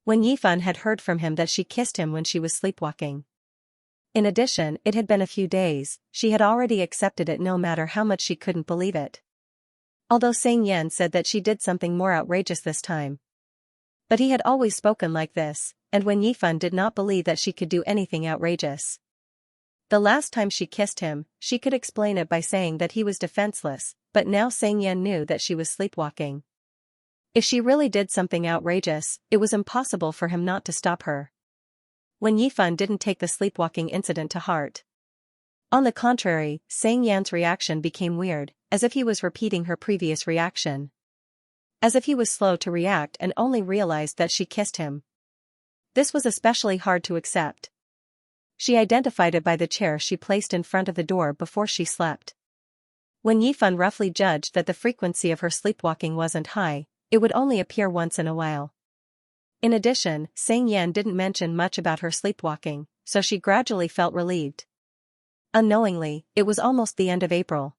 Wen Yifan had heard from him that she kissed him when she was sleepwalking. In addition, it had been a few days, she had already accepted it no matter how much she couldn't believe it. Although Xianxia said that she did something more outrageous this time. But he had always spoken like this, and Wen Yifan did not believe that she could do anything outrageous. The last time she kissed him, she could explain it by saying that he was defenseless, but now Xianxia knew that she was sleepwalking. If she really did something outrageous, it was impossible for him not to stop her. Wen Yifan didn't take the sleepwalking incident to heart. On the contrary, Xianxia's reaction became weird, as if he was repeating her previous reaction. As if he was slow to react and only realized that she kissed him. This was especially hard to accept. She identified it by the chair she placed in front of the door before she slept. When Yifan roughly judged that the frequency of her sleepwalking wasn't high, it would only appear once in a while. In addition, Xianxia didn't mention much about her sleepwalking, so she gradually felt relieved. Unknowingly, it was almost the end of April.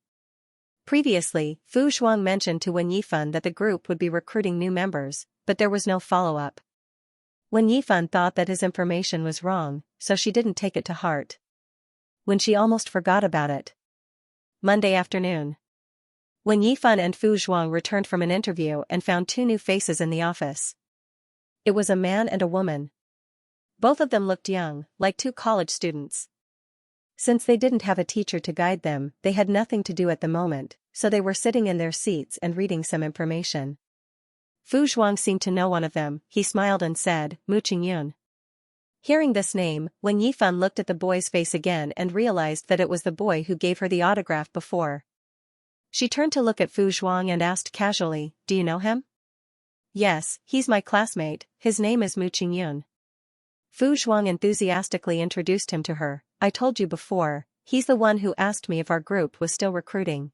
Previously, Fu Zhuang mentioned to Wen Yifan that the group would be recruiting new members, but there was no follow-up. Wen Yifan thought that his information was wrong, so she didn't take it to heart. When she almost forgot about it. Monday afternoon. Wen Yifan and Fu Zhuang returned from an interview and found two new faces in the office. It was a man and a woman. Both of them looked young, like two college students. Since they didn't have a teacher to guide them, they had nothing to do at the moment, so they were sitting in their seats and reading some information. Fu Zhuang seemed to know one of them. He smiled and said, Mu Qingyun. Hearing this name, Wen Yifan looked at the boy's face again and realized that it was the boy who gave her the autograph before. She turned to look at Fu Zhuang and asked casually, Do you know him? Yes, he's my classmate, his name is Mu Qingyun. Fu Zhuang enthusiastically introduced him to her. I told you before, he's the one who asked me if our group was still recruiting.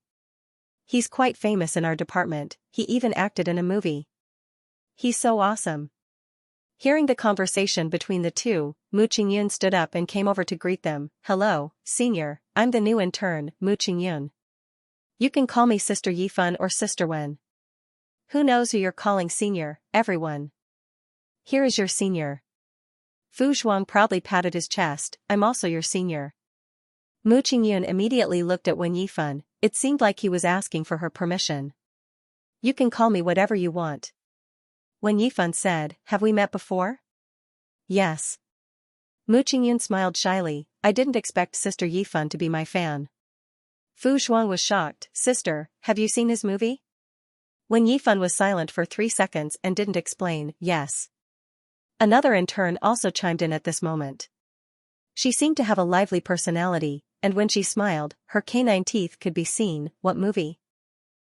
He's quite famous in our department, he even acted in a movie. He's so awesome. Hearing the conversation between the two, Mu Qingyun stood up and came over to greet them. Hello, senior, I'm the new intern, Mu Qingyun. You can call me Sister Yifan or Sister Wen. Who knows who you're calling senior, everyone. Here is your senior. Fu Zhuang proudly patted his chest, I'm also your senior. Mu Qingyun immediately looked at Wen Yifan, it seemed like he was asking for her permission. You can call me whatever you want. Wen Yifan said, Have we met before? Yes. Mu Qingyun smiled shyly, I didn't expect Sister Yifan to be my fan. Fu Zhuang was shocked, Sister, have you seen his movie? Wen Yifan was silent for 3 seconds and didn't explain, yes. Another intern also chimed in at this moment. She seemed to have a lively personality, and when she smiled, her canine teeth could be seen. What movie?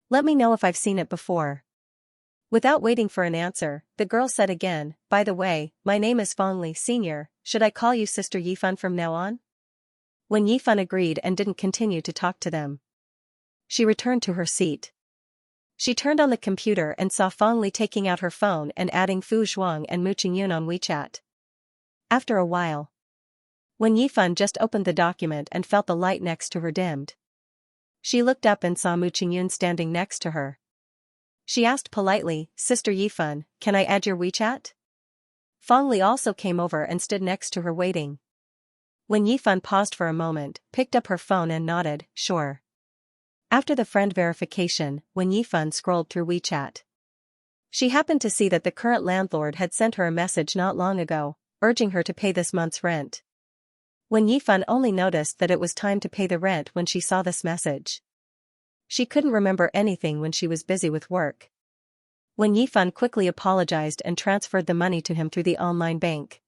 Let me know if I've seen it before. Without waiting for an answer, the girl said again, By the way, my name is Feng Li Senior, should I call you Sister Yifan from now on? When Yifan agreed and didn't continue to talk to them. She returned to her seat. She turned on the computer and saw Fong Li taking out her phone and adding Fu Zhuang and Mu Qingyun on WeChat. After a while, Wen Yifan just opened the document and felt the light next to her dimmed. She looked up and saw Mu Qingyun standing next to her. She asked politely, "Sister Yifan, can I add your WeChat?" Fong Li also came over and stood next to her waiting. Wen Yifan paused for a moment, picked up her phone and nodded, "Sure." After the friend verification, Wen Yifan scrolled through WeChat. She happened to see that the current landlord had sent her a message not long ago, urging her to pay this month's rent. Wen Yifan only noticed that it was time to pay the rent when she saw this message. She couldn't remember anything when she was busy with work. Wen Yifan quickly apologized and transferred the money to him through the online bank.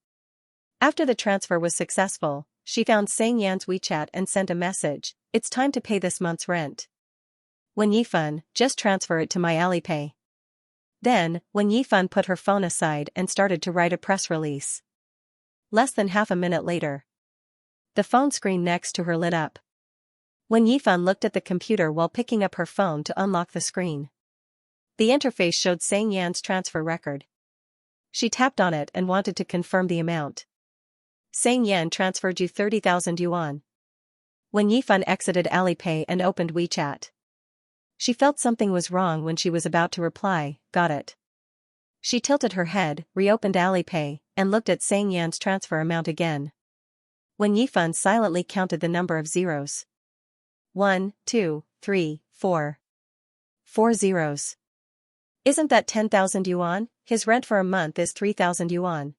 After the transfer was successful, she found Xianxia's WeChat and sent a message, "It's time to pay this month's rent. Wen Yifan, just transfer it to my Alipay." Then, Wen Yifan put her phone aside and started to write a press release. Less than half a minute later, the phone screen next to her lit up. Wen Yifan looked at the computer while picking up her phone to unlock the screen. The interface showed Xianxia's transfer record. She tapped on it and wanted to confirm the amount. "Xianxian transferred you 30,000 yuan. Wen Yifan exited Alipay and opened WeChat. She felt something was wrong when she was about to reply, "Got it." She tilted her head, reopened Alipay, and looked at Xianxia's transfer amount again. Wen Yifan silently counted the number of zeros. 1, 2, 3, 4. 4 zeros. Isn't that 10,000 yuan? His rent for a month is 3,000 yuan.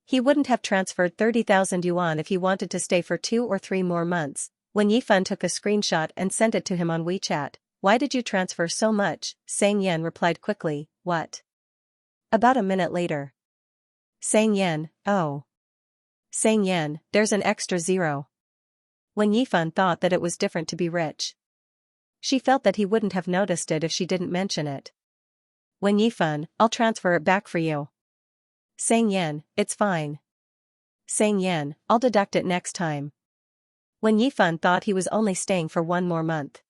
He wouldn't have transferred 30,000 yuan if he wanted to stay for 2 or 3 more months. Wen Yifan took a screenshot and sent it to him on WeChat. "Why did you transfer so much?" Xianxian replied quickly, "What?" About a minute later. Xianxian, "Oh. Xianxian, there's an extra zero." Wen Yifan thought that it was different to be rich. She felt that he wouldn't have noticed it if she didn't mention it. "Wen Yifan, I'll transfer it back for you." Xianxian, "It's fine." Xianxian, "I'll deduct it next time." Wen Yifan thought he was only staying for 1 more month.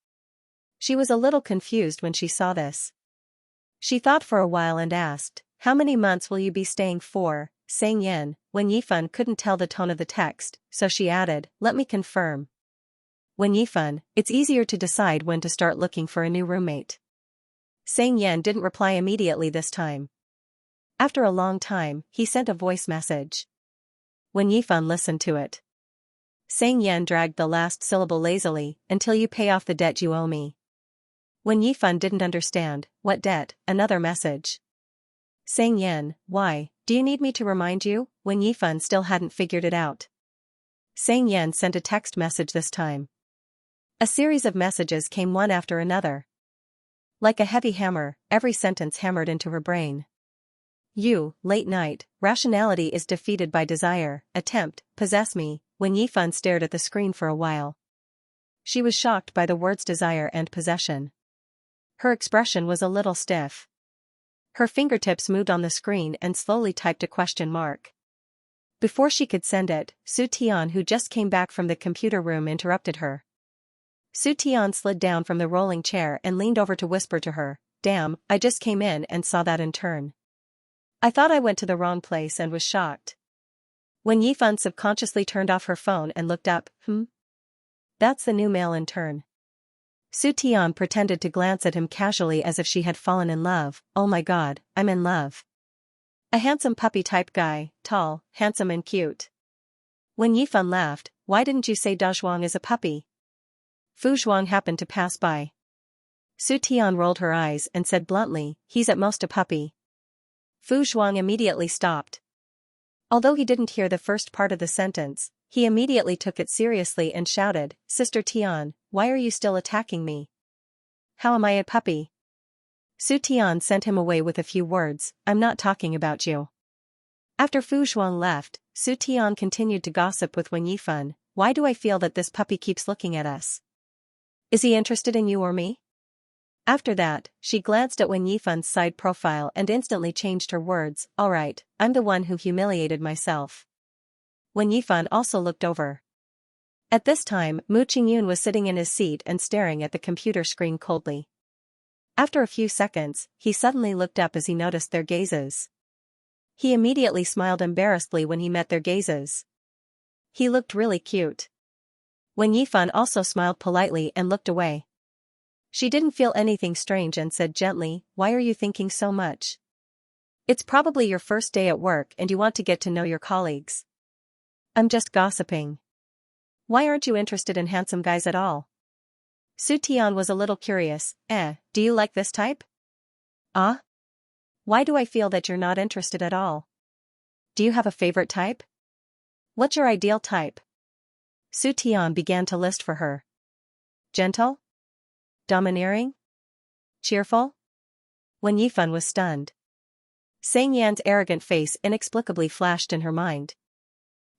She was a little confused when she saw this. She thought for a while and asked, "How many months will you be staying for?" Xianxian, Wen Yifan couldn't tell the tone of the text, so she added, "Let me confirm." Wen Yifan, "It's easier to decide when to start looking for a new roommate." Xianxian didn't reply immediately this time. After a long time, he sent a voice message. Wen Yifan listened to it. Xianxian dragged the last syllable lazily, "Until you pay off the debt you owe me." Wen Yifan didn't understand, "What debt?" Another message. Xianxian, "Why, do you need me to remind you?" Wen Yifan still hadn't figured it out. Xianxian sent a text message this time. A series of messages came one after another. Like a heavy hammer, every sentence hammered into her brain. "You, late night, rationality is defeated by desire, attempt, possess me." Wen Yifan stared at the screen for a while. She was shocked by the words desire and possession. Her expression was a little stiff. Her fingertips moved on the screen and slowly typed a question mark. Before she could send it, Su Tian, who just came back from the computer room, interrupted her. Su Tian slid down from the rolling chair and leaned over to whisper to her, "Damn, I just came in and saw that intern. I thought I went to the wrong place and was shocked." Wen Yifan subconsciously turned off her phone and looked up, That's the new male intern." Su Tian pretended to glance at him casually as if she had fallen in love. "Oh my god, I'm in love. A handsome puppy-type guy, tall, handsome and cute." Wen Yifan laughed, "Why didn't you say Da Zhuang is a puppy?" Fu Zhuang happened to pass by. Su Tian rolled her eyes and said bluntly, "He's at most a puppy." Fu Zhuang immediately stopped. Although he didn't hear the first part of the sentence, he immediately took it seriously and shouted, "Sister Tian, why are you still attacking me? How am I a puppy?" Su Tian sent him away with a few words, "I'm not talking about you." After Fu Zhuang left, Su Tian continued to gossip with Wen Yifan, "Why do I feel that this puppy keeps looking at us? Is he interested in you or me?" After that, she glanced at Wen Yifan's side profile and instantly changed her words, "Alright, I'm the one who humiliated myself." Wen Yifan also looked over. At this time, Mu Qingyun was sitting in his seat and staring at the computer screen coldly. After a few seconds, he suddenly looked up as he noticed their gazes. He immediately smiled embarrassedly when he met their gazes. He looked really cute. Wen Yifan also smiled politely and looked away. She didn't feel anything strange and said gently, "Why are you thinking so much? It's probably your first day at work and you want to get to know your colleagues." "I'm just gossiping." "Why aren't you interested in handsome guys at all?" Su Tian was a little curious. Do you like this type?" "Ah? Why do I feel that you're not interested at all? Do you have a favorite type? What's your ideal type?" Su Tian began to list for her. "Gentle? Domineering? Cheerful?" Wen Yifan was stunned. Xianxia's arrogant face inexplicably flashed in her mind.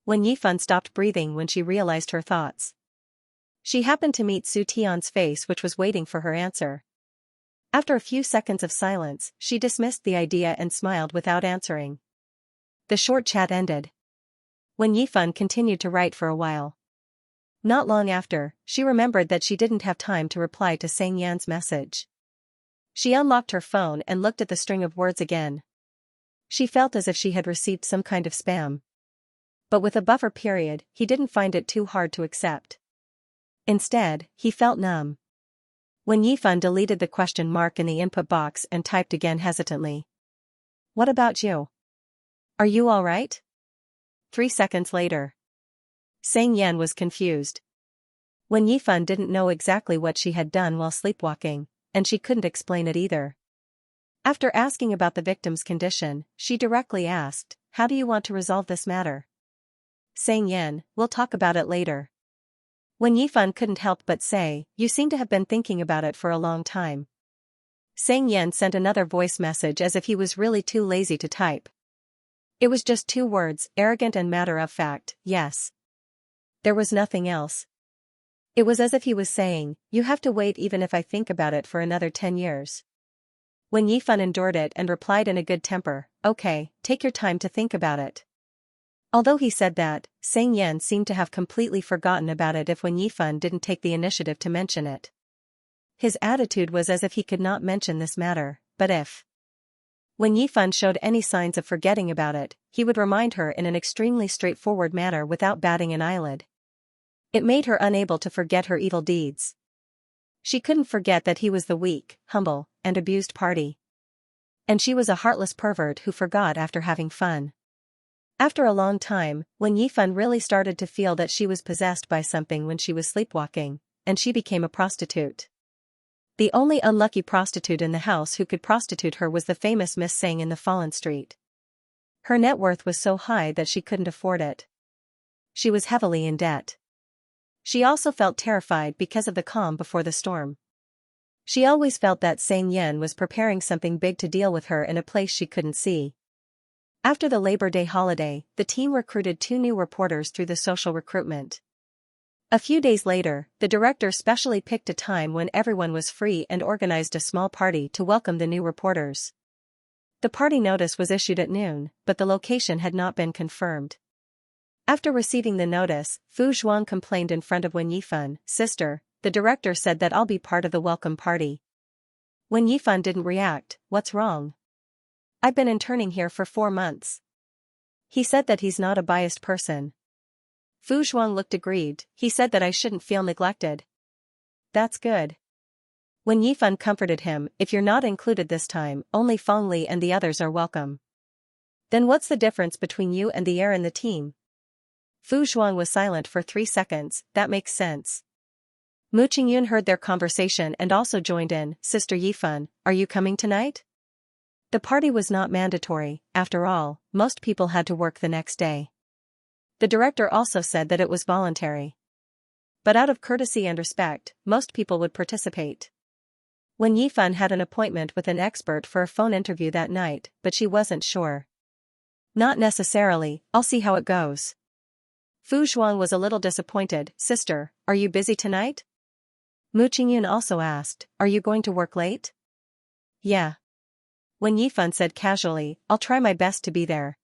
Wen Yifan stopped breathing when she realized her thoughts. She happened to meet Su Tian's face, which was waiting for her answer. After a few seconds of silence, she dismissed the idea and smiled without answering. The short chat ended. Wen Yifan continued to write for a while. Not long after, she remembered that she didn't have time to reply to Xianxia's message. She unlocked her phone and looked at the string of words again. She felt as if she had received some kind of spam. But with a buffer period, he didn't find it too hard to accept. Instead, he felt numb. Wen Yifan deleted the question mark in the input box and typed again hesitantly. "What about you? Are you all right?" 3 seconds later. Xianxian was confused. Wen Yifan didn't know exactly what she had done while sleepwalking, and she couldn't explain it either. After asking about the victim's condition, she directly asked, "How do you want to resolve this matter?" "Xianxian, we'll talk about it later." Wen Yifan couldn't help but say, "You seem to have been thinking about it for a long time." Xianxian sent another voice message as if he was really too lazy to type. It was just 2 words, arrogant and matter-of-fact, "Yes." There was nothing else. It was as if he was saying, "You have to wait even if I think about it for another 10 years. Wen Yifan endured it and replied in a good temper, "Okay, take your time to think about it." Although he said that, Xianxian seemed to have completely forgotten about it if Wen Yifan didn't take the initiative to mention it. His attitude was as if he could not mention this matter, but if Wen Yifan showed any signs of forgetting about it, he would remind her in an extremely straightforward manner without batting an eyelid. It made her unable to forget her evil deeds. She couldn't forget that he was the weak, humble, and abused party. And she was a heartless pervert who forgot after having fun. After a long time, Wen Yifan really started to feel that she was possessed by something when she was sleepwalking, and she became a prostitute. The only unlucky prostitute in the house who could prostitute her was the famous Miss Sang in the Fallen Street. Her net worth was so high that she couldn't afford it. She was heavily in debt. She also felt terrified because of the calm before the storm. She always felt that Xianxian was preparing something big to deal with her in a place she couldn't see. After the Labor Day holiday, the team recruited 2 new reporters through the social recruitment. A few days later, the director specially picked a time when everyone was free and organized a small party to welcome the new reporters. The party notice was issued at noon, but the location had not been confirmed. After receiving the notice, Fu Zhuang complained in front of Wen Yifan, "Sister, the director said that I'll be part of the welcome party." Wen Yifan didn't react. "What's wrong? I've been interning here for 4 months. He said that he's not a biased person." Fu Zhuang looked aggrieved. "He said that I shouldn't feel neglected." "That's good." Wen Yifan comforted him, "If you're not included this time, only Feng Li and the others are welcome." "Then what's the difference between you and the heir in the team?" Fu Zhuang was silent for 3 seconds. "That makes sense." Mu Qingyun heard their conversation and also joined in. "Sister Yifan, are you coming tonight?" The party was not mandatory. After all, most people had to work the next day. The director also said that it was voluntary. But out of courtesy and respect, most people would participate. Wen Yifan had an appointment with an expert for a phone interview that night, but she wasn't sure. "Not necessarily, I'll see how it goes." Fu Zhuang was a little disappointed. "Sister, are you busy tonight?" Mu Qingyun also asked, "Are you going to work late?" "Yeah." Wen Yifan said casually, "I'll try my best to be there."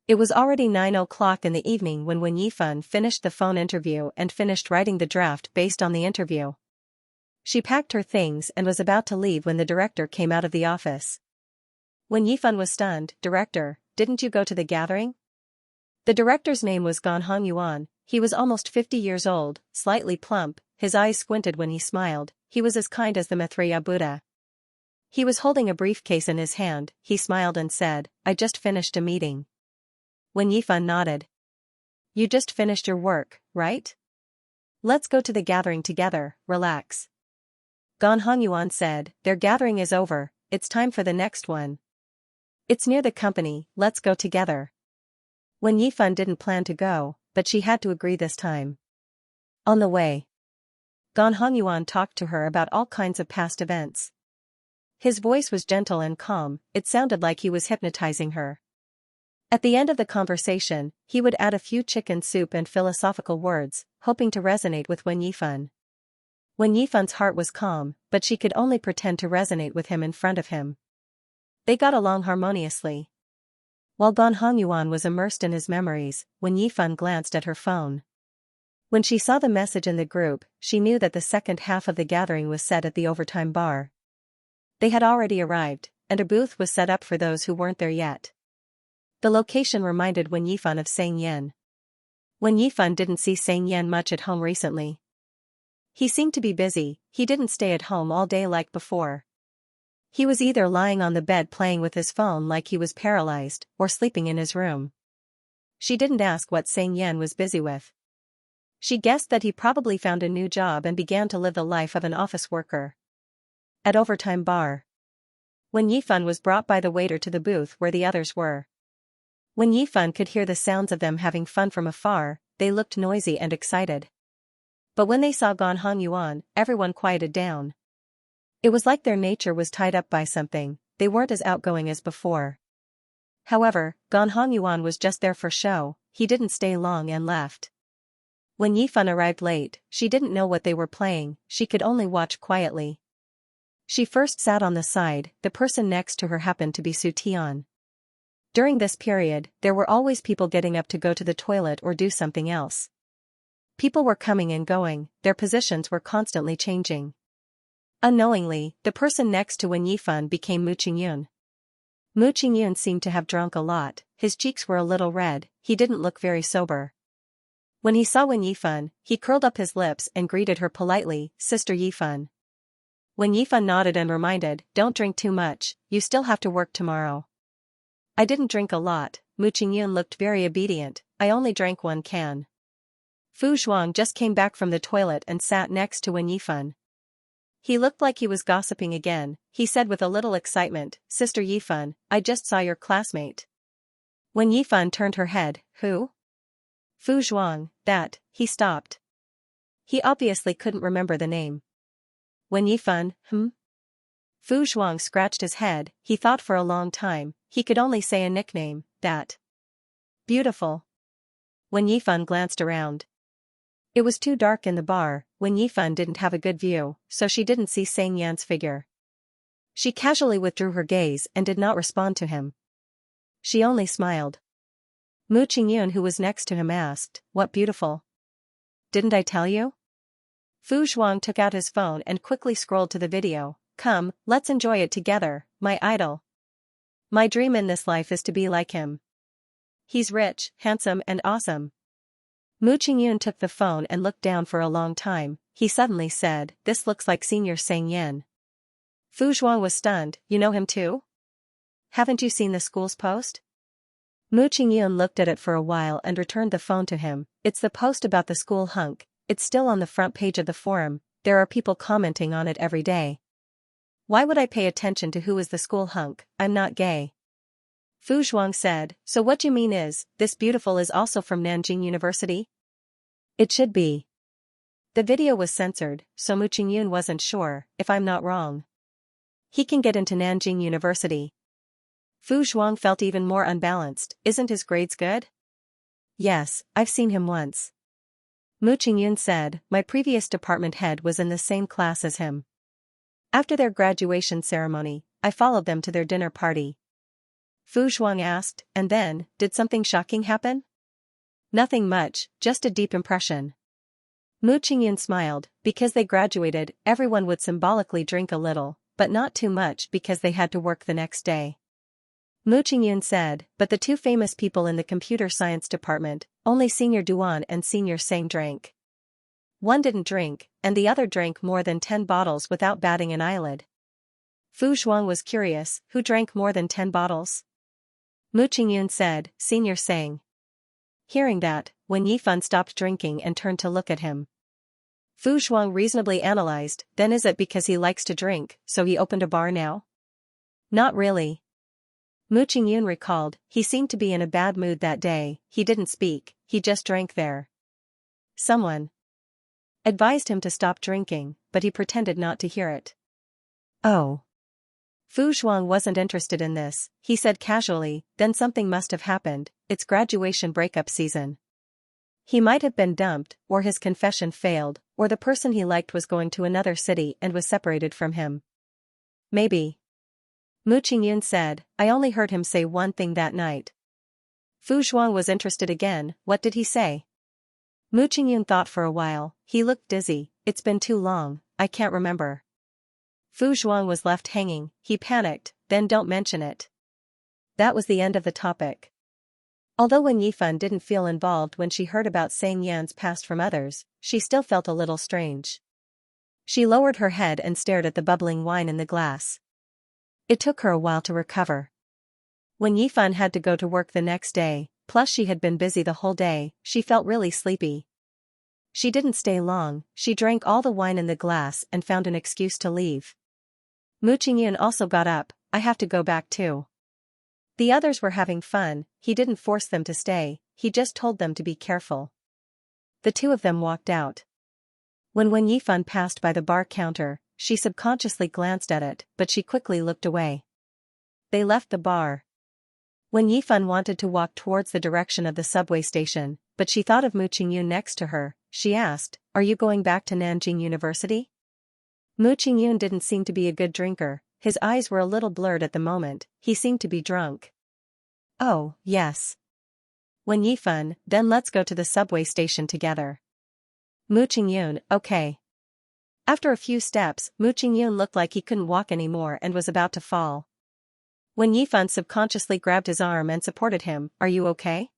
It was already 9 o'clock in the evening when Wen Yifan finished the phone interview and finished writing the draft based on the interview. She packed her things and was about to leave when the director came out of the office. When Yifan was stunned, "Director, didn't you go to the gathering?" The director's name was Gan Hongyuan. He was almost 50 years old, slightly plump, his eyes squinted when he smiled. He was as kind as the Maitreya Buddha. He was holding a briefcase in his hand. He smiled and said, "I just finished a meeting." When Yifan nodded. "You just finished your work, right? Let's go to the gathering together, relax." Gan Hongyuan said, "Their gathering is over, it's time for the next one. It's near the company, let's go together." When Yifan didn't plan to go, but she had to agree this time. On the way, Gan Hongyuan talked to her about all kinds of past events. His voice was gentle and calm, it sounded like he was hypnotizing her. At the end of the conversation, he would add a few chicken soup and philosophical words, hoping to resonate with Wen Yifan. Wen Yifan's heart was calm, but she could only pretend to resonate with him in front of him. They got along harmoniously. While Gan Hongyuan was immersed in his memories, Wen Yifan glanced at her phone. When she saw the message in the group, she knew that the second half of the gathering was set at the overtime bar. They had already arrived, and a booth was set up for those who weren't there yet. The location reminded Wen Yifan of Xianxia. Wen Yifan didn't see Xianxia much at home recently. He seemed to be busy, he didn't stay at home all day like before. He was either lying on the bed playing with his phone like he was paralyzed, or sleeping in his room. She didn't ask what Xianxia was busy with. She guessed that he probably found a new job and began to live the life of an office worker. At overtime bar, Wen Yifan was brought by the waiter to the booth where the others were. Wen Yifan could hear the sounds of them having fun from afar, they looked noisy and excited. But when they saw Gan Hongyuan, everyone quieted down. It was like their nature was tied up by something, they weren't as outgoing as before. However, Gan Hongyuan was just there for show, he didn't stay long and left. When Yifan arrived late, she didn't know what they were playing, she could only watch quietly. She first sat on the side, the person next to her happened to be Su Tian. During this period, there were always people getting up to go to the toilet or do something else. People were coming and going, their positions were constantly changing. Unknowingly, the person next to Wen Yifan became Mu Qingyun. Mu Qingyun seemed to have drunk a lot, his cheeks were a little red, he didn't look very sober. When he saw Wen Yifan, he curled up his lips and greeted her politely, "Sister Yifan." Wen Yifan nodded and reminded, "Don't drink too much, you still have to work tomorrow." "I didn't drink a lot," Mu Qingyun looked very obedient, "I only drank 1 can. Fu Zhuang just came back from the toilet and sat next to Wen Yifan. He looked like he was gossiping again, he said with a little excitement, "Sister Yifan, I just saw your classmate." Wen Yifan turned her head, "Who?" "Fu Zhuang, that," he stopped. He obviously couldn't remember the name. Wen Yifan, Fu Zhuang scratched his head, he thought for a long time, he could only say a nickname, that. "Beautiful." Wen Yifan glanced around. It was too dark in the bar, Wen Yifan didn't have a good view, so she didn't see Xianxia's figure. She casually withdrew her gaze and did not respond to him. She only smiled. Mu Qingyun, who was next to him, asked, "What beautiful? Didn't I tell you?" Fu Zhuang took out his phone and quickly scrolled to the video. "Come, let's enjoy it together, my idol. My dream in this life is to be like him. He's rich, handsome and awesome." Mu Qingyun took the phone and looked down for a long time, he suddenly said, "This looks like Senior Xianxia." Fu Zhuang was stunned, "You know him too? Haven't you seen the school's post?" Mu Qingyun looked at it for a while and returned the phone to him. "It's the post about the school hunk, it's still on the front page of the forum, there are people commenting on it every day. Why would I pay attention to who is the school hunk, I'm not gay." Fu Zhuang said, "So what you mean is, this beautiful is also from Nanjing University?" "It should be." The video was censored, so Mu Qingyun wasn't sure, "If I'm not wrong, he can get into Nanjing University." Fu Zhuang felt even more unbalanced, "Isn't his grades good?" "Yes, I've seen him once." Mu Qingyun said, "My previous department head was in the same class as him. After their graduation ceremony, I followed them to their dinner party." Fu Zhuang asked, "And then, did something shocking happen?" "Nothing much, just a deep impression." Mu Qingyun smiled, because they graduated, everyone would symbolically drink a little, but not too much because they had to work the next day. Mu Qingyun said, but the two famous people in the computer science department, only Senior Duan and Senior Sang drank. One didn't drink, and the other drank more than 10 bottles without batting an eyelid. Fu Zhuang was curious, who drank more than 10 bottles? Mu Qingyun said, Senior Sang. Hearing that, Wen Yifan stopped drinking and turned to look at him. Fu Zhuang reasonably analyzed, then is it because he likes to drink, so he opened a bar now? Not really. Mu Qingyun recalled, he seemed to be in a bad mood that day, he didn't speak, he just drank there. Someone advised him to stop drinking, but he pretended not to hear it. Oh. Fu Zhuang wasn't interested in this, he said casually, then something must have happened, it's graduation breakup season. He might have been dumped, or his confession failed, or the person he liked was going to another city and was separated from him. Maybe. Mu Qingyun said, I only heard him say one thing that night. Fu Zhuang was interested again, what did he say? Mu Qingyun thought for a while, he looked dizzy, it's been too long, I can't remember. Fu Zhuang was left hanging, he panicked, then don't mention it. That was the end of the topic. Although Wen Yifan didn't feel involved when she heard about Sang Yan's past from others, she still felt a little strange. She lowered her head and stared at the bubbling wine in the glass. It took her a while to recover. When Yifan had to go to work the next day, plus she had been busy the whole day, she felt really sleepy. She didn't stay long, she drank all the wine in the glass and found an excuse to leave. Mu Qingyun also got up, I have to go back too. The others were having fun, he didn't force them to stay, he just told them to be careful. The two of them walked out. When Wen Yifan passed by the bar counter, she subconsciously glanced at it, but she quickly looked away. They left the bar. Wen Yifan wanted to walk towards the direction of the subway station, but she thought of Mu Qingyun next to her, she asked, are you going back to Nanjing University? Mu Qingyun didn't seem to be a good drinker, his eyes were a little blurred at the moment, he seemed to be drunk. Oh, yes. Wen Yifan, then let's go to the subway station together. Mu Qingyun, okay. After a few steps, Mu Qingyun looked like he couldn't walk anymore and was about to fall. Wen Yifan subconsciously grabbed his arm and supported him, are you okay?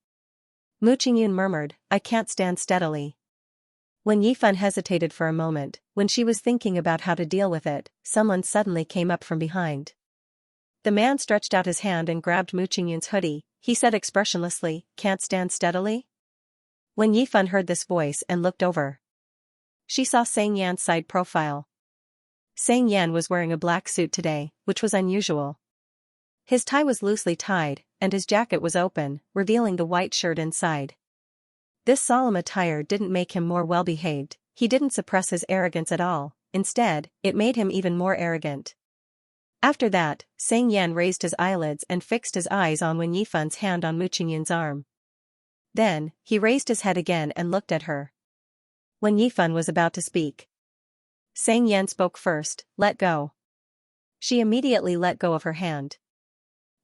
Mu Qingyun murmured, I can't stand steadily. Wen Yifan hesitated for a moment, when she was thinking about how to deal with it, someone suddenly came up from behind. The man stretched out his hand and grabbed Mu Qingyun's hoodie, he said expressionlessly, can't stand steadily? Wen Yifan heard this voice and looked over. She saw Sang Yan's side profile. Sang Yan was wearing a black suit today, which was unusual. His tie was loosely tied, and his jacket was open, revealing the white shirt inside. This solemn attire didn't make him more well-behaved, he didn't suppress his arrogance at all, instead, it made him even more arrogant. After that, Sang Yan raised his eyelids and fixed his eyes on Wen Yifan's hand on Mu Qingyun's arm. Then, he raised his head again and looked at her. Wen Yifan was about to speak. Sang Yan spoke first, let go. She immediately let go of her hand.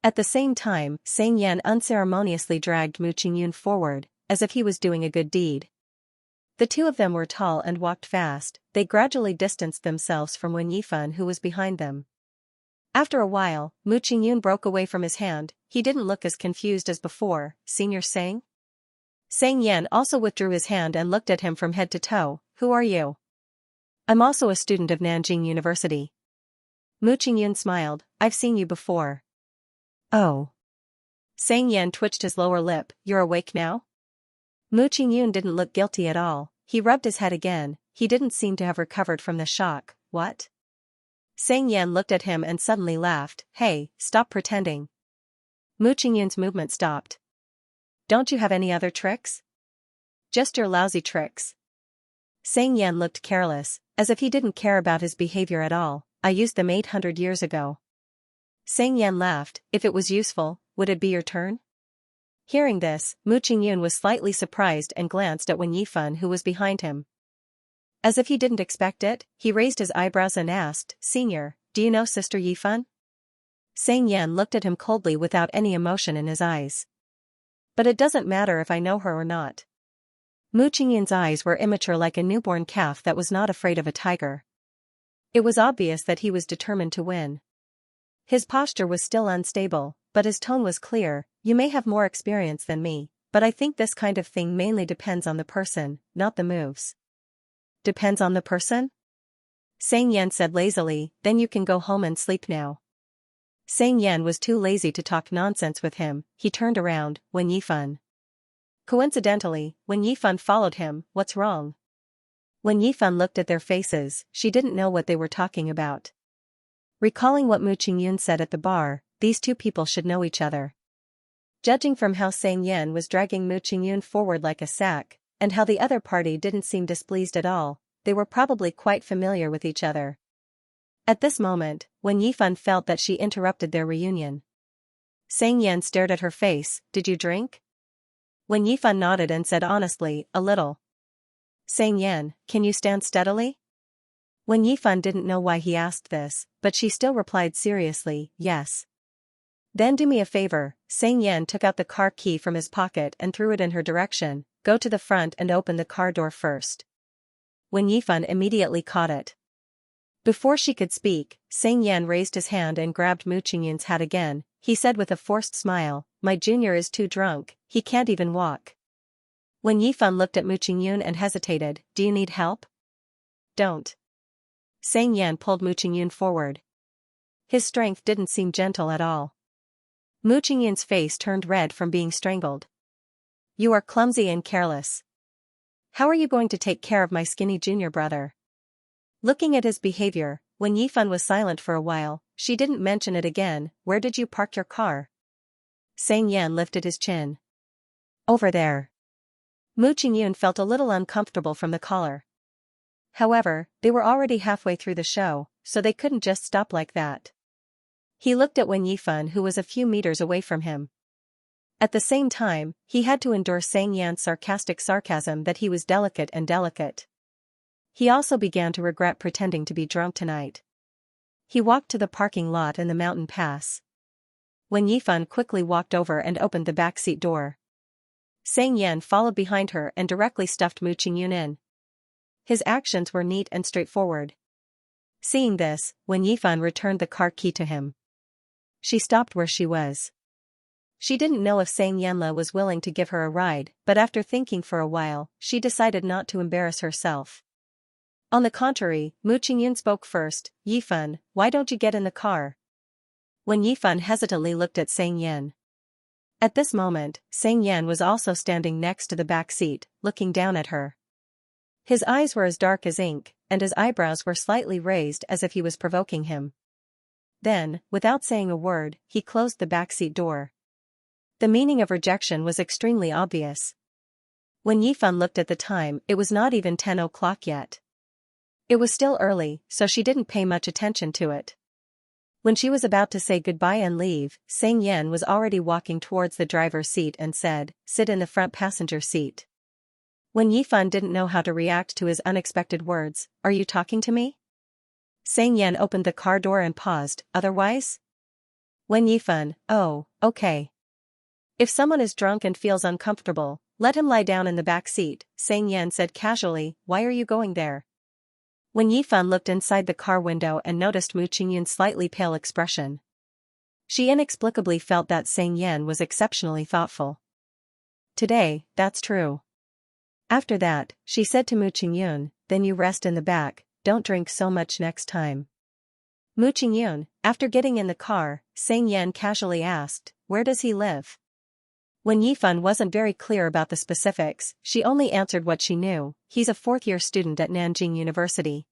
At the same time, Sang Yan unceremoniously dragged Mu Qingyun forward, as if he was doing a good deed. The two of them were tall and walked fast, they gradually distanced themselves from Wen Yifan who was behind them. After a while, Mu Qingyun broke away from his hand, he didn't look as confused as before, Senior Sang? Sang Yan also withdrew his hand and looked at him from head to toe, who are you? I'm also a student of Nanjing University. Mu Qingyun smiled, I've seen you before. Oh. Sang Yan twitched his lower lip, you're awake now? Mu Qingyun didn't look guilty at all, he rubbed his head again, he didn't seem to have recovered from the shock, what? Sang Yan looked at him and suddenly laughed, hey, stop pretending. Mu Qingyun's movement stopped. Don't you have any other tricks? Just your lousy tricks. Sang Yan looked careless, as if he didn't care about his behavior at all, I used them 800 years ago. Sang Yan laughed, if it was useful, would it be your turn? Hearing this, Mu Qingyun was slightly surprised and glanced at Wen Yifan who was behind him. As if he didn't expect it, he raised his eyebrows and asked, Senior, do you know Sister Yifan? Sang Yan looked at him coldly without any emotion in his eyes. But it doesn't matter if I know her or not. Mu Qingyun's eyes were immature like a newborn calf that was not afraid of a tiger. It was obvious that he was determined to win. His posture was still unstable, but his tone was clear. You may have more experience than me, but I think this kind of thing mainly depends on the person, not the moves. Depends on the person? Xianxia said lazily, then you can go home and sleep now. Xianxia was too lazy to talk nonsense with him. He turned around. Wen Yifan. Coincidentally, when Yifan followed him, what's wrong? When Yifan looked at their faces, she didn't know what they were talking about. Recalling what Mu Qingyun said at the bar, these two people should know each other. Judging from how Xianxia was dragging Mu Qingyun forward like a sack, and how the other party didn't seem displeased at all, they were probably quite familiar with each other. At this moment, when Yifan felt that she interrupted their reunion, Xianxia stared at her face. Did you drink? When Yifan nodded and said honestly, a little. Xianxia, can you stand steadily? When Yifan didn't know why he asked this, but she still replied seriously, yes. Then do me a favor. Xianxia took out the car key from his pocket and threw it in her direction. Go to the front and open the car door first. When Yifan immediately caught it. Before she could speak, Xianxia raised his hand and grabbed Mu Qingyun's hat again. He said with a forced smile, my junior is too drunk, he can't even walk. When Yifan looked at Mu Qingyun and hesitated, do you need help? Don't. Xianxia pulled Mu Qingyun forward. His strength didn't seem gentle at all. Mu Qingyun's face turned red from being strangled. You are clumsy and careless. How are you going to take care of my skinny junior brother? Looking at his behavior, when Yifan was silent for a while, she didn't mention it again. Where did you park your car? Xianxia lifted his chin. Over there. Mu Qingyun felt a little uncomfortable from the collar. However, they were already halfway through the show, so they couldn't just stop like that. He looked at Wen Yifan, who was a few meters away from him. At the same time, he had to endure Xianxia's sarcastic sarcasm that he was delicate and delicate. He also began to regret pretending to be drunk tonight. He walked to the parking lot in the mountain pass. Wen Yifan quickly walked over and opened the backseat door. Xianxia followed behind her and directly stuffed Mu Qingyun in. His actions were neat and straightforward. Seeing this, Wen Yifan returned the car key to him. She stopped where she was. She didn't know if Xianxia was willing to give her a ride, but after thinking for a while, she decided not to embarrass herself. On the contrary, Mu Qingyun spoke first. Yifan, why don't you get in the car? When Yifan hesitantly looked at Xianxia. At this moment, Xianxia was also standing next to the back seat, looking down at her. His eyes were as dark as ink, and his eyebrows were slightly raised as if he was provoking him. Then, without saying a word, he closed the backseat door. The meaning of rejection was extremely obvious. When Yifan looked at the time, it was not even 10 o'clock yet. It was still early, so she didn't pay much attention to it. When she was about to say goodbye and leave, Xianxia was already walking towards the driver's seat and said, sit in the front passenger seat. When Yifan didn't know how to react to his unexpected words, are you talking to me? Xianxia opened the car door and paused, otherwise? When Yifan, oh, okay. If someone is drunk and feels uncomfortable, let him lie down in the back seat, Xianxia said casually, why are you going there? When Yifan looked inside the car window and noticed Mu Qingyun's slightly pale expression, she inexplicably felt that Xianxia was exceptionally thoughtful. Today, that's true. After that, she said to Mu Qingyun, then you rest in the back, don't drink so much next time. Mu Qingyun, after getting in the car, Xianxia casually asked, where does he live? When Yifan wasn't very clear about the specifics, she only answered what she knew, he's a fourth-year student at Nanjing University.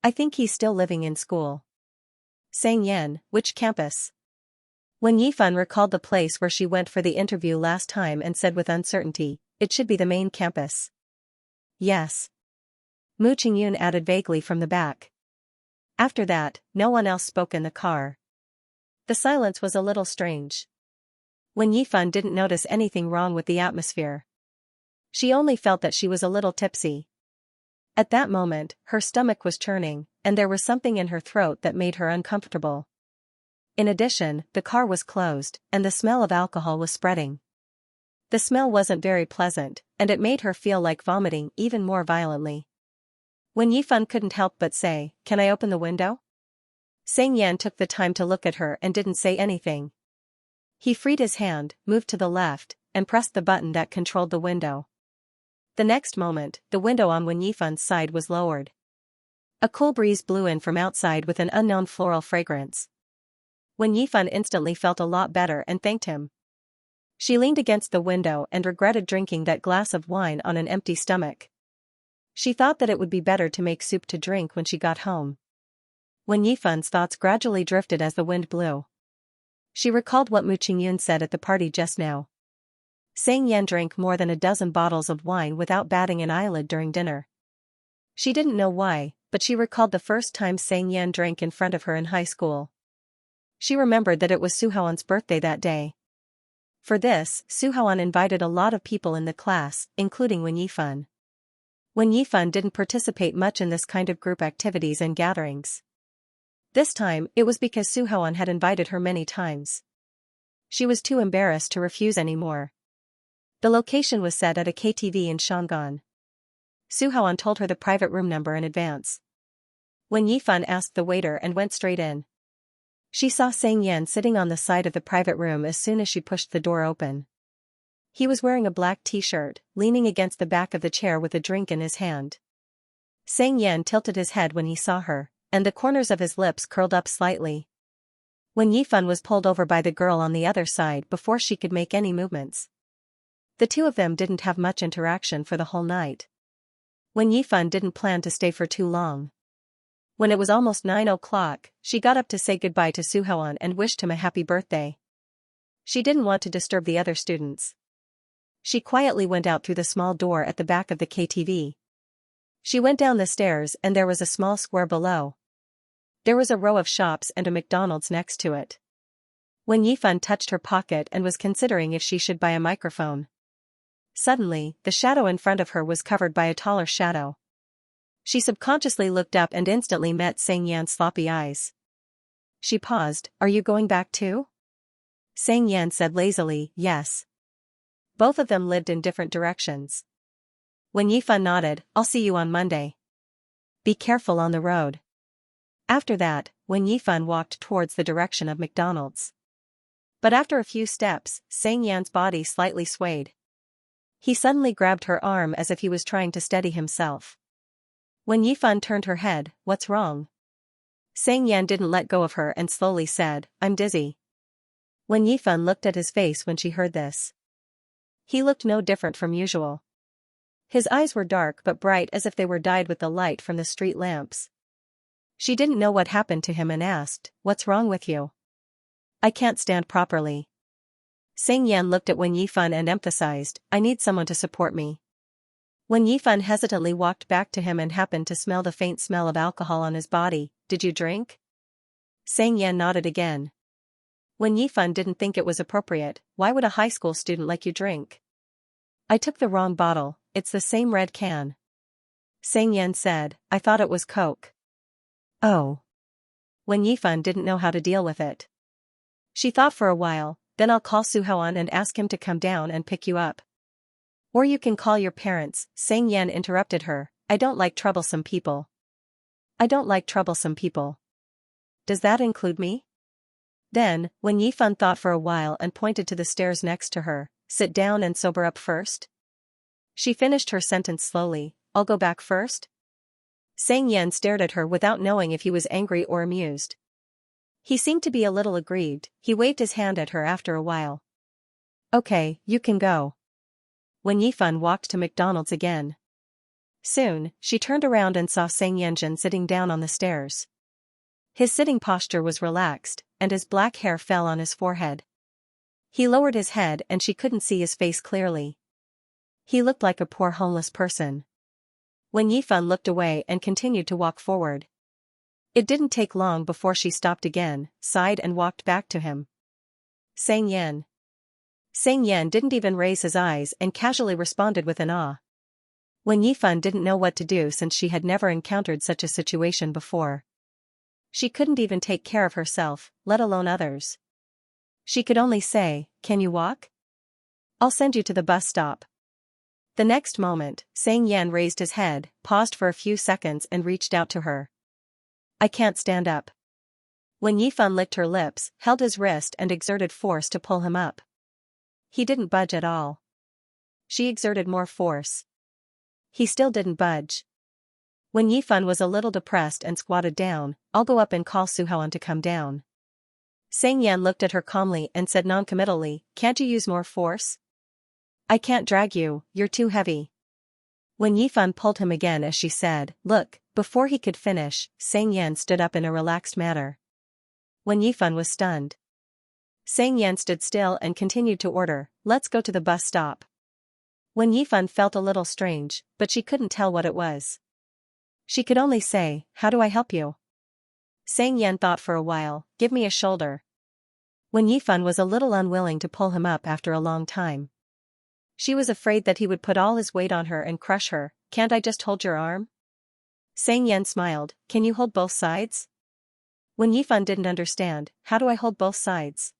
I think he's still living in school. Xianxia, which campus? When Yifan recalled the place where she went for the interview last time and said with uncertainty, it should be the main campus. Yes. Mu Qingyun added vaguely from the back. After that, no one else spoke in the car. The silence was a little strange. When Yifan didn't notice anything wrong with the atmosphere. She only felt that she was a little tipsy. At that moment, her stomach was churning, and there was something in her throat that made her uncomfortable. In addition, the car was closed, and the smell of alcohol was spreading. The smell wasn't very pleasant, and it made her feel like vomiting even more violently. When Yifan couldn't help but say, "Can I open the window?" Xianxia took the time to look at her and didn't say anything. He freed his hand, moved to the left, and pressed the button that controlled the window. The next moment, the window on Wen Yifan's side was lowered. A cool breeze blew in from outside with an unknown floral fragrance. Wen Yifan instantly felt a lot better and thanked him. She leaned against the window and regretted drinking that glass of wine on an empty stomach. She thought that it would be better to make soup to drink when she got home. Wen Yifan's thoughts gradually drifted as the wind blew. She recalled what Mu Qingyun said at the party just now. Xianxia drank more than a dozen bottles of wine without batting an eyelid during dinner. She didn't know why, but she recalled the first time Xianxia drank in front of her in high school. She remembered that it was Su Haoan's birthday that day. For this, Su Haoan invited a lot of people in the class, including Wen Yifan. Wen Yifan didn't participate much in this kind of group activities and gatherings. This time, it was because Su Haoan had invited her many times. She was too embarrassed to refuse anymore. The location was set at a KTV in Shangan. Su Haoan told her the private room number in advance. Wen Yifan asked the waiter and went straight in. She saw Xianxia sitting on the side of the private room as soon as she pushed the door open. He was wearing a black t-shirt, leaning against the back of the chair with a drink in his hand. Xianxia tilted his head when he saw her, and the corners of his lips curled up slightly. Wen Yifan was pulled over by the girl on the other side before she could make any movements. The two of them didn't have much interaction for the whole night. Wen Yifan didn't plan to stay for too long. When it was almost 9 o'clock, she got up to say goodbye to Su Haoan and wished him a happy birthday. She didn't want to disturb the other students. She quietly went out through the small door at the back of the KTV. She went down the stairs and there was a small square below. There was a row of shops and a McDonald's next to it. Wen Yifan touched her pocket and was considering if she should buy a microphone. Suddenly, the shadow in front of her was covered by a taller shadow. She subconsciously looked up and instantly met Xianxia's sloppy eyes. She paused. "Are you going back too?" Xianxia said lazily, "Yes." Both of them lived in different directions. Wen Yifan nodded. "I'll see you on Monday. Be careful on the road." After that, Wen Yifan walked towards the direction of McDonald's. But after a few steps, Xianxia's body slightly swayed. He suddenly grabbed her arm as if he was trying to steady himself. Wen Yifan turned her head. "What's wrong?" Xianxia didn't let go of her and slowly said, "I'm dizzy." Wen Yifan looked at his face when she heard this. He looked no different from usual. His eyes were dark but bright as if they were dyed with the light from the street lamps. She didn't know what happened to him and asked, "What's wrong with you?" "I can't stand properly." Xianxia looked at Wen Yifan and emphasized, "I need someone to support me." Wen Yifan hesitantly walked back to him and happened to smell the faint smell of alcohol on his body. "Did you drink?" Xianxia nodded again. Wen Yifan didn't think it was appropriate. "Why would a high school student like you drink?" "I took the wrong bottle, it's the same red can." Xianxia said, "I thought it was Coke." "Oh." Wen Yifan didn't know how to deal with it. She thought for a while, "Then I'll call Su Haoan and ask him to come down and pick you up." "Or you can call your parents," Xianxia interrupted her. "I don't like troublesome people." "I don't like troublesome people. Does that include me?" Then, Wen Yifan thought for a while and pointed to the stairs next to her. "Sit down and sober up first." She finished her sentence slowly. "I'll go back first?" Xianxia stared at her without knowing if he was angry or amused. He seemed to be a little aggrieved. He waved his hand at her after a while. "Okay, you can go." Wen Yifan walked to McDonald's again. Soon, she turned around and saw Xianxia sitting down on the stairs. His sitting posture was relaxed, and his black hair fell on his forehead. He lowered his head and she couldn't see his face clearly. He looked like a poor homeless person. Wen Yifan looked away and continued to walk forward. It didn't take long before she stopped again, sighed and walked back to him. "Xianxia." Xianxia didn't even raise his eyes and casually responded with an ah. Wen Yifan didn't know what to do since she had never encountered such a situation before. She couldn't even take care of herself, let alone others. She could only say, "Can you walk?" I'll send you to the bus stop. The next moment, Xianxia raised his head, paused for a few seconds and reached out to her. I can't stand up. When Yifan licked her lips, held his wrist and exerted force to pull him up. He didn't budge at all. She exerted more force. He still didn't budge. When Yifan was a little depressed and squatted down, I'll go up and call Suhaon to come down. Xianxia looked at her calmly and said noncommittally, can't you use more force? I can't drag you, you're too heavy. When Yifan pulled him again as she said, look, before he could finish, Xianxia stood up in a relaxed manner. When Yifan was stunned. Xianxia stood still and continued to order, let's go to the bus stop. When Yifan felt a little strange, but she couldn't tell what it was. She could only say, how do I help you? Xianxia thought for a while, give me a shoulder. When Yifan was a little unwilling to pull him up after a long time. She was afraid that he would put all his weight on her and crush her. Can't I just hold your arm? Xianxia smiled, can you hold both sides? When Yifan didn't understand, how do I hold both sides?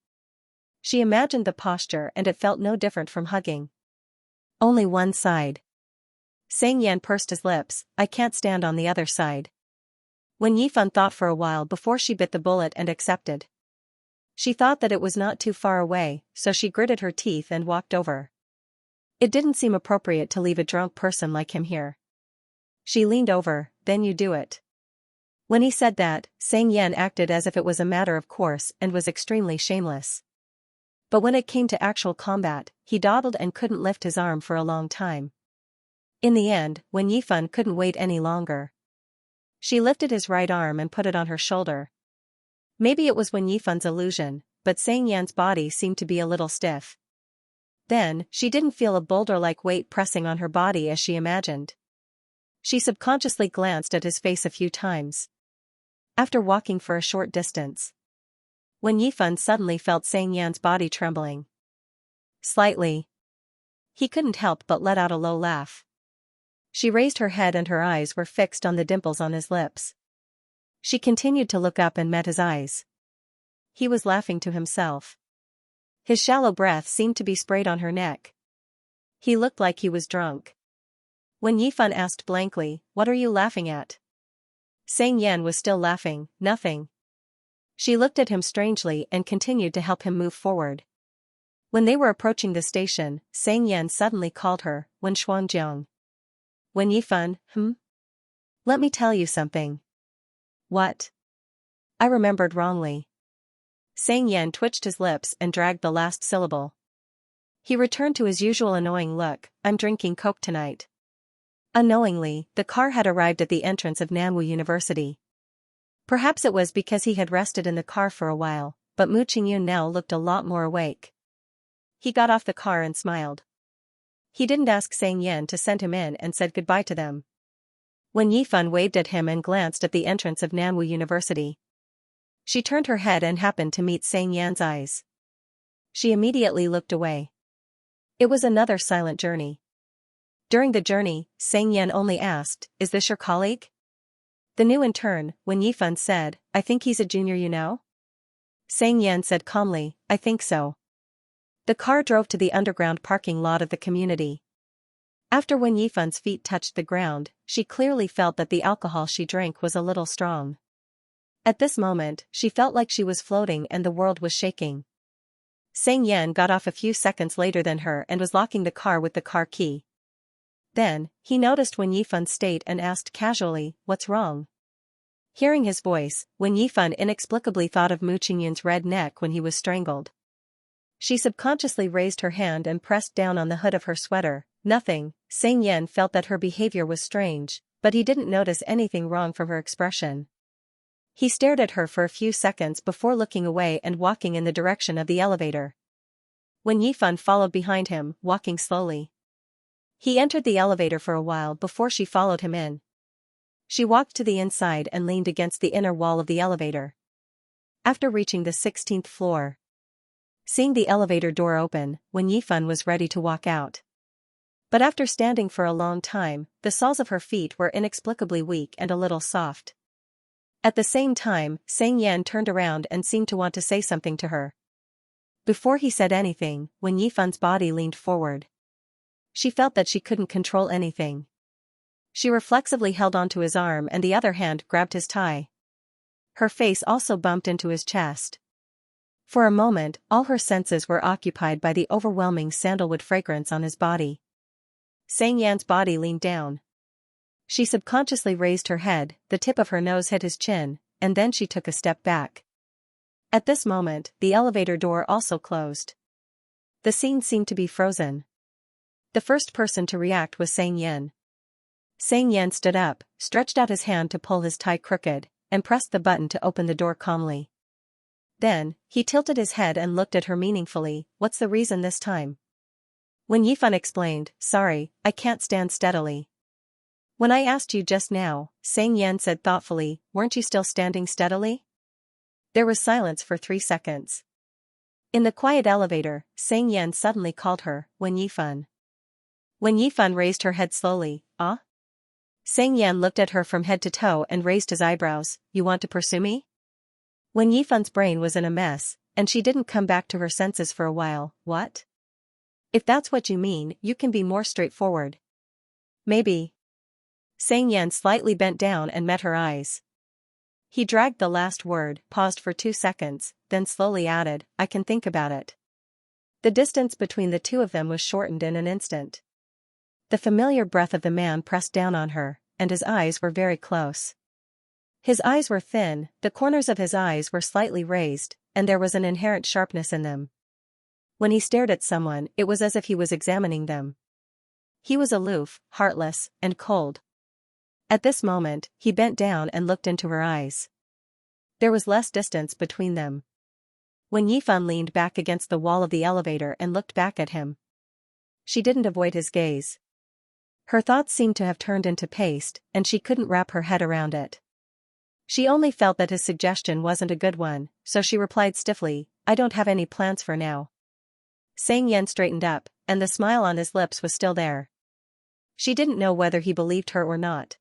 She imagined the posture and it felt no different from hugging. Only one side. Xianxia pursed his lips, I can't stand on the other side. When Yifan thought for a while before she bit the bullet and accepted. She thought that it was not too far away, so she gritted her teeth and walked over. It didn't seem appropriate to leave a drunk person like him here. She leaned over, then you do it. When he said that, Xianxia acted as if it was a matter of course and was extremely shameless. But when it came to actual combat, he dawdled and couldn't lift his arm for a long time. In the end, when Yifan couldn't wait any longer. She lifted his right arm and put it on her shoulder. Maybe it was when Yifan's illusion, but Xianxia's body seemed to be a little stiff. Then, she didn't feel a boulder-like weight pressing on her body as she imagined. She subconsciously glanced at his face a few times. After walking for a short distance. When Yifan suddenly felt Xianxia's body trembling. Slightly. He couldn't help but let out a low laugh. She raised her head and her eyes were fixed on the dimples on his lips. She continued to look up and met his eyes. He was laughing to himself. His shallow breath seemed to be sprayed on her neck. He looked like he was drunk. When Yifan asked blankly, what are you laughing at? Xianxia was still laughing, nothing. She looked at him strangely and continued to help him move forward. When they were approaching the station, Xianxia suddenly called her, Wen Shuangjiang. When Yifan, Let me tell you something. What? I remembered wrongly. Xianxia twitched his lips and dragged the last syllable. He returned to his usual annoying look, I'm drinking Coke tonight. Unknowingly, the car had arrived at the entrance of Nanwu University. Perhaps it was because he had rested in the car for a while, but Mu Qingyun now looked a lot more awake. He got off the car and smiled. He didn't ask Xianxia to send him in and said goodbye to them. When Yifan waved at him and glanced at the entrance of Nanwu University. She turned her head and happened to meet Xianxia's eyes. She immediately looked away. It was another silent journey. During the journey, Xianxia only asked, is this your colleague? The new intern, when Yifan said, I think he's a junior you know? Xianxia said calmly, I think so. The car drove to the underground parking lot of the community. After when Yifan's feet touched the ground, she clearly felt that the alcohol she drank was a little strong. At this moment, she felt like she was floating and the world was shaking. Xianxia got off a few seconds later than her and was locking the car with the car key. Then, he noticed Wen Yifan's state and asked casually, what's wrong? Hearing his voice, Wen Yifan inexplicably thought of Mu Qingyun's red neck when he was strangled. She subconsciously raised her hand and pressed down on the hood of her sweater. Nothing. Xianxia felt that her behavior was strange, but he didn't notice anything wrong from her expression. He stared at her for a few seconds before looking away and walking in the direction of the elevator. Wen Yifan followed behind him, walking slowly. He entered the elevator for a while before she followed him in. She walked to the inside and leaned against the inner wall of the elevator. After reaching the 16th floor. Seeing the elevator door open, Wen Yifan was ready to walk out. But after standing for a long time, the soles of her feet were inexplicably weak and a little soft. At the same time, Xianxia turned around and seemed to want to say something to her. Before he said anything, Wen Yifan's body leaned forward. She felt that she couldn't control anything. She reflexively held onto his arm and the other hand grabbed his tie. Her face also bumped into his chest. For a moment, all her senses were occupied by the overwhelming sandalwood fragrance on his body. Xianxia's body leaned down. She subconsciously raised her head, the tip of her nose hit his chin, and then she took a step back. At this moment, the elevator door also closed. The scene seemed to be frozen. The first person to react was Xianxia. Xianxia stood up, stretched out his hand to pull his tie crooked, and pressed the button to open the door calmly. Then, he tilted his head and looked at her meaningfully. What's the reason this time? When Yifan explained, sorry, I can't stand steadily. When I asked you just now, Xianxia said thoughtfully, weren't you still standing steadily? There was silence for 3 seconds. In the quiet elevator, Xianxia suddenly called her, Wen Yifan. Wen Yifan raised her head slowly, ah? Xianxia looked at her from head to toe and raised his eyebrows, you want to pursue me? Wen Yifan's brain was in a mess, and she didn't come back to her senses for a while. What? If that's what you mean, you can be more straightforward. Maybe. Xianxia slightly bent down and met her eyes. He dragged the last word, paused for 2 seconds, then slowly added, I can think about it. The distance between the two of them was shortened in an instant. The familiar breath of the man pressed down on her, and his eyes were very close. His eyes were thin, the corners of his eyes were slightly raised, and there was an inherent sharpness in them. When he stared at someone, it was as if he was examining them. He was aloof, heartless, and cold. At this moment, he bent down and looked into her eyes. There was less distance between them. When Yifan leaned back against the wall of the elevator and looked back at him. She didn't avoid his gaze. Her thoughts seemed to have turned into paste, and she couldn't wrap her head around it. She only felt that his suggestion wasn't a good one, so she replied stiffly, I don't have any plans for now. Xianxia straightened up, and the smile on his lips was still there. She didn't know whether he believed her or not.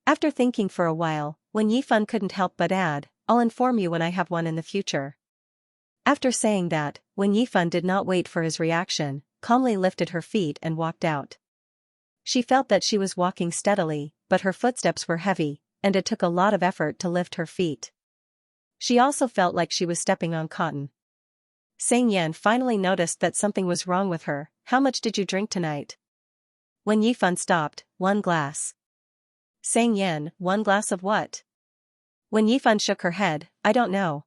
After thinking for a while, Wen Yifan couldn't help but add, I'll inform you when I have one in the future. After saying that, Wen Yifan did not wait for his reaction, calmly lifted her feet and walked out. She felt that she was walking steadily, but her footsteps were heavy, and it took a lot of effort to lift her feet. She also felt like she was stepping on cotton. Xianxia finally noticed that something was wrong with her. How much did you drink tonight? When Yifan stopped, 1 glass. Xianxia, 1 glass of what? When Yifan shook her head, I don't know.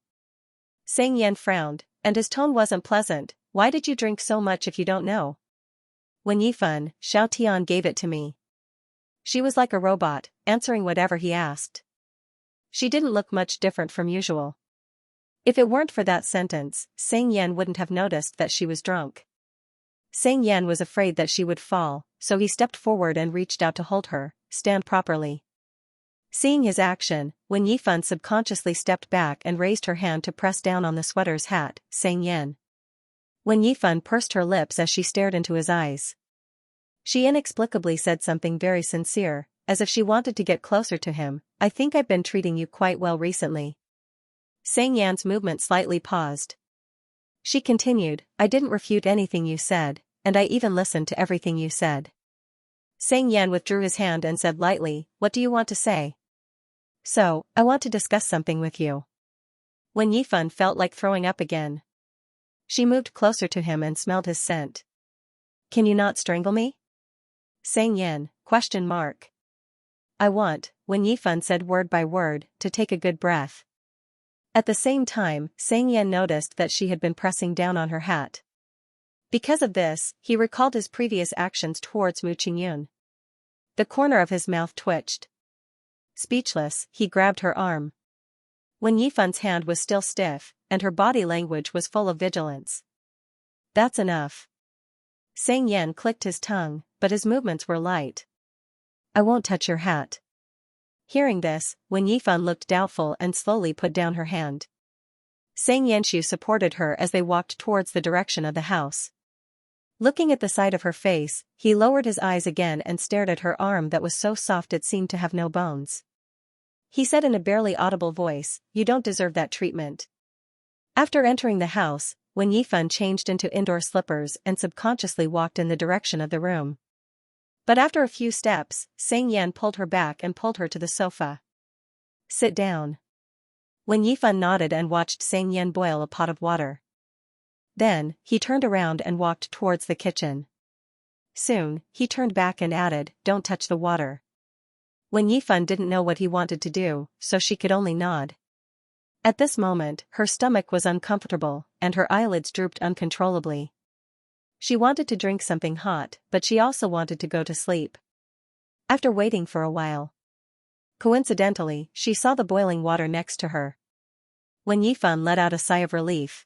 Xianxia frowned, and his tone wasn't pleasant. Why did you drink so much if you don't know? When Yifan, Xiao Tian gave it to me. She was like a robot, answering whatever he asked. She didn't look much different from usual. If it weren't for that sentence, Xianxia wouldn't have noticed that she was drunk. Xianxia was afraid that she would fall, so he stepped forward and reached out to hold her, stand properly. Seeing his action, Wen Yifan subconsciously stepped back and raised her hand to press down on the sweater's hat, Xianxia. Wen Yifan pursed her lips as she stared into his eyes. She inexplicably said something very sincere, as if she wanted to get closer to him, I think I've been treating you quite well recently. Xianxia's movement slightly paused. She continued, I didn't refute anything you said, and I even listened to everything you said. Xianxia withdrew his hand and said lightly, what do you want to say? So, I want to discuss something with you. When Yifan felt like throwing up again. She moved closer to him and smelled his scent. Can you not strangle me? Xianxia, question mark. I want, when Yifan said word by word, to take a good breath. At the same time, Xianxia noticed that she had been pressing down on her hat. Because of this, he recalled his previous actions towards Mu Qingyun. The corner of his mouth twitched. Speechless, he grabbed her arm. When Yifan's hand was still stiff, and her body language was full of vigilance. That's enough. Xianxia clicked his tongue, but his movements were light. I won't touch your hat. Hearing this, Wen Yifan looked doubtful and slowly put down her hand. Xianxiu supported her as they walked towards the direction of the house. Looking at the side of her face, he lowered his eyes again and stared at her arm that was so soft it seemed to have no bones. He said in a barely audible voice, you don't deserve that treatment. After entering the house, Wen Yifan changed into indoor slippers and subconsciously walked in the direction of the room. But after a few steps, Xianxia pulled her back and pulled her to the sofa. Sit down. Wen Yifan nodded and watched Xianxia boil a pot of water. Then, he turned around and walked towards the kitchen. Soon, he turned back and added, "Don't touch the water." Wen Yifan didn't know what he wanted to do, so she could only nod. At this moment, her stomach was uncomfortable, and her eyelids drooped uncontrollably. She wanted to drink something hot, but she also wanted to go to sleep. After waiting for a while, coincidentally, she saw the boiling water next to her. Wen Yifan let out a sigh of relief.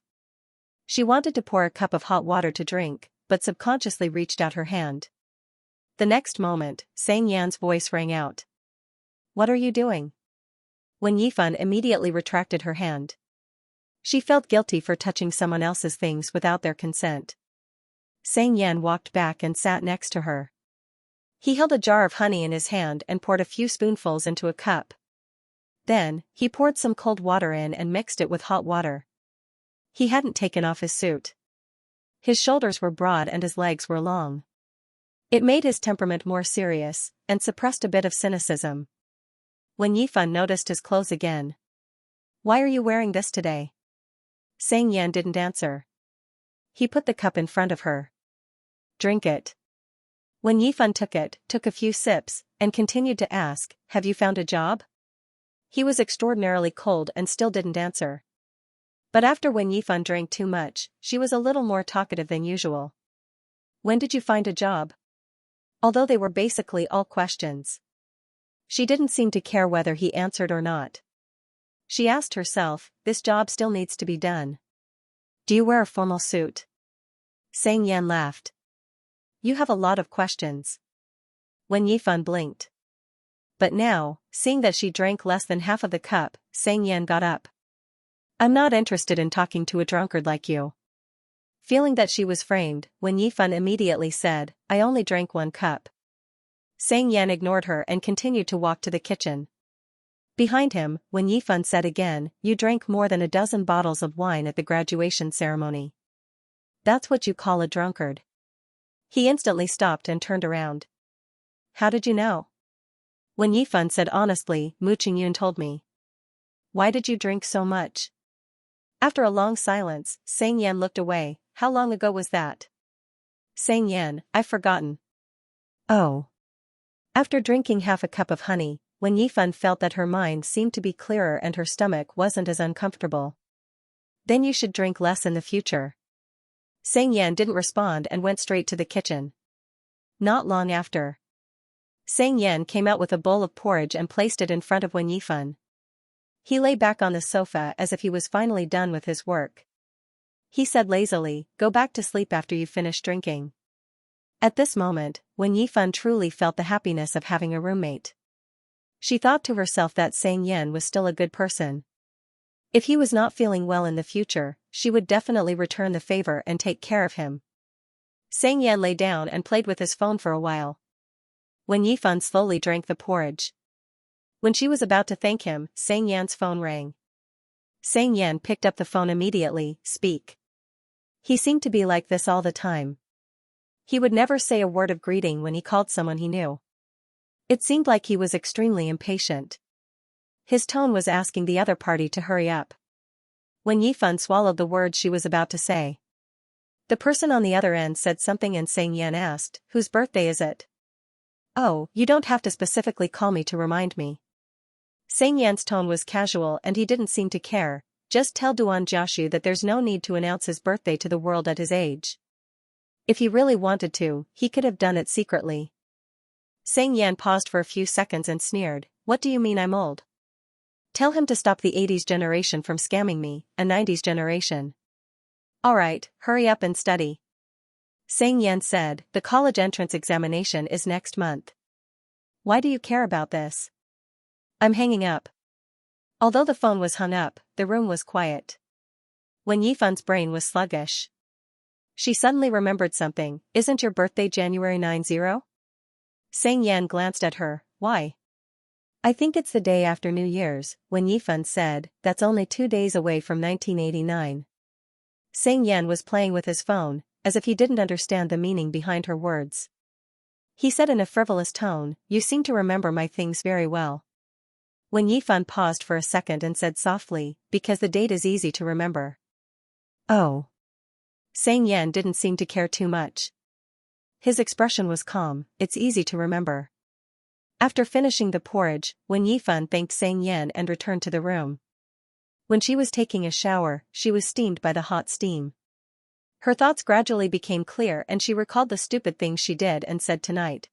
She wanted to pour a cup of hot water to drink, but subconsciously reached out her hand. The next moment, Xianxia's voice rang out. "What are you doing?" Wen Yifan immediately retracted her hand. She felt guilty for touching someone else's things without their consent. Xianxia walked back and sat next to her. He held a jar of honey in his hand and poured a few spoonfuls into a cup. Then, he poured some cold water in and mixed it with hot water. He hadn't taken off his suit. His shoulders were broad and his legs were long. It made his temperament more serious, and suppressed a bit of cynicism. Wen Yifan noticed his clothes again. "Why are you wearing this today?" Xianxia didn't answer. He put the cup in front of her. "Drink it." Wen Yifan took it, took a few sips, and continued to ask, "Have you found a job?" He was extraordinarily cold and still didn't answer. But after Wen Yifan drank too much, she was a little more talkative than usual. "When did you find a job?" Although they were basically all questions, she didn't seem to care whether he answered or not. She asked herself, "This job still needs to be done. Do you wear a formal suit?" Xianxia laughed. "You have a lot of questions." Wen Yifan blinked. But now, seeing that she drank less than half of the cup, Xianxia got up. "I'm not interested in talking to a drunkard like you." Feeling that she was framed, Wen Yifan immediately said, "I only drank 1 cup." Xianxia ignored her and continued to walk to the kitchen. Behind him, Wen Yifan said again, "You drank more than a dozen bottles of wine at the graduation ceremony. That's what you call a drunkard." He instantly stopped and turned around. "How did you know?" Wen Yifan said honestly, "Mu Qingyun told me." "Why did you drink so much?" After a long silence, Xianxia looked away. "How long ago was that?" "Xianxia, I've forgotten." "Oh." After drinking half a cup of honey, Wen Yifan felt that her mind seemed to be clearer and her stomach wasn't as uncomfortable. "Then you should drink less in the future." Xianxia didn't respond and went straight to the kitchen. Not long after, Xianxia came out with a bowl of porridge and placed it in front of Wen Yifan. He lay back on the sofa as if he was finally done with his work. He said lazily, "Go back to sleep after you finish drinking." At this moment, Wen Yifan truly felt the happiness of having a roommate. She thought to herself that Xianxia was still a good person. If he was not feeling well in the future, she would definitely return the favor and take care of him. Xianxia lay down and played with his phone for a while. Wen Yifan slowly drank the porridge. When she was about to thank him, Xianxia's phone rang. Xianxia picked up the phone immediately. "Speak." He seemed to be like this all the time. He would never say a word of greeting when he called someone he knew. It seemed like he was extremely impatient. His tone was asking the other party to hurry up. Wen Yifan swallowed the words she was about to say. The person on the other end said something and Xianxia asked, "Whose birthday is it?" "Oh, you don't have to specifically call me to remind me." Xianxia's tone was casual and he didn't seem to care. "Just tell Duan Jiaxu that there's no need to announce his birthday to the world at his age. If he really wanted to, he could have done it secretly." Xianxia paused for a few seconds and sneered, "What do you mean I'm old? Tell him to stop the 80s generation from scamming me, a 90s generation." "Alright, hurry up and study." Xianxia said, "The college entrance examination is next month." "Why do you care about this?" "I'm hanging up." Although the phone was hung up, the room was quiet. Wen Yifan's brain was sluggish. She suddenly remembered something. "Isn't your birthday January 90? Xianxia glanced at her. "Why?" "I think it's the day after New Year's," Wen Yifan said. "That's only 2 days away from 1989. Xianxia was playing with his phone, as if he didn't understand the meaning behind her words. He said in a frivolous tone, "You seem to remember my things very well." When Yifan paused for a second and said softly, "Because the date is easy to remember." Oh. Xianxia didn't seem to care too much. His expression was calm, "It's easy to remember." After finishing the porridge, when Yifan thanked Xianxia and returned to the room. When she was taking a shower, she was steamed by the hot steam. Her thoughts gradually became clear and she recalled the stupid things she did and said tonight.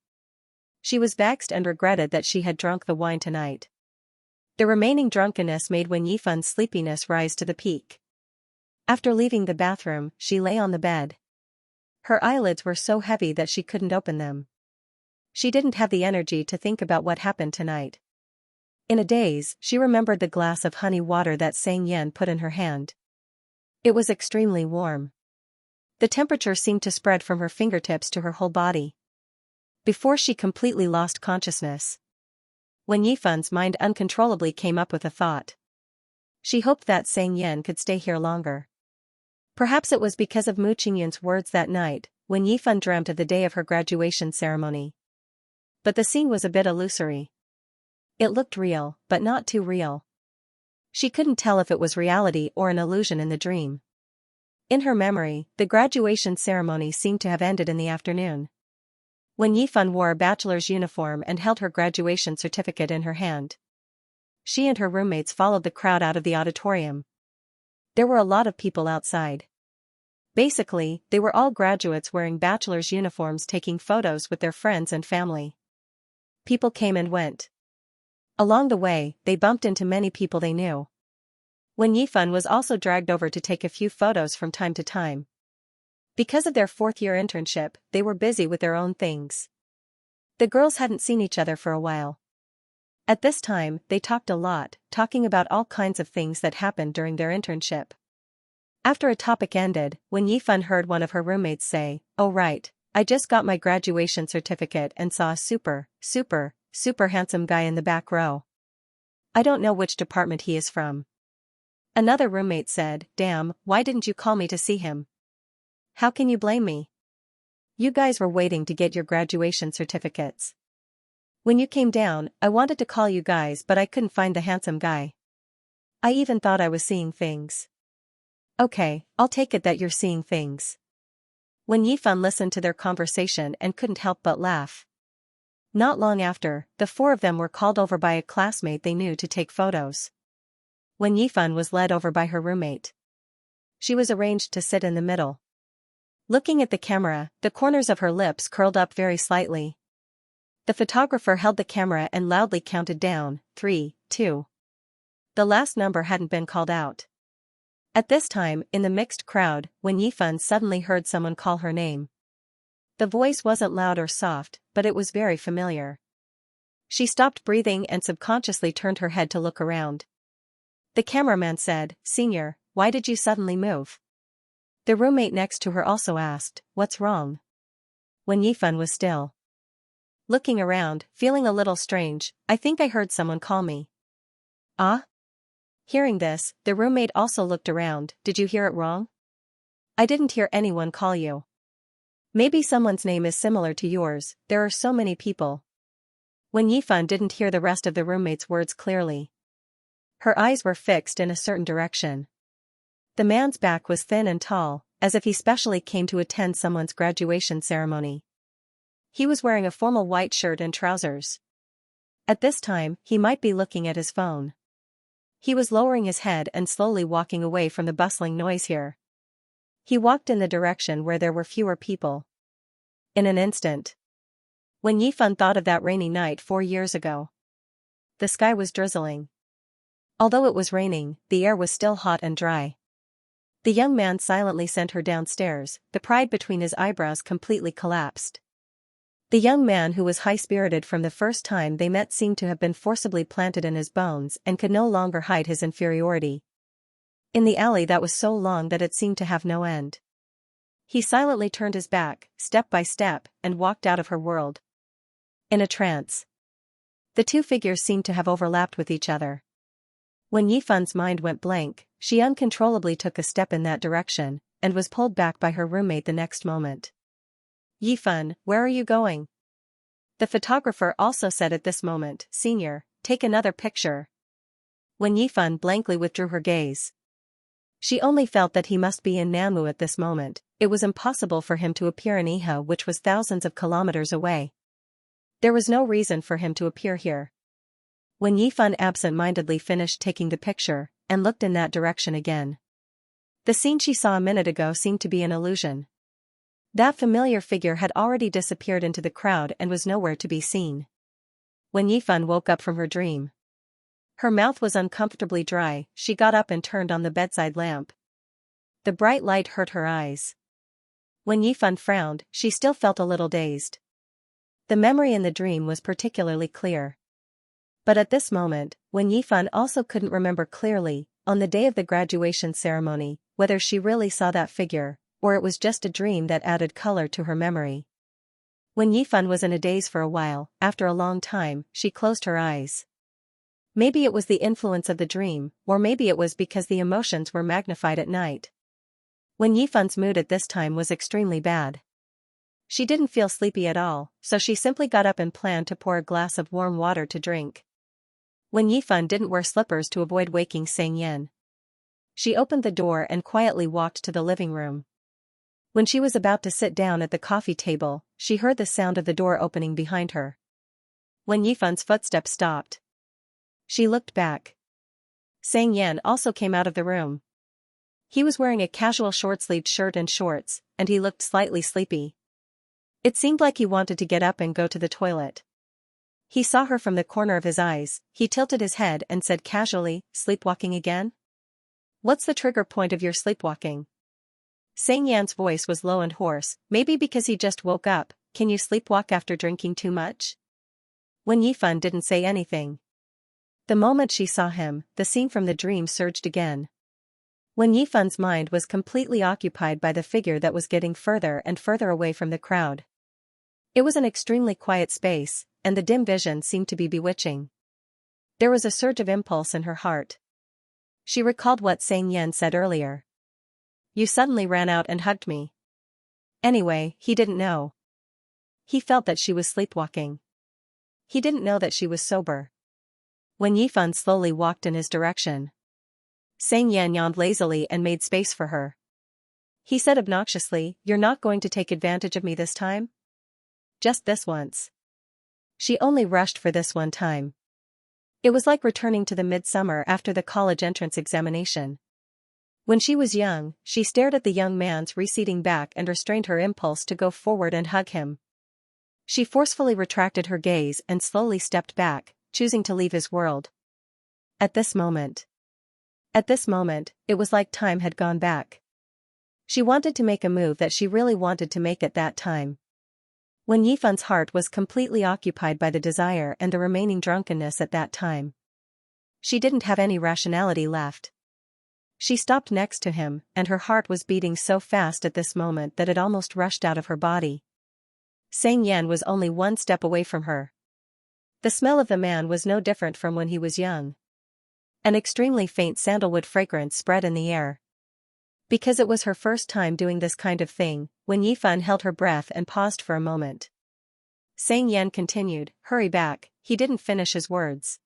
She was vexed and regretted that she had drunk the wine tonight. The remaining drunkenness made Wen Yifan's sleepiness rise to the peak. After leaving the bathroom, she lay on the bed. Her eyelids were so heavy that she couldn't open them. She didn't have the energy to think about what happened tonight. In a daze, she remembered the glass of honey water that Xianxia put in her hand. It was extremely warm. The temperature seemed to spread from her fingertips to her whole body. Before she completely lost consciousness. When Yifan's mind uncontrollably came up with a thought. She hoped that Xianxia could stay here longer. Perhaps it was because of Mu Qingyun's words that night, when Yifan dreamt of the day of her graduation ceremony. But the scene was a bit illusory. It looked real, but not too real. She couldn't tell if it was reality or an illusion in the dream. In her memory, the graduation ceremony seemed to have ended in the afternoon. When Yifan wore a bachelor's uniform and held her graduation certificate in her hand. She and her roommates followed the crowd out of the auditorium. There were a lot of people outside. Basically, they were all graduates wearing bachelor's uniforms taking photos with their friends and family. People came and went. Along the way, they bumped into many people they knew. When Yifan was also dragged over to take a few photos from time to time. Because of their fourth-year internship, they were busy with their own things. The girls hadn't seen each other for a while. At this time, they talked a lot, talking about all kinds of things that happened during their internship. After a topic ended, when Yifan heard one of her roommates say, "Oh right, I just got my graduation certificate and saw a super handsome guy in the back row. I don't know which department he is from." Another roommate said, "Damn, why didn't you call me to see him?" "How can you blame me? You guys were waiting to get your graduation certificates. When you came down, I wanted to call you guys but I couldn't find the handsome guy. I even thought I was seeing things." "Okay, I'll take it that you're seeing things." When Yifan listened to their conversation and couldn't help but laugh. Not long after, the four of them were called over by a classmate they knew to take photos. When Yifan was led over by her roommate. She was arranged to sit in the middle. Looking at the camera, the corners of her lips curled up very slightly. The photographer held the camera and loudly counted down, 3, 2. The last number hadn't been called out. At this time, in the mixed crowd, when Yifan suddenly heard someone call her name. The voice wasn't loud or soft, but it was very familiar. She stopped breathing and subconsciously turned her head to look around. The cameraman said, "Senior, why did you suddenly move?" The roommate next to her also asked, "What's wrong?" When Yifan was still. Looking around, feeling a little strange, "I think I heard someone call me." "Ah?" Hearing this, the roommate also looked around, "Did you hear it wrong? I didn't hear anyone call you. Maybe someone's name is similar to yours, there are so many people." When Yifan didn't hear the rest of the roommate's words clearly. Her eyes were fixed in a certain direction. The man's back was thin and tall, as if he specially came to attend someone's graduation ceremony. He was wearing a formal white shirt and trousers. At this time, he might be looking at his phone. He was lowering his head and slowly walking away from the bustling noise here. He walked in the direction where there were fewer people. In an instant. When Yifan thought of that rainy night 4 years ago. The sky was drizzling. Although it was raining, the air was still hot and dry. The young man silently sent her downstairs, the pride between his eyebrows completely collapsed. The young man who was high-spirited from the first time they met seemed to have been forcibly planted in his bones and could no longer hide his inferiority. In the alley that was so long that it seemed to have no end. He silently turned his back, step by step, and walked out of her world. In a trance. The two figures seemed to have overlapped with each other. When Yifan's mind went blank, she uncontrollably took a step in that direction, and was pulled back by her roommate the next moment. "Yifan, where are you going?" The photographer also said at this moment. "Senior, take another picture." When Yifan blankly withdrew her gaze, she only felt that he must be in Namu at this moment. It was impossible for him to appear in Iha, which was thousands of kilometers away. There was no reason for him to appear here. When Yifan absent-mindedly finished taking the picture, and looked in that direction again, the scene she saw a minute ago seemed to be an illusion. That familiar figure had already disappeared into the crowd and was nowhere to be seen. When Yifan woke up from her dream, her mouth was uncomfortably dry. She got up and turned on the bedside lamp. The bright light hurt her eyes. When Yifan frowned, she still felt a little dazed. The memory in the dream was particularly clear. But at this moment, when Yifan also couldn't remember clearly, on the day of the graduation ceremony, whether she really saw that figure, or it was just a dream that added color to her memory. When Yifan was in a daze for a while, after a long time, she closed her eyes. Maybe it was the influence of the dream, or maybe it was because the emotions were magnified at night. When Yifan's mood at this time was extremely bad. She didn't feel sleepy at all, so she simply got up and planned to pour a glass of warm water to drink. When Yifan didn't wear slippers to avoid waking Xianxia, she opened the door and quietly walked to the living room. When she was about to sit down at the coffee table, she heard the sound of the door opening behind her. When Yifan's footsteps stopped, she looked back. Xianxia also came out of the room. He was wearing a casual short-sleeved shirt and shorts, and he looked slightly sleepy. It seemed like he wanted to get up and go to the toilet. He saw her from the corner of his eyes. He tilted his head and said casually, "Sleepwalking again? What's the trigger point of your sleepwalking?" Xianxia's voice was low and hoarse. "Maybe because he just woke up. Can you sleepwalk after drinking too much?" When Yifan didn't say anything. The moment she saw him, the scene from the dream surged again. When Yifan's mind was completely occupied by the figure that was getting further and further away from the crowd. It was an extremely quiet space, and the dim vision seemed to be bewitching. There was a surge of impulse in her heart. She recalled what Xianxia said earlier. "You suddenly ran out and hugged me." Anyway, he didn't know. He felt that she was sleepwalking. He didn't know that she was sober. When Yifan slowly walked in his direction, Xianxia yawned lazily and made space for her. He said obnoxiously, "You're not going to take advantage of me this time? Just this once." She only rushed for this one time. It was like returning to the midsummer after the college entrance examination. When she was young, she stared at the young man's receding back and restrained her impulse to go forward and hug him. She forcefully retracted her gaze and slowly stepped back, choosing to leave his world. At this moment, it was like time had gone back. She wanted to make a move that she really wanted to make at that time. When Yifan's heart was completely occupied by the desire and the remaining drunkenness at that time. She didn't have any rationality left. She stopped next to him, and her heart was beating so fast at this moment that it almost rushed out of her body. Xianxia was only one step away from her. The smell of the man was no different from when he was young. An extremely faint sandalwood fragrance spread in the air. Because it was her first time doing this kind of thing, when Yifan held her breath and paused for a moment. Xianxia continued, "Hurry back." He didn't finish his words.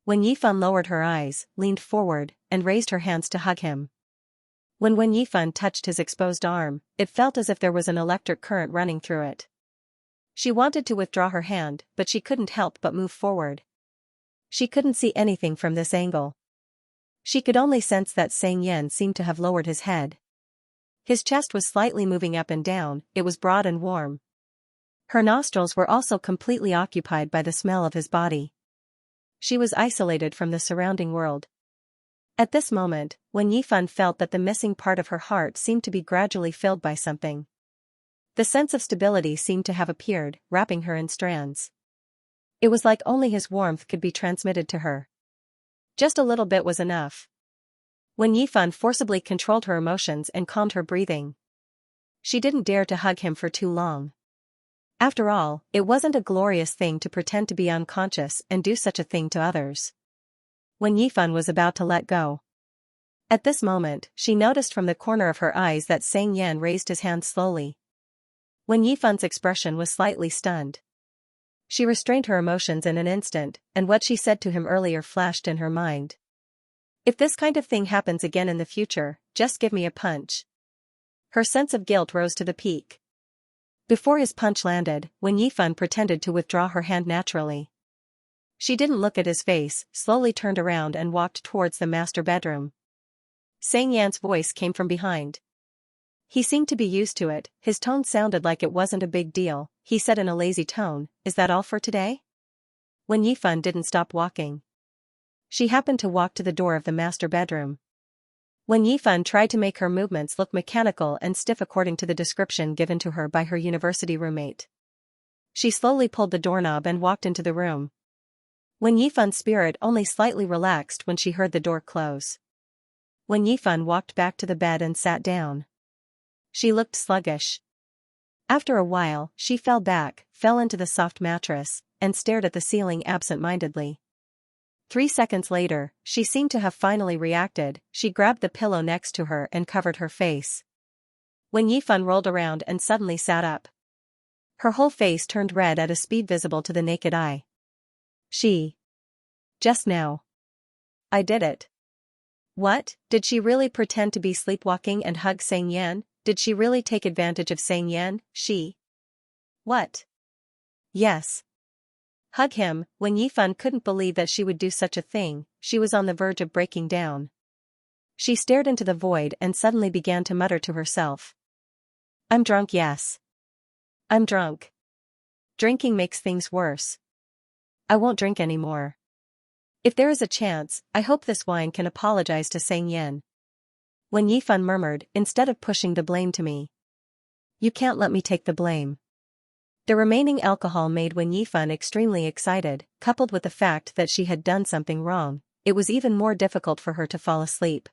When Yifan lowered her eyes, leaned forward, and raised her hands to hug him. When Yifan touched his exposed arm, it felt as if there was an electric current running through it. She wanted to withdraw her hand, but she couldn't help but move forward. She couldn't see anything from this angle. She could only sense that Xianxia seemed to have lowered his head. His chest was slightly moving up and down, it was broad and warm. Her nostrils were also completely occupied by the smell of his body. She was isolated from the surrounding world. At this moment, when Yifan felt that the missing part of her heart seemed to be gradually filled by something. The sense of stability seemed to have appeared, wrapping her in strands. It was like only his warmth could be transmitted to her. Just a little bit was enough. When Yifan forcibly controlled her emotions and calmed her breathing. She didn't dare to hug him for too long. After all, it wasn't a glorious thing to pretend to be unconscious and do such a thing to others. Wen Yifan was about to let go. At this moment, she noticed from the corner of her eyes that Xianxia raised his hand slowly. Wen Yifan's expression was slightly stunned. She restrained her emotions in an instant, and what she said to him earlier flashed in her mind. If this kind of thing happens again in the future, just give me a punch. Her sense of guilt rose to the peak. Before his punch landed, Wen Yifan pretended to withdraw her hand naturally. She didn't look at his face, slowly turned around and walked towards the master bedroom. Xianxia's voice came from behind. He seemed to be used to it, his tone sounded like it wasn't a big deal. He said in a lazy tone, "Is that all for today?" Wen Yifan didn't stop walking. She happened to walk to the door of the master bedroom. Wen Yifan tried to make her movements look mechanical and stiff according to the description given to her by her university roommate. She slowly pulled the doorknob and walked into the room. Wen Yifan's spirit only slightly relaxed when she heard the door close. Wen Yifan walked back to the bed and sat down. She looked sluggish. After a while, she fell back, fell into the soft mattress, and stared at the ceiling absent-mindedly. 3 seconds later, she seemed to have finally reacted. She grabbed the pillow next to her and covered her face. Wen Yifan rolled around and suddenly sat up. Her whole face turned red at a speed visible to the naked eye. Just now. I did it. What? Did she really pretend to be sleepwalking and hug Xianxia? Did she really take advantage of Xianxia? What? Yes. Hug him. Wen Yifan couldn't believe that she would do such a thing. She was on the verge of breaking down. She stared into the void and suddenly began to mutter to herself. I'm drunk, yes. I'm drunk. Drinking makes things worse. I won't drink anymore. If there is a chance, I hope this wine can apologize to Xianxia. Wen Yifan murmured, instead of pushing the blame to me. You can't let me take the blame. The remaining alcohol made Wen Yifan extremely excited, coupled with the fact that she had done something wrong. It was even more difficult for her to fall asleep.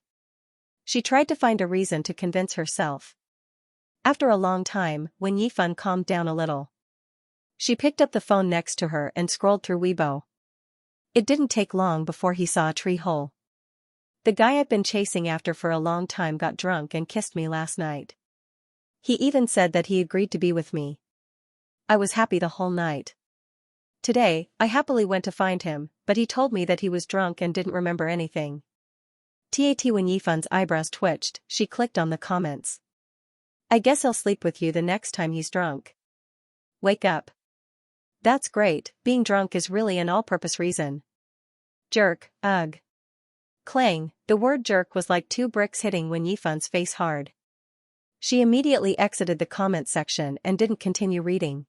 She tried to find a reason to convince herself. After a long time, Wen Yifan calmed down a little. She picked up the phone next to her and scrolled through Weibo. It didn't take long before he saw a tree hole. The guy I've been chasing after for a long time got drunk and kissed me last night. He even said that he agreed to be with me. I was happy the whole night. Today, I happily went to find him, but he told me that he was drunk and didn't remember anything. Wen Yifan's eyebrows twitched. She clicked on the comments. I guess he'll sleep with you the next time he's drunk. Wake up. That's great, being drunk is really an all-purpose reason. Jerk, ugh. Clang, the word jerk was like 2 bricks hitting Wen Yifan's face hard. She immediately exited the comment section and didn't continue reading.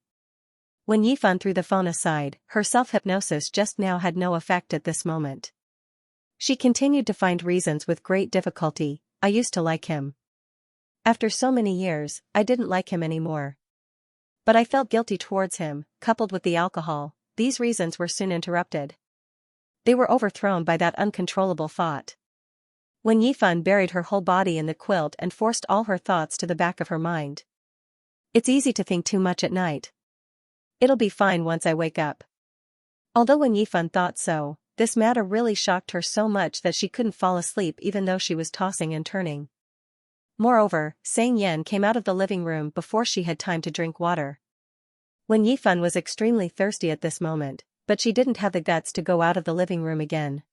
Wen Yifan threw the phone aside, her self-hypnosis just now had no effect at this moment. She continued to find reasons with great difficulty. I used to like him. After so many years, I didn't like him anymore. But I felt guilty towards him, coupled with the alcohol. These reasons were soon interrupted. They were overthrown by that uncontrollable thought. Wen Yifan buried her whole body in the quilt and forced all her thoughts to the back of her mind. It's easy to think too much at night. It'll be fine once I wake up. Although Wen Yifan thought so, this matter really shocked her so much that she couldn't fall asleep even though she was tossing and turning. Moreover, Xianxia came out of the living room before she had time to drink water. Wen Yifan was extremely thirsty at this moment, but she didn't have the guts to go out of the living room again.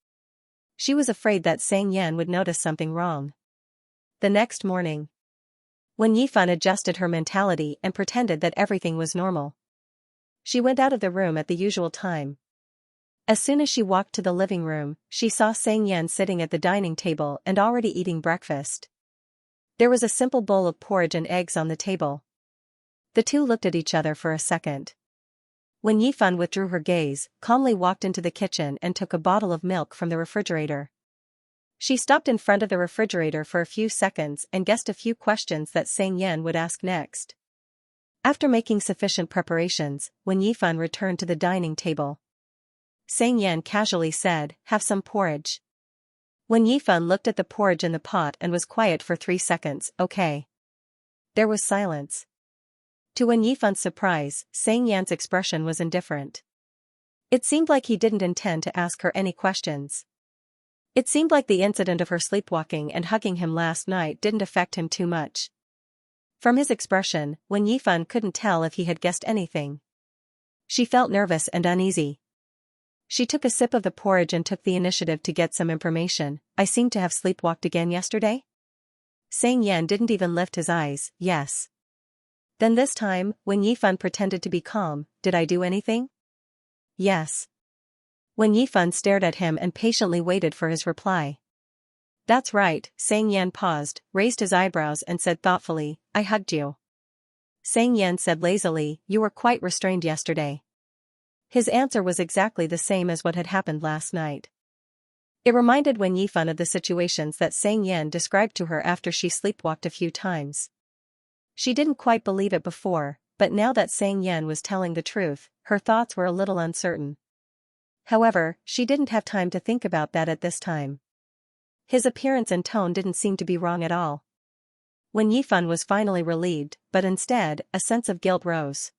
She was afraid that Xianxia would notice something wrong. The next morning, Wen Yifan adjusted her mentality and pretended that everything was normal. She went out of the room at the usual time. As soon as she walked to the living room, she saw Xianxia sitting at the dining table and already eating breakfast. There was a simple bowl of porridge and eggs on the table. The two looked at each other for a second. Wen Yifan withdrew her gaze, calmly walked into the kitchen and took a bottle of milk from the refrigerator. She stopped in front of the refrigerator for a few seconds and guessed a few questions that Xianxia would ask next. After making sufficient preparations, Wen Yifan returned to the dining table. Xianxia casually said, "Have some porridge." Wen Yifan looked at the porridge in the pot and was quiet for 3 seconds. Okay. There was silence. To Wen Yifan's surprise, Xianxia's expression was indifferent. It seemed like he didn't intend to ask her any questions. It seemed like the incident of her sleepwalking and hugging him last night didn't affect him too much. From his expression, Wen Yifan couldn't tell if he had guessed anything. She felt nervous and uneasy. She took a sip of the porridge and took the initiative to get some information. I seem to have sleepwalked again yesterday? Xianxia didn't even lift his eyes. Yes. Then this time, Wen Yifan pretended to be calm. Did I do anything? Yes. Wen Yifan stared at him and patiently waited for his reply. That's right. Xianxia paused, raised his eyebrows and said thoughtfully, I hugged you. Xianxia said lazily, you were quite restrained yesterday. His answer was exactly the same as what had happened last night. It reminded Wen Yifan of the situations that Xianxia described to her after she sleepwalked a few times. She didn't quite believe it before, but now that Xianxia was telling the truth, her thoughts were a little uncertain. However, she didn't have time to think about that at this time. His appearance and tone didn't seem to be wrong at all. Wen Yifan was finally relieved, but instead, a sense of guilt rose.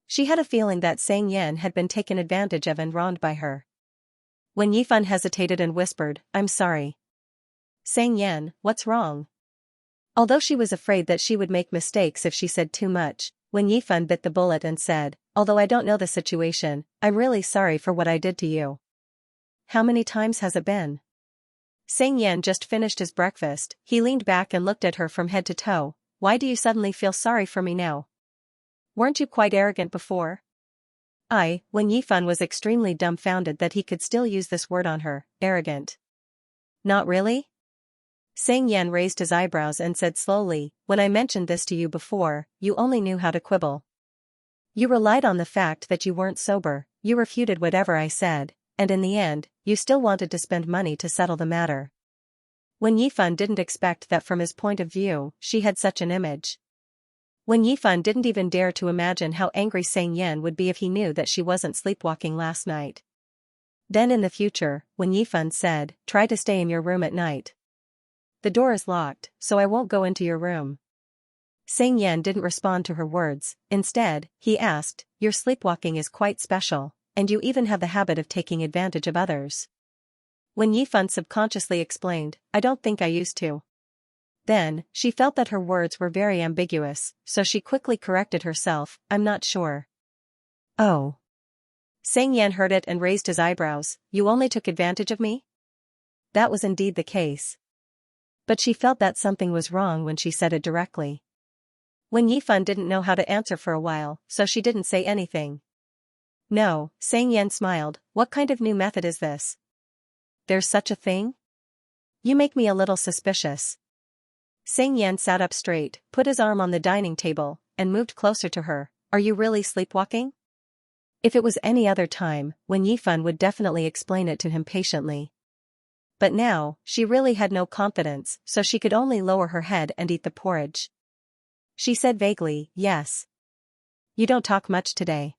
She had a feeling that Xianxia had been taken advantage of and wronged by her. Wen Yifan hesitated and whispered, I'm sorry. Xianxia, what's wrong? Although she was afraid that she would make mistakes if she said too much, Wen Yifan bit the bullet and said, although I don't know the situation, I'm really sorry for what I did to you. How many times has it been? Xianxia just finished his breakfast. He leaned back and looked at her from head to toe. Why do you suddenly feel sorry for me now? Weren't you quite arrogant before? Wen Yifan was extremely dumbfounded that he could still use this word on her, arrogant. Not really? Xianxia raised his eyebrows and said slowly, when I mentioned this to you before, you only knew how to quibble. You relied on the fact that you weren't sober, you refuted whatever I said, and in the end, you still wanted to spend money to settle the matter. Wen Yifan didn't expect that from his point of view, she had such an image. Wen Yifan didn't even dare to imagine how angry Xianxia would be if he knew that she wasn't sleepwalking last night. Then in the future, Wen Yifan said, try to stay in your room at night. The door is locked, so I won't go into your room. Xianxia didn't respond to her words. Instead, he asked, your sleepwalking is quite special, and you even have the habit of taking advantage of others. Wen Yifan subconsciously explained, I don't think I used to. Then, she felt that her words were very ambiguous, so she quickly corrected herself, I'm not sure. Oh. Xianxia heard it and raised his eyebrows, you only took advantage of me? That was indeed the case. But she felt that something was wrong when she said it directly. Wen Yifan didn't know how to answer for a while, so she didn't say anything. No, Xianxia smiled, what kind of new method is this? There's such a thing? You make me a little suspicious. Xianxia sat up straight, put his arm on the dining table, and moved closer to her. Are you really sleepwalking? If it was any other time, Wen Yifan would definitely explain it to him patiently. But now, she really had no confidence, so she could only lower her head and eat the porridge. She said vaguely, yes. You don't talk much today.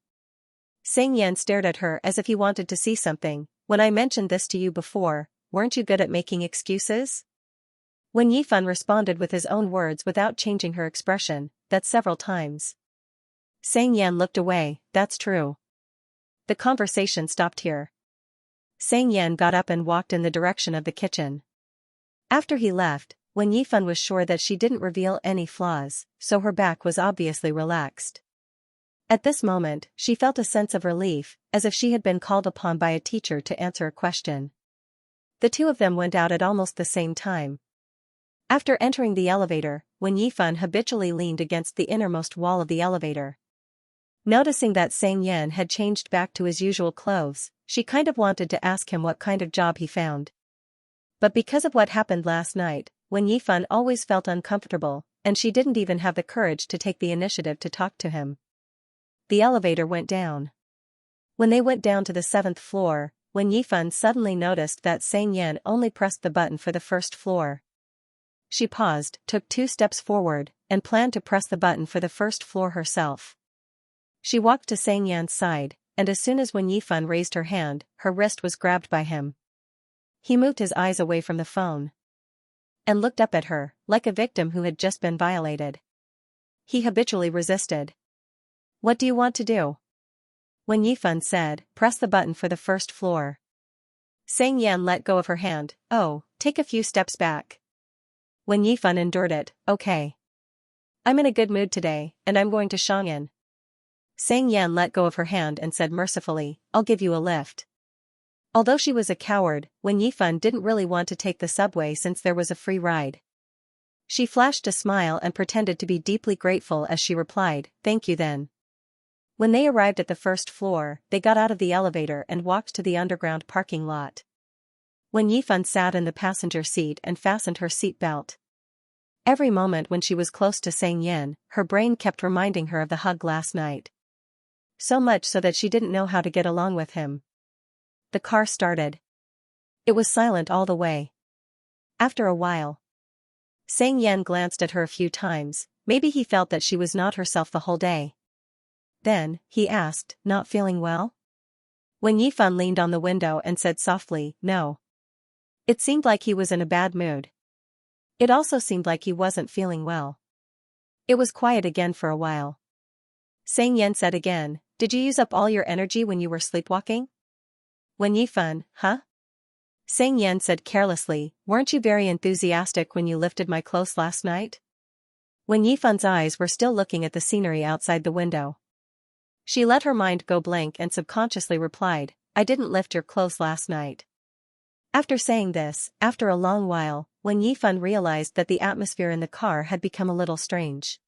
Xianxia stared at her as if he wanted to see something. When I mentioned this to you before, weren't you good at making excuses? Wen Yifan responded with his own words without changing her expression, that several times. Xianxia looked away, that's true. The conversation stopped here. Xianxia got up and walked in the direction of the kitchen. After he left, Wen Yifan was sure that she didn't reveal any flaws, so her back was obviously relaxed. At this moment, she felt a sense of relief, as if she had been called upon by a teacher to answer a question. The two of them went out at almost the same time. After entering the elevator, Wen Yifan habitually leaned against the innermost wall of the elevator. Noticing that Xianxia had changed back to his usual clothes, she kind of wanted to ask him what kind of job he found. But because of what happened last night, Wen Yifan always felt uncomfortable, and she didn't even have the courage to take the initiative to talk to him. The elevator went down. When they went down to the 7th floor, Wen Yifan suddenly noticed that Xianxia only pressed the button for the first floor. She paused, took 2 steps forward, and planned to press the button for the first floor herself. She walked to Xianxia's side, and as soon as Wen Yifan raised her hand, her wrist was grabbed by him. He moved his eyes away from the phone and looked up at her, like a victim who had just been violated. He habitually resisted. What do you want to do? Wen Yifan said, press the button for the first floor. Xianxia let go of her hand. Oh, take a few steps back. When Yifan endured it, okay. I'm in a good mood today, and I'm going to Xianxia. Xianxia let go of her hand and said mercifully, I'll give you a lift. Although she was a coward, Wen Yifan didn't really want to take the subway since there was a free ride. She flashed a smile and pretended to be deeply grateful as she replied, thank you then. When they arrived at the first floor, they got out of the elevator and walked to the underground parking lot. Wen Yifan sat in the passenger seat and fastened her seat belt. Every moment when she was close to Xianxia, her brain kept reminding her of the hug last night. So much so that she didn't know how to get along with him. The car started. It was silent all the way. After a while, Xianxia glanced at her a few times. Maybe he felt that she was not herself the whole day. Then, he asked, not feeling well? Wen Yifan leaned on the window and said softly, no. It seemed like he was in a bad mood. It also seemed like he wasn't feeling well. It was quiet again for a while. Xianxia said again, did you use up all your energy when you were sleepwalking? Wen Yifan, huh? Xianxia said carelessly, weren't you very enthusiastic when you lifted my clothes last night? Wen Yifan's eyes were still looking at the scenery outside the window. She let her mind go blank and subconsciously replied, I didn't lift your clothes last night. After saying this, after a long while, Wen Yifan realized that the atmosphere in the car had become a little strange.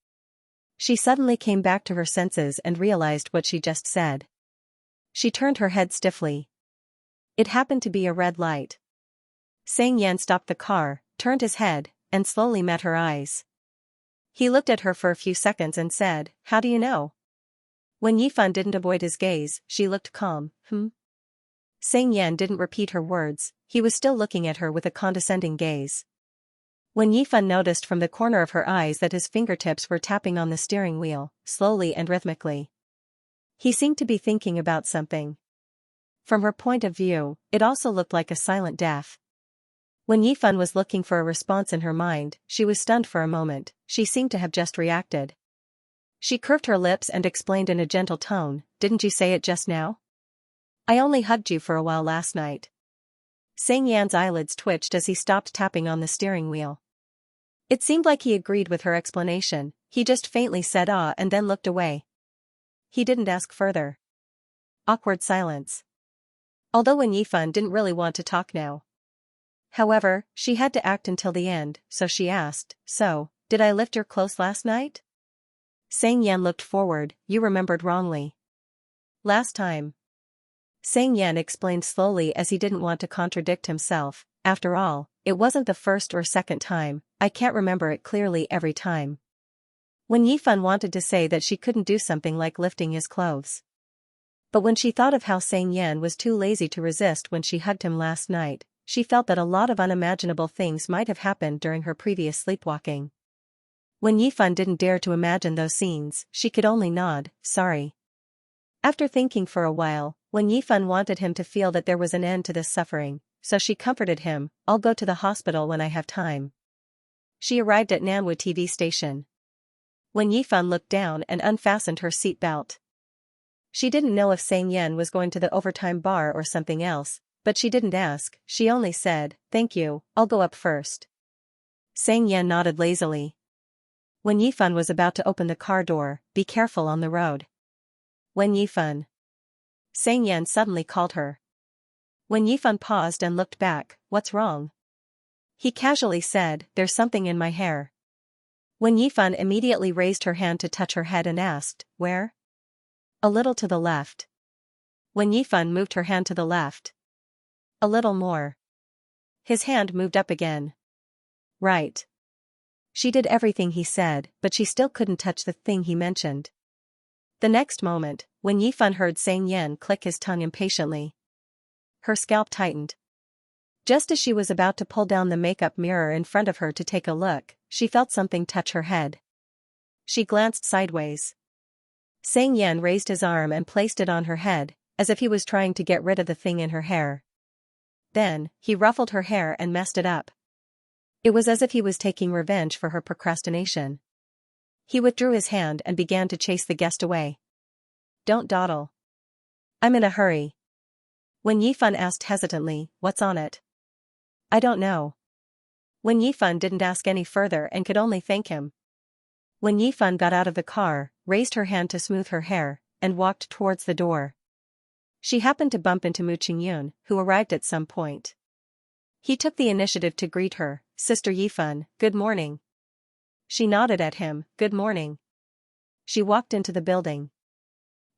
She suddenly came back to her senses and realized what she just said. She turned her head stiffly. It happened to be a red light. Xianxia stopped the car, turned his head, and slowly met her eyes. He looked at her for a few seconds and said, how do you know? When Yifan didn't avoid his gaze, she looked calm. Xianxia didn't repeat her words, he was still looking at her with a condescending gaze. When Yifan noticed from the corner of her eyes that his fingertips were tapping on the steering wheel, slowly and rhythmically. He seemed to be thinking about something. From her point of view, it also looked like a silent death. When Yifan was looking for a response in her mind, she was stunned for a moment, she seemed to have just reacted. She curved her lips and explained in a gentle tone, didn't you say it just now? I only hugged you for a while last night. Xianxia's eyelids twitched as he stopped tapping on the steering wheel. It seemed like he agreed with her explanation, he just faintly said ah and then looked away. He didn't ask further. Awkward silence. Although Wen Yifan didn't really want to talk now. However, she had to act until the end, so she asked, so, did I lift your clothes last night? Xianxia looked forward, you remembered wrongly. Last time. Xianxia explained slowly as he didn't want to contradict himself, after all, it wasn't the first or second time, I can't remember it clearly every time. When Yifan wanted to say that she couldn't do something like lifting his clothes. But when she thought of how Xianxia was too lazy to resist when she hugged him last night, she felt that a lot of unimaginable things might have happened during her previous sleepwalking. When Yifan didn't dare to imagine those scenes, she could only nod, sorry. After thinking for a while, when Yifan wanted him to feel that there was an end to this suffering, so she comforted him, I'll go to the hospital when I have time. She arrived at Nanwu TV station. When Yifan looked down and unfastened her seat belt. She didn't know if Xianxia was going to the overtime bar or something else, but she didn't ask, she only said, thank you, I'll go up first. Xianxia nodded lazily. When Yifan was about to open the car door, be careful on the road. When Yifan. Xianxia suddenly called her. When Yifan paused and looked back, what's wrong? He casually said, there's something in my hair. When Yifan immediately raised her hand to touch her head and asked, where? A little to the left. When Yifan moved her hand to the left. A little more. His hand moved up again. Right. She did everything he said, but she still couldn't touch the thing he mentioned. The next moment, when Yifan heard Xianxia click his tongue impatiently. Her scalp tightened. Just as she was about to pull down the makeup mirror in front of her to take a look, she felt something touch her head. She glanced sideways. Xianxia raised his arm and placed it on her head, as if he was trying to get rid of the thing in her hair. Then, he ruffled her hair and messed it up. It was as if he was taking revenge for her procrastination. He withdrew his hand and began to chase the guest away. Don't dawdle. I'm in a hurry. Wen Yifan asked hesitantly, what's on it? I don't know. Wen Yifan didn't ask any further and could only thank him. Wen Yifan got out of the car, raised her hand to smooth her hair, and walked towards the door. She happened to bump into Mu Qingyun, who arrived at some point. He took the initiative to greet her, Sister Yifan, good morning. She nodded at him, good morning. She walked into the building.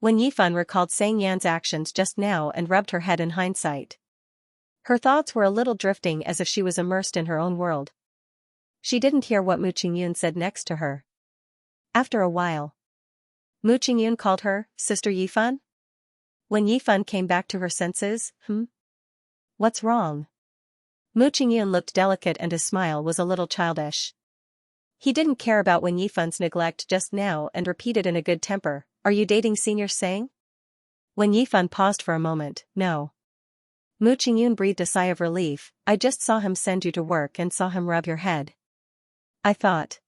Wen Yifan recalled Xianxia's actions just now and rubbed her head in hindsight. Her thoughts were a little drifting as if she was immersed in her own world. She didn't hear what Mu Qingyun said next to her. After a while, Mu Qingyun called her, Sister Yifan? When Yifan came back to her senses, What's wrong? Mu Qingyun looked delicate and his smile was a little childish. He didn't care about Wen Yifan's neglect just now and repeated in a good temper, are you dating Senior Sang? Wen Yifan paused for a moment, no. Mu Qingyun breathed a sigh of relief, I just saw him send you to work and saw him rub your head. I thought.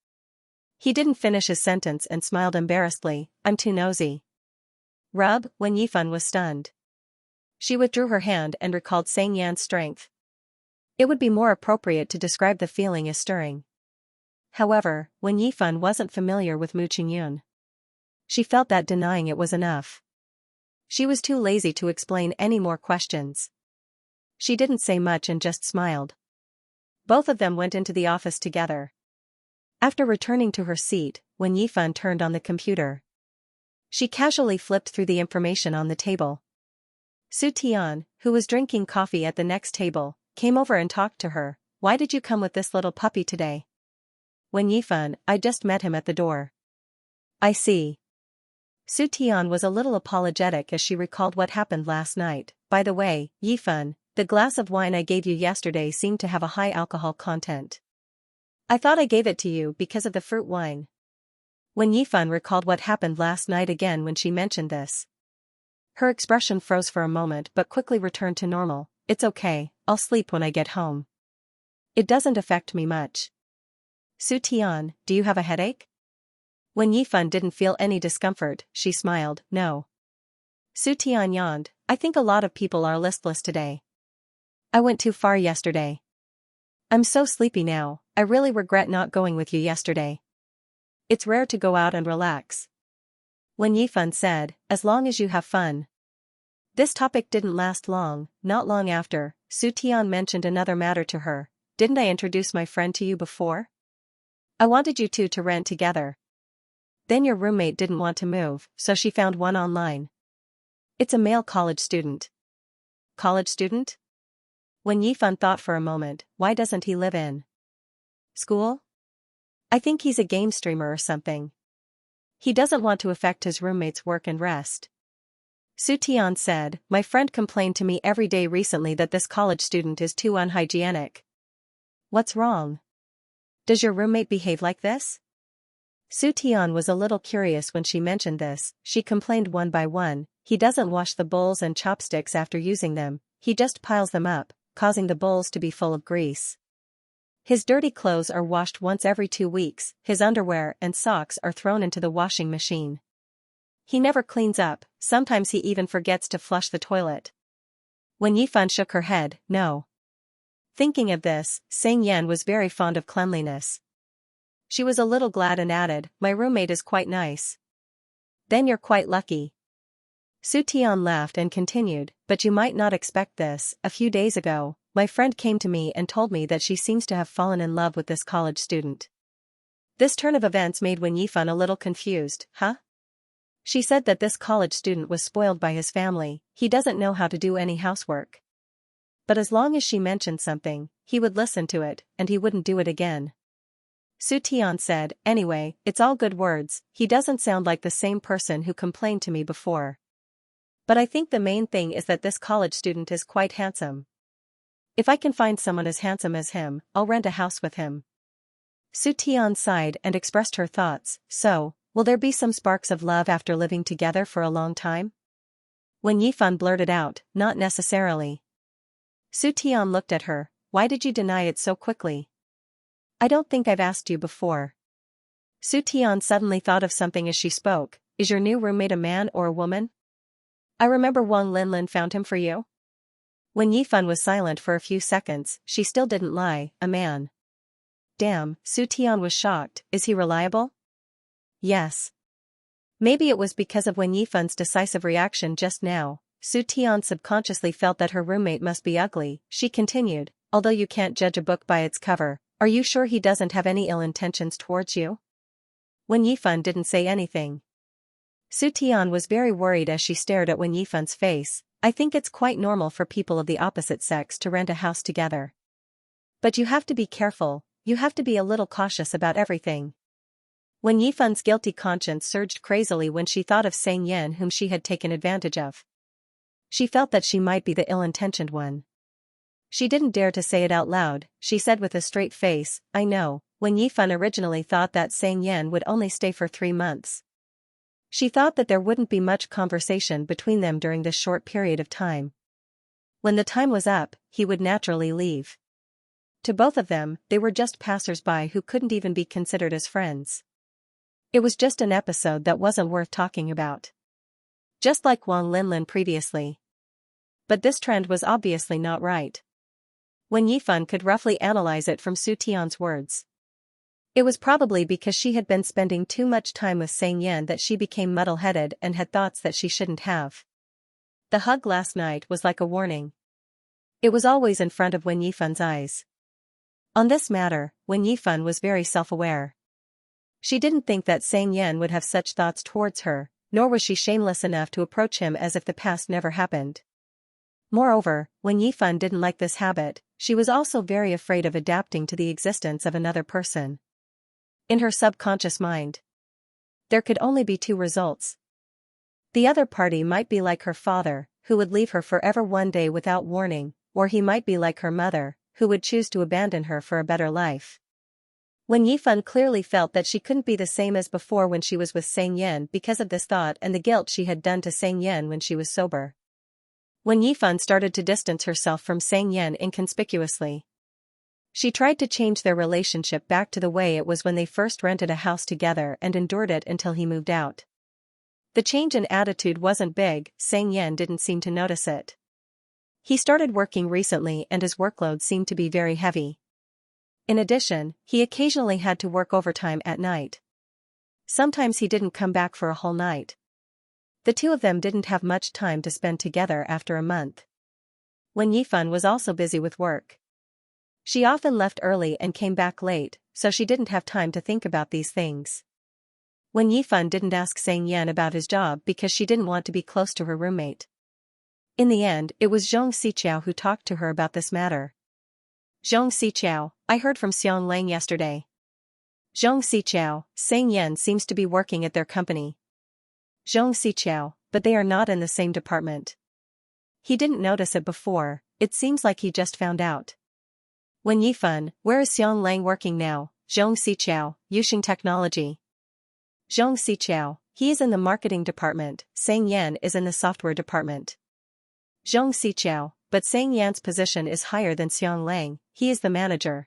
He didn't finish his sentence and smiled embarrassedly, I'm too nosy. Rub, Wen Yifan was stunned. She withdrew her hand and recalled Xianxia's strength. It would be more appropriate to describe the feeling as stirring. However, Wen Yifan wasn't familiar with Mu Qingyun. She felt that denying it was enough. She was too lazy to explain any more questions. She didn't say much and just smiled. Both of them went into the office together. After returning to her seat, Wen Yifan turned on the computer. She casually flipped through the information on the table. Su Tian, who was drinking coffee at the next table, came over and talked to her. Why did you come with this little puppy today? Wen Yifan, I just met him at the door. I see. Su Tian was a little apologetic as she recalled what happened last night. By the way, Yifan, the glass of wine I gave you yesterday seemed to have a high alcohol content. I thought I gave it to you because of the fruit wine. Wen Yifan recalled what happened last night again when she mentioned this. Her expression froze for a moment but quickly returned to normal. It's okay, I'll sleep when I get home. It doesn't affect me much. Su Tian, do you have a headache? Wen Yifan didn't feel any discomfort, she smiled, no. Su Tian yawned, I think a lot of people are listless today. I went too far yesterday. I'm so sleepy now, I really regret not going with you yesterday. It's rare to go out and relax. Wen Yifan said, as long as you have fun. This topic didn't last long. Not long after, Su Tian mentioned another matter to her. Didn't I introduce my friend to you before? I wanted you two to rent together. Then your roommate didn't want to move, so she found one online. It's a male college student. College student? Wen Yifan thought for a moment, why doesn't he live in school? I think he's a game streamer or something. He doesn't want to affect his roommate's work and rest. Su Tian said, my friend complained to me every day recently that this college student is too unhygienic. What's wrong? Does your roommate behave like this? Su Tian was a little curious when she mentioned this. She complained one by one, he doesn't wash the bowls and chopsticks after using them, he just piles them up, causing the bowls to be full of grease. His dirty clothes are washed once every 2 weeks, his underwear and socks are thrown into the washing machine. He never cleans up, sometimes he even forgets to flush the toilet. Wen Yifan shook her head, no. Thinking of this, Xianxia was very fond of cleanliness. She was a little glad and added, my roommate is quite nice. Then you're quite lucky. Su Tian laughed and continued, but you might not expect this. A few days ago, my friend came to me and told me that she seems to have fallen in love with this college student. This turn of events made Wen Yifan a little confused, huh? She said that this college student was spoiled by his family, he doesn't know how to do any housework. But as long as she mentioned something, he would listen to it, and he wouldn't do it again. Su Tian said, anyway, it's all good words, he doesn't sound like the same person who complained to me before. But I think the main thing is that this college student is quite handsome. If I can find someone as handsome as him, I'll rent a house with him. Su Tian sighed and expressed her thoughts, so, will there be some sparks of love after living together for a long time? Wen Yifan blurted out, not necessarily. Su Tian looked at her, why did you deny it so quickly? I don't think I've asked you before. Su Tian suddenly thought of something as she spoke, is your new roommate a man or a woman? I remember Wang Linlin found him for you. When Yifan was silent for a few seconds, she still didn't lie, a man. Damn, Su Tian was shocked, is he reliable? Yes. Maybe it was because of Wen Yifan's decisive reaction just now. Su Tian subconsciously felt that her roommate must be ugly. She continued, although you can't judge a book by its cover, are you sure he doesn't have any ill intentions towards you? Wen Yifan didn't say anything. Su Tian was very worried as she stared at Wen Yifan's face. I think it's quite normal for people of the opposite sex to rent a house together. But you have to be careful, you have to be a little cautious about everything. Wen Yifan's guilty conscience surged crazily when she thought of Sang Yan whom she had taken advantage of. She felt that she might be the ill-intentioned one. She didn't dare to say it out loud, she said with a straight face, I know. Wen Yifan originally thought that Sang Yan would only stay for 3 months. She thought that there wouldn't be much conversation between them during this short period of time. When the time was up, he would naturally leave. To both of them, they were just passers-by who couldn't even be considered as friends. It was just an episode that wasn't worth talking about. Just like Wang Linlin previously. But this trend was obviously not right. Wen Yifan could roughly analyze it from Su Tian's words. It was probably because she had been spending too much time with Sang Yan that she became muddle-headed and had thoughts that she shouldn't have. The hug last night was like a warning. It was always in front of Wen Yifan's eyes. On this matter, Wen Yifan was very self-aware. She didn't think that Sang Yan would have such thoughts towards her, nor was she shameless enough to approach him as if the past never happened. Moreover, Wen Yifan didn't like this habit, she was also very afraid of adapting to the existence of another person. In her subconscious mind, there could only be 2 results. The other party might be like her father, who would leave her forever one day without warning, or he might be like her mother, who would choose to abandon her for a better life. Wen Yifan clearly felt that she couldn't be the same as before when she was with Sang Yan because of this thought and the guilt she had done to Sang Yan when she was sober. Wen Yifan started to distance herself from Sang Yan inconspicuously. She tried to change their relationship back to the way it was when they first rented a house together and endured it until he moved out. The change in attitude wasn't big, Sang Yan didn't seem to notice it. He started working recently and his workload seemed to be very heavy. In addition, he occasionally had to work overtime at night. Sometimes he didn't come back for a whole night. The two of them didn't have much time to spend together after a month. Wen Yifan was also busy with work. She often left early and came back late, so she didn't have time to think about these things. Wen Yifan didn't ask Sang Yan about his job because she didn't want to be close to her roommate. In the end, it was Zhong Xichao who talked to her about this matter. Zhong Xichao, I heard from Xiang Lang yesterday. Zhong Xichao, Sang Yan seems to be working at their company. Zhong Xichao, but they are not in the same department. He didn't notice it before, it seems like he just found out. Wen Yifan, where is Xiang Lang working now? Zhong Xichao, Yuxing Technology. Zhong Xichao, he is in the marketing department, Sang Yan is in the software department. Zhong Xichao, but Sang Yan's position is higher than Xiang Lang, he is the manager.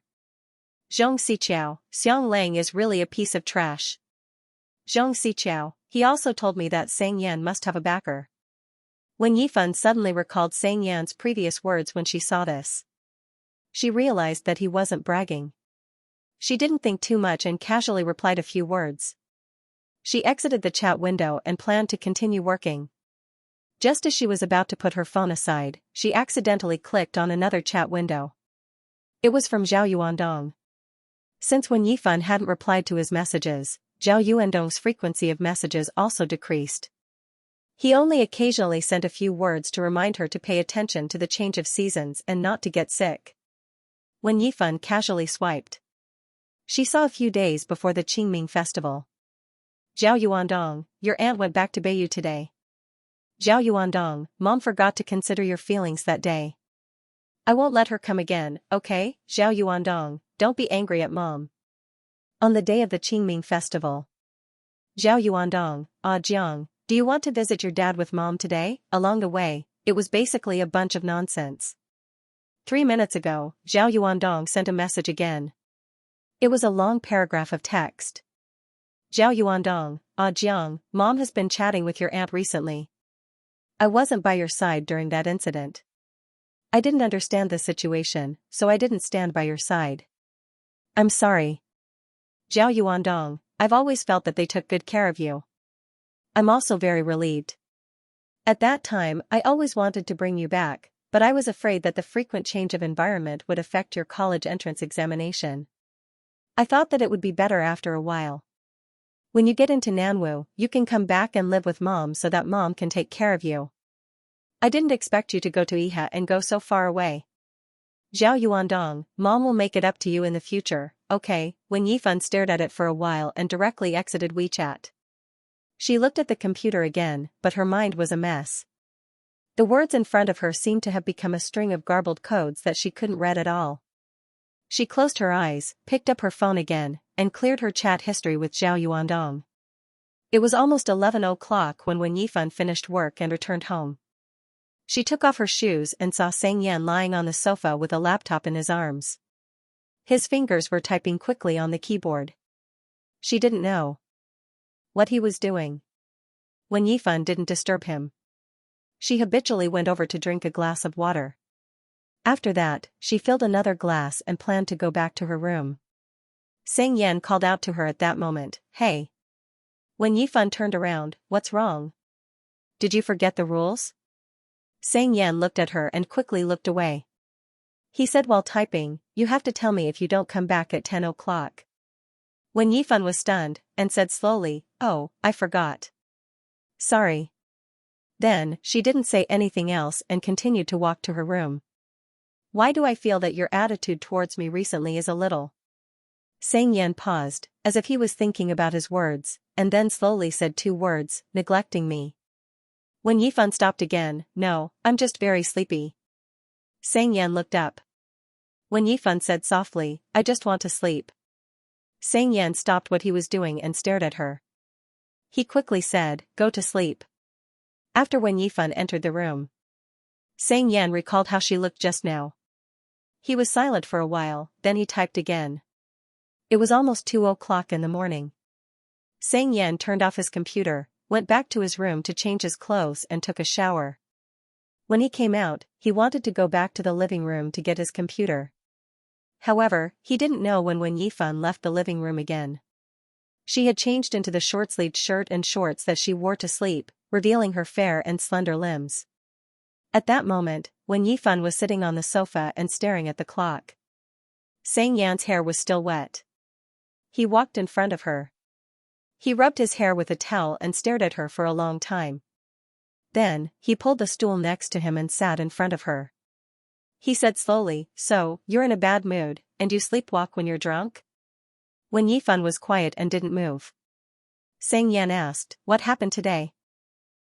Zhong Xichao, Xiang Lang is really a piece of trash. Zhong Xichao, he also told me that Sang Yan must have a backer. Wen Yifan suddenly recalled Sang Yan's previous words when she saw this. She realized that he wasn't bragging. She didn't think too much and casually replied a few words. She exited the chat window and planned to continue working. Just as she was about to put her phone aside, she accidentally clicked on another chat window. It was from Zhao Yuandong. Since Wen Yifan hadn't replied to his messages, Zhao Yuandong's frequency of messages also decreased. He only occasionally sent a few words to remind her to pay attention to the change of seasons and not to get sick. Wen Yifan casually swiped. She saw a few days before the Qingming festival. Zhao Yuandong, your aunt went back to Beiyou today. Zhao Yuandong, Mom forgot to consider your feelings that day. I won't let her come again, okay? Zhao Yuandong, don't be angry at Mom. On the day of the Qingming festival. Zhao Yuandong, Jiang, do you want to visit your dad with Mom today? Along the way, it was basically a bunch of nonsense. 3 minutes ago, Zhao Yuandong sent a message again. It was a long paragraph of text. Zhao Yuandong, Jiang, Mom has been chatting with your aunt recently. I wasn't by your side during that incident. I didn't understand the situation, so I didn't stand by your side. I'm sorry. Zhao Yuandong, I've always felt that they took good care of you. I'm also very relieved. At that time, I always wanted to bring you back, but I was afraid that the frequent change of environment would affect your college entrance examination. I thought that it would be better after a while. When you get into Nanwu, you can come back and live with mom so that mom can take care of you. I didn't expect you to go to Iha and go so far away. Zhao Yuandong, mom will make it up to you in the future, okay? When Yifan stared at it for a while and directly exited WeChat. She looked at the computer again, but her mind was a mess. The words in front of her seemed to have become a string of garbled codes that she couldn't read at all. She closed her eyes, picked up her phone again, and cleared her chat history with Zhao Yuandong. It was almost 11 o'clock when Yifan finished work and returned home. She took off her shoes and saw Xianxia lying on the sofa with a laptop in his arms. His fingers were typing quickly on the keyboard. She didn't know what he was doing. When Yifan didn't disturb him, she habitually went over to drink a glass of water. After that, she filled another glass and planned to go back to her room. Xianxia called out to her at that moment, "Hey." When Yifan turned around, "What's wrong? Did you forget the rules?" Xianxia looked at her and quickly looked away. He said while typing, "You have to tell me if you don't come back at 10 o'clock. When Yifan was stunned, and said slowly, "Oh, I forgot. Sorry." Then, she didn't say anything else and continued to walk to her room. "Why do I feel that your attitude towards me recently is a little?" Xianxia paused, as if he was thinking about his words, and then slowly said two words, "neglecting me." When Yifan stopped again, "No, I'm just very sleepy." Xianxia looked up. When Yifan said softly, "I just want to sleep." Xianxia stopped what he was doing and stared at her. He quickly said, "Go to sleep." After when Yifan entered the room, Xianxia recalled how she looked just now. He was silent for a while, then he typed again. It was almost 2 o'clock in the morning. Xianxia turned off his computer, went back to his room to change his clothes and took a shower. When he came out, he wanted to go back to the living room to get his computer. However, he didn't know when Yifan left the living room again. She had changed into the short-sleeved shirt and shorts that she wore to sleep, revealing her fair and slender limbs. At that moment, when Yifan was sitting on the sofa and staring at the clock, Xianxia's hair was still wet. He walked in front of her. He rubbed his hair with a towel and stared at her for a long time. Then, he pulled the stool next to him and sat in front of her. He said slowly, "So, you're in a bad mood, and you sleepwalk when you're drunk?" When Yifan was quiet and didn't move, Xianxia asked, "What happened today?"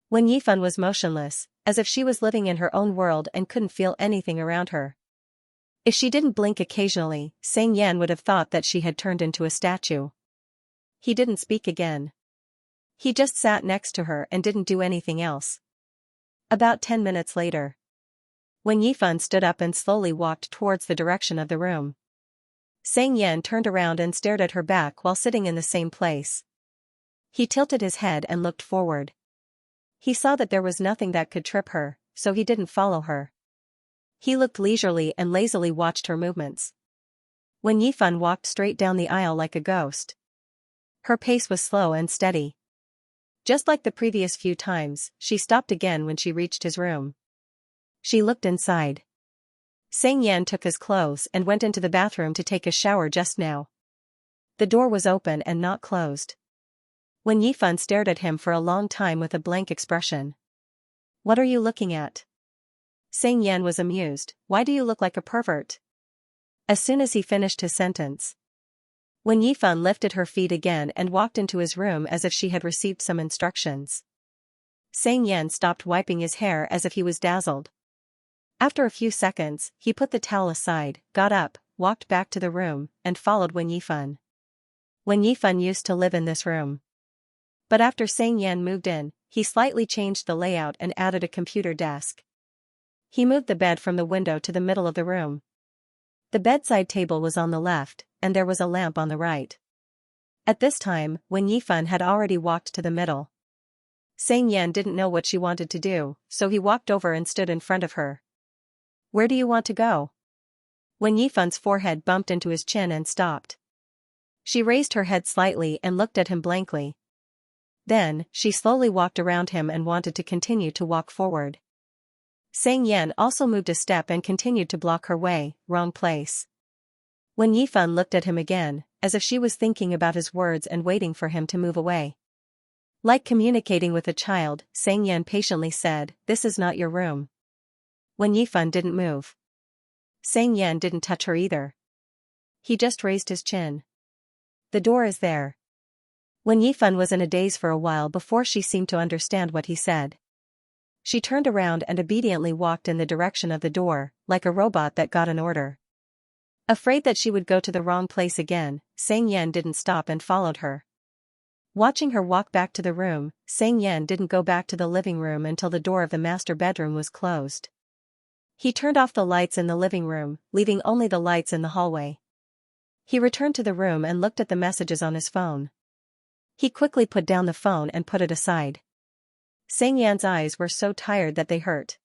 When Yifan was motionless, as if she was living in her own world and couldn't feel anything around her. If she didn't blink occasionally, Xianxia would have thought that she had turned into a statue. He didn't speak again. He just sat next to her and didn't do anything else. About 10 minutes later, when Yifan stood up and slowly walked towards the direction of the room, Xianxia turned around and stared at her back while sitting in the same place. He tilted his head and looked forward. He saw that there was nothing that could trip her, so he didn't follow her. He looked leisurely and lazily watched her movements. When Yifan walked straight down the aisle like a ghost, her pace was slow and steady. Just like the previous few times, she stopped again when she reached his room. She looked inside. Xianxia took his clothes and went into the bathroom to take a shower just now. The door was open and not closed. When Yifan stared at him for a long time with a blank expression. "What are you looking at?" Xianxia was amused. "Why do you look like a pervert?" As soon as he finished his sentence, when Yifan lifted her feet again and walked into his room as if she had received some instructions. Xianxia stopped wiping his hair as if he was dazzled. After a few seconds, he put the towel aside, got up, walked back to the room, and followed Wen Yifan. Wen Yifan used to live in this room. But after Xianxia moved in, he slightly changed the layout and added a computer desk. He moved the bed from the window to the middle of the room. The bedside table was on the left, and there was a lamp on the right. At this time, Wen Yifan had already walked to the middle. Xianxia didn't know what she wanted to do, so he walked over and stood in front of her. Where do you want to go? Wen Yifan's forehead bumped into his chin and stopped. She raised her head slightly and looked at him blankly. Then, she slowly walked around him and wanted to continue to walk forward. Xianxia also moved a step and continued to block her way. Wrong place. Wen Yifan looked at him again, as if she was thinking about his words and waiting for him to move away. Like communicating with a child, Xianxia patiently said, "This is not your room." Wen Yifan didn't move. Xianxia didn't touch her either. He just raised his chin. "The door is there." Wen Yifan was in a daze for a while before she seemed to understand what he said. She turned around and obediently walked in the direction of the door, like a robot that got an order. Afraid that she would go to the wrong place again, Xianxia didn't stop and followed her. Watching her walk back to the room, Xianxia didn't go back to the living room until the door of the master bedroom was closed. He turned off the lights in the living room, leaving only the lights in the hallway. He returned to the room and looked at the messages on his phone. He quickly put down the phone and put it aside. Xianxia's eyes were so tired that they hurt.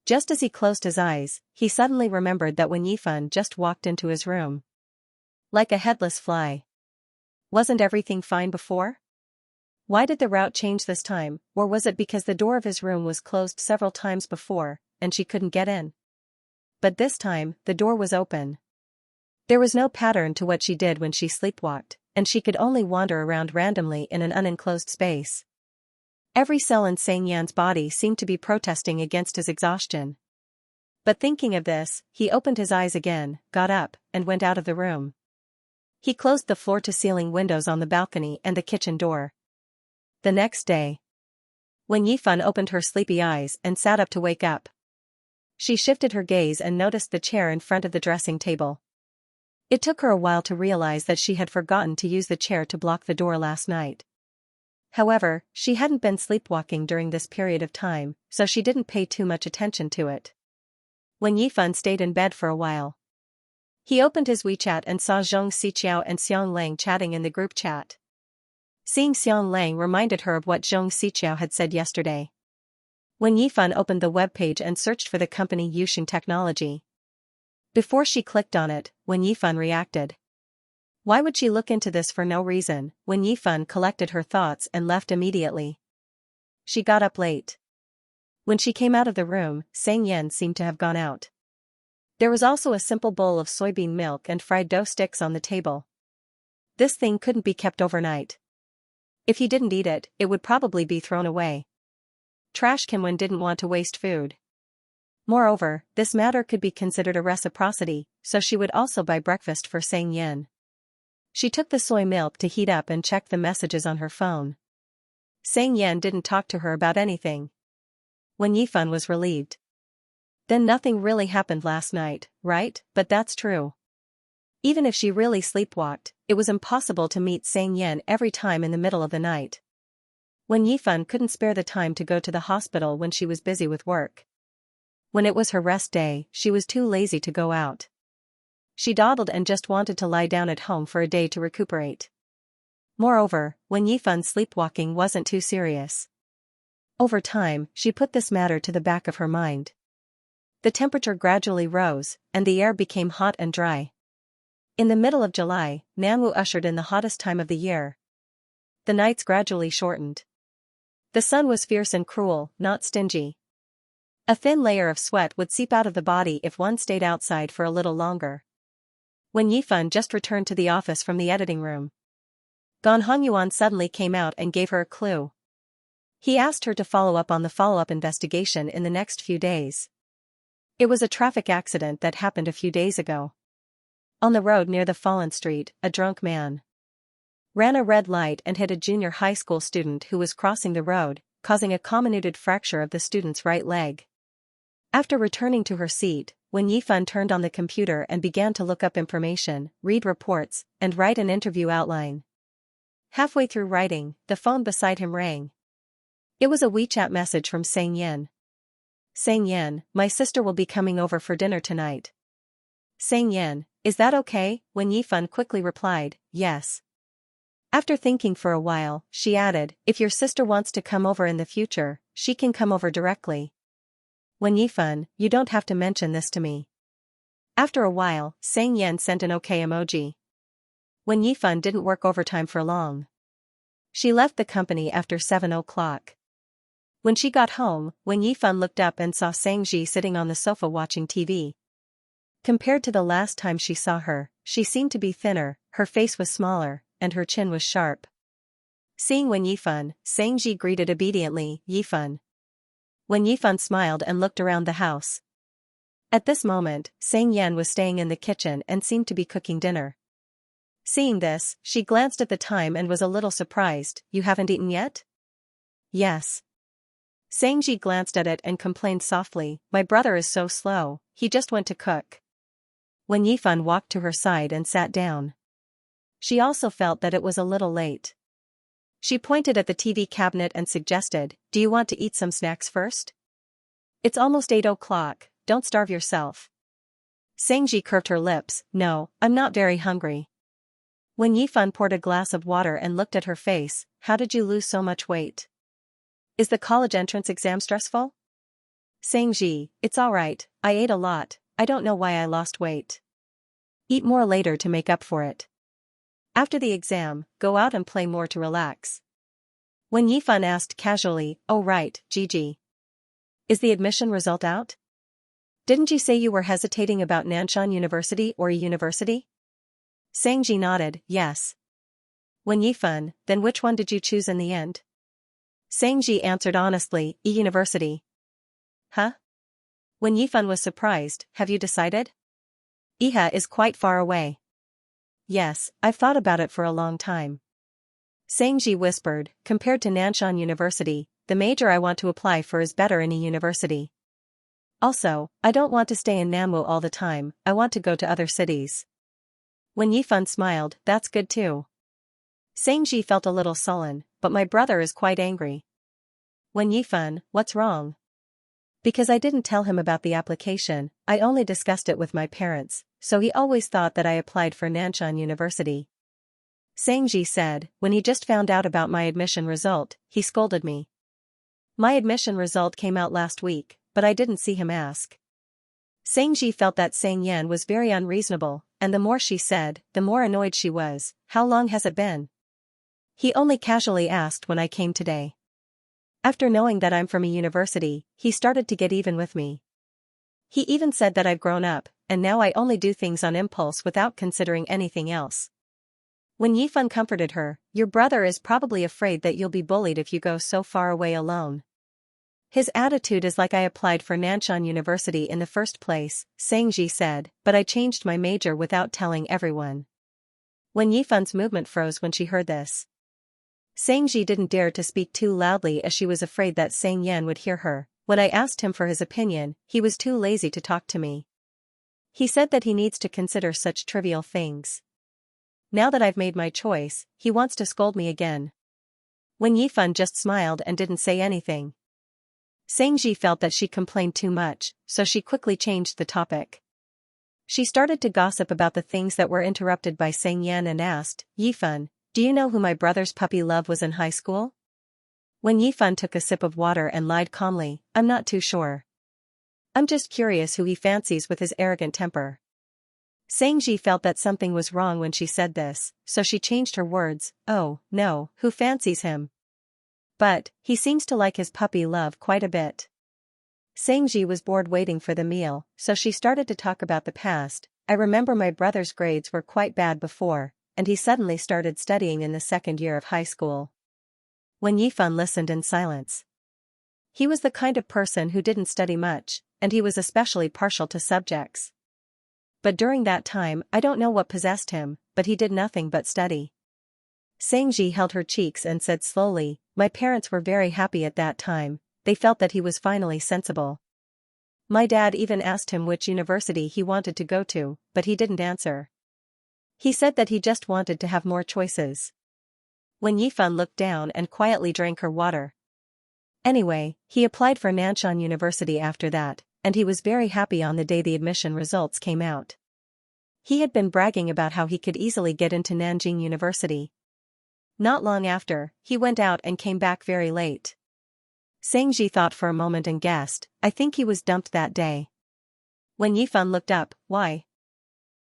Just as he closed his eyes, he suddenly remembered that Wen Yifan just walked into his room. Like a headless fly. Wasn't everything fine before? Why did the route change this time, or was it because the door of his room was closed several times before, and she couldn't get in? But this time, the door was open. There was no pattern to what she did when she sleepwalked, and she could only wander around randomly in an unenclosed space. Every cell in Xianxia's body seemed to be protesting against his exhaustion. But thinking of this, he opened his eyes again, got up, and went out of the room. He closed the floor-to-ceiling windows on the balcony and the kitchen door. The next day, Wen Yifan opened her sleepy eyes and sat up to wake up. She shifted her gaze and noticed the chair in front of the dressing table. It took her a while to realize that she had forgotten to use the chair to block the door last night. However, she hadn't been sleepwalking during this period of time, so she didn't pay too much attention to it. Wen Yifan stayed in bed for a while. He opened his WeChat and saw Xianxia and Xiang Lang chatting in the group chat. Seeing Xiang Lang reminded her of what Xianxia had said yesterday. Wen Yifan opened the webpage and searched for the company Yuxing Technology. Before she clicked on it, Wen Yifan reacted. Why would she look into this for no reason? Wen Yifan collected her thoughts and left immediately. She got up late. When she came out of the room, Xianxia seemed to have gone out. There was also a simple bowl of soybean milk and fried dough sticks on the table. This thing couldn't be kept overnight. If he didn't eat it, it would probably be thrown away. Trash Kimwen didn't want to waste food. Moreover, this matter could be considered a reciprocity, so she would also buy breakfast for Xianxia. She took the soy milk to heat up and checked the messages on her phone. Xianxia didn't talk to her about anything. Wen Yifan was relieved. Then nothing really happened last night, right? But that's true. Even if she really sleepwalked, it was impossible to meet Xianxia every time in the middle of the night. Wen Yifan couldn't spare the time to go to the hospital when she was busy with work. When it was her rest day, she was too lazy to go out. She dawdled and just wanted to lie down at home for a day to recuperate. Moreover, Wen Yifan's sleepwalking wasn't too serious. Over time, she put this matter to the back of her mind. The temperature gradually rose, and the air became hot and dry. In the middle of July, Nanwu ushered in the hottest time of the year. The nights gradually shortened. The sun was fierce and cruel, not stingy. A thin layer of sweat would seep out of the body if one stayed outside for a little longer. Wen Yifan just returned to the office from the editing room. Gan Hongyuan suddenly came out and gave her a clue. He asked her to follow up on the follow-up investigation in the next few days. It was a traffic accident that happened a few days ago. On the road near the fallen street, a drunk man ran a red light and hit a junior high school student who was crossing the road, causing a comminuted fracture of the student's right leg. After returning to her seat, Wen Yifan turned on the computer and began to look up information, read reports, and write an interview outline. Halfway through writing, the phone beside him rang. It was a WeChat message from Xianxia. Xianxia, my sister will be coming over for dinner tonight. Xianxia, is that okay? Wen Yifan quickly replied, yes. After thinking for a while, she added, if your sister wants to come over in the future, she can come over directly. Wen Yifan, you don't have to mention this to me. After a while, Sang Yan sent an okay emoji. Wen Yifan didn't work overtime for long. She left the company after 7 o'clock. When she got home, Wen Yifan looked up and saw Sangji sitting on the sofa watching TV. Compared to the last time she saw her, she seemed to be thinner, her face was smaller, and her chin was sharp. Seeing Wen Yifan, Sangji greeted obediently, Yifan. Wen Yifan smiled and looked around the house. At this moment, Sang Yan was staying in the kitchen and seemed to be cooking dinner. Seeing this, she glanced at the time and was a little surprised. You haven't eaten yet? Yes. Sangji glanced at it and complained softly, my brother is so slow, he just went to cook. Wen Yifan walked to her side and sat down. She also felt that it was a little late. She pointed at the TV cabinet and suggested, do you want to eat some snacks first? It's almost 8 o'clock, don't starve yourself. Sangji curved her lips, no, I'm not very hungry. Wen Yifan poured a glass of water and looked at her face, how did you lose so much weight? Is the college entrance exam stressful? Sangji, it's alright, I ate a lot, I don't know why I lost weight. Eat more later to make up for it. After the exam, go out and play more to relax. Wen Yifan asked casually, oh right, Gigi. Is the admission result out? Didn't you say you were hesitating about Nanshan University or a university? Sangji nodded, yes. Wen Yifan, then which one did you choose in the end? Sangji answered honestly, E-University. Huh? Wen Yifan was surprised, have you decided? Iha is quite far away. Yes, I've thought about it for a long time. Sangji whispered, compared to Nanshan University, the major I want to apply for is better in E-University. Also, I don't want to stay in Namu all the time, I want to go to other cities. Wen Yifan smiled, that's good too. Sangji felt a little sullen, but my brother is quite angry. Wen Yifan, what's wrong? Because I didn't tell him about the application, I only discussed it with my parents, so he always thought that I applied for Nanshan University. Sangji said, when he just found out about my admission result, he scolded me. My admission result came out last week, but I didn't see him ask. Sangji felt that Sang Yan was very unreasonable, and the more she said, the more annoyed she was. How long has it been? He only casually asked when I came today. After knowing that I'm from a university, he started to get even with me. He even said that I've grown up, and now I only do things on impulse without considering anything else. When Yifan comforted her, your brother is probably afraid that you'll be bullied if you go so far away alone. His attitude is like I applied for Nanshan University in the first place, Sangji said, but I changed my major without telling everyone. When Yifan's movement froze when she heard this. Sangji didn't dare to speak too loudly as she was afraid that Sang Yan would hear her. When I asked him for his opinion, he was too lazy to talk to me. He said that he needs to consider such trivial things. Now that I've made my choice, he wants to scold me again. When Yifan just smiled and didn't say anything. Sangji felt that she complained too much, so she quickly changed the topic. She started to gossip about the things that were interrupted by Sang Yan and asked, Yifan, do you know who my brother's puppy Love was in high school? When Yifan took a sip of water and lied calmly, I'm not too sure. I'm just curious who he fancies with his arrogant temper. Sangji felt that something was wrong when she said this, so she changed her words, oh, no, who fancies him? But, he seems to like his puppy Love quite a bit. Sangji was bored waiting for the meal, so she started to talk about the past. I remember my brother's grades were quite bad before, and he suddenly started studying in the second year of high school. When Yifan listened in silence. He was the kind of person who didn't study much, and he was especially partial to subjects. But during that time, I don't know what possessed him, but he did nothing but study. Sangji held her cheeks and said slowly, my parents were very happy at that time, they felt that he was finally sensible. My dad even asked him which university he wanted to go to, but he didn't answer. He said that he just wanted to have more choices. When Yifan looked down and quietly drank her water. Anyway, he applied for Nanshan University after that, and he was very happy on the day the admission results came out. He had been bragging about how he could easily get into Nanjing University. Not long after, he went out and came back very late. Xianxia thought for a moment and guessed, I think he was dumped that day. When Yifan looked up, why?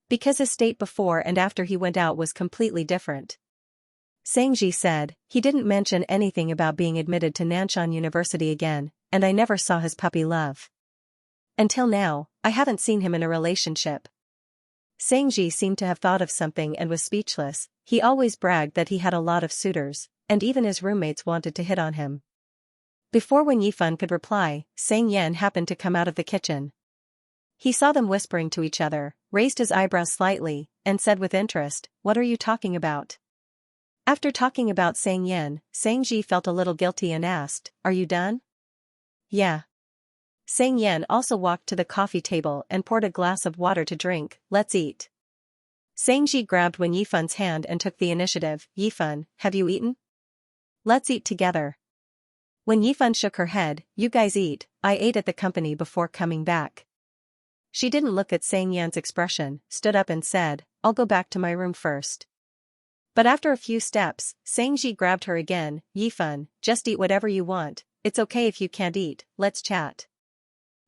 Because his state before and after he went out was completely different. Xianxia said, he didn't mention anything about being admitted to Nanshan University again, and I never saw his puppy love. Until now, I haven't seen him in a relationship. Xianxia seemed to have thought of something and was speechless. He always bragged that he had a lot of suitors, and even his roommates wanted to hit on him. Before Wen Yifan could reply, Sang Yan happened to come out of the kitchen. He saw them whispering to each other, raised his eyebrows slightly, and said with interest, "What are you talking about?" After talking about Sang Yan, Xianxia felt a little guilty and asked, "Are you done?" "Yeah." Sang Yan also walked to the coffee table and poured a glass of water to drink. "Let's eat." Xianxia grabbed Wen Yifan's hand and took the initiative. "Yifan, have you eaten? Let's eat together." When Yifan shook her head, "You guys eat, I ate at the company before coming back." She didn't look at Sang Yan's expression, stood up and said, "I'll go back to my room first." But after a few steps, Xianxia grabbed her again. "Yifan, just eat whatever you want, it's okay if you can't eat, let's chat."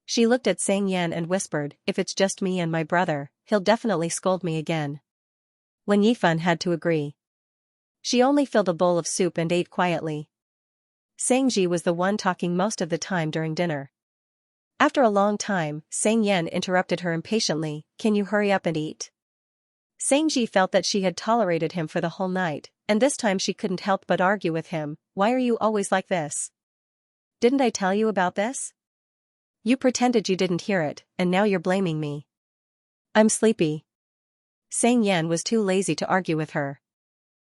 She looked at Sang Yan and whispered, "If it's just me and my brother, he'll definitely scold me again." When Yifan had to agree. She only filled a bowl of soup and ate quietly. Xianxia was the one talking most of the time during dinner. After a long time, Sang Yan interrupted her impatiently, "Can you hurry up and eat?" Xianxia felt that she had tolerated him for the whole night, and this time she couldn't help but argue with him. "Why are you always like this? Didn't I tell you about this? You pretended you didn't hear it, and now you're blaming me." "I'm sleepy." Sang Yan was too lazy to argue with her.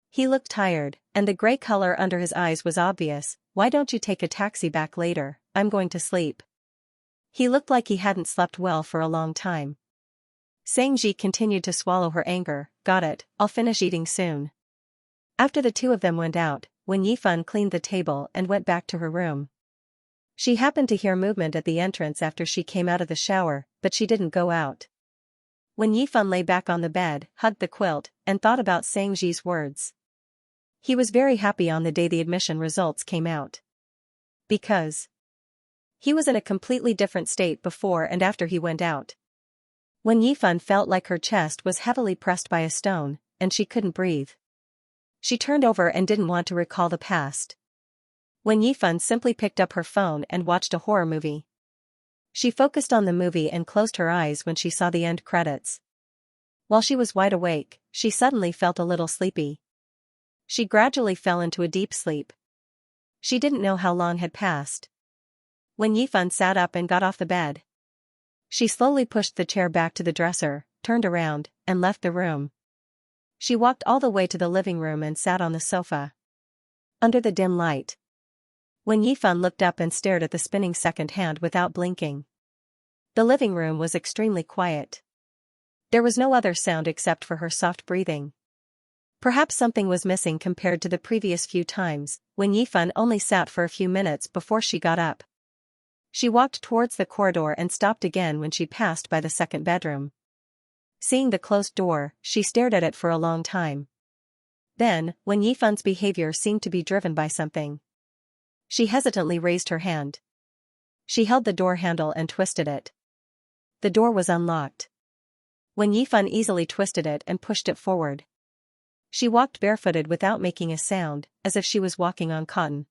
He looked tired, and the gray color under his eyes was obvious. "Why don't you take a taxi back later? I'm going to sleep." He looked like he hadn't slept well for a long time. Xianxia continued to swallow her anger. "Got it, I'll finish eating soon." After the two of them went out, Wen Yifan cleaned the table and went back to her room. She happened to hear movement at the entrance after she came out of the shower, but she didn't go out. Wen Yifan lay back on the bed, hugged the quilt, and thought about Xianxia's words. He was very happy on the day the admission results came out. Because he was in a completely different state before and after he went out. Wen Yifan felt like her chest was heavily pressed by a stone, and she couldn't breathe. She turned over and didn't want to recall the past. Wen Yifan simply picked up her phone and watched a horror movie. She focused on the movie and closed her eyes when she saw the end credits. While she was wide awake, she suddenly felt a little sleepy. She gradually fell into a deep sleep. She didn't know how long had passed. Wen Yifan sat up and got off the bed. She slowly pushed the chair back to the dresser, turned around, and left the room. She walked all the way to the living room and sat on the sofa. Under the dim light. Wen Yifan looked up and stared at the spinning second hand without blinking. The living room was extremely quiet. There was no other sound except for her soft breathing. Perhaps something was missing compared to the previous few times. Wen Yifan only sat for a few minutes before she got up. She walked towards the corridor and stopped again when she passed by the second bedroom. Seeing the closed door, she stared at it for a long time. Then, Wen Yifan's behavior seemed to be driven by something. She hesitantly raised her hand. She held the door handle and twisted it. The door was unlocked. Wen Yifan easily twisted it and pushed it forward. She walked barefooted without making a sound, as if she was walking on cotton.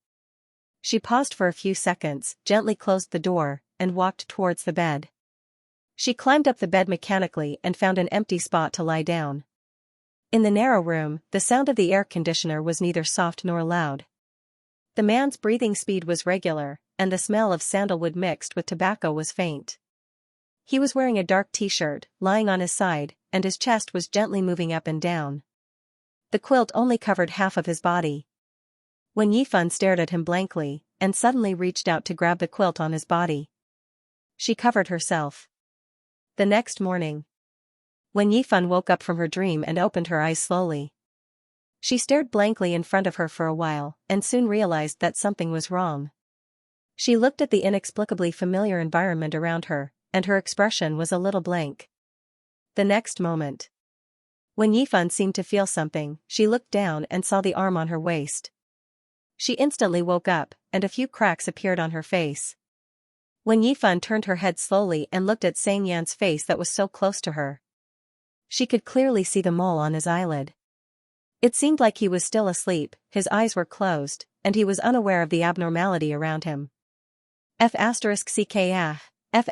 She paused for a few seconds, gently closed the door, and walked towards the bed. She climbed up the bed mechanically and found an empty spot to lie down. In the narrow room, the sound of the air conditioner was neither soft nor loud. The man's breathing speed was regular, and the smell of sandalwood mixed with tobacco was faint. He was wearing a dark t-shirt, lying on his side, and his chest was gently moving up and down. The quilt only covered half of his body. Wen Yifan stared at him blankly, and suddenly reached out to grab the quilt on his body. She covered herself. The next morning, Wen Yifan woke up from her dream and opened her eyes slowly. She stared blankly in front of her for a while, and soon realized that something was wrong. She looked at the inexplicably familiar environment around her, and her expression was a little blank. The next moment, Wen Yifan seemed to feel something. She looked down and saw the arm on her waist. She instantly woke up, and a few cracks appeared on her face. When Yifan turned her head slowly and looked at Xianxia's face that was so close to her, she could clearly see the mole on his eyelid. It seemed like he was still asleep, his eyes were closed, and he was unaware of the abnormality around him. F*CKF when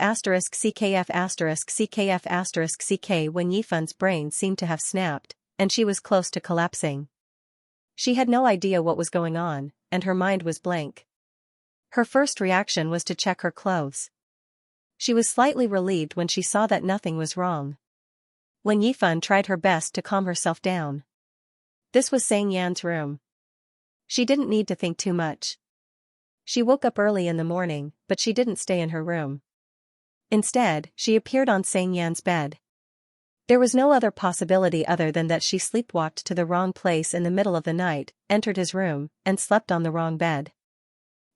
Yifan's brain seemed to have snapped, and she was close to collapsing. She had no idea what was going on, and her mind was blank. Her first reaction was to check her clothes. She was slightly relieved when she saw that nothing was wrong. When Yifan tried her best to calm herself down. This was Xianxia's room. She didn't need to think too much. She woke up early in the morning, but she didn't stay in her room. Instead, she appeared on Xianxia's bed. There was no other possibility other than that she sleepwalked to the wrong place in the middle of the night, entered his room, and slept on the wrong bed.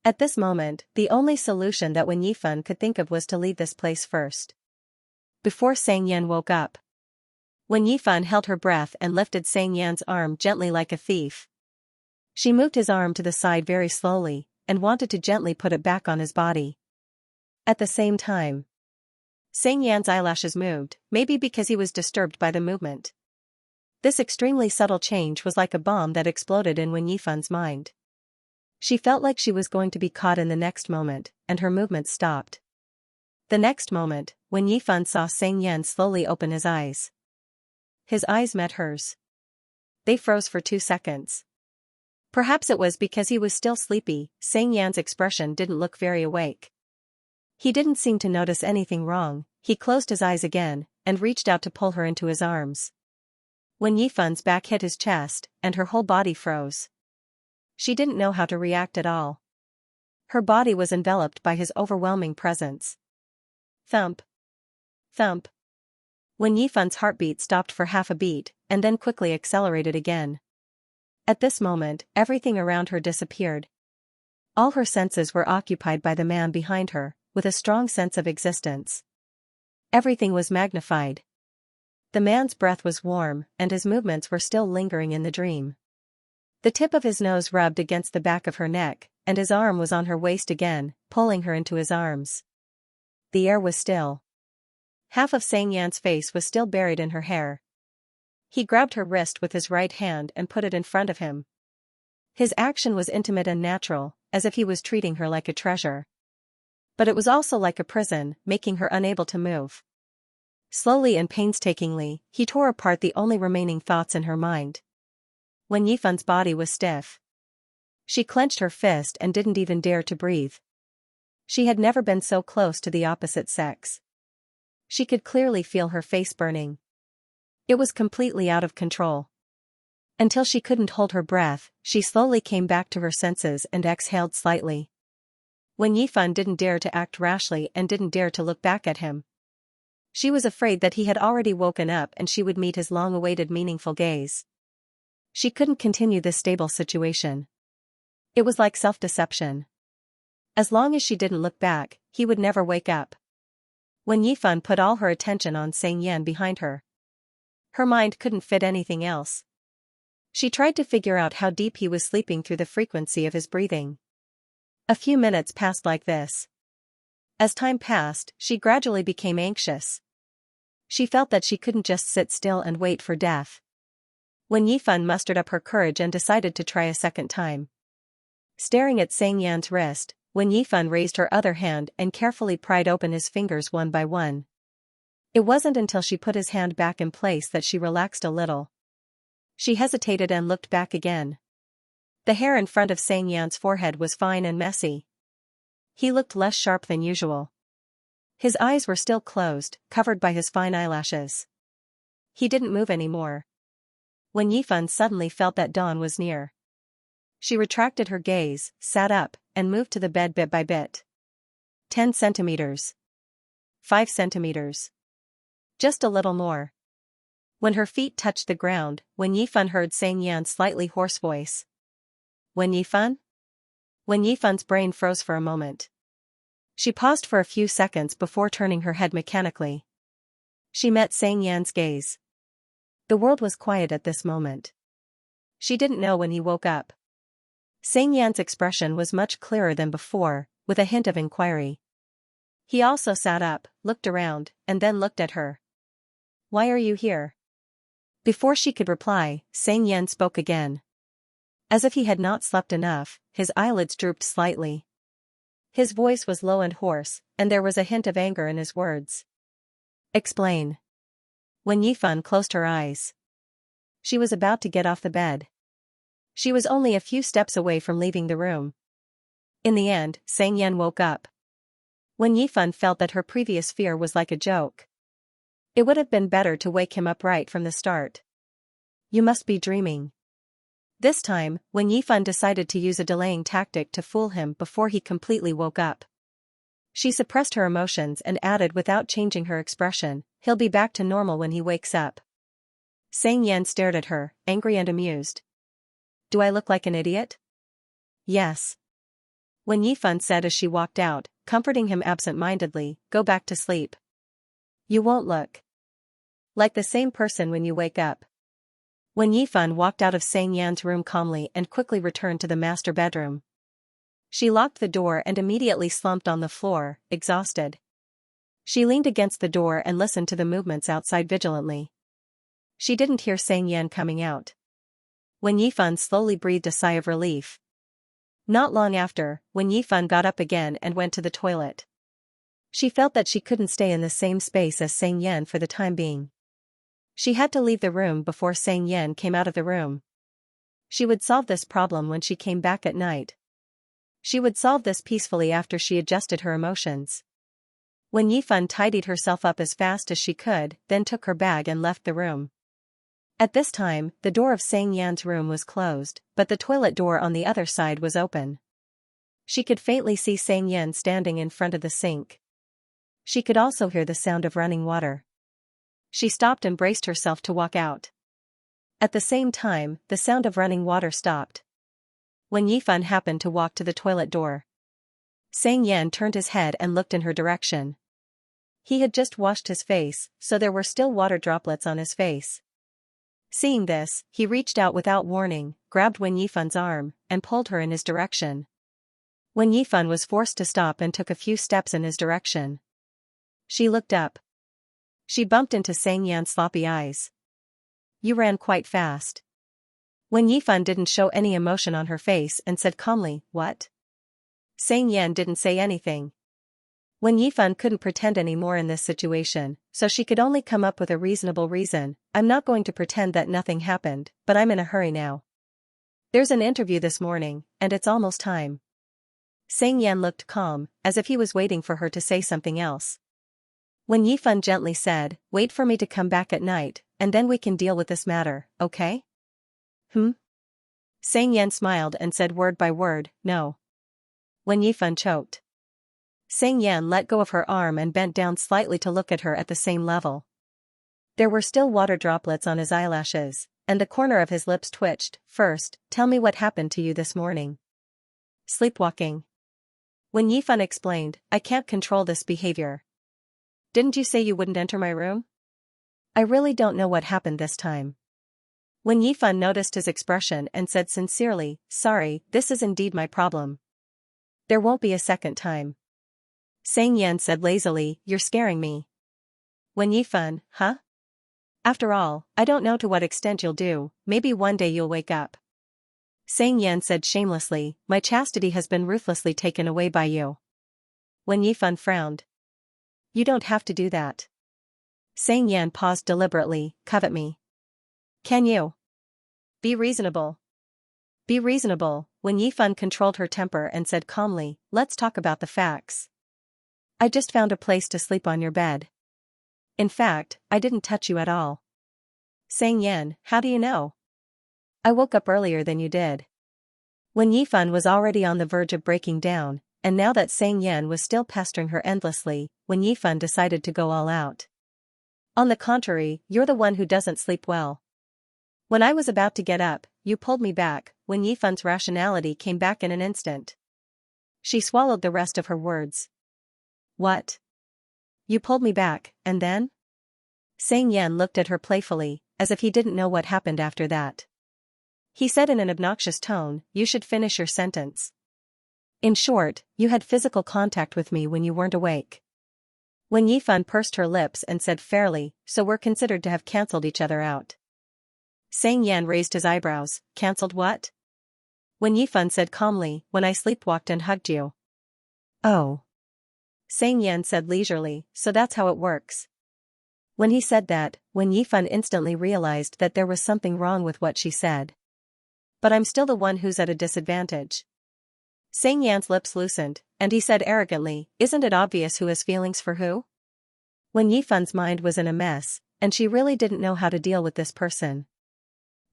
At this moment, the only solution that Wen Yifan could think of was to leave this place first. Before Xianxia woke up, Wen Yifan held her breath and lifted Xianxia's arm gently like a thief. She moved his arm to the side very slowly, and wanted to gently put it back on his body. At the same time, Xianxia's eyelashes moved, maybe because he was disturbed by the movement. This extremely subtle change was like a bomb that exploded in Wen Yifan's mind. She felt like she was going to be caught in the next moment, and her movements stopped. The next moment, Wen Yifan saw Xianxia slowly open his eyes. His eyes met hers. They froze for 2 seconds. Perhaps it was because he was still sleepy, Xianxia's expression didn't look very awake. He didn't seem to notice anything wrong. He closed his eyes again, and reached out to pull her into his arms. When Yifan's back hit his chest, and her whole body froze. She didn't know how to react at all. Her body was enveloped by his overwhelming presence. Thump. Thump. When Yifan's heartbeat stopped for half a beat, and then quickly accelerated again. At this moment, everything around her disappeared. All her senses were occupied by the man behind her, with a strong sense of existence. Everything was magnified. The man's breath was warm, and his movements were still lingering in the dream. The tip of his nose rubbed against the back of her neck, and his arm was on her waist again, pulling her into his arms. The air was still. Half of Xianxia's face was still buried in her hair. He grabbed her wrist with his right hand and put it in front of him. His action was intimate and natural, as if he was treating her like a treasure. But it was also like a prison, making her unable to move. Slowly and painstakingly, he tore apart the only remaining thoughts in her mind. When Yifan's body was stiff. She clenched her fist and didn't even dare to breathe. She had never been so close to the opposite sex. She could clearly feel her face burning. It was completely out of control. Until she couldn't hold her breath, she slowly came back to her senses and exhaled slightly. When Yifan didn't dare to act rashly and didn't dare to look back at him. She was afraid that he had already woken up and she would meet his long-awaited meaningful gaze. She couldn't continue this stable situation. It was like self-deception. As long as she didn't look back, he would never wake up. When Yifan put all her attention on Xianxia behind her. Her mind couldn't fit anything else. She tried to figure out how deep he was sleeping through the frequency of his breathing. A few minutes passed like this. As time passed, she gradually became anxious. She felt that she couldn't just sit still and wait for death. When Yifan mustered up her courage and decided to try a second time. Staring at Xianxia's wrist, when Yifan raised her other hand and carefully pried open his fingers one by one. It wasn't until she put his hand back in place that she relaxed a little. She hesitated and looked back again. The hair in front of Xianxia's forehead was fine and messy. He looked less sharp than usual. His eyes were still closed, covered by his fine eyelashes. He didn't move anymore. When Yifan suddenly felt that dawn was near. She retracted her gaze, sat up, and moved to the bed bit by bit. 10 centimeters. 5 centimeters. Just a little more. When her feet touched the ground, Wen Yifan heard Xianxia's slightly hoarse voice. Wen Yifan? Wen Yifan's brain froze for a moment. She paused for a few seconds before turning her head mechanically. She met Xianxia's gaze. The world was quiet at this moment. She didn't know when he woke up. Xianxia's expression was much clearer than before, with a hint of inquiry. He also sat up, looked around, and then looked at her. Why are you here? Before she could reply, Xianxia spoke again. As if he had not slept enough, his eyelids drooped slightly. His voice was low and hoarse, and there was a hint of anger in his words. Explain. When Yifan closed her eyes. She was about to get off the bed. She was only a few steps away from leaving the room. In the end, Xianxia woke up. When Yifan felt that her previous fear was like a joke. It would have been better to wake him up right from the start. You must be dreaming. This time, when Yifan decided to use a delaying tactic to fool him before he completely woke up. She suppressed her emotions and added without changing her expression, he'll be back to normal when he wakes up. Xianxia stared at her, angry and amused. Do I look like an idiot? Yes. When Yifan said as she walked out, comforting him absent-mindedly, go back to sleep. You won't look like the same person when you wake up. When Yifan walked out of Xianxia's room calmly and quickly returned to the master bedroom. She locked the door and immediately slumped on the floor, exhausted. She leaned against the door and listened to the movements outside vigilantly. She didn't hear Xianxia coming out. When Yifan slowly breathed a sigh of relief. Not long after, when Yifan got up again and went to the toilet. She felt that she couldn't stay in the same space as Xianxia for the time being. She had to leave the room before Xianxia came out of the room. She would solve this problem when she came back at night. She would solve this peacefully after she adjusted her emotions. When Yifan tidied herself up as fast as she could, then took her bag and left the room. At this time, the door of Xianxia's room was closed, but the toilet door on the other side was open. She could faintly see Xianxia standing in front of the sink. She could also hear the sound of running water. She stopped and braced herself to walk out. At the same time, the sound of running water stopped. When Yifan happened to walk to the toilet door. Xianxia turned his head and looked in her direction. He had just washed his face, so there were still water droplets on his face. Seeing this, he reached out without warning, grabbed Wen Yifan's arm, and pulled her in his direction. Wen Yifan was forced to stop and took a few steps in his direction. She looked up. She bumped into Xianxia's sloppy eyes. You ran quite fast. Wen Yifan didn't show any emotion on her face and said calmly, what? Xianxia didn't say anything. Wen Yifan couldn't pretend anymore in this situation, so she could only come up with a reasonable reason. I'm not going to pretend that nothing happened, but I'm in a hurry now. There's an interview this morning, and it's almost time. Xianxia looked calm, as if he was waiting for her to say something else. Wen Yifan gently said, wait for me to come back at night, and then we can deal with this matter, okay? Xianxia smiled and said word by word, no. Wen Yifan choked. Xianxia let go of her arm and bent down slightly to look at her at the same level. There were still water droplets on his eyelashes, and the corner of his lips twitched. First, tell me what happened to you this morning. Sleepwalking. When Yifan explained, I can't control this behavior. Didn't you say you wouldn't enter my room? I really don't know what happened this time. When Yifan noticed his expression and said sincerely, sorry, this is indeed my problem. There won't be a second time. Xianxia said lazily, you're scaring me. When Yifan, huh? After all, I don't know to what extent you'll do, maybe one day you'll wake up. Xianxia said shamelessly, my chastity has been ruthlessly taken away by you. When Yifan frowned. You don't have to do that. Xianxia paused deliberately, covet me. Can you? Be reasonable. Be reasonable. When Yifan controlled her temper and said calmly, let's talk about the facts. I just found a place to sleep on your bed. In fact, I didn't touch you at all. Xianxia, how do you know? I woke up earlier than you did. When Yifan was already on the verge of breaking down, and now that Xianxia was still pestering her endlessly, when Yifan decided to go all out. On the contrary, you're the one who doesn't sleep well. When I was about to get up, you pulled me back. When Yifan's rationality came back in an instant. She swallowed the rest of her words. What? You pulled me back, and then? Xianxia looked at her playfully, as if he didn't know what happened after that. He said in an obnoxious tone, you should finish your sentence. In short, you had physical contact with me when you weren't awake. Wen Yifan pursed her lips and said fairly, so we're considered to have cancelled each other out. Sang Yan raised his eyebrows, cancelled what? Wen Yifan said calmly, when I sleepwalked and hugged you. Oh. Sang Yan said leisurely, so that's how it works. When he said that, Wen Yifan instantly realized that there was something wrong with what she said. But I'm still the one who's at a disadvantage. Sang Yan's lips loosened, and he said arrogantly, isn't it obvious who has feelings for who? Wen Yifan's mind was in a mess, and she really didn't know how to deal with this person.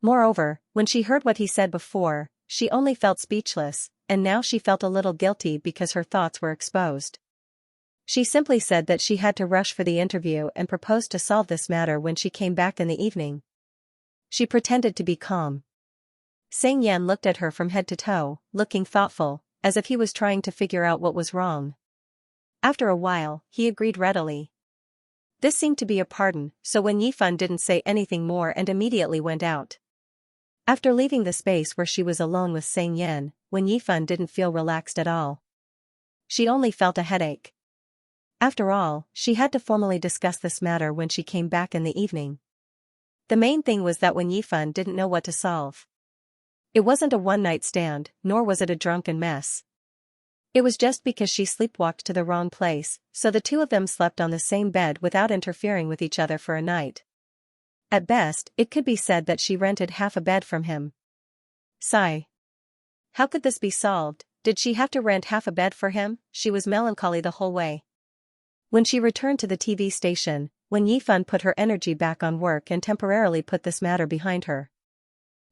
Moreover, when she heard what he said before, she only felt speechless, and now she felt a little guilty because her thoughts were exposed. She simply said that she had to rush for the interview and proposed to solve this matter when she came back in the evening. She pretended to be calm. Sang Yan looked at her from head to toe, looking thoughtful, as if he was trying to figure out what was wrong. After a while, he agreed readily. This seemed to be a pardon, so Wen Yifan didn't say anything more and immediately went out. After leaving the space where she was alone with Sang Yan, Wen Yifan didn't feel relaxed at all. She only felt a headache. After all, she had to formally discuss this matter when she came back in the evening. The main thing was that Wen Yifan didn't know what to solve. It wasn't a one-night stand, nor was it a drunken mess. It was just because she sleepwalked to the wrong place, so the two of them slept on the same bed without interfering with each other for a night. At best, it could be said that she rented half a bed from him. Sigh. How could this be solved? Did she have to rent half a bed for him? She was melancholy the whole way. When she returned to the TV station, Wen Yifan put her energy back on work and temporarily put this matter behind her.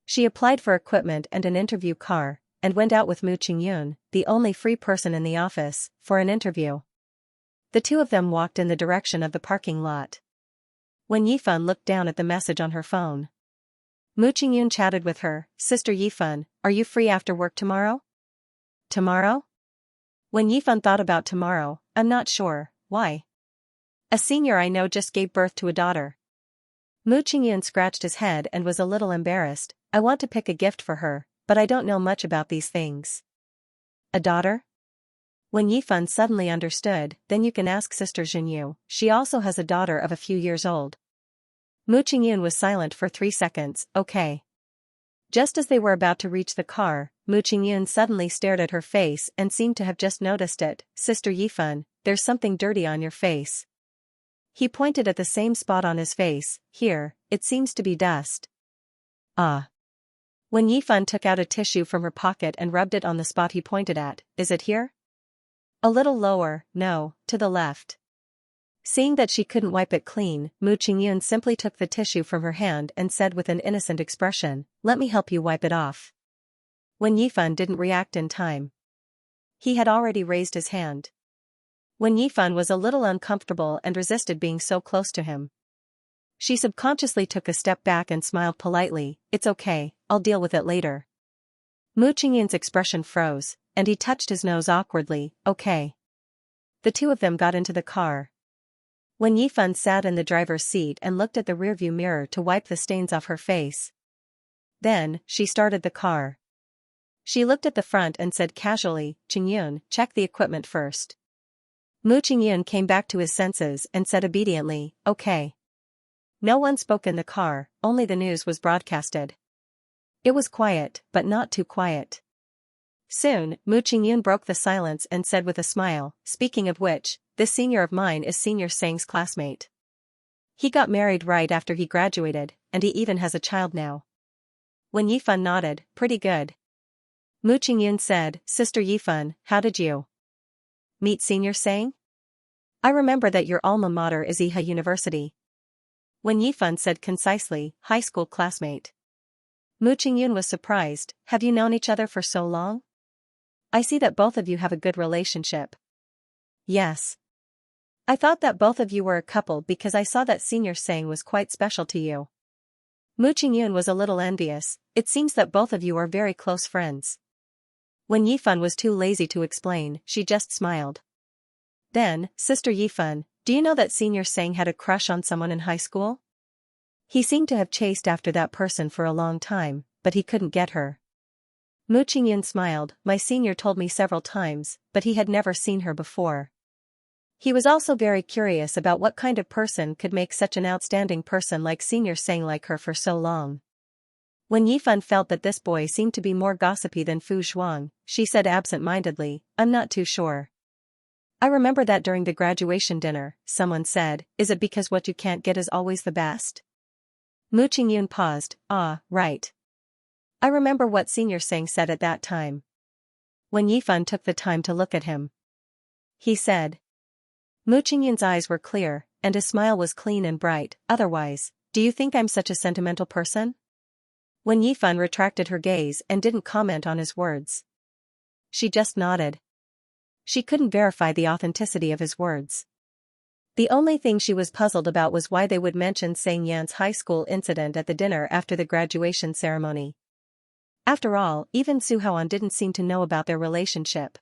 She applied for equipment and an interview car, and went out with Mu Qingyun, the only free person in the office, for an interview. The two of them walked in the direction of the parking lot. Wen Yifan looked down at the message on her phone. Mu Qingyun chatted with her, Sister Yifan, are you free after work tomorrow? Tomorrow? Wen Yifan thought about tomorrow, I'm not sure, why? A senior I know just gave birth to a daughter. Mu Qingyun scratched his head and was a little embarrassed. I want to pick a gift for her, but I don't know much about these things. A daughter? Wen Yifan suddenly understood, then you can ask Sister Xinyu, she also has a daughter of a few years old. Mu Qingyun was silent for 3 seconds, okay. Just as they were about to reach the car, Mu Qingyun suddenly stared at her face and seemed to have just noticed it, Sister Yifan, there's something dirty on your face. He pointed at the same spot on his face, here, it seems to be dust. Ah. Wen Yifan took out a tissue from her pocket and rubbed it on the spot he pointed at, is it here? A little lower, no, to the left. Seeing that she couldn't wipe it clean, Mu Qingyun simply took the tissue from her hand and said with an innocent expression, let me help you wipe it off. Wen Yifan didn't react in time. He had already raised his hand. Wen Yifan was a little uncomfortable and resisted being so close to him. She subconsciously took a step back and smiled politely, it's okay, I'll deal with it later. Mu Qingyun's expression froze, and he touched his nose awkwardly, okay. The two of them got into the car. Wen Yifan sat in the driver's seat and looked at the rearview mirror to wipe the stains off her face. Then, she started the car. She looked at the front and said casually, Qingyun, check the equipment first. Mu Qingyun came back to his senses and said obediently, okay. No one spoke in the car, only the news was broadcasted. It was quiet, but not too quiet. Soon, Mu Qingyun broke the silence and said with a smile, speaking of which, this senior of mine is Senior Sang's classmate. He got married right after he graduated, and he even has a child now. Wen Yifan nodded, pretty good. Mu Qingyun said, Sister Yifan, how did you meet Senior Sang? I remember that your alma mater is Iha University. Wen Yifan said concisely, high school classmate. Mu Qingyun was surprised, have you known each other for so long? I see that both of you have a good relationship. Yes. I thought that both of you were a couple because I saw that Senior Sang was quite special to you. Mu Qingyun was a little envious, it seems that both of you are very close friends. When Yifan was too lazy to explain, she just smiled. Then, Sister Yifan, do you know that Senior Sang had a crush on someone in high school? He seemed to have chased after that person for a long time, but he couldn't get her. Mu Qingyun smiled. My senior told me several times, but he had never seen her before. He was also very curious about what kind of person could make such an outstanding person like senior staying like her for so long. When Yifan felt that this boy seemed to be more gossipy than Fu Zhuang, she said absent-mindedly, I'm not too sure. I remember that during the graduation dinner, someone said, is it because what you can't get is always the best? Mu Qingyun paused, right. I remember what Senior Sang said at that time. When Yifan took the time to look at him, he said. Mu Qingyun's eyes were clear, and his smile was clean and bright. Otherwise, do you think I'm such a sentimental person? When Yifan retracted her gaze and didn't comment on his words, she just nodded. She couldn't verify the authenticity of his words. The only thing she was puzzled about was why they would mention Sang Yan's high school incident at the dinner after the graduation ceremony. After all, even Su Haoan didn't seem to know about their relationship.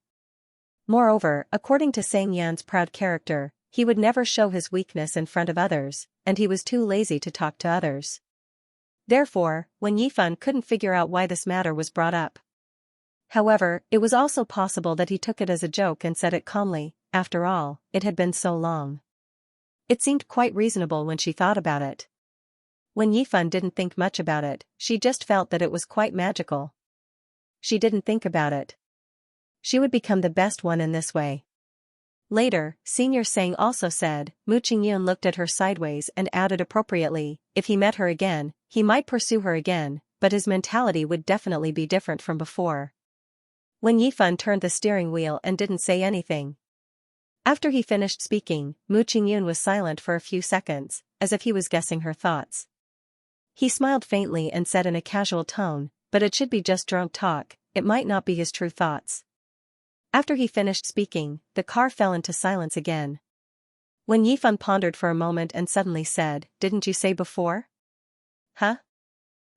Moreover, according to Sang Yan's proud character, he would never show his weakness in front of others, and he was too lazy to talk to others. Therefore, when Yifan couldn't figure out why this matter was brought up. However, it was also possible that he took it as a joke and said it calmly. After all, it had been so long. It seemed quite reasonable when she thought about it. When Yifan didn't think much about it, she just felt that it was quite magical. She didn't think about it. She would become the best one in this way. Later, Senior Sang also said, Mu Qingyun looked at her sideways and added appropriately, if he met her again, he might pursue her again, but his mentality would definitely be different from before. When Yifan turned the steering wheel and didn't say anything. After he finished speaking, Mu Qingyun was silent for a few seconds, as if he was guessing her thoughts. He smiled faintly and said in a casual tone, but it should be just drunk talk, it might not be his true thoughts. After he finished speaking, the car fell into silence again. When Yifan pondered for a moment and suddenly said, didn't you say before? Huh?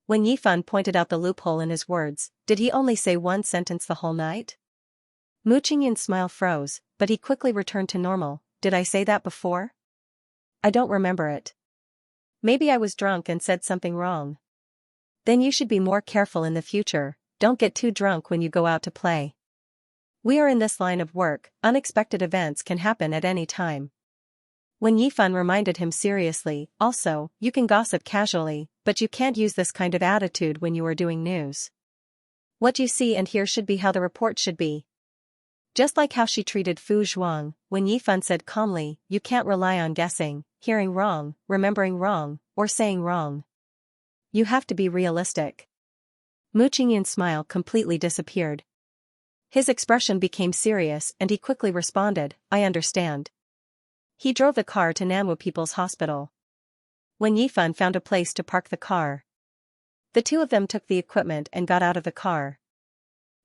When Yifan pointed out the loophole in his words, did he only say one sentence the whole night? Mu Qingyun's smile froze, but he quickly returned to normal. Did I say that before? I don't remember it. Maybe I was drunk and said something wrong. Then you should be more careful in the future, don't get too drunk when you go out to play. We are in this line of work, unexpected events can happen at any time. When Yifan reminded him seriously, also, you can gossip casually, but you can't use this kind of attitude when you are doing news. What you see and hear should be how the report should be. Just like how she treated Fu Zhuang, when Yifan said calmly, you can't rely on guessing, hearing wrong, remembering wrong, or saying wrong. You have to be realistic. Mu Qingyun's smile completely disappeared. His expression became serious and he quickly responded, I understand. He drove the car to Nanwu People's Hospital. When Yifan found a place to park the car, the two of them took the equipment and got out of the car.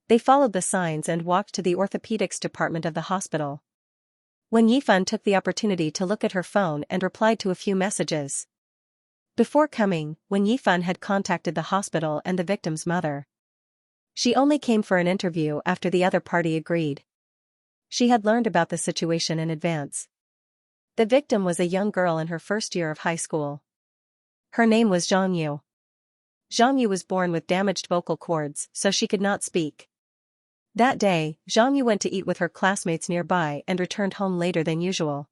They followed the signs and walked to the orthopedics department of the hospital. When Yifan took the opportunity to look at her phone and replied to a few messages. Before coming, when Yifan had contacted the hospital and the victim's mother. She only came for an interview after the other party agreed. She had learned about the situation in advance. The victim was a young girl in her first year of high school. Her name was Xianxia. Xianxia was born with damaged vocal cords, so she could not speak. That day, Xianxia went to eat with her classmates nearby and returned home later than usual.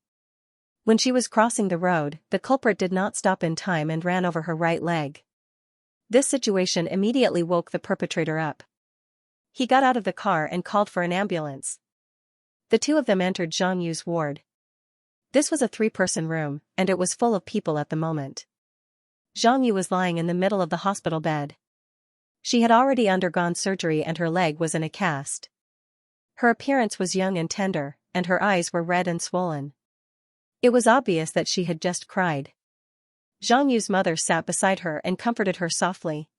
When she was crossing the road, the culprit did not stop in time and ran over her right leg. This situation immediately woke the perpetrator up. He got out of the car and called for an ambulance. The two of them entered Xianxu's ward. This was a 3-person room, and it was full of people at the moment. Xianxu was lying in the middle of the hospital bed. She had already undergone surgery and her leg was in a cast. Her appearance was young and tender, and her eyes were red and swollen. It was obvious that she had just cried. Xianxu's mother sat beside her and comforted her softly.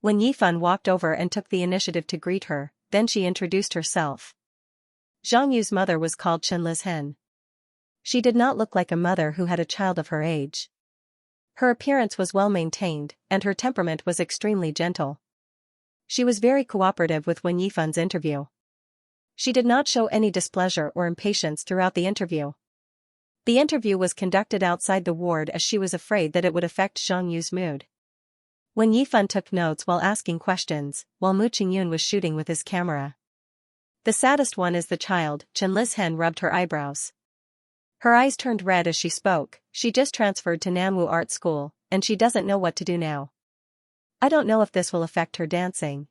When Yifan walked over and took the initiative to greet her, then she introduced herself. Xianxu's mother was called Chen Lizhen. She did not look like a mother who had a child of her age. Her appearance was well maintained, and her temperament was extremely gentle. She was very cooperative with Wen Yifan's interview. She did not show any displeasure or impatience throughout the interview. The interview was conducted outside the ward as she was afraid that it would affect Xianxu's mood. Wen Yifan took notes while asking questions, while Mu Qingyun was shooting with his camera. The saddest one is the child, Chen Lizhen rubbed her eyebrows. Her eyes turned red as she spoke. She just transferred to Nanwu Art School, and she doesn't know what to do now. I don't know if this will affect her dancing.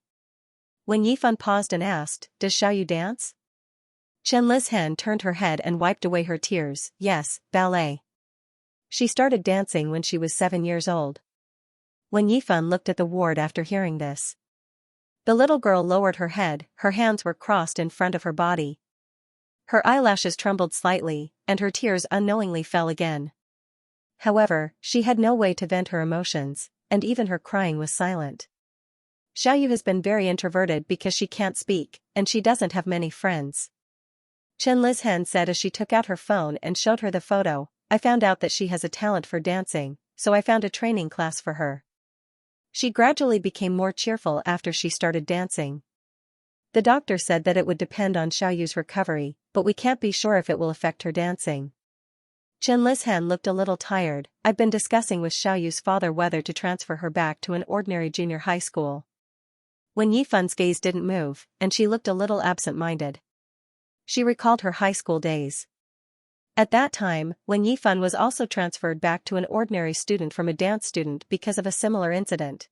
Wen Yifan paused and asked, does Xiaoyu dance? Chen Lizhen turned her head and wiped away her tears. Yes, ballet. She started dancing when she was 7 years old. Wen Yifan looked at the ward after hearing this. The little girl lowered her head, her hands were crossed in front of her body. Her eyelashes trembled slightly, and her tears unknowingly fell again. However, she had no way to vent her emotions, and even her crying was silent. Xiaoyu has been very introverted because she can't speak, and she doesn't have many friends. Chen Lizhen said as she took out her phone and showed her the photo. I found out that she has a talent for dancing, so I found a training class for her. She gradually became more cheerful after she started dancing. The doctor said that it would depend on Xiaoyu's recovery, but we can't be sure if it will affect her dancing. Chen Lizhen looked a little tired. I've been discussing with Xiaoyu's father whether to transfer her back to an ordinary junior high school. Wen Yifan's gaze didn't move, and she looked a little absent-minded. She recalled her high school days. At that time, Wen Yifan was also transferred back to an ordinary student from a dance student because of a similar incident.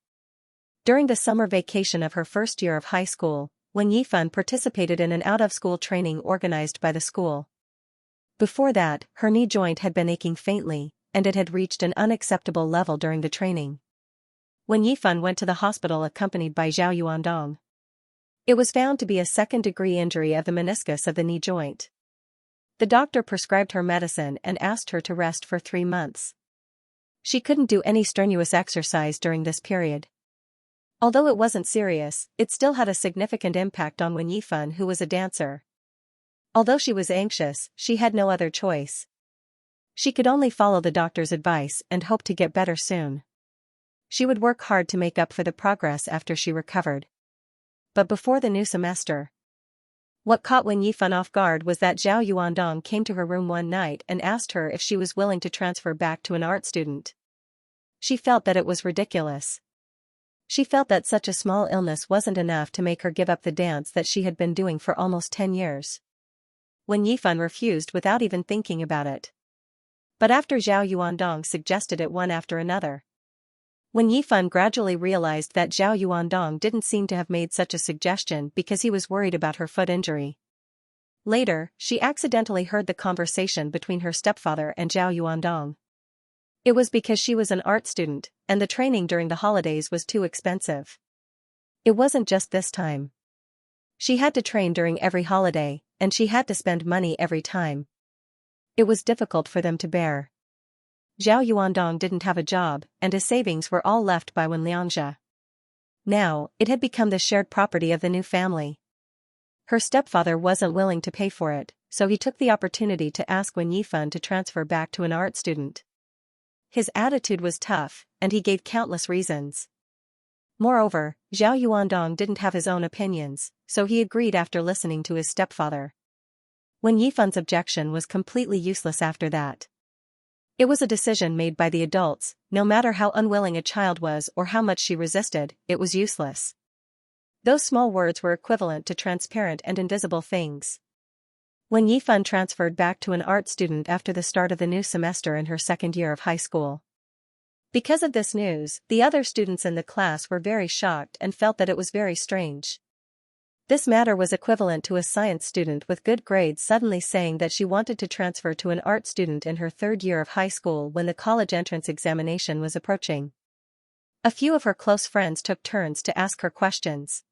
During the summer vacation of her first year of high school, Wen Yifan participated in an out-of-school training organized by the school. Before that, her knee joint had been aching faintly, and it had reached an unacceptable level during the training. Wen Yifan went to the hospital accompanied by Zhao Yuandong. It was found to be a second-degree injury of the meniscus of the knee joint. The doctor prescribed her medicine and asked her to rest for 3 months. She couldn't do any strenuous exercise during this period. Although it wasn't serious, it still had a significant impact on Wen Yifan, who was a dancer. Although she was anxious, she had no other choice. She could only follow the doctor's advice and hope to get better soon. She would work hard to make up for the progress after she recovered. But before the new semester, what caught Wen Yifan off guard was that Zhao Yuandong came to her room one night and asked her if she was willing to transfer back to an art student. She felt that it was ridiculous. She felt that such a small illness wasn't enough to make her give up the dance that she had been doing for almost 10 years. Wen Yifan refused without even thinking about it. But after Zhao Yuandong suggested it one after another, Wen Yifan gradually realized that Zhao Yuandong didn't seem to have made such a suggestion because he was worried about her foot injury. Later, she accidentally heard the conversation between her stepfather and Zhao Yuandong. It was because she was an art student, and the training during the holidays was too expensive. It wasn't just this time. She had to train during every holiday, and she had to spend money every time. It was difficult for them to bear. Zhao Yuandong didn't have a job, and his savings were all left by Wen Xianxia. Now, it had become the shared property of the new family. Her stepfather wasn't willing to pay for it, so he took the opportunity to ask Wen Yifan to transfer back to an art student. His attitude was tough, and he gave countless reasons. Moreover, Zhao Yuandong didn't have his own opinions, so he agreed after listening to his stepfather. Wen Yifan's objection was completely useless after that. It was a decision made by the adults. No matter how unwilling a child was or how much she resisted, it was useless. Those small words were equivalent to transparent and invisible things. Wen Yifan transferred back to an art student after the start of the new semester in her second year of high school. Because of this news, the other students in the class were very shocked and felt that it was very strange. This matter was equivalent to a science student with good grades suddenly saying that she wanted to transfer to an art student in her third year of high school when the college entrance examination was approaching. A few of her close friends took turns to ask her questions.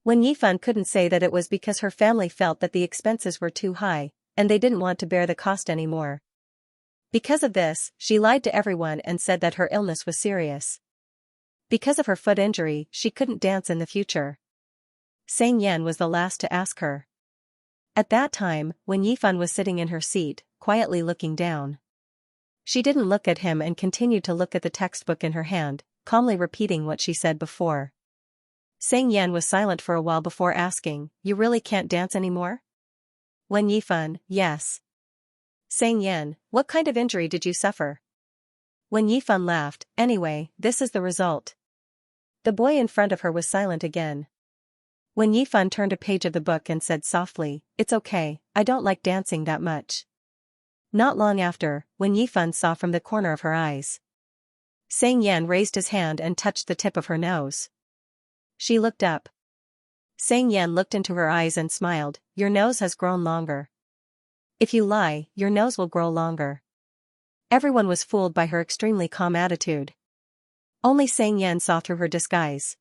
Wen Yifan couldn't say that it was because her family felt that the expenses were too high, and they didn't want to bear the cost anymore. Because of this, she lied to everyone and said that her illness was serious. Because of her foot injury, she couldn't dance in the future. Sang Yan was the last to ask her. At that time, Wen Yifan was sitting in her seat, quietly looking down. She didn't look at him and continued to look at the textbook in her hand, calmly repeating what she said before. Sang Yan was silent for a while before asking, "You really can't dance anymore?" Wen Yifan, "Yes." Sang Yan, "What kind of injury did you suffer?" Wen Yifan laughed, "Anyway, this is the result." The boy in front of her was silent again. When Yifan turned a page of the book and said softly, "It's okay, I don't like dancing that much." Not long after, when Yifan saw from the corner of her eyes, Xianxia raised his hand and touched the tip of her nose. She looked up. Xianxia looked into her eyes and smiled. "Your nose has grown longer. If you lie, your nose will grow longer." Everyone was fooled by her extremely calm attitude. Only Xianxia saw through her disguise.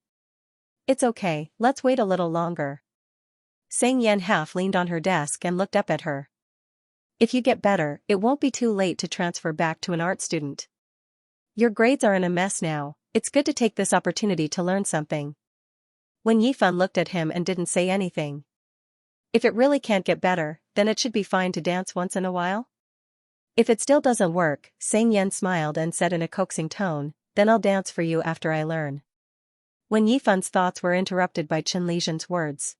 "It's okay, let's wait a little longer." Xianxia half leaned on her desk and looked up at her. "If you get better, it won't be too late to transfer back to an art student. Your grades are in a mess now, it's good to take this opportunity to learn something." When Yifan looked at him and didn't say anything. "If it really can't get better, then it should be fine to dance once in a while?" "If it still doesn't work," Xianxia smiled and said in a coaxing tone, "then I'll dance for you after I learn." When Yifan's thoughts were interrupted by Chen Lizhen's words.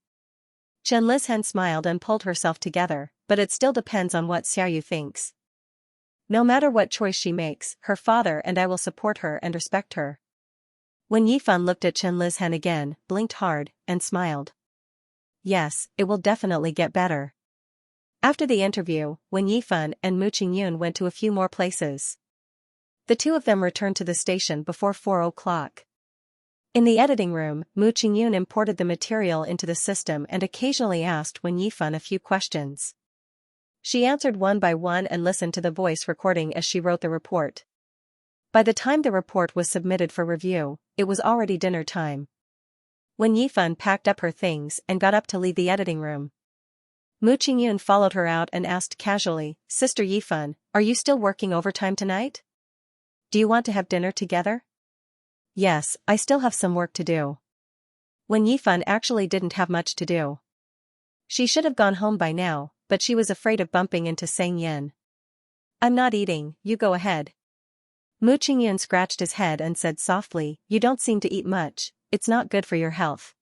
Chen Lizhen smiled and pulled herself together, "But it still depends on what Xiaoyu thinks. No matter what choice she makes, her father and I will support her and respect her." When Yifan looked at Chen Lizhen again, blinked hard, and smiled. "Yes, it will definitely get better." After the interview, when Yifan and Mu Qingyun went to a few more places. The two of them returned to the station before 4 o'clock. In the editing room, Mu Qingyun imported the material into the system and occasionally asked Wen Yifan a few questions. She answered one by one and listened to the voice recording as she wrote the report. By the time the report was submitted for review, it was already dinner time. Wen Yifan packed up her things and got up to leave the editing room. Mu Qingyun followed her out and asked casually, "Sister Yifan, are you still working overtime tonight? Do you want to have dinner together?" "Yes, I still have some work to do." When Yifan actually didn't have much to do. She should have gone home by now, but she was afraid of bumping into Xianxia. "I'm not eating, you go ahead." Mu Qingyun scratched his head and said softly, "You don't seem to eat much, it's not good for your health."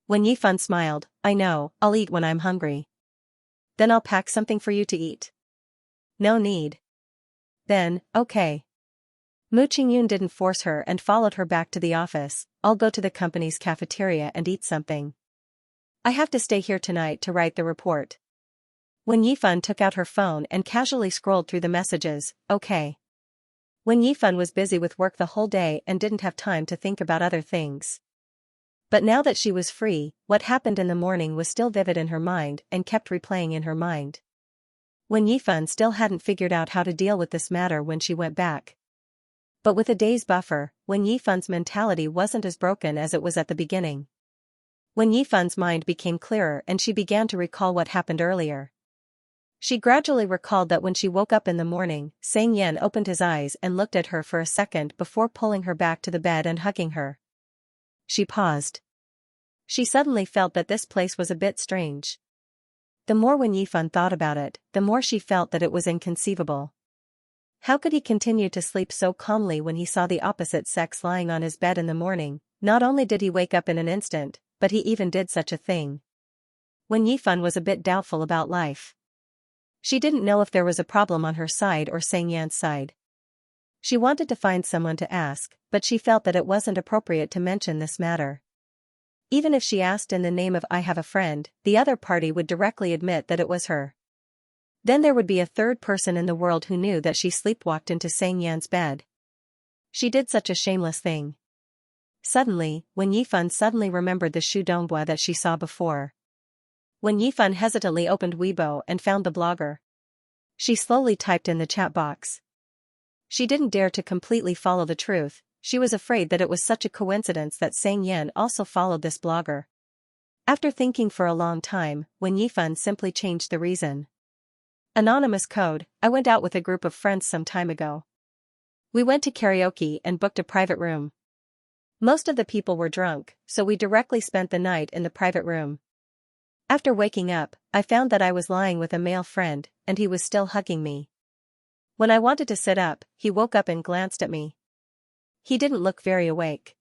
When Yifan smiled, "I know, I'll eat when I'm hungry." "Then I'll pack something for you to eat." "No need." "Then, okay." Mu Qingyun didn't force her and followed her back to the office. "I'll go to the company's cafeteria and eat something. I have to stay here tonight to write the report." When Yifan took out her phone and casually scrolled through the messages, "Okay." When Yifan was busy with work the whole day and didn't have time to think about other things. But now that she was free, what happened in the morning was still vivid in her mind and kept replaying in her mind. When Yifan still hadn't figured out how to deal with this matter when she went back. But with a day's buffer, when Yifan's mentality wasn't as broken as it was at the beginning. When Yifan's mind became clearer and she began to recall what happened earlier. She gradually recalled that when she woke up in the morning, Xianxia opened his eyes and looked at her for a second before pulling her back to the bed and hugging her. She paused. She suddenly felt that this place was a bit strange. The more when Yifan thought about it, the more she felt that it was inconceivable. How could he continue to sleep so calmly when he saw the opposite sex lying on his bed in the morning? Not only did he wake up in an instant, but he even did such a thing. When Yifan was a bit doubtful about life. She didn't know if there was a problem on her side or Xianxia's side. She wanted to find someone to ask, but she felt that it wasn't appropriate to mention this matter. Even if she asked in the name of "I have a friend," the other party would directly admit that it was her. Then there would be a third person in the world who knew that she sleepwalked into Xianxia's bed. She did such a shameless thing. Suddenly, when Yifan suddenly remembered the Shu Donghua that she saw before. When Yifan hesitantly opened Weibo and found the blogger. She slowly typed in the chat box. She didn't dare to completely follow the truth, she was afraid that it was such a coincidence that Xianxia also followed this blogger. After thinking for a long time, when Yifan simply changed the reason. Anonymous code, I went out with a group of friends some time ago. We went to karaoke and booked a private room. Most of the people were drunk, so we directly spent the night in the private room. After waking up, I found that I was lying with a male friend, and he was still hugging me. When I wanted to sit up, he woke up and glanced at me. He didn't look very awake.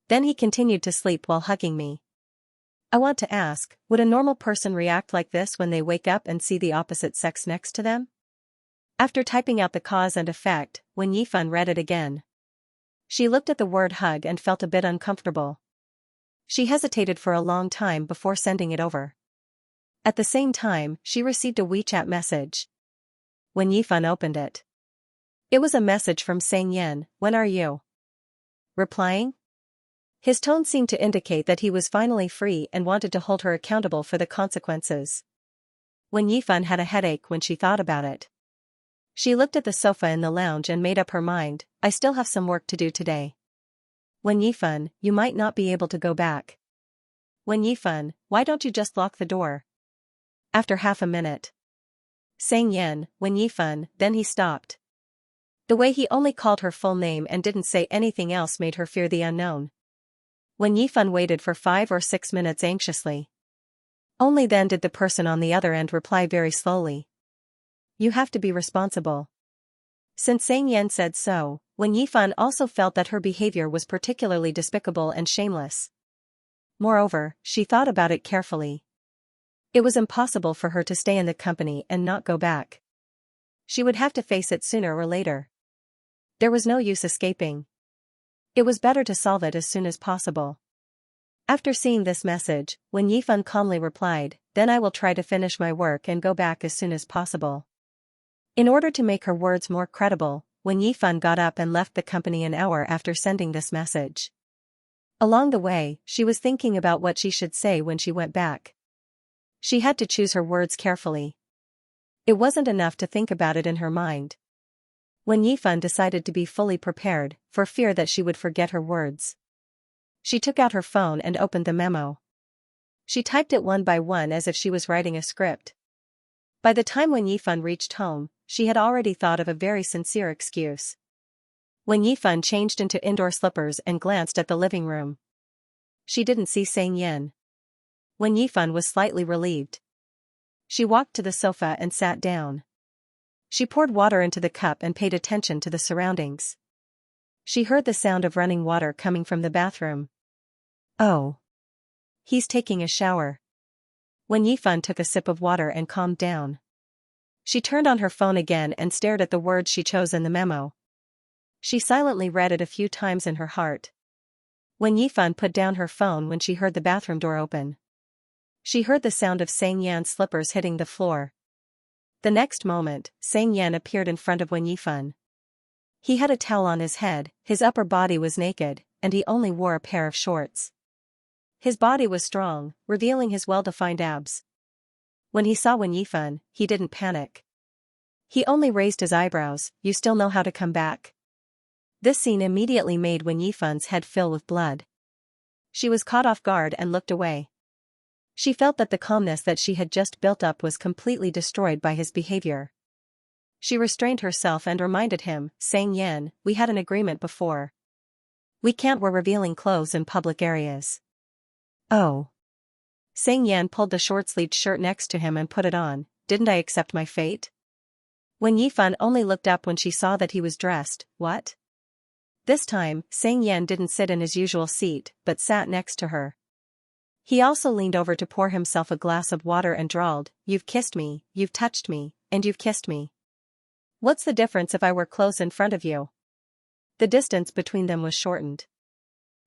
Then he continued to sleep while hugging me. I want to ask, would a normal person react like this when they wake up and see the opposite sex next to them? After typing out the cause and effect, when Yifan read it again. She looked at the word hug and felt a bit uncomfortable. She hesitated for a long time before sending it over. At the same time, she received a WeChat message. When Yifan opened it, it was a message from Xianxia. When are you replying? His tone seemed to indicate that he was finally free and wanted to hold her accountable for the consequences. When Yifan had a headache when she thought about it. She looked at the sofa in the lounge and made up her mind, I still have some work to do today. When Yifan, you might not be able to go back. When Yifan, why don't you just lock the door? After half a minute. Xianxia, when Yifan, then he stopped. The way he only called her full name and didn't say anything else made her fear the unknown. When Yifan waited for 5 or 6 minutes anxiously. Only then did the person on the other end reply very slowly. You have to be responsible. Since Xianxia said so, when Yifan also felt that her behavior was particularly despicable and shameless. Moreover, she thought about it carefully. It was impossible for her to stay in the company and not go back. She would have to face it sooner or later. There was no use escaping. It was better to solve it as soon as possible. After seeing this message, when Yifan calmly replied, then I will try to finish my work and go back as soon as possible. In order to make her words more credible, when Yifan got up and left the company an hour after sending this message. Along the way, she was thinking about what she should say when she went back. She had to choose her words carefully. It wasn't enough to think about it in her mind. When Yifan decided to be fully prepared, for fear that she would forget her words. She took out her phone and opened the memo. She typed it one by one as if she was writing a script. By the time when Yifan reached home, she had already thought of a very sincere excuse. When Yifan changed into indoor slippers and glanced at the living room, she didn't see Xianxia. When Yifan was slightly relieved, she walked to the sofa and sat down. She poured water into the cup and paid attention to the surroundings. She heard the sound of running water coming from the bathroom. Oh. He's taking a shower. When Yifan took a sip of water and calmed down. She turned on her phone again and stared at the words she chose in the memo. She silently read it a few times in her heart. When Yifan put down her phone when she heard the bathroom door open. She heard the sound of Xianxia's slippers hitting the floor. The next moment, Xianxia appeared in front of Wen Yifan. He had a towel on his head, his upper body was naked, and he only wore a pair of shorts. His body was strong, revealing his well-defined abs. When he saw Wen Yifan, he didn't panic. He only raised his eyebrows, you still know how to come back. This scene immediately made Wen Yifan's head fill with blood. She was caught off guard and looked away. She felt that the calmness that she had just built up was completely destroyed by his behavior. She restrained herself and reminded him, Xianxia, we had an agreement before. We can't wear revealing clothes in public areas. Oh. Xianxia pulled the short-sleeved shirt next to him and put it on, didn't I accept my fate? Wen Yifan only looked up when she saw that he was dressed, what? This time, Xianxia didn't sit in his usual seat, but sat next to her. He also leaned over to pour himself a glass of water and drawled, you've kissed me, you've touched me, and you've kissed me. What's the difference if I were close in front of you? The distance between them was shortened.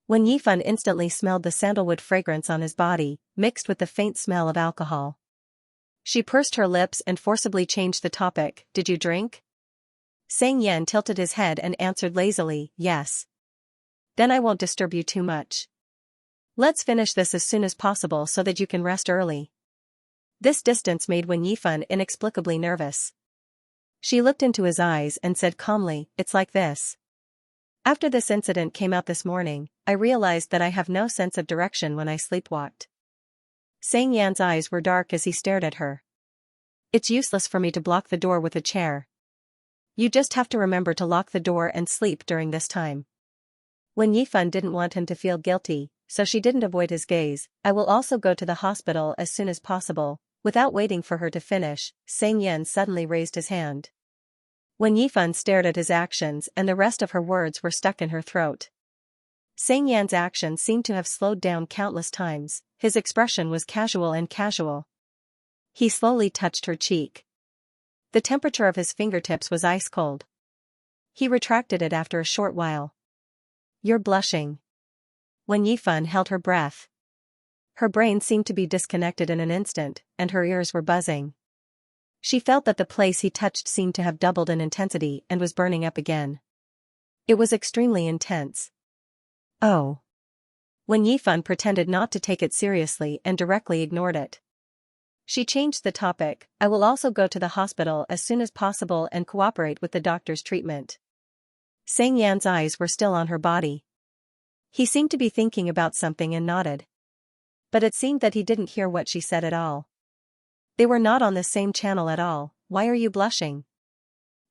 Wen Yifan instantly smelled the sandalwood fragrance on his body, mixed with the faint smell of alcohol. She pursed her lips and forcibly changed the topic, did you drink? Xianxia tilted his head and answered lazily, yes. Then I won't disturb you too much. Let's finish this as soon as possible so that you can rest early. This distance made Wen Yifan inexplicably nervous. She looked into his eyes and said calmly, it's like this. After this incident came out this morning, I realized that I have no sense of direction when I sleepwalked. Xianxia's eyes were dark as he stared at her. It's useless for me to block the door with a chair. You just have to remember to lock the door and sleep during this time. Wen Yifan didn't want him to feel guilty, so she didn't avoid his gaze. I will also go to the hospital as soon as possible. Without waiting for her to finish, Xianxia suddenly raised his hand. Wen Yifan stared at his actions and the rest of her words were stuck in her throat. Xianxia's actions seemed to have slowed down countless times, his expression was casual and casual. He slowly touched her cheek. The temperature of his fingertips was ice cold. He retracted it after a short while. You're blushing. Wen Yifan held her breath. Her brain seemed to be disconnected in an instant, and her ears were buzzing. She felt that the place he touched seemed to have doubled in intensity and was burning up again. It was extremely intense. Oh. Wen Yifan pretended not to take it seriously and directly ignored it. She changed the topic. I will also go to the hospital as soon as possible and cooperate with the doctor's treatment. Xianxia's eyes were still on her body. He seemed to be thinking about something and nodded. But it seemed that he didn't hear what she said at all. They were not on the same channel at all. Why are you blushing?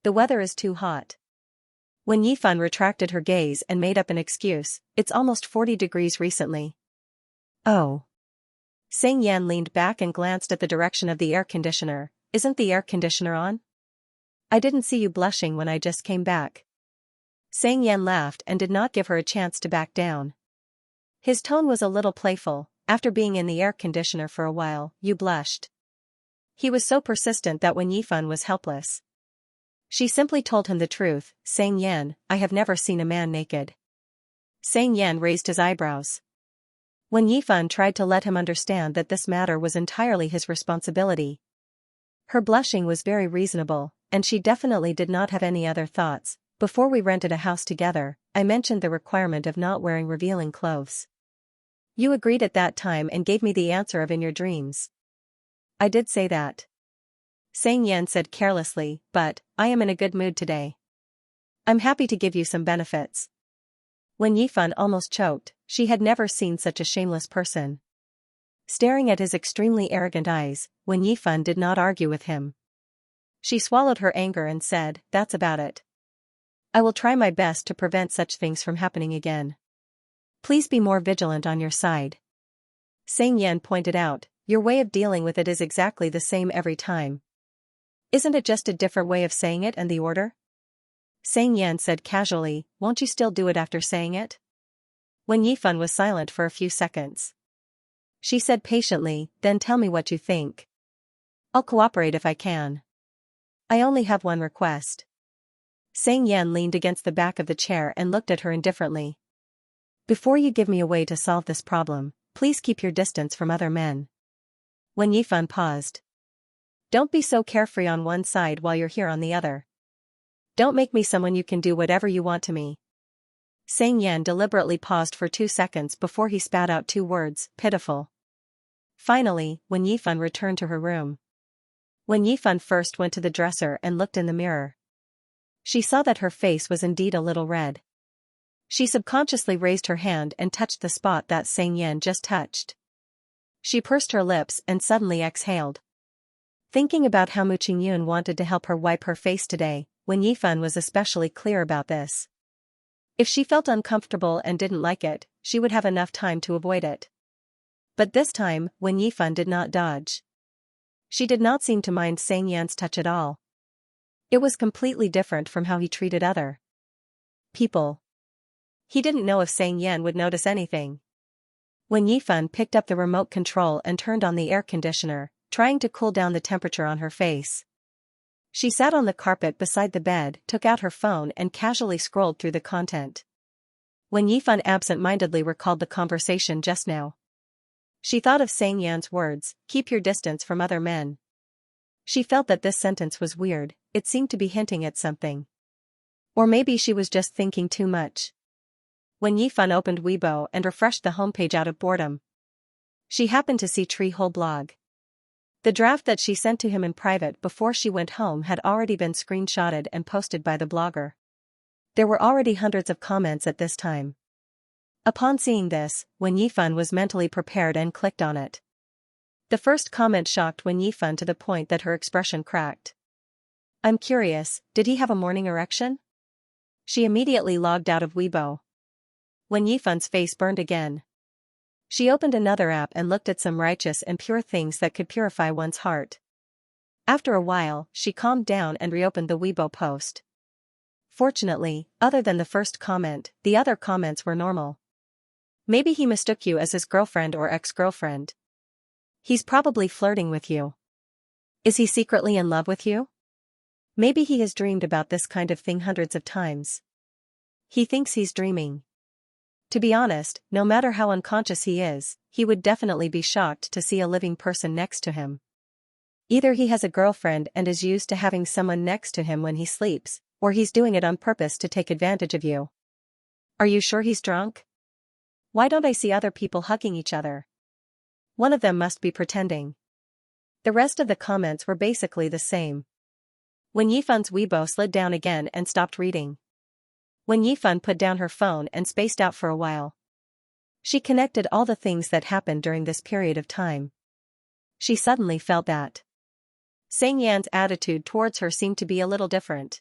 The weather is too hot. Wen Yifan retracted her gaze and made up an excuse. It's almost 40 degrees recently. Oh. Xianxia leaned back and glanced at the direction of the air conditioner. Isn't the air conditioner on? I didn't see you blushing when I just came back. Xianxia laughed and did not give her a chance to back down. His tone was a little playful. After being in the air conditioner for a while, you blushed. He was so persistent that Wen Yifan was helpless. She simply told him the truth. Xianxia, I have never seen a man naked. Xianxia raised his eyebrows. Wen Yifan tried to let him understand that this matter was entirely his responsibility. Her blushing was very reasonable, and she definitely did not have any other thoughts. Before we rented a house together, I mentioned the requirement of not wearing revealing clothes. You agreed at that time and gave me the answer of in your dreams. I did say that. Xianxia said carelessly, but, I am in a good mood today. I'm happy to give you some benefits. Wen Yifan almost choked. She had never seen such a shameless person. Staring at his extremely arrogant eyes, Wen Yifan did not argue with him. She swallowed her anger and said, that's about it. I will try my best to prevent such things from happening again. Please be more vigilant on your side. Xianxia pointed out, your way of dealing with it is exactly the same every time. Isn't it just a different way of saying it and the order? Xianxia said casually, won't you still do it after saying it? Wen Yifan was silent for a few seconds. She said patiently, then tell me what you think. I'll cooperate if I can. I only have one request. Xianxia leaned against the back of the chair and looked at her indifferently. Before you give me a way to solve this problem, please keep your distance from other men. Wen Yifan paused. Don't be so carefree on one side while you're here on the other. Don't make me someone you can do whatever you want to me. Xianxia deliberately paused for 2 seconds before he spat out 2 words, pitiful. Finally, Wen Yifan returned to her room. Wen Yifan first went to the dresser and looked in the mirror. She saw that her face was indeed a little red. She subconsciously raised her hand and touched the spot that Xianxia just touched. She pursed her lips and suddenly exhaled. Thinking about how Mu Qingyun wanted to help her wipe her face today, Wen Yifan was especially clear about this. If she felt uncomfortable and didn't like it, she would have enough time to avoid it. But this time, Wen Yifan did not dodge. She did not seem to mind Xianxia's touch at all. It was completely different from how he treated other people. He didn't know if Xianxia would notice anything. Wen Yifan picked up the remote control and turned on the air conditioner, trying to cool down the temperature on her face. She sat on the carpet beside the bed, took out her phone and casually scrolled through the content. Wen Yifan absent-mindedly recalled the conversation just now. She thought of Xianxia's words, keep your distance from other men. She felt that this sentence was weird, it seemed to be hinting at something. Or maybe she was just thinking too much. Wen Yifan opened Weibo and refreshed the homepage out of boredom. She happened to see Tree Hole blog. The draft that she sent to him in private before she went home had already been screenshotted and posted by the blogger. There were already hundreds of comments at this time. Upon seeing this, Wen Yifan was mentally prepared and clicked on it. The first comment shocked Wen Yifan to the point that her expression cracked. I'm curious, did he have a morning erection? She immediately logged out of Weibo. Wen Yifan's face burned again. She opened another app and looked at some righteous and pure things that could purify one's heart. After a while, she calmed down and reopened the Weibo post. Fortunately, other than the first comment, the other comments were normal. Maybe he mistook you as his girlfriend or ex-girlfriend. He's probably flirting with you. Is he secretly in love with you? Maybe he has dreamed about this kind of thing hundreds of times. He thinks he's dreaming. To be honest, no matter how unconscious he is, he would definitely be shocked to see a living person next to him. Either he has a girlfriend and is used to having someone next to him when he sleeps, or he's doing it on purpose to take advantage of you. Are you sure he's drunk? Why don't I see other people hugging each other? One of them must be pretending. The rest of the comments were basically the same. When Yifan's Weibo slid down again and stopped reading. When Yifan put down her phone and spaced out for a while. She connected all the things that happened during this period of time. She suddenly felt that Xianxia's attitude towards her seemed to be a little different.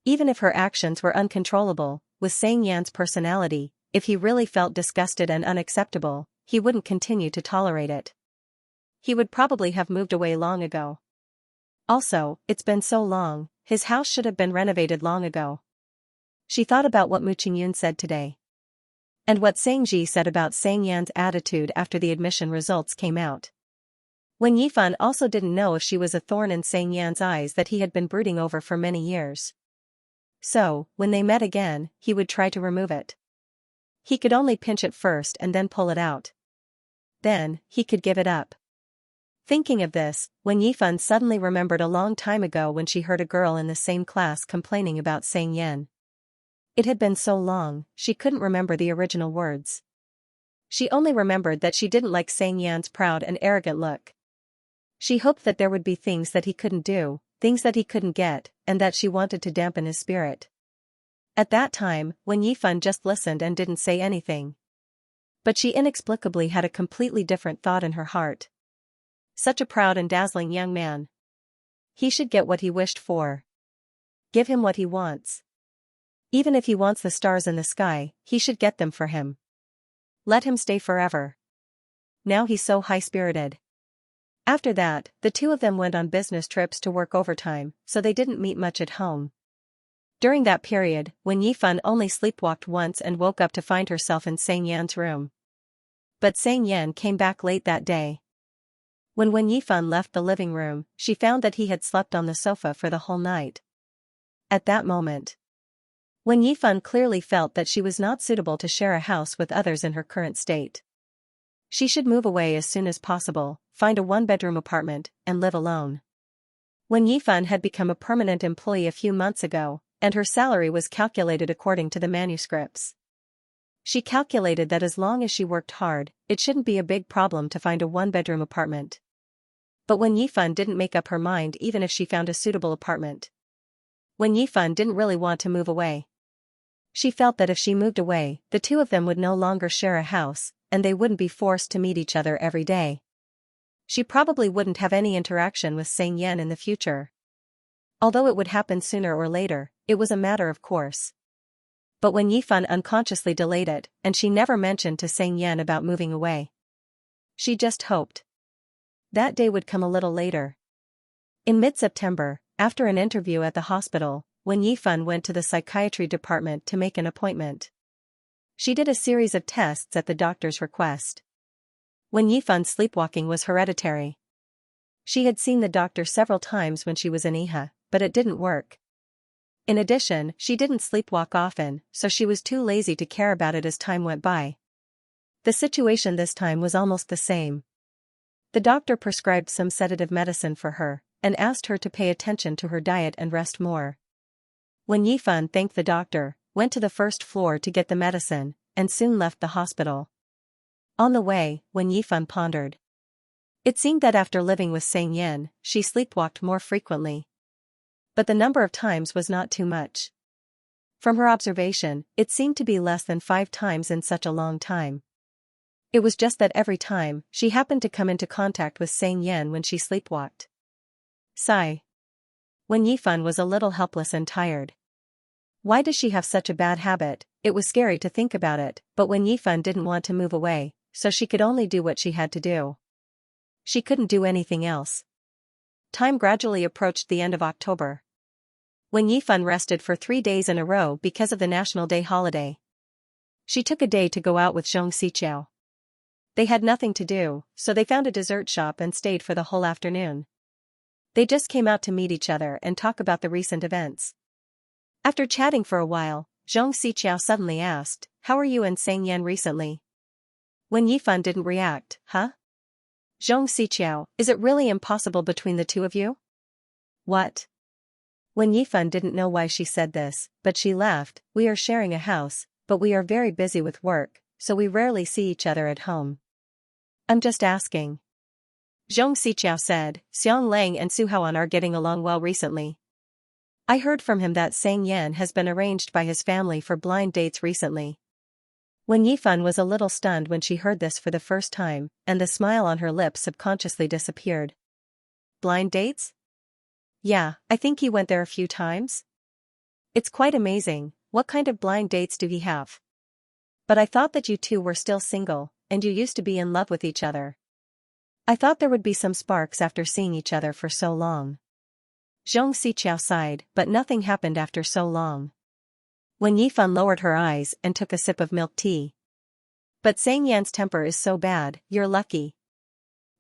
Even if her actions were uncontrollable, with Xianxia's personality, if he really felt disgusted and unacceptable, he wouldn't continue to tolerate it. He would probably have moved away long ago. Also, it's been so long, his house should have been renovated long ago. She thought about what Mu Qingyun said today. And what Xiangji said about Xianxia's attitude after the admission results came out. When Yifan also didn't know if she was a thorn in Xianxia's eyes that he had been brooding over for many years. So, when they met again, he would try to remove it. He could only pinch it first and then pull it out. Then, he could give it up. Thinking of this, when Yifan suddenly remembered a long time ago when she heard a girl in the same class complaining about Xiangyan. It had been so long, she couldn't remember the original words. She only remembered that she didn't like Xiangyan's proud and arrogant look. She hoped that there would be things that he couldn't do, things that he couldn't get, and that she wanted to dampen his spirit. At that time, when Yifan just listened and didn't say anything. But she inexplicably had a completely different thought in her heart. Such a proud and dazzling young man. He should get what he wished for. Give him what he wants. Even if he wants the stars in the sky, he should get them for him. Let him stay forever. Now he's so high-spirited. After that, the two of them went on business trips to work overtime, so they didn't meet much at home. During that period, when Yifan only sleepwalked once and woke up to find herself in Xiangyan's room. But Xiangyan came back late that day. When Yifan left the living room, she found that he had slept on the sofa for the whole night. At that moment, when Yifan clearly felt that she was not suitable to share a house with others in her current state. She should move away as soon as possible, find a one-bedroom apartment, and live alone. When Yifan had become a permanent employee a few months ago, and her salary was calculated according to the manuscripts. She calculated that as long as she worked hard, it shouldn't be a big problem to find a one-bedroom apartment. But when Yifan didn't make up her mind even if she found a suitable apartment. When Yifan didn't really want to move away. She felt that if she moved away, the two of them would no longer share a house, and they wouldn't be forced to meet each other every day. She probably wouldn't have any interaction with Xiangyan in the future. Although it would happen sooner or later, it was a matter of course. But when Yifan unconsciously delayed it, and she never mentioned to Xiangyan about moving away. She just hoped that day would come a little later. In mid-September, after an interview at the hospital, when Yifan went to the psychiatry department to make an appointment. She did a series of tests at the doctor's request. When Yifan's sleepwalking was hereditary. She had seen the doctor several times when she was in Iha, but it didn't work. In addition, she didn't sleepwalk often, so she was too lazy to care about it as time went by. The situation this time was almost the same. The doctor prescribed some sedative medicine for her, and asked her to pay attention to her diet and rest more. When Yifan thanked the doctor, went to the first floor to get the medicine, and soon left the hospital. On the way, when Yifan pondered. It seemed that after living with Xiangyan, she sleepwalked more frequently. But the number of times was not too much. From her observation, it seemed to be less than 5 times in such a long time. It was just that every time, she happened to come into contact with Xiangyan when she sleepwalked. Sigh. When Yifan was a little helpless and tired. Why does she have such a bad habit? It was scary to think about it, but when Yifan didn't want to move away, so she could only do what she had to do. She couldn't do anything else. Time gradually approached the end of October. When Yifan rested for 3 days in a row because of the National Day holiday. She took a day to go out with Xianxia. They had nothing to do, so they found a dessert shop and stayed for the whole afternoon. They just came out to meet each other and talk about the recent events. After chatting for a while, Zhong Xiqiao suddenly asked, how are you and Xianxia recently? When Yifan didn't react, huh? Zhong Xiqiao, is it really impossible between the two of you? What? When Yifan didn't know why she said this, but she laughed, we are sharing a house, but we are very busy with work, so we rarely see each other at home. I'm just asking. Zhong Xiqiao said, Xiang Lang and Su Haoan are getting along well recently. I heard from him that Xianxia has been arranged by his family for blind dates recently. When Yifan was a little stunned when she heard this for the first time, and the smile on her lips subconsciously disappeared. Blind dates? Yeah, I think he went there a few times. It's quite amazing, what kind of blind dates do he have? But I thought that you two were still single, and you used to be in love with each other. I thought there would be some sparks after seeing each other for so long. Zhong Xiqiao sighed, but nothing happened after so long. When Yifan lowered her eyes and took a sip of milk tea. But Xianxia's temper is so bad, you're lucky.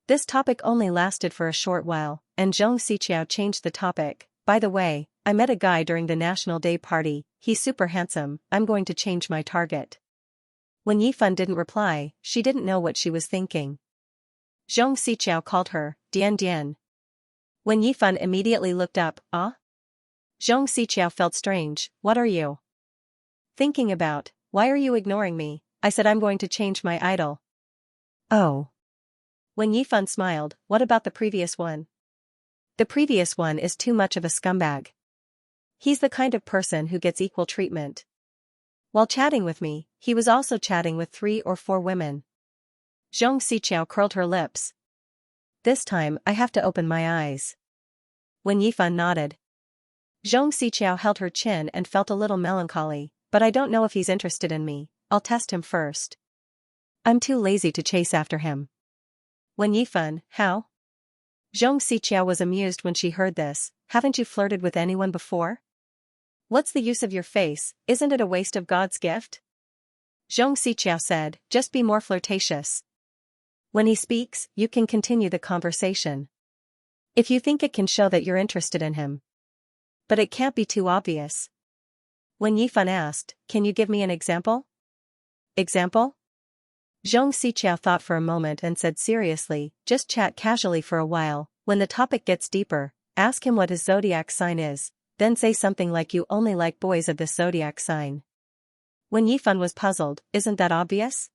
This topic only lasted for a short while, and Zhong Xiqiao changed the topic. By the way, I met a guy during the National Day party, he's super handsome, I'm going to change my target. When Yifan didn't reply, she didn't know what she was thinking. Zhong Xiqiao called her, Dian Dian. When Yifan immediately looked up, ah? Zhong Xiqiao felt strange, what are you thinking about? Why are you ignoring me? I said I'm going to change my idol. Oh. When Yifan smiled, what about the previous one? The previous one is too much of a scumbag. He's the kind of person who gets equal treatment. While chatting with me, he was also chatting with 3 or 4 women. Zhong Xiqiao curled her lips. This time I have to open my eyes. When Yifan nodded. Zhong Xiqiao held her chin and felt a little melancholy, but I don't know if he's interested in me, I'll test him first. I'm too lazy to chase after him. When Yifan, how? Zhong Xiqiao was amused when she heard this, haven't you flirted with anyone before? What's the use of your face, isn't it a waste of God's gift? Zhong Xiqiao said, just be more flirtatious. When he speaks, you can continue the conversation. If you think it can show that you're interested in him. But it can't be too obvious. When Yifan asked, can you give me an example? Example? Zhong Xiqiao thought for a moment and said seriously, just chat casually for a while, when the topic gets deeper, ask him what his zodiac sign is, then say something like you only like boys of this zodiac sign. When Yifan was puzzled, isn't that obvious?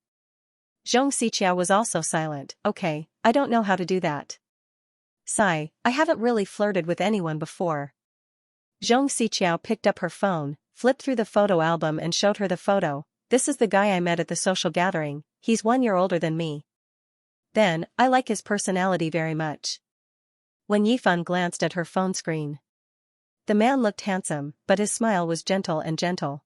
Zhong Xiqiao was also silent, okay, I don't know how to do that. Sigh, I haven't really flirted with anyone before. Zhong Xiqiao picked up her phone, flipped through the photo album and showed her the photo. This is the guy I met at the social gathering, he's 1 year older than me. Then, I like his personality very much. When Yifan glanced at her phone screen. The man looked handsome, but his smile was gentle and gentle.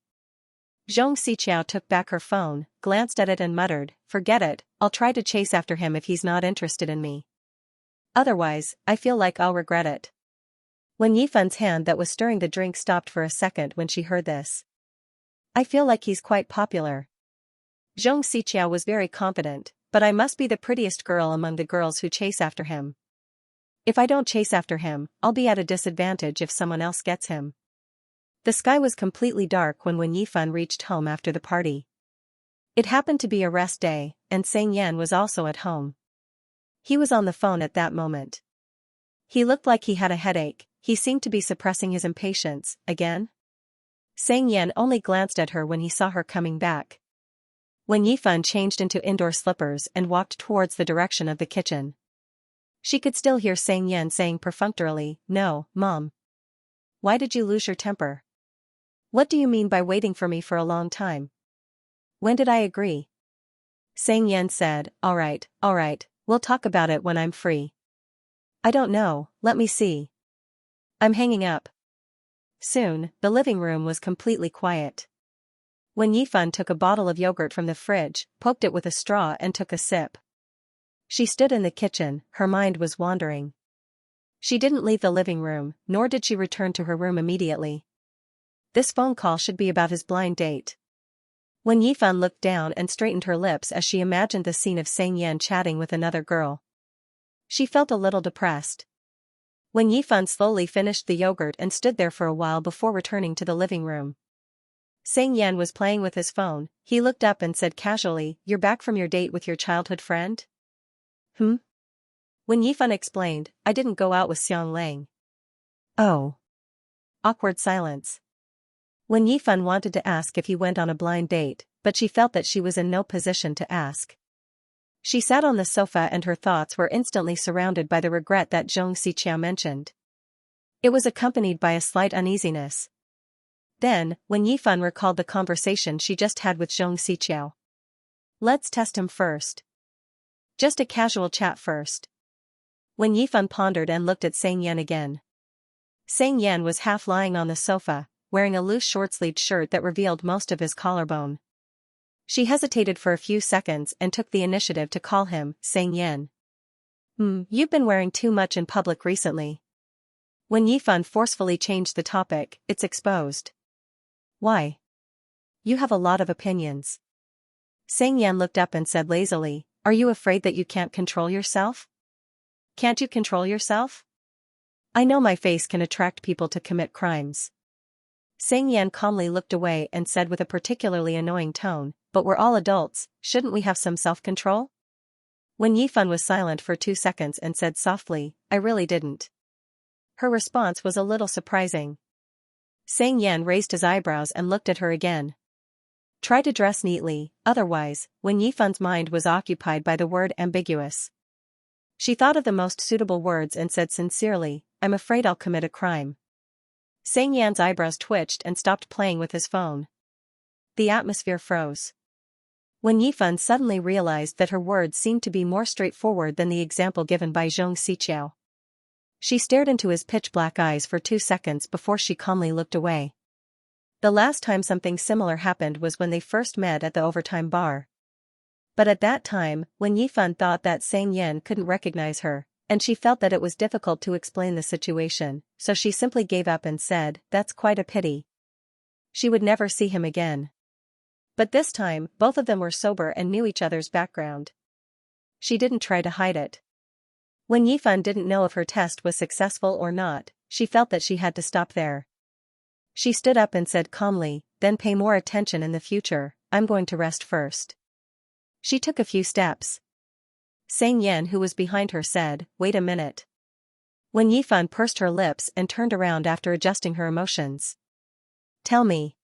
Zhong Xiqiao took back her phone, glanced at it and muttered, forget it, I'll try to chase after him if he's not interested in me. Otherwise, I feel like I'll regret it. When Yifan's hand that was stirring the drink stopped for a second when she heard this. I feel like he's quite popular. Zhong Xiqiao was very confident, but I must be the prettiest girl among the girls who chase after him. If I don't chase after him, I'll be at a disadvantage if someone else gets him. The sky was completely dark when Yifan reached home after the party. It happened to be a rest day, and Xianxia was also at home. He was on the phone at that moment. He looked like he had a headache, he seemed to be suppressing his impatience, again? Xianxia only glanced at her when he saw her coming back. When Yifan changed into indoor slippers and walked towards the direction of the kitchen. She could still hear Xianxia saying perfunctorily, no, Mom. Why did you lose your temper? What do you mean by waiting for me for a long time? When did I agree? Xianxia said, all right, we'll talk about it when I'm free. I don't know, let me see. I'm hanging up. Soon, the living room was completely quiet. When Yifan took a bottle of yogurt from the fridge, poked it with a straw and took a sip. She stood in the kitchen, her mind was wandering. She didn't leave the living room, nor did she return to her room immediately. This phone call should be about his blind date. When Yifan looked down and straightened her lips as she imagined the scene of Xianxia chatting with another girl. She felt a little depressed. When Yifan slowly finished the yogurt and stood there for a while before returning to the living room. Sang Yan was playing with his phone. He looked up and said casually, "You're back from your date with your childhood friend?" "Hmm?" When Yifan explained, "I didn't go out with Xiang Lang." "Oh." Awkward silence. When Yifan wanted to ask if he went on a blind date, but she felt that she was in no position to ask. She sat on the sofa and her thoughts were instantly surrounded by the regret that Xianxia mentioned. It was accompanied by a slight uneasiness. Then, when Yifan recalled the conversation she just had with Xianxia. "Let's test him first. Just a casual chat first." When Yifan pondered and looked at Sang Yan again. Sang Yan was half lying on the sofa, wearing a loose short-sleeved shirt that revealed most of his collarbone. She hesitated for a few seconds and took the initiative to call him Sang Yan. You've been wearing too much in public recently." When Yifan forcefully changed the topic, "It's exposed." "Why?" "You have a lot of opinions." Sang Yan looked up and said lazily, "Are you afraid that you can't control yourself?" "Can't you control yourself?" "I know my face can attract people to commit crimes." Sang Yan calmly looked away and said with a particularly annoying tone, "But we're all adults, shouldn't we have some self-control?" When Yifan was silent for 2 seconds and said softly, "I really didn't." Her response was a little surprising. Sang Yan raised his eyebrows and looked at her again. "Try to dress neatly, otherwise," when Yifan's mind was occupied by the word ambiguous. She thought of the most suitable words and said sincerely, "I'm afraid I'll commit a crime." Sang Yan's eyebrows twitched and stopped playing with his phone. The atmosphere froze. When Yifan suddenly realized that her words seemed to be more straightforward than the example given by Xianxia. She stared into his pitch-black eyes for 2 seconds before she calmly looked away. The last time something similar happened was when they first met at the overtime bar. But at that time, when Yifan thought that Sang Yan couldn't recognize her, and she felt that it was difficult to explain the situation, so she simply gave up and said, "That's quite a pity." She would never see him again. But this time, both of them were sober and knew each other's background. She didn't try to hide it. When Yifan didn't know if her test was successful or not, she felt that she had to stop there. She stood up and said calmly, "Then pay more attention in the future, I'm going to rest first." She took a few steps. Sang Yan, who was behind her, said, "Wait a minute." When Yifan pursed her lips and turned around after adjusting her emotions. "Tell me."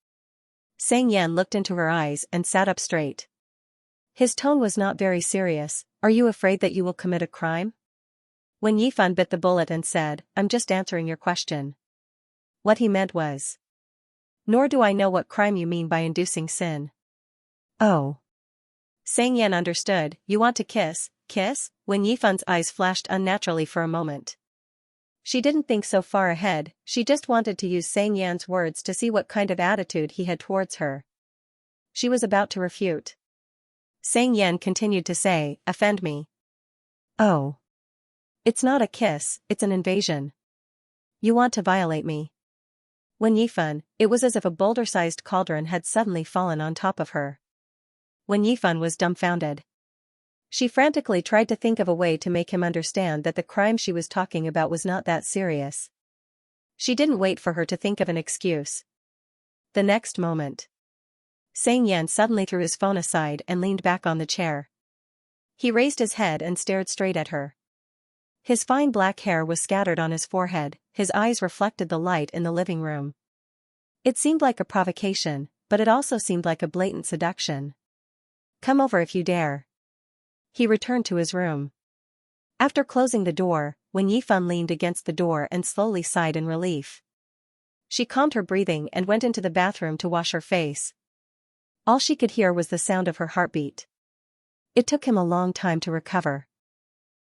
Sang Yan looked into her eyes and sat up straight. His tone was not very serious. "Are you afraid that you will commit a crime?" When Yifan bit the bullet and said, "I'm just answering your question." What he meant was, "Nor do I know what crime you mean by inducing sin." "Oh." Sang Yan understood. "You want to kiss?" "Kiss?" When Yifan's eyes flashed unnaturally for a moment. She didn't think so far ahead, she just wanted to use Sang Yan's words to see what kind of attitude he had towards her. She was about to refute. Sang Yan continued to say, "Offend me." "Oh. It's not a kiss, it's an invasion. You want to violate me." When Yifan, it was as if a boulder-sized cauldron had suddenly fallen on top of her. When Yifan was dumbfounded. She frantically tried to think of a way to make him understand that the crime she was talking about was not that serious. She didn't wait for her to think of an excuse. The next moment, Sang Yan suddenly threw his phone aside and leaned back on the chair. He raised his head and stared straight at her. His fine black hair was scattered on his forehead, his eyes reflected the light in the living room. It seemed like a provocation, but it also seemed like a blatant seduction. "Come over if you dare." He returned to his room. After closing the door, when Yifan leaned against the door and slowly sighed in relief. She calmed her breathing and went into the bathroom to wash her face. All she could hear was the sound of her heartbeat. It took him a long time to recover.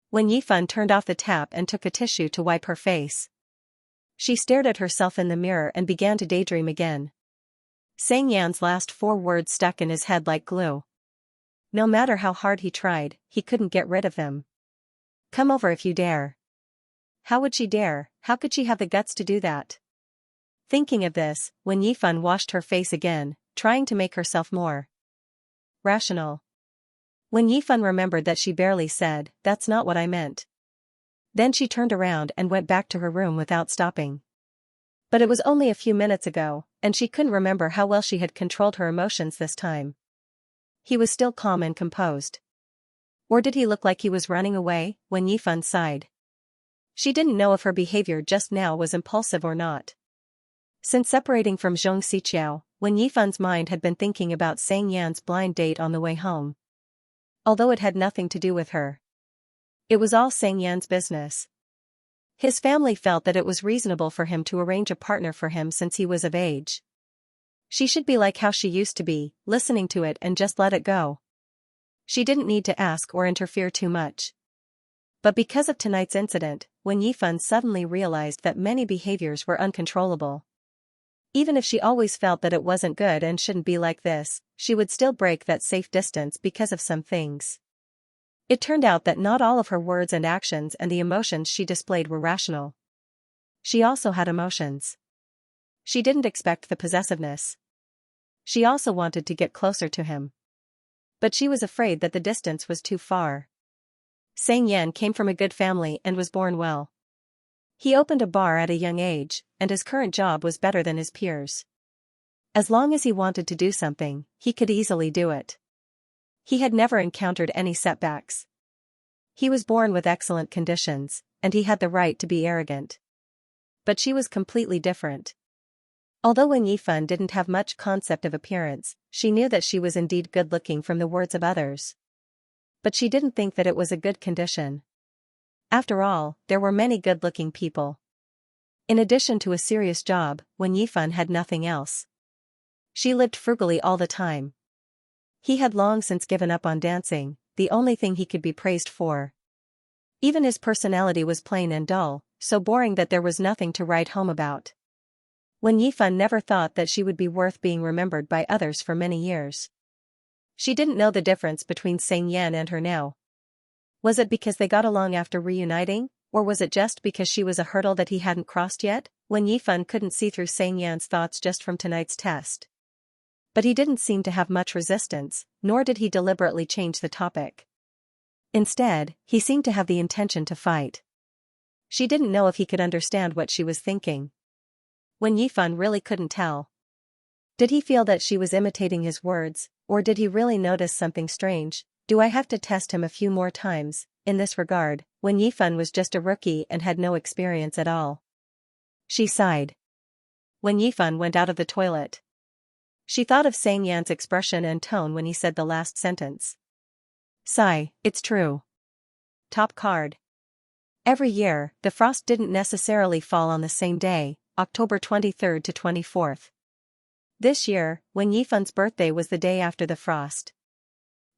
When Yifan turned off the tap and took a tissue to wipe her face. She stared at herself in the mirror and began to daydream again. Sang Yan's last 4 words stuck in his head like glue. No matter how hard he tried, he couldn't get rid of them. "Come over if you dare." How would she dare? How could she have the guts to do that? Thinking of this, when Yifan washed her face again, trying to make herself more rational. When Yifan remembered that she barely said, "That's not what I meant." Then she turned around and went back to her room without stopping. But it was only a few minutes ago, and she couldn't remember how well she had controlled her emotions this time. He was still calm and composed. Or did he look like he was running away? When Yifan sighed. She didn't know if her behavior just now was impulsive or not. Since separating from Xianxia, Wen Yifan's mind had been thinking about Xianxia's blind date on the way home. Although it had nothing to do with her. It was all Xianxia's business. His family felt that it was reasonable for him to arrange a partner for him since he was of age. She should be like how she used to be, listening to it and just let it go. She didn't need to ask or interfere too much. But because of tonight's incident, Wen Yifan suddenly realized that many behaviors were uncontrollable. Even if she always felt that it wasn't good and shouldn't be like this, she would still break that safe distance because of some things. It turned out that not all of her words and actions and the emotions she displayed were rational. She also had emotions. She didn't expect the possessiveness. She also wanted to get closer to him. But she was afraid that the distance was too far. Xianxian came from a good family and was born well. He opened a bar at a young age, and his current job was better than his peers. As long as he wanted to do something, he could easily do it. He had never encountered any setbacks. He was born with excellent conditions, and he had the right to be arrogant. But she was completely different. Although Wen Yifan didn't have much concept of appearance, she knew that she was indeed good-looking from the words of others. But she didn't think that it was a good condition. After all, there were many good-looking people. In addition to a serious job, Wen Yifan had nothing else. She lived frugally all the time. He had long since given up on dancing, the only thing he could be praised for. Even his personality was plain and dull, so boring that there was nothing to write home about. Wen Yifan never thought that she would be worth being remembered by others for many years. She didn't know the difference between Xianxian and her now. Was it because they got along after reuniting, or was it just because she was a hurdle that he hadn't crossed yet? Wen Yifan couldn't see through Xianxian's thoughts just from tonight's test. But he didn't seem to have much resistance, nor did he deliberately change the topic. Instead, he seemed to have the intention to fight. She didn't know if he could understand what she was thinking. Wen Yifan really couldn't tell. Did he feel that she was imitating his words, or did he really notice something strange? Do I have to test him a few more times? In this regard, Wen Yifan was just a rookie and had no experience at all. She sighed. Wen Yifan went out of the toilet. She thought of Xianxian's expression and tone when he said the last sentence. Sigh, it's true. Top card. Every year, the frost didn't necessarily fall on the same day, October 23rd to 24th. This year, Wen Yifan's birthday was the day after the frost.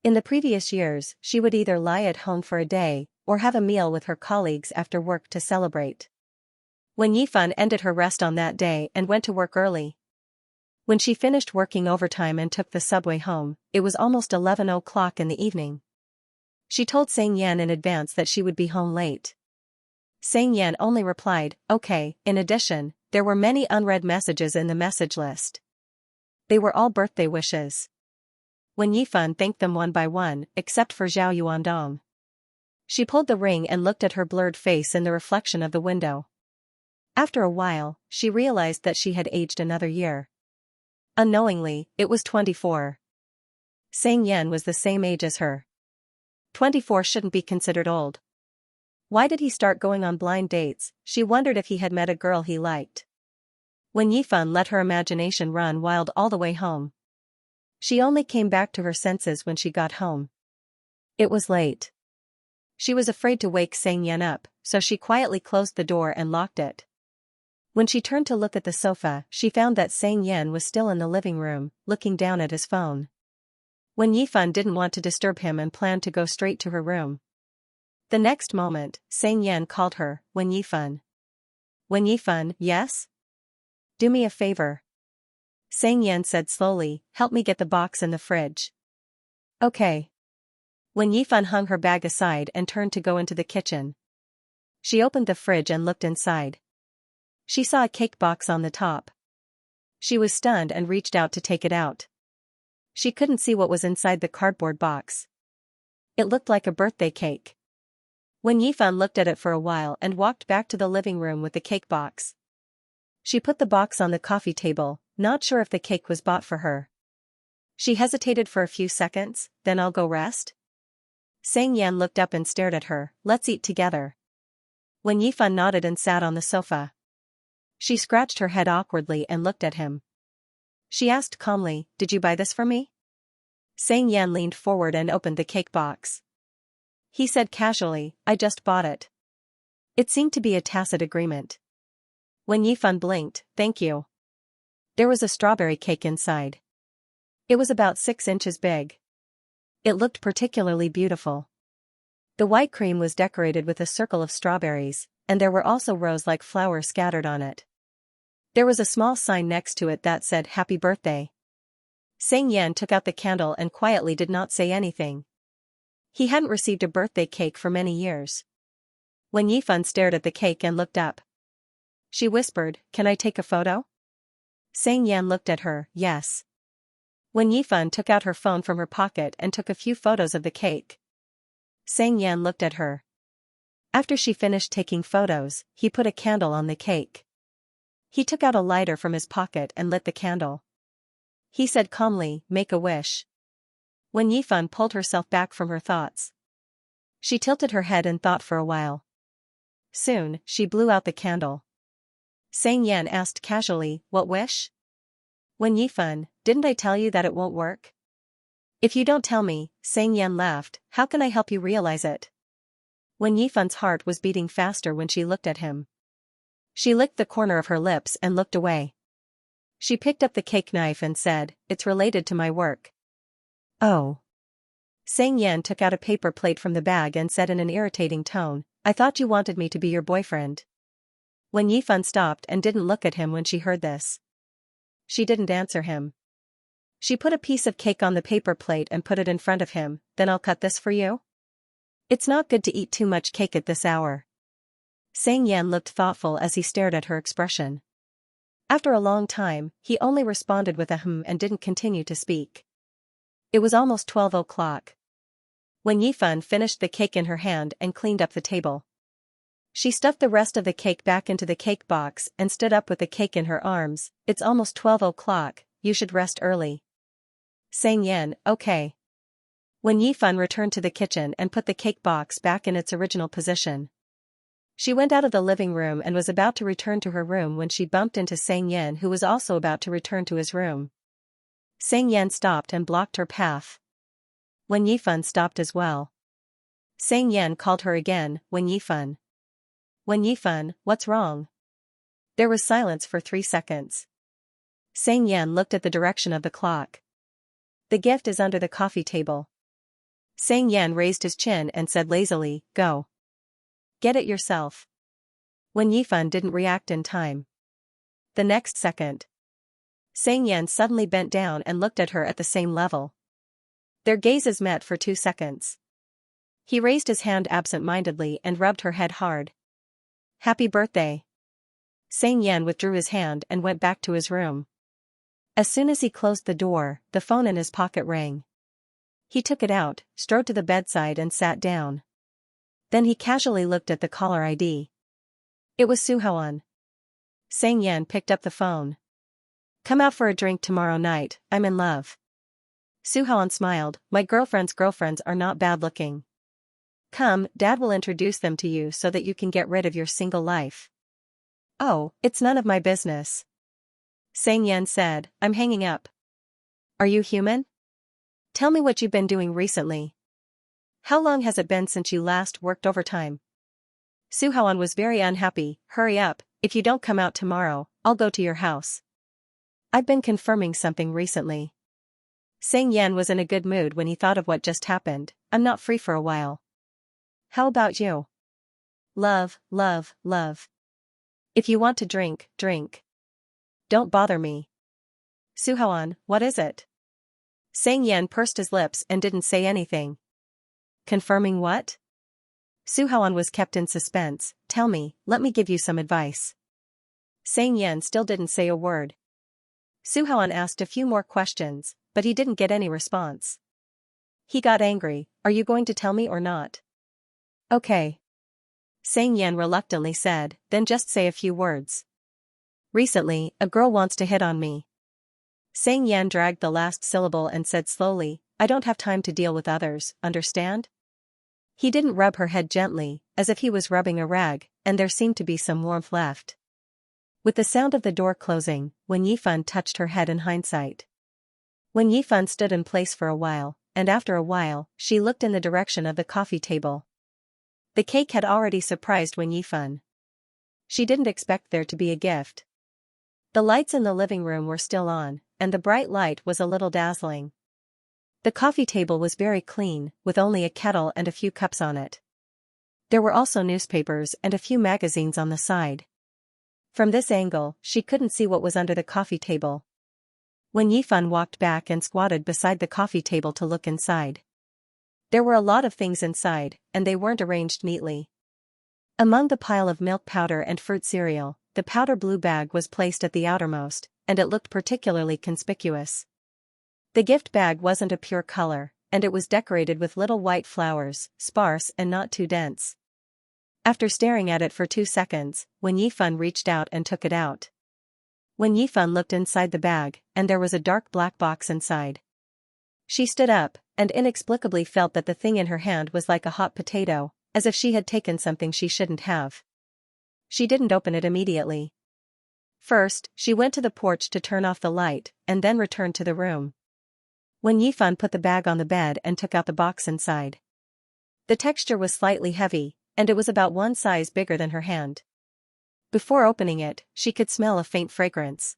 In the previous years, she would either lie at home for a day, or have a meal with her colleagues after work to celebrate. Wen Yifan ended her rest on that day and went to work early. When she finished working overtime and took the subway home, it was almost 11 o'clock in the evening. She told Xianxian in advance that she would be home late. Xianxian only replied, okay. In addition, there were many unread messages in the message list. They were all birthday wishes. Wen Yifan thanked them one by one, except for Zhao Yuandong. She pulled the ring and looked at her blurred face in the reflection of the window. After a while, she realized that she had aged another year. Unknowingly, it was 24. Xianxian was the same age as her. 24 shouldn't be considered old. Why did he start going on blind dates? She wondered if he had met a girl he liked. Wen Yifan let her imagination run wild all the way home. She only came back to her senses when she got home. It was late. She was afraid to wake Xianxian up, so she quietly closed the door and locked it. When she turned to look at the sofa, she found that Xianxian was still in the living room, looking down at his phone. Wen Yifan didn't want to disturb him and planned to go straight to her room. The next moment, Xianxian called her, Wen Yifan. Wen Yifan, yes? Do me a favor. Xianxian said slowly, help me get the box in the fridge. Okay. Wen Yifan hung her bag aside and turned to go into the kitchen. She opened the fridge and looked inside. She saw a cake box on the top. She was stunned and reached out to take it out. She couldn't see what was inside the cardboard box. It looked like a birthday cake. Wen Yifan looked at it for a while and walked back to the living room with the cake box. She put the box on the coffee table, not sure if the cake was bought for her. She hesitated for a few seconds, then I'll go rest? Xianxia looked up and stared at her. Let's eat together. Wen Yifan nodded and sat on the sofa. She scratched her head awkwardly and looked at him. She asked calmly, did you buy this for me? Xianxia leaned forward and opened the cake box. He said casually, I just bought it. It seemed to be a tacit agreement. Wen Yifan blinked, thank you. There was a strawberry cake inside. It was about 6 inches big. It looked particularly beautiful. The white cream was decorated with a circle of strawberries, and there were also rose-like flowers scattered on it. There was a small sign next to it that said Happy Birthday. Xianxia took out the candle and quietly did not say anything. He hadn't received a birthday cake for many years. Wen Yifan stared at the cake and looked up. She whispered, can I take a photo? Xianxia looked at her, yes. Wen Yifan took out her phone from her pocket and took a few photos of the cake. Xianxia looked at her. After she finished taking photos, he put a candle on the cake. He took out a lighter from his pocket and lit the candle. He said calmly, make a wish. Wen Yifan pulled herself back from her thoughts. She tilted her head and thought for a while. Soon, she blew out the candle. Xianxia asked casually, what wish? Wen Yifan, didn't I tell you that it won't work? If you don't tell me, Xianxia laughed, how can I help you realize it? Wen Yifan's heart was beating faster when she looked at him. She licked the corner of her lips and looked away. She picked up the cake knife and said, it's related to my work. Oh. Xianxia took out a paper plate from the bag and said in an irritating tone, I thought you wanted me to be your boyfriend. Wen Yifan stopped and didn't look at him when she heard this. She didn't answer him. She put a piece of cake on the paper plate and put it in front of him, then I'll cut this for you? It's not good to eat too much cake at this hour. Xianxia looked thoughtful as he stared at her expression. After a long time, he only responded with a and didn't continue to speak. It was almost 12 o'clock. Wen Yifan finished the cake in her hand and cleaned up the table. She stuffed the rest of the cake back into the cake box and stood up with the cake in her arms. It's almost 12 o'clock, you should rest early. Xianxia, okay. Wen Yifan returned to the kitchen and put the cake box back in its original position. She went out of the living room and was about to return to her room when she bumped into Xianxia, who was also about to return to his room. Xianxia stopped and blocked her path. Wen Yifan stopped as well. Xianxia called her again, Wen Yifan. Wen Yifan, what's wrong? There was silence for 3 seconds. Xianxia looked at the direction of the clock. The gift is under the coffee table. Xianxia raised his chin and said lazily, go. Get it yourself. Wen Yifan didn't react in time. The next second, Xianxia suddenly bent down and looked at her at the same level. Their gazes met for 2 seconds. He raised his hand absent-mindedly and rubbed her head hard. Happy birthday. Xianxia withdrew his hand and went back to his room. As soon as he closed the door, the phone in his pocket rang. He took it out, strode to the bedside and sat down. Then he casually looked at the caller ID. It was Suhaon. Xianxia picked up the phone. Come out for a drink tomorrow night, I'm in love. Suhaon smiled, my girlfriend's girlfriends are not bad looking. Come, Dad will introduce them to you so that you can get rid of your single life. Oh, it's none of my business. Xianxia said, I'm hanging up. Are you human? Tell me what you've been doing recently. How long has it been since you last worked overtime? Suhaon was very unhappy, hurry up, if you don't come out tomorrow, I'll go to your house. I've been confirming something recently. Xianxia was in a good mood when he thought of what just happened, I'm not free for a while. How about you? Love, love, love. If you want to drink, drink. Don't bother me. Suhaon, what is it? Xianxia pursed his lips and didn't say anything. Confirming what? Suhaon was kept in suspense, tell me, let me give you some advice. Xianxia still didn't say a word. Suhaon asked a few more questions, but he didn't get any response. He got angry, are you going to tell me or not? Okay. Xianxia reluctantly said, then just say a few words. Recently, a girl wants to hit on me. Xianxia dragged the last syllable and said slowly, I don't have time to deal with others, understand? He didn't rub her head gently, as if he was rubbing a rag, and there seemed to be some warmth left. With the sound of the door closing, Wen Yifan touched her head in hindsight. Wen Yifan stood in place for a while, and after a while, she looked in the direction of the coffee table. The cake had already surprised Wen Yifan. She didn't expect there to be a gift. The lights in the living room were still on, and the bright light was a little dazzling. The coffee table was very clean, with only a kettle and a few cups on it. There were also newspapers and a few magazines on the side. From this angle, she couldn't see what was under the coffee table. Wen Yifan walked back and squatted beside the coffee table to look inside. There were a lot of things inside, and they weren't arranged neatly. Among the pile of milk powder and fruit cereal, the powder blue bag was placed at the outermost, and it looked particularly conspicuous. The gift bag wasn't a pure color, and it was decorated with little white flowers, sparse and not too dense. After staring at it for 2 seconds, Wen Yifan reached out and took it out. Wen Yifan looked inside the bag, and there was a dark black box inside. She stood up, and inexplicably felt that the thing in her hand was like a hot potato, as if she had taken something she shouldn't have. She didn't open it immediately. First, she went to the porch to turn off the light, and then returned to the room. Wen Yifan put the bag on the bed and took out the box inside. The texture was slightly heavy, and it was about one size bigger than her hand. Before opening it, she could smell a faint fragrance.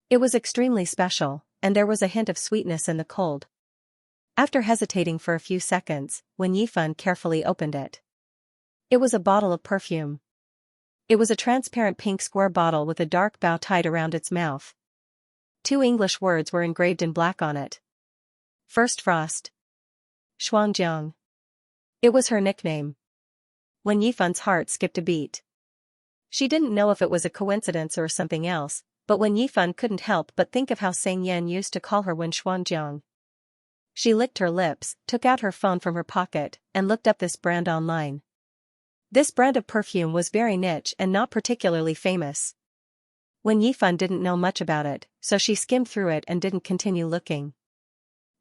It was extremely special, and there was a hint of sweetness in the cold. After hesitating for a few seconds, Wen Yifan carefully opened it. It was a bottle of perfume. It was a transparent pink square bottle with a dark bow tied around its mouth. 2 English words were engraved in black on it. First Frost. Xianxia. It was her nickname. Wen Yifan's heart skipped a beat. She didn't know if it was a coincidence or something else, but Wen Yifan couldn't help but think of how Xianxia used to call her when Xianxia. She licked her lips, took out her phone from her pocket, and looked up this brand online. This brand of perfume was very niche and not particularly famous. Wen Yifan didn't know much about it, so she skimmed through it and didn't continue looking.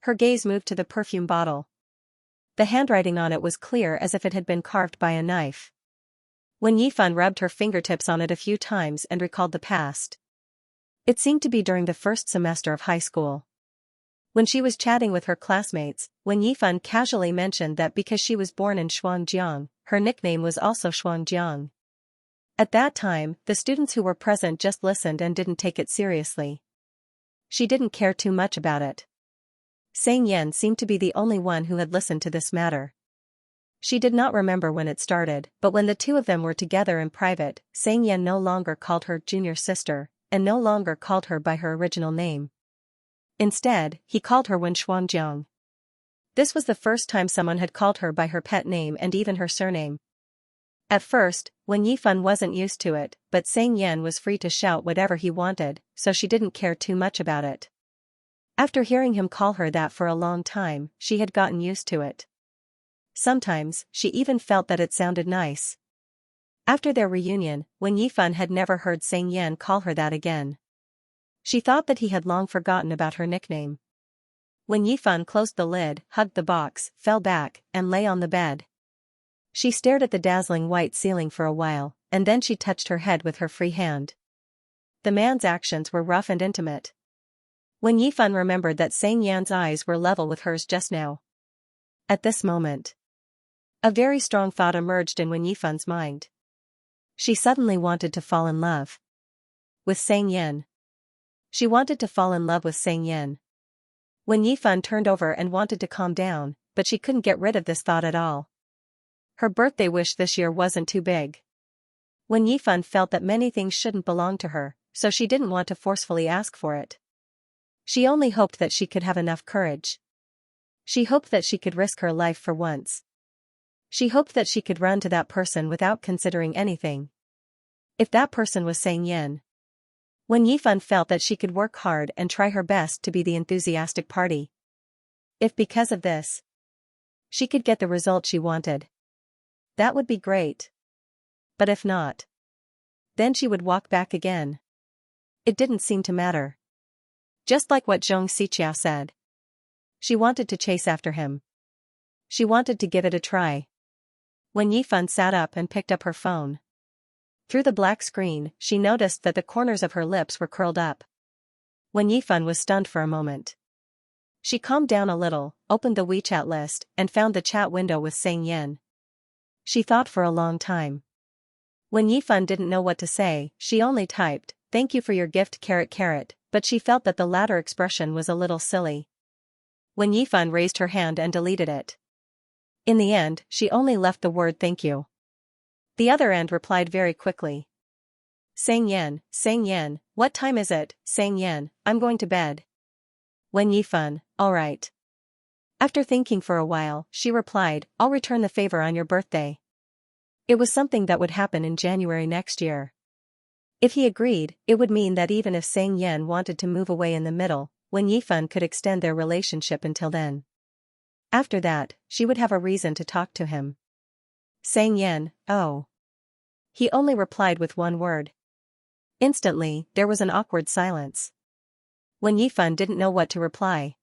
Her gaze moved to the perfume bottle. The handwriting on it was clear as if it had been carved by a knife. Wen Yifan rubbed her fingertips on it a few times and recalled the past. It seemed to be during the first semester of high school. When she was chatting with her classmates, Wen Yifan casually mentioned that because she was born in Xianxia, her nickname was also Xianxia. At that time, the students who were present just listened and didn't take it seriously. She didn't care too much about it. Xianxia seemed to be the only one who had listened to this matter. She did not remember when it started, but when the two of them were together in private, Xianxia no longer called her junior sister, and no longer called her by her original name. Instead, he called her Wen Xianxia. This was the first time someone had called her by her pet name and even her surname. At first, Wen Yifan wasn't used to it, but Xianxia was free to shout whatever he wanted, so she didn't care too much about it. After hearing him call her that for a long time, she had gotten used to it. Sometimes, she even felt that it sounded nice. After their reunion, Wen Yifan had never heard Xianxia call her that again. She thought that he had long forgotten about her nickname. Wen Yifan closed the lid, hugged the box, fell back, and lay on the bed. She stared at the dazzling white ceiling for a while, and then she touched her head with her free hand. The man's actions were rough and intimate. Wen Yifan remembered that Xianxia's eyes were level with hers just now. At this moment, a very strong thought emerged in Wen Yifan's mind. She suddenly wanted to fall in love with Xianxia. She wanted to fall in love with Xianxia. Wen Yifan turned over and wanted to calm down, but she couldn't get rid of this thought at all. Her birthday wish this year wasn't too big. Wen Yifan felt that many things shouldn't belong to her, so she didn't want to forcefully ask for it. She only hoped that she could have enough courage. She hoped that she could risk her life for once. She hoped that she could run to that person without considering anything. If that person was Xianxia. Wen Yifan felt that she could work hard and try her best to be the enthusiastic party. If because of this, she could get the result she wanted, that would be great. But if not, then she would walk back again. It didn't seem to matter. Just like what Xianxia said. She wanted to chase after him. She wanted to give it a try. When Yifan sat up and picked up her phone. Through the black screen, she noticed that the corners of her lips were curled up. When Yifan was stunned for a moment. She calmed down a little, opened the WeChat list, and found the chat window with Xianxia. She thought for a long time. When Yifan didn't know what to say, she only typed, "Thank you for your gift, .. but she felt that the latter expression was a little silly. When Yifan raised her hand and deleted it. In the end, she only left the word thank you. The other end replied very quickly. Xianxia, what time is it, Xianxia, I'm going to bed. When Yifan, alright. After thinking for a while, she replied, I'll return the favor on your birthday. It was something that would happen in January next year. If he agreed, it would mean that even if Xianxia wanted to move away in the middle, When Yifan could extend their relationship until then. After that, she would have a reason to talk to him. Xianxia, oh. He only replied with one word. Instantly, there was an awkward silence. When Yifan didn't know what to reply.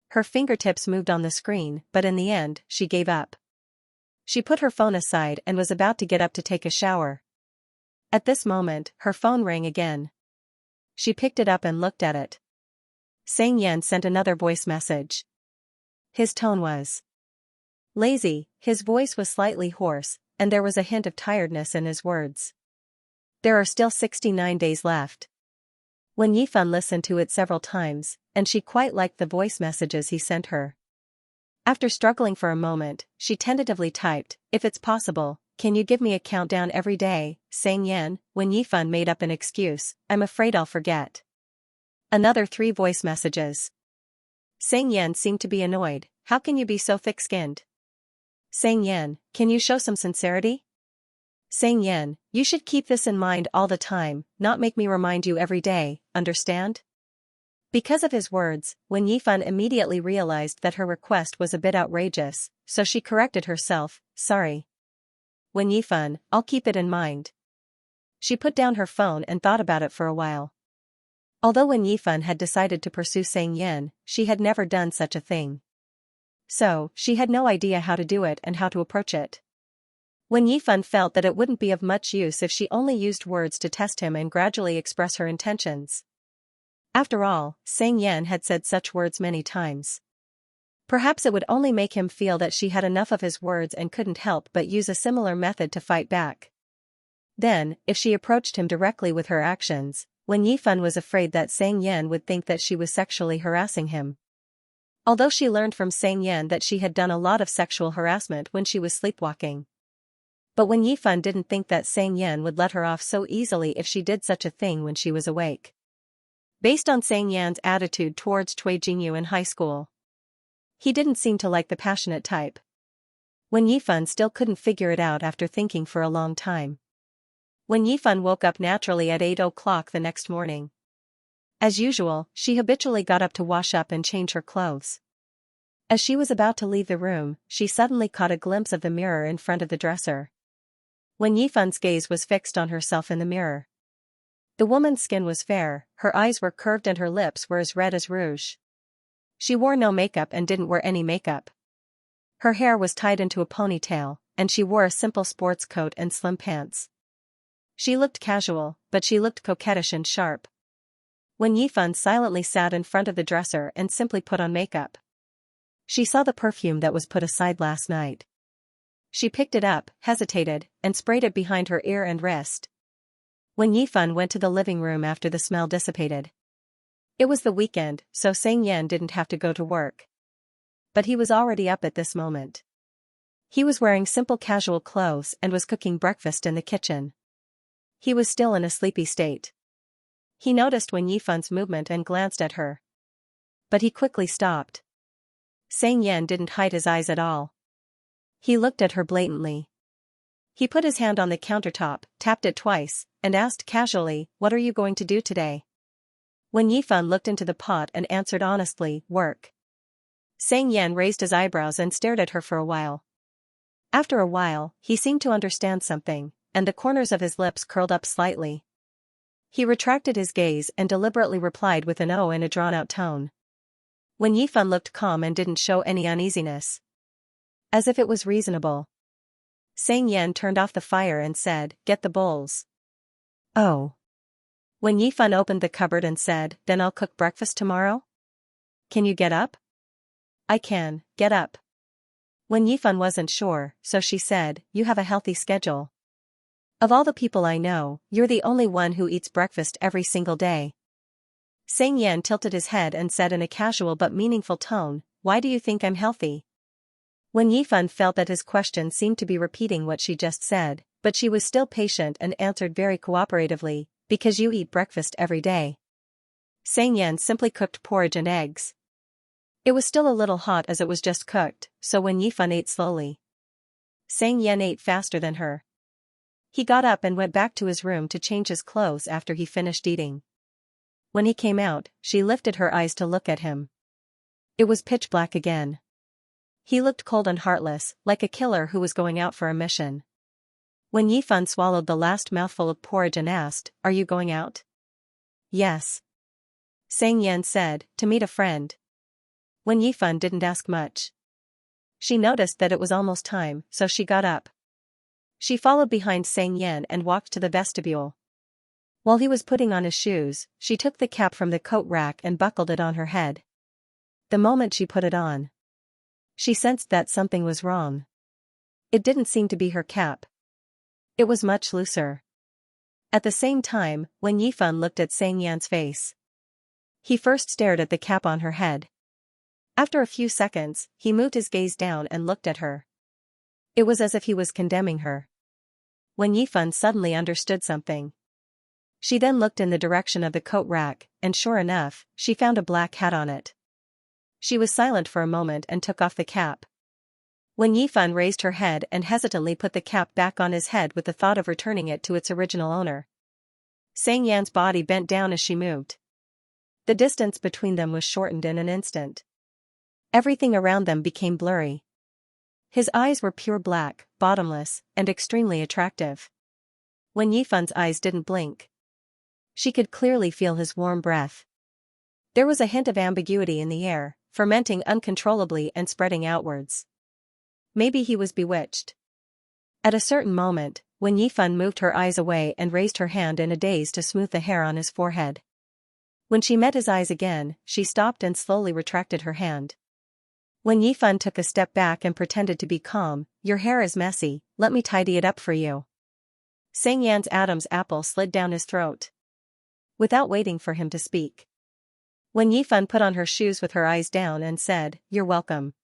Her fingertips moved on the screen, but in the end, she gave up. She put her phone aside and was about to get up to take a shower. At this moment, her phone rang again. She picked it up and looked at it. Xianxia sent another voice message. His tone was lazy, his voice was slightly hoarse, and there was a hint of tiredness in his words. There are still 69 days left. When Yifan listened to it several times, and she quite liked the voice messages he sent her. After struggling for a moment, she tentatively typed, if it's possible, can you give me a countdown every day, Xianxia? When Yifan made up an excuse, I'm afraid I'll forget. Another 3 voice messages. Xianxia seemed to be annoyed, how can you be so thick-skinned? Xianxia, can you show some sincerity? Xianxia, you should keep this in mind all the time, not make me remind you every day, understand? Because of his words, When Yifan immediately realized that her request was a bit outrageous, so she corrected herself, sorry. When Yifan, I'll keep it in mind. She put down her phone and thought about it for a while. Although When Yifan had decided to pursue Xianxia, she had never done such a thing. So, she had no idea how to do it and how to approach it. When Yifan felt that it wouldn't be of much use if she only used words to test him and gradually express her intentions. After all, Xianxia had said such words many times. Perhaps it would only make him feel that she had enough of his words and couldn't help but use a similar method to fight back. Then, if she approached him directly with her actions, When Yifan was afraid that Xianxia would think that she was sexually harassing him. Although she learned from Xianxia that she had done a lot of sexual harassment when she was sleepwalking. But When Yifan didn't think that Xianxia would let her off so easily if she did such a thing when she was awake. Based on Xianxia's attitude towards Cui Jingyu in high school. He didn't seem to like the passionate type. When Yifan still couldn't figure it out after thinking for a long time. When Yifan woke up naturally at 8 o'clock the next morning. As usual, she habitually got up to wash up and change her clothes. As she was about to leave the room, she suddenly caught a glimpse of the mirror in front of the dresser. When Yifan's gaze was fixed on herself in the mirror. The woman's skin was fair, her eyes were curved and her lips were as red as rouge. She wore no makeup and didn't wear any makeup. Her hair was tied into a ponytail, and she wore a simple sports coat and slim pants. She looked casual, but she looked coquettish and sharp. When Yifan silently sat in front of the dresser and simply put on makeup. She saw the perfume that was put aside last night. She picked it up, hesitated, and sprayed it behind her ear and wrist. When Yifan went to the living room after the smell dissipated. It was the weekend, so Xianxia didn't have to go to work. But he was already up at this moment. He was wearing simple casual clothes and was cooking breakfast in the kitchen. He was still in a sleepy state. He noticed When Yifan's movement and glanced at her. But he quickly stopped. Xianxia didn't hide his eyes at all. He looked at her blatantly. He put his hand on the countertop, tapped it twice, and asked casually, what are you going to do today? When Yifan looked into the pot and answered honestly, work. Xianxia raised his eyebrows and stared at her for a while. After a while, he seemed to understand something, and the corners of his lips curled up slightly. He retracted his gaze and deliberately replied with an "oh" in a drawn-out tone. When Yifan looked calm and didn't show any uneasiness. As if it was reasonable. Xianxia turned off the fire and said, "Get the bowls." "Oh." When Yifan opened the cupboard and said, "Then I'll cook breakfast tomorrow?" "Can you get up?" "I can, get up." When Yifan wasn't sure, so she said, "You have a healthy schedule. Of all the people I know, you're the only one who eats breakfast every single day." Xianxia tilted his head and said in a casual but meaningful tone, "Why do you think I'm healthy?" When Yifan felt that his question seemed to be repeating what she just said, but she was still patient and answered very cooperatively, "Because you eat breakfast every day." Xianxia simply cooked porridge and eggs. It was still a little hot as it was just cooked, so when Yifan ate slowly, Xianxia ate faster than her. He got up and went back to his room to change his clothes after he finished eating. When he came out, she lifted her eyes to look at him. It was pitch black again. He looked cold and heartless, like a killer who was going out for a mission. When Yifan swallowed the last mouthful of porridge and asked, "Are you going out?" "Yes." Xianxia said, "To meet a friend." When Yifan didn't ask much. She noticed that it was almost time, so she got up. She followed behind Xianxia and walked to the vestibule. While he was putting on his shoes, she took the cap from the coat rack and buckled it on her head. The moment she put it on, she sensed that something was wrong. It didn't seem to be her cap. It was much looser. At the same time, when Yifan looked at Xianxia's face, he first stared at the cap on her head. After a few seconds, he moved his gaze down and looked at her. It was as if he was condemning her. When Yifan suddenly understood something. She then looked in the direction of the coat rack, and sure enough, she found a black hat on it. She was silent for a moment and took off the cap. When Yifan raised her head and hesitantly put the cap back on his head with the thought of returning it to its original owner, Xianxia's body bent down as she moved. The distance between them was shortened in an instant. Everything around them became blurry. His eyes were pure black, bottomless, and extremely attractive. When Yifan's eyes didn't blink, she could clearly feel his warm breath. There was a hint of ambiguity in the air, fermenting uncontrollably and spreading outwards. Maybe he was bewitched. At a certain moment, when Yifan moved her eyes away and raised her hand in a daze to smooth the hair on his forehead. When she met his eyes again, she stopped and slowly retracted her hand. When Yifan took a step back and pretended to be calm, "Your hair is messy, let me tidy it up for you." Xianxia's Adam's apple slid down his throat. Without waiting for him to speak. When Yifan put on her shoes with her eyes down and said, "You're welcome."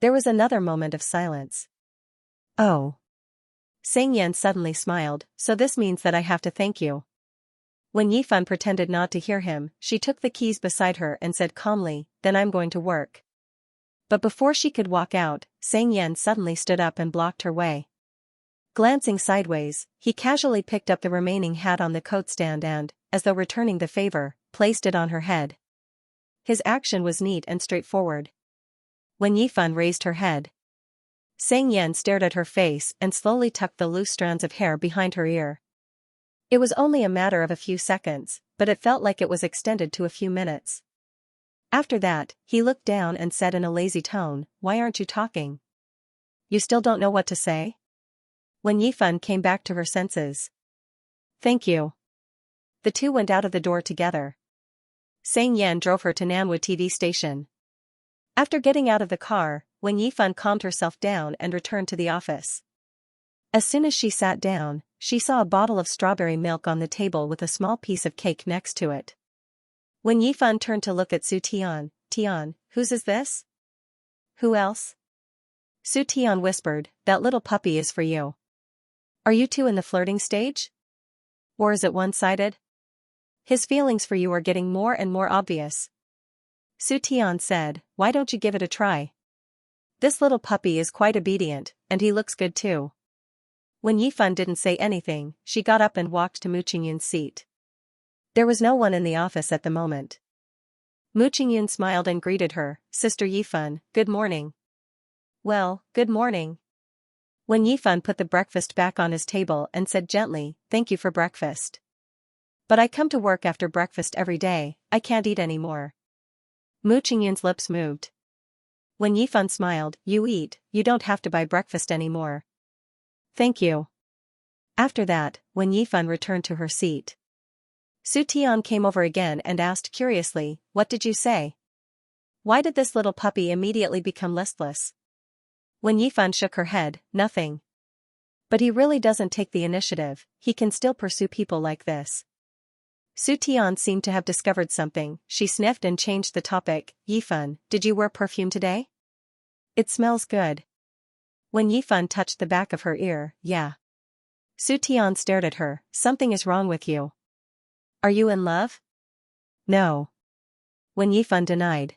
There was another moment of silence. "Oh." Xianxia suddenly smiled, "So this means that I have to thank you." When Yifan pretended not to hear him, she took the keys beside her and said calmly, "Then I'm going to work." But before she could walk out, Xianxia suddenly stood up and blocked her way. Glancing sideways, he casually picked up the remaining hat on the coat stand and, as though returning the favor, placed it on her head. His action was neat and straightforward. When Yifan raised her head, Xianxia stared at her face and slowly tucked the loose strands of hair behind her ear. It was only a matter of a few seconds, but it felt like it was extended to a few minutes. After that, he looked down and said in a lazy tone, "Why aren't you talking? You still don't know what to say?" When Yifan came back to her senses. "Thank you." The two went out of the door together. Xianxia drove her to Nanhua TV station. After getting out of the car, when Yifan calmed herself down and returned to the office. As soon as she sat down, she saw a bottle of strawberry milk on the table with a small piece of cake next to it. When Yifan turned to look at Su Tian, "Tian, whose is this?" "Who else?" Su Tian whispered, "That little puppy is for you." "Are you two in the flirting stage? Or is it one-sided?" "His feelings for you are getting more and more obvious." Su Tian said, "Why don't you give it a try? This little puppy is quite obedient, and he looks good too." When Yifan didn't say anything, she got up and walked to Mu Qingyun's seat. There was no one in the office at the moment. Mu Qingyun smiled and greeted her, "Sister Yifan, good morning." "Well, good morning." When Yifan put the breakfast back on his table and said gently, "Thank you for breakfast." But I come to work after breakfast every day, I can't eat anymore. Mu Qingyun's lips moved. When Yifan smiled, you eat, you don't have to buy breakfast anymore. Thank you. After that, when Yifan returned to her seat, Su Tian came over again and asked curiously, what did you say? Why did this little puppy immediately become listless? When Yifan shook her head, nothing. But he really doesn't take the initiative, he can still pursue people like this. Su Tian seemed to have discovered something, she sniffed and changed the topic. Yifan, did you wear perfume today? It smells good. When Yifan touched the back of her ear, yeah. Su Tian stared at her, something is wrong with you. Are you in love? No. When Yifan denied.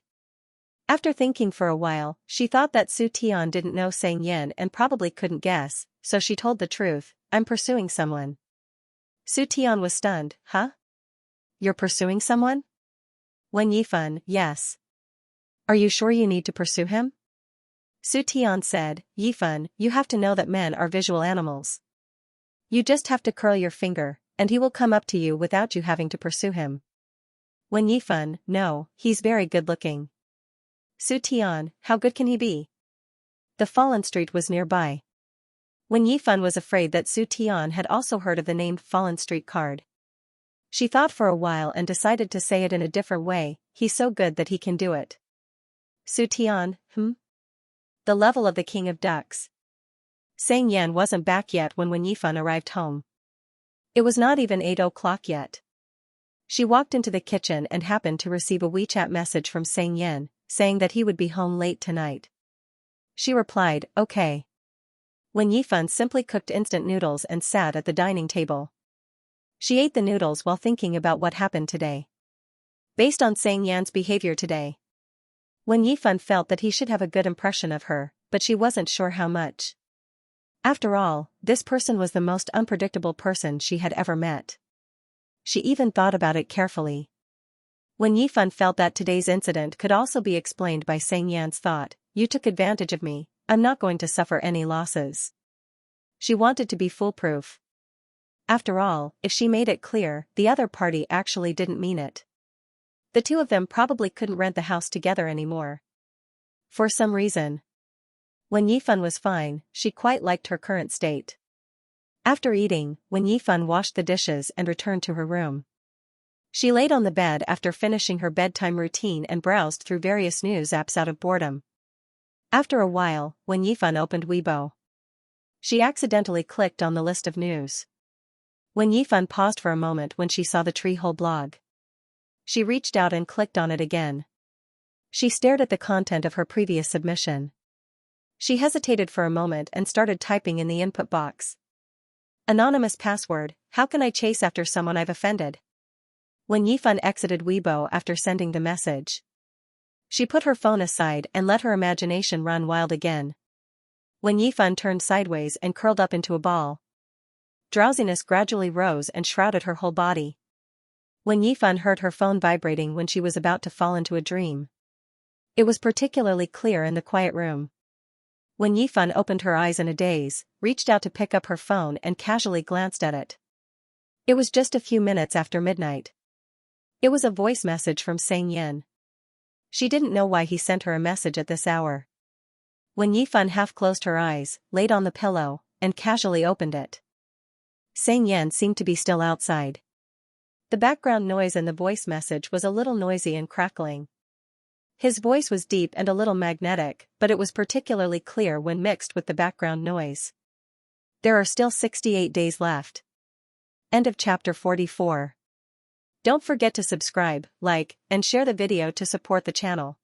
After thinking for a while, she thought that Su Tian didn't know Sang Yen and probably couldn't guess, so she told the truth, I'm pursuing someone. Su Tian was stunned, huh? You're pursuing someone? When Yifan, yes. Are you sure you need to pursue him? Su Tian said, Yifan, you have to know that men are visual animals. You just have to curl your finger, and he will come up to you without you having to pursue him. When Yifan, no, he's very good looking. Su Tian, how good can he be? The Fallen Street was nearby. When Yifan was afraid that Su Tian had also heard of the named Fallen Street card. She thought for a while and decided to say it in a different way, he's so good that he can do it. Su Tian, The level of the King of Ducks. Sang Yen wasn't back yet when Yifan arrived home. It was not even 8 o'clock yet. She walked into the kitchen and happened to receive a WeChat message from Sang Yen, saying that he would be home late tonight. She replied, okay. When Yifan simply cooked instant noodles and sat at the dining table. She ate the noodles while thinking about what happened today. Based on Sang Yan's behavior today. When Yifan felt that he should have a good impression of her, but she wasn't sure how much. After all, this person was the most unpredictable person she had ever met. She even thought about it carefully. When Yifan felt that today's incident could also be explained by Sang Yan's thought, you took advantage of me, I'm not going to suffer any losses. She wanted to be foolproof. After all, if she made it clear, the other party actually didn't mean it. The two of them probably couldn't rent the house together anymore. For some reason. When Yifan was fine, she quite liked her current state. After eating, when Yifan washed the dishes and returned to her room. She laid on the bed after finishing her bedtime routine and browsed through various news apps out of boredom. After a while, when Yifan opened Weibo, she accidentally clicked on the list of news. When Yifan paused for a moment when she saw the Treehole blog. She reached out and clicked on it again. She stared at the content of her previous submission. She hesitated for a moment and started typing in the input box. Anonymous password, how can I chase after someone I've offended? When Yifan exited Weibo after sending the message. She put her phone aside and let her imagination run wild again. When Yifan turned sideways and curled up into a ball. Drowsiness gradually rose and shrouded her whole body. When Yifan heard her phone vibrating when she was about to fall into a dream. It was particularly clear in the quiet room. When Yifan opened her eyes in a daze, reached out to pick up her phone and casually glanced at it. It was just a few minutes after midnight. It was a voice message from Sang Yen. She didn't know why he sent her a message at this hour. When Yifan half closed her eyes, laid on the pillow, and casually opened it. Sang Yen seemed to be still outside. The background noise in the voice message was a little noisy and crackling. His voice was deep and a little magnetic, but it was particularly clear when mixed with the background noise. There are still 68 days left. End of chapter 44. Don't forget to subscribe, like, and share the video to support the channel.